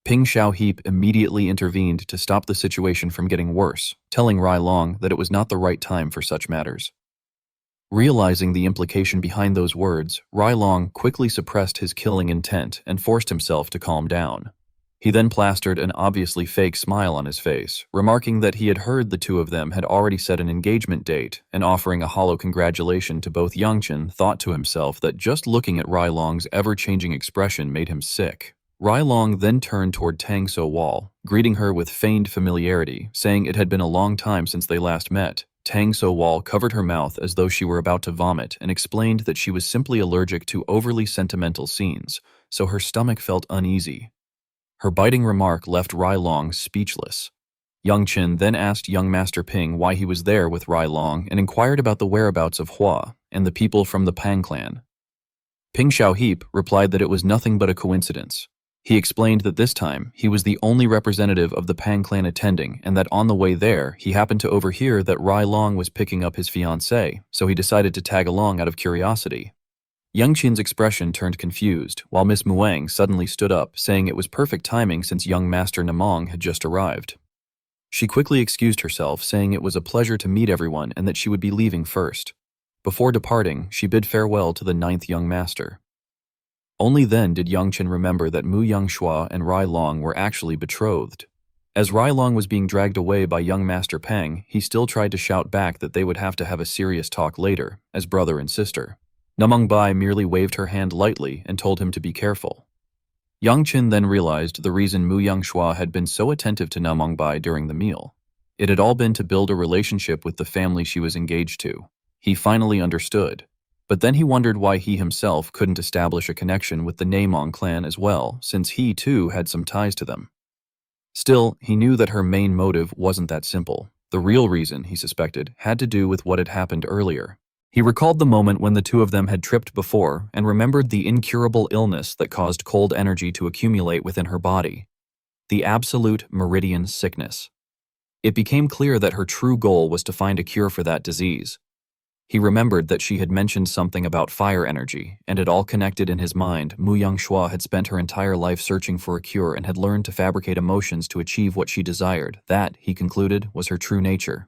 Speaker 1: Ping Xiaoheap immediately intervened to stop the situation from getting worse, telling Rai Long that it was not the right time for such matters. Realizing the implication behind those words, Rai Long quickly suppressed his killing intent and forced himself to calm down. He then plastered an obviously fake smile on his face, remarking that he had heard the two of them had already set an engagement date, and offering a hollow congratulation to both. Yang Qin thought to himself that just looking at Rai Long's ever-changing expression made him sick. Rai Long then turned toward Tang So Wall, greeting her with feigned familiarity, saying it had been a long time since they last met. Tang So Wall covered her mouth as though she were about to vomit and explained that she was simply allergic to overly sentimental scenes, so her stomach felt uneasy. Her biting remark left Rai Long speechless. Yang Qin then asked young Master Ping why he was there with Rai Long and inquired about the whereabouts of Hua and the people from the Pang clan. Ping Xiaoheap replied that it was nothing but a coincidence. He explained that this time, he was the only representative of the Pang clan attending and that on the way there, he happened to overhear that Rai Long was picking up his fiancée, so he decided to tag along out of curiosity. Yang Qin's expression turned confused, while Miss Muang suddenly stood up, saying it was perfect timing since young Master Namong had just arrived. She quickly excused herself, saying it was a pleasure to meet everyone and that she would be leaving first. Before departing, she bid farewell to the ninth young master. Only then did Yang Qin remember that Mu Yangshua and Rai Long were actually betrothed. As Rai Long was being dragged away by young Master Peng, he still tried to shout back that they would have to have a serious talk later, as brother and sister. Namong Bai merely waved her hand lightly and told him to be careful. Yang Qin then realized the reason Mu Yangshua had been so attentive to Namong Bai during the meal. It had all been to build a relationship with the family she was engaged to. He finally understood. But then he wondered why he himself couldn't establish a connection with the Namong clan as well, since he too had some ties to them. Still, he knew that her main motive wasn't that simple. The real reason, he suspected, had to do with what had happened earlier. He recalled the moment when the two of them had tripped before and remembered the incurable illness that caused cold energy to accumulate within her body. The absolute meridian sickness. It became clear that her true goal was to find a cure for that disease. He remembered that she had mentioned something about fire energy, and it all connected in his mind. Mu Yangshua had spent her entire life searching for a cure and had learned to fabricate emotions to achieve what she desired. That, he concluded, was her true nature.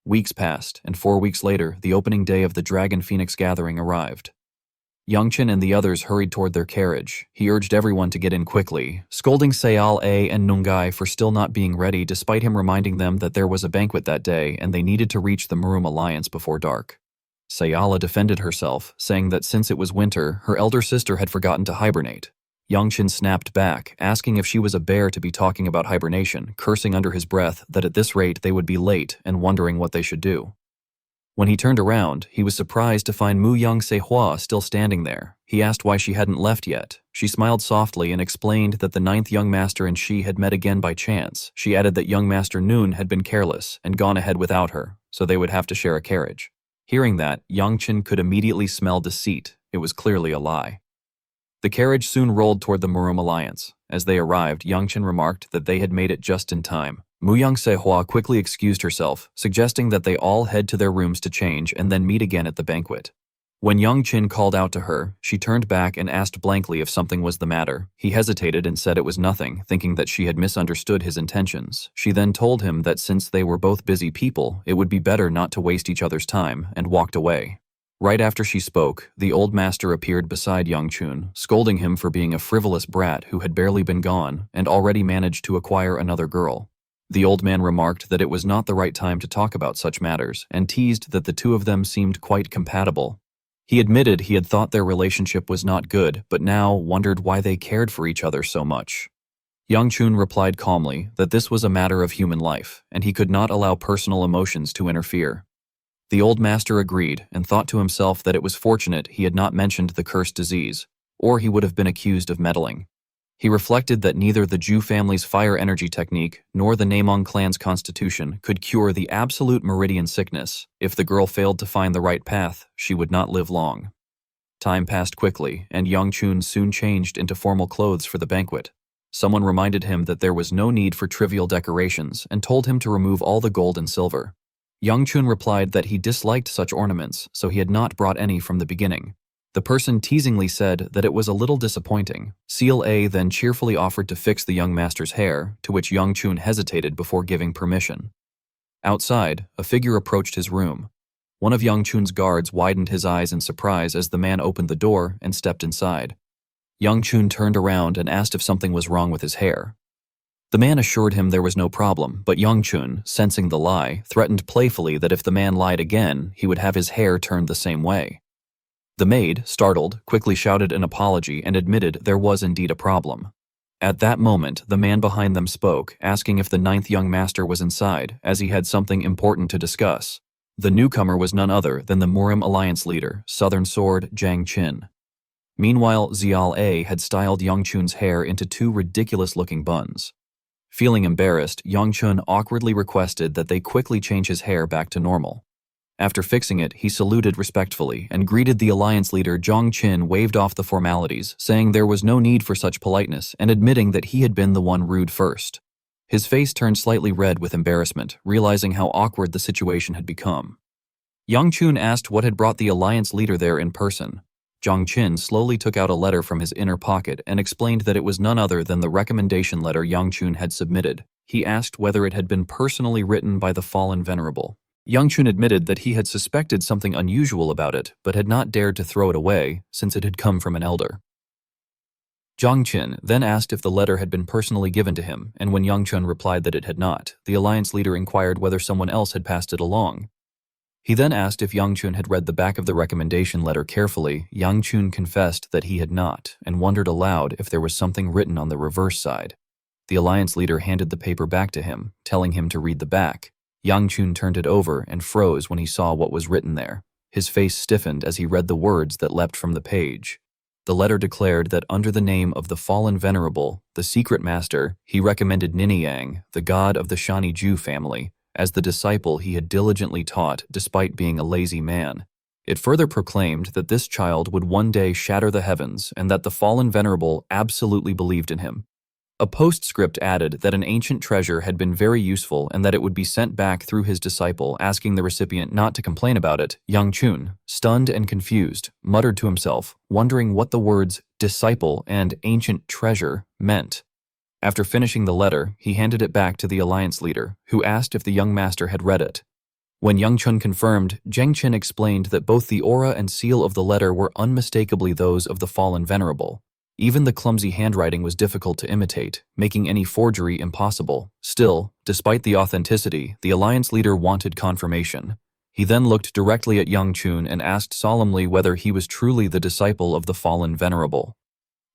Speaker 1: Weeks passed, and 4 weeks later, the opening day of the Dragon Phoenix Gathering arrived. Yongchen and the others hurried toward their carriage. He urged everyone to get in quickly, scolding Seal-A and Nungai for still not being ready despite him reminding them that there was a banquet that day and they needed to reach the Murim Alliance before dark. Sayala defended herself, saying that since it was winter, her elder sister had forgotten to hibernate. Yongchen snapped back, asking if she was a bear to be talking about hibernation, cursing under his breath that at this rate they would be late and wondering what they should do. When he turned around, he was surprised to find Mu Young Sehua still standing there. He asked why she hadn't left yet. She smiled softly and explained that the 9th young master and she had met again by chance. She added that young master Noon had been careless and gone ahead without her, so they would have to share a carriage. Hearing that, Yongchen could immediately smell deceit. It was clearly a lie. The carriage soon rolled toward the Murim Alliance. As they arrived, Yongchen remarked that they had made it just in time. Mu Young Sehua quickly excused herself, suggesting that they all head to their rooms to change and then meet again at the banquet. When Yongchen called out to her, she turned back and asked blankly if something was the matter. He hesitated and said it was nothing, thinking that she had misunderstood his intentions. She then told him that since they were both busy people, it would be better not to waste each other's time, and walked away. Right after she spoke, the old master appeared beside Yongchen, scolding him for being a frivolous brat who had barely been gone and already managed to acquire another girl. The old man remarked that it was not the right time to talk about such matters and teased that the two of them seemed quite compatible. He admitted he had thought their relationship was not good, but now wondered why they cared for each other so much. Yongchen replied calmly that this was a matter of human life, and he could not allow personal emotions to interfere. The old master agreed and thought to himself that it was fortunate he had not mentioned the cursed disease, or he would have been accused of meddling. He reflected that neither the Zhu family's fire energy technique nor the Namong clan's constitution could cure the absolute meridian sickness. If the girl failed to find the right path, she would not live long. Time passed quickly, and Yongchen soon changed into formal clothes for the banquet. Someone reminded him that there was no need for trivial decorations and told him to remove all the gold and silver. Yongchen replied that he disliked such ornaments, so he had not brought any from the beginning. The person teasingly said that it was a little disappointing. Seal-A then cheerfully offered to fix the young master's hair, to which Yongchen hesitated before giving permission. Outside, a figure approached his room. One of Yongchen's guards widened his eyes in surprise as the man opened the door and stepped inside. Yongchen turned around and asked if something was wrong with his hair. The man assured him there was no problem, but Yongchen, sensing the lie, threatened playfully that if the man lied again, he would have his hair turned the same way. The maid, startled, quickly shouted an apology and admitted there was indeed a problem. At that moment, the man behind them spoke, asking if the 9th young master was inside, as he had something important to discuss. The newcomer was none other than the Murim Alliance leader, Southern Sword Jiang Qin. Meanwhile, Xiao-A had styled Yongchen's hair into 2 ridiculous-looking buns. Feeling embarrassed, Yongchen awkwardly requested that they quickly change his hair back to normal. After fixing it, he saluted respectfully and greeted the alliance leader. Jiang Qin waved off the formalities, saying there was no need for such politeness and admitting that he had been the one rude first. His face turned slightly red with embarrassment, realizing how awkward the situation had become. Yongchen asked what had brought the alliance leader there in person. Jiang Qin slowly took out a letter from his inner pocket and explained that it was none other than the recommendation letter Yongchen had submitted. He asked whether it had been personally written by the fallen venerable. Yongchen admitted that he had suspected something unusual about it, but had not dared to throw it away, since it had come from an elder. Jiang Qin then asked if the letter had been personally given to him, and when Yongchen replied that it had not, the alliance leader inquired whether someone else had passed it along. He then asked if Yongchen had read the back of the recommendation letter carefully. Yongchen confessed that he had not, and wondered aloud if there was something written on the reverse side. The alliance leader handed the paper back to him, telling him to read the back. Yongchen turned it over and froze when he saw what was written there. His face stiffened as he read the words that leapt from the page. The letter declared that under the name of the fallen venerable, the secret master, he recommended Niniang, the god of the Shani Zhu family, as the disciple he had diligently taught despite being a lazy man. It further proclaimed that this child would one day shatter the heavens and that the fallen venerable absolutely believed in him. A postscript added that an ancient treasure had been very useful and that it would be sent back through his disciple, asking the recipient not to complain about it. Yongchen, stunned and confused, muttered to himself, wondering what the words disciple and ancient treasure meant. After finishing the letter, he handed it back to the alliance leader, who asked if the young master had read it. When Yang Chun confirmed, Zheng Qin explained that both the aura and seal of the letter were unmistakably those of the fallen venerable. Even the clumsy handwriting was difficult to imitate, making any forgery impossible. Still, despite the authenticity, the alliance leader wanted confirmation. He then looked directly at Yang Chun and asked solemnly whether he was truly the disciple of the fallen venerable.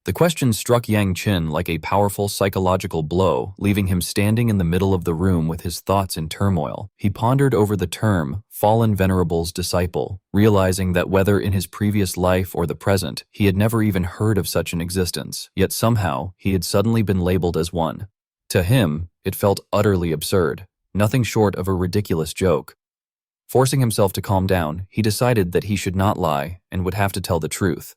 Speaker 1: The question struck Yang Qin like a powerful psychological blow, leaving him standing in the middle of the room with his thoughts in turmoil. He pondered over the term, fallen venerable's disciple, realizing that whether in his previous life or the present, he had never even heard of such an existence, yet somehow he had suddenly been labeled as one. To him, it felt utterly absurd, nothing short of a ridiculous joke. Forcing himself to calm down, he decided that he should not lie and would have to tell the truth.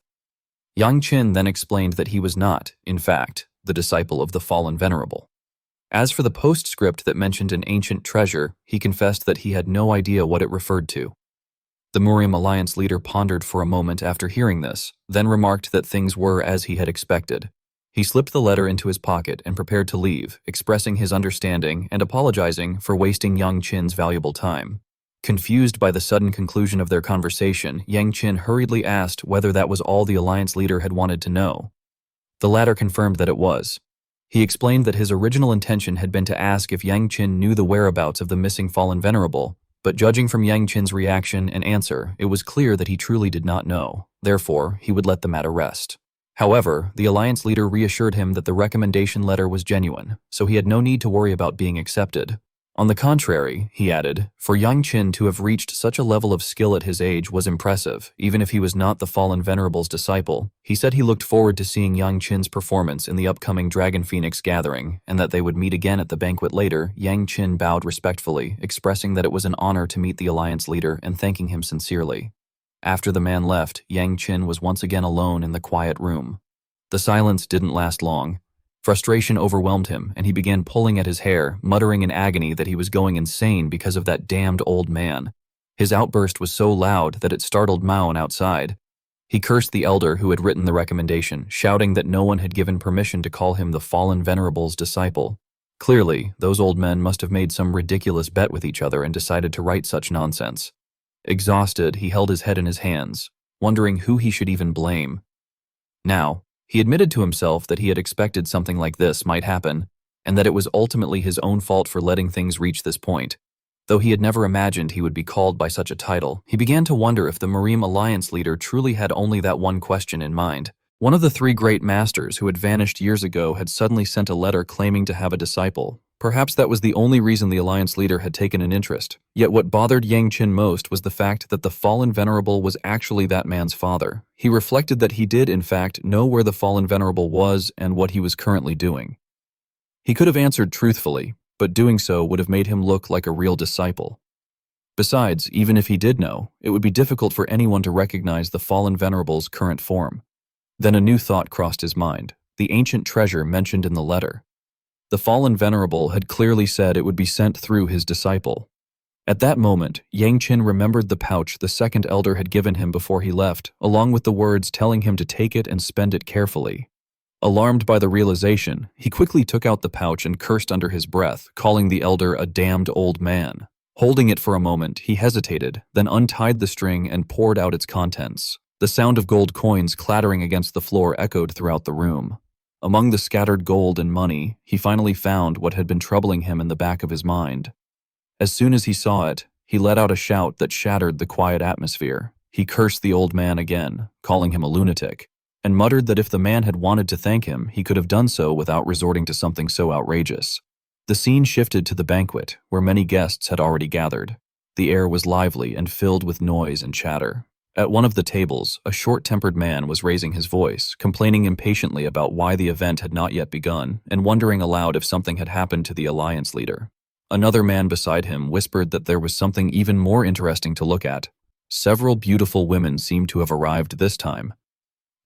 Speaker 1: Yang Qin then explained that he was not, in fact, the disciple of the fallen venerable. As for the postscript that mentioned an ancient treasure, he confessed that he had no idea what it referred to. The Murim alliance leader pondered for a moment after hearing this, then remarked that things were as he had expected. He slipped the letter into his pocket and prepared to leave, expressing his understanding and apologizing for wasting Yang Qin's valuable time. Confused by the sudden conclusion of their conversation, Yang Qin hurriedly asked whether that was all the alliance leader had wanted to know. The latter confirmed that it was. He explained that his original intention had been to ask if Yang Qin knew the whereabouts of the missing fallen venerable, but judging from Yang Qin's reaction and answer, it was clear that he truly did not know. Therefore, he would let the matter rest. However, the alliance leader reassured him that the recommendation letter was genuine, so he had no need to worry about being accepted. On the contrary, he added, for Yang Qin to have reached such a level of skill at his age was impressive, even if he was not the fallen venerable's disciple. He said he looked forward to seeing Yang Qin's performance in the upcoming Dragon Phoenix gathering, and that they would meet again at the banquet later. Yang Qin bowed respectfully, expressing that it was an honor to meet the alliance leader and thanking him sincerely. After the man left, Yang Qin was once again alone in the quiet room. The silence didn't last long. Frustration overwhelmed him, and he began pulling at his hair, muttering in agony that he was going insane because of that damned old man. His outburst was so loud that it startled Maon outside. He cursed the elder who had written the recommendation, shouting that no one had given permission to call him the fallen venerable's disciple. Clearly, those old men must have made some ridiculous bet with each other and decided to write such nonsense. Exhausted, he held his head in his hands, wondering who he should even blame. Now, he admitted to himself that he had expected something like this might happen, and that it was ultimately his own fault for letting things reach this point. Though he had never imagined he would be called by such a title, he began to wonder if the Murim Alliance leader truly had only that one question in mind. One of the three great masters who had vanished years ago had suddenly sent a letter claiming to have a disciple. Perhaps that was the only reason the alliance leader had taken an interest. Yet what bothered Yang Qin most was the fact that the fallen venerable was actually that man's father. He reflected that he did, in fact, know where the fallen venerable was and what he was currently doing. He could have answered truthfully, but doing so would have made him look like a real disciple. Besides, even if he did know, it would be difficult for anyone to recognize the fallen venerable's current form. Then a new thought crossed his mind, the ancient treasure mentioned in the letter. The fallen venerable had clearly said it would be sent through his disciple. At that moment, Yang Qin remembered the pouch the second elder had given him before he left, along with the words telling him to take it and spend it carefully. Alarmed by the realization, he quickly took out the pouch and cursed under his breath, calling the elder a damned old man. Holding it for a moment, he hesitated, then untied the string and poured out its contents. The sound of gold coins clattering against the floor echoed throughout the room. Among the scattered gold and money, he finally found what had been troubling him in the back of his mind. As soon as he saw it, he let out a shout that shattered the quiet atmosphere. He cursed the old man again, calling him a lunatic, and muttered that if the man had wanted to thank him, he could have done so without resorting to something so outrageous. The scene shifted to the banquet, where many guests had already gathered. The air was lively and filled with noise and chatter. At one of the tables, a short-tempered man was raising his voice, complaining impatiently about why the event had not yet begun, and wondering aloud if something had happened to the alliance leader. Another man beside him whispered that there was something even more interesting to look at. Several beautiful women seemed to have arrived this time.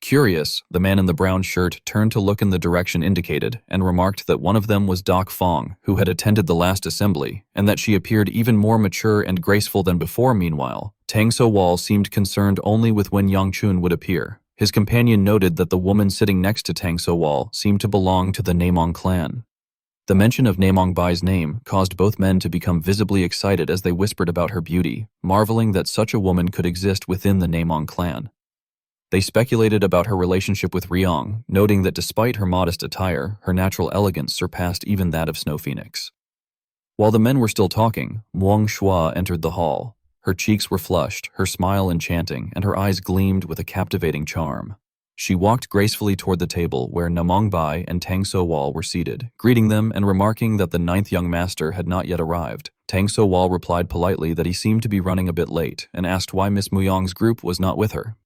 Speaker 1: Curious, the man in the brown shirt turned to look in the direction indicated and remarked that one of them was Doc Fong, who had attended the last assembly, and that she appeared even more mature and graceful than before. Meanwhile, Tang So Wal seemed concerned only with when Yang Chun would appear. His companion noted that the woman sitting next to Tang So Wal seemed to belong to the Namong clan. The mention of Namongbai's name caused both men to become visibly excited as they whispered about her beauty, marveling that such a woman could exist within the Namong clan. They speculated about her relationship with Ryong, noting that despite her modest attire, her natural elegance surpassed even that of Snow Phoenix. While the men were still talking, Muang Shua entered the hall. Her cheeks were flushed, her smile enchanting, and her eyes gleamed with a captivating charm. She walked gracefully toward the table where Namongbai and Tang So-wal were seated, greeting them and remarking that the 9th young master had not yet arrived. Tang So-wal replied politely that he seemed to be running a bit late and asked why Miss Muyong's group was not with her.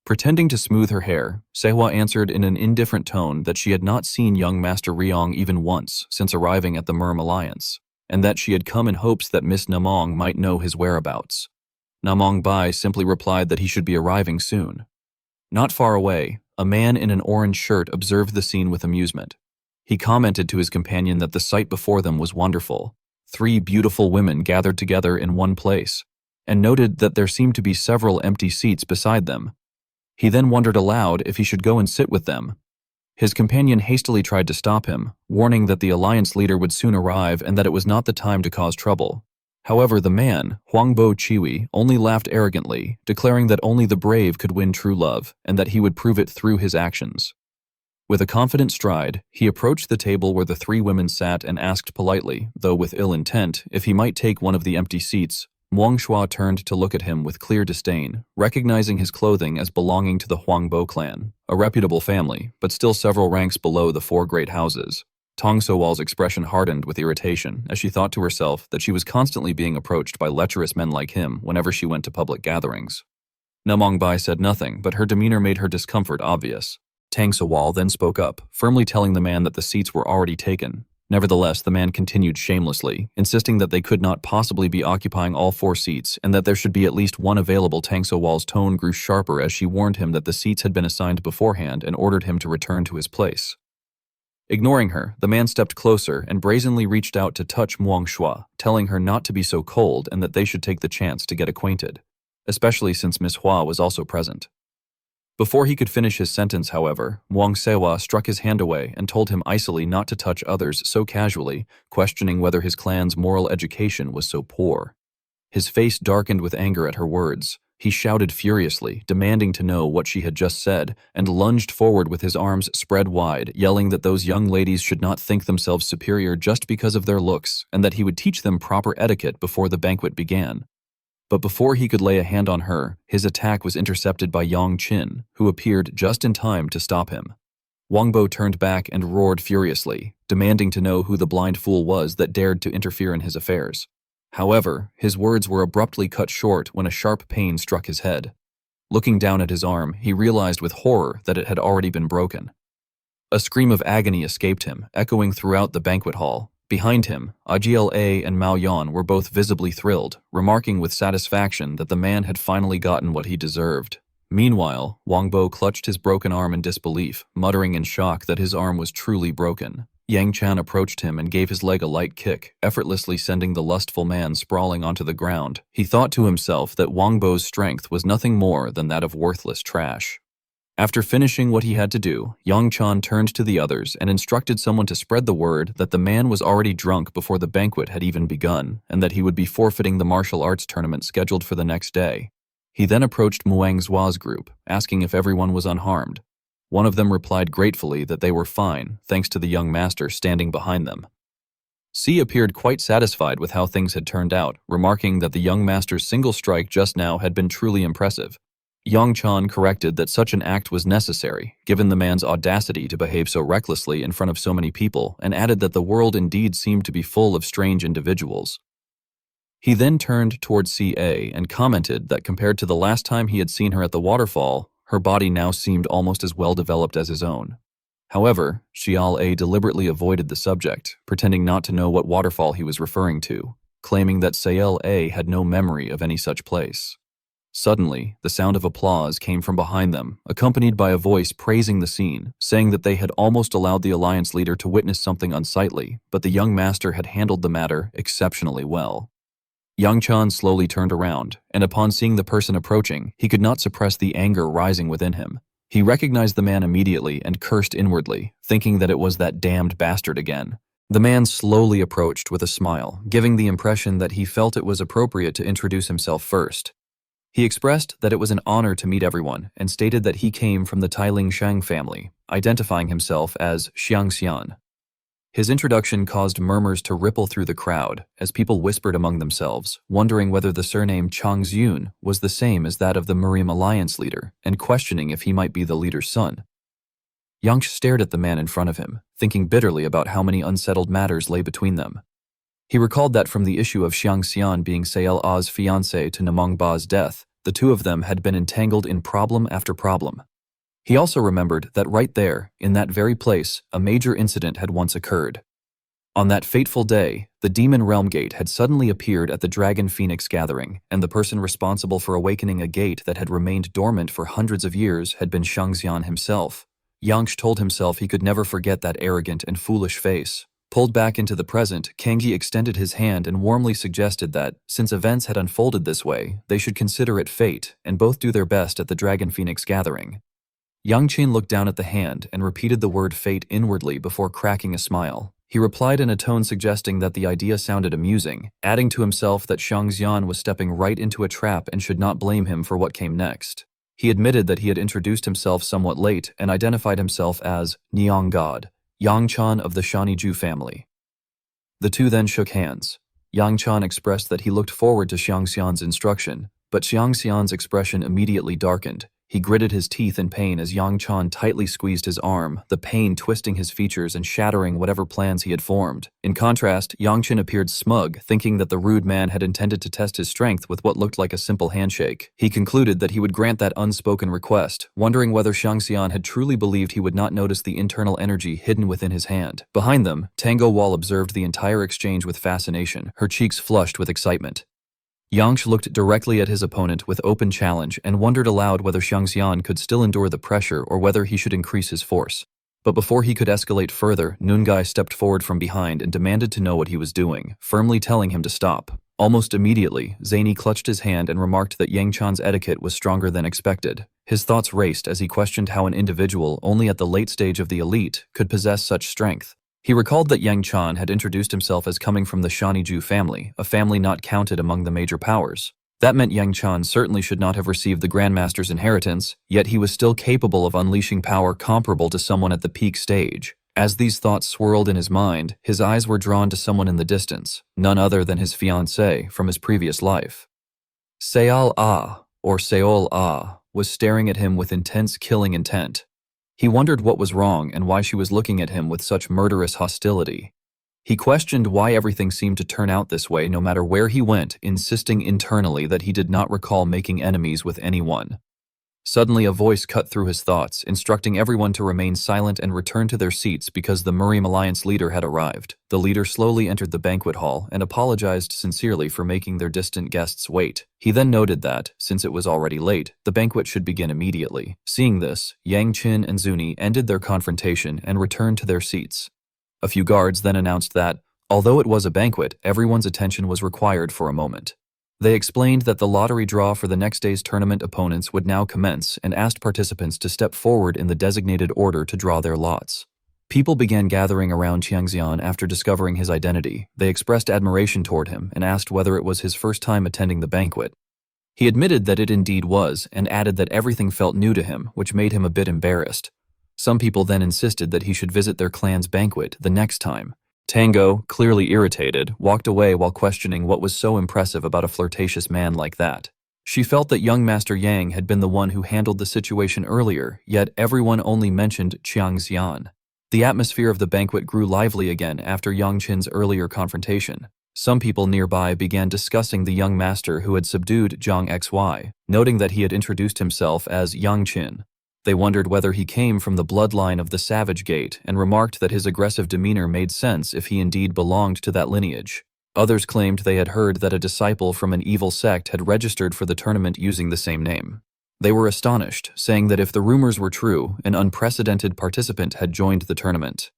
Speaker 1: Pretending to smooth her hair, Sehwa answered in an indifferent tone that she had not seen young Master Ryong even once since arriving at the Murim Alliance, and that she had come in hopes that Miss Namong might know his whereabouts. Namongbai simply replied that he should be arriving soon. Not far away, a man in an orange shirt observed the scene with amusement. He commented to his companion that the sight before them was wonderful. 3 beautiful women gathered together in one place, and noted that there seemed to be several empty seats beside them. He then wondered aloud if he should go and sit with them. His companion hastily tried to stop him, warning that the alliance leader would soon arrive and that it was not the time to cause trouble. However, the man, Huangbo Chiwi, only laughed arrogantly, declaring that only the brave could win true love and that he would prove it through his actions. With a confident stride, he approached the table where the 3 women sat and asked politely, though with ill intent, if he might take one of the empty seats. Muang Shua turned to look at him with clear disdain, recognizing his clothing as belonging to the Huangbo clan, a reputable family, but still several ranks below the 4 great houses. Tang So-wal's expression hardened with irritation as she thought to herself that she was constantly being approached by lecherous men like him whenever she went to public gatherings. Namongbai said nothing, but her demeanor made her discomfort obvious. Tang So-wal then spoke up, firmly telling the man that the seats were already taken. Nevertheless, the man continued shamelessly, insisting that they could not possibly be occupying all 4 seats and that there should be at least one available. Tang So-wal's tone grew sharper as she warned him that the seats had been assigned beforehand and ordered him to return to his place. Ignoring her, the man stepped closer and brazenly reached out to touch Muang Shua, telling her not to be so cold and that they should take the chance to get acquainted, especially since Miss Hua was also present. Before he could finish his sentence, however, Muang Sewa struck his hand away and told him icily not to touch others so casually, questioning whether his clan's moral education was so poor. His face darkened with anger at her words. He shouted furiously, demanding to know what she had just said, and lunged forward with his arms spread wide, yelling that those young ladies should not think themselves superior just because of their looks, and that he would teach them proper etiquette before the banquet began. But before he could lay a hand on her, his attack was intercepted by Yang Qin, who appeared just in time to stop him. Wangbo turned back and roared furiously, demanding to know who the blind fool was that dared to interfere in his affairs. However, his words were abruptly cut short when a sharp pain struck his head. Looking down at his arm, he realized with horror that it had already been broken. A scream of agony escaped him, echoing throughout the banquet hall. Behind him, Agla and Mao Yan were both visibly thrilled, remarking with satisfaction that the man had finally gotten what he deserved. Meanwhile, Wangbo clutched his broken arm in disbelief, muttering in shock that his arm was truly broken. Yang Chan approached him and gave his leg a light kick, effortlessly sending the lustful man sprawling onto the ground. He thought to himself that Wangbo's strength was nothing more than that of worthless trash. After finishing what he had to do, Yang Chan turned to the others and instructed someone to spread the word that the man was already drunk before the banquet had even begun, and that he would be forfeiting the martial arts tournament scheduled for the next day. He then approached Muang Zhua's group, asking if everyone was unharmed. One of them replied gratefully that they were fine, thanks to the young master standing behind them. C appeared quite satisfied with how things had turned out, remarking that the young master's single strike just now had been truly impressive. Yang Chan corrected that such an act was necessary, given the man's audacity to behave so recklessly in front of so many people, and added that the world indeed seemed to be full of strange individuals. He then turned towards CA and commented that compared to the last time he had seen her at the waterfall, her body now seemed almost as well developed as his own. However, Xiao A deliberately avoided the subject, pretending not to know what waterfall he was referring to, claiming that Sael A had no memory of any such place. Suddenly, the sound of applause came from behind them, accompanied by a voice praising the scene, saying that they had almost allowed the alliance leader to witness something unsightly, but the young master had handled the matter exceptionally well. Yang Chan slowly turned around, and upon seeing the person approaching, he could not suppress the anger rising within him. He recognized the man immediately and cursed inwardly, thinking that it was that damned bastard again. The man slowly approached with a smile, giving the impression that he felt it was appropriate to introduce himself first. He expressed that it was an honor to meet everyone and stated that he came from the Tailing Shang family, identifying himself as Xiang Xian. His introduction caused murmurs to ripple through the crowd as people whispered among themselves, wondering whether the surname Chang Zyun was the same as that of the Murim alliance leader and questioning if he might be the leader's son. Yang stared at the man in front of him, thinking bitterly about how many unsettled matters lay between them. He recalled that from the issue of Xiang Xian being Sael A's fiancé to Namong Ba's death, the two of them had been entangled in problem after problem. He also remembered that right there, in that very place, a major incident had once occurred. On that fateful day, the Demon Realm Gate had suddenly appeared at the Dragon Phoenix gathering, and the person responsible for awakening a gate that had remained dormant for hundreds of years had been Shangxian himself. Yangsh told himself he could never forget that arrogant and foolish face. Pulled back into the present, Kangji extended his hand and warmly suggested that, since events had unfolded this way, they should consider it fate and both do their best at the Dragon Phoenix gathering. Yang Qin looked down at the hand and repeated the word fate inwardly before cracking a smile. He replied in a tone suggesting that the idea sounded amusing, adding to himself that Shangxian was stepping right into a trap and should not blame him for what came next. He admitted that he had introduced himself somewhat late and identified himself as Niang God, Yang Chan of the Shaniju family. The two then shook hands. Yang Chan expressed that he looked forward to Xiangxian's instruction, but Xiangxian's expression immediately darkened. He gritted his teeth in pain as Yang Chan tightly squeezed his arm, the pain twisting his features and shattering whatever plans he had formed. In contrast, Yang Chan appeared smug, thinking that the rude man had intended to test his strength with what looked like a simple handshake. He concluded that he would grant that unspoken request, wondering whether Shangxian had truly believed he would not notice the internal energy hidden within his hand. Behind them, Tango Wall observed the entire exchange with fascination, her cheeks flushed with excitement. Yangsh looked directly at his opponent with open challenge and wondered aloud whether Xiangxian could still endure the pressure or whether he should increase his force. But before he could escalate further, Nungai stepped forward from behind and demanded to know what he was doing, firmly telling him to stop. Almost immediately, Zany clutched his hand and remarked that Yang Chan's etiquette was stronger than expected. His thoughts raced as he questioned how an individual, only at the late stage of the elite, could possess such strength. He recalled that Yang Chan had introduced himself as coming from the Shaniju family, a family not counted among the major powers. That meant Yang Chan certainly should not have received the Grandmaster's inheritance, yet he was still capable of unleashing power comparable to someone at the peak stage. As these thoughts swirled in his mind, his eyes were drawn to someone in the distance, none other than his fiancée from his previous life. Seol Ah, or Seol Ah, was staring at him with intense killing intent. He wondered what was wrong and why she was looking at him with such murderous hostility. He questioned why everything seemed to turn out this way no matter where he went, insisting internally that he did not recall making enemies with anyone. Suddenly a voice cut through his thoughts, instructing everyone to remain silent and return to their seats because the Murim Alliance leader had arrived. The leader slowly entered the banquet hall and apologized sincerely for making their distant guests wait. He then noted that, since it was already late, the banquet should begin immediately. Seeing this, Yang Qin and Zuni ended their confrontation and returned to their seats. A few guards then announced that, although it was a banquet, everyone's attention was required for a moment. They explained that the lottery draw for the next day's tournament opponents would now commence and asked participants to step forward in the designated order to draw their lots. People began gathering around Xiangxian after discovering his identity. They expressed admiration toward him and asked whether it was his first time attending the banquet. He admitted that it indeed was and added that everything felt new to him, which made him a bit embarrassed. Some people then insisted that he should visit their clan's banquet the next time. Tango, clearly irritated, walked away while questioning what was so impressive about a flirtatious man like that. She felt that young Master Yang had been the one who handled the situation earlier, yet everyone only mentioned Xiangxian. The atmosphere of the banquet grew lively again after Yang Qin's earlier confrontation. Some people nearby began discussing the young master who had subdued Zhang XY, noting that he had introduced himself as Yang Qin. They wondered whether he came from the bloodline of the Savage Gate and remarked that his aggressive demeanor made sense if he indeed belonged to that lineage. Others claimed they had heard that a disciple from an evil sect had registered for the tournament using the same name. They were astonished, saying that if the rumors were true, an unprecedented participant had joined the tournament.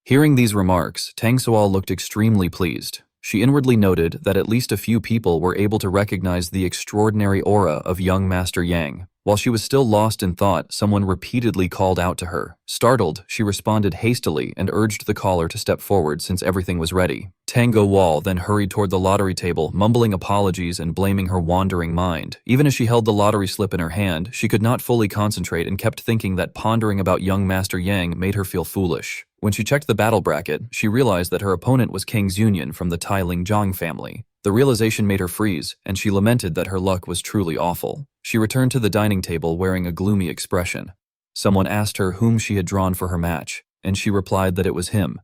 Speaker 1: Hearing these remarks, Tang Soal looked extremely pleased. She inwardly noted that at least a few people were able to recognize the extraordinary aura of young Master Yang. While she was still lost in thought, someone repeatedly called out to her. Startled, she responded hastily and urged the caller to step forward since everything was ready. Tango Wall then hurried toward the lottery table, mumbling apologies and blaming her wandering mind. Even as she held the lottery slip in her hand, she could not fully concentrate and kept thinking that pondering about young Master Yang made her feel foolish. When she checked the battle bracket, she realized that her opponent was King Zunyan from the Tai Lingjiang family. The realization made her freeze, and she lamented that her luck was truly awful. She returned to the dining table wearing a gloomy expression. Someone asked her whom she had drawn for her match, and she replied that it was him.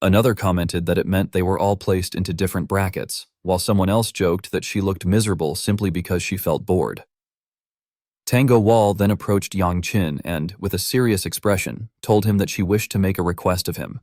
Speaker 1: Another commented that it meant they were all placed into different brackets, while someone else joked that she looked miserable simply because she felt bored. Tango Wall then approached Yang Qin and, with a serious expression, told him that she wished to make a request of him.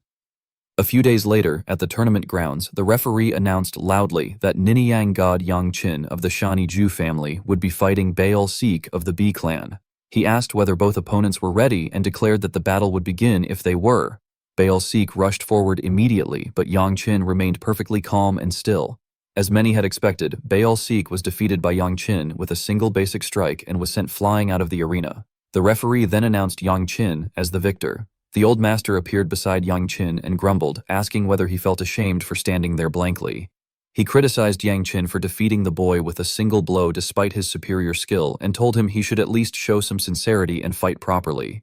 Speaker 1: A few days later, at the tournament grounds, the referee announced loudly that Niniang god Yang Qin of the Shani Ju family would be fighting Baal Sik of the B clan. He asked whether both opponents were ready and declared that the battle would begin if they were. Baal Sik rushed forward immediately, but Yang Qin remained perfectly calm and still. As many had expected, Baal Sik was defeated by Yang Qin with a single basic strike and was sent flying out of the arena. The referee then announced Yang Qin as the victor. The old master appeared beside Yang Qin and grumbled, asking whether he felt ashamed for standing there blankly. He criticized Yang Qin for defeating the boy with a single blow despite his superior skill and told him he should at least show some sincerity and fight properly.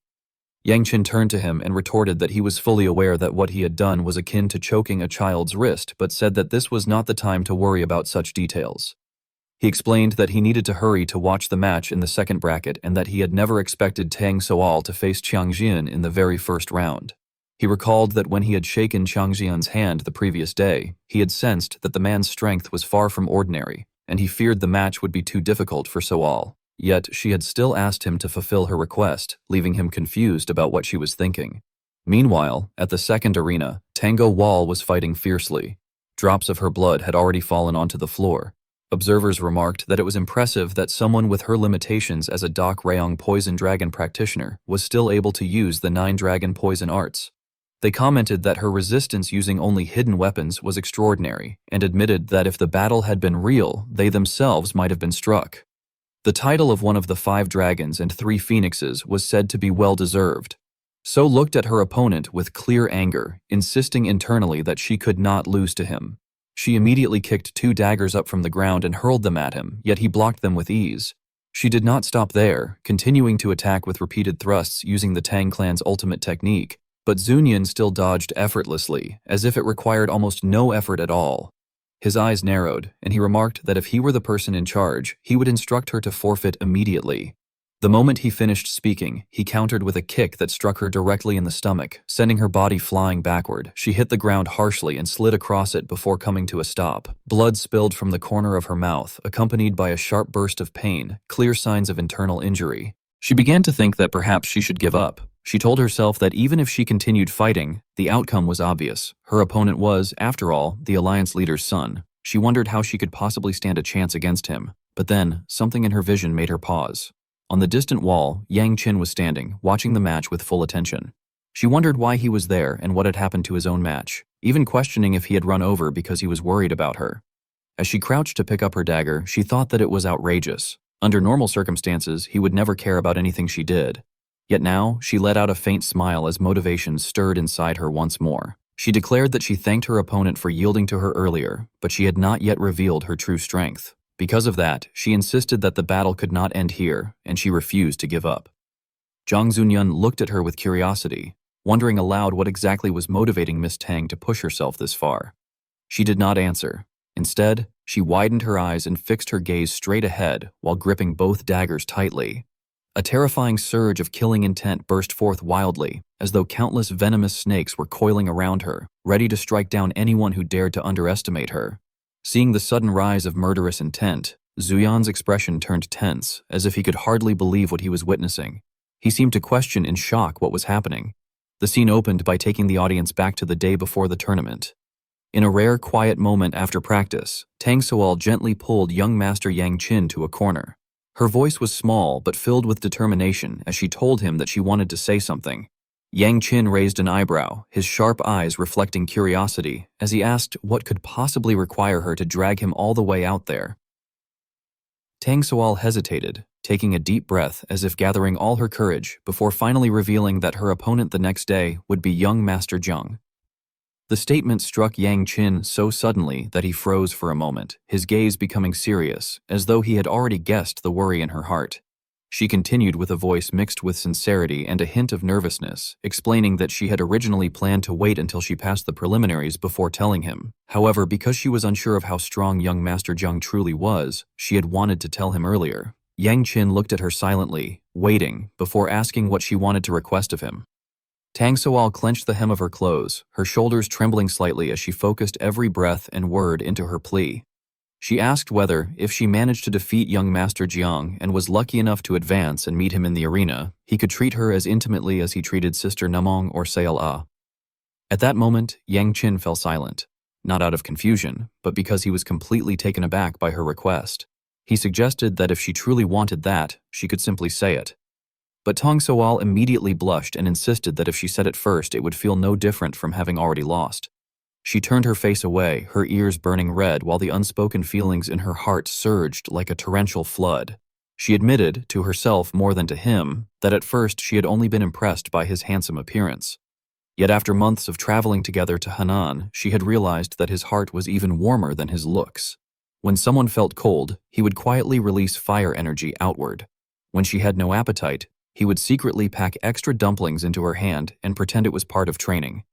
Speaker 1: Yang Qin turned to him and retorted that he was fully aware that what he had done was akin to choking a child's wrist, but said that this was not the time to worry about such details. He explained that he needed to hurry to watch the match in the second bracket and that he had never expected Tang Soal to face Chiang Jian in the very first round. He recalled that when he had shaken Chiang Jian's hand the previous day, he had sensed that the man's strength was far from ordinary, and he feared the match would be too difficult for Soal. Yet she had still asked him to fulfill her request, leaving him confused about what she was thinking. Meanwhile, at the second arena, Tango Wall was fighting fiercely. Drops of her blood had already fallen onto the floor. Observers remarked that it was impressive that someone with her limitations as a Dak Rayong poison dragon practitioner was still able to use the 9 dragon poison arts. They commented that her resistance using only hidden weapons was extraordinary and admitted that if the battle had been real, they themselves might have been struck. The title of one of the 5 dragons and 3 phoenixes was said to be well-deserved. So looked at her opponent with clear anger, insisting internally that she could not lose to him. She immediately kicked 2 daggers up from the ground and hurled them at him, yet he blocked them with ease. She did not stop there, continuing to attack with repeated thrusts using the Tang clan's ultimate technique, but Zunyan still dodged effortlessly, as if it required almost no effort at all. His eyes narrowed, and he remarked that if he were the person in charge, he would instruct her to forfeit immediately. The moment he finished speaking, he countered with a kick that struck her directly in the stomach, sending her body flying backward. She hit the ground harshly and slid across it before coming to a stop. Blood spilled from the corner of her mouth, accompanied by a sharp burst of pain, clear signs of internal injury. She began to think that perhaps she should give up. She told herself that even if she continued fighting, the outcome was obvious. Her opponent was, after all, the Alliance leader's son. She wondered how she could possibly stand a chance against him. But then, something in her vision made her pause. On the distant wall, Yang Qin was standing, watching the match with full attention. She wondered why he was there and what had happened to his own match, even questioning if he had run over because he was worried about her. As she crouched to pick up her dagger, she thought that it was outrageous. Under normal circumstances, he would never care about anything she did. Yet now, she let out a faint smile as motivation stirred inside her once more. She declared that she thanked her opponent for yielding to her earlier, but she had not yet revealed her true strength. Because of that, she insisted that the battle could not end here, and she refused to give up. Zhang Zunyan looked at her with curiosity, wondering aloud what exactly was motivating Miss Tang to push herself this far. She did not answer. Instead, she widened her eyes and fixed her gaze straight ahead while gripping both daggers tightly. A terrifying surge of killing intent burst forth wildly, as though countless venomous snakes were coiling around her, ready to strike down anyone who dared to underestimate her. Seeing the sudden rise of murderous intent, Zuyan's expression turned tense, as if he could hardly believe what he was witnessing. He seemed to question in shock what was happening. The scene opened by taking the audience back to the day before the tournament. In a rare quiet moment after practice, Tang Soal gently pulled young Master Yang Qin to a corner. Her voice was small but filled with determination as she told him that she wanted to say something. Yang Qin raised an eyebrow, his sharp eyes reflecting curiosity, as he asked what could possibly require her to drag him all the way out there. Tang Soal hesitated, taking a deep breath as if gathering all her courage before finally revealing that her opponent the next day would be young Master Zheng. The statement struck Yang Qin so suddenly that he froze for a moment, his gaze becoming serious, as though he had already guessed the worry in her heart. She continued with a voice mixed with sincerity and a hint of nervousness, explaining that she had originally planned to wait until she passed the preliminaries before telling him. However, because she was unsure of how strong young Master Zheng truly was, she had wanted to tell him earlier. Yang Qin looked at her silently, waiting, before asking what she wanted to request of him. Tang Soal clenched the hem of her clothes, her shoulders trembling slightly as she focused every breath and word into her plea. She asked whether, if she managed to defeat young Master Jiang and was lucky enough to advance and meet him in the arena, he could treat her as intimately as he treated Sister Namong or Seala. At that moment, Yang Qin fell silent, not out of confusion, but because he was completely taken aback by her request. He suggested that if she truly wanted that, she could simply say it. But Tang Soal immediately blushed and insisted that if she said it first, it would feel no different from having already lost. She turned her face away, her ears burning red, while the unspoken feelings in her heart surged like a torrential flood. She admitted, to herself more than to him, that at first she had only been impressed by his handsome appearance. Yet after months of traveling together to Henan, she had realized that his heart was even warmer than his looks. When someone felt cold, he would quietly release fire energy outward. When she had no appetite, he would secretly pack extra dumplings into her hand and pretend it was part of training.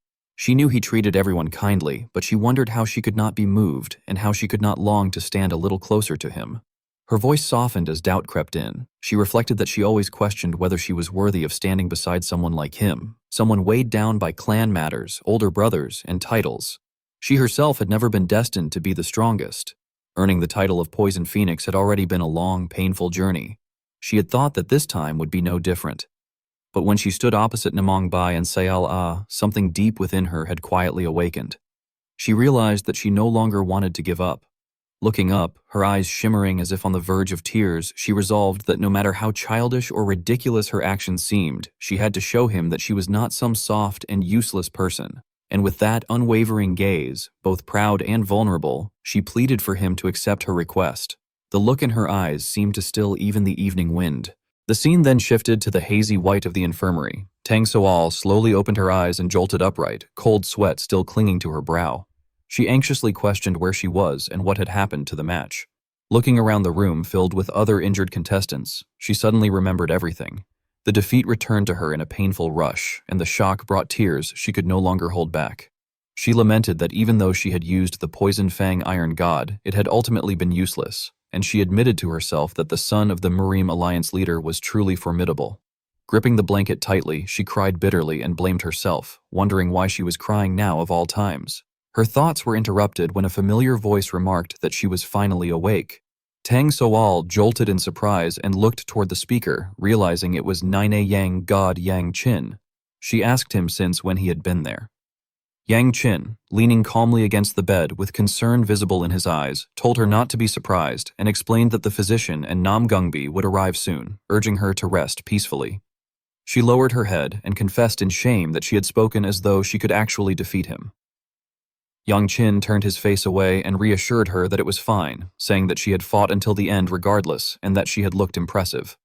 Speaker 1: She knew he treated everyone kindly, but she wondered how she could not be moved and how she could not long to stand a little closer to him. Her voice softened as doubt crept in. She reflected that she always questioned whether she was worthy of standing beside someone like him, someone weighed down by clan matters, older brothers, and titles. She herself had never been destined to be the strongest. Earning the title of Poison Phoenix had already been a long, painful journey. She had thought that this time would be no different. But when she stood opposite Namong Bai and Sayal Ah, something deep within her had quietly awakened. She realized that she no longer wanted to give up. Looking up, her eyes shimmering as if on the verge of tears, she resolved that no matter how childish or ridiculous her actions seemed, she had to show him that she was not some soft and useless person. And with that unwavering gaze, both proud and vulnerable, she pleaded for him to accept her request. The look in her eyes seemed to still even the evening wind. The scene then shifted to the hazy white of the infirmary. Tang Soal slowly opened her eyes and jolted upright, cold sweat still clinging to her brow. She anxiously questioned where she was and what had happened to the match. Looking around the room filled with other injured contestants, she suddenly remembered everything. The defeat returned to her in a painful rush, and the shock brought tears she could no longer hold back. She lamented that even though she had used the Poison Fang Iron God, it had ultimately been useless, and she admitted to herself that the son of the Murim Alliance leader was truly formidable. Gripping the blanket tightly, she cried bitterly and blamed herself, wondering why she was crying now of all times. Her thoughts were interrupted when a familiar voice remarked that she was finally awake. Tang Soal jolted in surprise and looked toward the speaker, realizing it was Nine Yang God Yang Qin. She asked him since when he had been there. Yang Qin, leaning calmly against the bed with concern visible in his eyes, told her not to be surprised and explained that the physician and Nam Gungbi would arrive soon, urging her to rest peacefully. She lowered her head and confessed in shame that she had spoken as though she could actually defeat him. Yang Qin turned his face away and reassured her that it was fine, saying that she had fought until the end regardless and that she had looked impressive.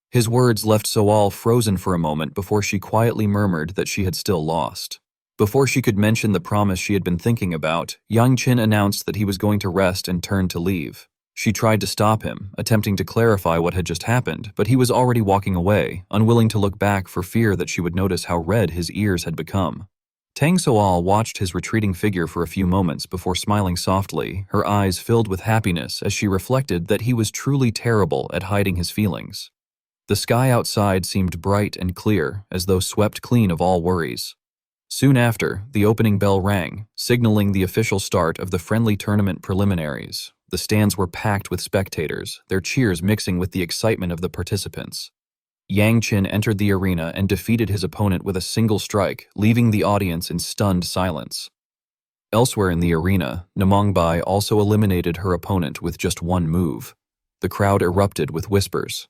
Speaker 1: His words left Soal frozen for a moment before she quietly murmured that she had still lost. Before she could mention the promise she had been thinking about, Yang Qin announced that he was going to rest and turned to leave. She tried to stop him, attempting to clarify what had just happened, but he was already walking away, unwilling to look back for fear that she would notice how red his ears had become. Tang Soal watched his retreating figure for a few moments before smiling softly, her eyes filled with happiness as she reflected that he was truly terrible at hiding his feelings. The sky outside seemed bright and clear, as though swept clean of all worries. Soon after, the opening bell rang, signaling the official start of the friendly tournament preliminaries. The stands were packed with spectators, their cheers mixing with the excitement of the participants. Yang Qin entered the arena and defeated his opponent with a single strike, leaving the audience in stunned silence. Elsewhere in the arena, Namong Bai also eliminated her opponent with just one move. The crowd erupted with whispers.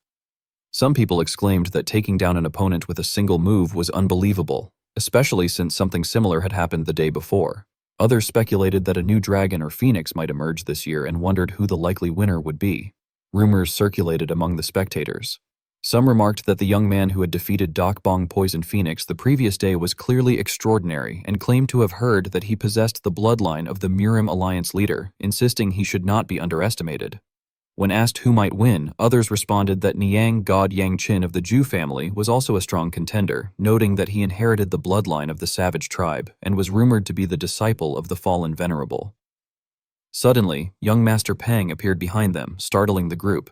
Speaker 1: Some people exclaimed that taking down an opponent with a single move was unbelievable, especially since something similar had happened the day before. Others speculated that a new dragon or phoenix might emerge this year and wondered who the likely winner would be. Rumors circulated among the spectators. Some remarked that the young man who had defeated Doc Bong Poison Phoenix the previous day was clearly extraordinary and claimed to have heard that he possessed the bloodline of the Murim Alliance leader, insisting he should not be underestimated. When asked who might win, others responded that Niang god Yang Qin of the Zhu family was also a strong contender, noting that he inherited the bloodline of the savage tribe and was rumored to be the disciple of the fallen venerable. Suddenly, young Master Peng appeared behind them, startling the group.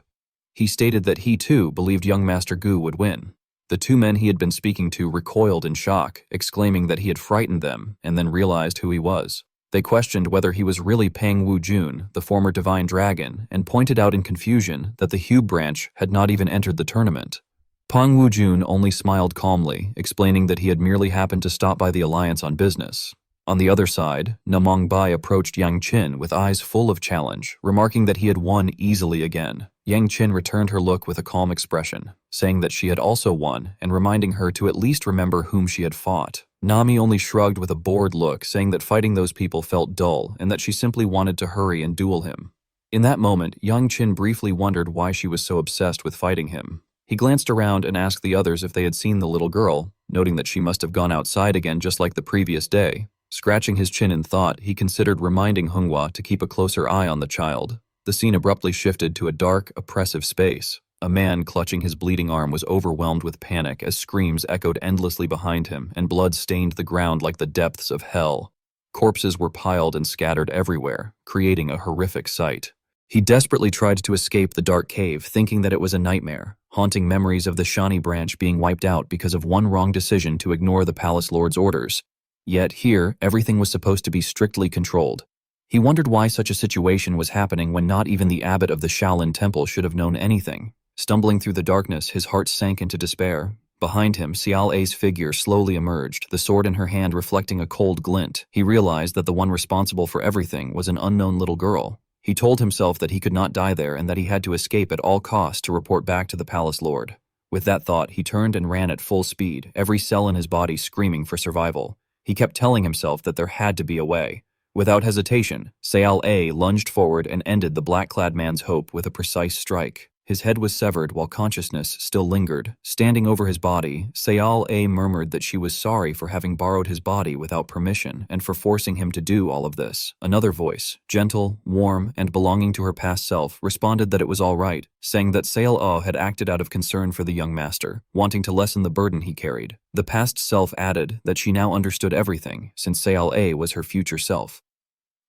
Speaker 1: He stated that he too believed young Master Gu would win. The two men he had been speaking to recoiled in shock, exclaiming that he had frightened them, and then realized who he was. They questioned whether he was really Peng Wu-jun, the former divine dragon, and pointed out in confusion that the Hue branch had not even entered the tournament. Peng Wu-jun only smiled calmly, explaining that he had merely happened to stop by the alliance on business. On the other side, Namong Bai approached Yang Qin with eyes full of challenge, remarking that he had won easily again. Yang Qin returned her look with a calm expression, saying that she had also won and reminding her to at least remember whom she had fought. Nami only shrugged with a bored look, saying that fighting those people felt dull and that she simply wanted to hurry and duel him. In that moment, Yang Qin briefly wondered why she was so obsessed with fighting him. He glanced around and asked the others if they had seen the little girl, noting that she must have gone outside again just like the previous day. Scratching his chin in thought, he considered reminding Hunghwa to keep a closer eye on the child. The scene abruptly shifted to a dark, oppressive space. A man clutching his bleeding arm was overwhelmed with panic as screams echoed endlessly behind him and blood stained the ground like the depths of hell. Corpses were piled and scattered everywhere, creating a horrific sight. He desperately tried to escape the dark cave, thinking that it was a nightmare, haunting memories of the Shani branch being wiped out because of one wrong decision to ignore the palace lord's orders. Yet here, everything was supposed to be strictly controlled. He wondered why such a situation was happening when not even the abbot of the Shaolin Temple should have known anything. Stumbling through the darkness, his heart sank into despair. Behind him, Xiao A's figure slowly emerged, the sword in her hand reflecting a cold glint. He realized that the one responsible for everything was an unknown little girl. He told himself that he could not die there and that he had to escape at all costs to report back to the palace lord. With that thought, he turned and ran at full speed, every cell in his body screaming for survival. He kept telling himself that there had to be a way. Without hesitation, Xiao A lunged forward and ended the black-clad man's hope with a precise strike. His head was severed while consciousness still lingered. Standing over his body, Xiao A murmured that she was sorry for having borrowed his body without permission and for forcing him to do all of this. Another voice, gentle, warm, and belonging to her past self, responded that it was all right, saying that Xiao A had acted out of concern for the young master, wanting to lessen the burden he carried. The past self added that she now understood everything, since Xiao A was her future self.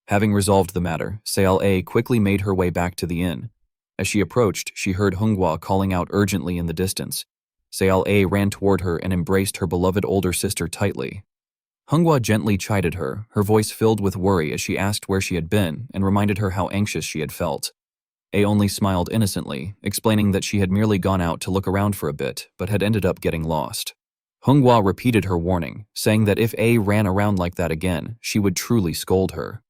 Speaker 1: Having resolved the matter, Xiao A quickly made her way back to the inn. As she approached, she heard Hunghwa calling out urgently in the distance. Xiao A ran toward her and embraced her beloved older sister tightly. Hunghwa gently chided her, her voice filled with worry as she asked where she had been and reminded her how anxious she had felt. A only smiled innocently, explaining that she had merely gone out to look around for a bit, but had ended up getting lost. Hunghwa repeated her warning, saying that if A ran around like that again, she would truly scold her.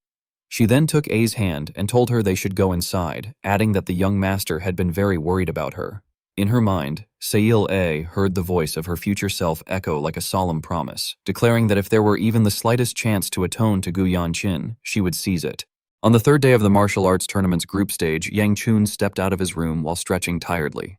Speaker 1: She then took A's hand and told her they should go inside, adding that the young master had been very worried about her. In her mind, Sail A heard the voice of her future self echo like a solemn promise, declaring that if there were even the slightest chance to atone to Gu Yanqin, she would seize it. On the third day of the martial arts tournament's group stage, Yang Chun stepped out of his room while stretching tiredly.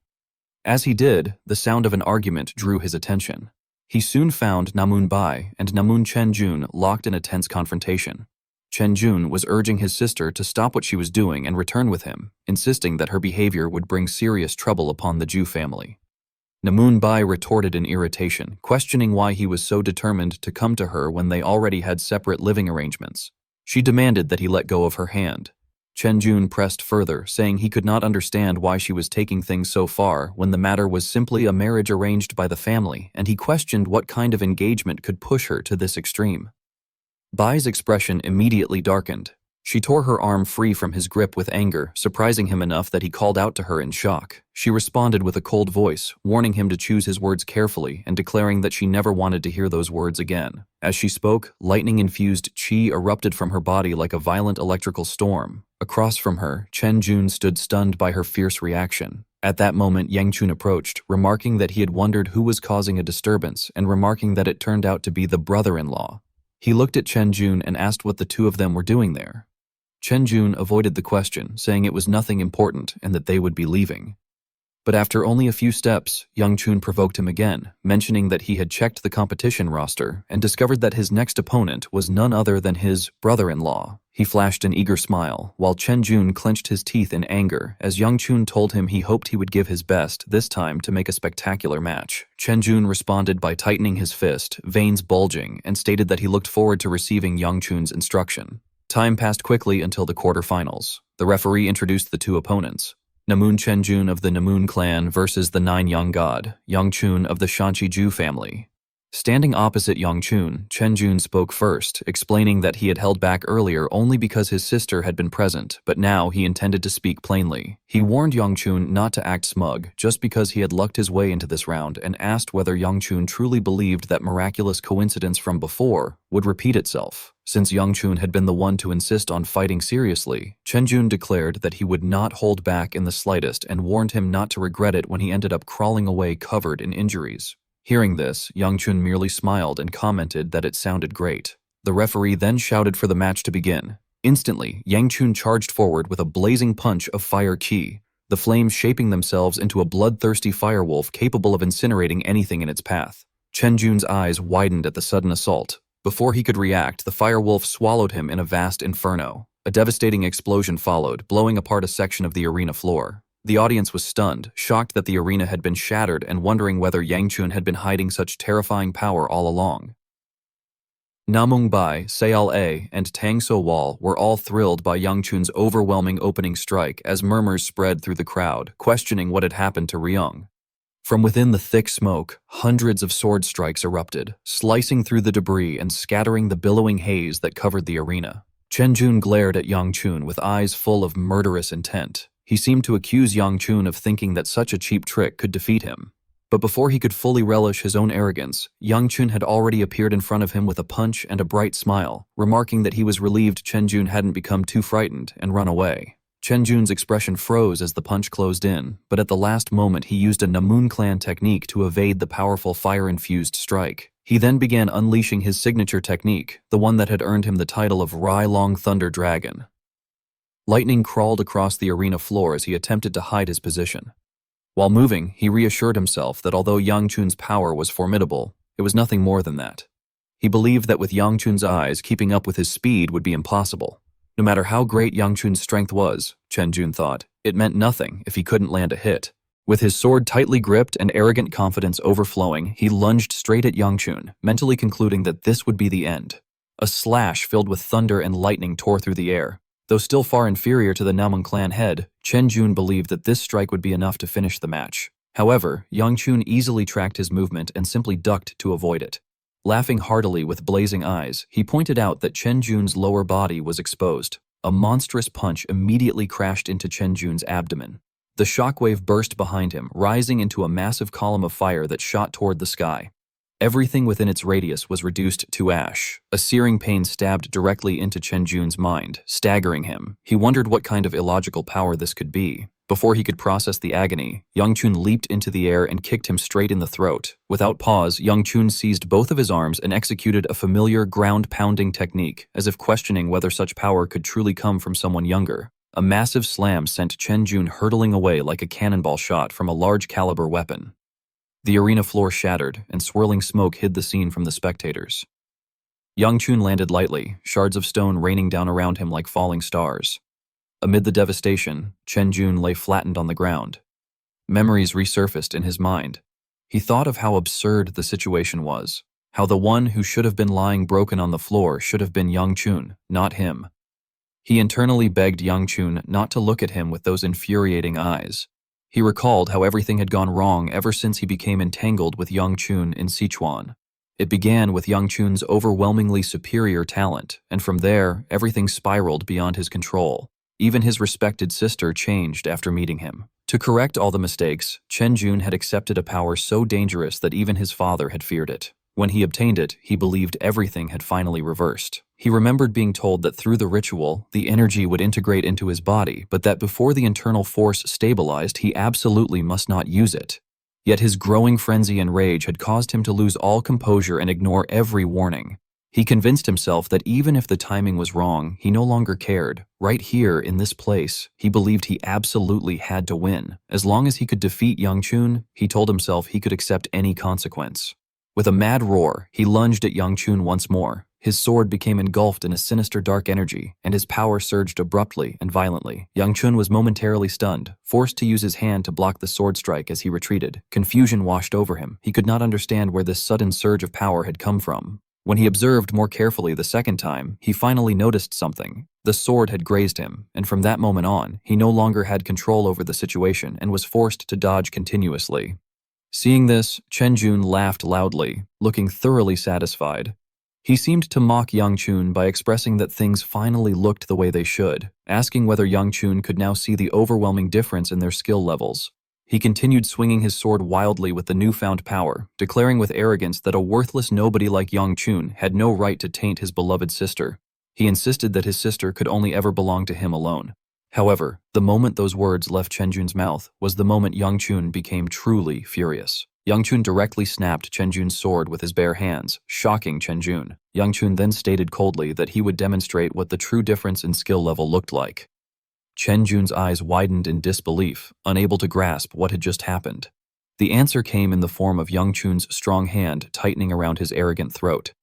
Speaker 1: As he did, the sound of an argument drew his attention. He soon found Namun Bai and Namun Chen Jun locked in a tense confrontation. Chen Jun was urging his sister to stop what she was doing and return with him, insisting that her behavior would bring serious trouble upon the Zhu family. Namun Bai retorted in irritation, questioning why he was so determined to come to her when they already had separate living arrangements. She demanded that he let go of her hand. Chen Jun pressed further, saying he could not understand why she was taking things so far when the matter was simply a marriage arranged by the family, and he questioned what kind of engagement could push her to this extreme. Bai's expression immediately darkened. She tore her arm free from his grip with anger, surprising him enough that he called out to her in shock. She responded with a cold voice, warning him to choose his words carefully and declaring that she never wanted to hear those words again. As she spoke, lightning-infused qi erupted from her body like a violent electrical storm. Across from her, Chen Jun stood stunned by her fierce reaction. At that moment, Yang Chun approached, remarking that he had wondered who was causing a disturbance and remarking that it turned out to be the brother-in-law. He looked at Chen Jun and asked what the two of them were doing there. Chen Jun avoided the question, saying it was nothing important and that they would be leaving. But after only a few steps, Yang Chun provoked him again, mentioning that he had checked the competition roster and discovered that his next opponent was none other than his brother-in-law. He flashed an eager smile, while Chen Jun clenched his teeth in anger as Yang Chun told him he hoped he would give his best this time to make a spectacular match. Chen Jun responded by tightening his fist, veins bulging, and stated that he looked forward to receiving Yang Chun's instruction. Time passed quickly until the quarterfinals. The referee introduced the two opponents. Namun Chen Jun of the Namun clan versus the Nine Young God, Yang Chun of the Shanqiju family. Standing opposite Yang Chun, Chen Jun spoke first, explaining that he had held back earlier only because his sister had been present, but now he intended to speak plainly. He warned Yang Chun not to act smug, just because he had lucked his way into this round, and asked whether Yang Chun truly believed that miraculous coincidence from before would repeat itself. Since Yang Chun had been the one to insist on fighting seriously, Chen Jun declared that he would not hold back in the slightest and warned him not to regret it when he ended up crawling away covered in injuries. Hearing this, Yang Chun merely smiled and commented that it sounded great. The referee then shouted for the match to begin. Instantly, Yang Chun charged forward with a blazing punch of fire ki, the flames shaping themselves into a bloodthirsty firewolf capable of incinerating anything in its path. Chen Jun's eyes widened at the sudden assault. Before he could react, the firewolf swallowed him in a vast inferno. A devastating explosion followed, blowing apart a section of the arena floor. The audience was stunned, shocked that the arena had been shattered and wondering whether Yang Chun had been hiding such terrifying power all along. Namung Bai, Seal A, and Tang So Wal were all thrilled by Yang Chun's overwhelming opening strike as murmurs spread through the crowd, questioning what had happened to Ryung. From within the thick smoke, hundreds of sword strikes erupted, slicing through the debris and scattering the billowing haze that covered the arena. Chen Jun glared at Yang Chun with eyes full of murderous intent. He seemed to accuse Yang Chun of thinking that such a cheap trick could defeat him. But before he could fully relish his own arrogance, Yang Chun had already appeared in front of him with a punch and a bright smile, remarking that he was relieved Chen Jun hadn't become too frightened and run away. Chen Jun's expression froze as the punch closed in, but at the last moment he used a Namun clan technique to evade the powerful fire-infused strike. He then began unleashing his signature technique, the one that had earned him the title of Rai Long Thunder Dragon. Lightning crawled across the arena floor as he attempted to hide his position. While moving, he reassured himself that although Yang Chun's power was formidable, it was nothing more than that. He believed that with Yang Chun's eyes, keeping up with his speed would be impossible. No matter how great Yang Chun's strength was, Chen Jun thought, it meant nothing if he couldn't land a hit. With his sword tightly gripped and arrogant confidence overflowing, he lunged straight at Yang Chun, mentally concluding that this would be the end. A slash filled with thunder and lightning tore through the air. Though still far inferior to the Namung clan head, Chen Jun believed that this strike would be enough to finish the match. However, Yang Chun easily tracked his movement and simply ducked to avoid it. Laughing heartily with blazing eyes, he pointed out that Chen Jun's lower body was exposed. A monstrous punch immediately crashed into Chen Jun's abdomen. The shockwave burst behind him, rising into a massive column of fire that shot toward the sky. Everything within its radius was reduced to ash. A searing pain stabbed directly into Chen Jun's mind, staggering him. He wondered what kind of illogical power this could be. Before he could process the agony, Yang Chun leaped into the air and kicked him straight in the throat. Without pause, Yang Chun seized both of his arms and executed a familiar ground-pounding technique, as if questioning whether such power could truly come from someone younger. A massive slam sent Chen Jun hurtling away like a cannonball shot from a large-caliber weapon. The arena floor shattered, and swirling smoke hid the scene from the spectators. Yang Chun landed lightly, shards of stone raining down around him like falling stars. Amid the devastation, Chen Jun lay flattened on the ground. Memories resurfaced in his mind. He thought of how absurd the situation was, how the one who should have been lying broken on the floor should have been Yang Chun, not him. He internally begged Yang Chun not to look at him with those infuriating eyes. He recalled how everything had gone wrong ever since he became entangled with Yang Chun in Sichuan. It began with Yang Chun's overwhelmingly superior talent, and from there, everything spiraled beyond his control. Even his respected sister changed after meeting him. To correct all the mistakes, Chen Jun had accepted a power so dangerous that even his father had feared it. When he obtained it, he believed everything had finally reversed. He remembered being told that through the ritual, the energy would integrate into his body, but that before the internal force stabilized, he absolutely must not use it. Yet his growing frenzy and rage had caused him to lose all composure and ignore every warning. He convinced himself that even if the timing was wrong, he no longer cared. Right here, in this place, he believed he absolutely had to win. As long as he could defeat Yang Chun, he told himself he could accept any consequence. With a mad roar, he lunged at Yang Chun once more. His sword became engulfed in a sinister dark energy, and his power surged abruptly and violently. Yang Chun was momentarily stunned, forced to use his hand to block the sword strike as he retreated. Confusion washed over him. He could not understand where this sudden surge of power had come from. When he observed more carefully the second time, he finally noticed something. The sword had grazed him, and from that moment on, he no longer had control over the situation and was forced to dodge continuously. Seeing this, Chen Jun laughed loudly, looking thoroughly satisfied. He seemed to mock Yang Chun by expressing that things finally looked the way they should, asking whether Yang Chun could now see the overwhelming difference in their skill levels. He continued swinging his sword wildly with the newfound power, declaring with arrogance that a worthless nobody like Yang Chun had no right to taint his beloved sister. He insisted that his sister could only ever belong to him alone. However, the moment those words left Chen Jun's mouth was the moment Yang Chun became truly furious. Yang Chun directly snapped Chen Jun's sword with his bare hands, shocking Chen Jun. Yang Chun then stated coldly that he would demonstrate what the true difference in skill level looked like. Chen Jun's eyes widened in disbelief, unable to grasp what had just happened. The answer came in the form of Yang Chun's strong hand tightening around his arrogant throat.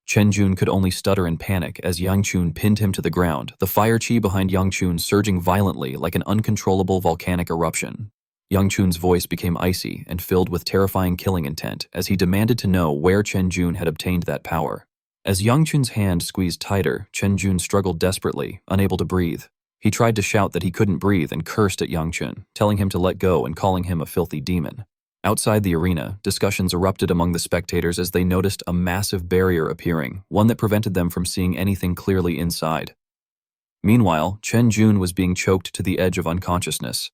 Speaker 1: Chen Jun could only stutter in panic as Yang Chun pinned him to the ground, the fire chi behind Yang Chun surging violently like an uncontrollable volcanic eruption. Yang Chun's voice became icy and filled with terrifying killing intent as he demanded to know where Chen Jun had obtained that power. As Yang Chun's hand squeezed tighter, Chen Jun struggled desperately, unable to breathe. He tried to shout that he couldn't breathe and cursed at Yang Chun, telling him to let go and calling him a filthy demon. Outside the arena, discussions erupted among the spectators as they noticed a massive barrier appearing, one that prevented them from seeing anything clearly inside. Meanwhile, Chen Jun was being choked to the edge of unconsciousness.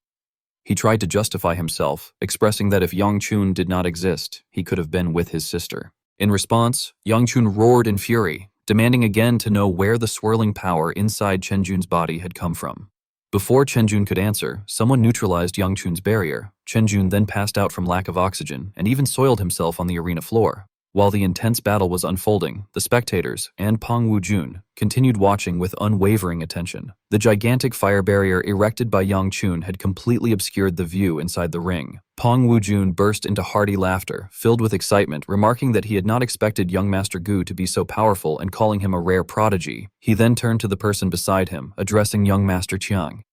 Speaker 1: He tried to justify himself, expressing that if Yang Chun did not exist, he could have been with his sister. In response, Yang Chun roared in fury, demanding again to know where the swirling power inside Chen Jun's body had come from. Before Chen Jun could answer, someone neutralized Yang Chun's barrier. Chen Jun then passed out from lack of oxygen and even soiled himself on the arena floor. While the intense battle was unfolding, the spectators, and Peng Wu-jun, continued watching with unwavering attention. The gigantic fire barrier erected by Yang Chun had completely obscured the view inside the ring. Peng Wu-jun burst into hearty laughter, filled with excitement, remarking that he had not expected young Master Gu to be so powerful and calling him a rare prodigy. He then turned to the person beside him, addressing young Master Chiang.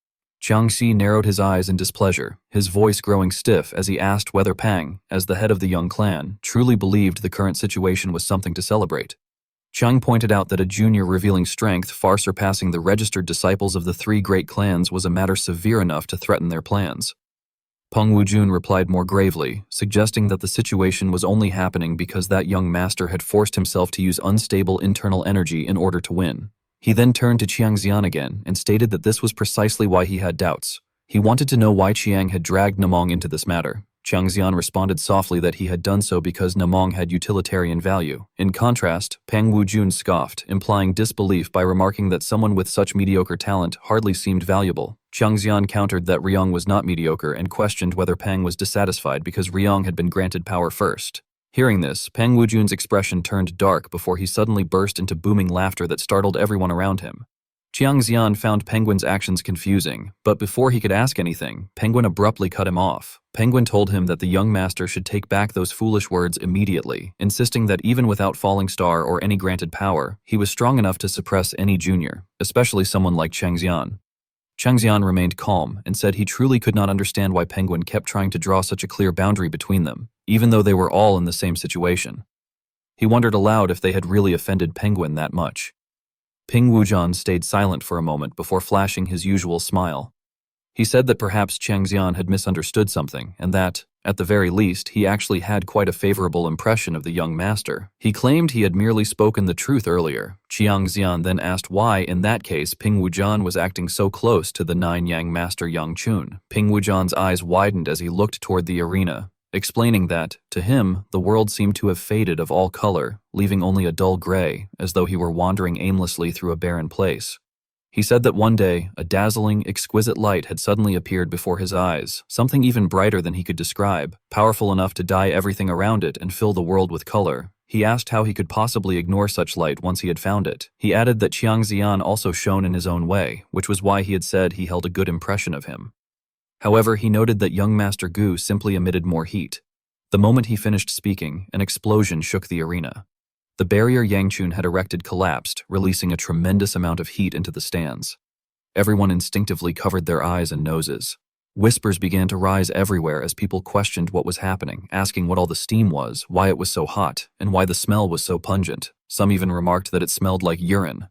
Speaker 1: Chiang Xi narrowed his eyes in displeasure, his voice growing stiff as he asked whether Pang, as the head of the young clan, truly believed the current situation was something to celebrate. Chiang pointed out that a junior revealing strength far surpassing the registered disciples of the three great clans was a matter severe enough to threaten their plans. Peng Wu-jun replied more gravely, suggesting that the situation was only happening because that young master had forced himself to use unstable internal energy in order to win. He then turned to Chiang Xian again and stated that this was precisely why he had doubts. He wanted to know why Chiang had dragged Namong into this matter. Chiang Xian responded softly that he had done so because Namong had utilitarian value. In contrast, Peng Wu-jun scoffed, implying disbelief by remarking that someone with such mediocre talent hardly seemed valuable. Chiang Xian countered that Ryong was not mediocre and questioned whether Peng was dissatisfied because Ryong had been granted power first. Hearing this, Peng Wu-jun's expression turned dark before he suddenly burst into booming laughter that startled everyone around him. Chiang Xian found Penguin's actions confusing, but before he could ask anything, Penguin abruptly cut him off. Penguin told him that the young master should take back those foolish words immediately, insisting that even without Falling Star or any granted power, he was strong enough to suppress any junior, especially someone like Chiang Xian. Chiang Xian remained calm and said he truly could not understand why Penguin kept trying to draw such a clear boundary between them, even though they were all in the same situation. He wondered aloud if they had really offended Penguin that much. Peng Wu-jun stayed silent for a moment before flashing his usual smile. He said that perhaps Chiang Xian had misunderstood something, and that, at the very least, he actually had quite a favorable impression of the young master. He claimed he had merely spoken the truth earlier. Chiang Xian then asked why, in that case, Peng Wu-jun was acting so close to the nine-yang master Yang Chun. Peng Wu-jun's eyes widened as he looked toward the arena, explaining that, to him, the world seemed to have faded of all color, leaving only a dull gray, as though he were wandering aimlessly through a barren place. He said that one day, a dazzling, exquisite light had suddenly appeared before his eyes, something even brighter than he could describe, powerful enough to dye everything around it and fill the world with color. He asked how he could possibly ignore such light once he had found it. He added that Qiang Xian also shone in his own way, which was why he had said he held a good impression of him. However, he noted that young Master Gu simply emitted more heat. The moment he finished speaking, an explosion shook the arena. The barrier Yang Chun had erected collapsed, releasing a tremendous amount of heat into the stands. Everyone instinctively covered their eyes and noses. Whispers began to rise everywhere as people questioned what was happening, asking what all the steam was, why it was so hot, and why the smell was so pungent. Some even remarked that it smelled like urine.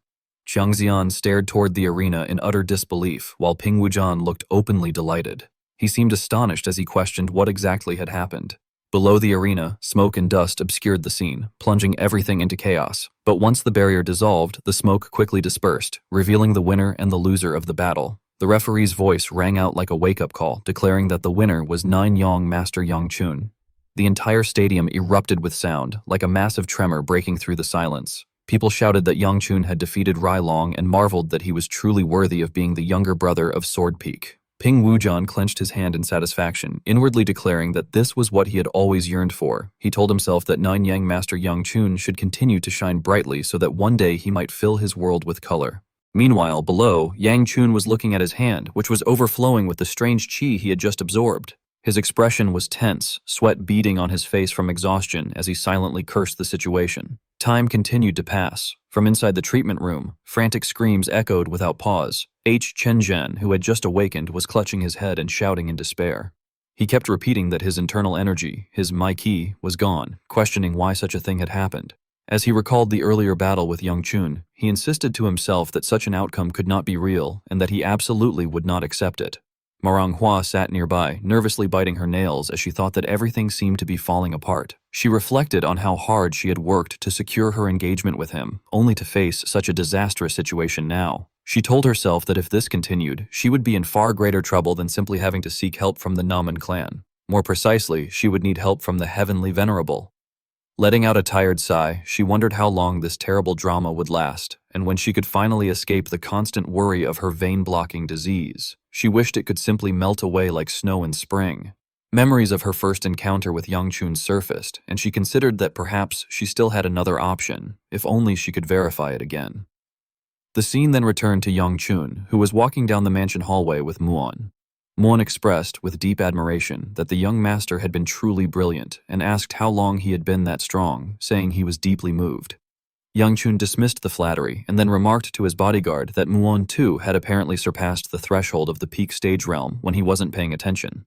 Speaker 1: Qiang Xian stared toward the arena in utter disbelief, while Ping Wujian looked openly delighted. He seemed astonished as he questioned what exactly had happened. Below the arena, smoke and dust obscured the scene, plunging everything into chaos. But once the barrier dissolved, the smoke quickly dispersed, revealing the winner and the loser of the battle. The referee's voice rang out like a wake-up call, declaring that the winner was Nine-Yong Master Yang Chun. The entire stadium erupted with sound, like a massive tremor breaking through the silence. People shouted that Yang Chun had defeated Rai Long and marveled that he was truly worthy of being the younger brother of Sword Peak. Ping Wujian clenched his hand in satisfaction, inwardly declaring that this was what he had always yearned for. He told himself that Nine-Yang Master Yang Chun should continue to shine brightly so that one day he might fill his world with color. Meanwhile, below, Yang Chun was looking at his hand, which was overflowing with the strange qi he had just absorbed. His expression was tense, sweat beading on his face from exhaustion as he silently cursed the situation. Time continued to pass. From inside the treatment room, frantic screams echoed without pause. Chen Zhen, who had just awakened, was clutching his head and shouting in despair. He kept repeating that his internal energy, his mai qi, was gone, questioning why such a thing had happened. As he recalled the earlier battle with Yang Chun, he insisted to himself that such an outcome could not be real and that he absolutely would not accept it. Manhwa sat nearby, nervously biting her nails as she thought that everything seemed to be falling apart. She reflected on how hard she had worked to secure her engagement with him, only to face such a disastrous situation now. She told herself that if this continued, she would be in far greater trouble than simply having to seek help from the Namen clan. More precisely, she would need help from the Heavenly Venerable. Letting out a tired sigh, she wondered how long this terrible drama would last, and when she could finally escape the constant worry of her vein-blocking disease. She wished it could simply melt away like snow in spring. Memories of her first encounter with Yang Chun surfaced, and she considered that perhaps she still had another option, if only she could verify it again. The scene then returned to Yang Chun, who was walking down the mansion hallway with Muon. Muon expressed, with deep admiration, that the young master had been truly brilliant and asked how long he had been that strong, saying he was deeply moved. Yang Chun dismissed the flattery and then remarked to his bodyguard that Muon too had apparently surpassed the threshold of the peak stage realm when he wasn't paying attention.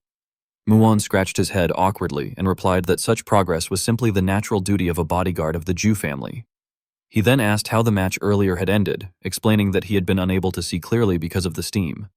Speaker 1: Muon scratched his head awkwardly and replied that such progress was simply the natural duty of a bodyguard of the Ju family. He then asked how the match earlier had ended, explaining that he had been unable to see clearly because of the steam.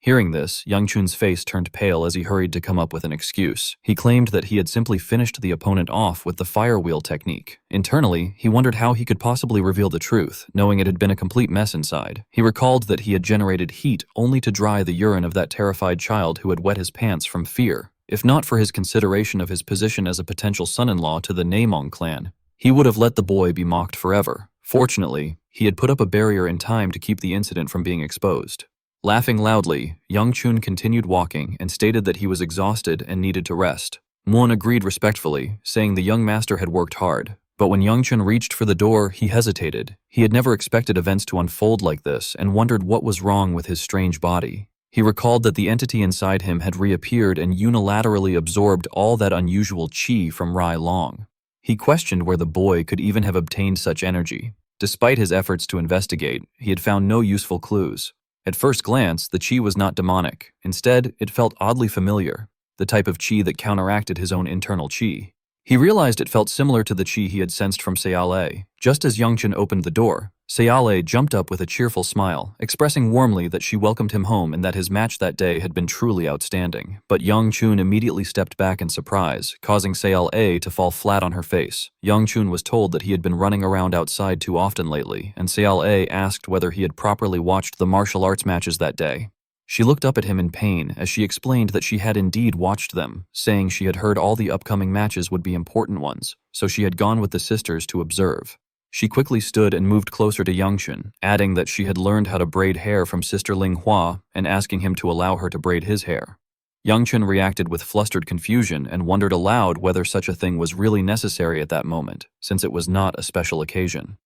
Speaker 1: Hearing this, Yang Chun's face turned pale as he hurried to come up with an excuse. He claimed that he had simply finished the opponent off with the fire wheel technique. Internally, he wondered how he could possibly reveal the truth, knowing it had been a complete mess inside. He recalled that he had generated heat only to dry the urine of that terrified child who had wet his pants from fear. If not for his consideration of his position as a potential son-in-law to the Namong clan, he would have let the boy be mocked forever. Fortunately, he had put up a barrier in time to keep the incident from being exposed. Laughing loudly, Yang Chun continued walking and stated that he was exhausted and needed to rest. Muon agreed respectfully, saying the young master had worked hard. But when Yang Chun reached for the door, he hesitated. He had never expected events to unfold like this and wondered what was wrong with his strange body. He recalled that the entity inside him had reappeared and unilaterally absorbed all that unusual qi from Rai Long. He questioned where the boy could even have obtained such energy. Despite his efforts to investigate, he had found no useful clues. At first glance, the qi was not demonic. Instead, it felt oddly familiar, the type of qi that counteracted his own internal qi. He realized it felt similar to the qi he had sensed from Seale. Just as Yang Chun opened the door, Seale jumped up with a cheerful smile, expressing warmly that she welcomed him home and that his match that day had been truly outstanding. But Yang Chun immediately stepped back in surprise, causing Seale to fall flat on her face. Yang Chun was told that he had been running around outside too often lately, and Seale asked whether he had properly watched the martial arts matches that day. She looked up at him in pain as she explained that she had indeed watched them, saying she had heard all the upcoming matches would be important ones, so she had gone with the sisters to observe. She quickly stood and moved closer to Yang Chun, adding that she had learned how to braid hair from Sister Ling Hua and asking him to allow her to braid his hair. Yang Chun reacted with flustered confusion and wondered aloud whether such a thing was really necessary at that moment, since it was not a special occasion.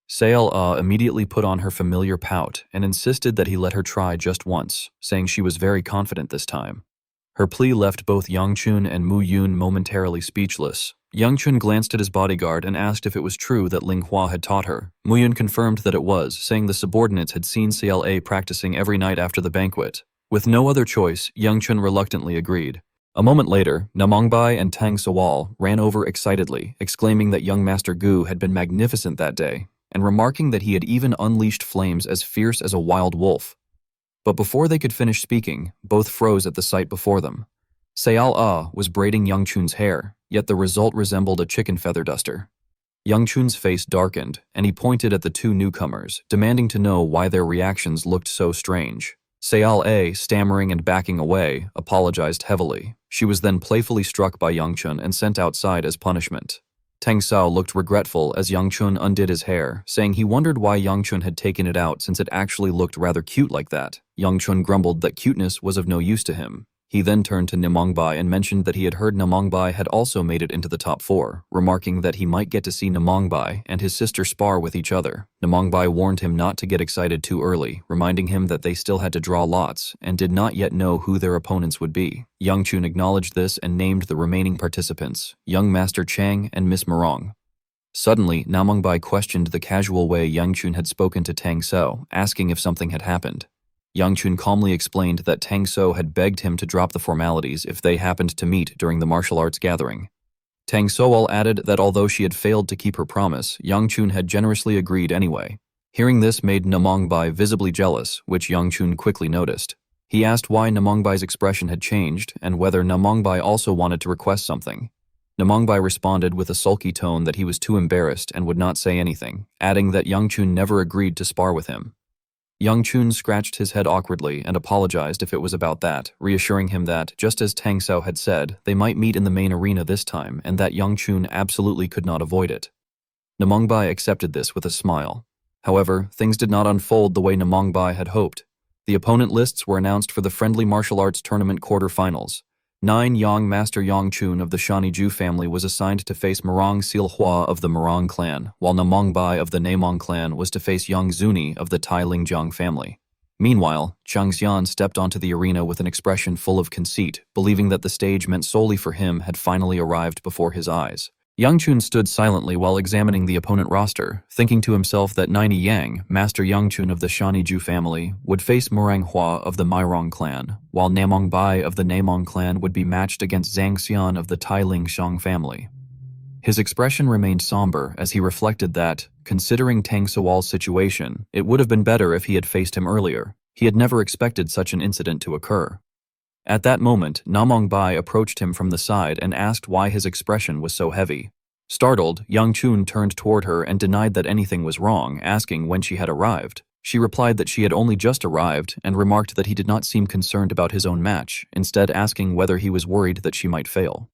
Speaker 1: Seol immediately put on her familiar pout and insisted that he let her try just once, saying she was very confident this time. Her plea left both Yang Chun and Mu Yun momentarily speechless. Yang Chun glanced at his bodyguard and asked if it was true that Ling Hua had taught her. Mu Yun confirmed that it was, saying the subordinates had seen CLA practicing every night after the banquet. With no other choice, Yang Chun reluctantly agreed. A moment later, Namongbai and Tang Sawal ran over excitedly, exclaiming that young Master Gu had been magnificent that day, and remarking that he had even unleashed flames as fierce as a wild wolf. But before they could finish speaking, both froze at the sight before them. Seol was braiding Yang Chun's hair, yet the result resembled a chicken feather duster. Yang Chun's face darkened, and he pointed at the two newcomers, demanding to know why their reactions looked so strange. Seol, stammering and backing away, apologized heavily. She was then playfully struck by Yang Chun and sent outside as punishment. Tang Sao looked regretful as Yang Chun undid his hair, saying he wondered why Yang Chun had taken it out since it actually looked rather cute like that. Yang Chun grumbled that cuteness was of no use to him. He then turned to Namongbai and mentioned that he had heard Namongbai had also made it into the top 4, remarking that he might get to see Namongbai and his sister spar with each other. Namongbai warned him not to get excited too early, reminding him that they still had to draw lots and did not yet know who their opponents would be. Yang Chun acknowledged this and named the remaining participants, young Master Chang and Miss Morong. Suddenly, Namongbai questioned the casual way Yang Chun had spoken to Tang So, asking if something had happened. Yang Chun calmly explained that Tang So had begged him to drop the formalities if they happened to meet during the martial arts gathering. Tang Soal added that although she had failed to keep her promise, Yang Chun had generously agreed anyway. Hearing this made Namongbai visibly jealous, which Yang Chun quickly noticed. He asked why Namongbai's expression had changed and whether Namongbai also wanted to request something. Namongbai responded with a sulky tone that he was too embarrassed and would not say anything, adding that Yang Chun never agreed to spar with him. Yang Chun scratched his head awkwardly and apologized if it was about that, reassuring him that, just as Tang Sao had said, they might meet in the main arena this time and that Yang Chun absolutely could not avoid it. Namongbai accepted this with a smile. However, things did not unfold the way Namongbai had hoped. The opponent lists were announced for the Friendly Martial Arts Tournament quarterfinals. 9 Young Master Yang Chun of the Shaniju family was assigned to face Morong Silhua of the Morong clan, while Namongbai of the Namong clan was to face Yang Zuni of the Tai Lingjiang family. Meanwhile, Chang Xian stepped onto the arena with an expression full of conceit, believing that the stage meant solely for him had finally arrived before his eyes. Yang Chun stood silently while examining the opponent roster, thinking to himself that Nini Yang, Master Yang Chun of the Shaniju family, would face Murang Hua of the Mairong clan, while Namong Bai of the Namong clan would be matched against Zhang Xian of the Tai Lingxiang family. His expression remained somber as he reflected that, considering Tang Sawal's situation, it would have been better if he had faced him earlier. He had never expected such an incident to occur. At that moment, Namong Bai approached him from the side and asked why his expression was so heavy. Startled, Yang Chun turned toward her and denied that anything was wrong, asking when she had arrived. She replied that she had only just arrived and remarked that he did not seem concerned about his own match, instead asking whether he was worried that she might fail.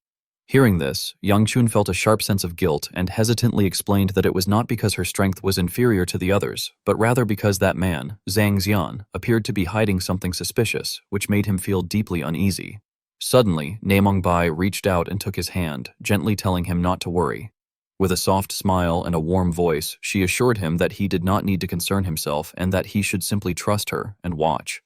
Speaker 1: Hearing this, Yang Chun felt a sharp sense of guilt and hesitantly explained that it was not because her strength was inferior to the others, but rather because that man, Zhang Xian, appeared to be hiding something suspicious, which made him feel deeply uneasy. Suddenly, Namong Bai reached out and took his hand, gently telling him not to worry. With a soft smile and a warm voice, she assured him that he did not need to concern himself and that he should simply trust her and watch.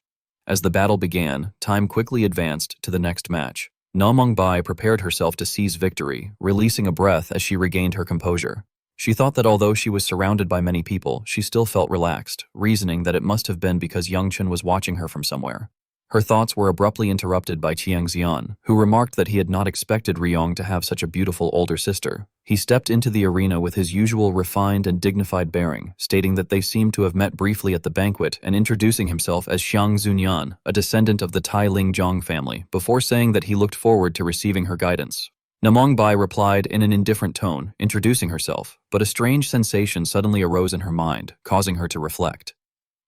Speaker 1: As the battle began, time quickly advanced to the next match. Namong Bai prepared herself to seize victory, releasing a breath as she regained her composure. She thought that although she was surrounded by many people, she still felt relaxed, reasoning that it must have been because Yang Chun was watching her from somewhere. Her thoughts were abruptly interrupted by Chiang Xian, who remarked that he had not expected Ryong to have such a beautiful older sister. He stepped into the arena with his usual refined and dignified bearing, stating that they seemed to have met briefly at the banquet and introducing himself as Xiang Zunyan, a descendant of the Tai Lingjiang family, before saying that he looked forward to receiving her guidance. Namong Bai replied in an indifferent tone, introducing herself, but a strange sensation suddenly arose in her mind, causing her to reflect.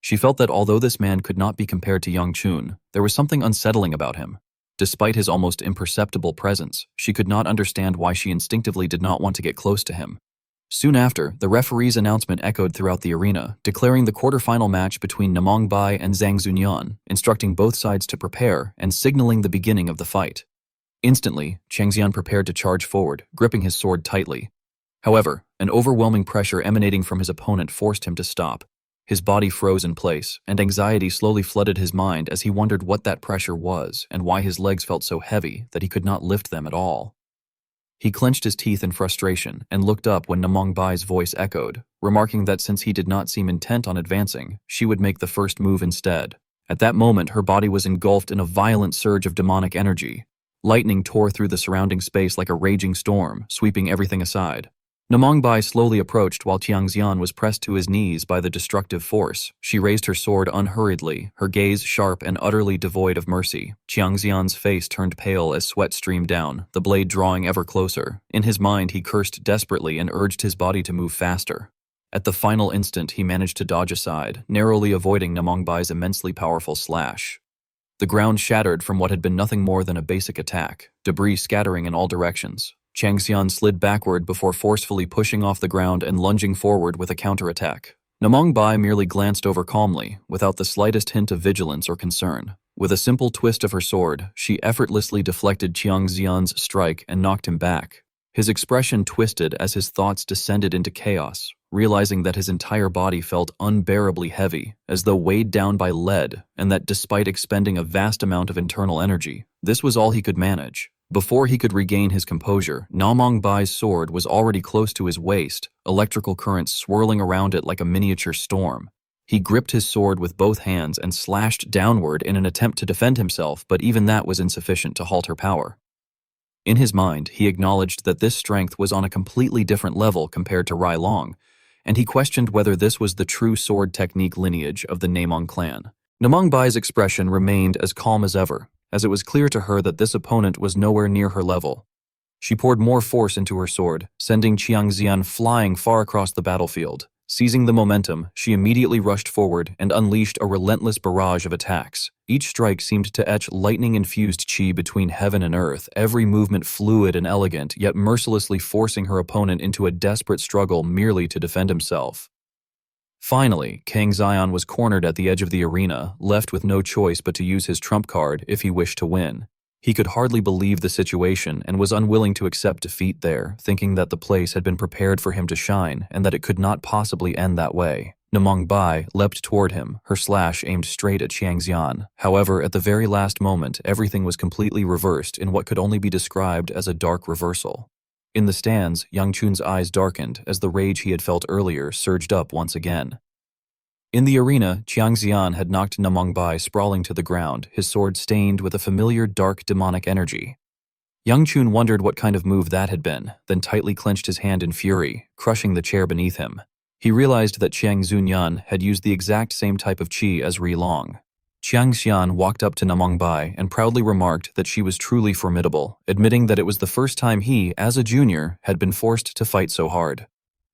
Speaker 1: She felt that although this man could not be compared to Yang Chun, there was something unsettling about him. Despite his almost imperceptible presence, she could not understand why she instinctively did not want to get close to him. Soon after, the referee's announcement echoed throughout the arena, declaring the quarterfinal match between Namongbai and Zhang Zunyan, instructing both sides to prepare and signaling the beginning of the fight. Instantly, Changxian prepared to charge forward, gripping his sword tightly. However, an overwhelming pressure emanating from his opponent forced him to stop. His body froze in place, and anxiety slowly flooded his mind as he wondered what that pressure was and why his legs felt so heavy that he could not lift them at all. He clenched his teeth in frustration and looked up when Namongbai's voice echoed, remarking that since he did not seem intent on advancing, she would make the first move instead. At that moment, her body was engulfed in a violent surge of demonic energy. Lightning tore through the surrounding space like a raging storm, sweeping everything aside. Namongbai slowly approached while Tiangxian was pressed to his knees by the destructive force. She raised her sword unhurriedly, her gaze sharp and utterly devoid of mercy. Tiangxian's face turned pale as sweat streamed down, the blade drawing ever closer. In his mind, he cursed desperately and urged his body to move faster. At the final instant, he managed to dodge aside, narrowly avoiding Namongbai's immensely powerful slash. The ground shattered from what had been nothing more than a basic attack, debris scattering in all directions. Changxian slid backward before forcefully pushing off the ground and lunging forward with a counterattack. Namongbai merely glanced over calmly, without the slightest hint of vigilance or concern. With a simple twist of her sword, she effortlessly deflected Changxian's strike and knocked him back. His expression twisted as his thoughts descended into chaos, realizing that his entire body felt unbearably heavy, as though weighed down by lead, and that despite expending a vast amount of internal energy, this was all he could manage. Before he could regain his composure, Namongbai's sword was already close to his waist, electrical currents swirling around it like a miniature storm. He gripped his sword with both hands and slashed downward in an attempt to defend himself, but even that was insufficient to halt her power. In his mind, he acknowledged that this strength was on a completely different level compared to Rai Long, and he questioned whether this was the true sword technique lineage of the Namong clan. Namongbai's expression remained as calm as ever, as it was clear to her that this opponent was nowhere near her level. She poured more force into her sword, sending Changxian flying far across the battlefield. Seizing the momentum, she immediately rushed forward and unleashed a relentless barrage of attacks. Each strike seemed to etch lightning-infused chi between heaven and earth, every movement fluid and elegant, yet mercilessly forcing her opponent into a desperate struggle merely to defend himself. Finally, Kang Xian was cornered at the edge of the arena, left with no choice but to use his trump card if he wished to win. He could hardly believe the situation and was unwilling to accept defeat there, thinking that the place had been prepared for him to shine and that it could not possibly end that way. Namongbai leapt toward him, her slash aimed straight at Changxian. However, at the very last moment, everything was completely reversed in what could only be described as a dark reversal. In the stands, Yang Chun's eyes darkened as the rage he had felt earlier surged up once again. In the arena, Changxian had knocked Namongbai sprawling to the ground, his sword stained with a familiar dark demonic energy. Yang Chun wondered what kind of move that had been, then tightly clenched his hand in fury, crushing the chair beneath him. He realized that Chiang Zunyan had used the exact same type of chi as Ri Long. Changxian walked up to Namongbai and proudly remarked that she was truly formidable, admitting that it was the first time he, as a junior, had been forced to fight so hard.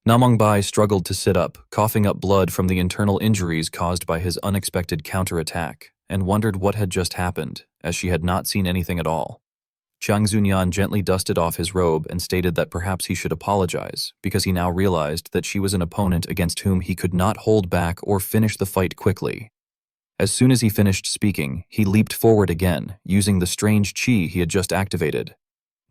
Speaker 1: Namongbai struggled to sit up, coughing up blood from the internal injuries caused by his unexpected counterattack, and wondered what had just happened, as she had not seen anything at all. Chiang Zunyan gently dusted off his robe and stated that perhaps he should apologize, because he now realized that she was an opponent against whom he could not hold back or finish the fight quickly. As soon as he finished speaking, he leaped forward again, using the strange chi he had just activated.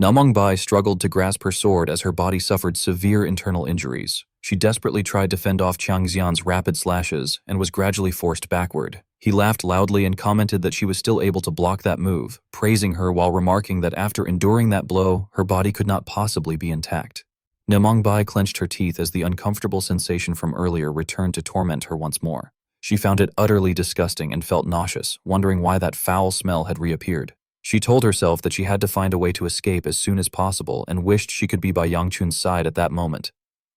Speaker 1: Namongbai struggled to grasp her sword as her body suffered severe internal injuries. She desperately tried to fend off Changxian's rapid slashes and was gradually forced backward. He laughed loudly and commented that she was still able to block that move, praising her while remarking that after enduring that blow, her body could not possibly be intact. Namongbai clenched her teeth as the uncomfortable sensation from earlier returned to torment her once more. She found it utterly disgusting and felt nauseous, wondering why that foul smell had reappeared. She told herself that she had to find a way to escape as soon as possible and wished she could be by Yang Chun's side at that moment.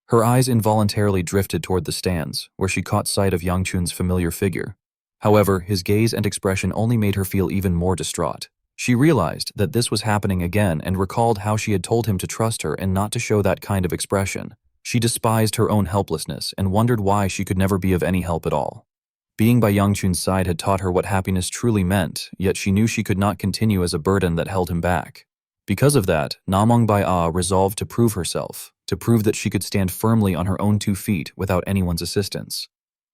Speaker 1: Her eyes involuntarily drifted toward the stands, where she caught sight of Yang Chun's familiar figure. However, his gaze and expression only made her feel even more distraught. She realized that this was happening again and recalled how she had told him to trust her and not to show that kind of expression. She despised her own helplessness and wondered why she could never be of any help at all. Being by Yang Chun's side had taught her what happiness truly meant, yet she knew she could not continue as a burden that held him back. Because of that, Namongbai resolved to prove herself. to prove that she could stand firmly on her own 2 feet without anyone's assistance.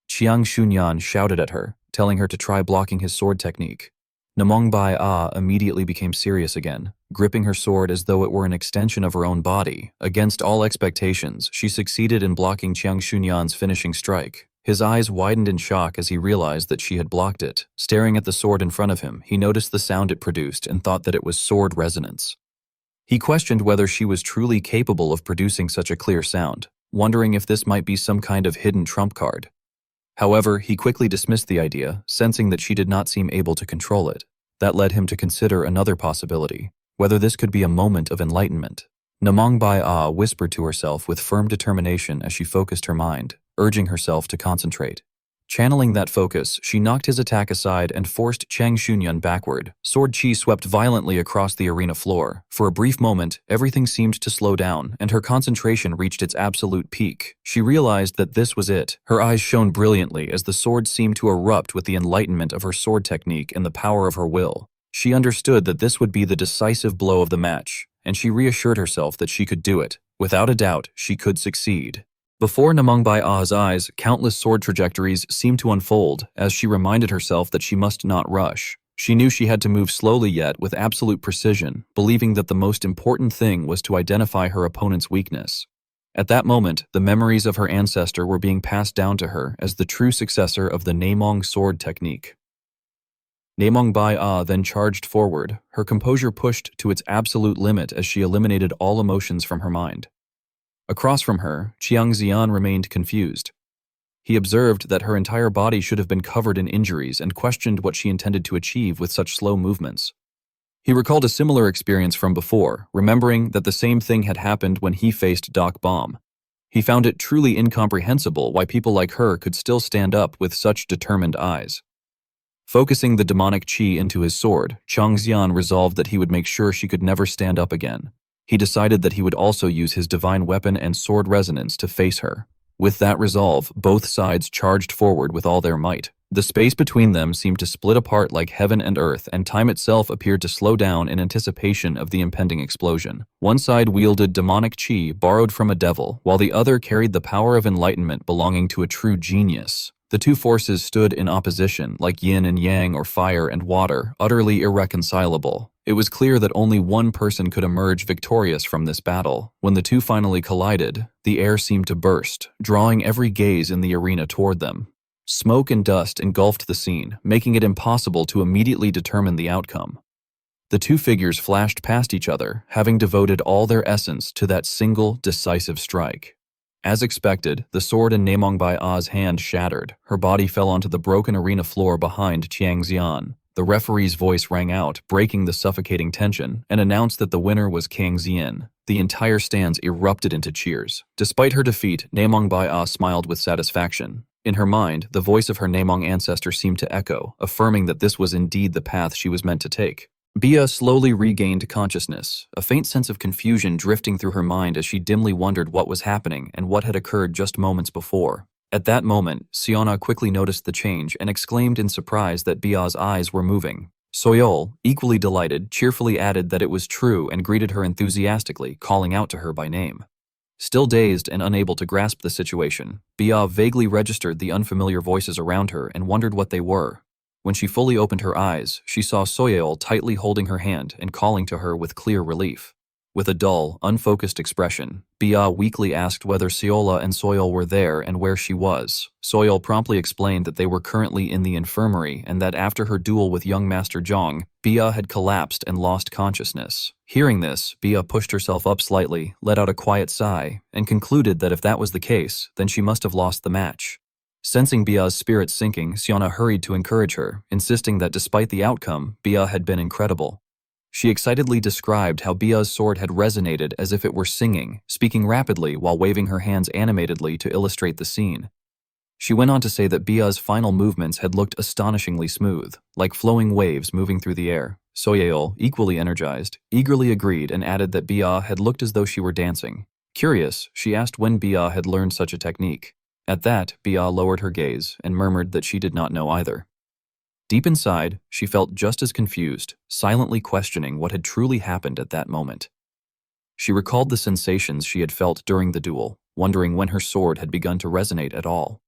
Speaker 1: Chiang Shunyan shouted at her, telling her to try blocking his sword technique. Namongbai Ah immediately became serious again, gripping her sword as though it were an extension of her own body. Against all expectations, she succeeded in blocking Chiang Shunyan's finishing strike. His eyes widened in shock as he realized that she had blocked it. Staring at the sword in front of him, he noticed the sound it produced and thought that it was sword resonance. He questioned whether she was truly capable of producing such a clear sound, wondering if this might be some kind of hidden trump card. However, he quickly dismissed the idea, sensing that she did not seem able to control it. That led him to consider another possibility, whether this could be a moment of enlightenment. Namongbai Ah whispered to herself with firm determination as she focused her mind, urging herself to concentrate. Channeling that focus, she knocked his attack aside and forced Chiang Shunyan backward. Sword chi swept violently across the arena floor. For a brief moment, everything seemed to slow down, and her concentration reached its absolute peak. She realized that this was it. Her eyes shone brilliantly as the sword seemed to erupt with the enlightenment of her sword technique and the power of her will. She understood that this would be the decisive blow of the match, and she reassured herself that she could do it. Without a doubt, she could succeed. Before Namongbai Ah's eyes, countless sword trajectories seemed to unfold as she reminded herself that she must not rush. She knew she had to move slowly yet with absolute precision, believing that the most important thing was to identify her opponent's weakness. At that moment, the memories of her ancestor were being passed down to her as the true successor of the Namong sword technique. Namongbai Ah then charged forward, her composure pushed to its absolute limit as she eliminated all emotions from her mind. Across from her, Chiang Xian remained confused. He observed that her entire body should have been covered in injuries and questioned what she intended to achieve with such slow movements. He recalled a similar experience from before, remembering that the same thing had happened when he faced Doc Bomb. He found it truly incomprehensible why people like her could still stand up with such determined eyes. Focusing the demonic chi into his sword, Chiang Xian resolved that he would make sure she could never stand up again. He decided that he would also use his divine weapon and sword resonance to face her. With that resolve, both sides charged forward with all their might. The space between them seemed to split apart like heaven and earth, and time itself appeared to slow down in anticipation of the impending explosion. One side wielded demonic chi borrowed from a devil, while the other carried the power of enlightenment belonging to a true genius. The two forces stood in opposition, like yin and yang or fire and water, utterly irreconcilable. It was clear that only one person could emerge victorious from this battle. When the two finally collided, the air seemed to burst, drawing every gaze in the arena toward them. Smoke and dust engulfed the scene, making it impossible to immediately determine the outcome. The two figures flashed past each other, having devoted all their essence to that single, decisive strike. As expected, the sword in Namongbai Ah's hand shattered. Her body fell onto the broken arena floor behind Chiang Xian. The referee's voice rang out, breaking the suffocating tension, and announced that the winner was Chiang Xian. The entire stands erupted into cheers. Despite her defeat, Namongbai Ah smiled with satisfaction. In her mind, the voice of her Namong ancestor seemed to echo, affirming that this was indeed the path she was meant to take. Bia slowly regained consciousness, a faint sense of confusion drifting through her mind as she dimly wondered what was happening and what had occurred just moments before. At that moment, Siona quickly noticed the change and exclaimed in surprise that Bia's eyes were moving. Soyeol, equally delighted, cheerfully added that it was true and greeted her enthusiastically, calling out to her by name. Still dazed and unable to grasp the situation, Bia vaguely registered the unfamiliar voices around her and wondered what they were. When she fully opened her eyes, she saw Soyeol tightly holding her hand and calling to her with clear relief. With a dull, unfocused expression, Bia weakly asked whether Seola and Soyeol were there and where she was. Soyeol promptly explained that they were currently in the infirmary and that after her duel with young Master Zhang, Bia had collapsed and lost consciousness. Hearing this, Bia pushed herself up slightly, let out a quiet sigh, and concluded that if that was the case, then she must have lost the match. Sensing Bia's spirits sinking, Siona hurried to encourage her, insisting that despite the outcome, Bia had been incredible. She excitedly described how Bia's sword had resonated as if it were singing, speaking rapidly while waving her hands animatedly to illustrate the scene. She went on to say that Bia's final movements had looked astonishingly smooth, like flowing waves moving through the air. Soyeol, equally energized, eagerly agreed and added that Bia had looked as though she were dancing. Curious, she asked when Bia had learned such a technique. At that, Bia lowered her gaze and murmured that she did not know either. Deep inside, she felt just as confused, silently questioning what had truly happened at that moment. She recalled the sensations she had felt during the duel, wondering when her sword had begun to resonate at all.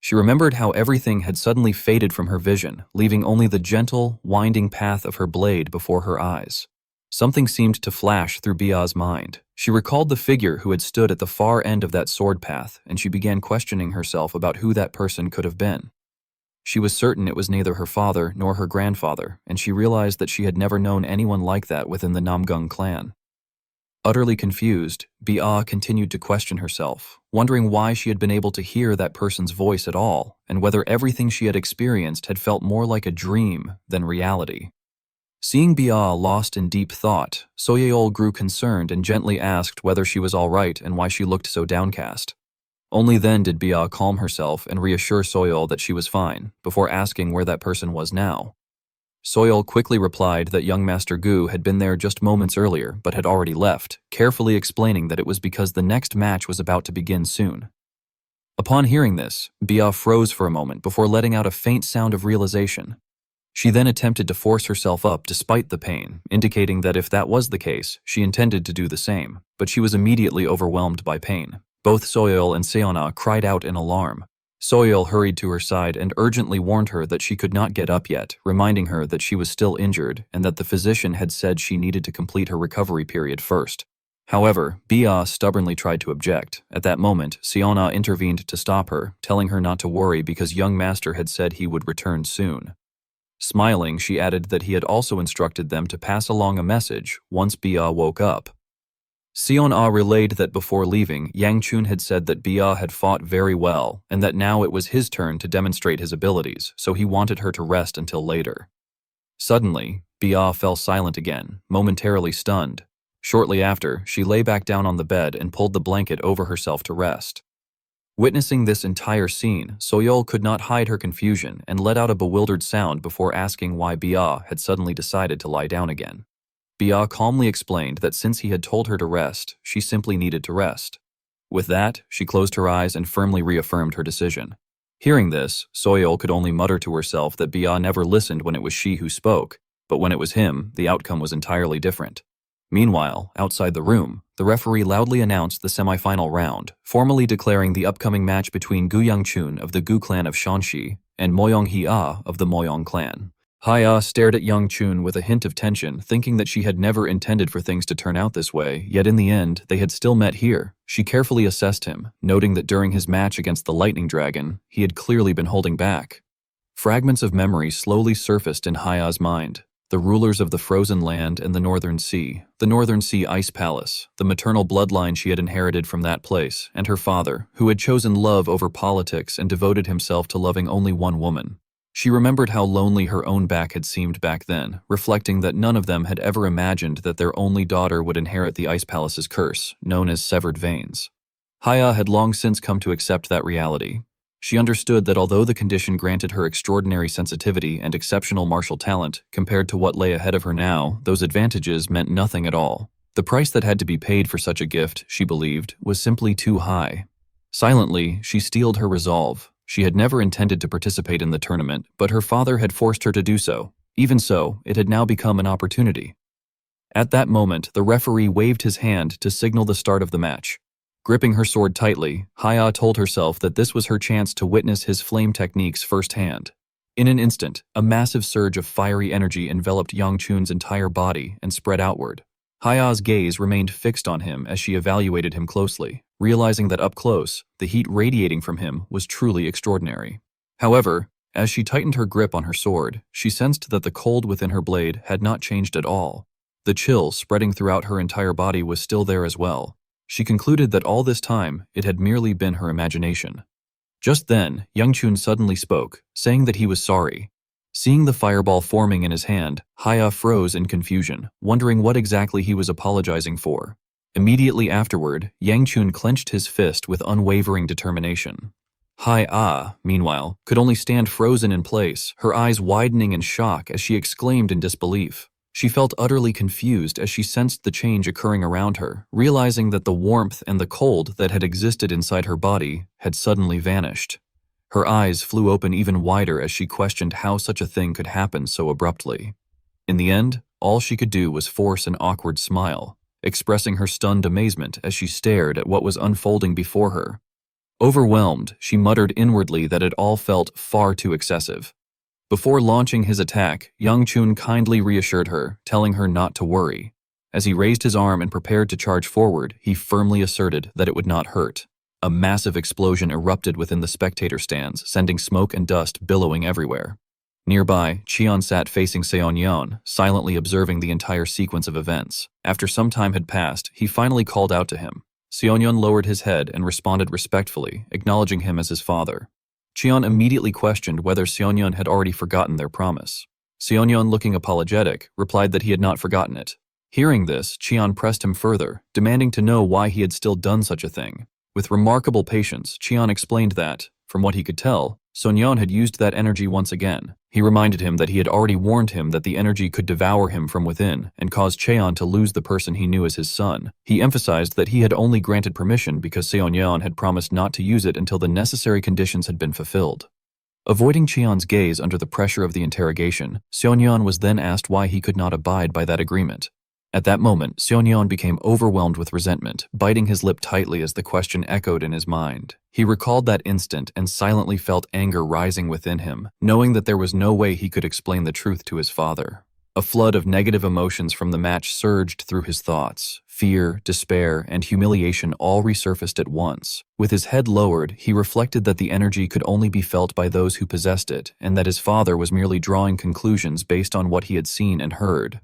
Speaker 1: She remembered how everything had suddenly faded from her vision, leaving only the gentle, winding path of her blade before her eyes. Something seemed to flash through Bia's mind. She recalled the figure who had stood at the far end of that sword path, and she began questioning herself about who that person could have been. She was certain it was neither her father nor her grandfather, and she realized that she had never known anyone like that within the Namgung clan. Utterly confused, Bia continued to question herself, wondering why she had been able to hear that person's voice at all, and whether everything she had experienced had felt more like a dream than reality. Seeing Bia lost in deep thought, Soyeol grew concerned and gently asked whether she was all right and why she looked so downcast. Only then did Bia calm herself and reassure Soyeol that she was fine, before asking where that person was now. Soyeol quickly replied that young Master Gu had been there just moments earlier but had already left, carefully explaining that it was because the next match was about to begin soon. Upon hearing this, Bia froze for a moment before letting out a faint sound of realization. She then attempted to force herself up despite the pain, indicating that if that was the case, she intended to do the same, but she was immediately overwhelmed by pain. Both Soyeol and Seona cried out in alarm. Soyeol hurried to her side and urgently warned her that she could not get up yet, reminding her that she was still injured and that the physician had said she needed to complete her recovery period first. However, Bia stubbornly tried to object. At that moment, Seona intervened to stop her, telling her not to worry because young master had said he would return soon. Smiling, she added that he had also instructed them to pass along a message once Bia woke up. Seon-ah relayed that before leaving, Yang Chun had said that Bia had fought very well and that now it was his turn to demonstrate his abilities, so he wanted her to rest until later. Suddenly, Bia fell silent again, momentarily stunned. Shortly after, she lay back down on the bed and pulled the blanket over herself to rest. Witnessing this entire scene, Soyeol could not hide her confusion and let out a bewildered sound before asking why Bia had suddenly decided to lie down again. Bia calmly explained that since he had told her to rest, she simply needed to rest. With that, she closed her eyes and firmly reaffirmed her decision. Hearing this, Soyeol could only mutter to herself that Bia never listened when it was she who spoke, but when it was him, the outcome was entirely different. Meanwhile, outside the room, the referee loudly announced the semi-final round, formally declaring the upcoming match between Gu Yangchun of the Gu clan of Shanxi and Moyong Hia of the Moyong clan. Hia stared at Yang Chun with a hint of tension, thinking that she had never intended for things to turn out this way, yet in the end, they had still met here. She carefully assessed him, noting that during his match against the Lightning Dragon, he had clearly been holding back. Fragments of memory slowly surfaced in Hia's mind. The rulers of the frozen land and the Northern Sea Ice Palace, the maternal bloodline she had inherited from that place, and her father, who had chosen love over politics and devoted himself to loving only one woman. She remembered how lonely her own back had seemed back then, reflecting that none of them had ever imagined that their only daughter would inherit the Ice Palace's curse, known as severed veins. Hia had long since come to accept that reality. She understood that although the condition granted her extraordinary sensitivity and exceptional martial talent, compared to what lay ahead of her now, those advantages meant nothing at all. The price that had to be paid for such a gift, she believed, was simply too high. Silently, she steeled her resolve. She had never intended to participate in the tournament, but her father had forced her to do so. Even so, it had now become an opportunity. At that moment, the referee waved his hand to signal the start of the match. Gripping her sword tightly, Hia told herself that this was her chance to witness his flame techniques firsthand. In an instant, a massive surge of fiery energy enveloped Yang Chun's entire body and spread outward. Hia's gaze remained fixed on him as she evaluated him closely, realizing that up close, the heat radiating from him was truly extraordinary. However, as she tightened her grip on her sword, she sensed that the cold within her blade had not changed at all. The chill spreading throughout her entire body was still there as well. She concluded that all this time, it had merely been her imagination. Just then, Yang Chun suddenly spoke, saying that he was sorry. Seeing the fireball forming in his hand, Hia froze in confusion, wondering what exactly he was apologizing for. Immediately afterward, Yang Chun clenched his fist with unwavering determination. Hia, meanwhile, could only stand frozen in place, her eyes widening in shock as she exclaimed in disbelief. She felt utterly confused as she sensed the change occurring around her, realizing that the warmth and the cold that had existed inside her body had suddenly vanished. Her eyes flew open even wider as she questioned how such a thing could happen so abruptly. In the end, all she could do was force an awkward smile. expressing her stunned amazement as she stared at what was unfolding before her. Overwhelmed, she muttered inwardly that it all felt far too excessive. Before launching his attack, Young Chun kindly reassured her, telling her not to worry. As he raised his arm and prepared to charge forward, he firmly asserted that it would not hurt. A massive explosion erupted within the spectator stands, sending smoke and dust billowing everywhere. Nearby, Cheon sat facing Seonyeon, silently observing the entire sequence of events. After some time had passed, he finally called out to him. Seonyeon lowered his head and responded respectfully, acknowledging him as his father. Cheon immediately questioned whether Seonyeon had already forgotten their promise. Seonyeon, looking apologetic, replied that he had not forgotten it. Hearing this, Cheon pressed him further, demanding to know why he had still done such a thing. With remarkable patience, Cheon explained that, from what he could tell, Seonyeon had used that energy once again. He reminded him that he had already warned him that the energy could devour him from within and cause Cheon to lose the person he knew as his son. He emphasized that he had only granted permission because Seonyeon had promised not to use it until the necessary conditions had been fulfilled. Avoiding Cheon's gaze under the pressure of the interrogation, Seonyeon was then asked why he could not abide by that agreement. At that moment, Seonyeon became overwhelmed with resentment, biting his lip tightly as the question echoed in his mind. He recalled that instant and silently felt anger rising within him, knowing that there was no way he could explain the truth to his father. A flood of negative emotions from the match surged through his thoughts. Fear, despair, and humiliation all resurfaced at once. With his head lowered, he reflected that the energy could only be felt by those who possessed it, and that his father was merely drawing conclusions based on what he had seen and heard.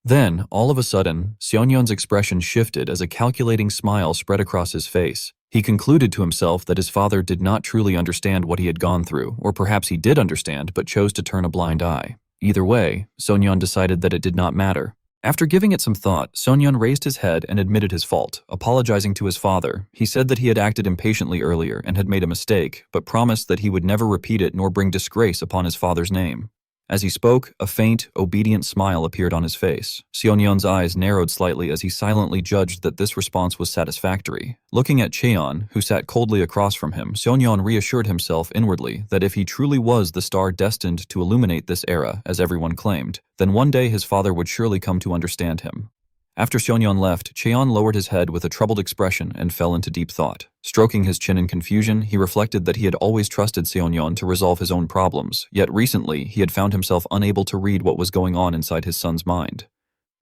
Speaker 1: Then, all of a sudden, Seonyeon's expression shifted as a calculating smile spread across his face. He concluded to himself that his father did not truly understand what he had gone through, or perhaps he did understand but chose to turn a blind eye. Either way, Seonyeon decided that it did not matter. After giving it some thought, Seonyeon raised his head and admitted his fault, apologizing to his father. He said that he had acted impatiently earlier and had made a mistake, but promised that he would never repeat it nor bring disgrace upon his father's name. As he spoke, a faint, obedient smile appeared on his face. Seonyeon's eyes narrowed slightly as he silently judged that this response was satisfactory. Looking at Cheon, who sat coldly across from him, Seonyeon reassured himself inwardly that if he truly was the star destined to illuminate this era, as everyone claimed, then one day his father would surely come to understand him. After Seonyeon left, Cheon lowered his head with a troubled expression and fell into deep thought. Stroking his chin in confusion, he reflected that he had always trusted Seonyeon to resolve his own problems, yet recently he had found himself unable to read what was going on inside his son's mind.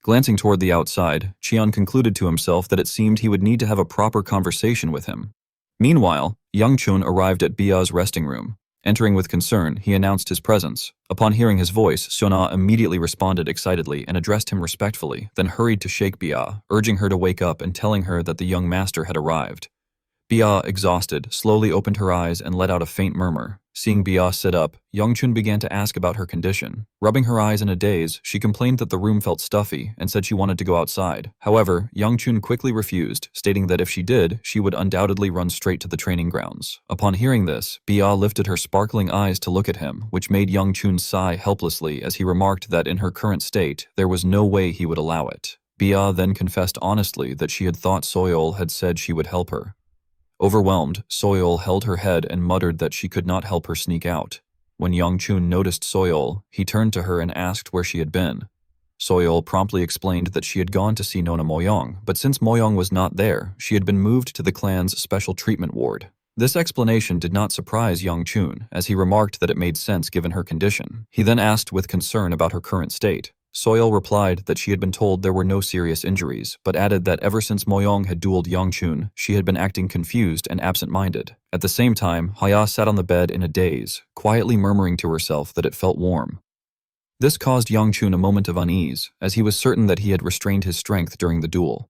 Speaker 1: Glancing toward the outside, Cheon concluded to himself that it seemed he would need to have a proper conversation with him. Meanwhile, Young Chun arrived at Bia's resting room. Entering with concern, he announced his presence. Upon hearing his voice, Seona immediately responded excitedly and addressed him respectfully, then hurried to shake Bia, urging her to wake up and telling her that the young master had arrived. Bia, exhausted, slowly opened her eyes and let out a faint murmur. Seeing Bia sit up, Youngchun began to ask about her condition. Rubbing her eyes in a daze, she complained that the room felt stuffy and said she wanted to go outside. However, Youngchun quickly refused, stating that if she did, she would undoubtedly run straight to the training grounds. Upon hearing this, Bia lifted her sparkling eyes to look at him, which made Youngchun sigh helplessly as he remarked that in her current state, there was no way he would allow it. Bia then confessed honestly that she had thought Soyeol had said she would help her. Overwhelmed, Soyeol held her head and muttered that she could not help her sneak out. When Youngchun noticed Soyeol, he turned to her and asked where she had been. Soyeol promptly explained that she had gone to see Nona Moyong, but since Moyong was not there, she had been moved to the clan's special treatment ward. This explanation did not surprise Youngchun, as he remarked that it made sense given her condition. He then asked with concern about her current state. Soyeol replied that she had been told there were no serious injuries, but added that ever since Moyong had dueled Youngchun, she had been acting confused and absent-minded. At the same time, Haya sat on the bed in a daze, quietly murmuring to herself that it felt warm. This caused Youngchun a moment of unease, as he was certain that he had restrained his strength during the duel.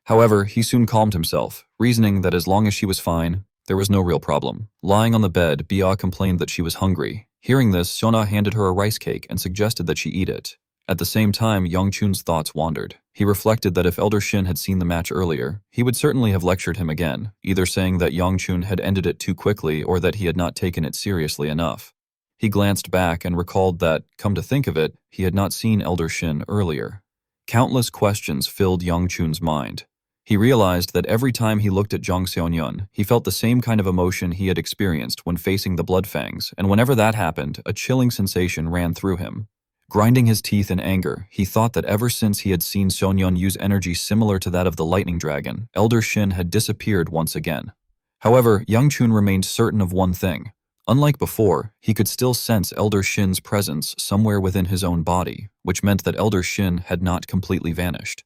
Speaker 1: However, he soon calmed himself, reasoning that as long as she was fine, there was no real problem. Lying on the bed, Bia complained that she was hungry. Hearing this, Sona handed her a rice cake and suggested that she eat it. At the same time, Youngchun's thoughts wandered. He reflected that if Elder Shin had seen the match earlier, he would certainly have lectured him again, either saying that Youngchun had ended it too quickly or that he had not taken it seriously enough. He glanced back and recalled that, come to think of it, he had not seen Elder Shin earlier. Countless questions filled Youngchun's mind. He realized that every time he looked at Jang Seonyeon, he felt the same kind of emotion he had experienced when facing the Bloodfangs, and whenever that happened, a chilling sensation ran through him. Grinding his teeth in anger, he thought that ever since he had seen Seonyeon use energy similar to that of the lightning dragon, Elder Shin had disappeared once again. However, Young Chun remained certain of one thing. Unlike before, he could still sense Elder Shin's presence somewhere within his own body, which meant that Elder Shin had not completely vanished.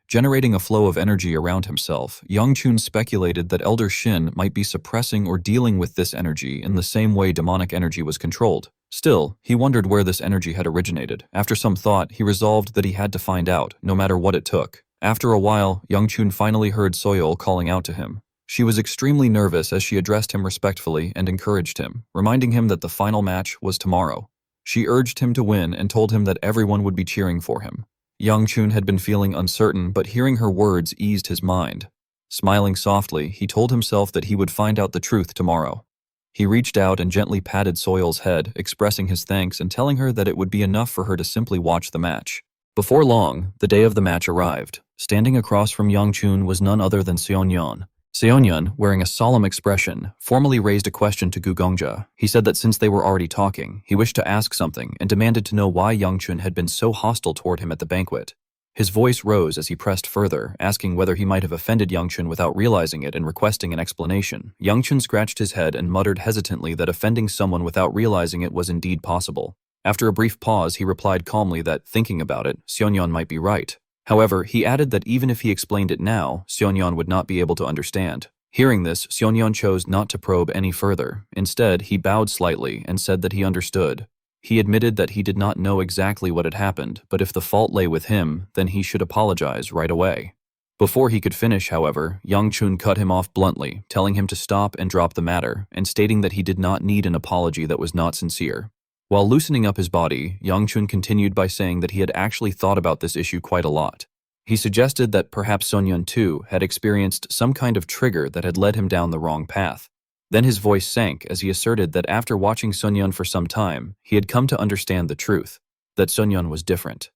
Speaker 1: Generating a flow of energy around himself, Young Chun speculated that Elder Shin might be suppressing or dealing with this energy in the same way demonic energy was controlled. Still, he wondered where this energy had originated. After some thought, he resolved that he had to find out, no matter what it took. After a while, Young Chun finally heard Soyeol calling out to him. She was extremely nervous as she addressed him respectfully and encouraged him, reminding him that the final match was tomorrow. She urged him to win and told him that everyone would be cheering for him. Young Chun had been feeling uncertain, but hearing her words eased his mind. Smiling softly, he told himself that he would find out the truth tomorrow. He reached out and gently patted Soyeol's head, expressing his thanks and telling her that it would be enough for her to simply watch the match. Before long, the day of the match arrived. Standing across from Young Chun was none other than Seonyeon. Seonyeon, wearing a solemn expression, formally raised a question to Gu Gongja. He said that since they were already talking, he wished to ask something and demanded to know why Young Chun had been so hostile toward him at the banquet. His voice rose as he pressed further, asking whether he might have offended Young Chun without realizing it and requesting an explanation. Young Chun scratched his head and muttered hesitantly that offending someone without realizing it was indeed possible. After a brief pause, he replied calmly that, thinking about it, Seonyeon might be right. However, he added that even if he explained it now, Seonyeon would not be able to understand. Hearing this, Seonyeon chose not to probe any further. Instead, he bowed slightly and said that he understood. He admitted that he did not know exactly what had happened, but if the fault lay with him, then he should apologize right away. Before he could finish, however, Young Chun cut him off bluntly, telling him to stop and drop the matter, and stating that he did not need an apology that was not sincere. While loosening up his body, Young Chun continued by saying that he had actually thought about this issue quite a lot. He suggested that perhaps Seonyeon too had experienced some kind of trigger that had led him down the wrong path. Then his voice sank as he asserted that after watching Seonyeon for some time, he had come to understand the truth, that Seonyeon was different.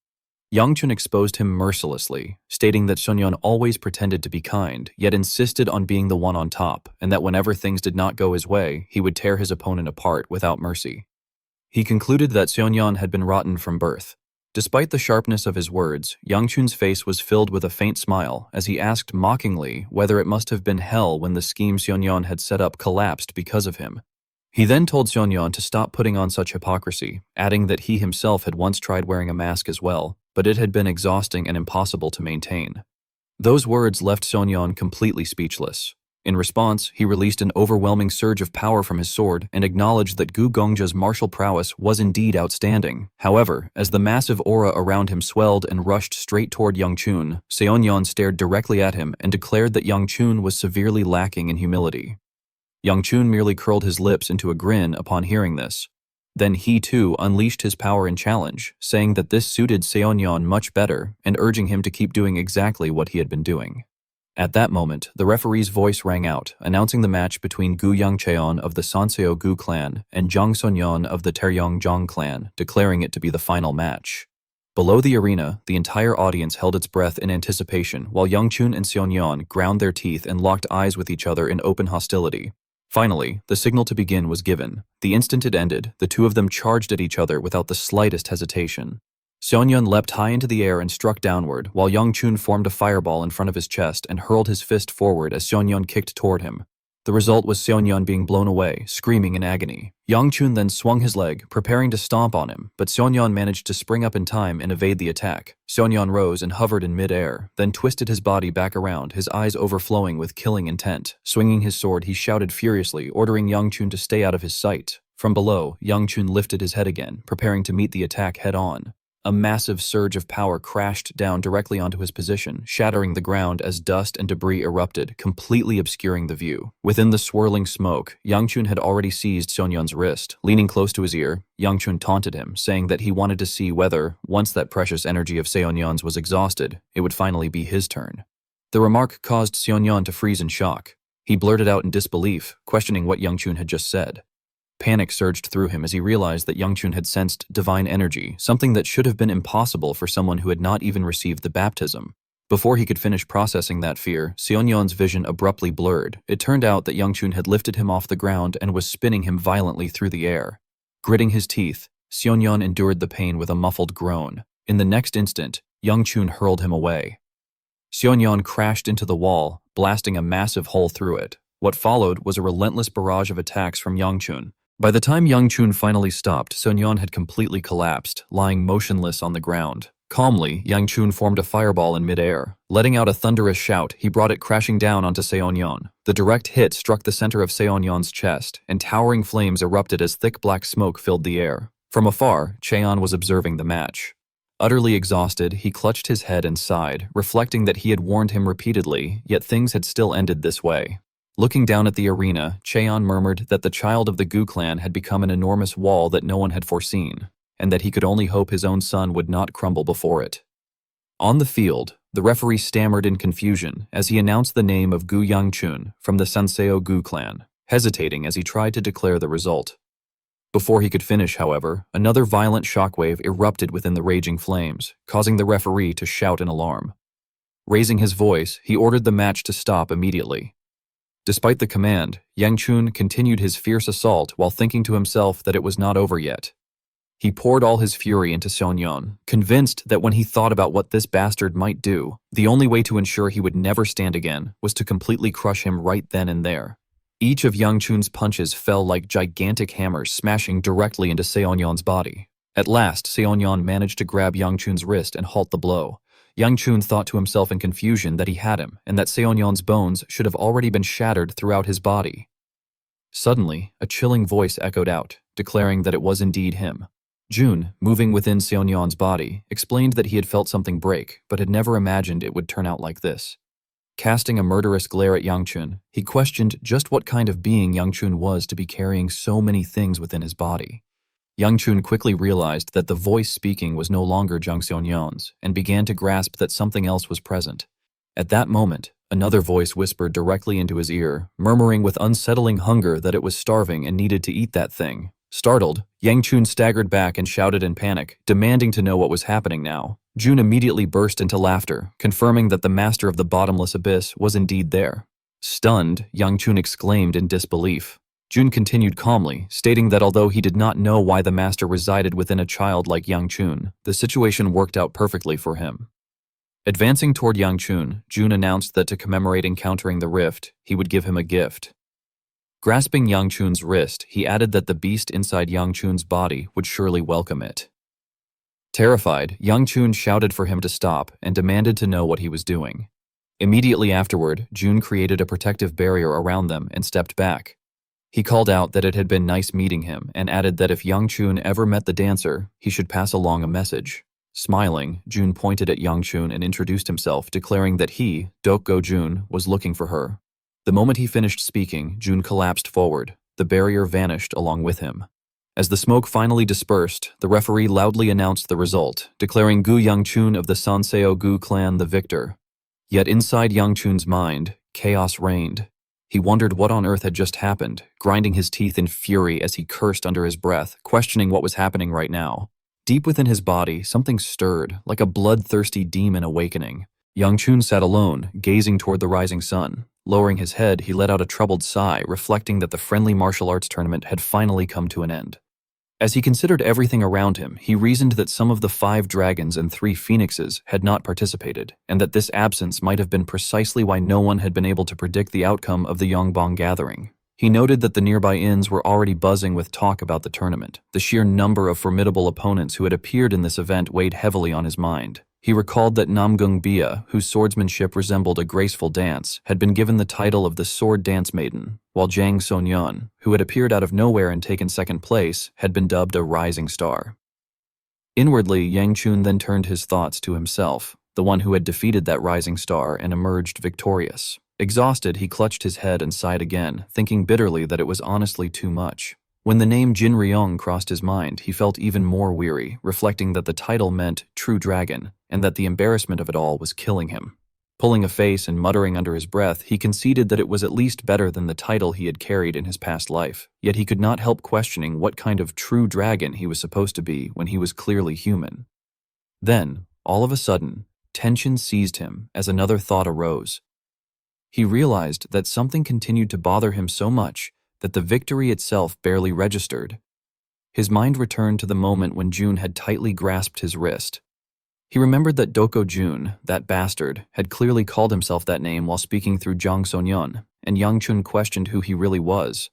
Speaker 1: Young Chun exposed him mercilessly, stating that Seonyeon always pretended to be kind, yet insisted on being the one on top, and that whenever things did not go his way, he would tear his opponent apart without mercy. He concluded that Seonyeon had been rotten from birth. Despite the sharpness of his words, Young Chun's face was filled with a faint smile as he asked mockingly whether it must have been hell when the scheme Seonyeon had set up collapsed because of him. He then told Seonyeon to stop putting on such hypocrisy, adding that he himself had once tried wearing a mask as well, but it had been exhausting and impossible to maintain. Those words left Seonyeon completely speechless. In response, he released an overwhelming surge of power from his sword and acknowledged that Gu Gongja's martial prowess was indeed outstanding. However, as the massive aura around him swelled and rushed straight toward Young Chun, Seonyeon stared directly at him and declared that Young Chun was severely lacking in humility. Young Chun merely curled his lips into a grin upon hearing this. Then he too unleashed his power and challenge, saying that this suited Seonyeon much better and urging him to keep doing exactly what he had been doing. At that moment, the referee's voice rang out, announcing the match between Gu Yangcheon of the Sanseo Gu clan and Jang Sonyeon of the Taryong clan, declaring it to be the final match. Below the arena, the entire audience held its breath in anticipation while Young Chun and Seonyeon ground their teeth and locked eyes with each other in open hostility. Finally, the signal to begin was given. The instant it ended, the two of them charged at each other without the slightest hesitation. Seonyeon leapt high into the air and struck downward, while Young Chun formed a fireball in front of his chest and hurled his fist forward as Seonyeon kicked toward him. The result was Seonyeon being blown away, screaming in agony. Young Chun then swung his leg, preparing to stomp on him, but Seonyeon managed to spring up in time and evade the attack. Seonyeon rose and hovered in mid-air, then twisted his body back around, his eyes overflowing with killing intent. Swinging his sword, he shouted furiously, ordering Young Chun to stay out of his sight. From below, Young Chun lifted his head again, preparing to meet the attack head-on. A massive surge of power crashed down directly onto his position, shattering the ground as dust and debris erupted, completely obscuring the view. Within the swirling smoke, Young Chun had already seized Seonyeon's wrist. Leaning close to his ear, Young Chun taunted him, saying that he wanted to see whether, once that precious energy of Seonyeon's was exhausted, it would finally be his turn. The remark caused Seonyeon to freeze in shock. He blurted out in disbelief, questioning what Young Chun had just said. Panic surged through him as he realized that Young Chun had sensed divine energy, something that should have been impossible for someone who had not even received the baptism. Before he could finish processing that fear, Seonyeon's vision abruptly blurred. It turned out that Young Chun had lifted him off the ground and was spinning him violently through the air. Gritting his teeth, Seonyeon endured the pain with a muffled groan. In the next instant, Young Chun hurled him away. Seonyeon crashed into the wall, blasting a massive hole through it. What followed was a relentless barrage of attacks from Young Chun. By the time Young Chun finally stopped, Seonyeon had completely collapsed, lying motionless on the ground. Calmly, Young Chun formed a fireball in midair. Letting out a thunderous shout, he brought it crashing down onto Seonyeon. The direct hit struck the center of Seonyeon's chest, and towering flames erupted as thick black smoke filled the air. From afar, Cheon was observing the match. Utterly exhausted, he clutched his head and sighed, reflecting that he had warned him repeatedly, yet things had still ended this way. Looking down at the arena, Cheon murmured that the child of the Gu clan had become an enormous wall that no one had foreseen, and that he could only hope his own son would not crumble before it. On the field, the referee stammered in confusion as he announced the name of Gu Yang-chun from the Sanseo Gu clan, hesitating as he tried to declare the result. Before he could finish, however, another violent shockwave erupted within the raging flames, causing the referee to shout in alarm. Raising his voice, he ordered the match to stop immediately. Despite the command, Yang Chun continued his fierce assault while thinking to himself that it was not over yet. He poured all his fury into Seonyeon, convinced that when he thought about what this bastard might do, the only way to ensure he would never stand again was to completely crush him right then and there. Each of Yang Chun's punches fell like gigantic hammers, smashing directly into Seonyeon's body. At last, Seonyeon managed to grab Yang Chun's wrist and halt the blow. Yang Chun thought to himself in confusion that he had him, and that Seonyeon's bones should have already been shattered throughout his body. Suddenly, a chilling voice echoed out, declaring that it was indeed him. Jun, moving within Seonyeon's body, explained that he had felt something break, but had never imagined it would turn out like this. Casting a murderous glare at Yang Chun, he questioned just what kind of being Yang Chun was to be carrying so many things within his body. Yang Chun quickly realized that the voice speaking was no longer Jang Seonyeon's, and began to grasp that something else was present. At that moment, another voice whispered directly into his ear, murmuring with unsettling hunger that it was starving and needed to eat that thing. Startled, Yang Chun staggered back and shouted in panic, demanding to know what was happening now. Jun immediately burst into laughter, confirming that the master of the bottomless abyss was indeed there. Stunned, Yang Chun exclaimed in disbelief. Jun continued calmly, stating that although he did not know why the master resided within a child like Yang Chun, the situation worked out perfectly for him. Advancing toward Yang Chun, Jun announced that to commemorate encountering the rift, he would give him a gift. Grasping Yang Chun's wrist, he added that the beast inside Yang Chun's body would surely welcome it. Terrified, Yang Chun shouted for him to stop and demanded to know what he was doing. Immediately afterward, Jun created a protective barrier around them and stepped back. He called out that it had been nice meeting him and added that if Yang Chun ever met the dancer, he should pass along a message. Smiling, Jun pointed at Yang Chun and introduced himself, declaring that he, Dokgo Jun, was looking for her. The moment he finished speaking, Jun collapsed forward. The barrier vanished along with him. As the smoke finally dispersed, the referee loudly announced the result, declaring Gu Yang Chun of the Sanseo Gu clan the victor. Yet inside Yang Chun's mind, chaos reigned. He wondered what on earth had just happened, grinding his teeth in fury as he cursed under his breath, questioning what was happening right now. Deep within his body, something stirred, like a bloodthirsty demon awakening. Yang Chun sat alone, gazing toward the rising sun. Lowering his head, he let out a troubled sigh, reflecting that the friendly martial arts tournament had finally come to an end. As he considered everything around him, he reasoned that some of the 5 dragons and 3 phoenixes had not participated, and that this absence might have been precisely why no one had been able to predict the outcome of the Yongbang gathering. He noted that the nearby inns were already buzzing with talk about the tournament. The sheer number of formidable opponents who had appeared in this event weighed heavily on his mind. He recalled that Namgung Bia, whose swordsmanship resembled a graceful dance, had been given the title of the Sword Dance Maiden, while Jang Sonyeon, who had appeared out of nowhere and taken second place, had been dubbed a rising star. Inwardly, Yang Chun then turned his thoughts to himself, the one who had defeated that rising star and emerged victorious. Exhausted, he clutched his head and sighed again, thinking bitterly that it was honestly too much. When the name Jin Ryong crossed his mind, he felt even more weary, reflecting that the title meant True Dragon, and that the embarrassment of it all was killing him. Pulling a face and muttering under his breath, he conceded that it was at least better than the title he had carried in his past life, yet he could not help questioning what kind of true dragon he was supposed to be when he was clearly human. Then, all of a sudden, tension seized him as another thought arose. He realized that something continued to bother him so much that the victory itself barely registered. His mind returned to the moment when Jun had tightly grasped his wrist. He remembered that Doko Jun, that bastard, had clearly called himself that name while speaking through Jang Sonyeon, and Yang Chun questioned who he really was.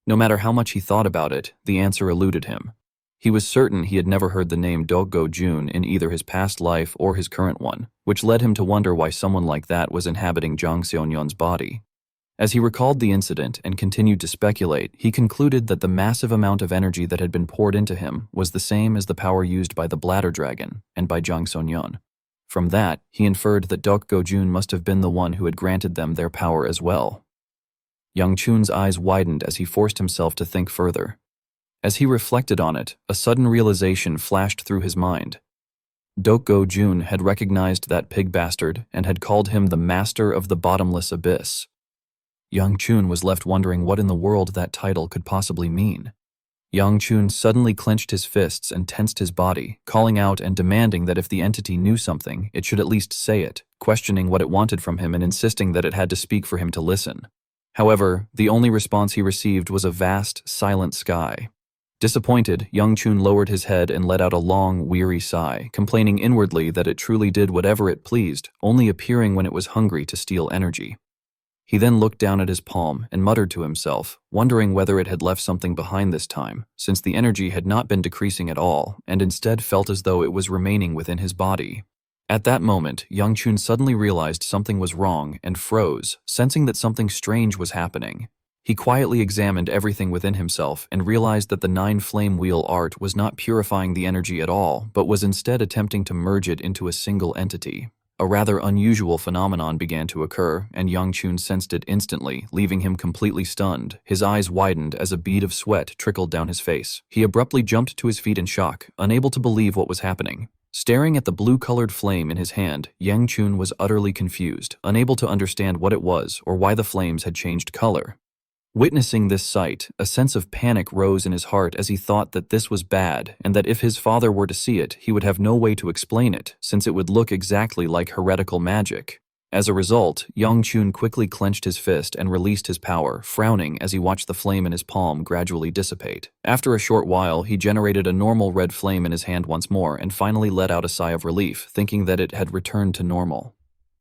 Speaker 1: No matter how much he thought about it, the answer eluded him. He was certain he had never heard the name Doko Jun in either his past life or his current one, which led him to wonder why someone like that was inhabiting Jang Seonyeon's body. As he recalled the incident and continued to speculate, he concluded that the massive amount of energy that had been poured into him was the same as the power used by the bladder dragon and by Jang Sonyeon. From that, he inferred that Doko Jun must have been the one who had granted them their power as well. Yang Chun's eyes widened as he forced himself to think further. As he reflected on it, a sudden realization flashed through his mind. Doko Jun had recognized that pig bastard and had called him the master of the bottomless abyss. Yang Chun was left wondering what in the world that title could possibly mean. Yang Chun suddenly clenched his fists and tensed his body, calling out and demanding that if the entity knew something, it should at least say it, questioning what it wanted from him and insisting that it had to speak for him to listen. However, the only response he received was a vast, silent sky. Disappointed, Yang Chun lowered his head and let out a long, weary sigh, complaining inwardly that it truly did whatever it pleased, only appearing when it was hungry to steal energy. He then looked down at his palm and muttered to himself, wondering whether it had left something behind this time, since the energy had not been decreasing at all, and instead felt as though it was remaining within his body. At that moment, Yang Chun suddenly realized something was wrong and froze, sensing that something strange was happening. He quietly examined everything within himself and realized that the 9-flame wheel art was not purifying the energy at all, but was instead attempting to merge it into a single entity. A rather unusual phenomenon began to occur, and Yang Chun sensed it instantly, leaving him completely stunned. His eyes widened as a bead of sweat trickled down his face. He abruptly jumped to his feet in shock, unable to believe what was happening. Staring at the blue-colored flame in his hand, Yang Chun was utterly confused, unable to understand what it was or why the flames had changed color. Witnessing this sight, a sense of panic rose in his heart as he thought that this was bad and that if his father were to see it, he would have no way to explain it, since it would look exactly like heretical magic. As a result, Yang Chun quickly clenched his fist and released his power, frowning as he watched the flame in his palm gradually dissipate. After a short while, he generated a normal red flame in his hand once more and finally let out a sigh of relief, thinking that it had returned to normal.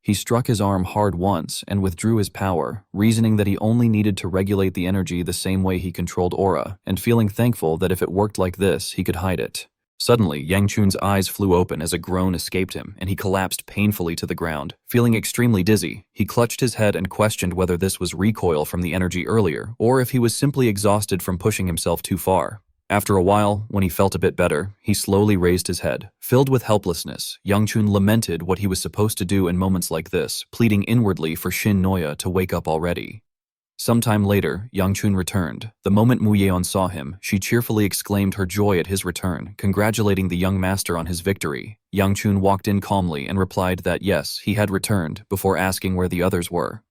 Speaker 1: He struck his arm hard once and withdrew his power, reasoning that he only needed to regulate the energy the same way he controlled aura, and feeling thankful that if it worked like this, he could hide it. Suddenly, Yang Chun's eyes flew open as a groan escaped him, and he collapsed painfully to the ground. Feeling extremely dizzy, he clutched his head and questioned whether this was recoil from the energy earlier, or if he was simply exhausted from pushing himself too far. After a while, when he felt a bit better, he slowly raised his head. Filled with helplessness, Yang Chun lamented what he was supposed to do in moments like this, pleading inwardly for Shin Noya to wake up already. Sometime later, Yang Chun returned. The moment Mu Yeon saw him, she cheerfully exclaimed her joy at his return, congratulating the young master on his victory. Yang Chun walked in calmly and replied that yes, he had returned, before asking where the others were.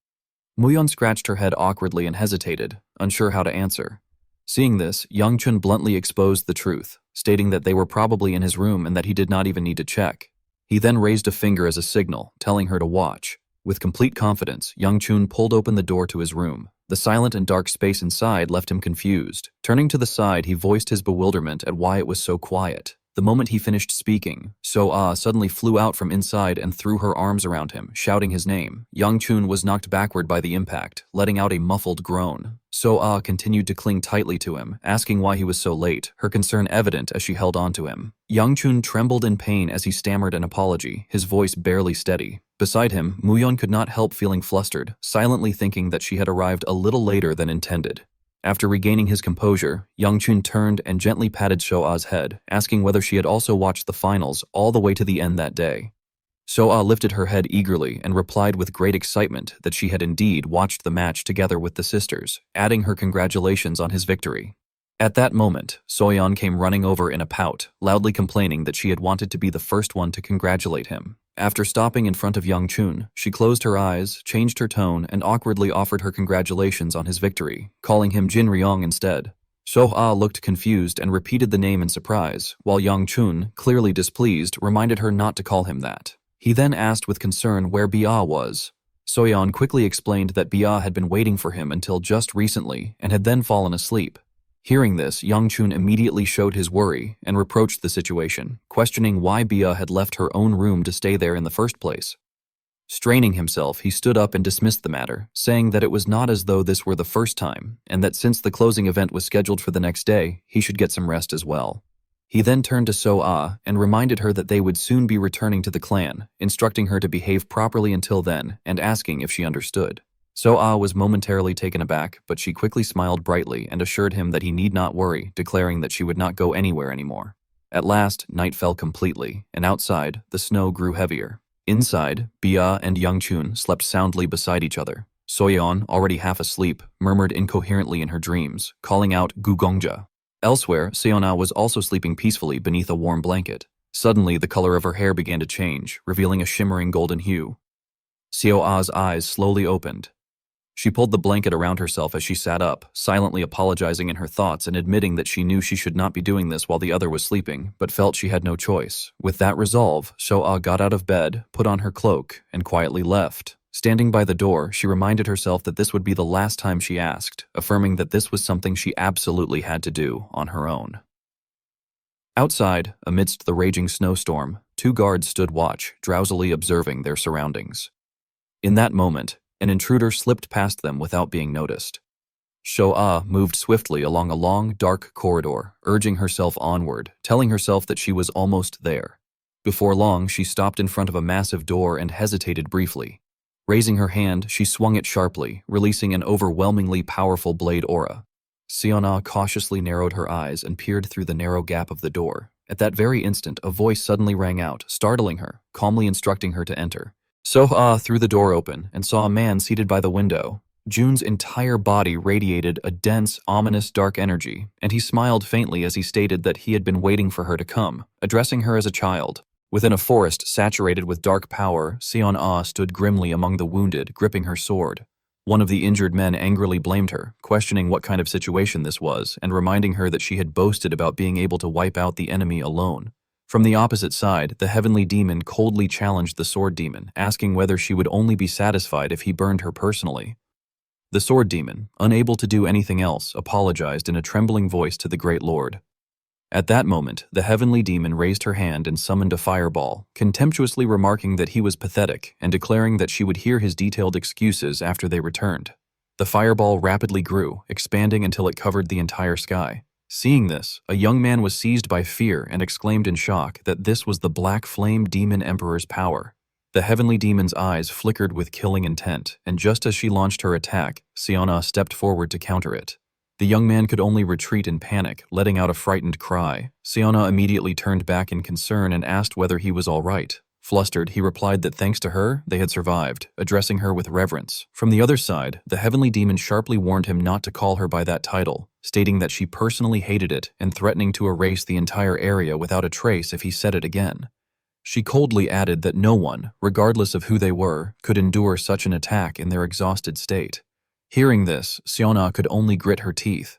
Speaker 1: Mu Yeon scratched her head awkwardly and hesitated, unsure how to answer. Seeing this, Yang Chun bluntly exposed the truth, stating that they were probably in his room and that he did not even need to check. He then raised a finger as a signal, telling her to watch. With complete confidence, Yang Chun pulled open the door to his room. The silent and dark space inside left him confused. Turning to the side, he voiced his bewilderment at why it was so quiet. The moment he finished speaking, So-ah suddenly flew out from inside and threw her arms around him, shouting his name. Yang Chun was knocked backward by the impact, letting out a muffled groan. So-ah continued to cling tightly to him, asking why he was so late, her concern evident as she held on to him. Yang Chun trembled in pain as he stammered an apology, his voice barely steady. Beside him, Mu Yeon could not help feeling flustered, silently thinking that she had arrived a little later than intended. After regaining his composure, Yang Chun turned and gently patted So-ah's head, asking whether she had also watched the finals all the way to the end that day. So-ah lifted her head eagerly and replied with great excitement that she had indeed watched the match together with the sisters, adding her congratulations on his victory. At that moment, So-yeon came running over in a pout, loudly complaining that she had wanted to be the first one to congratulate him. After stopping in front of Yang Chun, she closed her eyes, changed her tone, and awkwardly offered her congratulations on his victory, calling him Jin Ryong instead. So-ah looked confused and repeated the name in surprise, while Yang Chun, clearly displeased, reminded her not to call him that. He then asked with concern where Bia was. So-yeon quickly explained that Bia had been waiting for him until just recently and had then fallen asleep. Hearing this, Yangchun immediately showed his worry and reproached the situation, questioning why Bia had left her own room to stay there in the first place. Straining himself, he stood up and dismissed the matter, saying that it was not as though this were the first time, and that since the closing event was scheduled for the next day, he should get some rest as well. He then turned to So-ah and reminded her that they would soon be returning to the clan, instructing her to behave properly until then and asking if she understood. So-ah was momentarily taken aback, but she quickly smiled brightly and assured him that he need not worry, declaring that she would not go anywhere anymore. At last, night fell completely, and outside, the snow grew heavier. Inside, Bia and Yangchun slept soundly beside each other. Soyeon, already half asleep, murmured incoherently in her dreams, calling out Gugongja. Elsewhere, Seona was also sleeping peacefully beneath a warm blanket. Suddenly, the color of her hair began to change, revealing a shimmering golden hue. Seo-ah's eyes slowly opened. She pulled the blanket around herself as she sat up, silently apologizing in her thoughts and admitting that she knew she should not be doing this while the other was sleeping, but felt she had no choice. With that resolve, Seo-ah got out of bed, put on her cloak, and quietly left. Standing by the door, she reminded herself that this would be the last time she asked, affirming that this was something she absolutely had to do on her own. Outside, amidst the raging snowstorm, 2 guards stood watch, drowsily observing their surroundings. In that moment, an intruder slipped past them without being noticed. Seo-ah moved swiftly along a long, dark corridor, urging herself onward, telling herself that she was almost there. Before long, she stopped in front of a massive door and hesitated briefly. Raising her hand, she swung it sharply, releasing an overwhelmingly powerful blade aura. Seona cautiously narrowed her eyes and peered through the narrow gap of the door. At that very instant, a voice suddenly rang out, startling her, calmly instructing her to enter. So-ah threw the door open and saw a man seated by the window. Jun's entire body radiated a dense, ominous dark energy, and he smiled faintly as he stated that he had been waiting for her to come, addressing her as a child. Within a forest saturated with dark power, Seon-ah stood grimly among the wounded, gripping her sword. One of the injured men angrily blamed her, questioning what kind of situation this was, and reminding her that she had boasted about being able to wipe out the enemy alone. From the opposite side, the heavenly demon coldly challenged the sword demon, asking whether she would only be satisfied if he burned her personally. The sword demon, unable to do anything else, apologized in a trembling voice to the great lord. At that moment, the heavenly demon raised her hand and summoned a fireball, contemptuously remarking that he was pathetic and declaring that she would hear his detailed excuses after they returned. The fireball rapidly grew, expanding until it covered the entire sky. Seeing this, a young man was seized by fear and exclaimed in shock that this was the Black Flame Demon Emperor's power. The heavenly demon's eyes flickered with killing intent, and just as she launched her attack, Seona stepped forward to counter it. The young man could only retreat in panic, letting out a frightened cry. Seona immediately turned back in concern and asked whether he was all right. Flustered, he replied that thanks to her, they had survived, addressing her with reverence. From the other side, the heavenly demon sharply warned him not to call her by that title, stating that she personally hated it and threatening to erase the entire area without a trace if he said it again. She coldly added that no one, regardless of who they were, could endure such an attack in their exhausted state. Hearing this, Seona could only grit her teeth.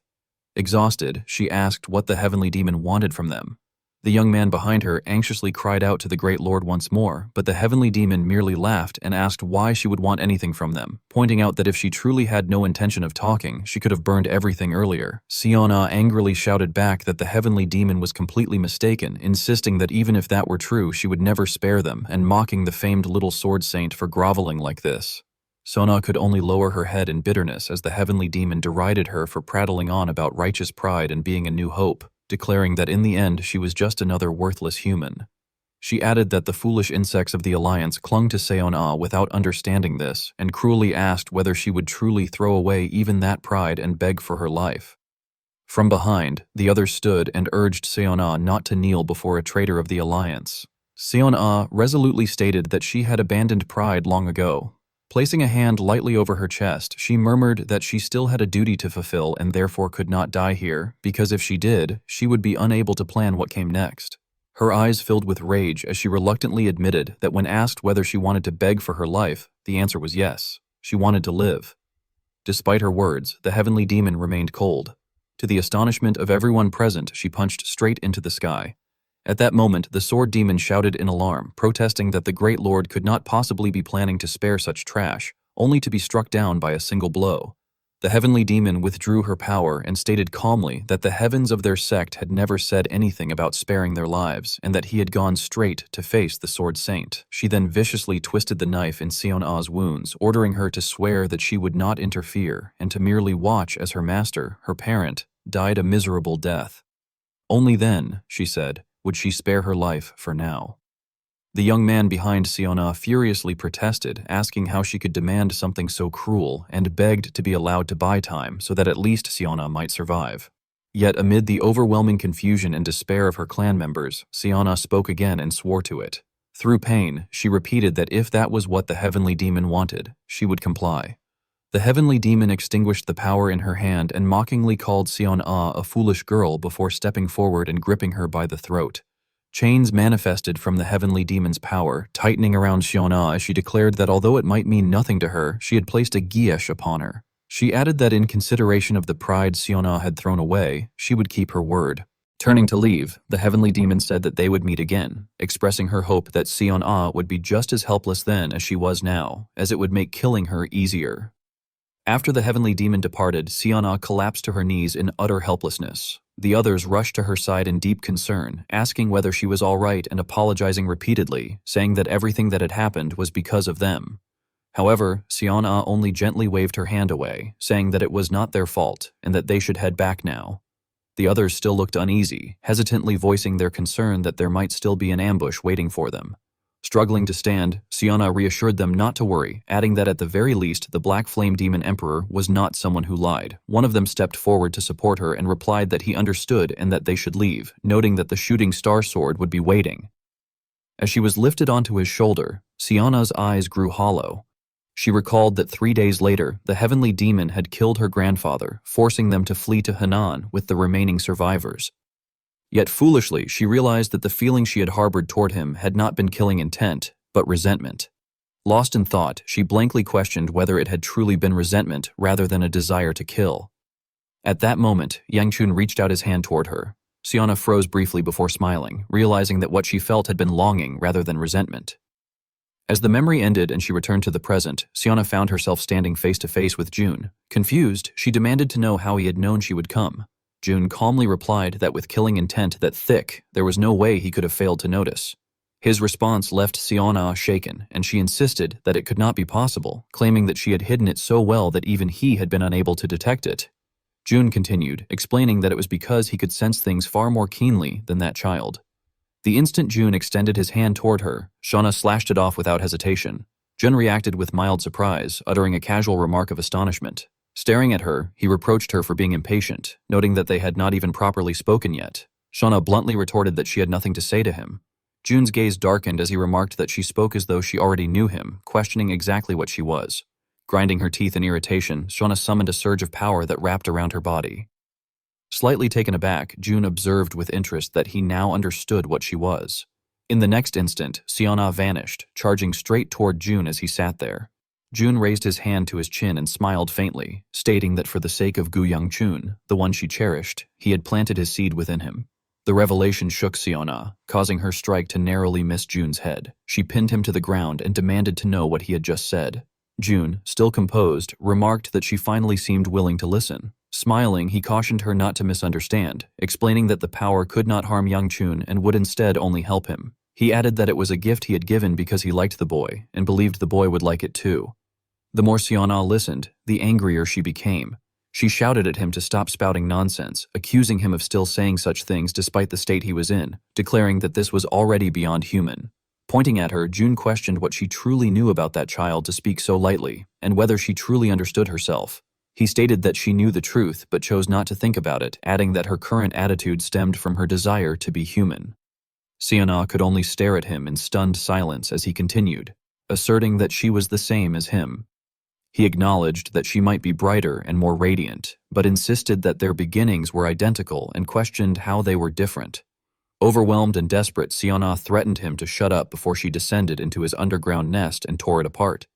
Speaker 1: Exhausted, she asked what the heavenly demon wanted from them. The young man behind her anxiously cried out to the great lord once more, but the heavenly demon merely laughed and asked why she would want anything from them, pointing out that if she truly had no intention of talking, she could have burned everything earlier. Seona angrily shouted back that the heavenly demon was completely mistaken, insisting that even if that were true, she would never spare them, and mocking the famed little sword saint for groveling like this. Sona could only lower her head in bitterness as the heavenly demon derided her for prattling on about righteous pride and being a new hope, declaring that in the end she was just another worthless human. She added that the foolish insects of the Alliance clung to Seon-ah without understanding this, and cruelly asked whether she would truly throw away even that pride and beg for her life. From behind, the others stood and urged Seon-ah not to kneel before a traitor of the Alliance. Seon-ah resolutely stated that she had abandoned pride long ago. Placing a hand lightly over her chest, she murmured that she still had a duty to fulfill and therefore could not die here, because if she did, she would be unable to plan what came next. Her eyes filled with rage as she reluctantly admitted that when asked whether she wanted to beg for her life, the answer was yes. She wanted to live. Despite her words, the heavenly demon remained cold. To the astonishment of everyone present, she punched straight into the sky. At that moment, the sword demon shouted in alarm, protesting that the great lord could not possibly be planning to spare such trash, only to be struck down by a single blow. The heavenly demon withdrew her power and stated calmly that the heavens of their sect had never said anything about sparing their lives and that he had gone straight to face the Sword Saint. She then viciously twisted the knife in Sion-Ah's wounds, ordering her to swear that she would not interfere and to merely watch as her master, her parent, died a miserable death. Only then, she said, would she spare her life for now. The young man behind Sion-Ah furiously protested, asking how she could demand something so cruel, and begged to be allowed to buy time so that at least Sion-Ah might survive. Yet amid the overwhelming confusion and despair of her clan members, Sion-Ah spoke again and swore to it. Through pain, she repeated that if that was what the heavenly demon wanted, she would comply. The heavenly demon extinguished the power in her hand and mockingly called Sion-Ah a foolish girl before stepping forward and gripping her by the throat. Chains manifested from the heavenly demon's power, tightening around Sion-Ah as she declared that although it might mean nothing to her, she had placed a geash upon her. She added that in consideration of the pride Sion-Ah had thrown away, she would keep her word. Turning to leave, the heavenly demon said that they would meet again, expressing her hope that Sion-Ah would be just as helpless then as she was now, as it would make killing her easier. After the heavenly demon departed, Sion-Ah collapsed to her knees in utter helplessness. The others rushed to her side in deep concern, asking whether she was all right and apologizing repeatedly, saying that everything that had happened was because of them. However, Sion-Ah only gently waved her hand away, saying that it was not their fault and that they should head back now. The others still looked uneasy, hesitantly voicing their concern that there might still be an ambush waiting for them. Struggling to stand, Sion-Ah reassured them not to worry, adding that at the very least the Black Flame Demon Emperor was not someone who lied. One of them stepped forward to support her and replied that he understood and that they should leave, noting that the shooting star sword would be waiting. As she was lifted onto his shoulder, Sion-Ah's eyes grew hollow. She recalled that 3 days later, the heavenly demon had killed her grandfather, forcing them to flee to Henan with the remaining survivors. Yet foolishly, she realized that the feeling she had harbored toward him had not been killing intent, but resentment. Lost in thought, she blankly questioned whether it had truly been resentment rather than a desire to kill. At that moment, Yang Chun reached out his hand toward her. Sion-Ah froze briefly before smiling, realizing that what she felt had been longing rather than resentment. As the memory ended and she returned to the present, Sion-Ah found herself standing face to face with June. Confused, she demanded to know how he had known she would come. June calmly replied that with killing intent that thick, there was no way he could have failed to notice. His response left Sion-Ah shaken, and she insisted that it could not be possible, claiming that she had hidden it so well that even he had been unable to detect it. June continued, explaining that it was because he could sense things far more keenly than that child. The instant June extended his hand toward her, Shauna slashed it off without hesitation. June reacted with mild surprise, uttering a casual remark of astonishment. Staring at her, he reproached her for being impatient, noting that they had not even properly spoken yet. Shauna bluntly retorted that she had nothing to say to him. June's gaze darkened as he remarked that she spoke as though she already knew him, questioning exactly what she was. Grinding her teeth in irritation, Shauna summoned a surge of power that wrapped around her body. Slightly taken aback, June observed with interest that he now understood what she was. In the next instant, Sion-Ah vanished, charging straight toward June as he sat there. June raised his hand to his chin and smiled faintly, stating that for the sake of Gu Yangchun, the one she cherished, he had planted his seed within him. The revelation shook Sion-Ah, causing her strike to narrowly miss June's head. She pinned him to the ground and demanded to know what he had just said. June, still composed, remarked that she finally seemed willing to listen. Smiling, he cautioned her not to misunderstand, explaining that the power could not harm Yangchun and would instead only help him. He added that it was a gift he had given because he liked the boy, and believed the boy would like it too. The more Sion-Ah listened, the angrier she became. She shouted at him to stop spouting nonsense, accusing him of still saying such things despite the state he was in, declaring that this was already beyond human. Pointing at her, June questioned what she truly knew about that child to speak so lightly, and whether she truly understood herself. He stated that she knew the truth but chose not to think about it, adding that her current attitude stemmed from her desire to be human. Sion-Ah could only stare at him in stunned silence as he continued, asserting that she was the same as him. He acknowledged that she might be brighter and more radiant, but insisted that their beginnings were identical and questioned how they were different. Overwhelmed and desperate, Sion-Ah threatened him to shut up before she descended into his underground nest and tore it apart.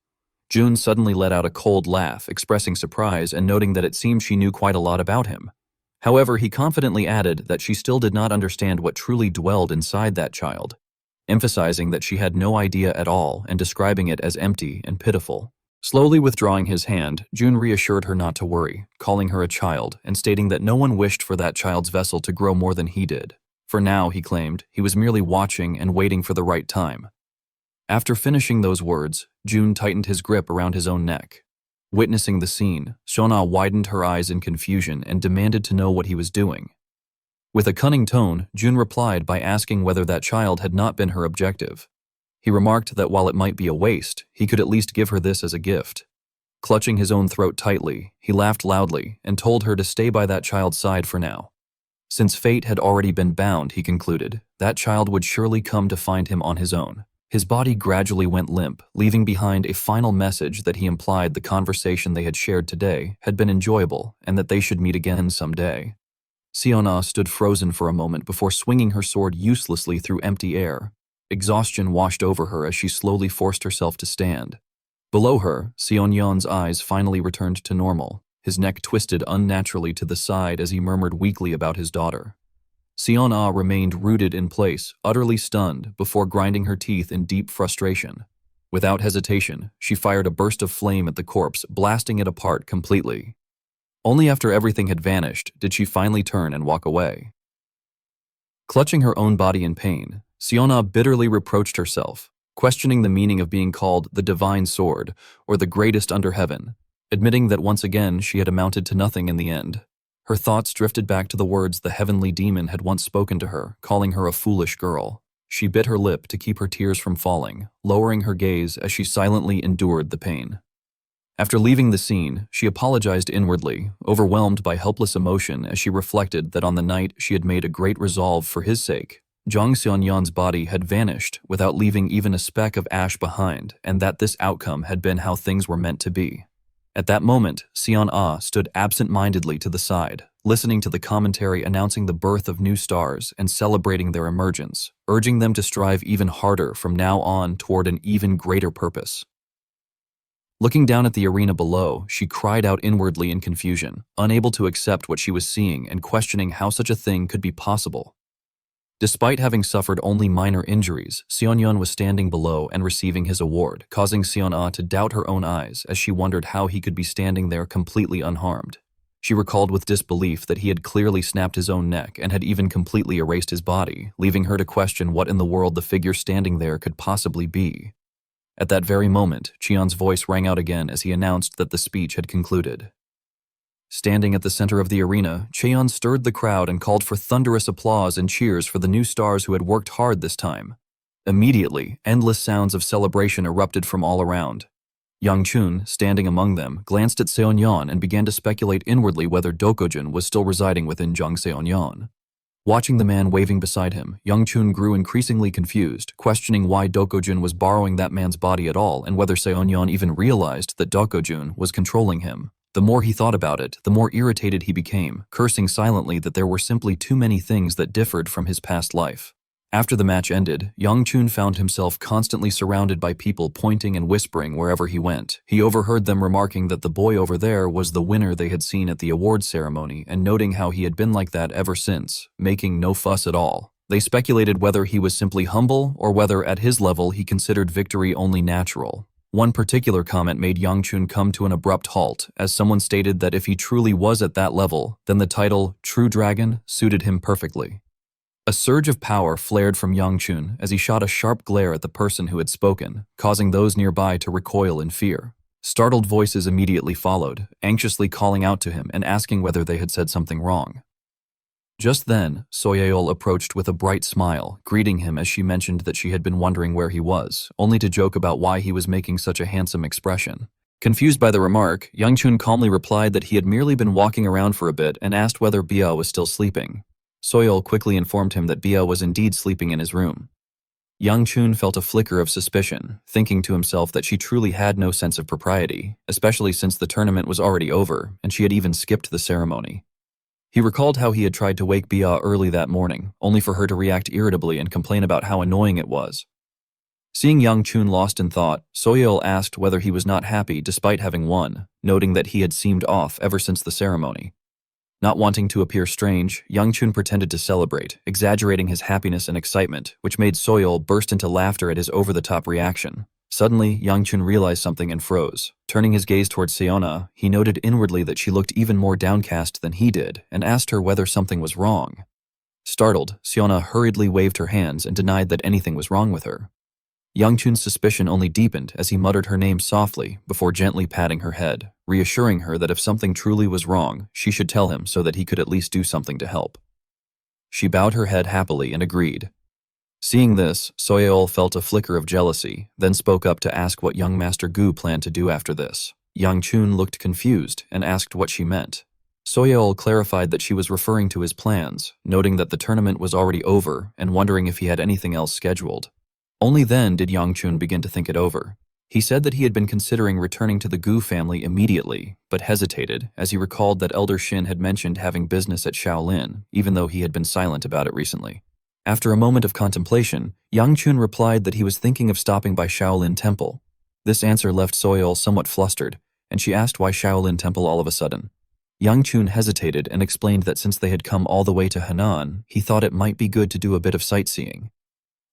Speaker 1: June suddenly let out a cold laugh, expressing surprise and noting that it seemed she knew quite a lot about him. However, he confidently added that she still did not understand what truly dwelled inside that child, emphasizing that she had no idea at all and describing it as empty and pitiful. Slowly withdrawing his hand, Jun reassured her not to worry, calling her a child and stating that no one wished for that child's vessel to grow more than he did. For now, he claimed, he was merely watching and waiting for the right time. After finishing those words, Jun tightened his grip around his own neck. Witnessing the scene, Shona widened her eyes in confusion and demanded to know what he was doing. With a cunning tone, Jun replied by asking whether that child had not been her objective. He remarked that while it might be a waste, he could at least give her this as a gift. Clutching his own throat tightly, he laughed loudly and told her to stay by that child's side for now. Since fate had already been bound, he concluded, that child would surely come to find him on his own. His body gradually went limp, leaving behind a final message that he implied the conversation they had shared today had been enjoyable and that they should meet again someday. Seona stood frozen for a moment before swinging her sword uselessly through empty air. Exhaustion washed over her as she slowly forced herself to stand. Below her, Seonyeon's eyes finally returned to normal, his neck twisted unnaturally to the side as he murmured weakly about his daughter. Seon-ah remained rooted in place, utterly stunned, before grinding her teeth in deep frustration. Without hesitation, she fired a burst of flame at the corpse, blasting it apart completely. Only after everything had vanished did she finally turn and walk away. Clutching her own body in pain, Seon-ah bitterly reproached herself, questioning the meaning of being called the Divine Sword, or the greatest under heaven, admitting that once again she had amounted to nothing in the end. Her thoughts drifted back to the words the heavenly demon had once spoken to her, calling her a foolish girl. She bit her lip to keep her tears from falling, lowering her gaze as she silently endured the pain. After leaving the scene, she apologized inwardly, overwhelmed by helpless emotion as she reflected that on the night she had made a great resolve for his sake. Jang Seon-yeon's body had vanished without leaving even a speck of ash behind, and that this outcome had been how things were meant to be. At that moment, Seon-ah stood absent-mindedly to the side, listening to the commentary announcing the birth of new stars and celebrating their emergence, urging them to strive even harder from now on toward an even greater purpose. Looking down at the arena below, she cried out inwardly in confusion, unable to accept what she was seeing and questioning how such a thing could be possible. Despite having suffered only minor injuries, Seon-yeon was standing below and receiving his award, causing Seon-ah to doubt her own eyes as she wondered how he could be standing there completely unharmed. She recalled with disbelief that he had clearly snapped his own neck and had even completely erased his body, leaving her to question what in the world the figure standing there could possibly be. At that very moment, Cheon's voice rang out again as he announced that the speech had concluded. Standing at the center of the arena, Cheon stirred the crowd and called for thunderous applause and cheers for the new stars who had worked hard this time. Immediately, endless sounds of celebration erupted from all around. Yang Chun, standing among them, glanced at Seon-yeon and began to speculate inwardly whether Dokojun was still residing within Jang Seon-yeon. Watching the man waving beside him, Yang Chun grew increasingly confused, questioning why Dokojun was borrowing that man's body at all and whether Seon-yeon even realized that Dokojun was controlling him. The more he thought about it, the more irritated he became, cursing silently that there were simply too many things that differed from his past life. After the match ended, Yang Chun found himself constantly surrounded by people pointing and whispering wherever he went. He overheard them remarking that the boy over there was the winner they had seen at the awards ceremony and noting how he had been like that ever since, making no fuss at all. They speculated whether he was simply humble or whether at his level he considered victory only natural. One particular comment made Yang Chun come to an abrupt halt as someone stated that if he truly was at that level, then the title True Dragon suited him perfectly. A surge of power flared from Yang Chun as he shot a sharp glare at the person who had spoken, causing those nearby to recoil in fear. Startled voices immediately followed, anxiously calling out to him and asking whether they had said something wrong. Just then, Soyeol approached with a bright smile, greeting him as she mentioned that she had been wondering where he was, only to joke about why he was making such a handsome expression. Confused by the remark, Yang Chun calmly replied that he had merely been walking around for a bit and asked whether Bia was still sleeping. Soyeol quickly informed him that Bia was indeed sleeping in his room. Yang Chun felt a flicker of suspicion, thinking to himself that she truly had no sense of propriety, especially since the tournament was already over and she had even skipped the ceremony. He recalled how he had tried to wake Bia early that morning, only for her to react irritably and complain about how annoying it was. Seeing Yang Chun lost in thought, Soyeol asked whether he was not happy despite having won, noting that he had seemed off ever since the ceremony. Not wanting to appear strange, Yang Chun pretended to celebrate, exaggerating his happiness and excitement, which made Soyeol burst into laughter at his over-the-top reaction. Suddenly, Yang Chun realized something and froze. Turning his gaze towards Seona, he noted inwardly that she looked even more downcast than he did and asked her whether something was wrong. Startled, Seona hurriedly waved her hands and denied that anything was wrong with her. Yang Chun's suspicion only deepened as he muttered her name softly before gently patting her head, reassuring her that if something truly was wrong, she should tell him so that he could at least do something to help. She bowed her head happily and agreed. Seeing this, Soyeol felt a flicker of jealousy, then spoke up to ask what young Master Gu planned to do after this. Yang Chun looked confused and asked what she meant. Soyeol clarified that she was referring to his plans, noting that the tournament was already over and wondering if he had anything else scheduled. Only then did Yang Chun begin to think it over. He said that he had been considering returning to the Gu family immediately, but hesitated as he recalled that Elder Shin had mentioned having business at Shaolin, even though he had been silent about it recently. After a moment of contemplation, Yang Chun replied that he was thinking of stopping by Shaolin Temple. This answer left Soyeol somewhat flustered, and she asked why Shaolin Temple all of a sudden. Yang Chun hesitated and explained that since they had come all the way to Henan, he thought it might be good to do a bit of sightseeing.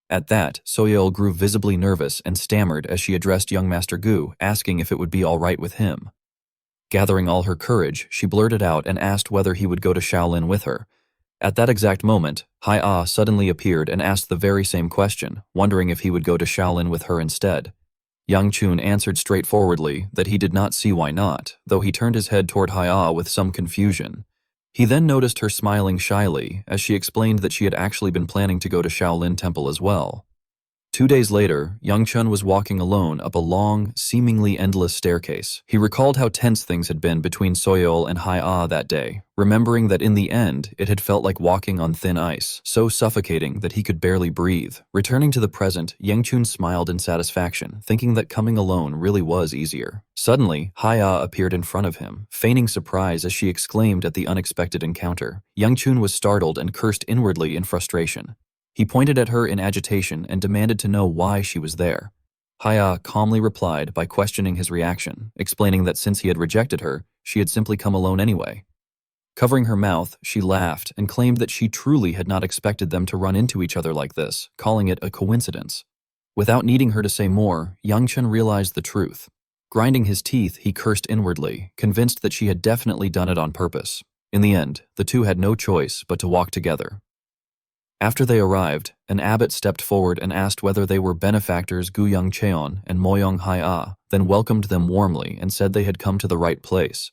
Speaker 1: At that, Soyeol grew visibly nervous and stammered as she addressed young Master Gu, asking if it would be all right with him. Gathering all her courage, she blurted out and asked whether he would go to Shaolin with her. At that exact moment, Hai-Ah suddenly appeared and asked the very same question, wondering if he would go to Shaolin with her instead. Yang Chun answered straightforwardly that he did not see why not, though he turned his head toward Hai-Ah with some confusion. He then noticed her smiling shyly as she explained that she had actually been planning to go to Shaolin Temple as well. 2 days later, Yang Chun was walking alone up a long, seemingly endless staircase. He recalled how tense things had been between Soyeol and Hai-Ah that day, remembering that in the end, it had felt like walking on thin ice, so suffocating that he could barely breathe. Returning to the present, Yang Chun smiled in satisfaction, thinking that coming alone really was easier. Suddenly, Hai-Ah appeared in front of him, feigning surprise as she exclaimed at the unexpected encounter. Yang Chun was startled and cursed inwardly in frustration. He pointed at her in agitation and demanded to know why she was there. Hai-Ah calmly replied by questioning his reaction, explaining that since he had rejected her, she had simply come alone anyway. Covering her mouth, she laughed and claimed that she truly had not expected them to run into each other like this, calling it a coincidence. Without needing her to say more, Yang Chun realized the truth. Grinding his teeth, he cursed inwardly, convinced that she had definitely done it on purpose. In the end, the two had no choice but to walk together. After they arrived, an abbot stepped forward and asked whether they were benefactors Guyang Cheon and Moyong Hai-Ah, then welcomed them warmly and said they had come to the right place.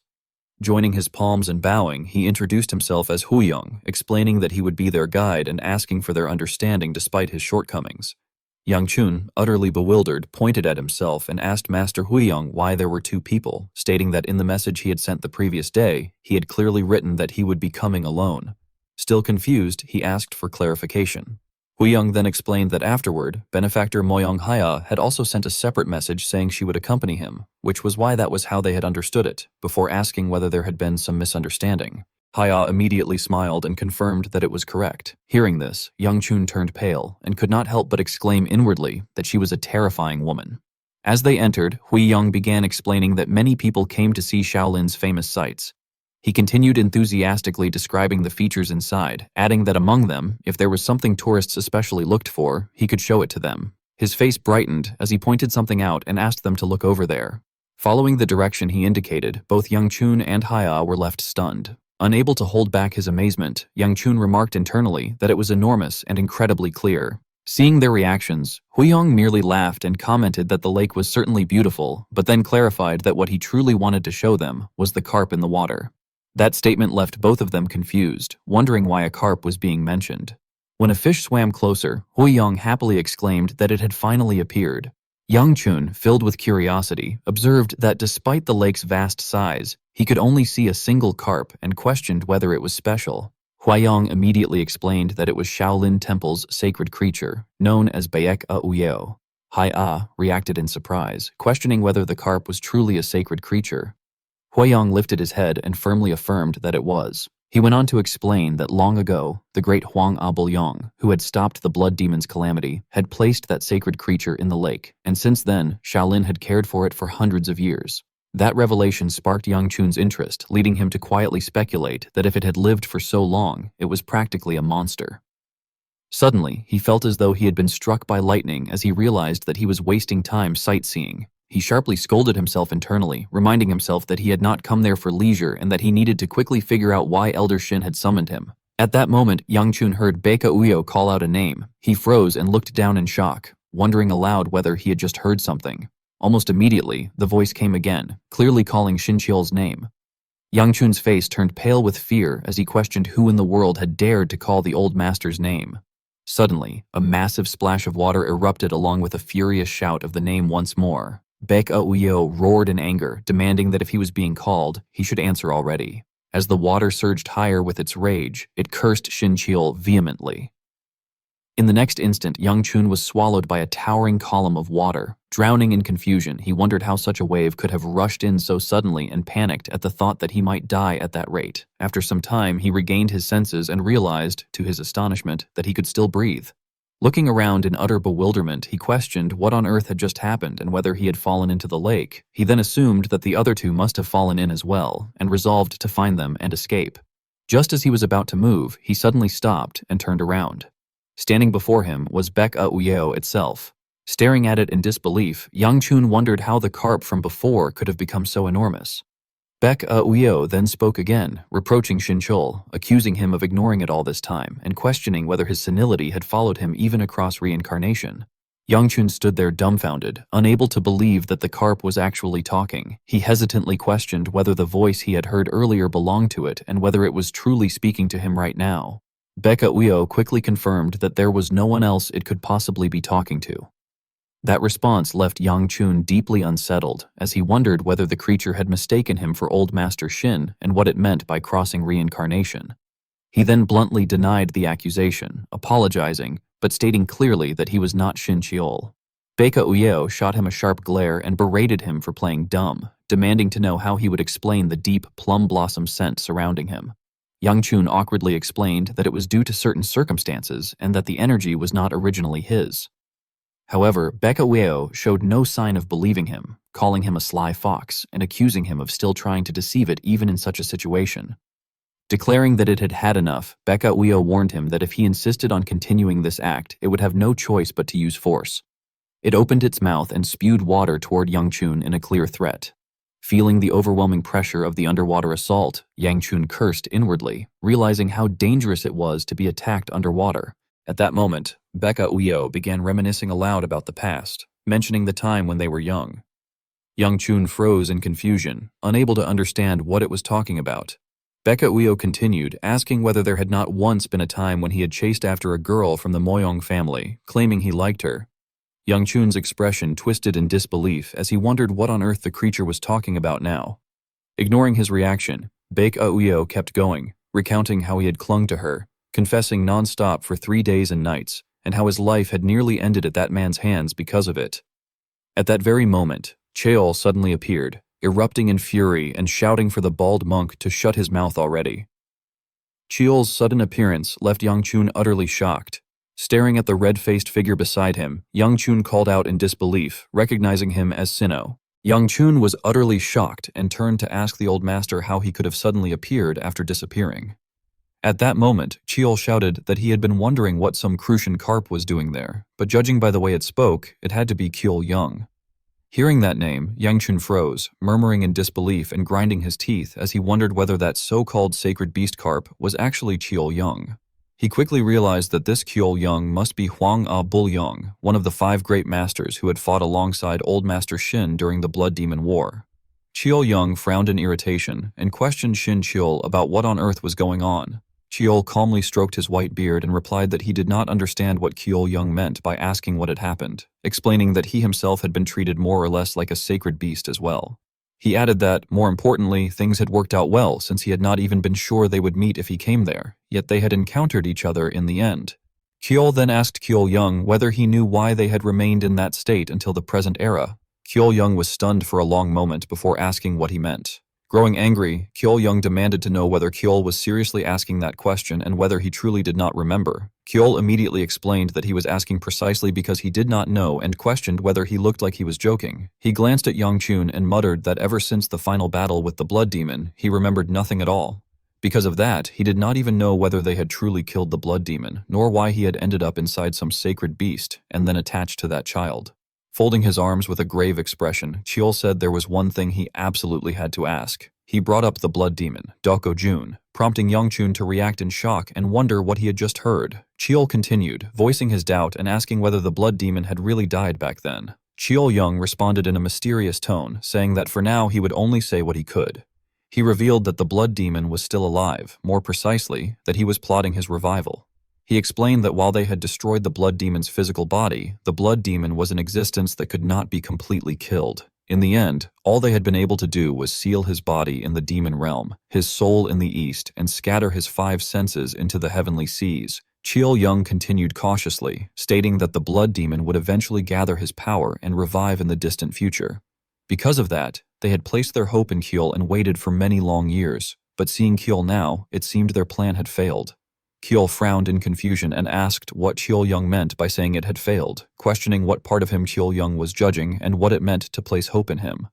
Speaker 1: Joining his palms and bowing, he introduced himself as Huyong, explaining that he would be their guide and asking for their understanding despite his shortcomings. Yang Chun, utterly bewildered, pointed at himself and asked Master Huyong why there were two people, stating that in the message he had sent the previous day, he had clearly written that he would be coming alone. Still confused, he asked for clarification. Huyong then explained that afterward, benefactor Moyong Haya had also sent a separate message saying she would accompany him, which was why that was how they had understood it, before asking whether there had been some misunderstanding. Haya immediately smiled and confirmed that it was correct. Hearing this, Yang Chun turned pale and could not help but exclaim inwardly that she was a terrifying woman. As they entered, Huyong began explaining that many people came to see Shaolin's famous sites. He continued enthusiastically describing the features inside, adding that among them, if there was something tourists especially looked for, he could show it to them. His face brightened as he pointed something out and asked them to look over there. Following the direction he indicated, both Yang Chun and Haya were left stunned. Unable to hold back his amazement, Yang Chun remarked internally that it was enormous and incredibly clear. Seeing their reactions, Huyong merely laughed and commented that the lake was certainly beautiful, but then clarified that what he truly wanted to show them was the carp in the water. That statement left both of them confused, wondering why a carp was being mentioned. When a fish swam closer, Huyong happily exclaimed that it had finally appeared. Yang Chun, filled with curiosity, observed that despite the lake's vast size, he could only see a single carp and questioned whether it was special. Huyong immediately explained that it was Shaolin Temple's sacred creature, known as Baek A Uyeo. Hai-Ah reacted in surprise, questioning whether the carp was truly a sacred creature. Huyong lifted his head and firmly affirmed that it was. He went on to explain that long ago, the great Huang Abulyong, who had stopped the blood demon's calamity, had placed that sacred creature in the lake, and since then, Shaolin had cared for it for hundreds of years. That revelation sparked Yang Chun's interest, leading him to quietly speculate that if it had lived for so long, it was practically a monster. Suddenly, he felt as though he had been struck by lightning as he realized that he was wasting time sightseeing. He sharply scolded himself internally, reminding himself that he had not come there for leisure and that he needed to quickly figure out why Elder Shin had summoned him. At that moment, Yang Chun heard Baeka Uyo call out a name. He froze and looked down in shock, wondering aloud whether he had just heard something. Almost immediately, the voice came again, clearly calling Shin Chiol's name. Yang Chun's face turned pale with fear as he questioned who in the world had dared to call the old master's name. Suddenly, a massive splash of water erupted along with a furious shout of the name once more. Baeka Uyo roared in anger, demanding that if he was being called, he should answer already. As the water surged higher with its rage, it cursed Shin Chiol vehemently. In the next instant, Yang Chun was swallowed by a towering column of water. Drowning in confusion, he wondered how such a wave could have rushed in so suddenly and panicked at the thought that he might die at that rate. After some time, he regained his senses and realized, to his astonishment, that he could still breathe. Looking around in utter bewilderment, he questioned what on earth had just happened and whether he had fallen into the lake. He then assumed that the other two must have fallen in as well, and resolved to find them and escape. Just as he was about to move, he suddenly stopped and turned around. Standing before him was Baeka Uyo itself. Staring at it in disbelief, Yang Chun wondered how the carp from before could have become so enormous. Baeka Uyo then spoke again, reproaching Shin Chiol, accusing him of ignoring it all this time, and questioning whether his senility had followed him even across reincarnation. Yang Chun stood there dumbfounded, unable to believe that the carp was actually talking. He hesitantly questioned whether the voice he had heard earlier belonged to it and whether it was truly speaking to him right now. Baeka Uyo quickly confirmed that there was no one else it could possibly be talking to. That response left Yang Chun deeply unsettled, as he wondered whether the creature had mistaken him for Old Master Shin and what it meant by crossing reincarnation. He then bluntly denied the accusation, apologizing, but stating clearly that he was not Shin Chiol. Baeka Uyo shot him a sharp glare and berated him for playing dumb, demanding to know how he would explain the deep plum blossom scent surrounding him. Yang Chun awkwardly explained that it was due to certain circumstances and that the energy was not originally his. However, Baeka Uyo showed no sign of believing him, calling him a sly fox and accusing him of still trying to deceive it even in such a situation. Declaring that it had had enough, Baeka Uyo warned him that if he insisted on continuing this act, it would have no choice but to use force. It opened its mouth and spewed water toward Yang Chun in a clear threat. Feeling the overwhelming pressure of the underwater assault, Yang Chun cursed inwardly, realizing how dangerous it was to be attacked underwater. At that moment, Baeka Uyo began reminiscing aloud about the past, mentioning the time when they were young. Yang Chun froze in confusion, unable to understand what it was talking about. Baeka Uyo continued, asking whether there had not once been a time when he had chased after a girl from the Moyong family, claiming he liked her. Yang Chun's expression twisted in disbelief as he wondered what on earth the creature was talking about now. Ignoring his reaction, Baeka Uyo kept going, recounting how he had clung to her, confessing non-stop for 3 days and nights, and how his life had nearly ended at that man's hands because of it. At that very moment, Cheol suddenly appeared, erupting in fury and shouting for the bald monk to shut his mouth already. Cheol's sudden appearance left Yang Chun utterly shocked. Staring at the red-faced figure beside him, Yang Chun called out in disbelief, recognizing him as Sinnoh. Yang Chun was utterly shocked and turned to ask the old master how he could have suddenly appeared after disappearing. At that moment, Cheol shouted that he had been wondering what some Crucian carp was doing there, but judging by the way it spoke, it had to be Cheol Young. Hearing that name, Yang Chun froze, murmuring in disbelief and grinding his teeth as he wondered whether that so-called sacred beast carp was actually Cheol Young. He quickly realized that this Cheol Young must be Huang A Bul Young, one of the 5 great masters who had fought alongside Old Master Shin during the Blood Demon War. Cheol Young frowned in irritation and questioned Shin Chiol about what on earth was going on. Cheol calmly stroked his white beard and replied that he did not understand what Cheol Young meant by asking what had happened, explaining that he himself had been treated more or less like a sacred beast as well. He added that, more importantly, things had worked out well since he had not even been sure they would meet if he came there, yet they had encountered each other in the end. Cheol then asked Cheol Young whether he knew why they had remained in that state until the present era. Cheol Young was stunned for a long moment before asking what he meant. Growing angry, Cheol Young demanded to know whether Cheol was seriously asking that question and whether he truly did not remember. Cheol immediately explained that he was asking precisely because he did not know and questioned whether he looked like he was joking. He glanced at Yang Chun and muttered that ever since the final battle with the Blood Demon, he remembered nothing at all. Because of that, he did not even know whether they had truly killed the blood demon, nor why he had ended up inside some sacred beast and then attached to that child. Folding his arms with a grave expression, Chiol said there was one thing he absolutely had to ask. He brought up the blood demon, Doko Jun, prompting Youngchun to react in shock and wonder what he had just heard. Chiol continued, voicing his doubt and asking whether the blood demon had really died back then. Chiol Young responded in a mysterious tone, saying that for now he would only say what he could. He revealed that the blood demon was still alive, more precisely, that he was plotting his revival. He explained that while they had destroyed the blood demon's physical body, the blood demon was an existence that could not be completely killed. In the end, all they had been able to do was seal his body in the demon realm, his soul in the east, and scatter his 5 senses into the heavenly seas. Chiol Young continued cautiously, stating that the blood demon would eventually gather his power and revive in the distant future. Because of that, they had placed their hope in Chiol and waited for many long years, but seeing Chiol now, it seemed their plan had failed. Chiol frowned in confusion and asked what Chiol Young meant by saying it had failed, questioning what part of him Chiol Young was judging and what it meant to place hope in him.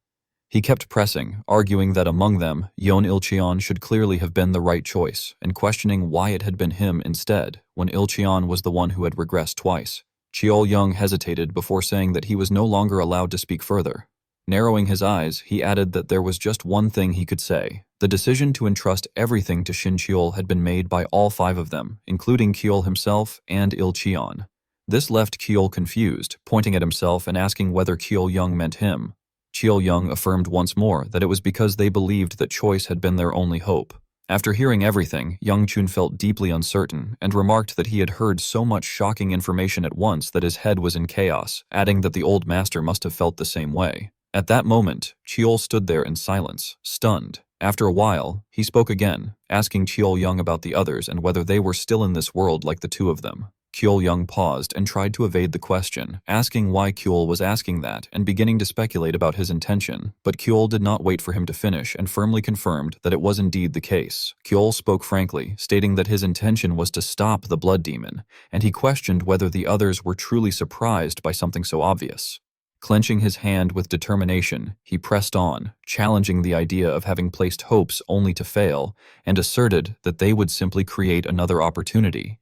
Speaker 1: He kept pressing, arguing that among them, Yon Ilcheon should clearly have been the right choice, and questioning why it had been him instead, when Ilcheon was the one who had regressed twice. Chiol Young hesitated before saying that he was no longer allowed to speak further. Narrowing his eyes, he added that there was just one thing he could say. The decision to entrust everything to Shin Chiol had been made by all 5 of them, including Chiol himself and Ilcheon. This left Chiol confused, pointing at himself and asking whether Chiol Young meant him. Chiol Young affirmed once more that it was because they believed that choice had been their only hope. After hearing everything, Youngchun felt deeply uncertain and remarked that he had heard so much shocking information at once that his head was in chaos, adding that the old master must have felt the same way. At that moment, Chiol stood there in silence, stunned. After a while, he spoke again, asking Chiol Young about the others and whether they were still in this world like the 2 of them. Chiol Young paused and tried to evade the question, asking why Chiol was asking that and beginning to speculate about his intention, but Chiol did not wait for him to finish and firmly confirmed that it was indeed the case. Chiol spoke frankly, stating that his intention was to stop the blood demon, and he questioned whether the others were truly surprised by something so obvious. Clenching his hand with determination, he pressed on, challenging the idea of having placed hopes only to fail, and asserted that they would simply create another opportunity.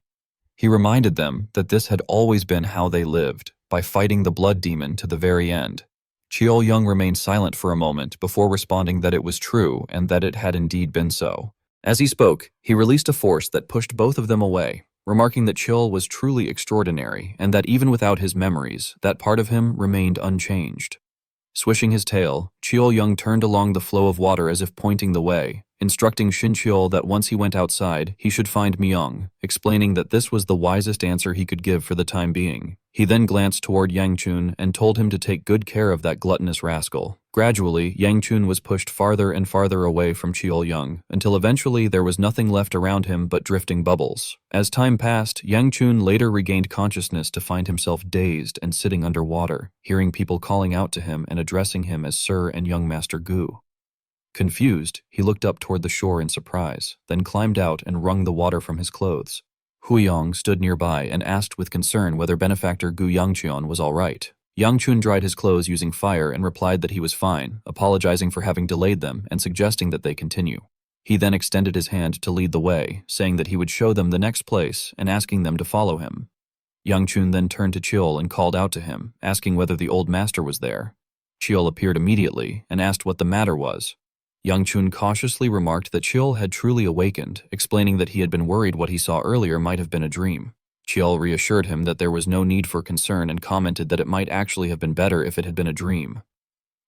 Speaker 1: He reminded them that this had always been how they lived, by fighting the blood demon to the very end. Chiol Young remained silent for a moment before responding that it was true and that it had indeed been so. As he spoke, he released a force that pushed both of them away, remarking that Chiol was truly extraordinary and that even without his memories, that part of him remained unchanged. Swishing his tail, Chiol Young turned along the flow of water as if pointing the way, instructing Shin Chiol that once he went outside, he should find Myung, explaining that this was the wisest answer he could give for the time being. He then glanced toward Yangchun and told him to take good care of that gluttonous rascal. Gradually, Yangchun was pushed farther and farther away from Chiol Young, until eventually there was nothing left around him but drifting bubbles. As time passed, Yangchun later regained consciousness to find himself dazed and sitting underwater, hearing people calling out to him and addressing him as Sir and Young Master Gu. Confused, he looked up toward the shore in surprise, then climbed out and wrung the water from his clothes. Huyong stood nearby and asked with concern whether benefactor Gu Yangcheon was all right. Yangchun dried his clothes using fire and replied that he was fine, apologizing for having delayed them and suggesting that they continue. He then extended his hand to lead the way, saying that he would show them the next place and asking them to follow him. Yangchun then turned to Chiol and called out to him, asking whether the old master was there. Chiol appeared immediately and asked what the matter was. Yangchun cautiously remarked that Chiol had truly awakened, explaining that he had been worried what he saw earlier might have been a dream. Chiol reassured him that there was no need for concern and commented that it might actually have been better if it had been a dream.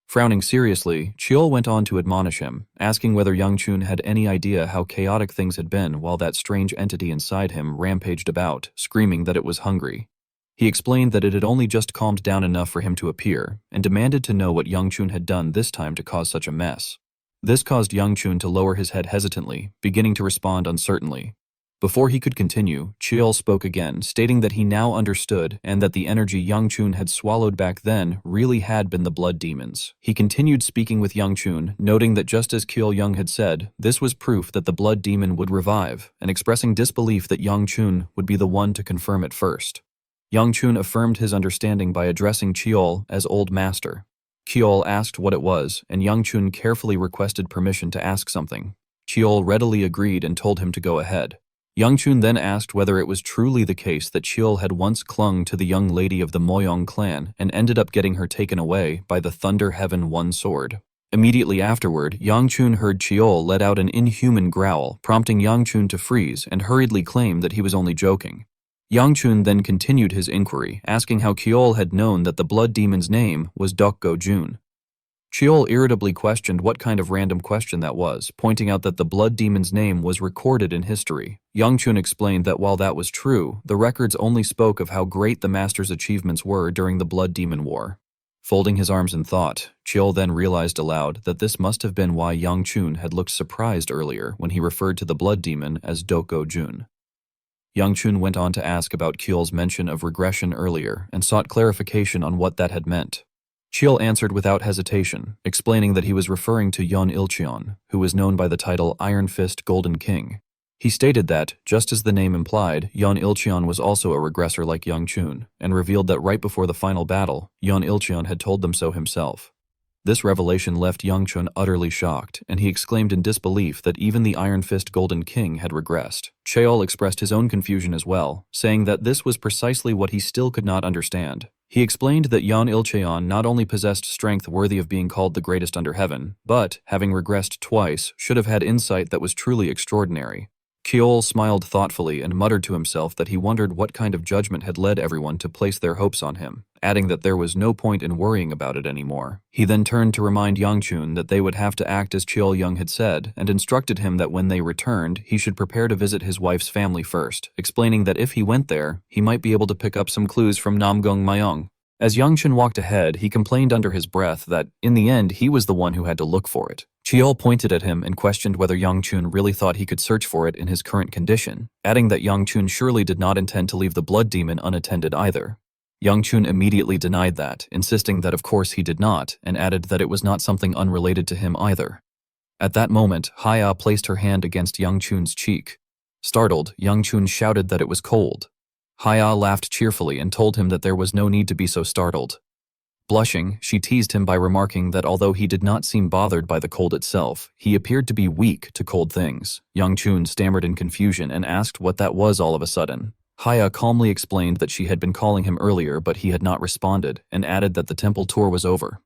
Speaker 1: Frowning seriously, Chiol went on to admonish him, asking whether Yangchun had any idea how chaotic things had been while that strange entity inside him rampaged about, screaming that it was hungry. He explained that it had only just calmed down enough for him to appear, and demanded to know what Yangchun had done this time to cause such a mess. This caused Yangchun to lower his head hesitantly, beginning to respond uncertainly. Before he could continue, Chiol spoke again, stating that he now understood and that the energy Yangchun had swallowed back then really had been the blood demons. He continued speaking with Yangchun, noting that just as Chiol Young had said, this was proof that the blood demon would revive, and expressing disbelief that Yangchun would be the one to confirm it first. Yangchun affirmed his understanding by addressing Chiol as Old Master. Chiol asked what it was, and Yangchun carefully requested permission to ask something. Cheol readily agreed and told him to go ahead. Youngchun then asked whether it was truly the case that Cheol had once clung to the young lady of the Moyong clan and ended up getting her taken away by the Thunder Heaven One Sword. Immediately afterward, Youngchun heard Cheol let out an inhuman growl, prompting Youngchun to freeze and hurriedly claim that he was only joking. Youngchun then continued his inquiry, asking how Cheol had known that the blood demon's name was Dokgo Jun. Cheol irritably questioned what kind of random question that was, pointing out that the blood demon's name was recorded in history. Youngchun explained that while that was true, the records only spoke of how great the master's achievements were during the Blood Demon War. Folding his arms in thought, Cheol then realized aloud that this must have been why Youngchun had looked surprised earlier when he referred to the blood demon as Dokgo Jun. Youngchun went on to ask about Cheol's mention of regression earlier and sought clarification on what that had meant. Cheol answered without hesitation, explaining that he was referring to Yeon Ilcheon, who was known by the title Iron Fist Golden King. He stated that, just as the name implied, Yeon Ilcheon was also a regressor like Youngchun, and revealed that right before the final battle, Yeon Ilcheon had told them so himself. This revelation left Youngchun utterly shocked, and he exclaimed in disbelief that even the Iron Fist Golden King had regressed. Cheol expressed his own confusion as well, saying that this was precisely what he still could not understand. He explained that Yeon Ilcheon not only possessed strength worthy of being called the greatest under heaven, but, having regressed twice, should have had insight that was truly extraordinary. Cheol smiled thoughtfully and muttered to himself that he wondered what kind of judgment had led everyone to place their hopes on him, adding that there was no point in worrying about it anymore. He then turned to remind Youngchun that they would have to act as Cheol Young had said, and instructed him that when they returned, he should prepare to visit his wife's family first, explaining that if he went there, he might be able to pick up some clues from Namgung Mayong. As Youngchun walked ahead, he complained under his breath that, in the end, he was the one who had to look for it. Cheol pointed at him and questioned whether Youngchun really thought he could search for it in his current condition, adding that Youngchun surely did not intend to leave the blood demon unattended either. Youngchun immediately denied that, insisting that of course he did not, and added that it was not something unrelated to him either. At that moment, Haya placed her hand against Youngchun's cheek. Startled, Youngchun shouted that it was cold. Haya laughed cheerfully and told him that there was no need to be so startled. Blushing, she teased him by remarking that although he did not seem bothered by the cold itself, he appeared to be weak to cold things. Youngchun stammered in confusion and asked what that was all of a sudden. Haya calmly explained that she had been calling him earlier but he had not responded, and added that the temple tour was over.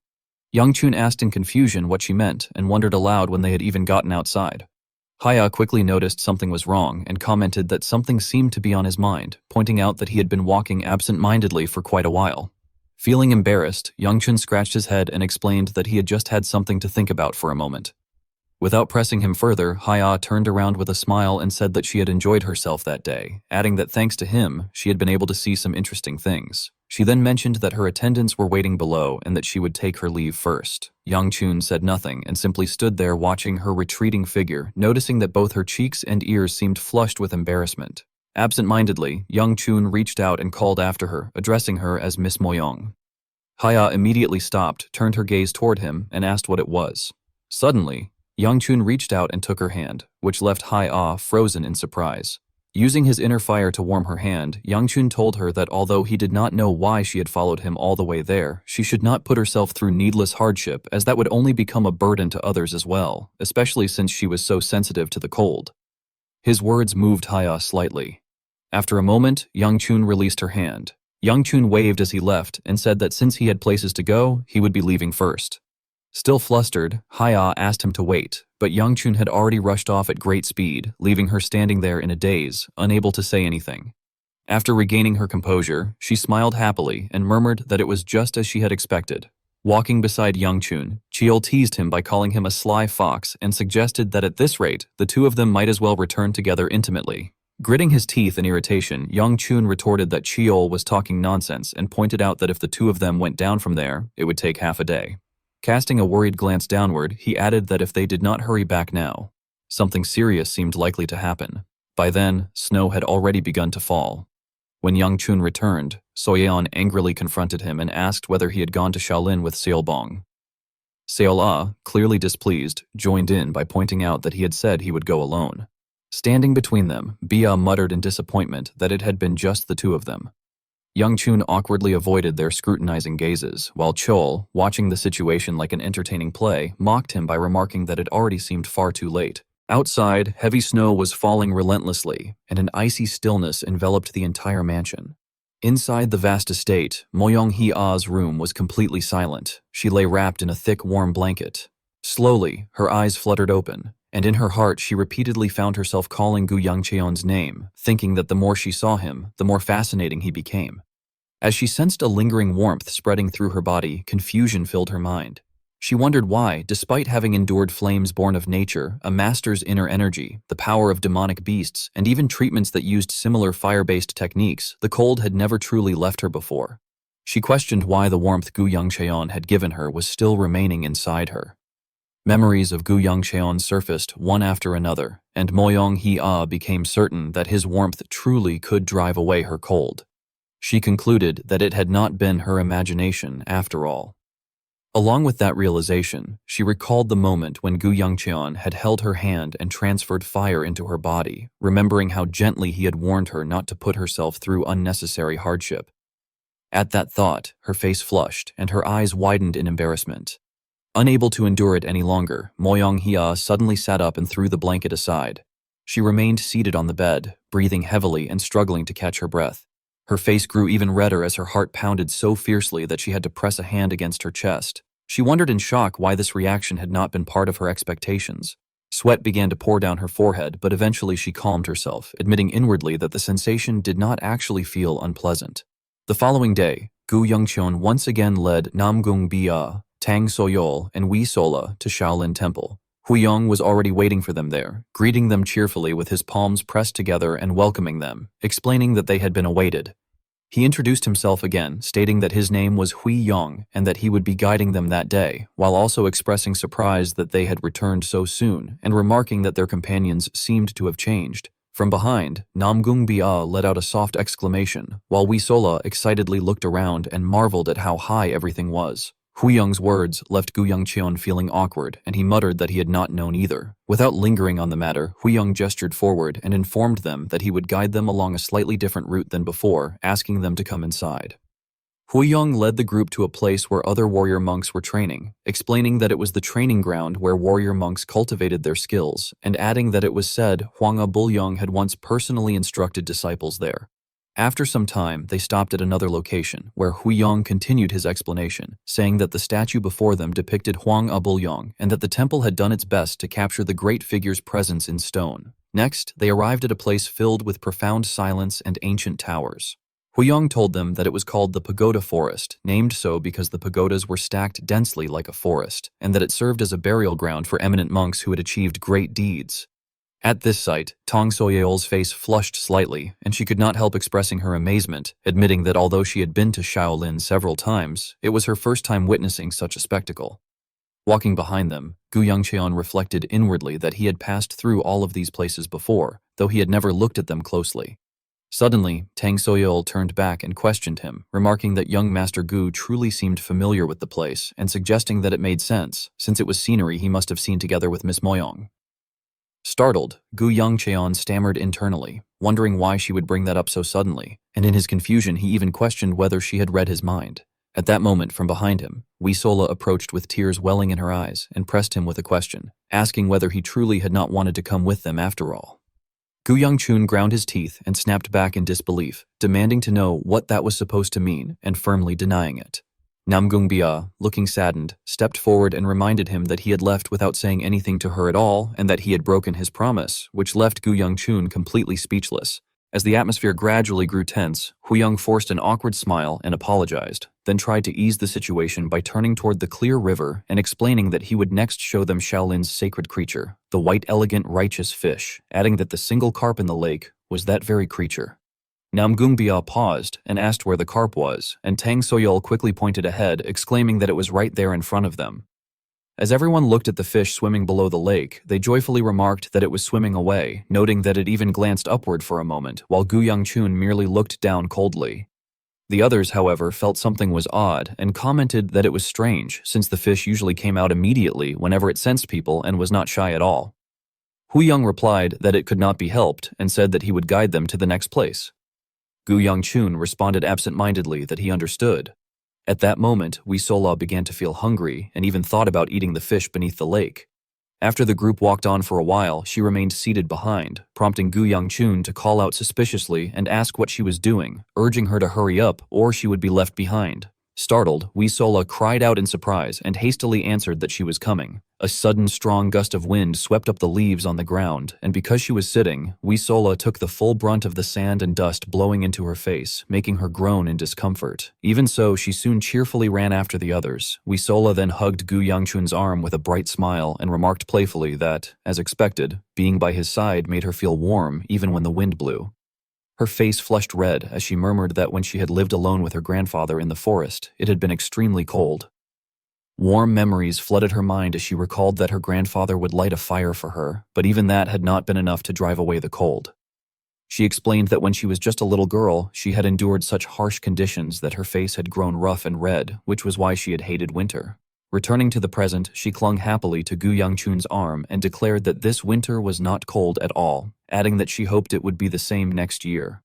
Speaker 1: Youngchun asked in confusion what she meant and wondered aloud when they had even gotten outside. Haya quickly noticed something was wrong and commented that something seemed to be on his mind, pointing out that he had been walking absent-mindedly for quite a while. Feeling embarrassed, Youngchun scratched his head and explained that he had just had something to think about for a moment. Without pressing him further, Haya turned around with a smile and said that she had enjoyed herself that day, adding that thanks to him, she had been able to see some interesting things. She then mentioned that her attendants were waiting below and that she would take her leave first. Youngchun said nothing and simply stood there watching her retreating figure, noticing that both her cheeks and ears seemed flushed with embarrassment. Absent-mindedly, Youngchun reached out and called after her, addressing her as Miss Moyong. Haya immediately stopped, turned her gaze toward him, and asked what it was. Suddenly, Youngchun reached out and took her hand, which left Haya frozen in surprise. Using his inner fire to warm her hand, Youngchun told her that although he did not know why she had followed him all the way there, she should not put herself through needless hardship, as that would only become a burden to others as well, especially since she was so sensitive to the cold. His words moved Haya slightly. After a moment, Youngchun released her hand. Youngchun waved as he left and said that since he had places to go, he would be leaving first. Still flustered, Haya asked him to wait, but Youngchun had already rushed off at great speed, leaving her standing there in a daze, unable to say anything. After regaining her composure, she smiled happily and murmured that it was just as she had expected. Walking beside Youngchun, Cheol teased him by calling him a sly fox and suggested that at this rate, the two of them might as well return together intimately. Gritting his teeth in irritation, Youngchun retorted that Cheol was talking nonsense and pointed out that if the two of them went down from there, it would take half a day. Casting a worried glance downward, he added that if they did not hurry back now, something serious seemed likely to happen. By then, snow had already begun to fall. When Youngchun returned, Soyeon angrily confronted him and asked whether he had gone to Shaolin with Seolbong. Seola, clearly displeased, joined in by pointing out that he had said he would go alone. Standing between them, Bia muttered in disappointment that it had been just the two of them. Youngchun awkwardly avoided their scrutinizing gazes, while Chol, watching the situation like an entertaining play, mocked him by remarking that it already seemed far too late. Outside, heavy snow was falling relentlessly, and an icy stillness enveloped the entire mansion. Inside the vast estate, Moyong-hee-ah's room was completely silent. She lay wrapped in a thick, warm blanket. Slowly, her eyes fluttered open, and in her heart she repeatedly found herself calling Gu Yangcheon's name, thinking that the more she saw him, the more fascinating he became. As she sensed a lingering warmth spreading through her body, confusion filled her mind. She wondered why, despite having endured flames born of nature, a master's inner energy, the power of demonic beasts, and even treatments that used similar fire-based techniques, the cold had never truly left her before. She questioned why the warmth Gu Yangcheon had given her was still remaining inside her. Memories of Gu Yangcheon surfaced one after another, and Moyong-hee-ah became certain that his warmth truly could drive away her cold. She concluded that it had not been her imagination after all. Along with that realization, she recalled the moment when Gu Yangcheon had held her hand and transferred fire into her body, remembering how gently he had warned her not to put herself through unnecessary hardship. At that thought, her face flushed and her eyes widened in embarrassment. Unable to endure it any longer, Moyong-hee-ah suddenly sat up and threw the blanket aside. She remained seated on the bed, breathing heavily and struggling to catch her breath. Her face grew even redder as her heart pounded so fiercely that she had to press a hand against her chest. She wondered in shock why this reaction had not been part of her expectations. Sweat began to pour down her forehead, but eventually she calmed herself, admitting inwardly that the sensation did not actually feel unpleasant. The following day, Gu Yangcheon once again led Namgung Bia, Tang Soyol, and Wee Sola to Shaolin Temple. Huyong was already waiting for them there, greeting them cheerfully with his palms pressed together and welcoming them, explaining that they had been awaited. He introduced himself again, stating that his name was Hui Yong and that he would be guiding them that day, while also expressing surprise that they had returned so soon and remarking that their companions seemed to have changed. From behind, Namgung Bia let out a soft exclamation, while Wee Sola excitedly looked around and marveled at how high everything was. Huyong's words left Gu Yangcheon feeling awkward, and he muttered that he had not known either. Without lingering on the matter, Huyong gestured forward and informed them that he would guide them along a slightly different route than before, asking them to come inside. Huyong led the group to a place where other warrior monks were training, explaining that it was the training ground where warrior monks cultivated their skills, and adding that it was said Hwanga Bulyong had once personally instructed disciples there. After some time, they stopped at another location, where Huyong continued his explanation, saying that the statue before them depicted Hwang Abulyong and that the temple had done its best to capture the great figure's presence in stone. Next, they arrived at a place filled with profound silence and ancient towers. Huyong told them that it was called the Pagoda Forest, named so because the pagodas were stacked densely like a forest, and that it served as a burial ground for eminent monks who had achieved great deeds. At this sight, Tang Soyeol's face flushed slightly, and she could not help expressing her amazement, admitting that although she had been to Shaolin several times, it was her first time witnessing such a spectacle. Walking behind them, Gu Yangcheon reflected inwardly that he had passed through all of these places before, though he had never looked at them closely. Suddenly, Tang Soyeol turned back and questioned him, remarking that young Master Gu truly seemed familiar with the place and suggesting that it made sense, since it was scenery he must have seen together with Miss Moyong. Startled, Gu Yangcheon stammered internally, wondering why she would bring that up so suddenly, and in his confusion he even questioned whether she had read his mind. At that moment, from behind him, Wee Sola approached with tears welling in her eyes and pressed him with a question, asking whether he truly had not wanted to come with them after all. Gu Yangchun ground his teeth and snapped back in disbelief, demanding to know what that was supposed to mean and firmly denying it. Namgung Bia, looking saddened, stepped forward and reminded him that he had left without saying anything to her at all and that he had broken his promise, which left Gu Yangchun completely speechless. As the atmosphere gradually grew tense, Huyong forced an awkward smile and apologized, then tried to ease the situation by turning toward the clear river and explaining that he would next show them Shaolin's sacred creature, the white elegant righteous fish, adding that the single carp in the lake was that very creature. Namgung Bia paused and asked where the carp was, and Tang Soyol quickly pointed ahead, exclaiming that it was right there in front of them. As everyone looked at the fish swimming below the lake, they joyfully remarked that it was swimming away, noting that it even glanced upward for a moment, while Gu Yangchun merely looked down coldly. The others, however, felt something was odd and commented that it was strange, since the fish usually came out immediately whenever it sensed people and was not shy at all. Huyong replied that it could not be helped and said that he would guide them to the next place. Gu Yangchun responded absent-mindedly that he understood. At that moment, Wee Sola began to feel hungry and even thought about eating the fish beneath the lake. After the group walked on for a while, she remained seated behind, prompting Gu Yangchun to call out suspiciously and ask what she was doing, urging her to hurry up or she would be left behind. Startled, Wee Sola cried out in surprise and hastily answered that she was coming. A sudden strong gust of wind swept up the leaves on the ground, and because she was sitting, Wee Sola took the full brunt of the sand and dust blowing into her face, making her groan in discomfort. Even so, she soon cheerfully ran after the others. Wee Sola then hugged Gu Yangchun's arm with a bright smile and remarked playfully that, as expected, being by his side made her feel warm even when the wind blew. Her face flushed red as she murmured that when she had lived alone with her grandfather in the forest, it had been extremely cold. Warm memories flooded her mind as she recalled that her grandfather would light a fire for her, but even that had not been enough to drive away the cold. She explained that when she was just a little girl, she had endured such harsh conditions that her face had grown rough and red, which was why she had hated winter. Returning to the present, she clung happily to Gu Yangchun's arm and declared that this winter was not cold at all, adding that she hoped it would be the same next year.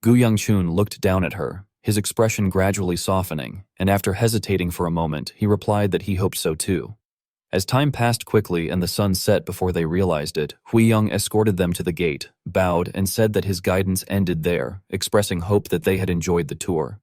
Speaker 1: Gu Yangchun looked down at her, his expression gradually softening, and after hesitating for a moment, he replied that he hoped so too. As time passed quickly and the sun set before they realized it, Hui Young escorted them to the gate, bowed, and said that his guidance ended there, expressing hope that they had enjoyed the tour.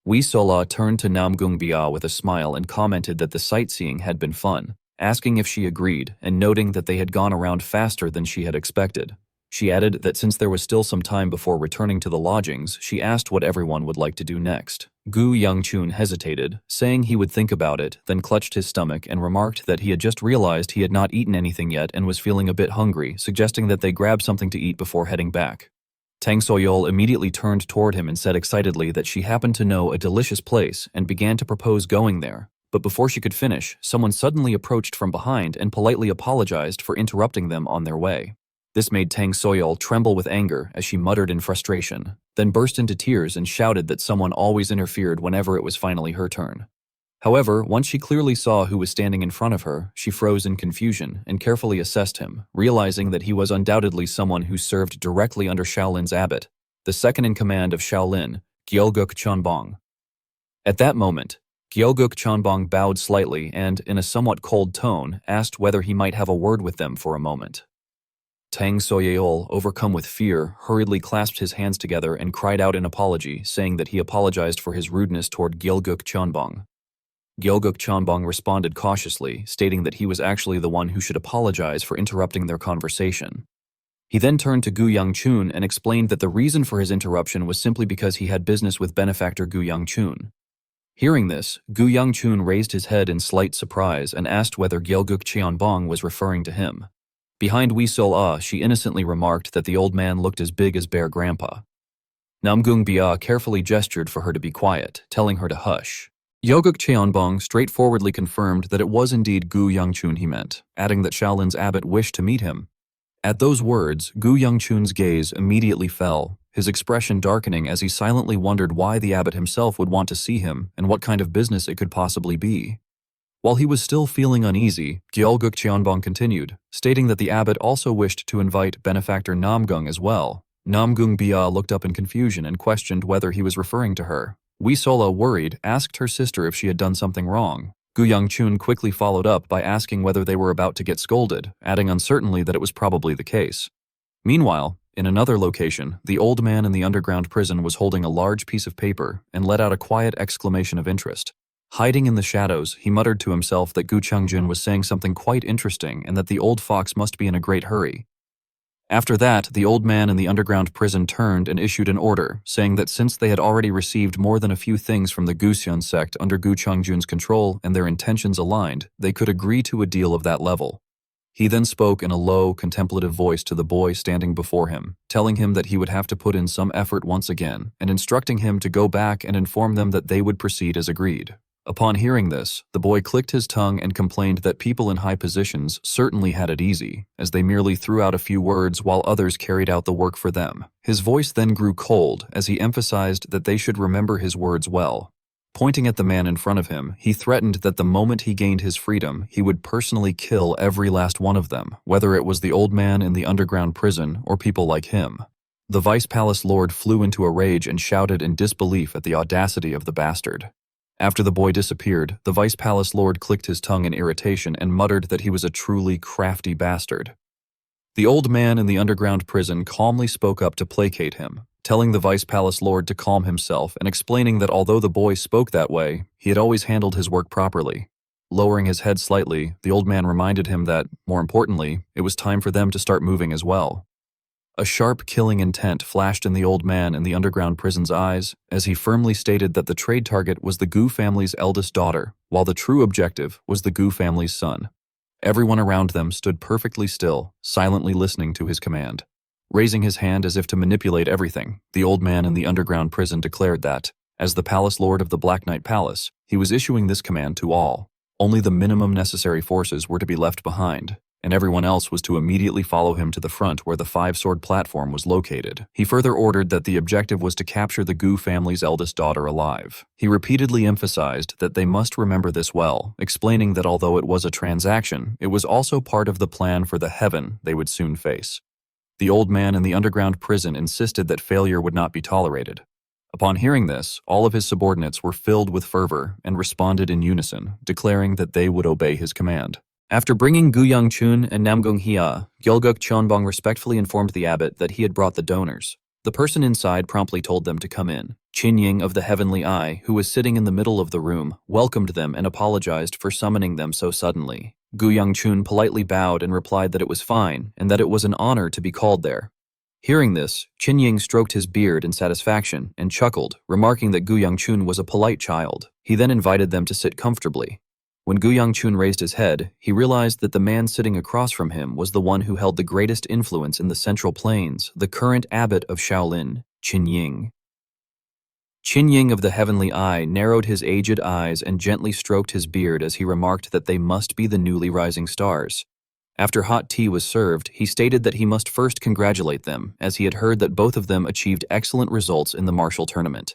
Speaker 1: Wee Sola turned to Namgung Bia with a smile and commented that the sightseeing had been fun, asking if she agreed and noting that they had gone around faster than she had expected. She added that since there was still some time before returning to the lodgings, she asked what everyone would like to do next. Gu Yangchun hesitated, saying he would think about it, then clutched his stomach and remarked that he had just realized he had not eaten anything yet and was feeling a bit hungry, suggesting that they grab something to eat before heading back. Tang Soyol immediately turned toward him and said excitedly that she happened to know a delicious place and began to propose going there. But before she could finish, someone suddenly approached from behind and politely apologized for interrupting them on their way. This made Tang Soyol tremble with anger as she muttered in frustration, then burst into tears and shouted that someone always interfered whenever it was finally her turn. However, once she clearly saw who was standing in front of her, she froze in confusion and carefully assessed him, realizing that he was undoubtedly someone who served directly under Shaolin's abbot, the second in command of Shaolin, Gyalguk Chanbong. At that moment, Gyalguk Chanbong bowed slightly and, in a somewhat cold tone, asked whether he might have a word with them for a moment. Tang Soyeol, overcome with fear, hurriedly clasped his hands together and cried out in apology, saying that he apologized for his rudeness toward Gyalguk Chanbong. Gyalguk Chanbong responded cautiously, stating that he was actually the one who should apologize for interrupting their conversation. He then turned to Gu Yangchun and explained that the reason for his interruption was simply because he had business with benefactor Gu Yangchun. Hearing this, Gu Yangchun raised his head in slight surprise and asked whether Gyalguk Chanbong was referring to him. Behind Wee Sol-ah, she innocently remarked that the old man looked as big as Bear Grandpa. Namgung Bia carefully gestured for her to be quiet, telling her to hush. Gyalguk Cheonbong straightforwardly confirmed that it was indeed Gu Yangchun he meant, adding that Shaolin's abbot wished to meet him. At those words, Gu Yangchun's gaze immediately fell, his expression darkening as he silently wondered why the abbot himself would want to see him and what kind of business it could possibly be. While he was still feeling uneasy, Gyalguk Cheonbong continued, stating that the abbot also wished to invite benefactor Namgung as well. Namgung Bia looked up in confusion and questioned whether he was referring to her. Wee Sola, worried, asked her sister if she had done something wrong. Gu Yangchun quickly followed up by asking whether they were about to get scolded, adding uncertainly that it was probably the case. Meanwhile, in another location, the old man in the underground prison was holding a large piece of paper and let out a quiet exclamation of interest. Hiding in the shadows, he muttered to himself that Gu Changjun was saying something quite interesting and that the old fox must be in a great hurry. After that, the old man in the underground prison turned and issued an order, saying that since they had already received more than a few things from the Guxian sect under Gu Changjun's control and their intentions aligned, they could agree to a deal of that level. He then spoke in a low, contemplative voice to the boy standing before him, telling him that he would have to put in some effort once again, and instructing him to go back and inform them that they would proceed as agreed. Upon hearing this, the boy clicked his tongue and complained that people in high positions certainly had it easy, as they merely threw out a few words while others carried out the work for them. His voice then grew cold as he emphasized that they should remember his words well. Pointing at the man in front of him, he threatened that the moment he gained his freedom, he would personally kill every last one of them, whether it was the old man in the underground prison or people like him. The Vice Palace Lord flew into a rage and shouted in disbelief at the audacity of the bastard. After the boy disappeared, the Vice Palace Lord clicked his tongue in irritation and muttered that he was a truly crafty bastard. The old man in the underground prison calmly spoke up to placate him, telling the Vice Palace Lord to calm himself and explaining that although the boy spoke that way, he had always handled his work properly. Lowering his head slightly, the old man reminded him that, more importantly, it was time for them to start moving as well. A sharp, killing intent flashed in the old man in the underground prison's eyes as he firmly stated that the trade target was the Gu family's eldest daughter, while the true objective was the Gu family's son. Everyone around them stood perfectly still, silently listening to his command. Raising his hand as if to manipulate everything, the old man in the underground prison declared that, as the Palace Lord of the Black Knight Palace, he was issuing this command to all. Only the minimum necessary forces were to be left behind, and everyone else was to immediately follow him to the front where the five-sword platform was located. He further ordered that the objective was to capture the Gu family's eldest daughter alive. He repeatedly emphasized that they must remember this well, explaining that although it was a transaction, it was also part of the plan for the heaven they would soon face. The old man in the underground prison insisted that failure would not be tolerated. Upon hearing this, all of his subordinates were filled with fervor and responded in unison, declaring that they would obey his command. After bringing Gu Yangchun and Namgung Hia, Gyulguk Cheonbong respectfully informed the abbot that he had brought the donors. The person inside promptly told them to come in. Qin Ying of the Heavenly Eye, who was sitting in the middle of the room, welcomed them and apologized for summoning them so suddenly. Gu Yangchun politely bowed and replied that it was fine and that it was an honor to be called there. Hearing this, Qin Ying stroked his beard in satisfaction and chuckled, remarking that Gu Yangchun was a polite child. He then invited them to sit comfortably. When Gu Yangchun raised his head, he realized that the man sitting across from him was the one who held the greatest influence in the Central Plains, the current abbot of Shaolin, Qin Ying. Qin Ying of the Heavenly Eye narrowed his aged eyes and gently stroked his beard as he remarked that they must be the newly rising stars. After hot tea was served, he stated that he must first congratulate them, as he had heard that both of them achieved excellent results in the martial tournament.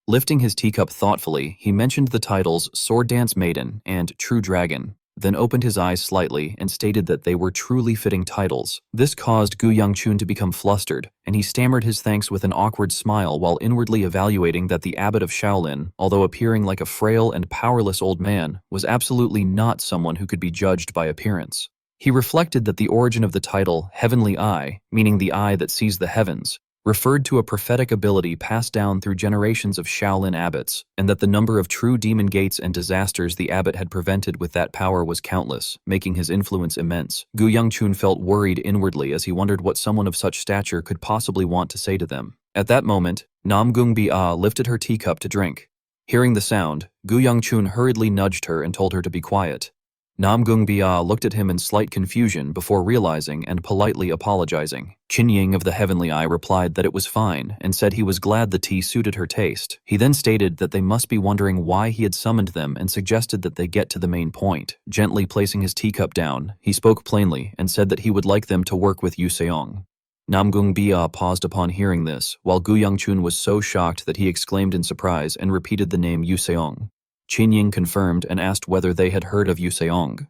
Speaker 1: Lifting his teacup thoughtfully, he mentioned the titles Sword Dance Maiden and True Dragon, then opened his eyes slightly and stated that they were truly fitting titles. This caused Gu Yangchun to become flustered, and he stammered his thanks with an awkward smile while inwardly evaluating that the abbot of Shaolin, although appearing like a frail and powerless old man, was absolutely not someone who could be judged by appearance. He reflected that the origin of the title Heavenly Eye, meaning the eye that sees the heavens, referred to a prophetic ability passed down through generations of Shaolin abbots, and that the number of true demon gates and disasters the abbot had prevented with that power was countless, making his influence immense. Gu Yangchun felt worried inwardly as he wondered what someone of such stature could possibly want to say to them. At that moment, Namgung Bia lifted her teacup to drink. Hearing the sound, Gu Yangchun hurriedly nudged her and told her to be quiet. Namgung Bia looked at him in slight confusion before realizing and politely apologizing. Qin Ying of the Heavenly Eye replied that it was fine and said he was glad the tea suited her taste. He then stated that they must be wondering why he had summoned them and suggested that they get to the main point. Gently placing his teacup down, he spoke plainly and said that he would like them to work with Yu Seong. Namgung Bia paused upon hearing this, while Gu Yangchun was so shocked that he exclaimed in surprise and repeated the name Yu Seong. Qin Ying confirmed and asked whether they had heard of Yu Seong.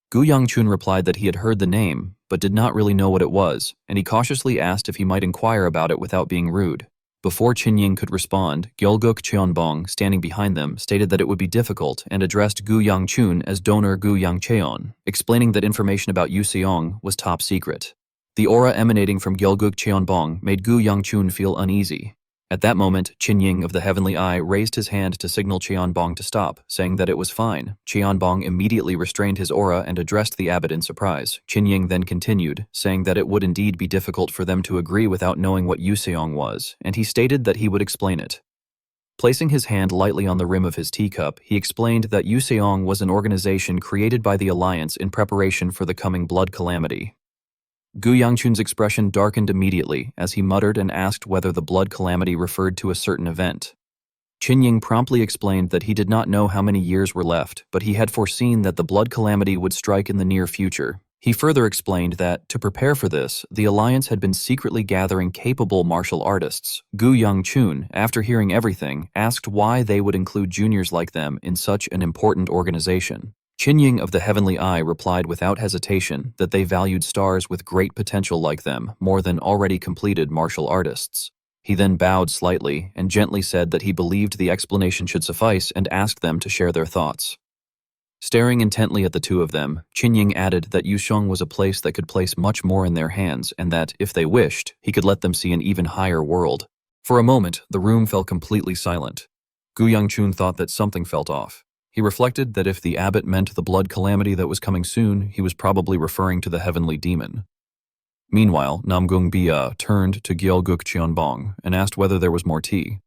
Speaker 1: Gu Yangchun replied that he had heard the name, but did not really know what it was, and he cautiously asked if he might inquire about it without being rude. Before Qin Ying could respond, Gyulguk Cheonbong, standing behind them, stated that it would be difficult and addressed Gu Yangchun as donor Gu Yangcheon, explaining that information about Yu Seong was top secret. The aura emanating from Gyulguk Cheonbong made Gu Yangchun feel uneasy. At that moment, Qin Ying of the Heavenly Eye raised his hand to signal Cheonbong to stop, saying that it was fine. Cheonbong immediately restrained his aura and addressed the abbot in surprise. Qin Ying then continued, saying that it would indeed be difficult for them to agree without knowing what Yu Seong was, and he stated that he would explain it. Placing his hand lightly on the rim of his teacup, he explained that Yu Seong was an organization created by the Alliance in preparation for the coming blood calamity. Gu Yangchun's expression darkened immediately as he muttered and asked whether the blood calamity referred to a certain event. Qin Ying promptly explained that he did not know how many years were left, but he had foreseen that the blood calamity would strike in the near future. He further explained that, to prepare for this, the Alliance had been secretly gathering capable martial artists. Gu Yangchun, after hearing everything, asked why they would include juniors like them in such an important organization. Qin Ying of the Heavenly Eye replied without hesitation that they valued stars with great potential like them more than already completed martial artists. He then bowed slightly and gently said that he believed the explanation should suffice and asked them to share their thoughts. Staring intently at the two of them, Qinying added that Yuxiong was a place that could place much more in their hands and that, if they wished, he could let them see an even higher world. For a moment, the room fell completely silent. Gu Yangchun thought that something felt off. He reflected that if the abbot meant the blood calamity that was coming soon, he was probably referring to the heavenly demon. Meanwhile, Namgung Bia turned to Gyalguk Cheonbong and asked whether there was more tea.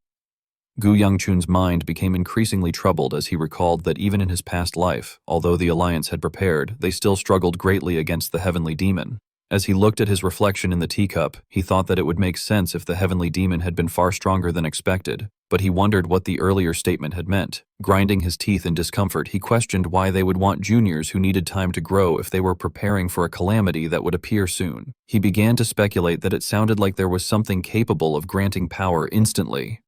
Speaker 1: Gu Yangchun's mind became increasingly troubled as he recalled that even in his past life, although the alliance had prepared, they still struggled greatly against the heavenly demon. As he looked at his reflection in the teacup, he thought that it would make sense if the heavenly demon had been far stronger than expected, but he wondered what the earlier statement had meant. Grinding his teeth in discomfort, he questioned why they would want juniors who needed time to grow if they were preparing for a calamity that would appear soon. He began to speculate that it sounded like there was something capable of granting power instantly.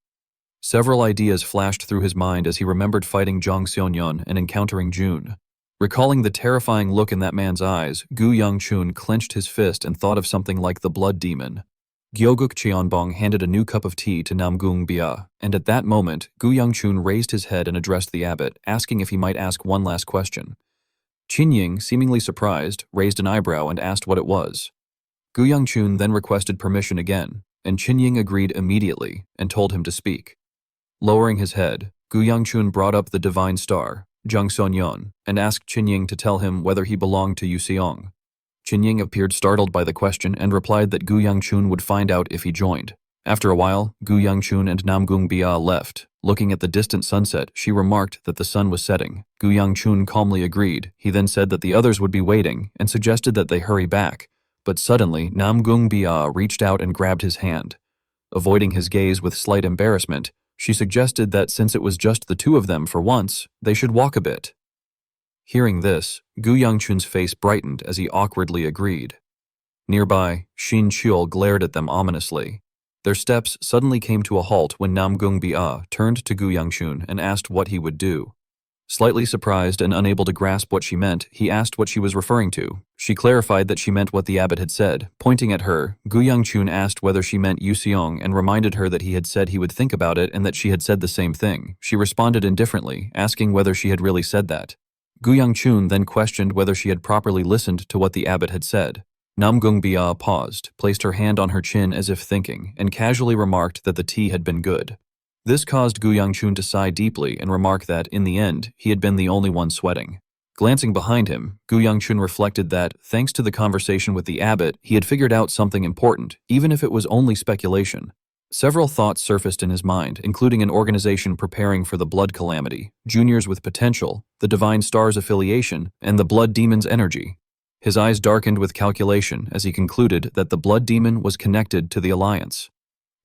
Speaker 1: Several ideas flashed through his mind as he remembered fighting Zhang Xiaoyan and encountering Jun. Recalling the terrifying look in that man's eyes, Gu Yangchun clenched his fist and thought of something like the blood demon. Gyoguk Cheonbong handed a new cup of tea to Namgung Bia, and at that moment, Gu Yangchun raised his head and addressed the abbot, asking if he might ask one last question. Qinying, seemingly surprised, raised an eyebrow and asked what it was. Gu Yangchun then requested permission again, and Qinying agreed immediately and told him to speak. Lowering his head, Gu Yangchun brought up the divine star, Zhang Sonyon, and asked Qinying to tell him whether he belonged to Yuxiong. Qinying appeared startled by the question and replied that Gu Yangchun would find out if he joined. After a while, Gu Yangchun and Namgung Bia left. Looking at the distant sunset, she remarked that the sun was setting. Gu Yangchun calmly agreed. He then said that the others would be waiting and suggested that they hurry back. But suddenly, Namgung Bia reached out and grabbed his hand. Avoiding his gaze with slight embarrassment, she suggested that since it was just the two of them for once, they should walk a bit. Hearing this, Gu Yangchun's face brightened as he awkwardly agreed. Nearby, Xin Qiul glared at them ominously. Their steps suddenly came to a halt when Namgung Bia turned to Gu Yangchun and asked what he would do. Slightly surprised and unable to grasp what she meant, he asked what she was referring to. She clarified that she meant what the abbot had said. Pointing at her, Gu Yangchun asked whether she meant Yuxiong and reminded her that he had said he would think about it and that she had said the same thing. She responded indifferently, asking whether she had really said that. Gu Yangchun then questioned whether she had properly listened to what the abbot had said. Namgung Bia paused, placed her hand on her chin as if thinking, and casually remarked that the tea had been good. This caused Gu Yangchun to sigh deeply and remark that, in the end, he had been the only one sweating. Glancing behind him, Gu Yangchun reflected that, thanks to the conversation with the abbot, he had figured out something important, even if it was only speculation. Several thoughts surfaced in his mind, including an organization preparing for the blood calamity, juniors with potential, the divine star's affiliation, and the blood demon's energy. His eyes darkened with calculation as he concluded that the blood demon was connected to the alliance.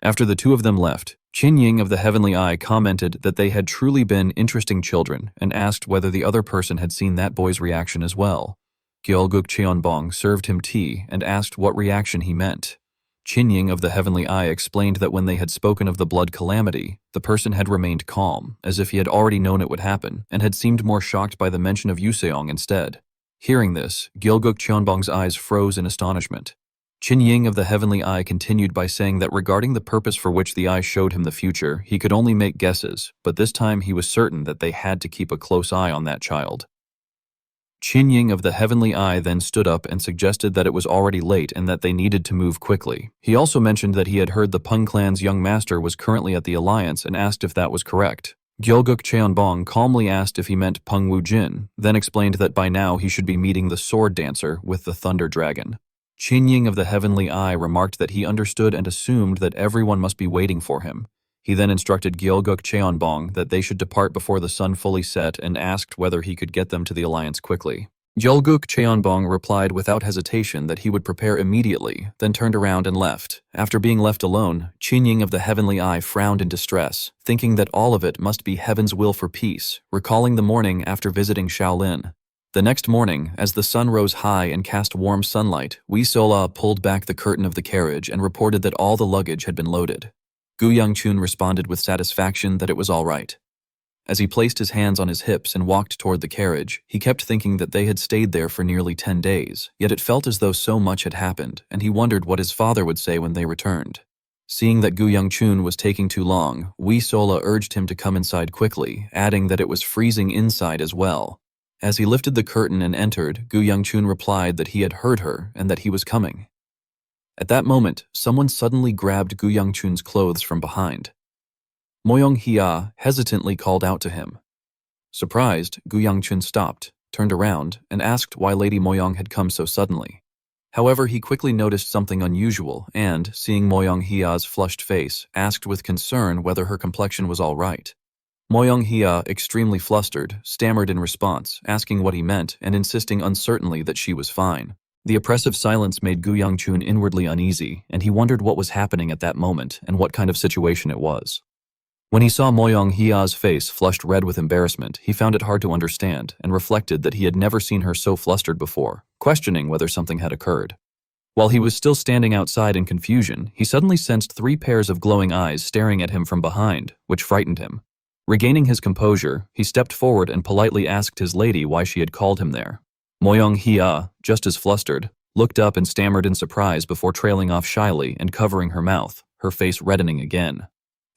Speaker 1: After the two of them left, Qinying of the Heavenly Eye commented that they had truly been interesting children and asked whether the other person had seen that boy's reaction as well. Gyalguk Cheonbong served him tea and asked what reaction he meant. Qinying of the Heavenly Eye explained that when they had spoken of the blood calamity, the person had remained calm, as if he had already known it would happen, and had seemed more shocked by the mention of Yuseong instead. Hearing this, Gyalguk Cheonbong's eyes froze in astonishment. Qinying of the Heavenly Eye continued by saying that regarding the purpose for which the eye showed him the future, he could only make guesses, but this time he was certain that they had to keep a close eye on that child. Qinying of the Heavenly Eye then stood up and suggested that it was already late and that they needed to move quickly. He also mentioned that he had heard the Peng clan's young master was currently at the Alliance and asked if that was correct. Gyalguk Cheonbong calmly asked if he meant Peng Wujin, then explained that by now he should be meeting the sword dancer with the Thunder Dragon. Qinying of the Heavenly Eye remarked that he understood and assumed that everyone must be waiting for him. He then instructed Gyalguk Cheonbong that they should depart before the sun fully set and asked whether he could get them to the Alliance quickly. Gyalguk Cheonbong replied without hesitation that he would prepare immediately, then turned around and left. After being left alone, Qinying of the Heavenly Eye frowned in distress, thinking that all of it must be heaven's will for peace, recalling the morning after visiting Shaolin. The next morning, as the sun rose high and cast warm sunlight, Wei Sola pulled back the curtain of the carriage and reported that all the luggage had been loaded. Gu Yangchun responded with satisfaction that it was all right. As he placed his hands on his hips and walked toward the carriage, he kept thinking that they had stayed there for nearly 10 days, yet it felt as though so much had happened, and he wondered what his father would say when they returned. Seeing that Gu Yongchun was taking too long, Wee Sola urged him to come inside quickly, adding that it was freezing inside as well. As he lifted the curtain and entered, Gu Yongchun replied that he had heard her and that he was coming. At that moment, someone suddenly grabbed Gu Yongchun's clothes from behind. Moyong Hia hesitantly called out to him. Surprised, Gu Yongchun stopped, turned around, and asked why Lady Moyong had come so suddenly. However, he quickly noticed something unusual and, seeing Moyong Hia's flushed face, asked with concern whether her complexion was all right. Moyong Hia, extremely flustered, stammered in response, asking what he meant and insisting uncertainly that she was fine. The oppressive silence made Gu Yongchun inwardly uneasy, and he wondered what was happening at that moment and what kind of situation it was. When he saw Moyong Hia's face flushed red with embarrassment, he found it hard to understand and reflected that he had never seen her so flustered before, questioning whether something had occurred. While he was still standing outside in confusion, he suddenly sensed 3 pairs of glowing eyes staring at him from behind, which frightened him. Regaining his composure, he stepped forward and politely asked his lady why she had called him there. Moyong Hia, just as flustered, looked up and stammered in surprise before trailing off shyly and covering her mouth, her face reddening again.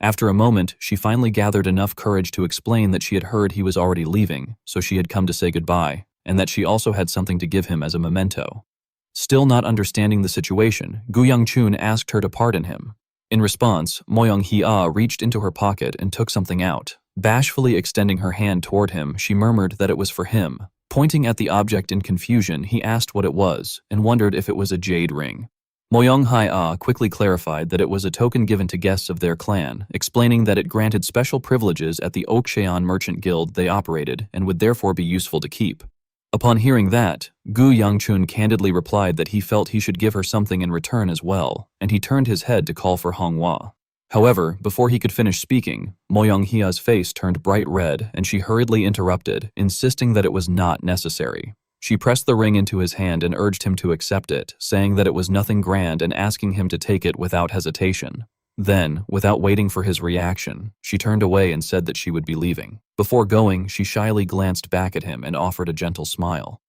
Speaker 1: After a moment, she finally gathered enough courage to explain that she had heard he was already leaving, so she had come to say goodbye, and that she also had something to give him as a memento. Still not understanding the situation, Gu Yongchun asked her to pardon him. In response, Moyong Hia reached into her pocket and took something out. Bashfully extending her hand toward him, she murmured that it was for him. Pointing at the object in confusion, he asked what it was and wondered if it was a jade ring. Moyong Hia quickly clarified that it was a token given to guests of their clan, explaining that it granted special privileges at the Oakshayan merchant guild they operated and would therefore be useful to keep. Upon hearing that, Gu Yongchun candidly replied that he felt he should give her something in return as well, and he turned his head to call for Honghua. However, before he could finish speaking, Moyong Hia's face turned bright red and she hurriedly interrupted, insisting that it was not necessary. She pressed the ring into his hand and urged him to accept it, saying that it was nothing grand and asking him to take it without hesitation. Then, without waiting for his reaction, she turned away and said that she would be leaving. Before going, she shyly glanced back at him and offered a gentle smile.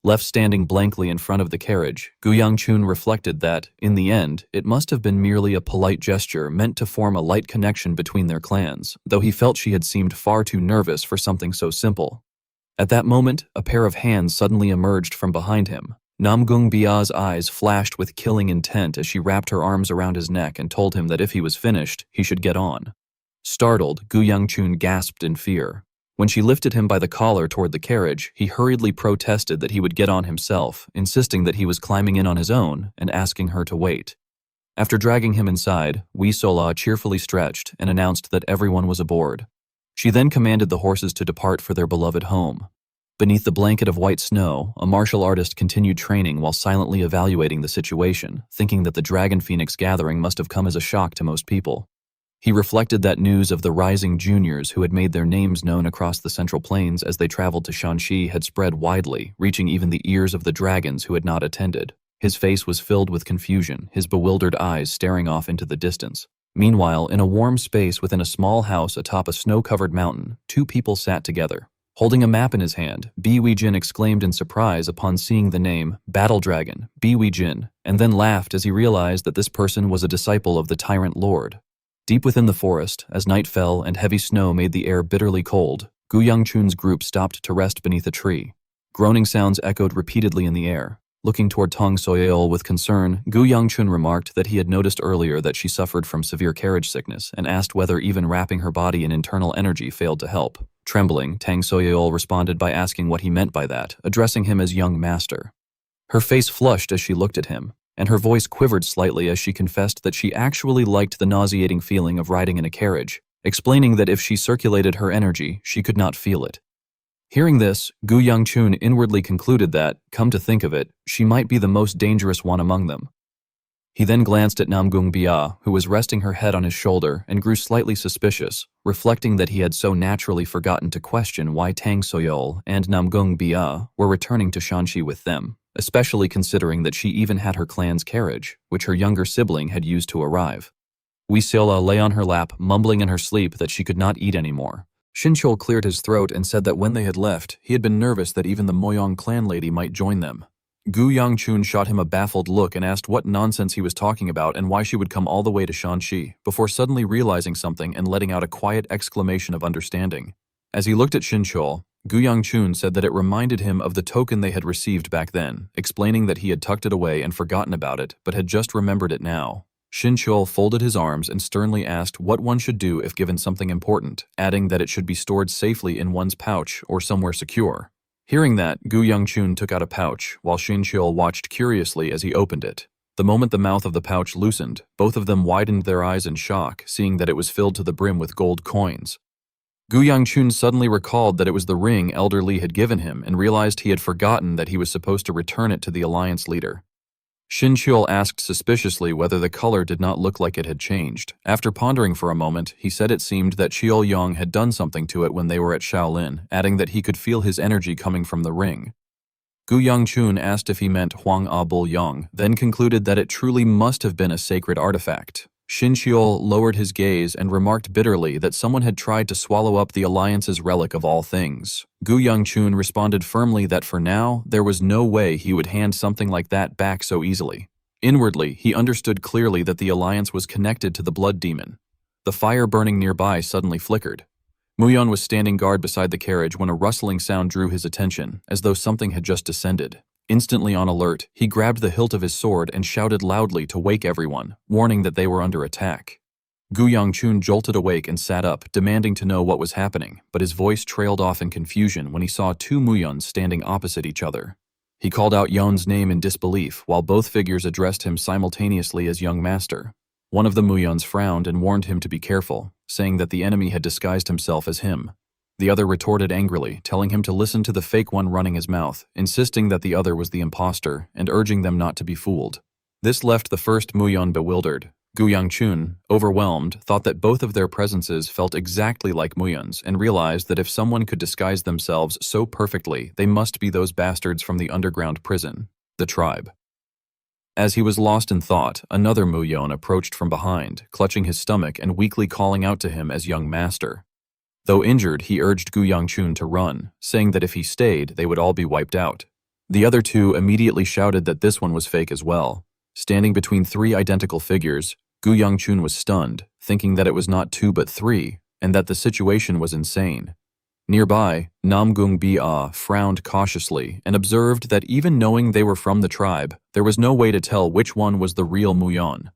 Speaker 1: Left standing blankly in front of the carriage, Gu Yongchun reflected that, in the end, it must have been merely a polite gesture meant to form a light connection between their clans, though he felt she had seemed far too nervous for something so simple. At that moment, a pair of hands suddenly emerged from behind him. Namgung Bia's eyes flashed with killing intent as she wrapped her arms around his neck and told him that if he was finished, he should get on. Startled, Gu Yongchun gasped in fear. When she lifted him by the collar toward the carriage, he hurriedly protested that he would get on himself, insisting that he was climbing in on his own and asking her to wait. After dragging him inside, Wee Sola cheerfully stretched and announced that everyone was aboard. She then commanded the horses to depart for their beloved home. Beneath the blanket of white snow, a martial artist continued training while silently evaluating the situation, thinking that the Dragon Phoenix gathering must have come as a shock to most people. He reflected that news of the rising juniors who had made their names known across the Central Plains as they traveled to Shanxi had spread widely, reaching even the ears of the dragons who had not attended. His face was filled with confusion, his bewildered eyes staring off into the distance. Meanwhile, in a warm space within a small house atop a snow-covered mountain, 2 people sat together. Holding a map in his hand, Bi Weijin exclaimed in surprise upon seeing the name Battle Dragon, Bi Weijin, and then laughed as he realized that this person was a disciple of the Tyrant Lord. Deep within the forest, as night fell and heavy snow made the air bitterly cold, Gu Yongchun's group stopped to rest beneath a tree. Groaning sounds echoed repeatedly in the air. Looking toward Tong Soyeol with concern, Gu Yongchun remarked that he had noticed earlier that she suffered from severe carriage sickness and asked whether even wrapping her body in internal energy failed to help. Trembling, Tang Soyeol responded by asking what he meant by that, addressing him as young master. Her face flushed as she looked at him, and her voice quivered slightly as she confessed that she actually liked the nauseating feeling of riding in a carriage, explaining that if she circulated her energy, she could not feel it. Hearing this, Gu Yongchun inwardly concluded that, come to think of it, she might be the most dangerous one among them. He then glanced at Namgung Bia, who was resting her head on his shoulder, and grew slightly suspicious, reflecting that he had so naturally forgotten to question why Tang Soyeol and Namgung Bia were returning to Shanxi with them, especially considering that she even had her clan's carriage, which her younger sibling had used to arrive. Wee Sola lay on her lap, mumbling in her sleep that she could not eat anymore. Shinchol cleared his throat and said that when they had left, he had been nervous that even the Moyong clan lady might join them. Gu Yangchun shot him a baffled look and asked what nonsense he was talking about and why she would come all the way to Shanxi, before suddenly realizing something and letting out a quiet exclamation of understanding. As he looked at Xinqiu, Gu Yangchun said that it reminded him of the token they had received back then, explaining that he had tucked it away and forgotten about it, but had just remembered it now. Xinqiu folded his arms and sternly asked what one should do if given something important, adding that it should be stored safely in one's pouch or somewhere secure. Hearing that, Gu Yangchun took out a pouch, while Xinqiu watched curiously as he opened it. The moment the mouth of the pouch loosened, both of them widened their eyes in shock, seeing that it was filled to the brim with gold coins. Gu Yangchun suddenly recalled that it was the ring Elder Li had given him and realized he had forgotten that he was supposed to return it to the alliance leader. Xinqiu asked suspiciously whether the color did not look like it had changed. After pondering for a moment, he said it seemed that Qiu Yong had done something to it when they were at Shaolin, adding that he could feel his energy coming from the ring. Gu Yangchun asked if he meant Huang Abul Yang, then concluded that it truly must have been a sacred artifact. Xinqiu lowered his gaze and remarked bitterly that someone had tried to swallow up the alliance's relic of all things. Gu Yangchun responded firmly that for now, there was no way he would hand something like that back so easily. Inwardly, he understood clearly that the alliance was connected to the blood demon. The fire burning nearby suddenly flickered. Muyon was standing guard beside the carriage when a rustling sound drew his attention, as though something had just descended. Instantly on alert, he grabbed the hilt of his sword and shouted loudly to wake everyone, warning that they were under attack. Gu Yangchun jolted awake and sat up, demanding to know what was happening, but his voice trailed off in confusion when he saw two Muyons standing opposite each other. He called out Yon's name in disbelief, while both figures addressed him simultaneously as young master. One of the Muyons frowned and warned him to be careful, saying that the enemy had disguised himself as him. The other retorted angrily, telling him to listen to the fake one running his mouth, insisting that the other was the imposter, and urging them not to be fooled. This left the first Muyon bewildered. Gu Yangchun, overwhelmed, thought that both of their presences felt exactly like Muyon's, and realized that if someone could disguise themselves so perfectly, they must be those bastards from the underground prison, the tribe. As he was lost in thought, another Muyon approached from behind, clutching his stomach and weakly calling out to him as young master. Though injured, he urged Gu Yangchun to run, saying that if he stayed, they would all be wiped out. The other two immediately shouted that this one was fake as well. Standing between three identical figures, Gu Yangchun was stunned, thinking that it was not two but three, and that the situation was insane. Nearby, Namgung Ba frowned cautiously and observed that even knowing they were from the tribe, there was no way to tell which one was the real Muyon.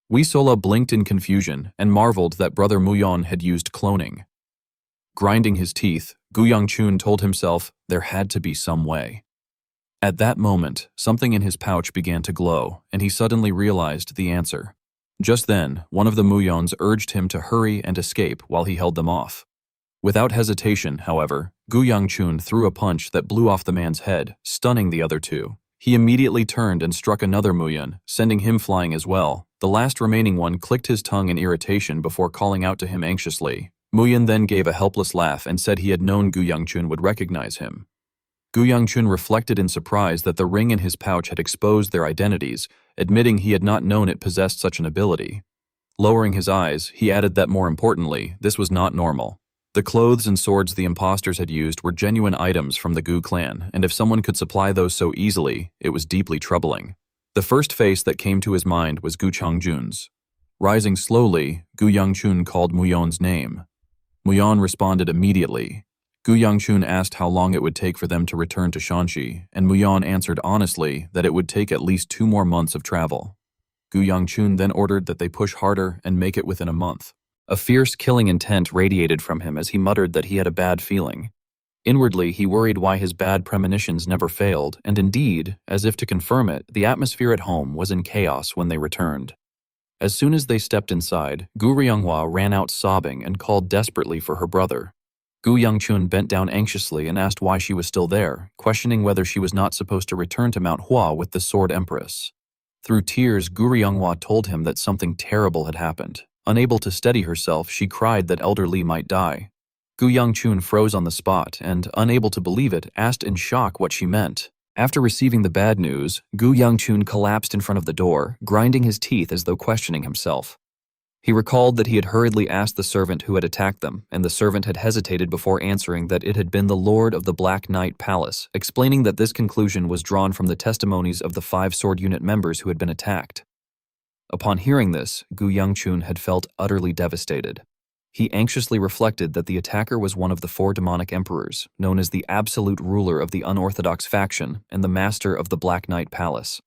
Speaker 1: Wei Sola blinked in confusion and marveled that Brother Muyon had used cloning. Grinding his teeth, Gu Yangchun told himself there had to be some way. At that moment, something in his pouch began to glow, and he suddenly realized the answer. Just then, one of the Muyons urged him to hurry and escape while he held them off. Without hesitation, however, Gu Yangchun threw a punch that blew off the man's head, stunning the other two. He immediately turned and struck another Muyon, sending him flying as well. The last remaining one clicked his tongue in irritation before calling out to him anxiously. Muyon then gave a helpless laugh and said he had known Gu Yangchun would recognize him. Gu Yangchun reflected in surprise that the ring in his pouch had exposed their identities, admitting he had not known it possessed such an ability. Lowering his eyes, he added that more importantly, this was not normal. The clothes and swords the imposters had used were genuine items from the Gu clan, and if someone could supply those so easily, it was deeply troubling. The first face that came to his mind was Gu Changjun's. Rising slowly, Gu Yangchun called Muyon's name. Muyon responded immediately. Gu Yangchun asked how long it would take for them to return to Shanxi, and Muyon answered honestly that it would take at least 2 more months of travel. Gu Yangchun then ordered that they push harder and make it within a month. A fierce killing intent radiated from him as he muttered that he had a bad feeling. Inwardly, he worried why his bad premonitions never failed, and indeed, as if to confirm it, the atmosphere at home was in chaos when they returned. As soon as they stepped inside, Gu Ryonghua ran out sobbing and called desperately for her brother. Gu Yangchun bent down anxiously and asked why she was still there, questioning whether she was not supposed to return to Mount Hua with the Sword Empress. Through tears, Gu Ryonghua told him that something terrible had happened. Unable to steady herself, she cried that Elder Li might die. Gu Yangchun froze on the spot and, unable to believe it, asked in shock what she meant. After receiving the bad news, Gu Yangchun collapsed in front of the door, grinding his teeth as though questioning himself. He recalled that he had hurriedly asked the servant who had attacked them, and the servant had hesitated before answering that it had been the Lord of the Black Knight Palace, explaining that this conclusion was drawn from the testimonies of the 5 sword unit members who had been attacked. Upon hearing this, Gu Yangchun had felt utterly devastated. He anxiously reflected that the attacker was one of the 4 demonic emperors, known as the absolute ruler of the unorthodox faction and the master of the Black Knight Palace.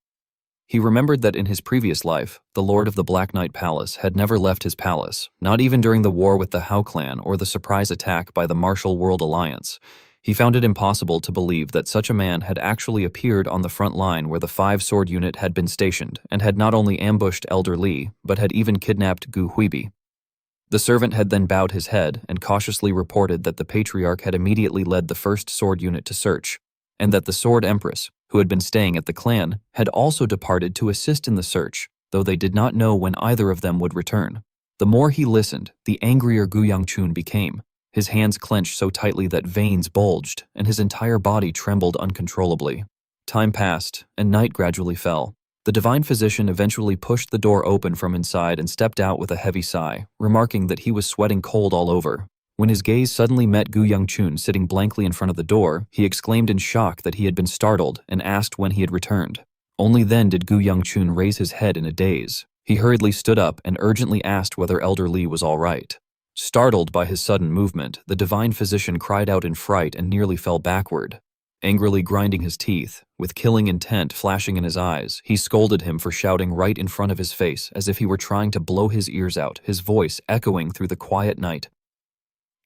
Speaker 1: He remembered that in his previous life, the Lord of the Black Knight Palace had never left his palace, not even during the war with the Hao clan or the surprise attack by the Martial World Alliance. He found it impossible to believe that such a man had actually appeared on the front line where the 5 sword unit had been stationed and had not only ambushed Elder Li, but had even kidnapped Gu Huibi. The servant had then bowed his head and cautiously reported that the patriarch had immediately led the 1st sword unit to search, and that the Sword Empress, who had been staying at the clan, had also departed to assist in the search, though they did not know when either of them would return. The more he listened, the angrier Gu Yangchun became. His hands clenched so tightly that veins bulged, and his entire body trembled uncontrollably. Time passed, and night gradually fell. The divine physician eventually pushed the door open from inside and stepped out with a heavy sigh, remarking that he was sweating cold all over. When his gaze suddenly met Gu Yangchun sitting blankly in front of the door, he exclaimed in shock that he had been startled and asked when he had returned. Only then did Gu Yangchun raise his head in a daze. He hurriedly stood up and urgently asked whether Elder Li was all right. Startled by his sudden movement, the divine physician cried out in fright and nearly fell backward. Angrily grinding his teeth, with killing intent flashing in his eyes, he scolded him for shouting right in front of his face as if he were trying to blow his ears out, his voice echoing through the quiet night.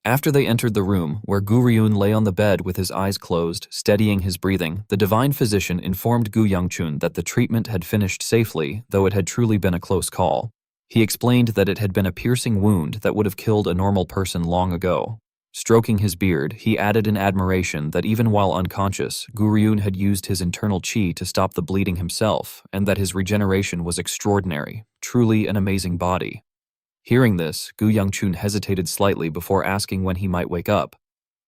Speaker 1: After they entered the room, where Gu Ryun lay on the bed with his eyes closed, steadying his breathing, the divine physician informed Gu Yangchun that the treatment had finished safely, though it had truly been a close call. He explained that it had been a piercing wound that would have killed a normal person long ago. Stroking his beard, he added in admiration that even while unconscious, Gu Ryun had used his internal qi to stop the bleeding himself, and that his regeneration was extraordinary, truly an amazing body. Hearing this, Gu Yangchun hesitated slightly before asking when he might wake up.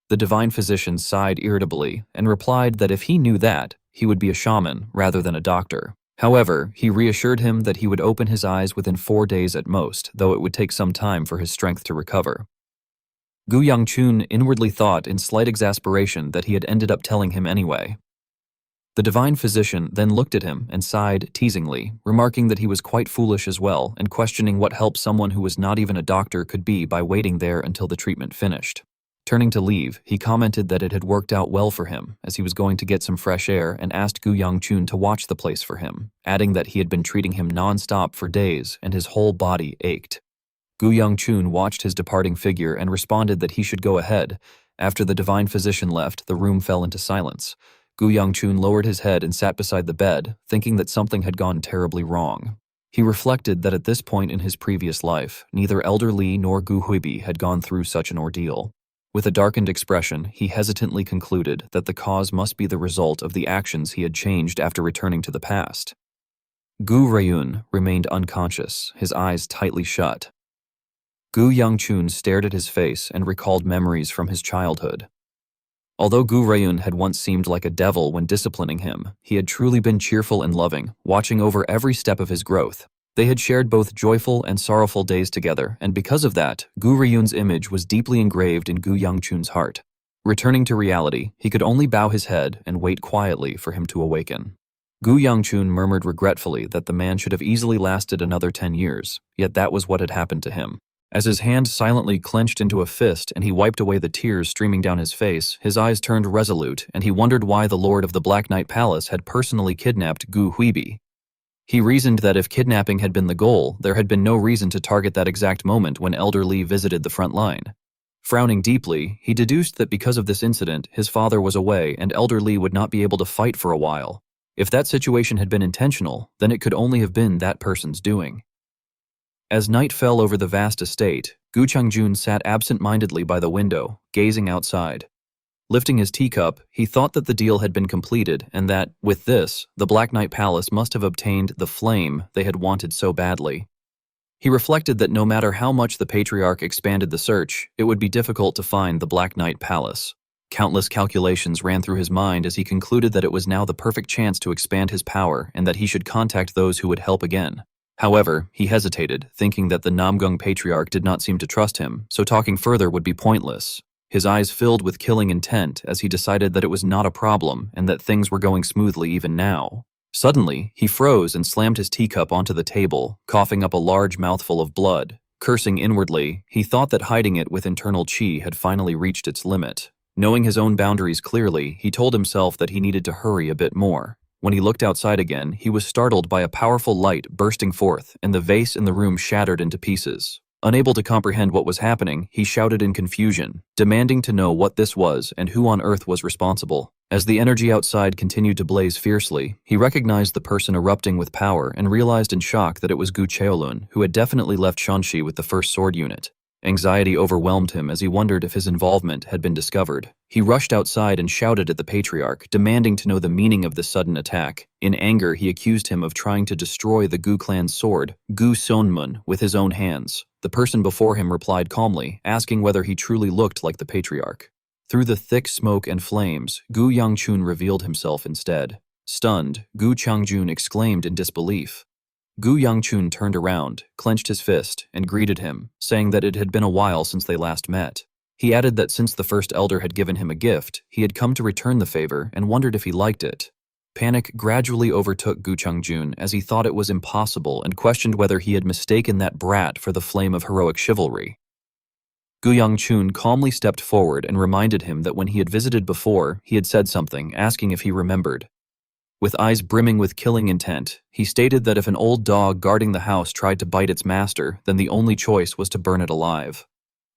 Speaker 1: The divine physician sighed irritably and replied that if he knew that, he would be a shaman rather than a doctor. However, he reassured him that he would open his eyes within 4 days at most, though it would take some time for his strength to recover. Gu Yangchun inwardly thought in slight exasperation that he had ended up telling him anyway. The divine physician then looked at him and sighed teasingly, remarking that he was quite foolish as well and questioning what help someone who was not even a doctor could be by waiting there until the treatment finished. Turning to leave, he commented that it had worked out well for him, as he was going to get some fresh air and asked Gu Yangchun to watch the place for him, adding that he had been treating him non-stop for days and his whole body ached. Gu Yangchun watched his departing figure and responded that he should go ahead. After the divine physician left, the room fell into silence. Gu Yangchun lowered his head and sat beside the bed, thinking that something had gone terribly wrong. He reflected that at this point in his previous life, neither Elder Li nor Gu Huibi had gone through such an ordeal. With a darkened expression, he hesitantly concluded that the cause must be the result of the actions he had changed after returning to the past. Gu Ryun remained unconscious, his eyes tightly shut. Gu Yangchun stared at his face and recalled memories from his childhood. Although Gu Ryun had once seemed like a devil when disciplining him, he had truly been cheerful and loving, watching over every step of his growth. They had shared both joyful and sorrowful days together, and because of that, Gu Ryun's image was deeply engraved in Gu Yangchun's heart. Returning to reality, he could only bow his head and wait quietly for him to awaken. Gu Yangchun murmured regretfully that the man should have easily lasted another 10 years, yet that was what had happened to him. As his hand silently clenched into a fist and he wiped away the tears streaming down his face, his eyes turned resolute and he wondered why the Lord of the Black Knight Palace had personally kidnapped Gu Huibi. He reasoned that if kidnapping had been the goal, there had been no reason to target that exact moment when Elder Li visited the front line. Frowning deeply, he deduced that because of this incident, his father was away and Elder Li would not be able to fight for a while. If that situation had been intentional, then it could only have been that person's doing. As night fell over the vast estate, Gu Changjun sat absent-mindedly by the window, gazing outside. Lifting his teacup, he thought that the deal had been completed and that, with this, the Black Knight Palace must have obtained the flame they had wanted so badly. He reflected that no matter how much the Patriarch expanded the search, it would be difficult to find the Black Knight Palace. Countless calculations ran through his mind as he concluded that it was now the perfect chance to expand his power and that he should contact those who would help again. However, he hesitated, thinking that the Namgung patriarch did not seem to trust him, so talking further would be pointless. His eyes filled with killing intent as he decided that it was not a problem and that things were going smoothly even now. Suddenly, he froze and slammed his teacup onto the table, coughing up a large mouthful of blood. Cursing inwardly, he thought that hiding it with internal chi had finally reached its limit. Knowing his own boundaries clearly, he told himself that he needed to hurry a bit more. When he looked outside again, he was startled by a powerful light bursting forth, and the vase in the room shattered into pieces. Unable to comprehend what was happening, he shouted in confusion, demanding to know what this was and who on earth was responsible. As the energy outside continued to blaze fiercely, he recognized the person erupting with power and realized in shock that it was Gu Cheolun, who had definitely left Shanxi with the first sword unit. Anxiety overwhelmed him as he wondered if his involvement had been discovered. He rushed outside and shouted at the patriarch, demanding to know the meaning of the sudden attack. In anger, he accused him of trying to destroy the Gu clan's sword, Gu Sonmun, with his own hands. The person before him replied calmly, asking whether he truly looked like the patriarch. Through the thick smoke and flames, Gu Yangchun revealed himself instead. Stunned, Gu Changjun exclaimed in disbelief. Gu Yangchun turned around, clenched his fist, and greeted him, saying that it had been a while since they last met. He added that since the first elder had given him a gift, he had come to return the favor and wondered if he liked it. Panic gradually overtook Gu Changjun as he thought it was impossible and questioned whether he had mistaken that brat for the flame of heroic chivalry. Gu Yangchun calmly stepped forward and reminded him that when he had visited before, he had said something, asking if he remembered. With eyes brimming with killing intent, he stated that if an old dog guarding the house tried to bite its master, then the only choice was to burn it alive.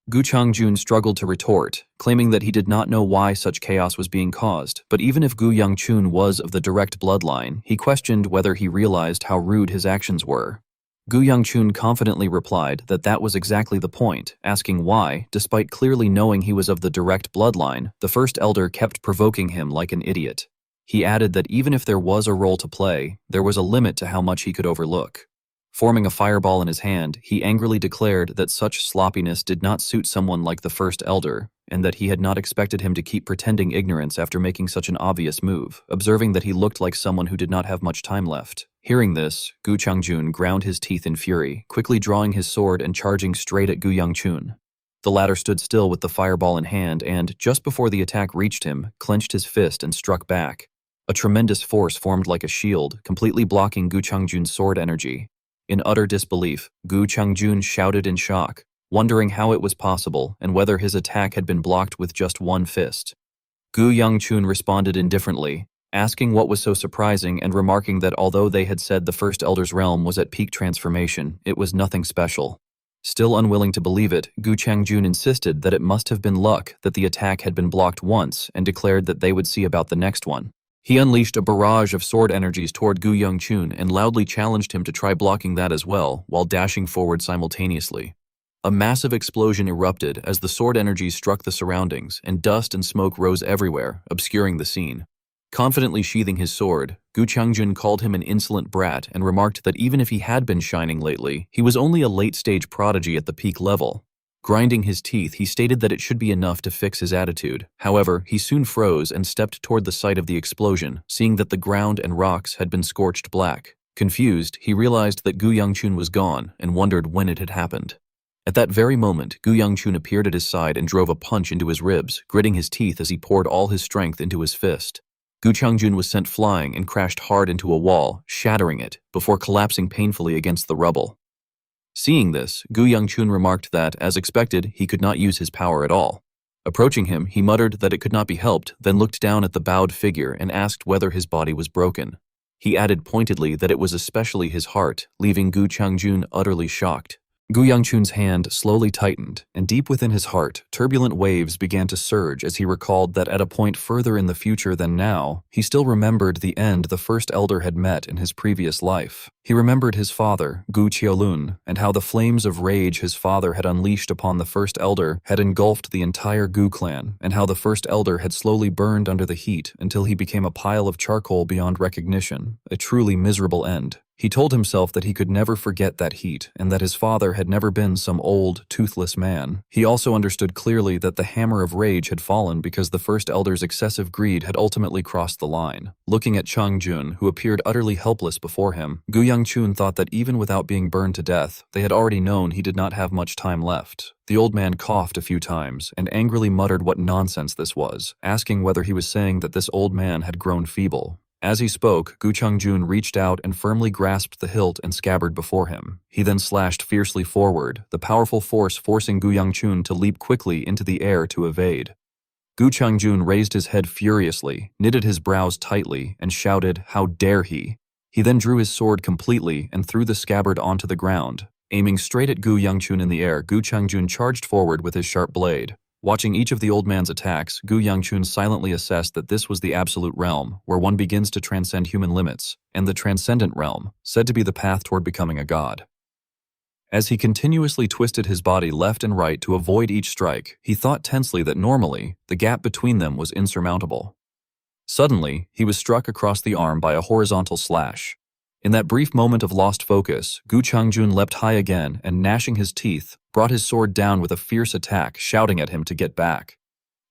Speaker 1: Gu Changjun struggled to retort, claiming that he did not know why such chaos was being caused, but even if Gu Yangchun was of the direct bloodline, he questioned whether he realized how rude his actions were. Gu Yangchun confidently replied that that was exactly the point, asking why, despite clearly knowing he was of the direct bloodline, the first elder kept provoking him like an idiot. He added that even if there was a role to play, there was a limit to how much he could overlook. Forming a fireball in his hand, he angrily declared that such sloppiness did not suit someone like the first elder, and that he had not expected him to keep pretending ignorance after making such an obvious move, observing that he looked like someone who did not have much time left. Hearing this, Gu Changjun ground his teeth in fury, quickly drawing his sword and charging straight at Gu Yangchun. The latter stood still with the fireball in hand and, just before the attack reached him, clenched his fist and struck back. A tremendous force formed like a shield, completely blocking Gu Changjun's sword energy. In utter disbelief, Gu Changjun shouted in shock, wondering how it was possible and whether his attack had been blocked with just one fist. Gu Yangchun responded indifferently, asking what was so surprising and remarking that although they had said the first elder's realm was at peak transformation, it was nothing special. Still unwilling to believe it, Gu Changjun insisted that it must have been luck that the attack had been blocked once and declared that they would see about the next one. He unleashed a barrage of sword energies toward Gu Yangchun and loudly challenged him to try blocking that as well, while dashing forward simultaneously. A massive explosion erupted as the sword energies struck the surroundings, and dust and smoke rose everywhere, obscuring the scene. Confidently sheathing his sword, Gu Changjun called him an insolent brat and remarked that even if he had been shining lately, he was only a late-stage prodigy at the peak level. Grinding his teeth, he stated that it should be enough to fix his attitude. However, he soon froze and stepped toward the site of the explosion, seeing that the ground and rocks had been scorched black. Confused, he realized that Gu Yangchun was gone and wondered when it had happened. At that very moment, Gu Yangchun appeared at his side and drove a punch into his ribs, gritting his teeth as he poured all his strength into his fist. Gu Changjun was sent flying and crashed hard into a wall, shattering it, before collapsing painfully against the rubble. Seeing this, Gu Yangchun remarked that, as expected, he could not use his power at all. Approaching him, he muttered that it could not be helped, then looked down at the bowed figure and asked whether his body was broken. He added pointedly that it was especially his heart, leaving Gu Changjun utterly shocked. Gu Yangchun's hand slowly tightened, and deep within his heart, turbulent waves began to surge as he recalled that at a point further in the future than now, he still remembered the end the first elder had met in his previous life. He remembered his father, Gu Cheolun, and how the flames of rage his father had unleashed upon the first elder had engulfed the entire Gu clan, and how the first elder had slowly burned under the heat until he became a pile of charcoal beyond recognition, a truly miserable end. He told himself that he could never forget that heat and that his father had never been some old, toothless man. He also understood clearly that the hammer of rage had fallen because the first elder's excessive greed had ultimately crossed the line. Looking at Chang-jun, who appeared utterly helpless before him, Gu Yang-chun thought that even without being burned to death, they had already known he did not have much time left. The old man coughed a few times and angrily muttered what nonsense this was, asking whether he was saying that this old man had grown feeble. As he spoke, Gu Chang-jun reached out and firmly grasped the hilt and scabbard before him. He then slashed fiercely forward, the powerful force forcing Gu Yang-chun to leap quickly into the air to evade. Gu Chang-jun raised his head furiously, knitted his brows tightly, and shouted, "How dare he!" He then drew his sword completely and threw the scabbard onto the ground. Aiming straight at Gu Yang-chun in the air, Gu Chang-jun charged forward with his sharp blade. Watching each of the old man's attacks, Gu Yang-chun silently assessed that this was the absolute realm, where one begins to transcend human limits, and the transcendent realm, said to be the path toward becoming a god. As he continuously twisted his body left and right to avoid each strike, he thought tensely that normally, the gap between them was insurmountable. Suddenly, he was struck across the arm by a horizontal slash. In that brief moment of lost focus, Gu Chang-jun leapt high again and, gnashing his teeth, brought his sword down with a fierce attack, shouting at him to get back.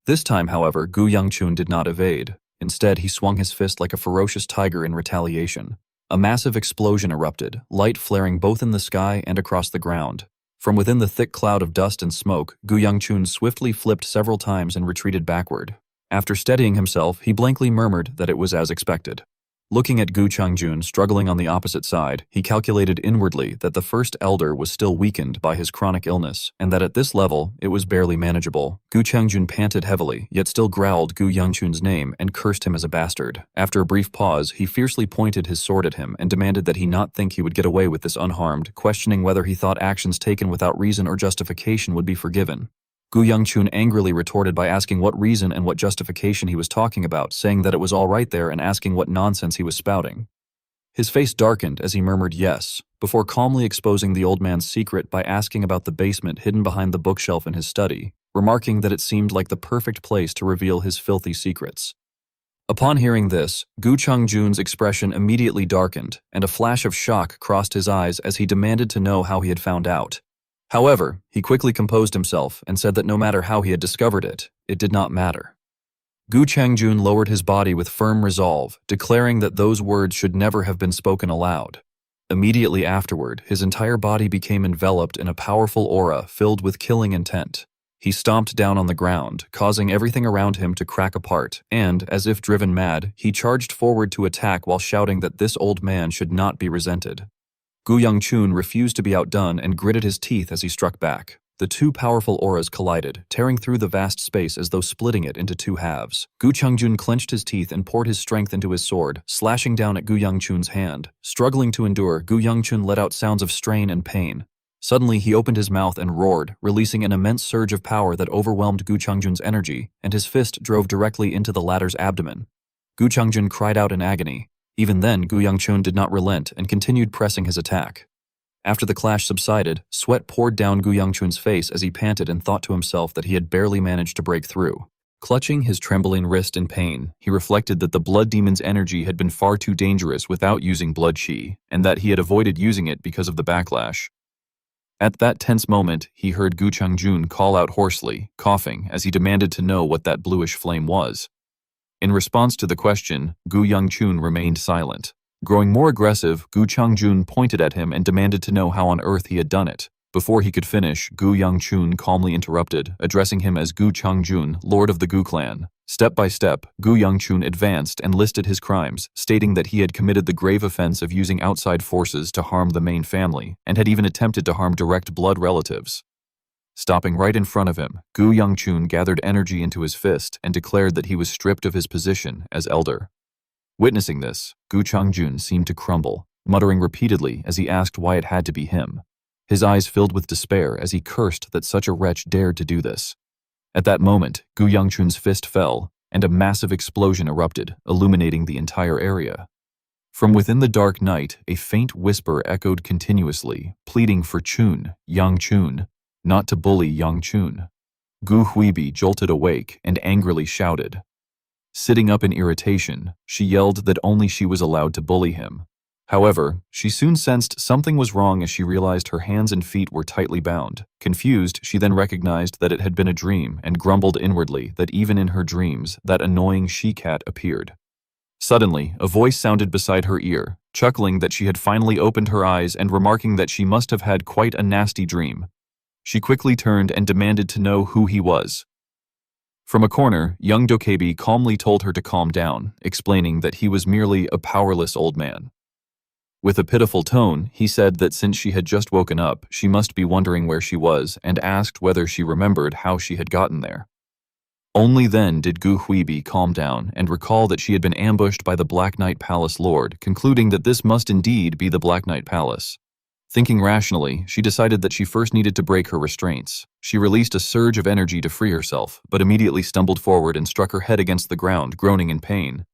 Speaker 1: This time, however, Gu Yang-chun did not evade. Instead, he swung his fist like a ferocious tiger in retaliation. A massive explosion erupted, light flaring both in the sky and across the ground. From within the thick cloud of dust and smoke, Gu Yang-chun swiftly flipped several times and retreated backward. After steadying himself, he blankly murmured that it was as expected. Looking at Gu Chang-jun struggling on the opposite side, he calculated inwardly that the first elder was still weakened by his chronic illness, and that at this level, it was barely manageable. Gu Chang-jun panted heavily, yet still growled Gu Yang-chun's name and cursed him as a bastard. After a brief pause, he fiercely pointed his sword at him and demanded that he not think he would get away with this unharmed, questioning whether he thought actions taken without reason or justification would be forgiven. Gu Yang-chun angrily retorted by asking what reason and what justification he was talking about, saying that it was all right there and asking what nonsense he was spouting. His face darkened as he murmured yes, before calmly exposing the old man's secret by asking about the basement hidden behind the bookshelf in his study, remarking that it seemed like the perfect place to reveal his filthy secrets. Upon hearing this, Gu Chang-jun's expression immediately darkened, and a flash of shock crossed his eyes as he demanded to know how he had found out. However, he quickly composed himself and said that no matter how he had discovered it, it did not matter. Gu Chang-jun lowered his body with firm resolve, declaring that those words should never have been spoken aloud. Immediately afterward, his entire body became enveloped in a powerful aura filled with killing intent. He stomped down on the ground, causing everything around him to crack apart, and, as if driven mad, he charged forward to attack while shouting that this old man should not be resented. Gu Yang-chun refused to be outdone and gritted his teeth as he struck back. The two powerful auras collided, tearing through the vast space as though splitting it into two halves. Gu Chang-jun clenched his teeth and poured his strength into his sword, slashing down at Gu Yang-chun's hand. Struggling to endure, Gu Yang-chun let out sounds of strain and pain. Suddenly, he opened his mouth and roared, releasing an immense surge of power that overwhelmed Gu Chang-jun's energy, and his fist drove directly into the latter's abdomen. Gu Chang-jun cried out in agony. Even then, Gu Yang-chun did not relent and continued pressing his attack. After the clash subsided, sweat poured down Gu Yang-chun's face as he panted and thought to himself that he had barely managed to break through. Clutching his trembling wrist in pain, he reflected that the blood demon's energy had been far too dangerous without using blood chi, and that he had avoided using it because of the backlash. At that tense moment, he heard Gu Chang-jun call out hoarsely, coughing, as he demanded to know what that bluish flame was. In response to the question, Gu Yang-chun remained silent. Growing more aggressive, Gu Chang-jun pointed at him and demanded to know how on earth he had done it. Before he could finish, Gu Yang-chun calmly interrupted, addressing him as Gu Chang-jun, Lord of the Gu clan. Step by step, Gu Yang-chun advanced and listed his crimes, stating that he had committed the grave offense of using outside forces to harm the main family, and had even attempted to harm direct blood relatives. Stopping right in front of him, Gu Yang-chun gathered energy into his fist and declared that he was stripped of his position as elder. Witnessing this, Gu Chang-jun seemed to crumble, muttering repeatedly as he asked why it had to be him. His eyes filled with despair as he cursed that such a wretch dared to do this. At that moment, Gu Yang-chun's fist fell, and a massive explosion erupted, illuminating the entire area. From within the dark night, a faint whisper echoed continuously, pleading for Chun, Yang-chun, not to bully Yang-chun. Gu Huibi jolted awake and angrily shouted. Sitting up in irritation, she yelled that only she was allowed to bully him. However, she soon sensed something was wrong as she realized her hands and feet were tightly bound. Confused, she then recognized that it had been a dream and grumbled inwardly that even in her dreams, that annoying she-cat appeared. Suddenly, a voice sounded beside her ear, chuckling that she had finally opened her eyes and remarking that she must have had quite a nasty dream. She quickly turned and demanded to know who he was. From a corner, young Dokebi calmly told her to calm down, explaining that he was merely a powerless old man. With a pitiful tone, he said that since she had just woken up, she must be wondering where she was and asked whether she remembered how she had gotten there. Only then did Gu Huibi calm down and recall that she had been ambushed by the Black Knight Palace Lord, concluding that this must indeed be the Black Knight Palace. Thinking rationally, she decided that she first needed to break her restraints. She released a surge of energy to free herself, but immediately stumbled forward and struck her head against the ground, groaning in pain.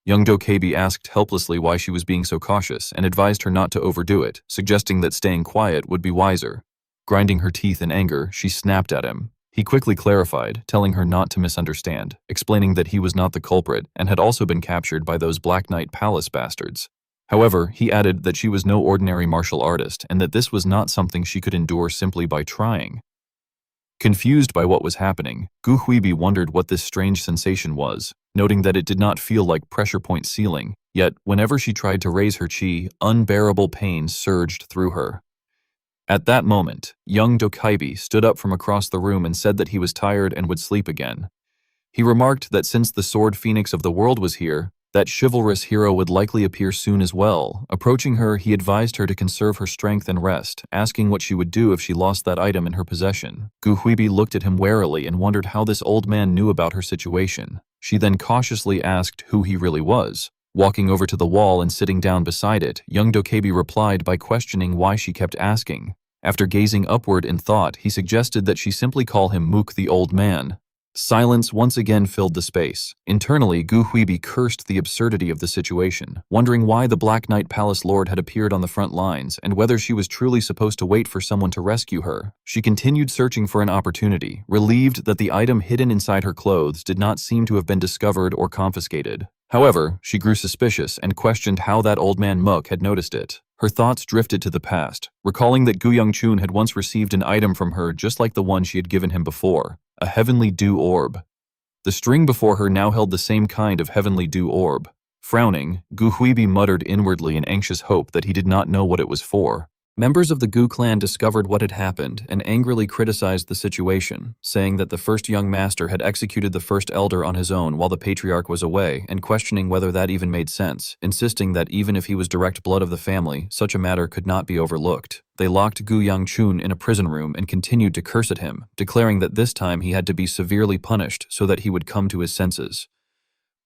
Speaker 1: Young Dokebi asked helplessly why she was being so cautious and advised her not to overdo it, suggesting that staying quiet would be wiser. Grinding her teeth in anger, she snapped at him. He quickly clarified, telling her not to misunderstand, explaining that he was not the culprit and had also been captured by those Black Knight Palace bastards. However, he added that she was no ordinary martial artist and that this was not something she could endure simply by trying. Confused by what was happening, Gu Huibi wondered what this strange sensation was, noting that it did not feel like pressure point ceiling, yet whenever she tried to raise her chi, unbearable pain surged through her. At that moment, young Dokebi stood up from across the room and said that he was tired and would sleep again. He remarked that since the Sword Phoenix of the world was here, that chivalrous hero would likely appear soon as well. Approaching her, he advised her to conserve her strength and rest, asking what she would do if she lost that item in her possession. Gu Huibi looked at him warily and wondered how this old man knew about her situation. She then cautiously asked who he really was. Walking over to the wall and sitting down beside it, young Dokebi replied by questioning why she kept asking. After gazing upward in thought, he suggested that she simply call him Mook the Old Man. Silence once again filled the space. Internally, Gu Huibi cursed the absurdity of the situation, wondering why the Black Knight Palace Lord had appeared on the front lines and whether she was truly supposed to wait for someone to rescue her. She continued searching for an opportunity, relieved that the item hidden inside her clothes did not seem to have been discovered or confiscated. However, she grew suspicious and questioned how that old man Mook had noticed it. Her thoughts drifted to the past, recalling that Gu Yongchun had once received an item from her just like the one she had given him before, a heavenly dew orb. The string before her now held the same kind of heavenly dew orb. Frowning, Gu Huibi muttered inwardly in anxious hope that he did not know what it was for. Members of the Gu clan discovered what had happened and angrily criticized the situation, saying that the first young master had executed the first elder on his own while the patriarch was away and questioning whether that even made sense, insisting that even if he was direct blood of the family, such a matter could not be overlooked. They locked Gu Yangchun in a prison room and continued to curse at him, declaring that this time he had to be severely punished so that he would come to his senses.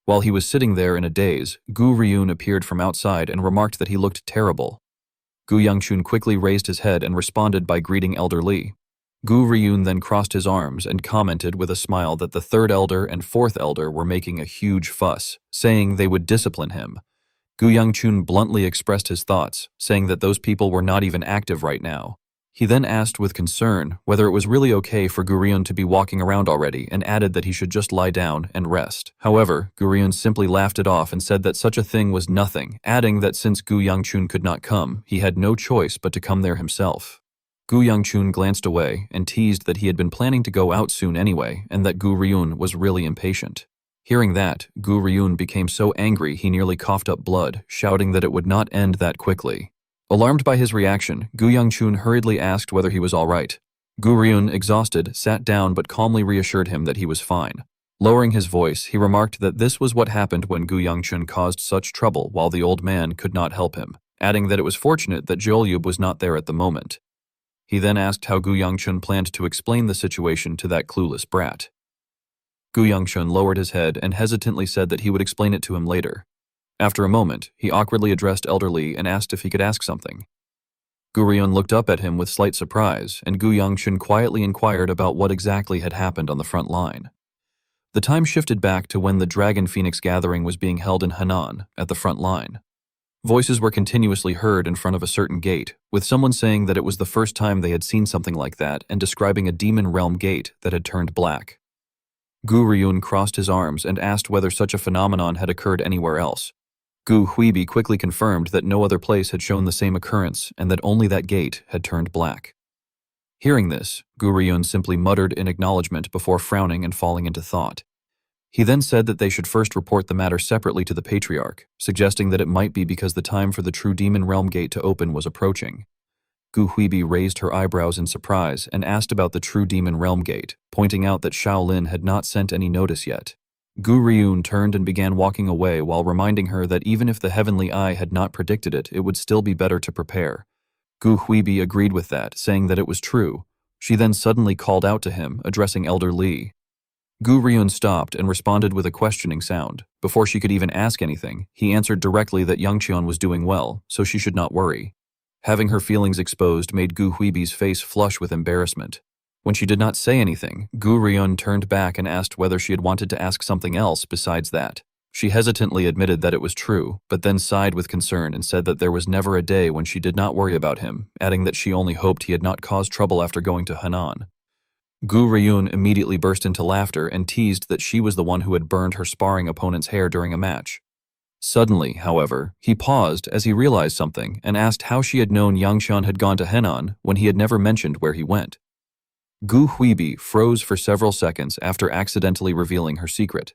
Speaker 1: While he was sitting there in a daze, Gu Ryun appeared from outside and remarked that he looked terrible. Gu Yangchun quickly raised his head and responded by greeting Elder Li. Gu Ryun then crossed his arms and commented with a smile that the third elder and fourth elder were making a huge fuss, saying they would discipline him. Gu Yangchun bluntly expressed his thoughts, saying that those people were not even active right now. He then asked with concern whether it was really okay for Gu Ryun to be walking around already and added that he should just lie down and rest. However, Gu Ryun simply laughed it off and said that such a thing was nothing, adding that since Gu Yangchun could not come, he had no choice but to come there himself. Gu Yangchun glanced away and teased that he had been planning to go out soon anyway and that Gu Ryun was really impatient. Hearing that, Gu Ryun became so angry he nearly coughed up blood, shouting that it would not end that quickly. Alarmed by his reaction, Gu Yangchun hurriedly asked whether he was all right. Gu Ryun, exhausted, sat down but calmly reassured him that he was fine. Lowering his voice, he remarked that this was what happened when Gu Yangchun caused such trouble while the old man could not help him, adding that it was fortunate that Jolyub was not there at the moment. He then asked how Gu Yangchun planned to explain the situation to that clueless brat. Gu Yangchun lowered his head and hesitantly said that he would explain it to him later. After a moment, he awkwardly addressed Elder Li and asked if he could ask something. Gu Ryun looked up at him with slight surprise, and Gu Yangchun quietly inquired about what exactly had happened on the front line. The time shifted back to when the Dragon Phoenix gathering was being held in Henan, at the front line. Voices were continuously heard in front of a certain gate, with someone saying that it was the first time they had seen something like that and describing a demon realm gate that had turned black. Gu Ryun crossed his arms and asked whether such a phenomenon had occurred anywhere else. Gu Huibi quickly confirmed that no other place had shown the same occurrence and that only that gate had turned black. Hearing this, Gu Ryun simply muttered in acknowledgement before frowning and falling into thought. He then said that they should first report the matter separately to the Patriarch, suggesting that it might be because the time for the true Demon Realm Gate to open was approaching. Gu Huibi raised her eyebrows in surprise and asked about the true Demon Realm Gate, pointing out that Shaolin had not sent any notice yet. Gu Ryun turned and began walking away while reminding her that even if the Heavenly Eye had not predicted it, it would still be better to prepare. Gu Huibi agreed with that, saying that it was true. She then suddenly called out to him, addressing Elder Li. Gu Ryun stopped and responded with a questioning sound. Before she could even ask anything, he answered directly that Yangqian was doing well, so she should not worry. Having her feelings exposed made Gu Huibi's face flush with embarrassment. When she did not say anything, Gu Ryun turned back and asked whether she had wanted to ask something else besides that. She hesitantly admitted that it was true, but then sighed with concern and said that there was never a day when she did not worry about him, adding that she only hoped he had not caused trouble after going to Henan. Gu Ryun immediately burst into laughter and teased that she was the one who had burned her sparring opponent's hair during a match. Suddenly, however, he paused as he realized something and asked how she had known Yangqian had gone to Henan when he had never mentioned where he went. Gu Huibi froze for several seconds after accidentally revealing her secret.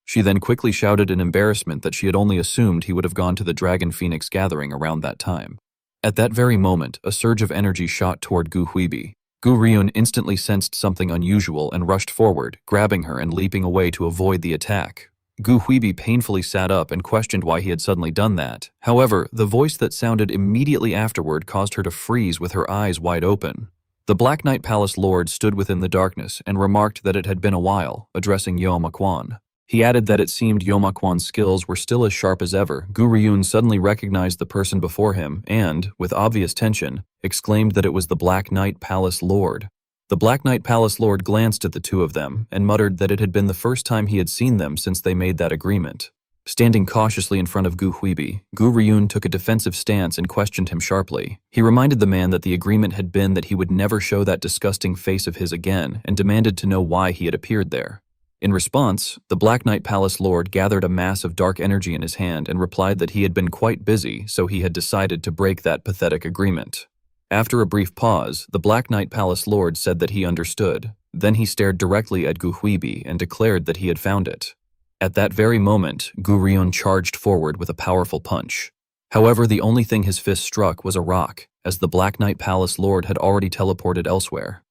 Speaker 1: She then quickly shouted in embarrassment that she had only assumed he would have gone to the Dragon Phoenix gathering around that time. At that very moment, a surge of energy shot toward Gu Huibi. Gu Ryun instantly sensed something unusual and rushed forward, grabbing her and leaping away to avoid the attack. Gu Huibi painfully sat up and questioned why he had suddenly done that. However, the voice that sounded immediately afterward caused her to freeze with her eyes wide open. The Black Knight Palace Lord stood within the darkness and remarked that it had been a while, addressing Yo Makwan. He added that it seemed Yo Makwan's skills were still as sharp as ever. Gu Ryun suddenly recognized the person before him and, with obvious tension, exclaimed that it was the Black Knight Palace Lord. The Black Knight Palace Lord glanced at the two of them and muttered that it had been the first time he had seen them since they made that agreement. Standing cautiously in front of Gu Huibi, Gu Ryun took a defensive stance and questioned him sharply. He reminded the man that the agreement had been that he would never show that disgusting face of his again and demanded to know why he had appeared there. In response, the Black Knight Palace Lord gathered a mass of dark energy in his hand and replied that he had been quite busy, so he had decided to break that pathetic agreement. After a brief pause, the Black Knight Palace Lord said that he understood. Then he stared directly at Gu Huibi and declared that he had found it. At that very moment, Gu Ryun charged forward with a powerful punch. However, the only thing his fist struck was a rock, as the Black Knight Palace Lord had already teleported elsewhere.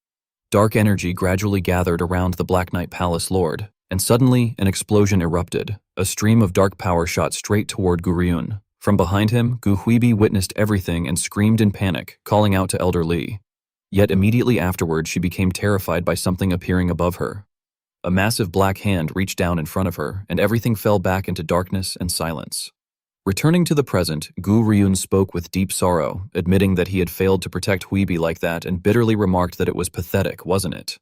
Speaker 1: Dark energy gradually gathered around the Black Knight Palace Lord, and suddenly an explosion erupted. A stream of dark power shot straight toward Gu Ryun. From behind him, Gu Huibi witnessed everything and screamed in panic, calling out to Elder Li. Yet immediately afterward, she became terrified by something appearing above her. A massive black hand reached down in front of her, and everything fell back into darkness and silence. Returning to the present, Gu Ryun spoke with deep sorrow, admitting that he had failed to protect Huibi like that and bitterly remarked that it was pathetic, wasn't it?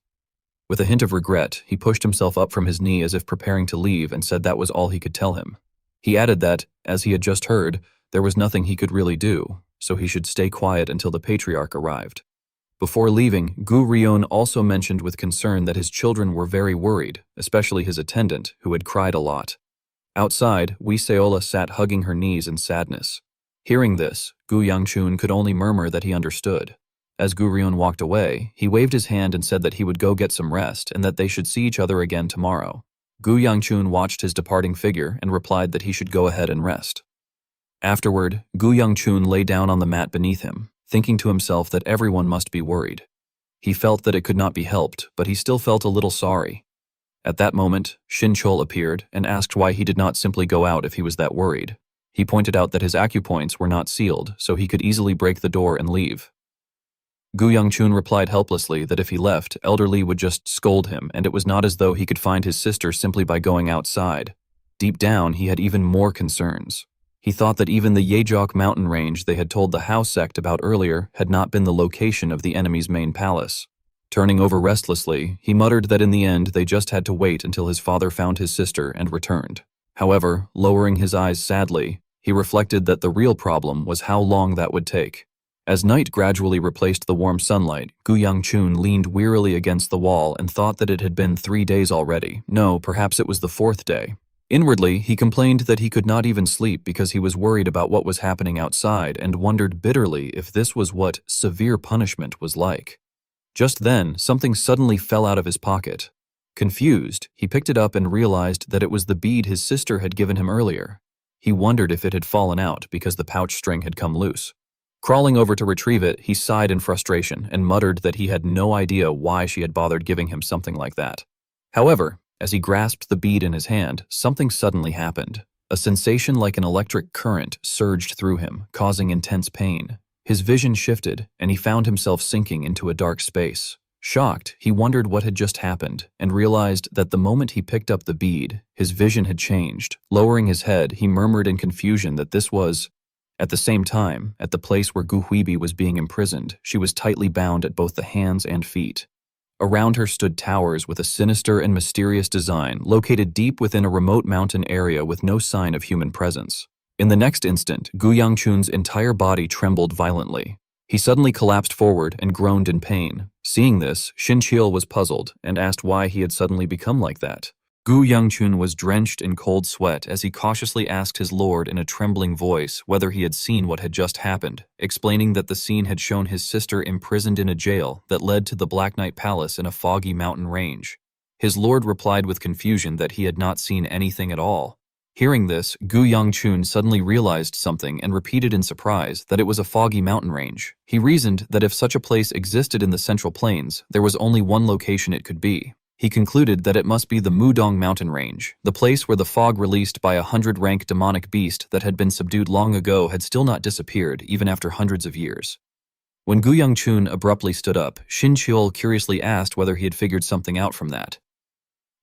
Speaker 1: With a hint of regret, he pushed himself up from his knee as if preparing to leave and said that was all he could tell him. He added that, as he had just heard, there was nothing he could really do, so he should stay quiet until the Patriarch arrived. Before leaving, Gu Ryun also mentioned with concern that his children were very worried, especially his attendant, who had cried a lot. Outside, Wee Seola sat hugging her knees in sadness. Hearing this, Gu Yangchun could only murmur that he understood. As Gu Ryun walked away, he waved his hand and said that he would go get some rest and that they should see each other again tomorrow. Gu Yangchun watched his departing figure and replied that he should go ahead and rest. Afterward, Gu Yangchun lay down on the mat beneath him, thinking to himself that everyone must be worried. He felt that it could not be helped, but he still felt a little sorry. At that moment, Shin Chol appeared and asked why he did not simply go out if he was that worried. He pointed out that his acupoints were not sealed, so he could easily break the door and leave. Gu Yangchun replied helplessly that if he left, Elder Li would just scold him, and it was not as though he could find his sister simply by going outside. Deep down, he had even more concerns. He thought that even the Yejok mountain range they had told the Hao sect about earlier had not been the location of the enemy's main palace. Turning over restlessly, he muttered that in the end they just had to wait until his father found his sister and returned. However, lowering his eyes sadly, he reflected that the real problem was how long that would take. As night gradually replaced the warm sunlight, Gu Yangchun leaned wearily against the wall and thought that it had been 3 days already. No, perhaps it was the 4th day. Inwardly, he complained that he could not even sleep because he was worried about what was happening outside and wondered bitterly if this was what severe punishment was like. Just then, something suddenly fell out of his pocket. Confused, he picked it up and realized that it was the bead his sister had given him earlier. He wondered if it had fallen out because the pouch string had come loose. Crawling over to retrieve it, he sighed in frustration and muttered that he had no idea why she had bothered giving him something like that. However, as he grasped the bead in his hand, something suddenly happened. A sensation like an electric current surged through him, causing intense pain. His vision shifted, and he found himself sinking into a dark space. Shocked, he wondered what had just happened, and realized that the moment he picked up the bead, his vision had changed. Lowering his head, he murmured in confusion that this was... At the same time, at the place where Gu Huibi was being imprisoned, she was tightly bound at both the hands and feet. Around her stood towers with a sinister and mysterious design, located deep within a remote mountain area with no sign of human presence. In the next instant, Gu Yangchun's entire body trembled violently. He suddenly collapsed forward and groaned in pain. Seeing this, Xin Qiu was puzzled and asked why he had suddenly become like that. Gu Yangchun was drenched in cold sweat as he cautiously asked his lord in a trembling voice whether he had seen what had just happened, explaining that the scene had shown his sister imprisoned in a jail that led to the Black Knight Palace in a foggy mountain range. His lord replied with confusion that he had not seen anything at all. Hearing this, Gu Yangchun suddenly realized something and repeated in surprise that it was a foggy mountain range. He reasoned that if such a place existed in the Central Plains, there was only one location it could be. He concluded that it must be the Mudong mountain range, the place where the fog released by a 100-rank demonic beast that had been subdued long ago had still not disappeared even after hundreds of years. When Gu Yangchun abruptly stood up, Xin Qiu curiously asked whether he had figured something out from that.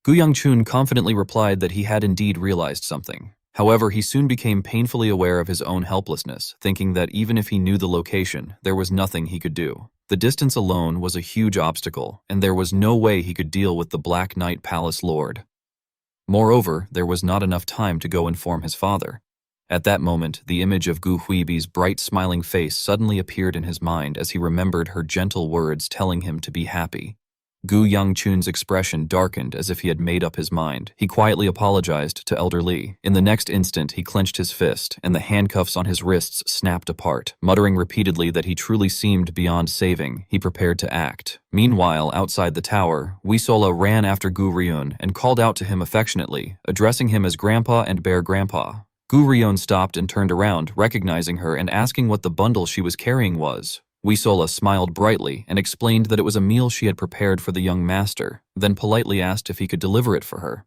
Speaker 1: Gu Yangchun confidently replied that he had indeed realized something. However, he soon became painfully aware of his own helplessness, thinking that even if he knew the location, there was nothing he could do. The distance alone was a huge obstacle, and there was no way he could deal with the Black Knight Palace Lord. Moreover, there was not enough time to go inform his father. At that moment, the image of Gu Huibi's bright smiling face suddenly appeared in his mind as he remembered her gentle words telling him to be happy. Gu Yangchun's expression darkened as if he had made up his mind. He quietly apologized to Elder Li. In the next instant, he clenched his fist, and the handcuffs on his wrists snapped apart. Muttering repeatedly that he truly seemed beyond saving, he prepared to act. Meanwhile, outside the tower, Wisola ran after Gu Ryun and called out to him affectionately, addressing him as Grandpa and Bear Grandpa. Gu Ryun stopped and turned around, recognizing her and asking what the bundle she was carrying was. Wisola smiled brightly and explained that it was a meal she had prepared for the young master, then politely asked if he could deliver it for her.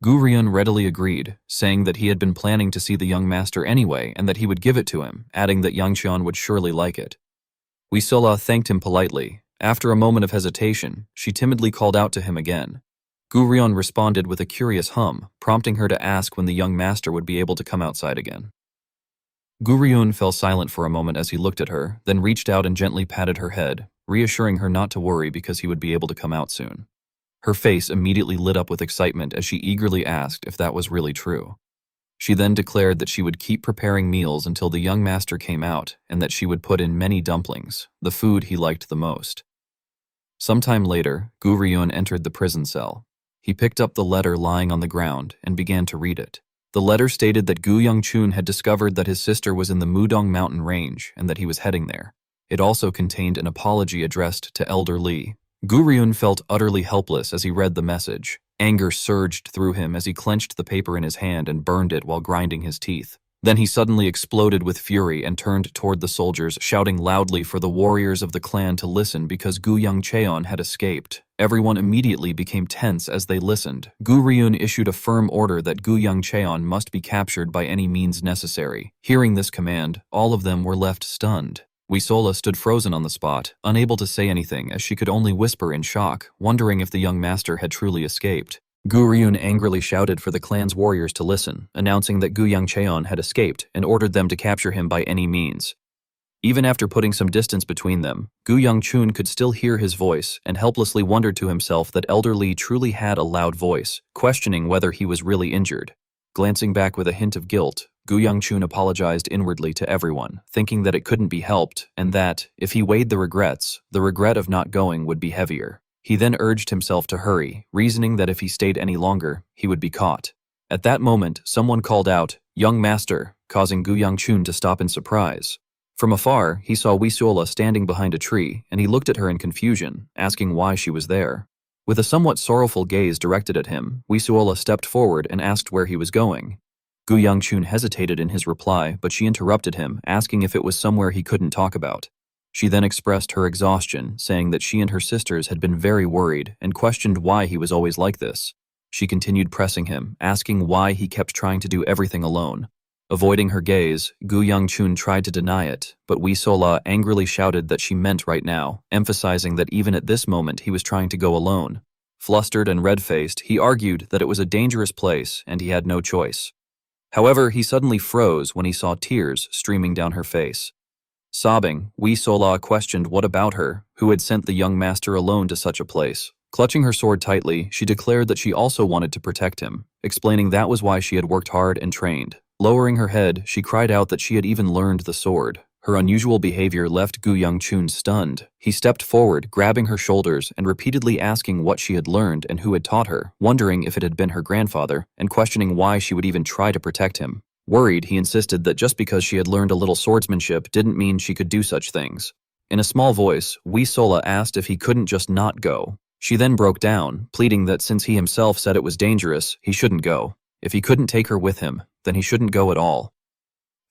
Speaker 1: Gu Ryun readily agreed, saying that he had been planning to see the young master anyway and that he would give it to him, adding that Yangqian would surely like it. Wisola thanked him politely. After a moment of hesitation, she timidly called out to him again. Gu Ryun responded with a curious hum, prompting her to ask when the young master would be able to come outside again. Gu Ryun fell silent for a moment as he looked at her, then reached out and gently patted her head, reassuring her not to worry because he would be able to come out soon. Her face immediately lit up with excitement as she eagerly asked if that was really true. She then declared that she would keep preparing meals until the young master came out and that she would put in many dumplings, the food he liked the most. Sometime later, Gu Ryun entered the prison cell. He picked up the letter lying on the ground and began to read it. The letter stated that Gu Yangchun had discovered that his sister was in the Mudong mountain range and that he was heading there. It also contained an apology addressed to Elder Li. Gu Ryun felt utterly helpless as he read the message. Anger surged through him as he clenched the paper in his hand and burned it while grinding his teeth. Then he suddenly exploded with fury and turned toward the soldiers, shouting loudly for the warriors of the clan to listen because Gu Yangcheon had escaped. Everyone immediately became tense as they listened. Gu Ryun issued a firm order that Gu Yangcheon must be captured by any means necessary. Hearing this command, all of them were left stunned. Wisola stood frozen on the spot, unable to say anything as she could only whisper in shock, wondering if the young master had truly escaped. Gu Ryun angrily shouted for the clan's warriors to listen, announcing that Gu Yangcheon had escaped and ordered them to capture him by any means. Even after putting some distance between them, Gu Yangchun could still hear his voice and helplessly wondered to himself that Elder Li truly had a loud voice, questioning whether he was really injured. Glancing back with a hint of guilt, Gu Yangchun apologized inwardly to everyone, thinking that it couldn't be helped and that, if he weighed the regrets, the regret of not going would be heavier. He then urged himself to hurry, reasoning that if he stayed any longer, he would be caught. At that moment, someone called out, "Young master," causing Gu Yangchun to stop in surprise. From afar, he saw Wisuola standing behind a tree, and he looked at her in confusion, asking why she was there. With a somewhat sorrowful gaze directed at him, Wisuola stepped forward and asked where he was going. Gu Yangchun hesitated in his reply, but she interrupted him, asking if it was somewhere he couldn't talk about. She then expressed her exhaustion, saying that she and her sisters had been very worried and questioned why he was always like this. She continued pressing him, asking why he kept trying to do everything alone. Avoiding her gaze, Gu Yangchun tried to deny it, but Wisuola angrily shouted that she meant right now, emphasizing that even at this moment he was trying to go alone. Flustered and red-faced, he argued that it was a dangerous place and he had no choice. However, he suddenly froze when he saw tears streaming down her face. Sobbing, Wisuola questioned what about her, who had sent the young master alone to such a place. Clutching her sword tightly, she declared that she also wanted to protect him, explaining that was why she had worked hard and trained. Lowering her head, she cried out that she had even learned the sword. Her unusual behavior left Gu Yangchun stunned. He stepped forward, grabbing her shoulders and repeatedly asking what she had learned and who had taught her, wondering if it had been her grandfather, and questioning why she would even try to protect him. Worried, he insisted that just because she had learned a little swordsmanship didn't mean she could do such things. In a small voice, Wisuola asked if he couldn't just not go. She then broke down, pleading that since he himself said it was dangerous, he shouldn't go. If he couldn't take her with him, then he shouldn't go at all.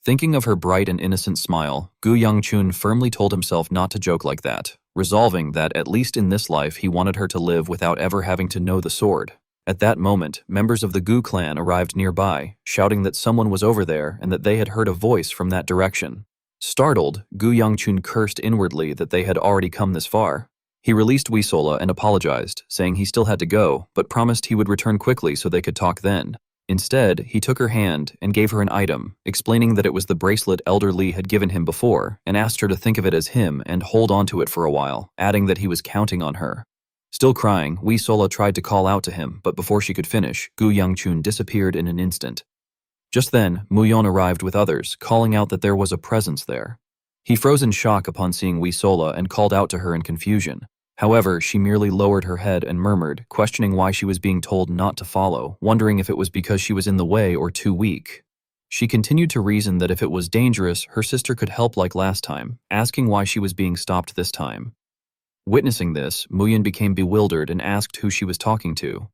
Speaker 1: Thinking of her bright and innocent smile, Gu Yangchun firmly told himself not to joke like that, resolving that at least in this life he wanted her to live without ever having to know the sword. At that moment, members of the Gu clan arrived nearby, shouting that someone was over there and that they had heard a voice from that direction. Startled, Gu Yangchun cursed inwardly that they had already come this far. He released Wisuola and apologized, saying he still had to go, but promised he would return quickly so they could talk then. Instead, he took her hand and gave her an item, explaining that it was the bracelet Elder Li had given him before, and asked her to think of it as him and hold on to it for a while, adding that he was counting on her. Still crying, Wisuola tried to call out to him, but before she could finish, Gu Yangchun disappeared in an instant. Just then, Muyon arrived with others, calling out that there was a presence there. He froze in shock upon seeing Wisuola and called out to her in confusion. However, she merely lowered her head and murmured, questioning why she was being told not to follow, wondering if it was because she was in the way or too weak. She continued to reason that if it was dangerous, her sister could help like last time, asking why she was being stopped this time. Witnessing this, Muyon became bewildered and asked who she was talking to.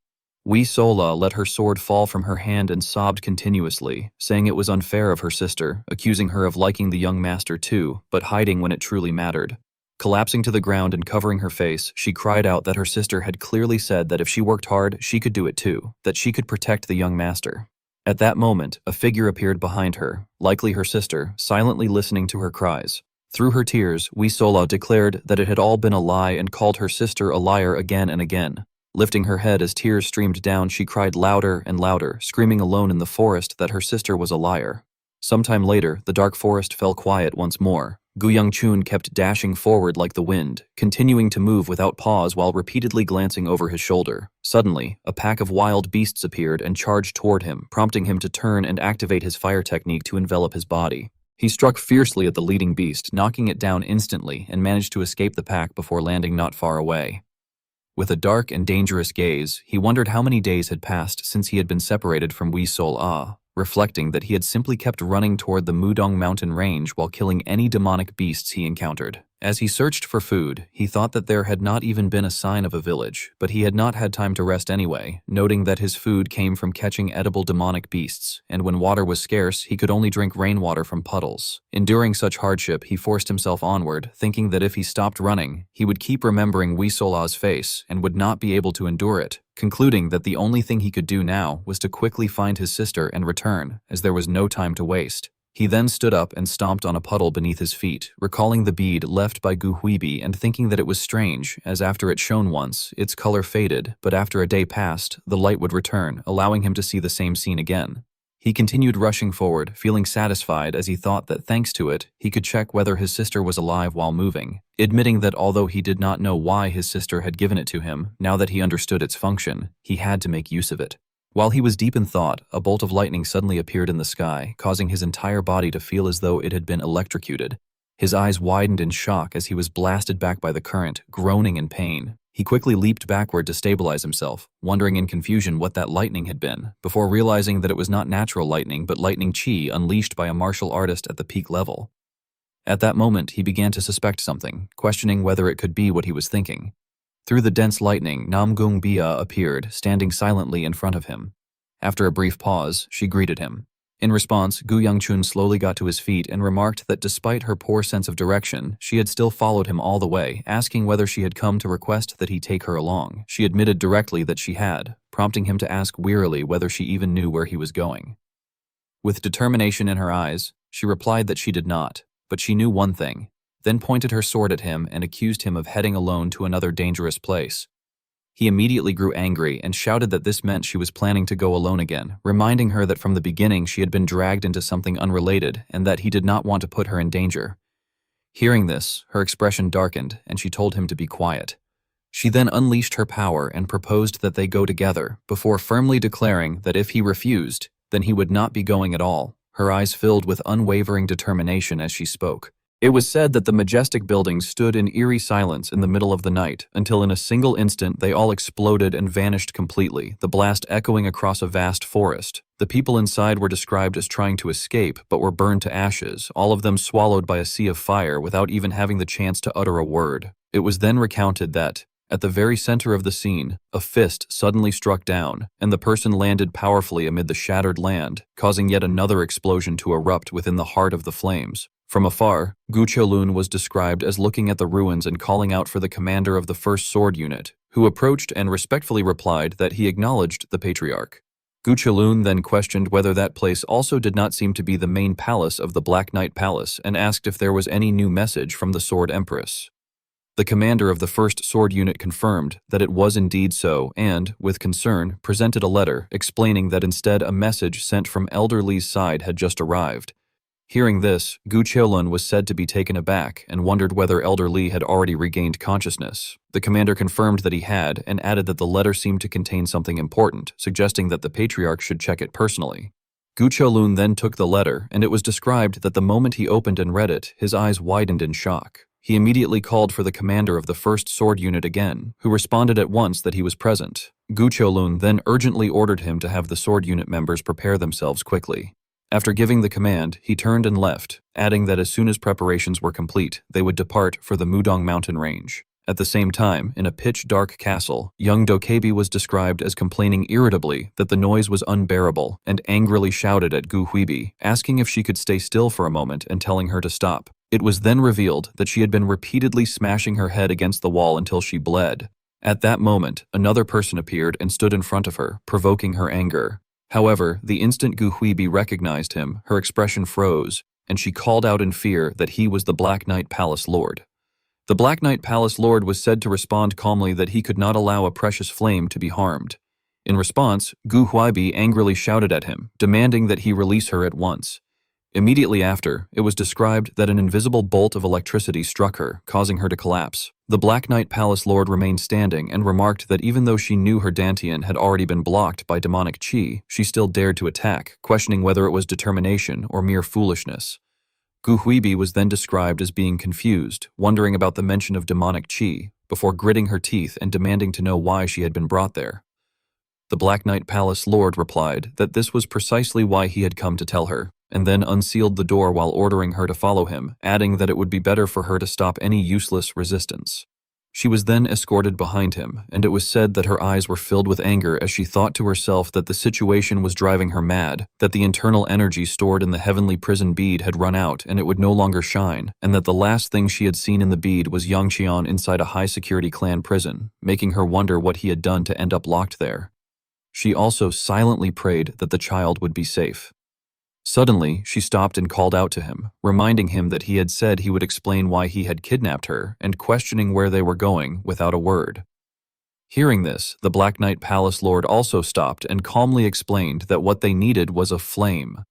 Speaker 1: Wisuola let her sword fall from her hand and sobbed continuously, saying it was unfair of her sister, accusing her of liking the young master too, but hiding when it truly mattered. Collapsing to the ground and covering her face, she cried out that her sister had clearly said that if she worked hard, she could do it too, that she could protect the young master. At that moment, a figure appeared behind her, likely her sister, silently listening to her cries. Through her tears, Wisuola declared that it had all been a lie and called her sister a liar again and again. Lifting her head as tears streamed down, she cried louder and louder, screaming alone in the forest that her sister was a liar. Sometime later, the dark forest fell quiet once more. Gu Yangchun kept dashing forward like the wind, continuing to move without pause while repeatedly glancing over his shoulder. Suddenly, a pack of wild beasts appeared and charged toward him, prompting him to turn and activate his fire technique to envelop his body. He struck fiercely at the leading beast, knocking it down instantly, and managed to escape the pack before landing not far away. With a dark and dangerous gaze, he wondered how many days had passed since he had been separated from Wisuola, reflecting that he had simply kept running toward the Mudong mountain range while killing any demonic beasts he encountered. As he searched for food, he thought that there had not even been a sign of a village, but he had not had time to rest anyway, noting that his food came from catching edible demonic beasts, and when water was scarce, he could only drink rainwater from puddles. Enduring such hardship, he forced himself onward, thinking that if he stopped running, he would keep remembering Wisuola's face and would not be able to endure it, concluding that the only thing he could do now was to quickly find his sister and return, as there was no time to waste. He then stood up and stomped on a puddle beneath his feet, recalling the bead left by Gu Huibi and thinking that it was strange, as after it shone once, its color faded, but after a day passed, the light would return, allowing him to see the same scene again. He continued rushing forward, feeling satisfied as he thought that thanks to it, he could check whether his sister was alive while moving, admitting that although he did not know why his sister had given it to him, now that he understood its function, he had to make use of it. While he was deep in thought, a bolt of lightning suddenly appeared in the sky, causing his entire body to feel as though it had been electrocuted. His eyes widened in shock as he was blasted back by the current, groaning in pain. He quickly leaped backward to stabilize himself, wondering in confusion what that lightning had been, before realizing that it was not natural lightning but lightning chi unleashed by a martial artist at the peak level. At that moment, he began to suspect something, questioning whether it could be what he was thinking. Through the dense lightning, Namgung Bia appeared, standing silently in front of him. After a brief pause, she greeted him. In response, Gu Yangchun slowly got to his feet and remarked that despite her poor sense of direction, she had still followed him all the way, asking whether she had come to request that he take her along. She admitted directly that she had, prompting him to ask wearily whether she even knew where he was going. With determination in her eyes, she replied that she did not, but she knew one thing, then pointed her sword at him and accused him of heading alone to another dangerous place. He immediately grew angry and shouted that this meant she was planning to go alone again, reminding her that from the beginning she had been dragged into something unrelated and that he did not want to put her in danger. Hearing this, her expression darkened and she told him to be quiet. She then unleashed her power and proposed that they go together, before firmly declaring that if he refused, then he would not be going at all, her eyes filled with unwavering determination as she spoke. It was said that the majestic buildings stood in eerie silence in the middle of the night, until in a single instant they all exploded and vanished completely, the blast echoing across a vast forest. The people inside were described as trying to escape, but were burned to ashes, all of them swallowed by a sea of fire without even having the chance to utter a word. It was then recounted that, at the very center of the scene, a fist suddenly struck down, and the person landed powerfully amid the shattered land, causing yet another explosion to erupt within the heart of the flames. From afar, Gu Qiulun was described as looking at the ruins and calling out for the commander of the first sword unit, who approached and respectfully replied that he acknowledged the patriarch. Gu Qiulun then questioned whether that place also did not seem to be the main palace of the Black Knight Palace and asked if there was any new message from the Sword Empress. The commander of the first sword unit confirmed that it was indeed so and, with concern, presented a letter explaining that instead a message sent from Elder Li's side had just arrived. Hearing this, Gu Qiulun was said to be taken aback and wondered whether Elder Li had already regained consciousness. The commander confirmed that he had and added that the letter seemed to contain something important, suggesting that the patriarch should check it personally. Gu Qiulun then took the letter, and it was described that the moment he opened and read it, his eyes widened in shock. He immediately called for the commander of the first sword unit again, who responded at once that he was present. Gu Qiulun then urgently ordered him to have the sword unit members prepare themselves quickly. After giving the command, he turned and left, adding that as soon as preparations were complete, they would depart for the Mudong mountain range. At the same time, in a pitch-dark castle, young Dokebi was described as complaining irritably that the noise was unbearable and angrily shouted at Gu Huibi, asking if she could stay still for a moment and telling her to stop. It was then revealed that she had been repeatedly smashing her head against the wall until she bled. At that moment, another person appeared and stood in front of her, provoking her anger. However, the instant Gu Huibi recognized him, her expression froze, and she called out in fear that he was the Black Knight Palace Lord. The Black Knight Palace Lord was said to respond calmly that he could not allow a precious flame to be harmed. In response, Gu Huibi angrily shouted at him, demanding that he release her at once. Immediately after, it was described that an invisible bolt of electricity struck her, causing her to collapse. The Black Knight Palace Lord remained standing and remarked that even though she knew her dantian had already been blocked by demonic chi, she still dared to attack, questioning whether it was determination or mere foolishness. Gu Huibi was then described as being confused, wondering about the mention of demonic chi, before gritting her teeth and demanding to know why she had been brought there. The Black Knight Palace Lord replied that this was precisely why he had come to tell her, and then unsealed the door while ordering her to follow him, adding that it would be better for her to stop any useless resistance. She was then escorted behind him, and it was said that her eyes were filled with anger as she thought to herself that the situation was driving her mad, that the internal energy stored in the heavenly prison bead had run out and it would no longer shine, and that the last thing she had seen in the bead was Yang Qian inside a high-security clan prison, making her wonder what he had done to end up locked there. She also silently prayed that the child would be safe. Suddenly, she stopped and called out to him, reminding him that he had said he would explain why he had kidnapped her and questioning where they were going without a word. Hearing this, the Black Knight Palace Lord also stopped and calmly explained that what they needed was a flame.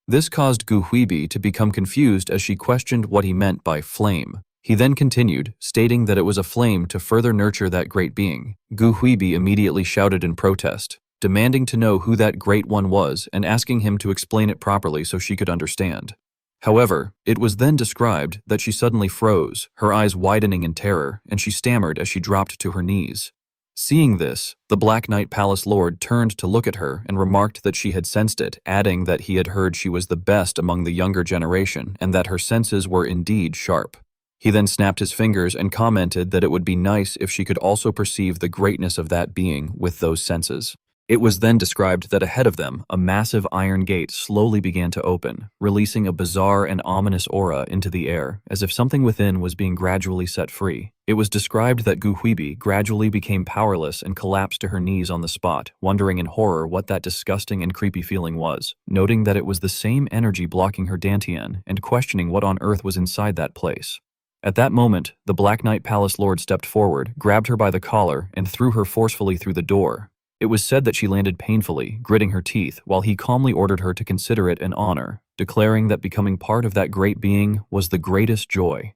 Speaker 1: This caused Gu Huibi to become confused as she questioned what he meant by flame. He then continued, stating that it was a flame to further nurture that great being. Gu Huibi immediately shouted in protest, demanding to know who that great one was and asking him to explain it properly so she could understand. However, it was then described that she suddenly froze, her eyes widening in terror, and she stammered as she dropped to her knees. Seeing this, the Black Knight Palace Lord turned to look at her and remarked that she had sensed it, adding that he had heard she was the best among the younger generation and that her senses were indeed sharp. He then snapped his fingers and commented that it would be nice if she could also perceive the greatness of that being with those senses. It was then described that ahead of them, a massive iron gate slowly began to open, releasing a bizarre and ominous aura into the air, as if something within was being gradually set free. It was described that Gu Huibi gradually became powerless and collapsed to her knees on the spot, wondering in horror what that disgusting and creepy feeling was, noting that it was the same energy blocking her dantian and questioning what on earth was inside that place. At that moment, the Black Knight Palace Lord stepped forward, grabbed her by the collar, and threw her forcefully through the door. It was said that she landed painfully, gritting her teeth, while he calmly ordered her to consider it an honor, declaring that becoming part of that great being was the greatest joy.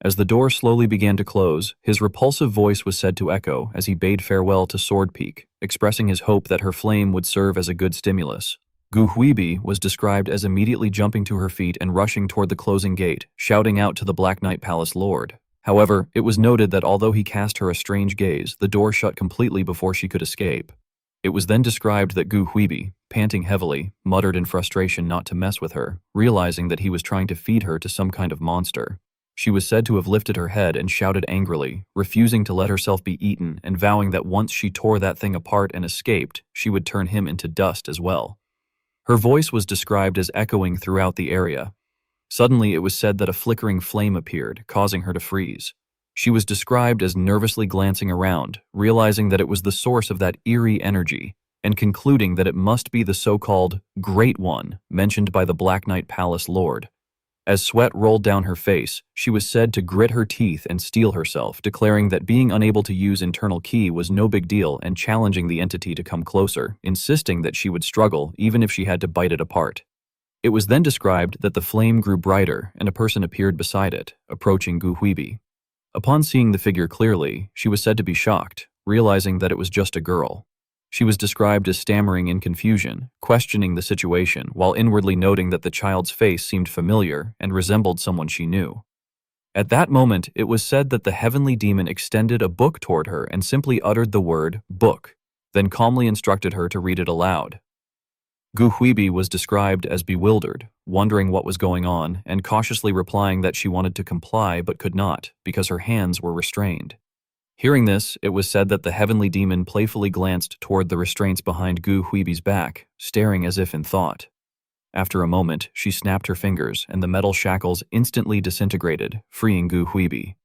Speaker 1: As the door slowly began to close, his repulsive voice was said to echo as he bade farewell to Sword Peak, expressing his hope that her flame would serve as a good stimulus. Gu Huibi was described as immediately jumping to her feet and rushing toward the closing gate, shouting out to the Black Knight Palace Lord. However, it was noted that although he cast her a strange gaze, the door shut completely before she could escape. It was then described that Gu Huibi, panting heavily, muttered in frustration not to mess with her, realizing that he was trying to feed her to some kind of monster. She was said to have lifted her head and shouted angrily, refusing to let herself be eaten and vowing that once she tore that thing apart and escaped, she would turn him into dust as well. Her voice was described as echoing throughout the area. Suddenly, it was said that a flickering flame appeared, causing her to freeze. She was described as nervously glancing around, realizing that it was the source of that eerie energy, and concluding that it must be the so-called Great One mentioned by the Black Knight Palace Lord. As sweat rolled down her face, she was said to grit her teeth and steel herself, declaring that being unable to use internal ki was no big deal and challenging the entity to come closer, insisting that she would struggle even if she had to bite it apart. It was then described that the flame grew brighter and a person appeared beside it, approaching Gu Huibi. Upon seeing the figure clearly, she was said to be shocked, realizing that it was just a girl. She was described as stammering in confusion, questioning the situation while inwardly noting that the child's face seemed familiar and resembled someone she knew. At that moment, it was said that the heavenly demon extended a book toward her and simply uttered the word book, then calmly instructed her to read it aloud. Gu Huibi was described as bewildered, wondering what was going on, and cautiously replying that she wanted to comply but could not, because her hands were restrained. Hearing this, it was said that the heavenly demon playfully glanced toward the restraints behind Gu Huibi's back, staring as if in thought. After a moment, she snapped her fingers, and the metal shackles instantly disintegrated, freeing Gu Huibi.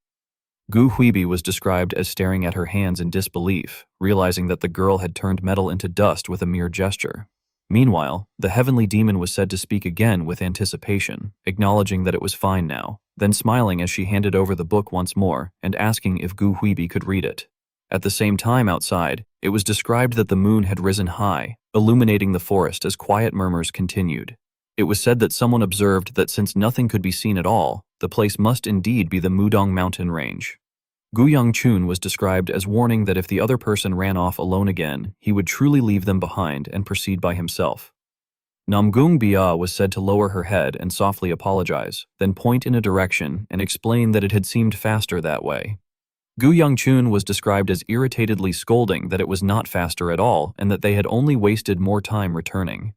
Speaker 1: Gu Huibi was described as staring at her hands in disbelief, realizing that the girl had turned metal into dust with a mere gesture. Meanwhile, the heavenly demon was said to speak again with anticipation, acknowledging that it was fine now, then smiling as she handed over the book once more and asking if Gu Huibi could read it. At the same time outside, it was described that the moon had risen high, illuminating the forest as quiet murmurs continued. It was said that someone observed that since nothing could be seen at all, the place must indeed be the Mudong mountain range. Gu Yangchun was described as warning that if the other person ran off alone again, he would truly leave them behind and proceed by himself. Namgung Bia was said to lower her head and softly apologize, then point in a direction and explain that it had seemed faster that way. Gu Yangchun was described as irritatedly scolding that it was not faster at all and that they had only wasted more time returning.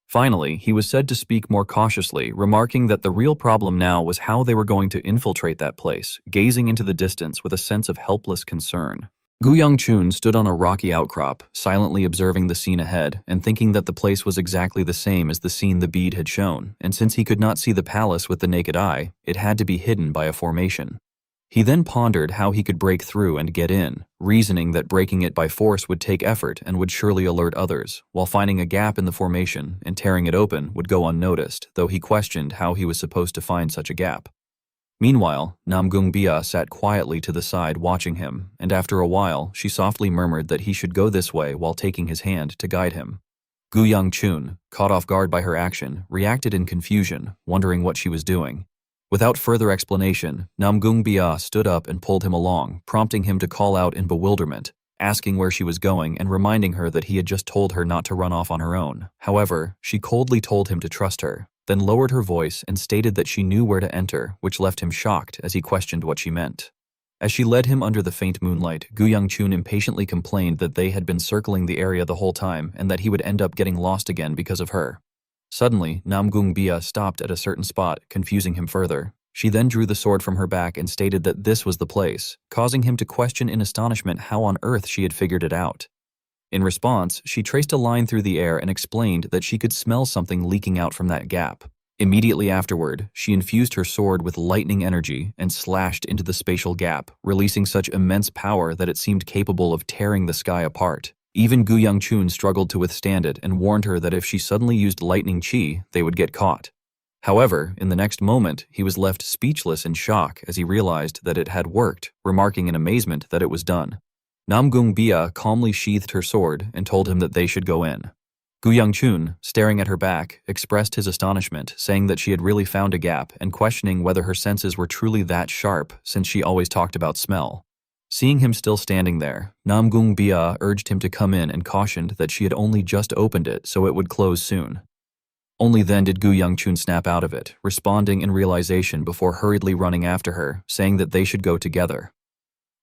Speaker 1: Finally, he was said to speak more cautiously, remarking that the real problem now was how they were going to infiltrate that place, gazing into the distance with a sense of helpless concern. Gu Yangchun stood on a rocky outcrop, silently observing the scene ahead and thinking that the place was exactly the same as the scene the bead had shown, and since he could not see the palace with the naked eye, it had to be hidden by a formation. He then pondered how he could break through and get in, reasoning that breaking it by force would take effort and would surely alert others, while finding a gap in the formation and tearing it open would go unnoticed, though he questioned how he was supposed to find such a gap. Meanwhile, Namgung Bia sat quietly to the side watching him, and after a while, she softly murmured that he should go this way while taking his hand to guide him. Gu Yangchun, caught off guard by her action, reacted in confusion, wondering what she was doing. Without further explanation, Namgung Bia stood up and pulled him along, prompting him to call out in bewilderment, asking where she was going and reminding her that he had just told her not to run off on her own. However, she coldly told him to trust her, then lowered her voice and stated that she knew where to enter, which left him shocked as he questioned what she meant. As she led him under the faint moonlight, Gu Young-chun impatiently complained that they had been circling the area the whole time and that he would end up getting lost again because of her. Suddenly, Namgung-bia stopped at a certain spot, confusing him further. She then drew the sword from her back and stated that this was the place, causing him to question in astonishment how on earth she had figured it out. In response, she traced a line through the air and explained that she could smell something leaking out from that gap. Immediately afterward, she infused her sword with lightning energy and slashed into the spatial gap, releasing such immense power that it seemed capable of tearing the sky apart. Even Gu Young-chun struggled to withstand it and warned her that if she suddenly used lightning chi, they would get caught. However, in the next moment, he was left speechless in shock as he realized that it had worked, remarking in amazement that it was done. Namgung-bia calmly sheathed her sword and told him that they should go in. Gu Young-chun, staring at her back, expressed his astonishment, saying that she had really found a gap and questioning whether her senses were truly that sharp since she always talked about smell. Seeing him still standing there, Namgung-bia urged him to come in and cautioned that she had only just opened it so it would close soon. Only then did Gu Young-chun snap out of it, responding in realization before hurriedly running after her, saying that they should go together.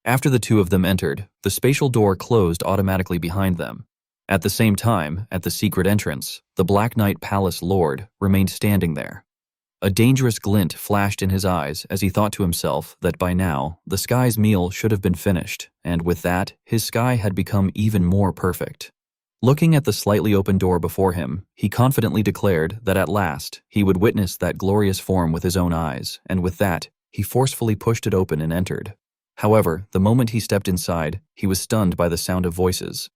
Speaker 1: After the two of them entered, the spatial door closed automatically behind them. At the same time, at the secret entrance, the Black Knight Palace Lord remained standing there. A dangerous glint flashed in his eyes as he thought to himself that by now, the sky's meal should have been finished, and with that, his sky had become even more perfect. Looking at the slightly open door before him, he confidently declared that at last, he would witness that glorious form with his own eyes, and with that, he forcefully pushed it open and entered. However, the moment he stepped inside, he was stunned by the sound of voices.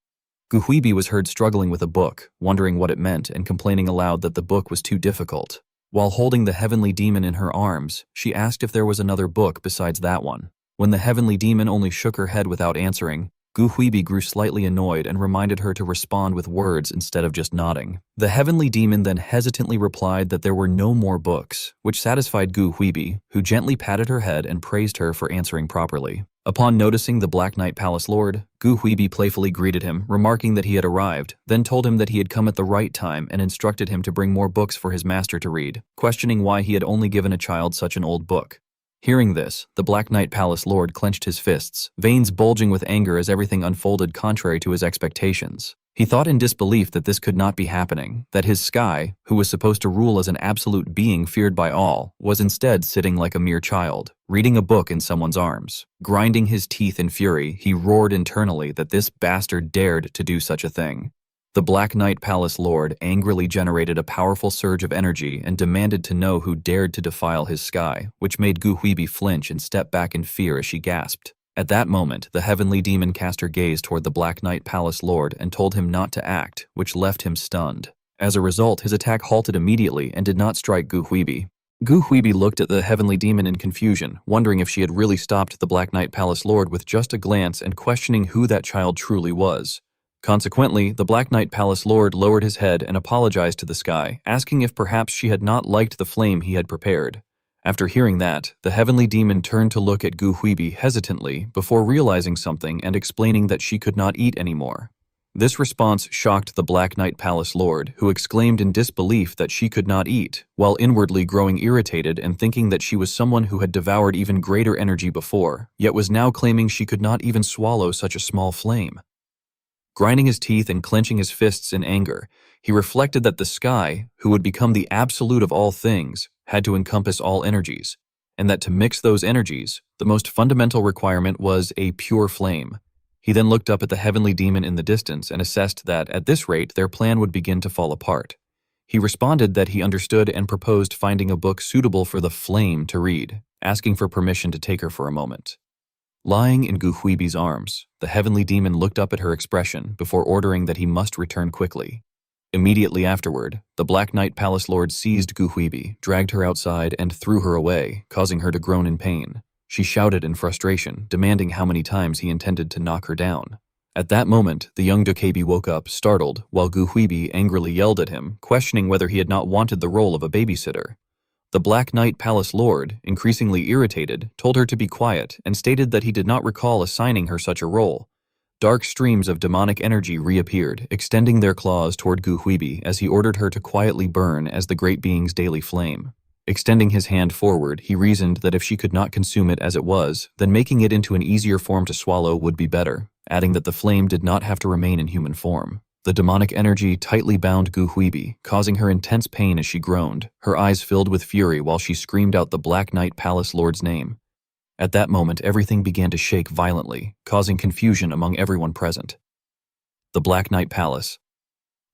Speaker 1: Gu Huibi was heard struggling with a book, wondering what it meant and complaining aloud that the book was too difficult. While holding the heavenly demon in her arms, she asked if there was another book besides that one. When the heavenly demon only shook her head without answering, Gu Huibi grew slightly annoyed and reminded her to respond with words instead of just nodding. The heavenly demon then hesitantly replied that there were no more books, which satisfied Gu Huibi, who gently patted her head and praised her for answering properly. Upon noticing the Black Knight Palace Lord, Gu Huibi playfully greeted him, remarking that he had arrived, then told him that he had come at the right time and instructed him to bring more books for his master to read, questioning why he had only given a child such an old book. Hearing this, the Black Knight Palace Lord clenched his fists, veins bulging with anger as everything unfolded contrary to his expectations. He thought in disbelief that this could not be happening, that his sky, who was supposed to rule as an absolute being feared by all, was instead sitting like a mere child, reading a book in someone's arms. Grinding his teeth in fury, he roared internally that this bastard dared to do such a thing. The Black Knight Palace Lord angrily generated a powerful surge of energy and demanded to know who dared to defile his sky, which made Gu Huibi flinch and step back in fear as she gasped. At that moment, the heavenly demon cast her gaze toward the Black Knight Palace Lord and told him not to act, which left him stunned. As a result, his attack halted immediately and did not strike Gu Huibi. Gu Huibi looked at the heavenly demon in confusion, wondering if she had really stopped the Black Knight Palace Lord with just a glance and questioning who that child truly was. Consequently, the Black Knight Palace Lord lowered his head and apologized to the sky, asking if perhaps she had not liked the flame he had prepared. After hearing that, the heavenly demon turned to look at Gu Huibi hesitantly before realizing something and explaining that she could not eat anymore. This response shocked the Black Knight Palace Lord, who exclaimed in disbelief that she could not eat, while inwardly growing irritated and thinking that she was someone who had devoured even greater energy before, yet was now claiming she could not even swallow such a small flame. Grinding his teeth and clenching his fists in anger, he reflected that the sky, who would become the absolute of all things, had to encompass all energies, and that to mix those energies, the most fundamental requirement was a pure flame. He then looked up at the heavenly demon in the distance and assessed that, at this rate, their plan would begin to fall apart. He responded that he understood and proposed finding a book suitable for the flame to read, asking for permission to take her for a moment. Lying in Gu Huibi's arms, the heavenly demon looked up at her expression before ordering that he must return quickly. Immediately afterward, the Black Knight Palace Lord seized Gu Huibi, dragged her outside, and threw her away, causing her to groan in pain. She shouted in frustration, demanding how many times he intended to knock her down. At that moment, the young Dokebi woke up, startled, while Gu Huibi angrily yelled at him, questioning whether he had not wanted the role of a babysitter. The Black Knight Palace Lord, increasingly irritated, told her to be quiet and stated that he did not recall assigning her such a role. Dark streams of demonic energy reappeared, extending their claws toward Gu Huibi as he ordered her to quietly burn as the great being's daily flame. Extending his hand forward, he reasoned that if she could not consume it as it was, then making it into an easier form to swallow would be better, adding that the flame did not have to remain in human form. The demonic energy tightly bound Gu Huibi, causing her intense pain as she groaned, her eyes filled with fury while she screamed out the Black Knight Palace Lord's name. At that moment, everything began to shake violently, causing confusion among everyone present. The Black Knight Palace.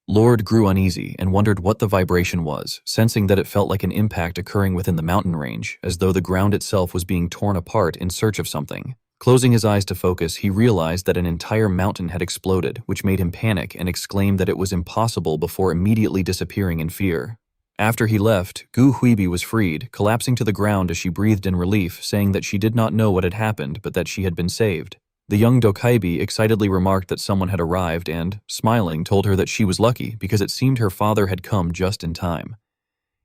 Speaker 1: Lord grew uneasy and wondered what the vibration was, sensing that it felt like an impact occurring within the mountain range, as though the ground itself was being torn apart in search of something. Closing his eyes to focus, he realized that an entire mountain had exploded, which made him panic and exclaim that it was impossible before immediately disappearing in fear. After he left, Gu Huibi was freed, collapsing to the ground as she breathed in relief, saying that she did not know what had happened but that she had been saved. The young Dokaibi excitedly remarked that someone had arrived and, smiling, told her that she was lucky because it seemed her father had come just in time.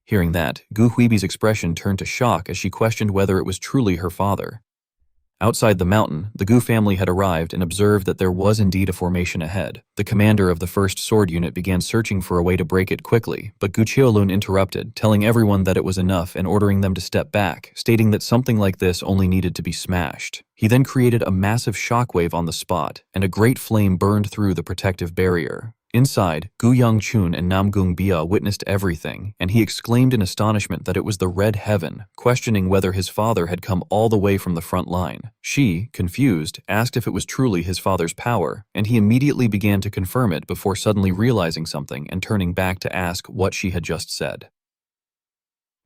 Speaker 1: Hearing that, Gu Huibi's expression turned to shock as she questioned whether it was truly her father. Outside the mountain, the Gu family had arrived and observed that there was indeed a formation ahead. The commander of the first sword unit began searching for a way to break it quickly, but Gu Qiulun interrupted, telling everyone that it was enough and ordering them to step back, stating that something like this only needed to be smashed. He then created a massive shockwave on the spot, and a great flame burned through the protective barrier. Inside, Gu Yangchun and Namgung Bia witnessed everything, and he exclaimed in astonishment that it was the Red Heaven, questioning whether his father had come all the way from the front line. She, confused, asked if it was truly his father's power, and he immediately began to confirm it before suddenly realizing something and turning back to ask what she had just said.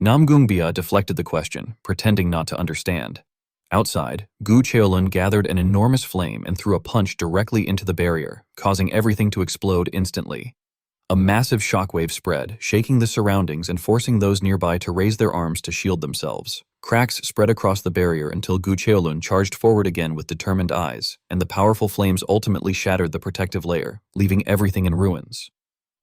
Speaker 1: Namgung Bia deflected the question, pretending not to understand. Outside, Gu Qiulun gathered an enormous flame and threw a punch directly into the barrier, causing everything to explode instantly. A massive shockwave spread, shaking the surroundings and forcing those nearby to raise their arms to shield themselves. Cracks spread across the barrier until Gu Qiulun charged forward again with determined eyes, and the powerful flames ultimately shattered the protective layer, leaving everything in ruins.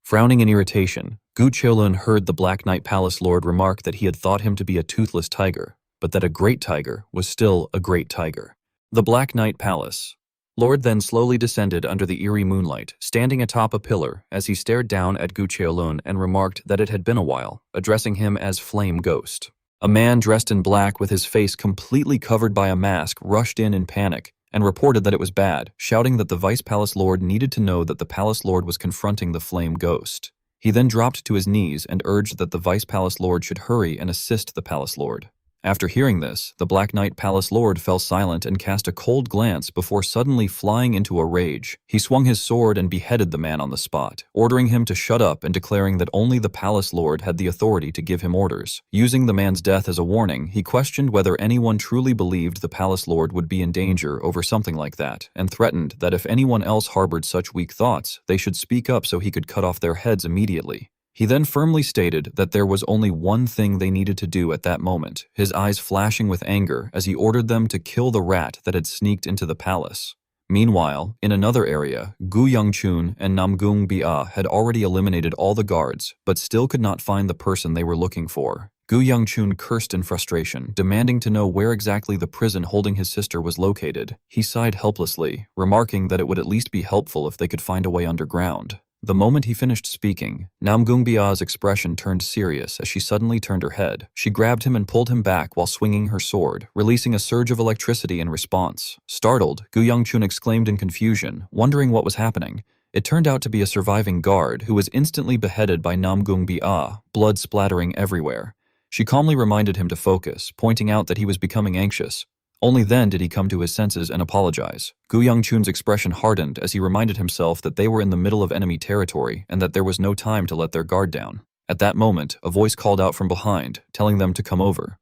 Speaker 1: Frowning in irritation, Gu Qiulun heard the Black Knight Palace Lord remark that he had thought him to be a toothless tiger, but that a great tiger was still a great tiger. The Black Knight Palace. Lord then slowly descended under the eerie moonlight, standing atop a pillar as he stared down at Gu Qiulun and remarked that it had been a while, addressing him as Flame Ghost. A man dressed in black with his face completely covered by a mask rushed in panic and reported that it was bad, shouting that the Vice Palace Lord needed to know that the Palace Lord was confronting the Flame Ghost. He then dropped to his knees and urged that the Vice Palace Lord should hurry and assist the Palace Lord. After hearing this, the Black Knight Palace Lord fell silent and cast a cold glance before suddenly flying into a rage. He swung his sword and beheaded the man on the spot, ordering him to shut up and declaring that only the Palace Lord had the authority to give him orders. Using the man's death as a warning, he questioned whether anyone truly believed the Palace Lord would be in danger over something like that, and threatened that if anyone else harbored such weak thoughts, they should speak up so he could cut off their heads immediately. He then firmly stated that there was only one thing they needed to do at that moment, his eyes flashing with anger as he ordered them to kill the rat that had sneaked into the palace. Meanwhile, in another area, Gu Yangchun and Namgung Bia had already eliminated all the guards, but still could not find the person they were looking for. Gu Yangchun cursed in frustration, demanding to know where exactly the prison holding his sister was located. He sighed helplessly, remarking that it would at least be helpful if they could find a way underground. The moment he finished speaking, Namgung Bia's expression turned serious as she suddenly turned her head. She grabbed him and pulled him back while swinging her sword, releasing a surge of electricity in response. Startled, Gu Yangchun exclaimed in confusion, wondering what was happening. It turned out to be a surviving guard who was instantly beheaded by Namgung Bia, blood splattering everywhere. She calmly reminded him to focus, pointing out that he was becoming anxious. Only then did he come to his senses and apologize. Gu Yangchun's expression hardened as he reminded himself that they were in the middle of enemy territory and that there was no time to let their guard down. At that moment, a voice called out from behind, telling them to come over.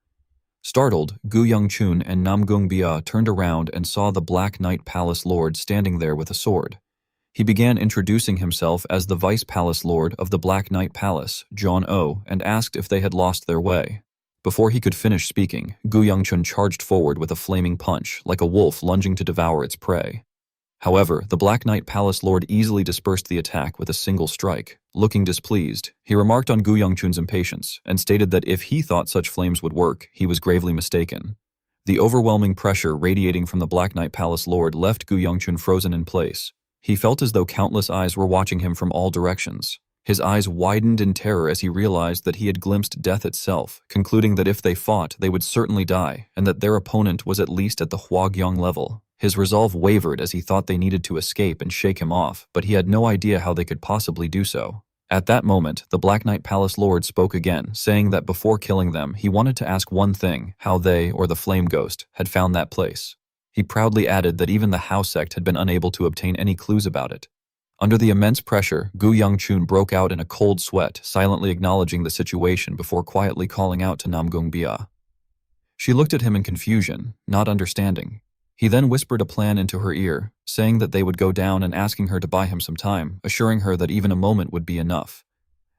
Speaker 1: Startled, Gu Yangchun and Namgung Bia turned around and saw the Black Knight Palace Lord standing there with a sword. He began introducing himself as the Vice Palace Lord of the Black Knight Palace, John O, and asked if they had lost their way. Before he could finish speaking, Gu Yangchun charged forward with a flaming punch, like a wolf lunging to devour its prey. However, the Black Knight Palace Lord easily dispersed the attack with a single strike. Looking displeased, he remarked on Gu Yangchun's impatience and stated that if he thought such flames would work, he was gravely mistaken. The overwhelming pressure radiating from the Black Knight Palace Lord left Gu Yongchun frozen in place. He felt as though countless eyes were watching him from all directions. His eyes widened in terror as he realized that he had glimpsed death itself, concluding that if they fought, they would certainly die, and that their opponent was at least at the Huagyong level. His resolve wavered as he thought they needed to escape and shake him off, but he had no idea how they could possibly do so. At that moment, the Black Knight Palace Lord spoke again, saying that before killing them, he wanted to ask one thing, how they, or the Flame Ghost, had found that place. He proudly added that even the House sect had been unable to obtain any clues about it. Under the immense pressure, Gu Yongchun broke out in a cold sweat, silently acknowledging the situation before quietly calling out to Namgung Bia. She looked at him in confusion, not understanding. He then whispered a plan into her ear, saying that they would go down and asking her to buy him some time, assuring her that even a moment would be enough.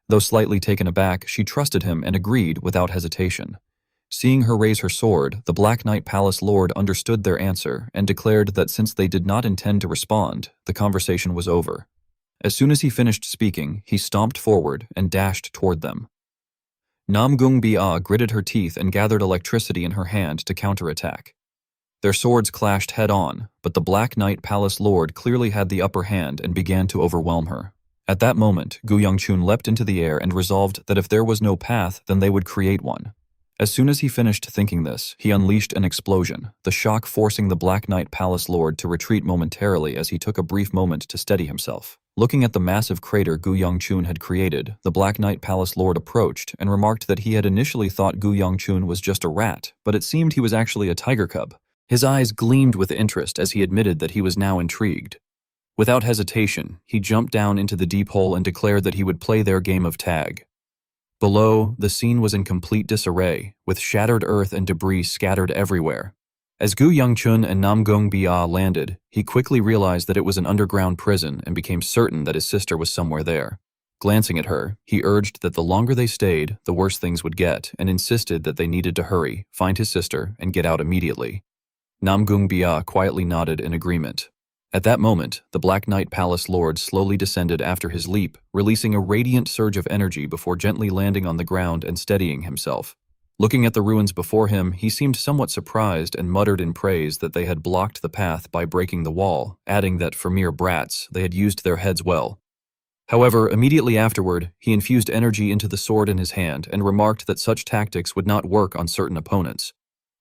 Speaker 1: Though slightly taken aback, she trusted him and agreed without hesitation. Seeing her raise her sword, the Black Knight Palace Lord understood their answer and declared that since they did not intend to respond, the conversation was over. As soon as he finished speaking, he stomped forward and dashed toward them. Namgung Bia gritted her teeth and gathered electricity in her hand to counterattack. Their swords clashed head-on, but the Black Knight Palace Lord clearly had the upper hand and began to overwhelm her. At that moment, Gu Yongchun leapt into the air and resolved that if there was no path, then they would create one. As soon as he finished thinking this, he unleashed an explosion, the shock forcing the Black Knight Palace Lord to retreat momentarily as he took a brief moment to steady himself. Looking at the massive crater Gu Yongchun had created, the Black Knight Palace Lord approached and remarked that he had initially thought Gu Yongchun was just a rat, but it seemed he was actually a tiger cub. His eyes gleamed with interest as he admitted that he was now intrigued. Without hesitation, he jumped down into the deep hole and declared that he would play their game of tag. Below, the scene was in complete disarray, with shattered earth and debris scattered everywhere. As Gu Yongchun and Namgung Bia landed, he quickly realized that it was an underground prison and became certain that his sister was somewhere there. Glancing at her, he urged that the longer they stayed, the worse things would get, and insisted that they needed to hurry, find his sister, and get out immediately. Namgung Bia quietly nodded in agreement. At that moment, the Black Knight Palace Lord slowly descended after his leap, releasing a radiant surge of energy before gently landing on the ground and steadying himself. Looking at the ruins before him, he seemed somewhat surprised and muttered in praise that they had blocked the path by breaking the wall, adding that for mere brats, they had used their heads well. However, immediately afterward, he infused energy into the sword in his hand and remarked that such tactics would not work on certain opponents.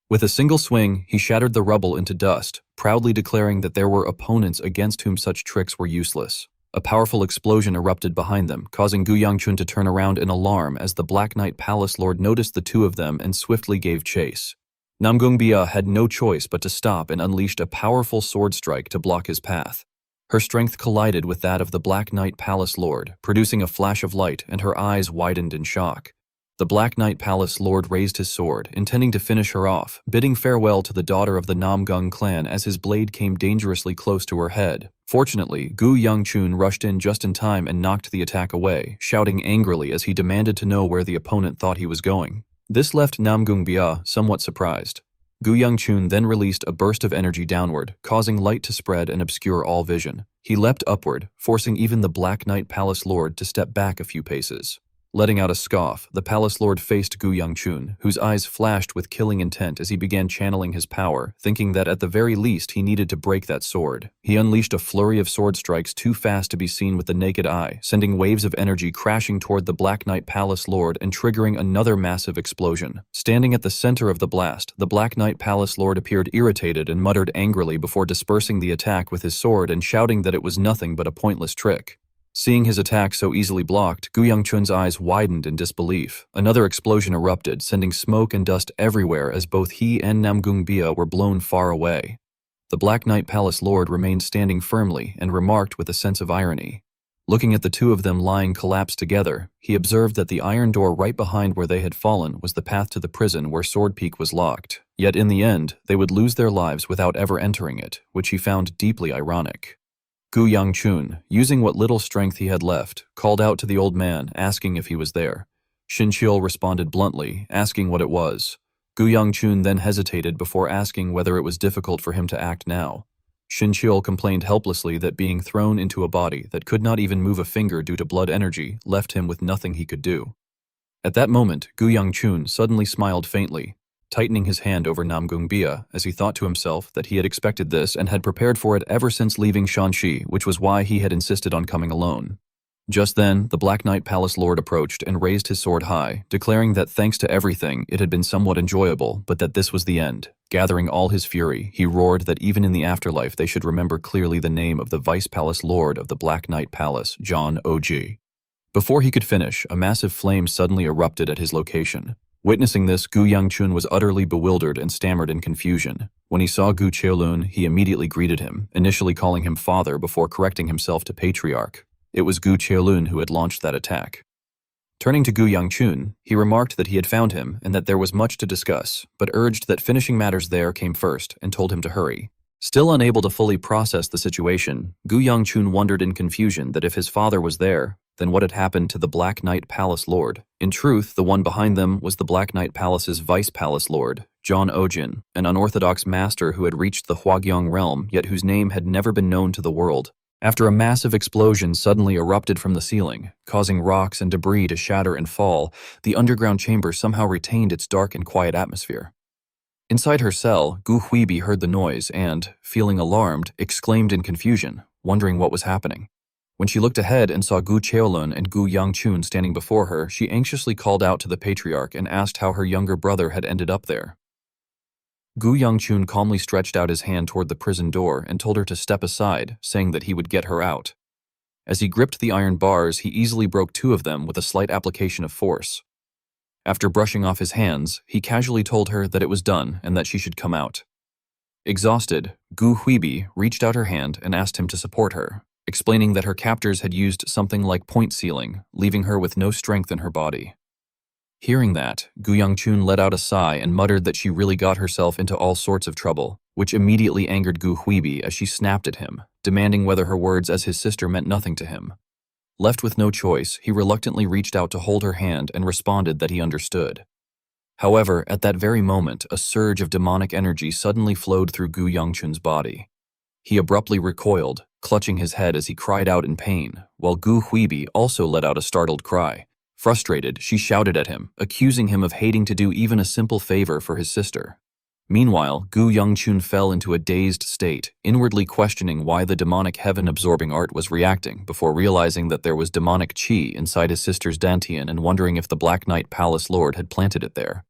Speaker 1: With a single swing, he shattered the rubble into dust, proudly declaring that there were opponents against whom such tricks were useless. A powerful explosion erupted behind them, causing Gu Yongchun to turn around in alarm as the Black Knight Palace Lord noticed the two of them and swiftly gave chase. Namgung Bia had no choice but to stop and unleashed a powerful sword strike to block his path. Her strength collided with that of the Black Knight Palace Lord, producing a flash of light, and her eyes widened in shock. The Black Knight Palace Lord raised his sword, intending to finish her off, bidding farewell to the daughter of the Namgung clan as his blade came dangerously close to her head. Fortunately, Gu Yongchun rushed in just in time and knocked the attack away, shouting angrily as he demanded to know where the opponent thought he was going. This left Namgung Bia somewhat surprised. Gu Yongchun then released a burst of energy downward, causing light to spread and obscure all vision. He leapt upward, forcing even the Black Knight Palace Lord to step back a few paces. Letting out a scoff, the Palace Lord faced Gu Yongchun, whose eyes flashed with killing intent as he began channeling his power, thinking that at the very least he needed to break that sword. He unleashed a flurry of sword strikes too fast to be seen with the naked eye, sending waves of energy crashing toward the Black Knight Palace Lord and triggering another massive explosion. Standing at the center of the blast, the Black Knight Palace Lord appeared irritated and muttered angrily before dispersing the attack with his sword and shouting that it was nothing but a pointless trick. Seeing his attack so easily blocked, Gu Yongchun's eyes widened in disbelief. Another explosion erupted, sending smoke and dust everywhere as both he and Namgung Bia were blown far away. The Black Knight Palace Lord remained standing firmly and remarked with a sense of irony. Looking at the two of them lying collapsed together, he observed that the iron door right behind where they had fallen was the path to the prison where Sword Peak was locked. Yet in the end, they would lose their lives without ever entering it, which he found deeply ironic. Gu Yongchun, using what little strength he had left, called out to the old man, asking if he was there. Xinqiu responded bluntly, asking what it was. Gu Yongchun then hesitated before asking whether it was difficult for him to act now. Xinqiu complained helplessly that being thrown into a body that could not even move a finger due to blood energy left him with nothing he could do. At that moment, Gu Yongchun suddenly smiled faintly. tightening his hand over Namgungbia as he thought to himself that he had expected this and had prepared for it ever since leaving Shanxi, which was why he had insisted on coming alone. Just then, the Black Knight Palace Lord approached and raised his sword high, declaring that thanks to everything, it had been somewhat enjoyable, but that this was the end. Gathering all his fury, he roared that even in the afterlife they should remember clearly the name of the Vice Palace Lord of the Black Knight Palace, John Og. Before he could finish, a massive flame suddenly erupted at his location. Witnessing this, Gu Yangchun was utterly bewildered and stammered in confusion. When he saw Gu Qiulun, he immediately greeted him, initially calling him father before correcting himself to patriarch. It was Gu Qiulun who had launched that attack. Turning to Gu Yangchun, he remarked that he had found him and that there was much to discuss, but urged that finishing matters there came first and told him to hurry. Still unable to fully process the situation, Gu Yangchun wondered in confusion that if his father was there, then what had happened to the Black Knight Palace Lord? In truth, the one behind them was the Black Knight Palace's Vice Palace Lord, John Ojin, an unorthodox master who had reached the Huagyong realm, yet whose name had never been known to the world. After a massive explosion suddenly erupted from the ceiling, causing rocks and debris to shatter and fall, the underground chamber somehow retained its dark and quiet atmosphere. Inside her cell, Gu Huibi heard the noise and, feeling alarmed, exclaimed in confusion, wondering what was happening. When she looked ahead and saw Gu Qiulun and Gu Yangchun standing before her, she anxiously called out to the patriarch and asked how her younger brother had ended up there. Gu Yangchun calmly stretched out his hand toward the prison door and told her to step aside, saying that he would get her out. As he gripped the iron bars, he easily broke two of them with a slight application of force. After brushing off his hands, he casually told her that it was done and that she should come out. Exhausted, Gu Huibi reached out her hand and asked him to support her, explaining that her captors had used something like point sealing, leaving her with no strength in her body. Hearing that, Gu Yangchun let out a sigh and muttered that she really got herself into all sorts of trouble, which immediately angered Gu Huibi as she snapped at him, demanding whether her words as his sister meant nothing to him. Left with no choice, he reluctantly reached out to hold her hand and responded that he understood. However, at that very moment, a surge of demonic energy suddenly flowed through Gu Yangchun's body. He abruptly recoiled, clutching his head as he cried out in pain, while Gu Huibi also let out a startled cry. Frustrated, she shouted at him, accusing him of hating to do even a simple favor for his sister. Meanwhile, Gu Yangchun fell into a dazed state, inwardly questioning why the demonic heaven-absorbing art was reacting before realizing that there was demonic qi inside his sister's dantian and wondering if the Black Knight Palace Lord had planted it there.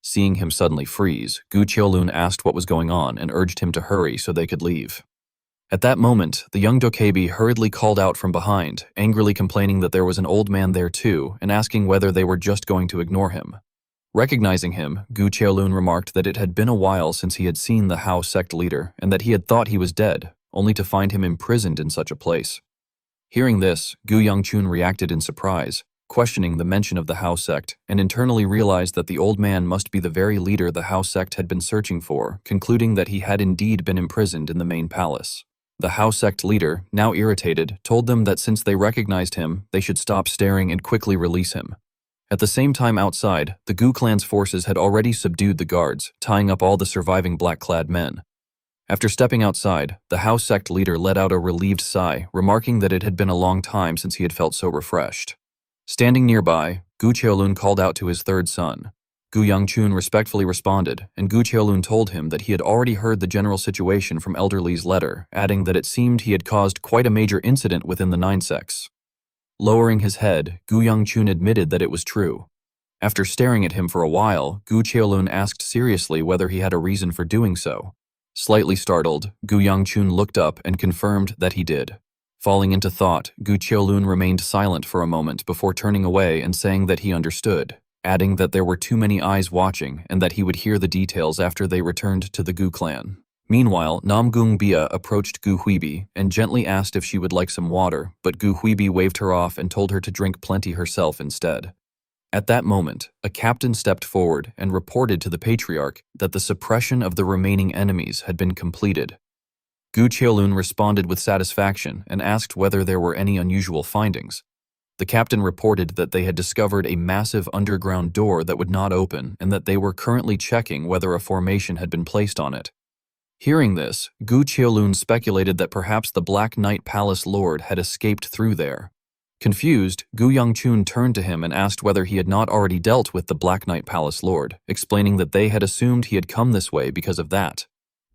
Speaker 1: Seeing him suddenly freeze, Gu Qiulun asked what was going on and urged him to hurry so they could leave. At that moment, the young Dokebi hurriedly called out from behind, angrily complaining that there was an old man there too and asking whether they were just going to ignore him. Recognizing him, Gu Qiulun remarked that it had been a while since he had seen the Hao sect leader and that he had thought he was dead, only to find him imprisoned in such a place. Hearing this, Gu Yangchun reacted in surprise, questioning the mention of the Hao sect, and internally realized that the old man must be the very leader the Hao sect had been searching for, concluding that he had indeed been imprisoned in the main palace. The Hao sect leader, now irritated, told them that since they recognized him, they should stop staring and quickly release him. At the same time outside, the Gu clan's forces had already subdued the guards, tying up all the surviving black-clad men. After stepping outside, the Hao sect leader let out a relieved sigh, remarking that it had been a long time since he had felt so refreshed. Standing nearby, Gu Qiulun called out to his third son. Gu Yangchun respectfully responded, and Gu Qiulun told him that he had already heard the general situation from Elder Li's letter, adding that it seemed he had caused quite a major incident within the 9 sects. Lowering his head, Gu Yangchun admitted that it was true. After staring at him for a while, Gu Qiulun asked seriously whether he had a reason for doing so. Slightly startled, Gu Yangchun looked up and confirmed that he did. Falling into thought, Gu Qiulun remained silent for a moment before turning away and saying that he understood, adding that there were too many eyes watching and that he would hear the details after they returned to the Gu clan. Meanwhile, Namgungbia approached Gu Huibi and gently asked if she would like some water, but Gu Huibi waved her off and told her to drink plenty herself instead. At that moment, a captain stepped forward and reported to the patriarch that the suppression of the remaining enemies had been completed. Gu Qiulun responded with satisfaction and asked whether there were any unusual findings. The captain reported that they had discovered a massive underground door that would not open and that they were currently checking whether a formation had been placed on it. Hearing this, Gu Qiulun speculated that perhaps the Black Knight Palace Lord had escaped through there. Confused, Gu Yongchun turned to him and asked whether he had not already dealt with the Black Knight Palace Lord, explaining that they had assumed he had come this way because of that.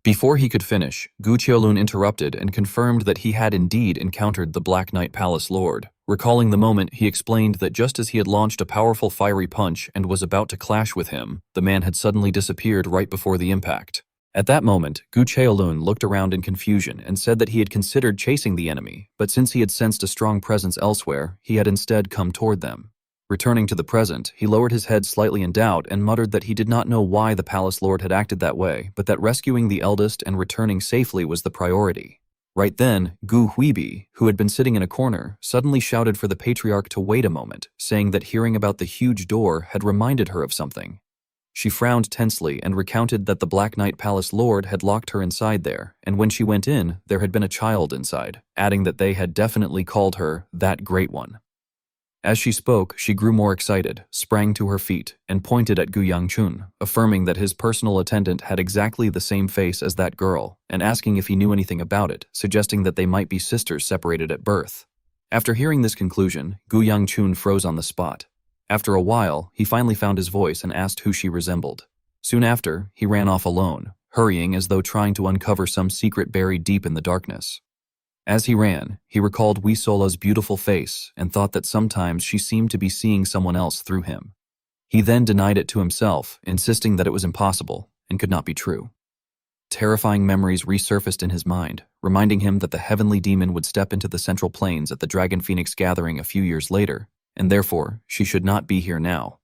Speaker 1: Before he could finish, Gu Qiulun interrupted and confirmed that he had indeed encountered the Black Knight Palace Lord. Recalling the moment, he explained that just as he had launched a powerful fiery punch and was about to clash with him, the man had suddenly disappeared right before the impact. At that moment, Gu Qiulun looked around in confusion and said that he had considered chasing the enemy, but since he had sensed a strong presence elsewhere, he had instead come toward them. Returning to the present, he lowered his head slightly in doubt and muttered that he did not know why the Palace Lord had acted that way, but that rescuing the eldest and returning safely was the priority. Right then, Gu Huibi, who had been sitting in a corner, suddenly shouted for the patriarch to wait a moment, saying that hearing about the huge door had reminded her of something. She frowned tensely and recounted that the Black Knight Palace Lord had locked her inside there, and when she went in, there had been a child inside, adding that they had definitely called her that Great One. As she spoke, she grew more excited, sprang to her feet, and pointed at Gu Yongchun, affirming that his personal attendant had exactly the same face as that girl, and asking if he knew anything about it, suggesting that they might be sisters separated at birth. After hearing this conclusion, Gu Yongchun froze on the spot. After a while, he finally found his voice and asked who she resembled. Soon after, he ran off alone, hurrying as though trying to uncover some secret buried deep in the darkness. As he ran, he recalled Wee Sola's beautiful face and thought that sometimes she seemed to be seeing someone else through him. He then denied it to himself, insisting that it was impossible and could not be true. Terrifying memories resurfaced in his mind, reminding him that the heavenly demon would step into the Central Plains at the Dragon Phoenix gathering a few years later, and therefore she should not be here now.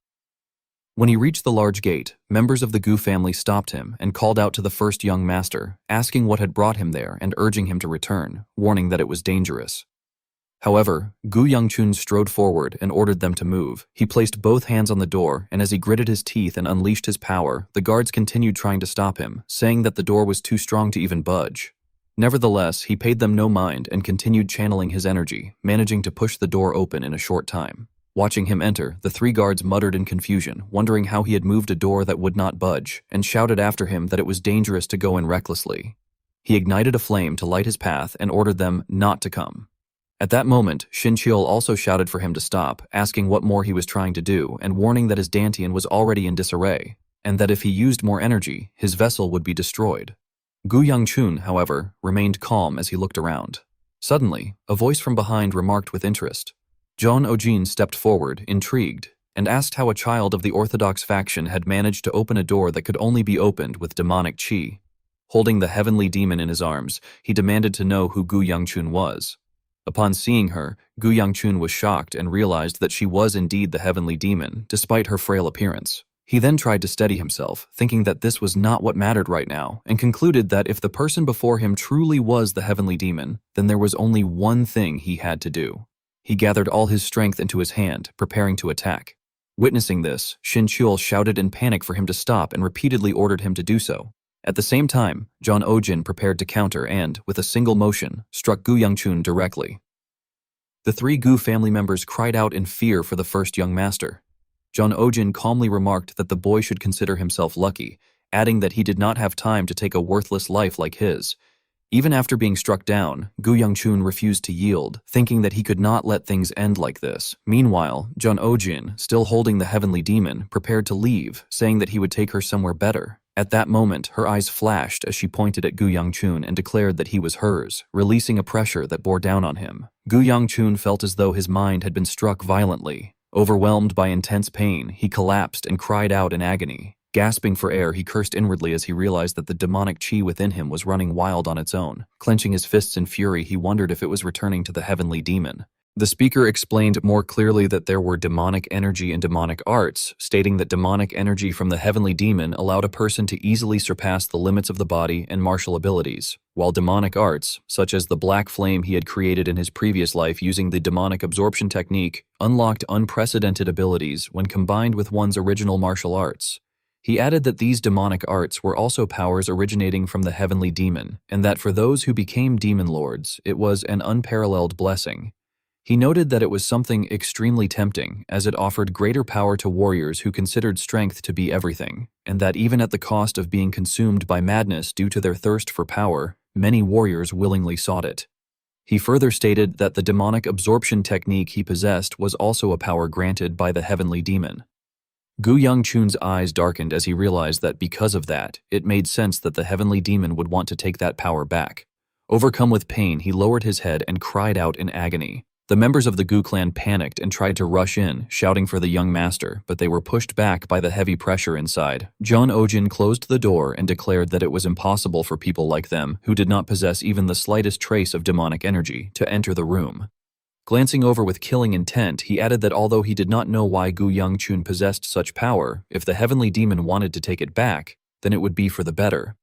Speaker 1: When he reached the large gate, members of the Gu family stopped him and called out to the first young master, asking what had brought him there and urging him to return, warning that it was dangerous. However, Gu Yongchun strode forward and ordered them to move. He placed both hands on the door, and as he gritted his teeth and unleashed his power, the guards continued trying to stop him, saying that the door was too strong to even budge. Nevertheless, he paid them no mind and continued channeling his energy, managing to push the door open in a short time. Watching him enter, the three guards muttered in confusion, wondering how he had moved a door that would not budge, and shouted after him that it was dangerous to go in recklessly. He ignited a flame to light his path and ordered them not to come. At that moment, Xinqiu also shouted for him to stop, asking what more he was trying to do and warning that his Dantian was already in disarray, and that if he used more energy, his vessel would be destroyed. Gu Yongchun, however, remained calm as he looked around. Suddenly, a voice from behind remarked with interest. John Ojin stepped forward, intrigued, and asked how a child of the Orthodox faction had managed to open a door that could only be opened with demonic qi. Holding the heavenly demon in his arms, he demanded to know who Gu Yongchun was. Upon seeing her, Gu Yongchun was shocked and realized that she was indeed the heavenly demon, despite her frail appearance. He then tried to steady himself, thinking that this was not what mattered right now, and concluded that if the person before him truly was the heavenly demon, then there was only one thing he had to do. He gathered all his strength into his hand, preparing to attack. Witnessing this, Xinqiu shouted in panic for him to stop and repeatedly ordered him to do so. At the same time, John Ojin prepared to counter and, with a single motion, struck Gu Yongchun directly. The three Gu family members cried out in fear for the first young master. John Ojin calmly remarked that the boy should consider himself lucky, adding that he did not have time to take a worthless life like his. Even after being struck down, Gu Yongchun refused to yield, thinking that he could not let things end like this. Meanwhile, John Ojin, still holding the heavenly demon, prepared to leave, saying that he would take her somewhere better. At that moment, her eyes flashed as she pointed at Gu Yongchun and declared that he was hers, releasing a pressure that bore down on him. Gu Yongchun felt as though his mind had been struck violently. Overwhelmed by intense pain, he collapsed and cried out in agony. Gasping for air, he cursed inwardly as he realized that the demonic qi within him was running wild on its own. Clenching his fists in fury, he wondered if it was returning to the heavenly demon. The speaker explained more clearly that there were demonic energy and demonic arts, stating that demonic energy from the heavenly demon allowed a person to easily surpass the limits of the body and martial abilities, while demonic arts, such as the black flame he had created in his previous life using the demonic absorption technique, unlocked unprecedented abilities when combined with one's original martial arts. He added that these demonic arts were also powers originating from the heavenly demon, and that for those who became demon lords, it was an unparalleled blessing. He noted that it was something extremely tempting, as it offered greater power to warriors who considered strength to be everything, and that even at the cost of being consumed by madness due to their thirst for power, many warriors willingly sought it. He further stated that the demonic absorption technique he possessed was also a power granted by the heavenly demon. Gu Yangchun's eyes darkened as he realized that because of that, it made sense that the heavenly demon would want to take that power back. Overcome with pain, he lowered his head and cried out in agony. The members of the Gu clan panicked and tried to rush in, shouting for the young master, but they were pushed back by the heavy pressure inside. John Ojin closed the door and declared that it was impossible for people like them, who did not possess even the slightest trace of demonic energy, to enter the room. Glancing over with killing intent, he added that although he did not know why Gu Yangchun possessed such power, if the heavenly demon wanted to take it back, then it would be for the better.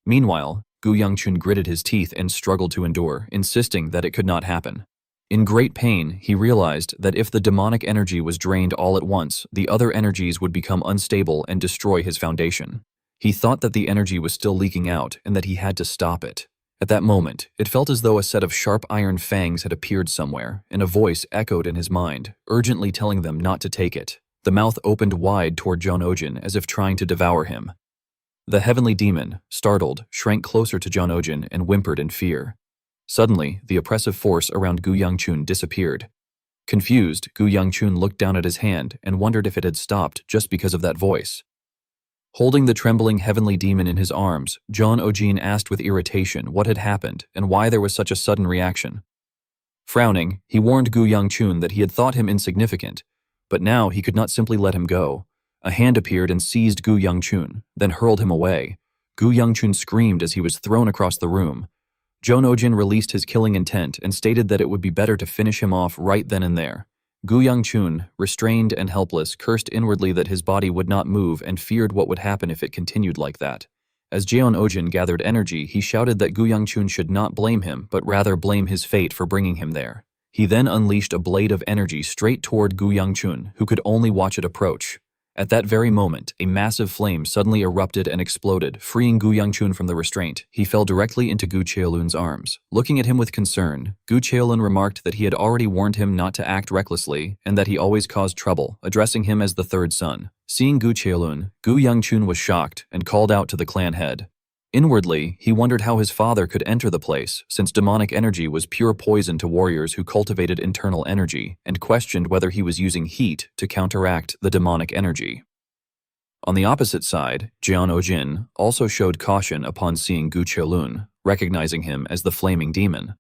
Speaker 1: Meanwhile, Gu Yangchun gritted his teeth and struggled to endure, insisting that it could not happen. In great pain, he realized that if the demonic energy was drained all at once, the other energies would become unstable and destroy his foundation. He thought that the energy was still leaking out and that he had to stop it. At that moment, it felt as though a set of sharp iron fangs had appeared somewhere, and a voice echoed in his mind, urgently telling them not to take it. The mouth opened wide toward John Ojin as if trying to devour him. The heavenly demon, startled, shrank closer to John Ojin and whimpered in fear. Suddenly, the oppressive force around Gu Yangchun disappeared. Confused, Gu Yangchun looked down at his hand and wondered if it had stopped just because of that voice. Holding the trembling heavenly demon in his arms, John Ojin asked with irritation what had happened and why there was such a sudden reaction. Frowning, he warned Gu Yangchun that he had thought him insignificant, but now he could not simply let him go. A hand appeared and seized Gu Yangchun, then hurled him away. Gu Yangchun screamed as he was thrown across the room. John Ojin released his killing intent and stated that it would be better to finish him off right then and there. Gu Yangchun, restrained and helpless, cursed inwardly that his body would not move and feared what would happen if it continued like that. As Jeon Ojin gathered energy, he shouted that Gu Yangchun should not blame him, but rather blame his fate for bringing him there. He then unleashed a blade of energy straight toward Gu Yangchun, who could only watch it approach. At that very moment, a massive flame suddenly erupted and exploded, freeing Gu Yangchun from the restraint. He fell directly into Gu Cheolun's arms. Looking at him with concern, Gu Cheolun remarked that he had already warned him not to act recklessly and that he always caused trouble, addressing him as the third son. Seeing Gu Cheolun, Gu Yangchun was shocked and called out to the clan head. Inwardly, he wondered how his father could enter the place, since demonic energy was pure poison to warriors who cultivated internal energy, and questioned whether he was using heat to counteract the demonic energy. On the opposite side, Jeon Ojin also showed caution upon seeing Gu Cheolun, recognizing him as the flaming demon.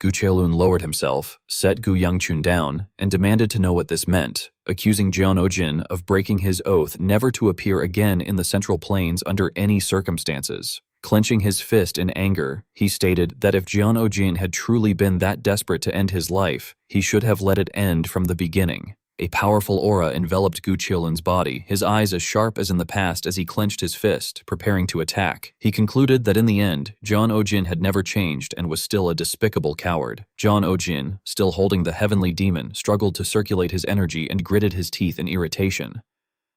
Speaker 1: Gu Cheolun lowered himself, set Gu Yangchun down, and demanded to know what this meant, accusing Jeon Ojin of breaking his oath never to appear again in the Central Plains under any circumstances. Clenching his fist in anger, he stated that if Jeon Ojin had truly been that desperate to end his life, he should have let it end from the beginning. A powerful aura enveloped Gu Cheolun's body, his eyes as sharp as in the past as he clenched his fist, preparing to attack. He concluded that in the end, Jeon Ojin had never changed and was still a despicable coward. Jeon Ojin, still holding the heavenly demon, struggled to circulate his energy and gritted his teeth in irritation.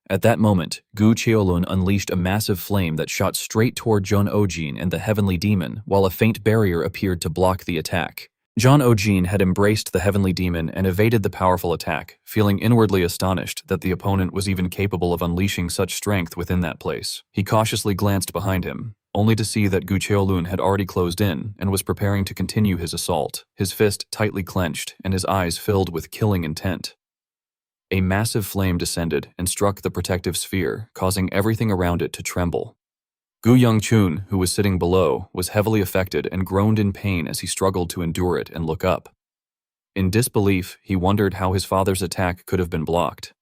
Speaker 1: At that moment, Gu Cheolun unleashed a massive flame that shot straight toward Jeon Ojin and the heavenly demon, while a faint barrier appeared to block the attack. Jeon Ojin had embraced the heavenly demon and evaded the powerful attack, feeling inwardly astonished that the opponent was even capable of unleashing such strength within that place. He cautiously glanced behind him, only to see that Gu Cheolun had already closed in and was preparing to continue his assault, his fist tightly clenched and his eyes filled with killing intent. A massive flame descended and struck the protective sphere, causing everything around it to tremble. Gu Yangchun, who was sitting below, was heavily affected and groaned in pain as he struggled to endure it and look up. In disbelief, he wondered how his father's attack could have been blocked.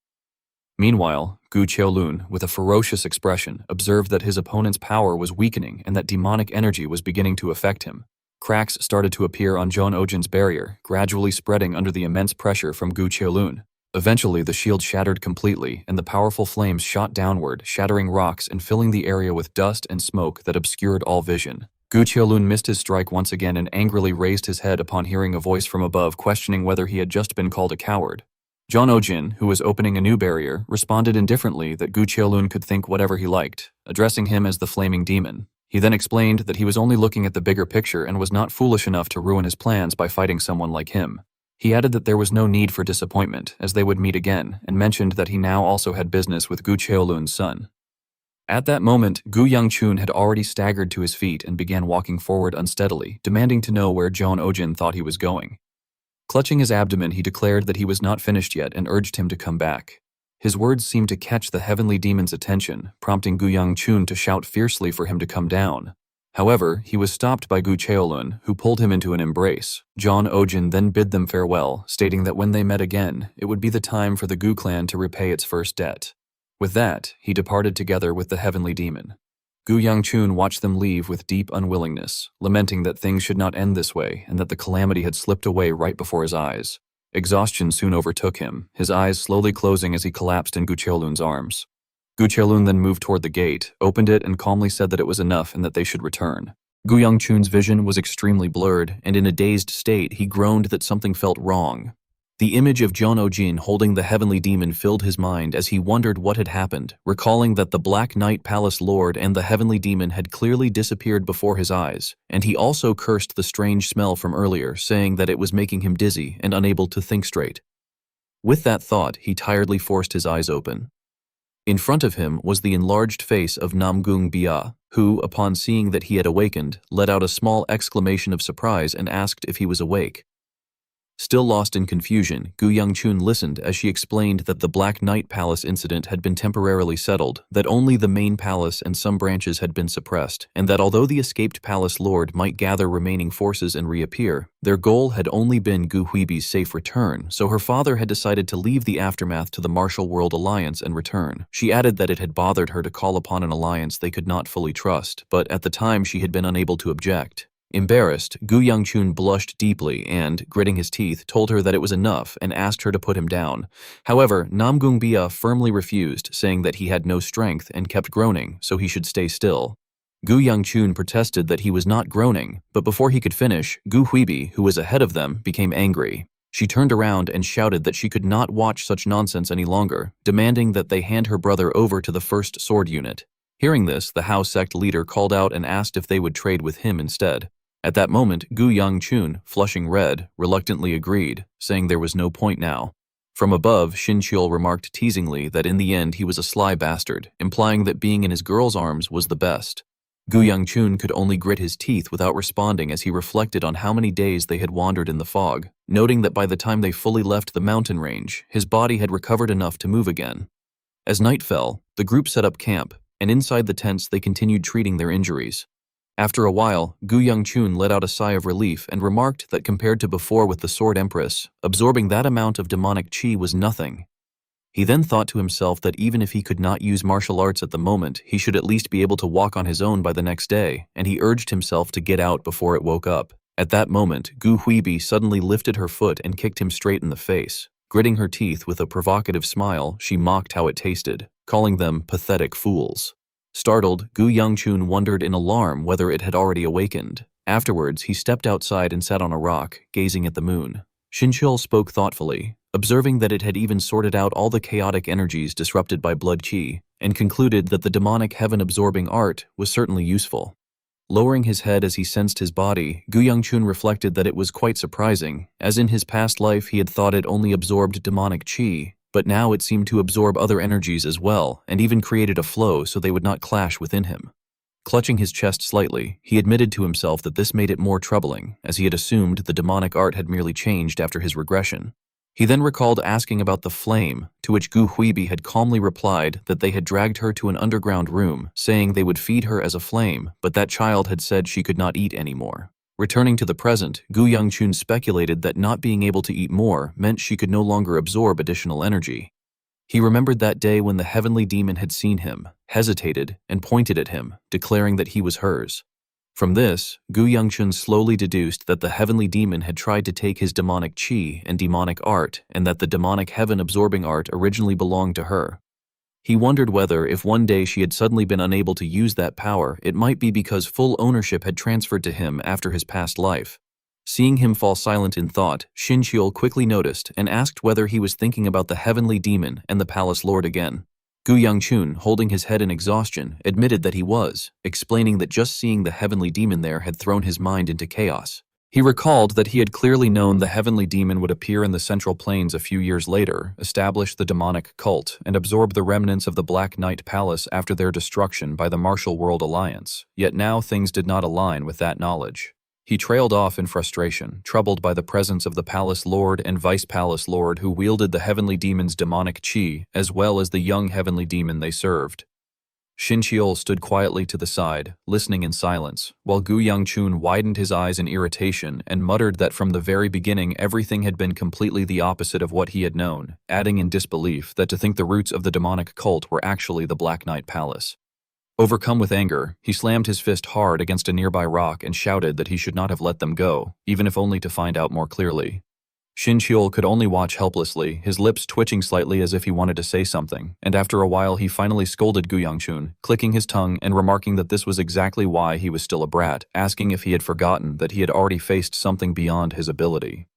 Speaker 1: Meanwhile, Gu Cheolun, with a ferocious expression, observed that his opponent's power was weakening and that demonic energy was beginning to affect him. Cracks started to appear on Jeon Ojin's barrier, gradually spreading under the immense pressure from Gu Cheolun. Eventually, the shield shattered completely, and the powerful flames shot downward, shattering rocks and filling the area with dust and smoke that obscured all vision. Gu Cheolun missed his strike once again and angrily raised his head upon hearing a voice from above questioning whether he had just been called a coward. Jeon Ojin, who was opening a new barrier, responded indifferently that Gu Cheolun could think whatever he liked, addressing him as the flaming demon. He then explained that he was only looking at the bigger picture and was not foolish enough to ruin his plans by fighting someone like him. He added that there was no need for disappointment, as they would meet again, and mentioned that he now also had business with Gu Cheolun's son. At that moment, Gu Yangchun had already staggered to his feet and began walking forward unsteadily, demanding to know where John Ojin thought he was going. Clutching his abdomen, he declared that he was not finished yet and urged him to come back. His words seemed to catch the heavenly demon's attention, prompting Gu Yangchun to shout fiercely for him to come down. However, he was stopped by Gu Cheolun, who pulled him into an embrace. John Ojin then bid them farewell, stating that when they met again, it would be the time for the Gu clan to repay its first debt. With that, he departed together with the heavenly demon. Gu Yangchun watched them leave with deep unwillingness, lamenting that things should not end this way and that the calamity had slipped away right before his eyes. Exhaustion soon overtook him, his eyes slowly closing as he collapsed in Gu Cheolun's arms. Gu Cheolun then moved toward the gate, opened it, and calmly said that it was enough and that they should return. Gu Yangchun's vision was extremely blurred, and in a dazed state, he groaned that something felt wrong. The image of John Ojin holding the heavenly demon filled his mind as he wondered what had happened, recalling that the Black Knight Palace Lord and the heavenly demon had clearly disappeared before his eyes, and he also cursed the strange smell from earlier, saying that it was making him dizzy and unable to think straight. With that thought, he tiredly forced his eyes open. In front of him was the enlarged face of Namgung Bia, who, upon seeing that he had awakened, let out a small exclamation of surprise and asked if he was awake. Still lost in confusion, Gu Yangchun listened as she explained that the Black Knight Palace incident had been temporarily settled, that only the main palace and some branches had been suppressed, and that although the escaped palace lord might gather remaining forces and reappear, their goal had only been Gu Huibi's safe return, so her father had decided to leave the aftermath to the Martial World Alliance and return. She added that it had bothered her to call upon an alliance they could not fully trust, but at the time she had been unable to object. Embarrassed, Gu Yangchun blushed deeply and, gritting his teeth, told her that it was enough and asked her to put him down. However, Namgung Bia firmly refused, saying that he had no strength and kept groaning, so he should stay still. Gu Yangchun protested that he was not groaning, but before he could finish, Gu Huibi, who was ahead of them, became angry. She turned around and shouted that she could not watch such nonsense any longer, demanding that they hand her brother over to the first sword unit. Hearing this, the Hao sect leader called out and asked if they would trade with him instead. At that moment, Gu Yangchun, flushing red, reluctantly agreed, saying there was no point now. From above, Xinqiu remarked teasingly that in the end he was a sly bastard, implying that being in his girl's arms was the best. Gu Yangchun could only grit his teeth without responding as he reflected on how many days they had wandered in the fog, noting that by the time they fully left the mountain range, his body had recovered enough to move again. As night fell, the group set up camp, and inside the tents they continued treating their injuries. After a while, Gu Yangchun let out a sigh of relief and remarked that compared to before with the Sword Empress, absorbing that amount of demonic qi was nothing. He then thought to himself that even if he could not use martial arts at the moment, he should at least be able to walk on his own by the next day, and he urged himself to get out before it woke up. At that moment, Gu Huibi suddenly lifted her foot and kicked him straight in the face. Gritting her teeth with a provocative smile, she mocked how it tasted, calling them pathetic fools. Startled, Gu Yangchun wondered in alarm whether it had already awakened. Afterwards, he stepped outside and sat on a rock, gazing at the moon. Xinqiu spoke thoughtfully, observing that it had even sorted out all the chaotic energies disrupted by blood qi, and concluded that the demonic heaven-absorbing art was certainly useful. Lowering his head as he sensed his body, Gu Yangchun reflected that it was quite surprising, as in his past life he had thought it only absorbed demonic qi, but now it seemed to absorb other energies as well, and even created a flow so they would not clash within him. Clutching his chest slightly, he admitted to himself that this made it more troubling, as he had assumed the demonic art had merely changed after his regression. He then recalled asking about the flame, to which Gu Huibi had calmly replied that they had dragged her to an underground room, saying they would feed her as a flame, but that child had said she could not eat anymore. Returning to the present, Gu Yangchun speculated that not being able to eat more meant she could no longer absorb additional energy. He remembered that day when the heavenly demon had seen him, hesitated, and pointed at him, declaring that he was hers. From this, Gu Yangchun slowly deduced that the heavenly demon had tried to take his demonic qi and demonic art, and that the demonic heaven-absorbing art originally belonged to her. He wondered whether, if one day she had suddenly been unable to use that power, it might be because full ownership had transferred to him after his past life. Seeing him fall silent in thought, Xinqiu quickly noticed and asked whether he was thinking about the heavenly demon and the palace lord again. Gu Yangchun, holding his head in exhaustion, admitted that he was, explaining that just seeing the heavenly demon there had thrown his mind into chaos. He recalled that he had clearly known the heavenly demon would appear in the Central Plains a few years later, establish the demonic cult, and absorb the remnants of the Black Knight Palace after their destruction by the Martial World Alliance, yet now things did not align with that knowledge. He trailed off in frustration, troubled by the presence of the Palace Lord and Vice Palace Lord who wielded the heavenly demon's demonic chi, as well as the young heavenly demon they served. Shin Cheol stood quietly to the side, listening in silence, while Gu Yangchun widened his eyes in irritation and muttered that from the very beginning everything had been completely the opposite of what he had known, adding in disbelief that to think the roots of the demonic cult were actually the Black Knight Palace. Overcome with anger, he slammed his fist hard against a nearby rock and shouted that he should not have let them go, even if only to find out more clearly. Shin Cheol could only watch helplessly, his lips twitching slightly as if he wanted to say something, and after a while he finally scolded Gu Yangchun, clicking his tongue and remarking that this was exactly why he was still a brat, asking if he had forgotten that he had already faced something beyond his ability.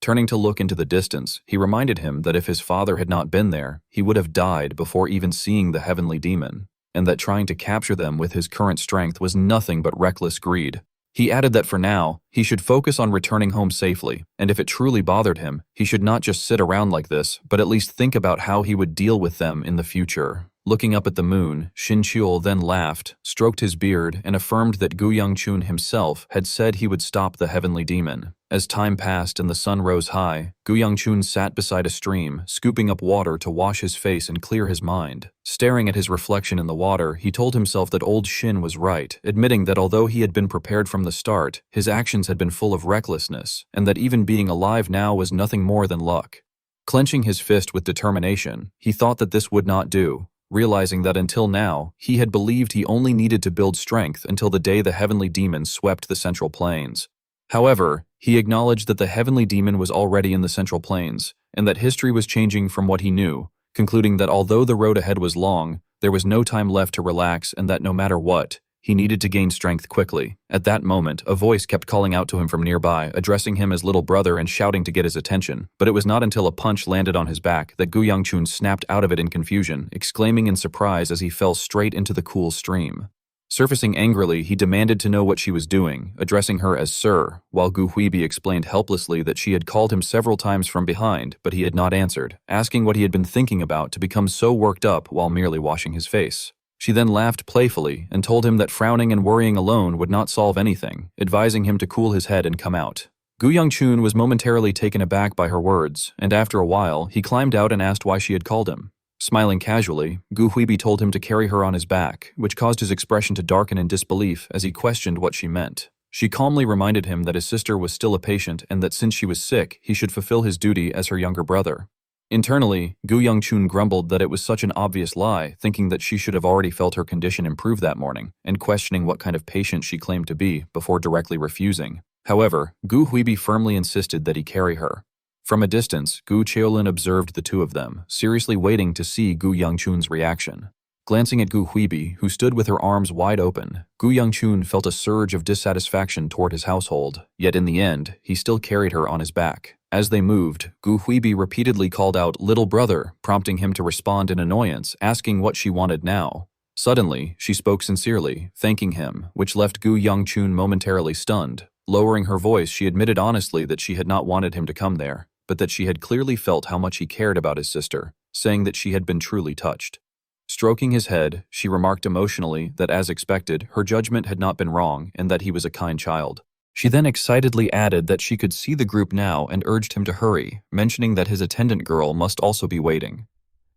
Speaker 1: Turning to look into the distance, he reminded him that if his father had not been there, he would have died before even seeing the heavenly demon, and that trying to capture them with his current strength was nothing but reckless greed. He added that for now, he should focus on returning home safely, and if it truly bothered him, he should not just sit around like this, but at least think about how he would deal with them in the future. Looking up at the moon, Shin Cheol then laughed, stroked his beard, and affirmed that Gu Yangchun himself had said he would stop the heavenly demon. As time passed and the sun rose high, Gu Yangchun sat beside a stream, scooping up water to wash his face and clear his mind. Staring at his reflection in the water, he told himself that old Shin was right, admitting that although he had been prepared from the start, his actions had been full of recklessness, and that even being alive now was nothing more than luck. Clenching his fist with determination, he thought that this would not do, realizing that until now, he had believed he only needed to build strength until the day the heavenly demon swept the Central Plains. However, he acknowledged that the heavenly demon was already in the Central Plains, and that history was changing from what he knew, concluding that although the road ahead was long, there was no time left to relax and that no matter what, he needed to gain strength quickly. At that moment, a voice kept calling out to him from nearby, addressing him as little brother and shouting to get his attention, but it was not until a punch landed on his back that Gu Yangchun snapped out of it in confusion, exclaiming in surprise as he fell straight into the cool stream. Surfacing angrily, he demanded to know what she was doing, addressing her as Sir, while Gu Huibi explained helplessly that she had called him several times from behind, but he had not answered, asking what he had been thinking about to become so worked up while merely washing his face. She then laughed playfully and told him that frowning and worrying alone would not solve anything, advising him to cool his head and come out. Gu Yangchun was momentarily taken aback by her words, and after a while, he climbed out and asked why she had called him. Smiling casually, Gu Huibi told him to carry her on his back, which caused his expression to darken in disbelief as he questioned what she meant. She calmly reminded him that his sister was still a patient and that since she was sick, he should fulfill his duty as her younger brother. Internally, Gu Yangchun grumbled that it was such an obvious lie, thinking that she should have already felt her condition improve that morning, and questioning what kind of patient she claimed to be before directly refusing. However, Gu Huibi firmly insisted that he carry her. From a distance, Gu Cheolin observed the two of them, seriously waiting to see Gu Yangchun's reaction. Glancing at Gu Huibi, who stood with her arms wide open, Gu Yangchun felt a surge of dissatisfaction toward his household, yet in the end, he still carried her on his back. As they moved, Gu Huibi repeatedly called out, "Little brother," prompting him to respond in annoyance, asking what she wanted now. Suddenly, she spoke sincerely, thanking him, which left Gu Yangchun momentarily stunned. Lowering her voice, she admitted honestly that she had not wanted him to come there, but that she had clearly felt how much he cared about his sister, saying that she had been truly touched. Stroking his head, she remarked emotionally that as expected, her judgment had not been wrong and that he was a kind child. She then excitedly added that she could see the group now and urged him to hurry, mentioning that his attendant girl must also be waiting.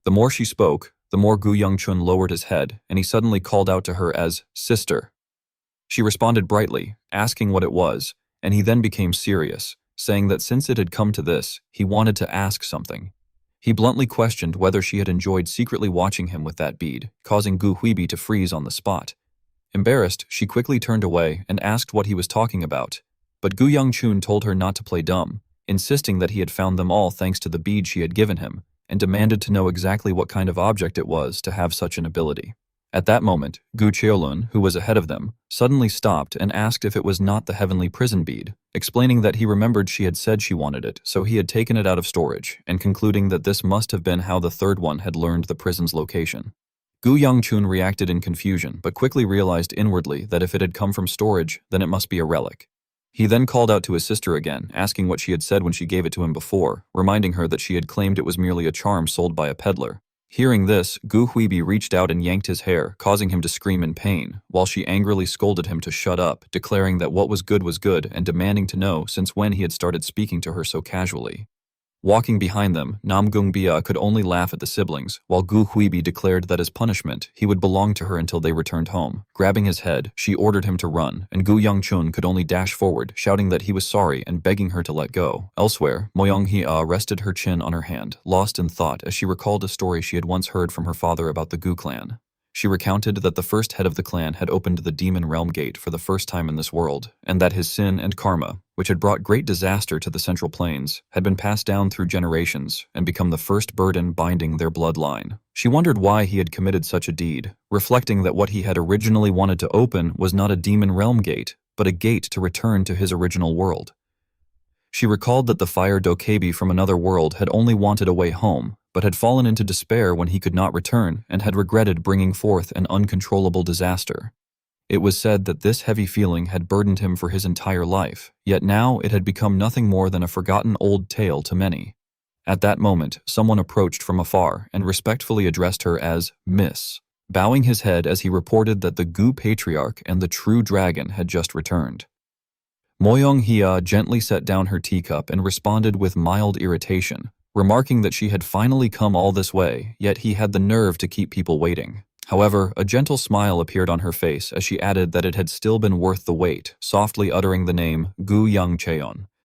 Speaker 1: The more she spoke, the more Gu Yangchun lowered his head, and he suddenly called out to her as "sister." She responded brightly, asking what it was, and he then became serious, saying that since it had come to this, he wanted to ask something. He bluntly questioned whether she had enjoyed secretly watching him with that bead, causing Gu Huibi to freeze on the spot. Embarrassed, she quickly turned away and asked what he was talking about, but Gu Yangchun told her not to play dumb, insisting that he had found them all thanks to the bead she had given him, and demanded to know exactly what kind of object it was to have such an ability. At that moment, Gu Cheolun, who was ahead of them, suddenly stopped and asked if it was not the heavenly prison bead, explaining that he remembered she had said she wanted it, so he had taken it out of storage, and concluding that this must have been how the third one had learned the prison's location. Gu Yangchun reacted in confusion, but quickly realized inwardly that if it had come from storage, then it must be a relic. He then called out to his sister again, asking what she had said when she gave it to him before, reminding her that she had claimed it was merely a charm sold by a peddler. Hearing this, Gu Huibi reached out and yanked his hair, causing him to scream in pain, while she angrily scolded him to shut up, declaring that what was good and demanding to know since when he had started speaking to her so casually. Walking behind them, Nam Gungbia could only laugh at the siblings, while Gu Huibi declared that as punishment, he would belong to her until they returned home. Grabbing his head, she ordered him to run, and Gu Yangchun could only dash forward, shouting that he was sorry and begging her to let go. Elsewhere, Moyonghia rested her chin on her hand, lost in thought as she recalled a story she had once heard from her father about the Gu clan. She recounted that the first head of the clan had opened the demon realm gate for the first time in this world, and that his sin and karma, which had brought great disaster to the Central Plains, had been passed down through generations and become the first burden binding their bloodline. She wondered why he had committed such a deed, reflecting that what he had originally wanted to open was not a demon realm gate, but a gate to return to his original world. She recalled that the fire Dokebi from another world had only wanted a way home, but had fallen into despair when he could not return and had regretted bringing forth an uncontrollable disaster. It was said that this heavy feeling had burdened him for his entire life, yet now it had become nothing more than a forgotten old tale to many. At that moment, someone approached from afar and respectfully addressed her as Miss, bowing his head as he reported that the Gu Patriarch and the true dragon had just returned. Moyonghia gently set down her teacup and responded with mild irritation, remarking that she had finally come all this way, yet he had the nerve to keep people waiting. However, a gentle smile appeared on her face as she added that it had still been worth the wait, softly uttering the name Gu Yang Cheon.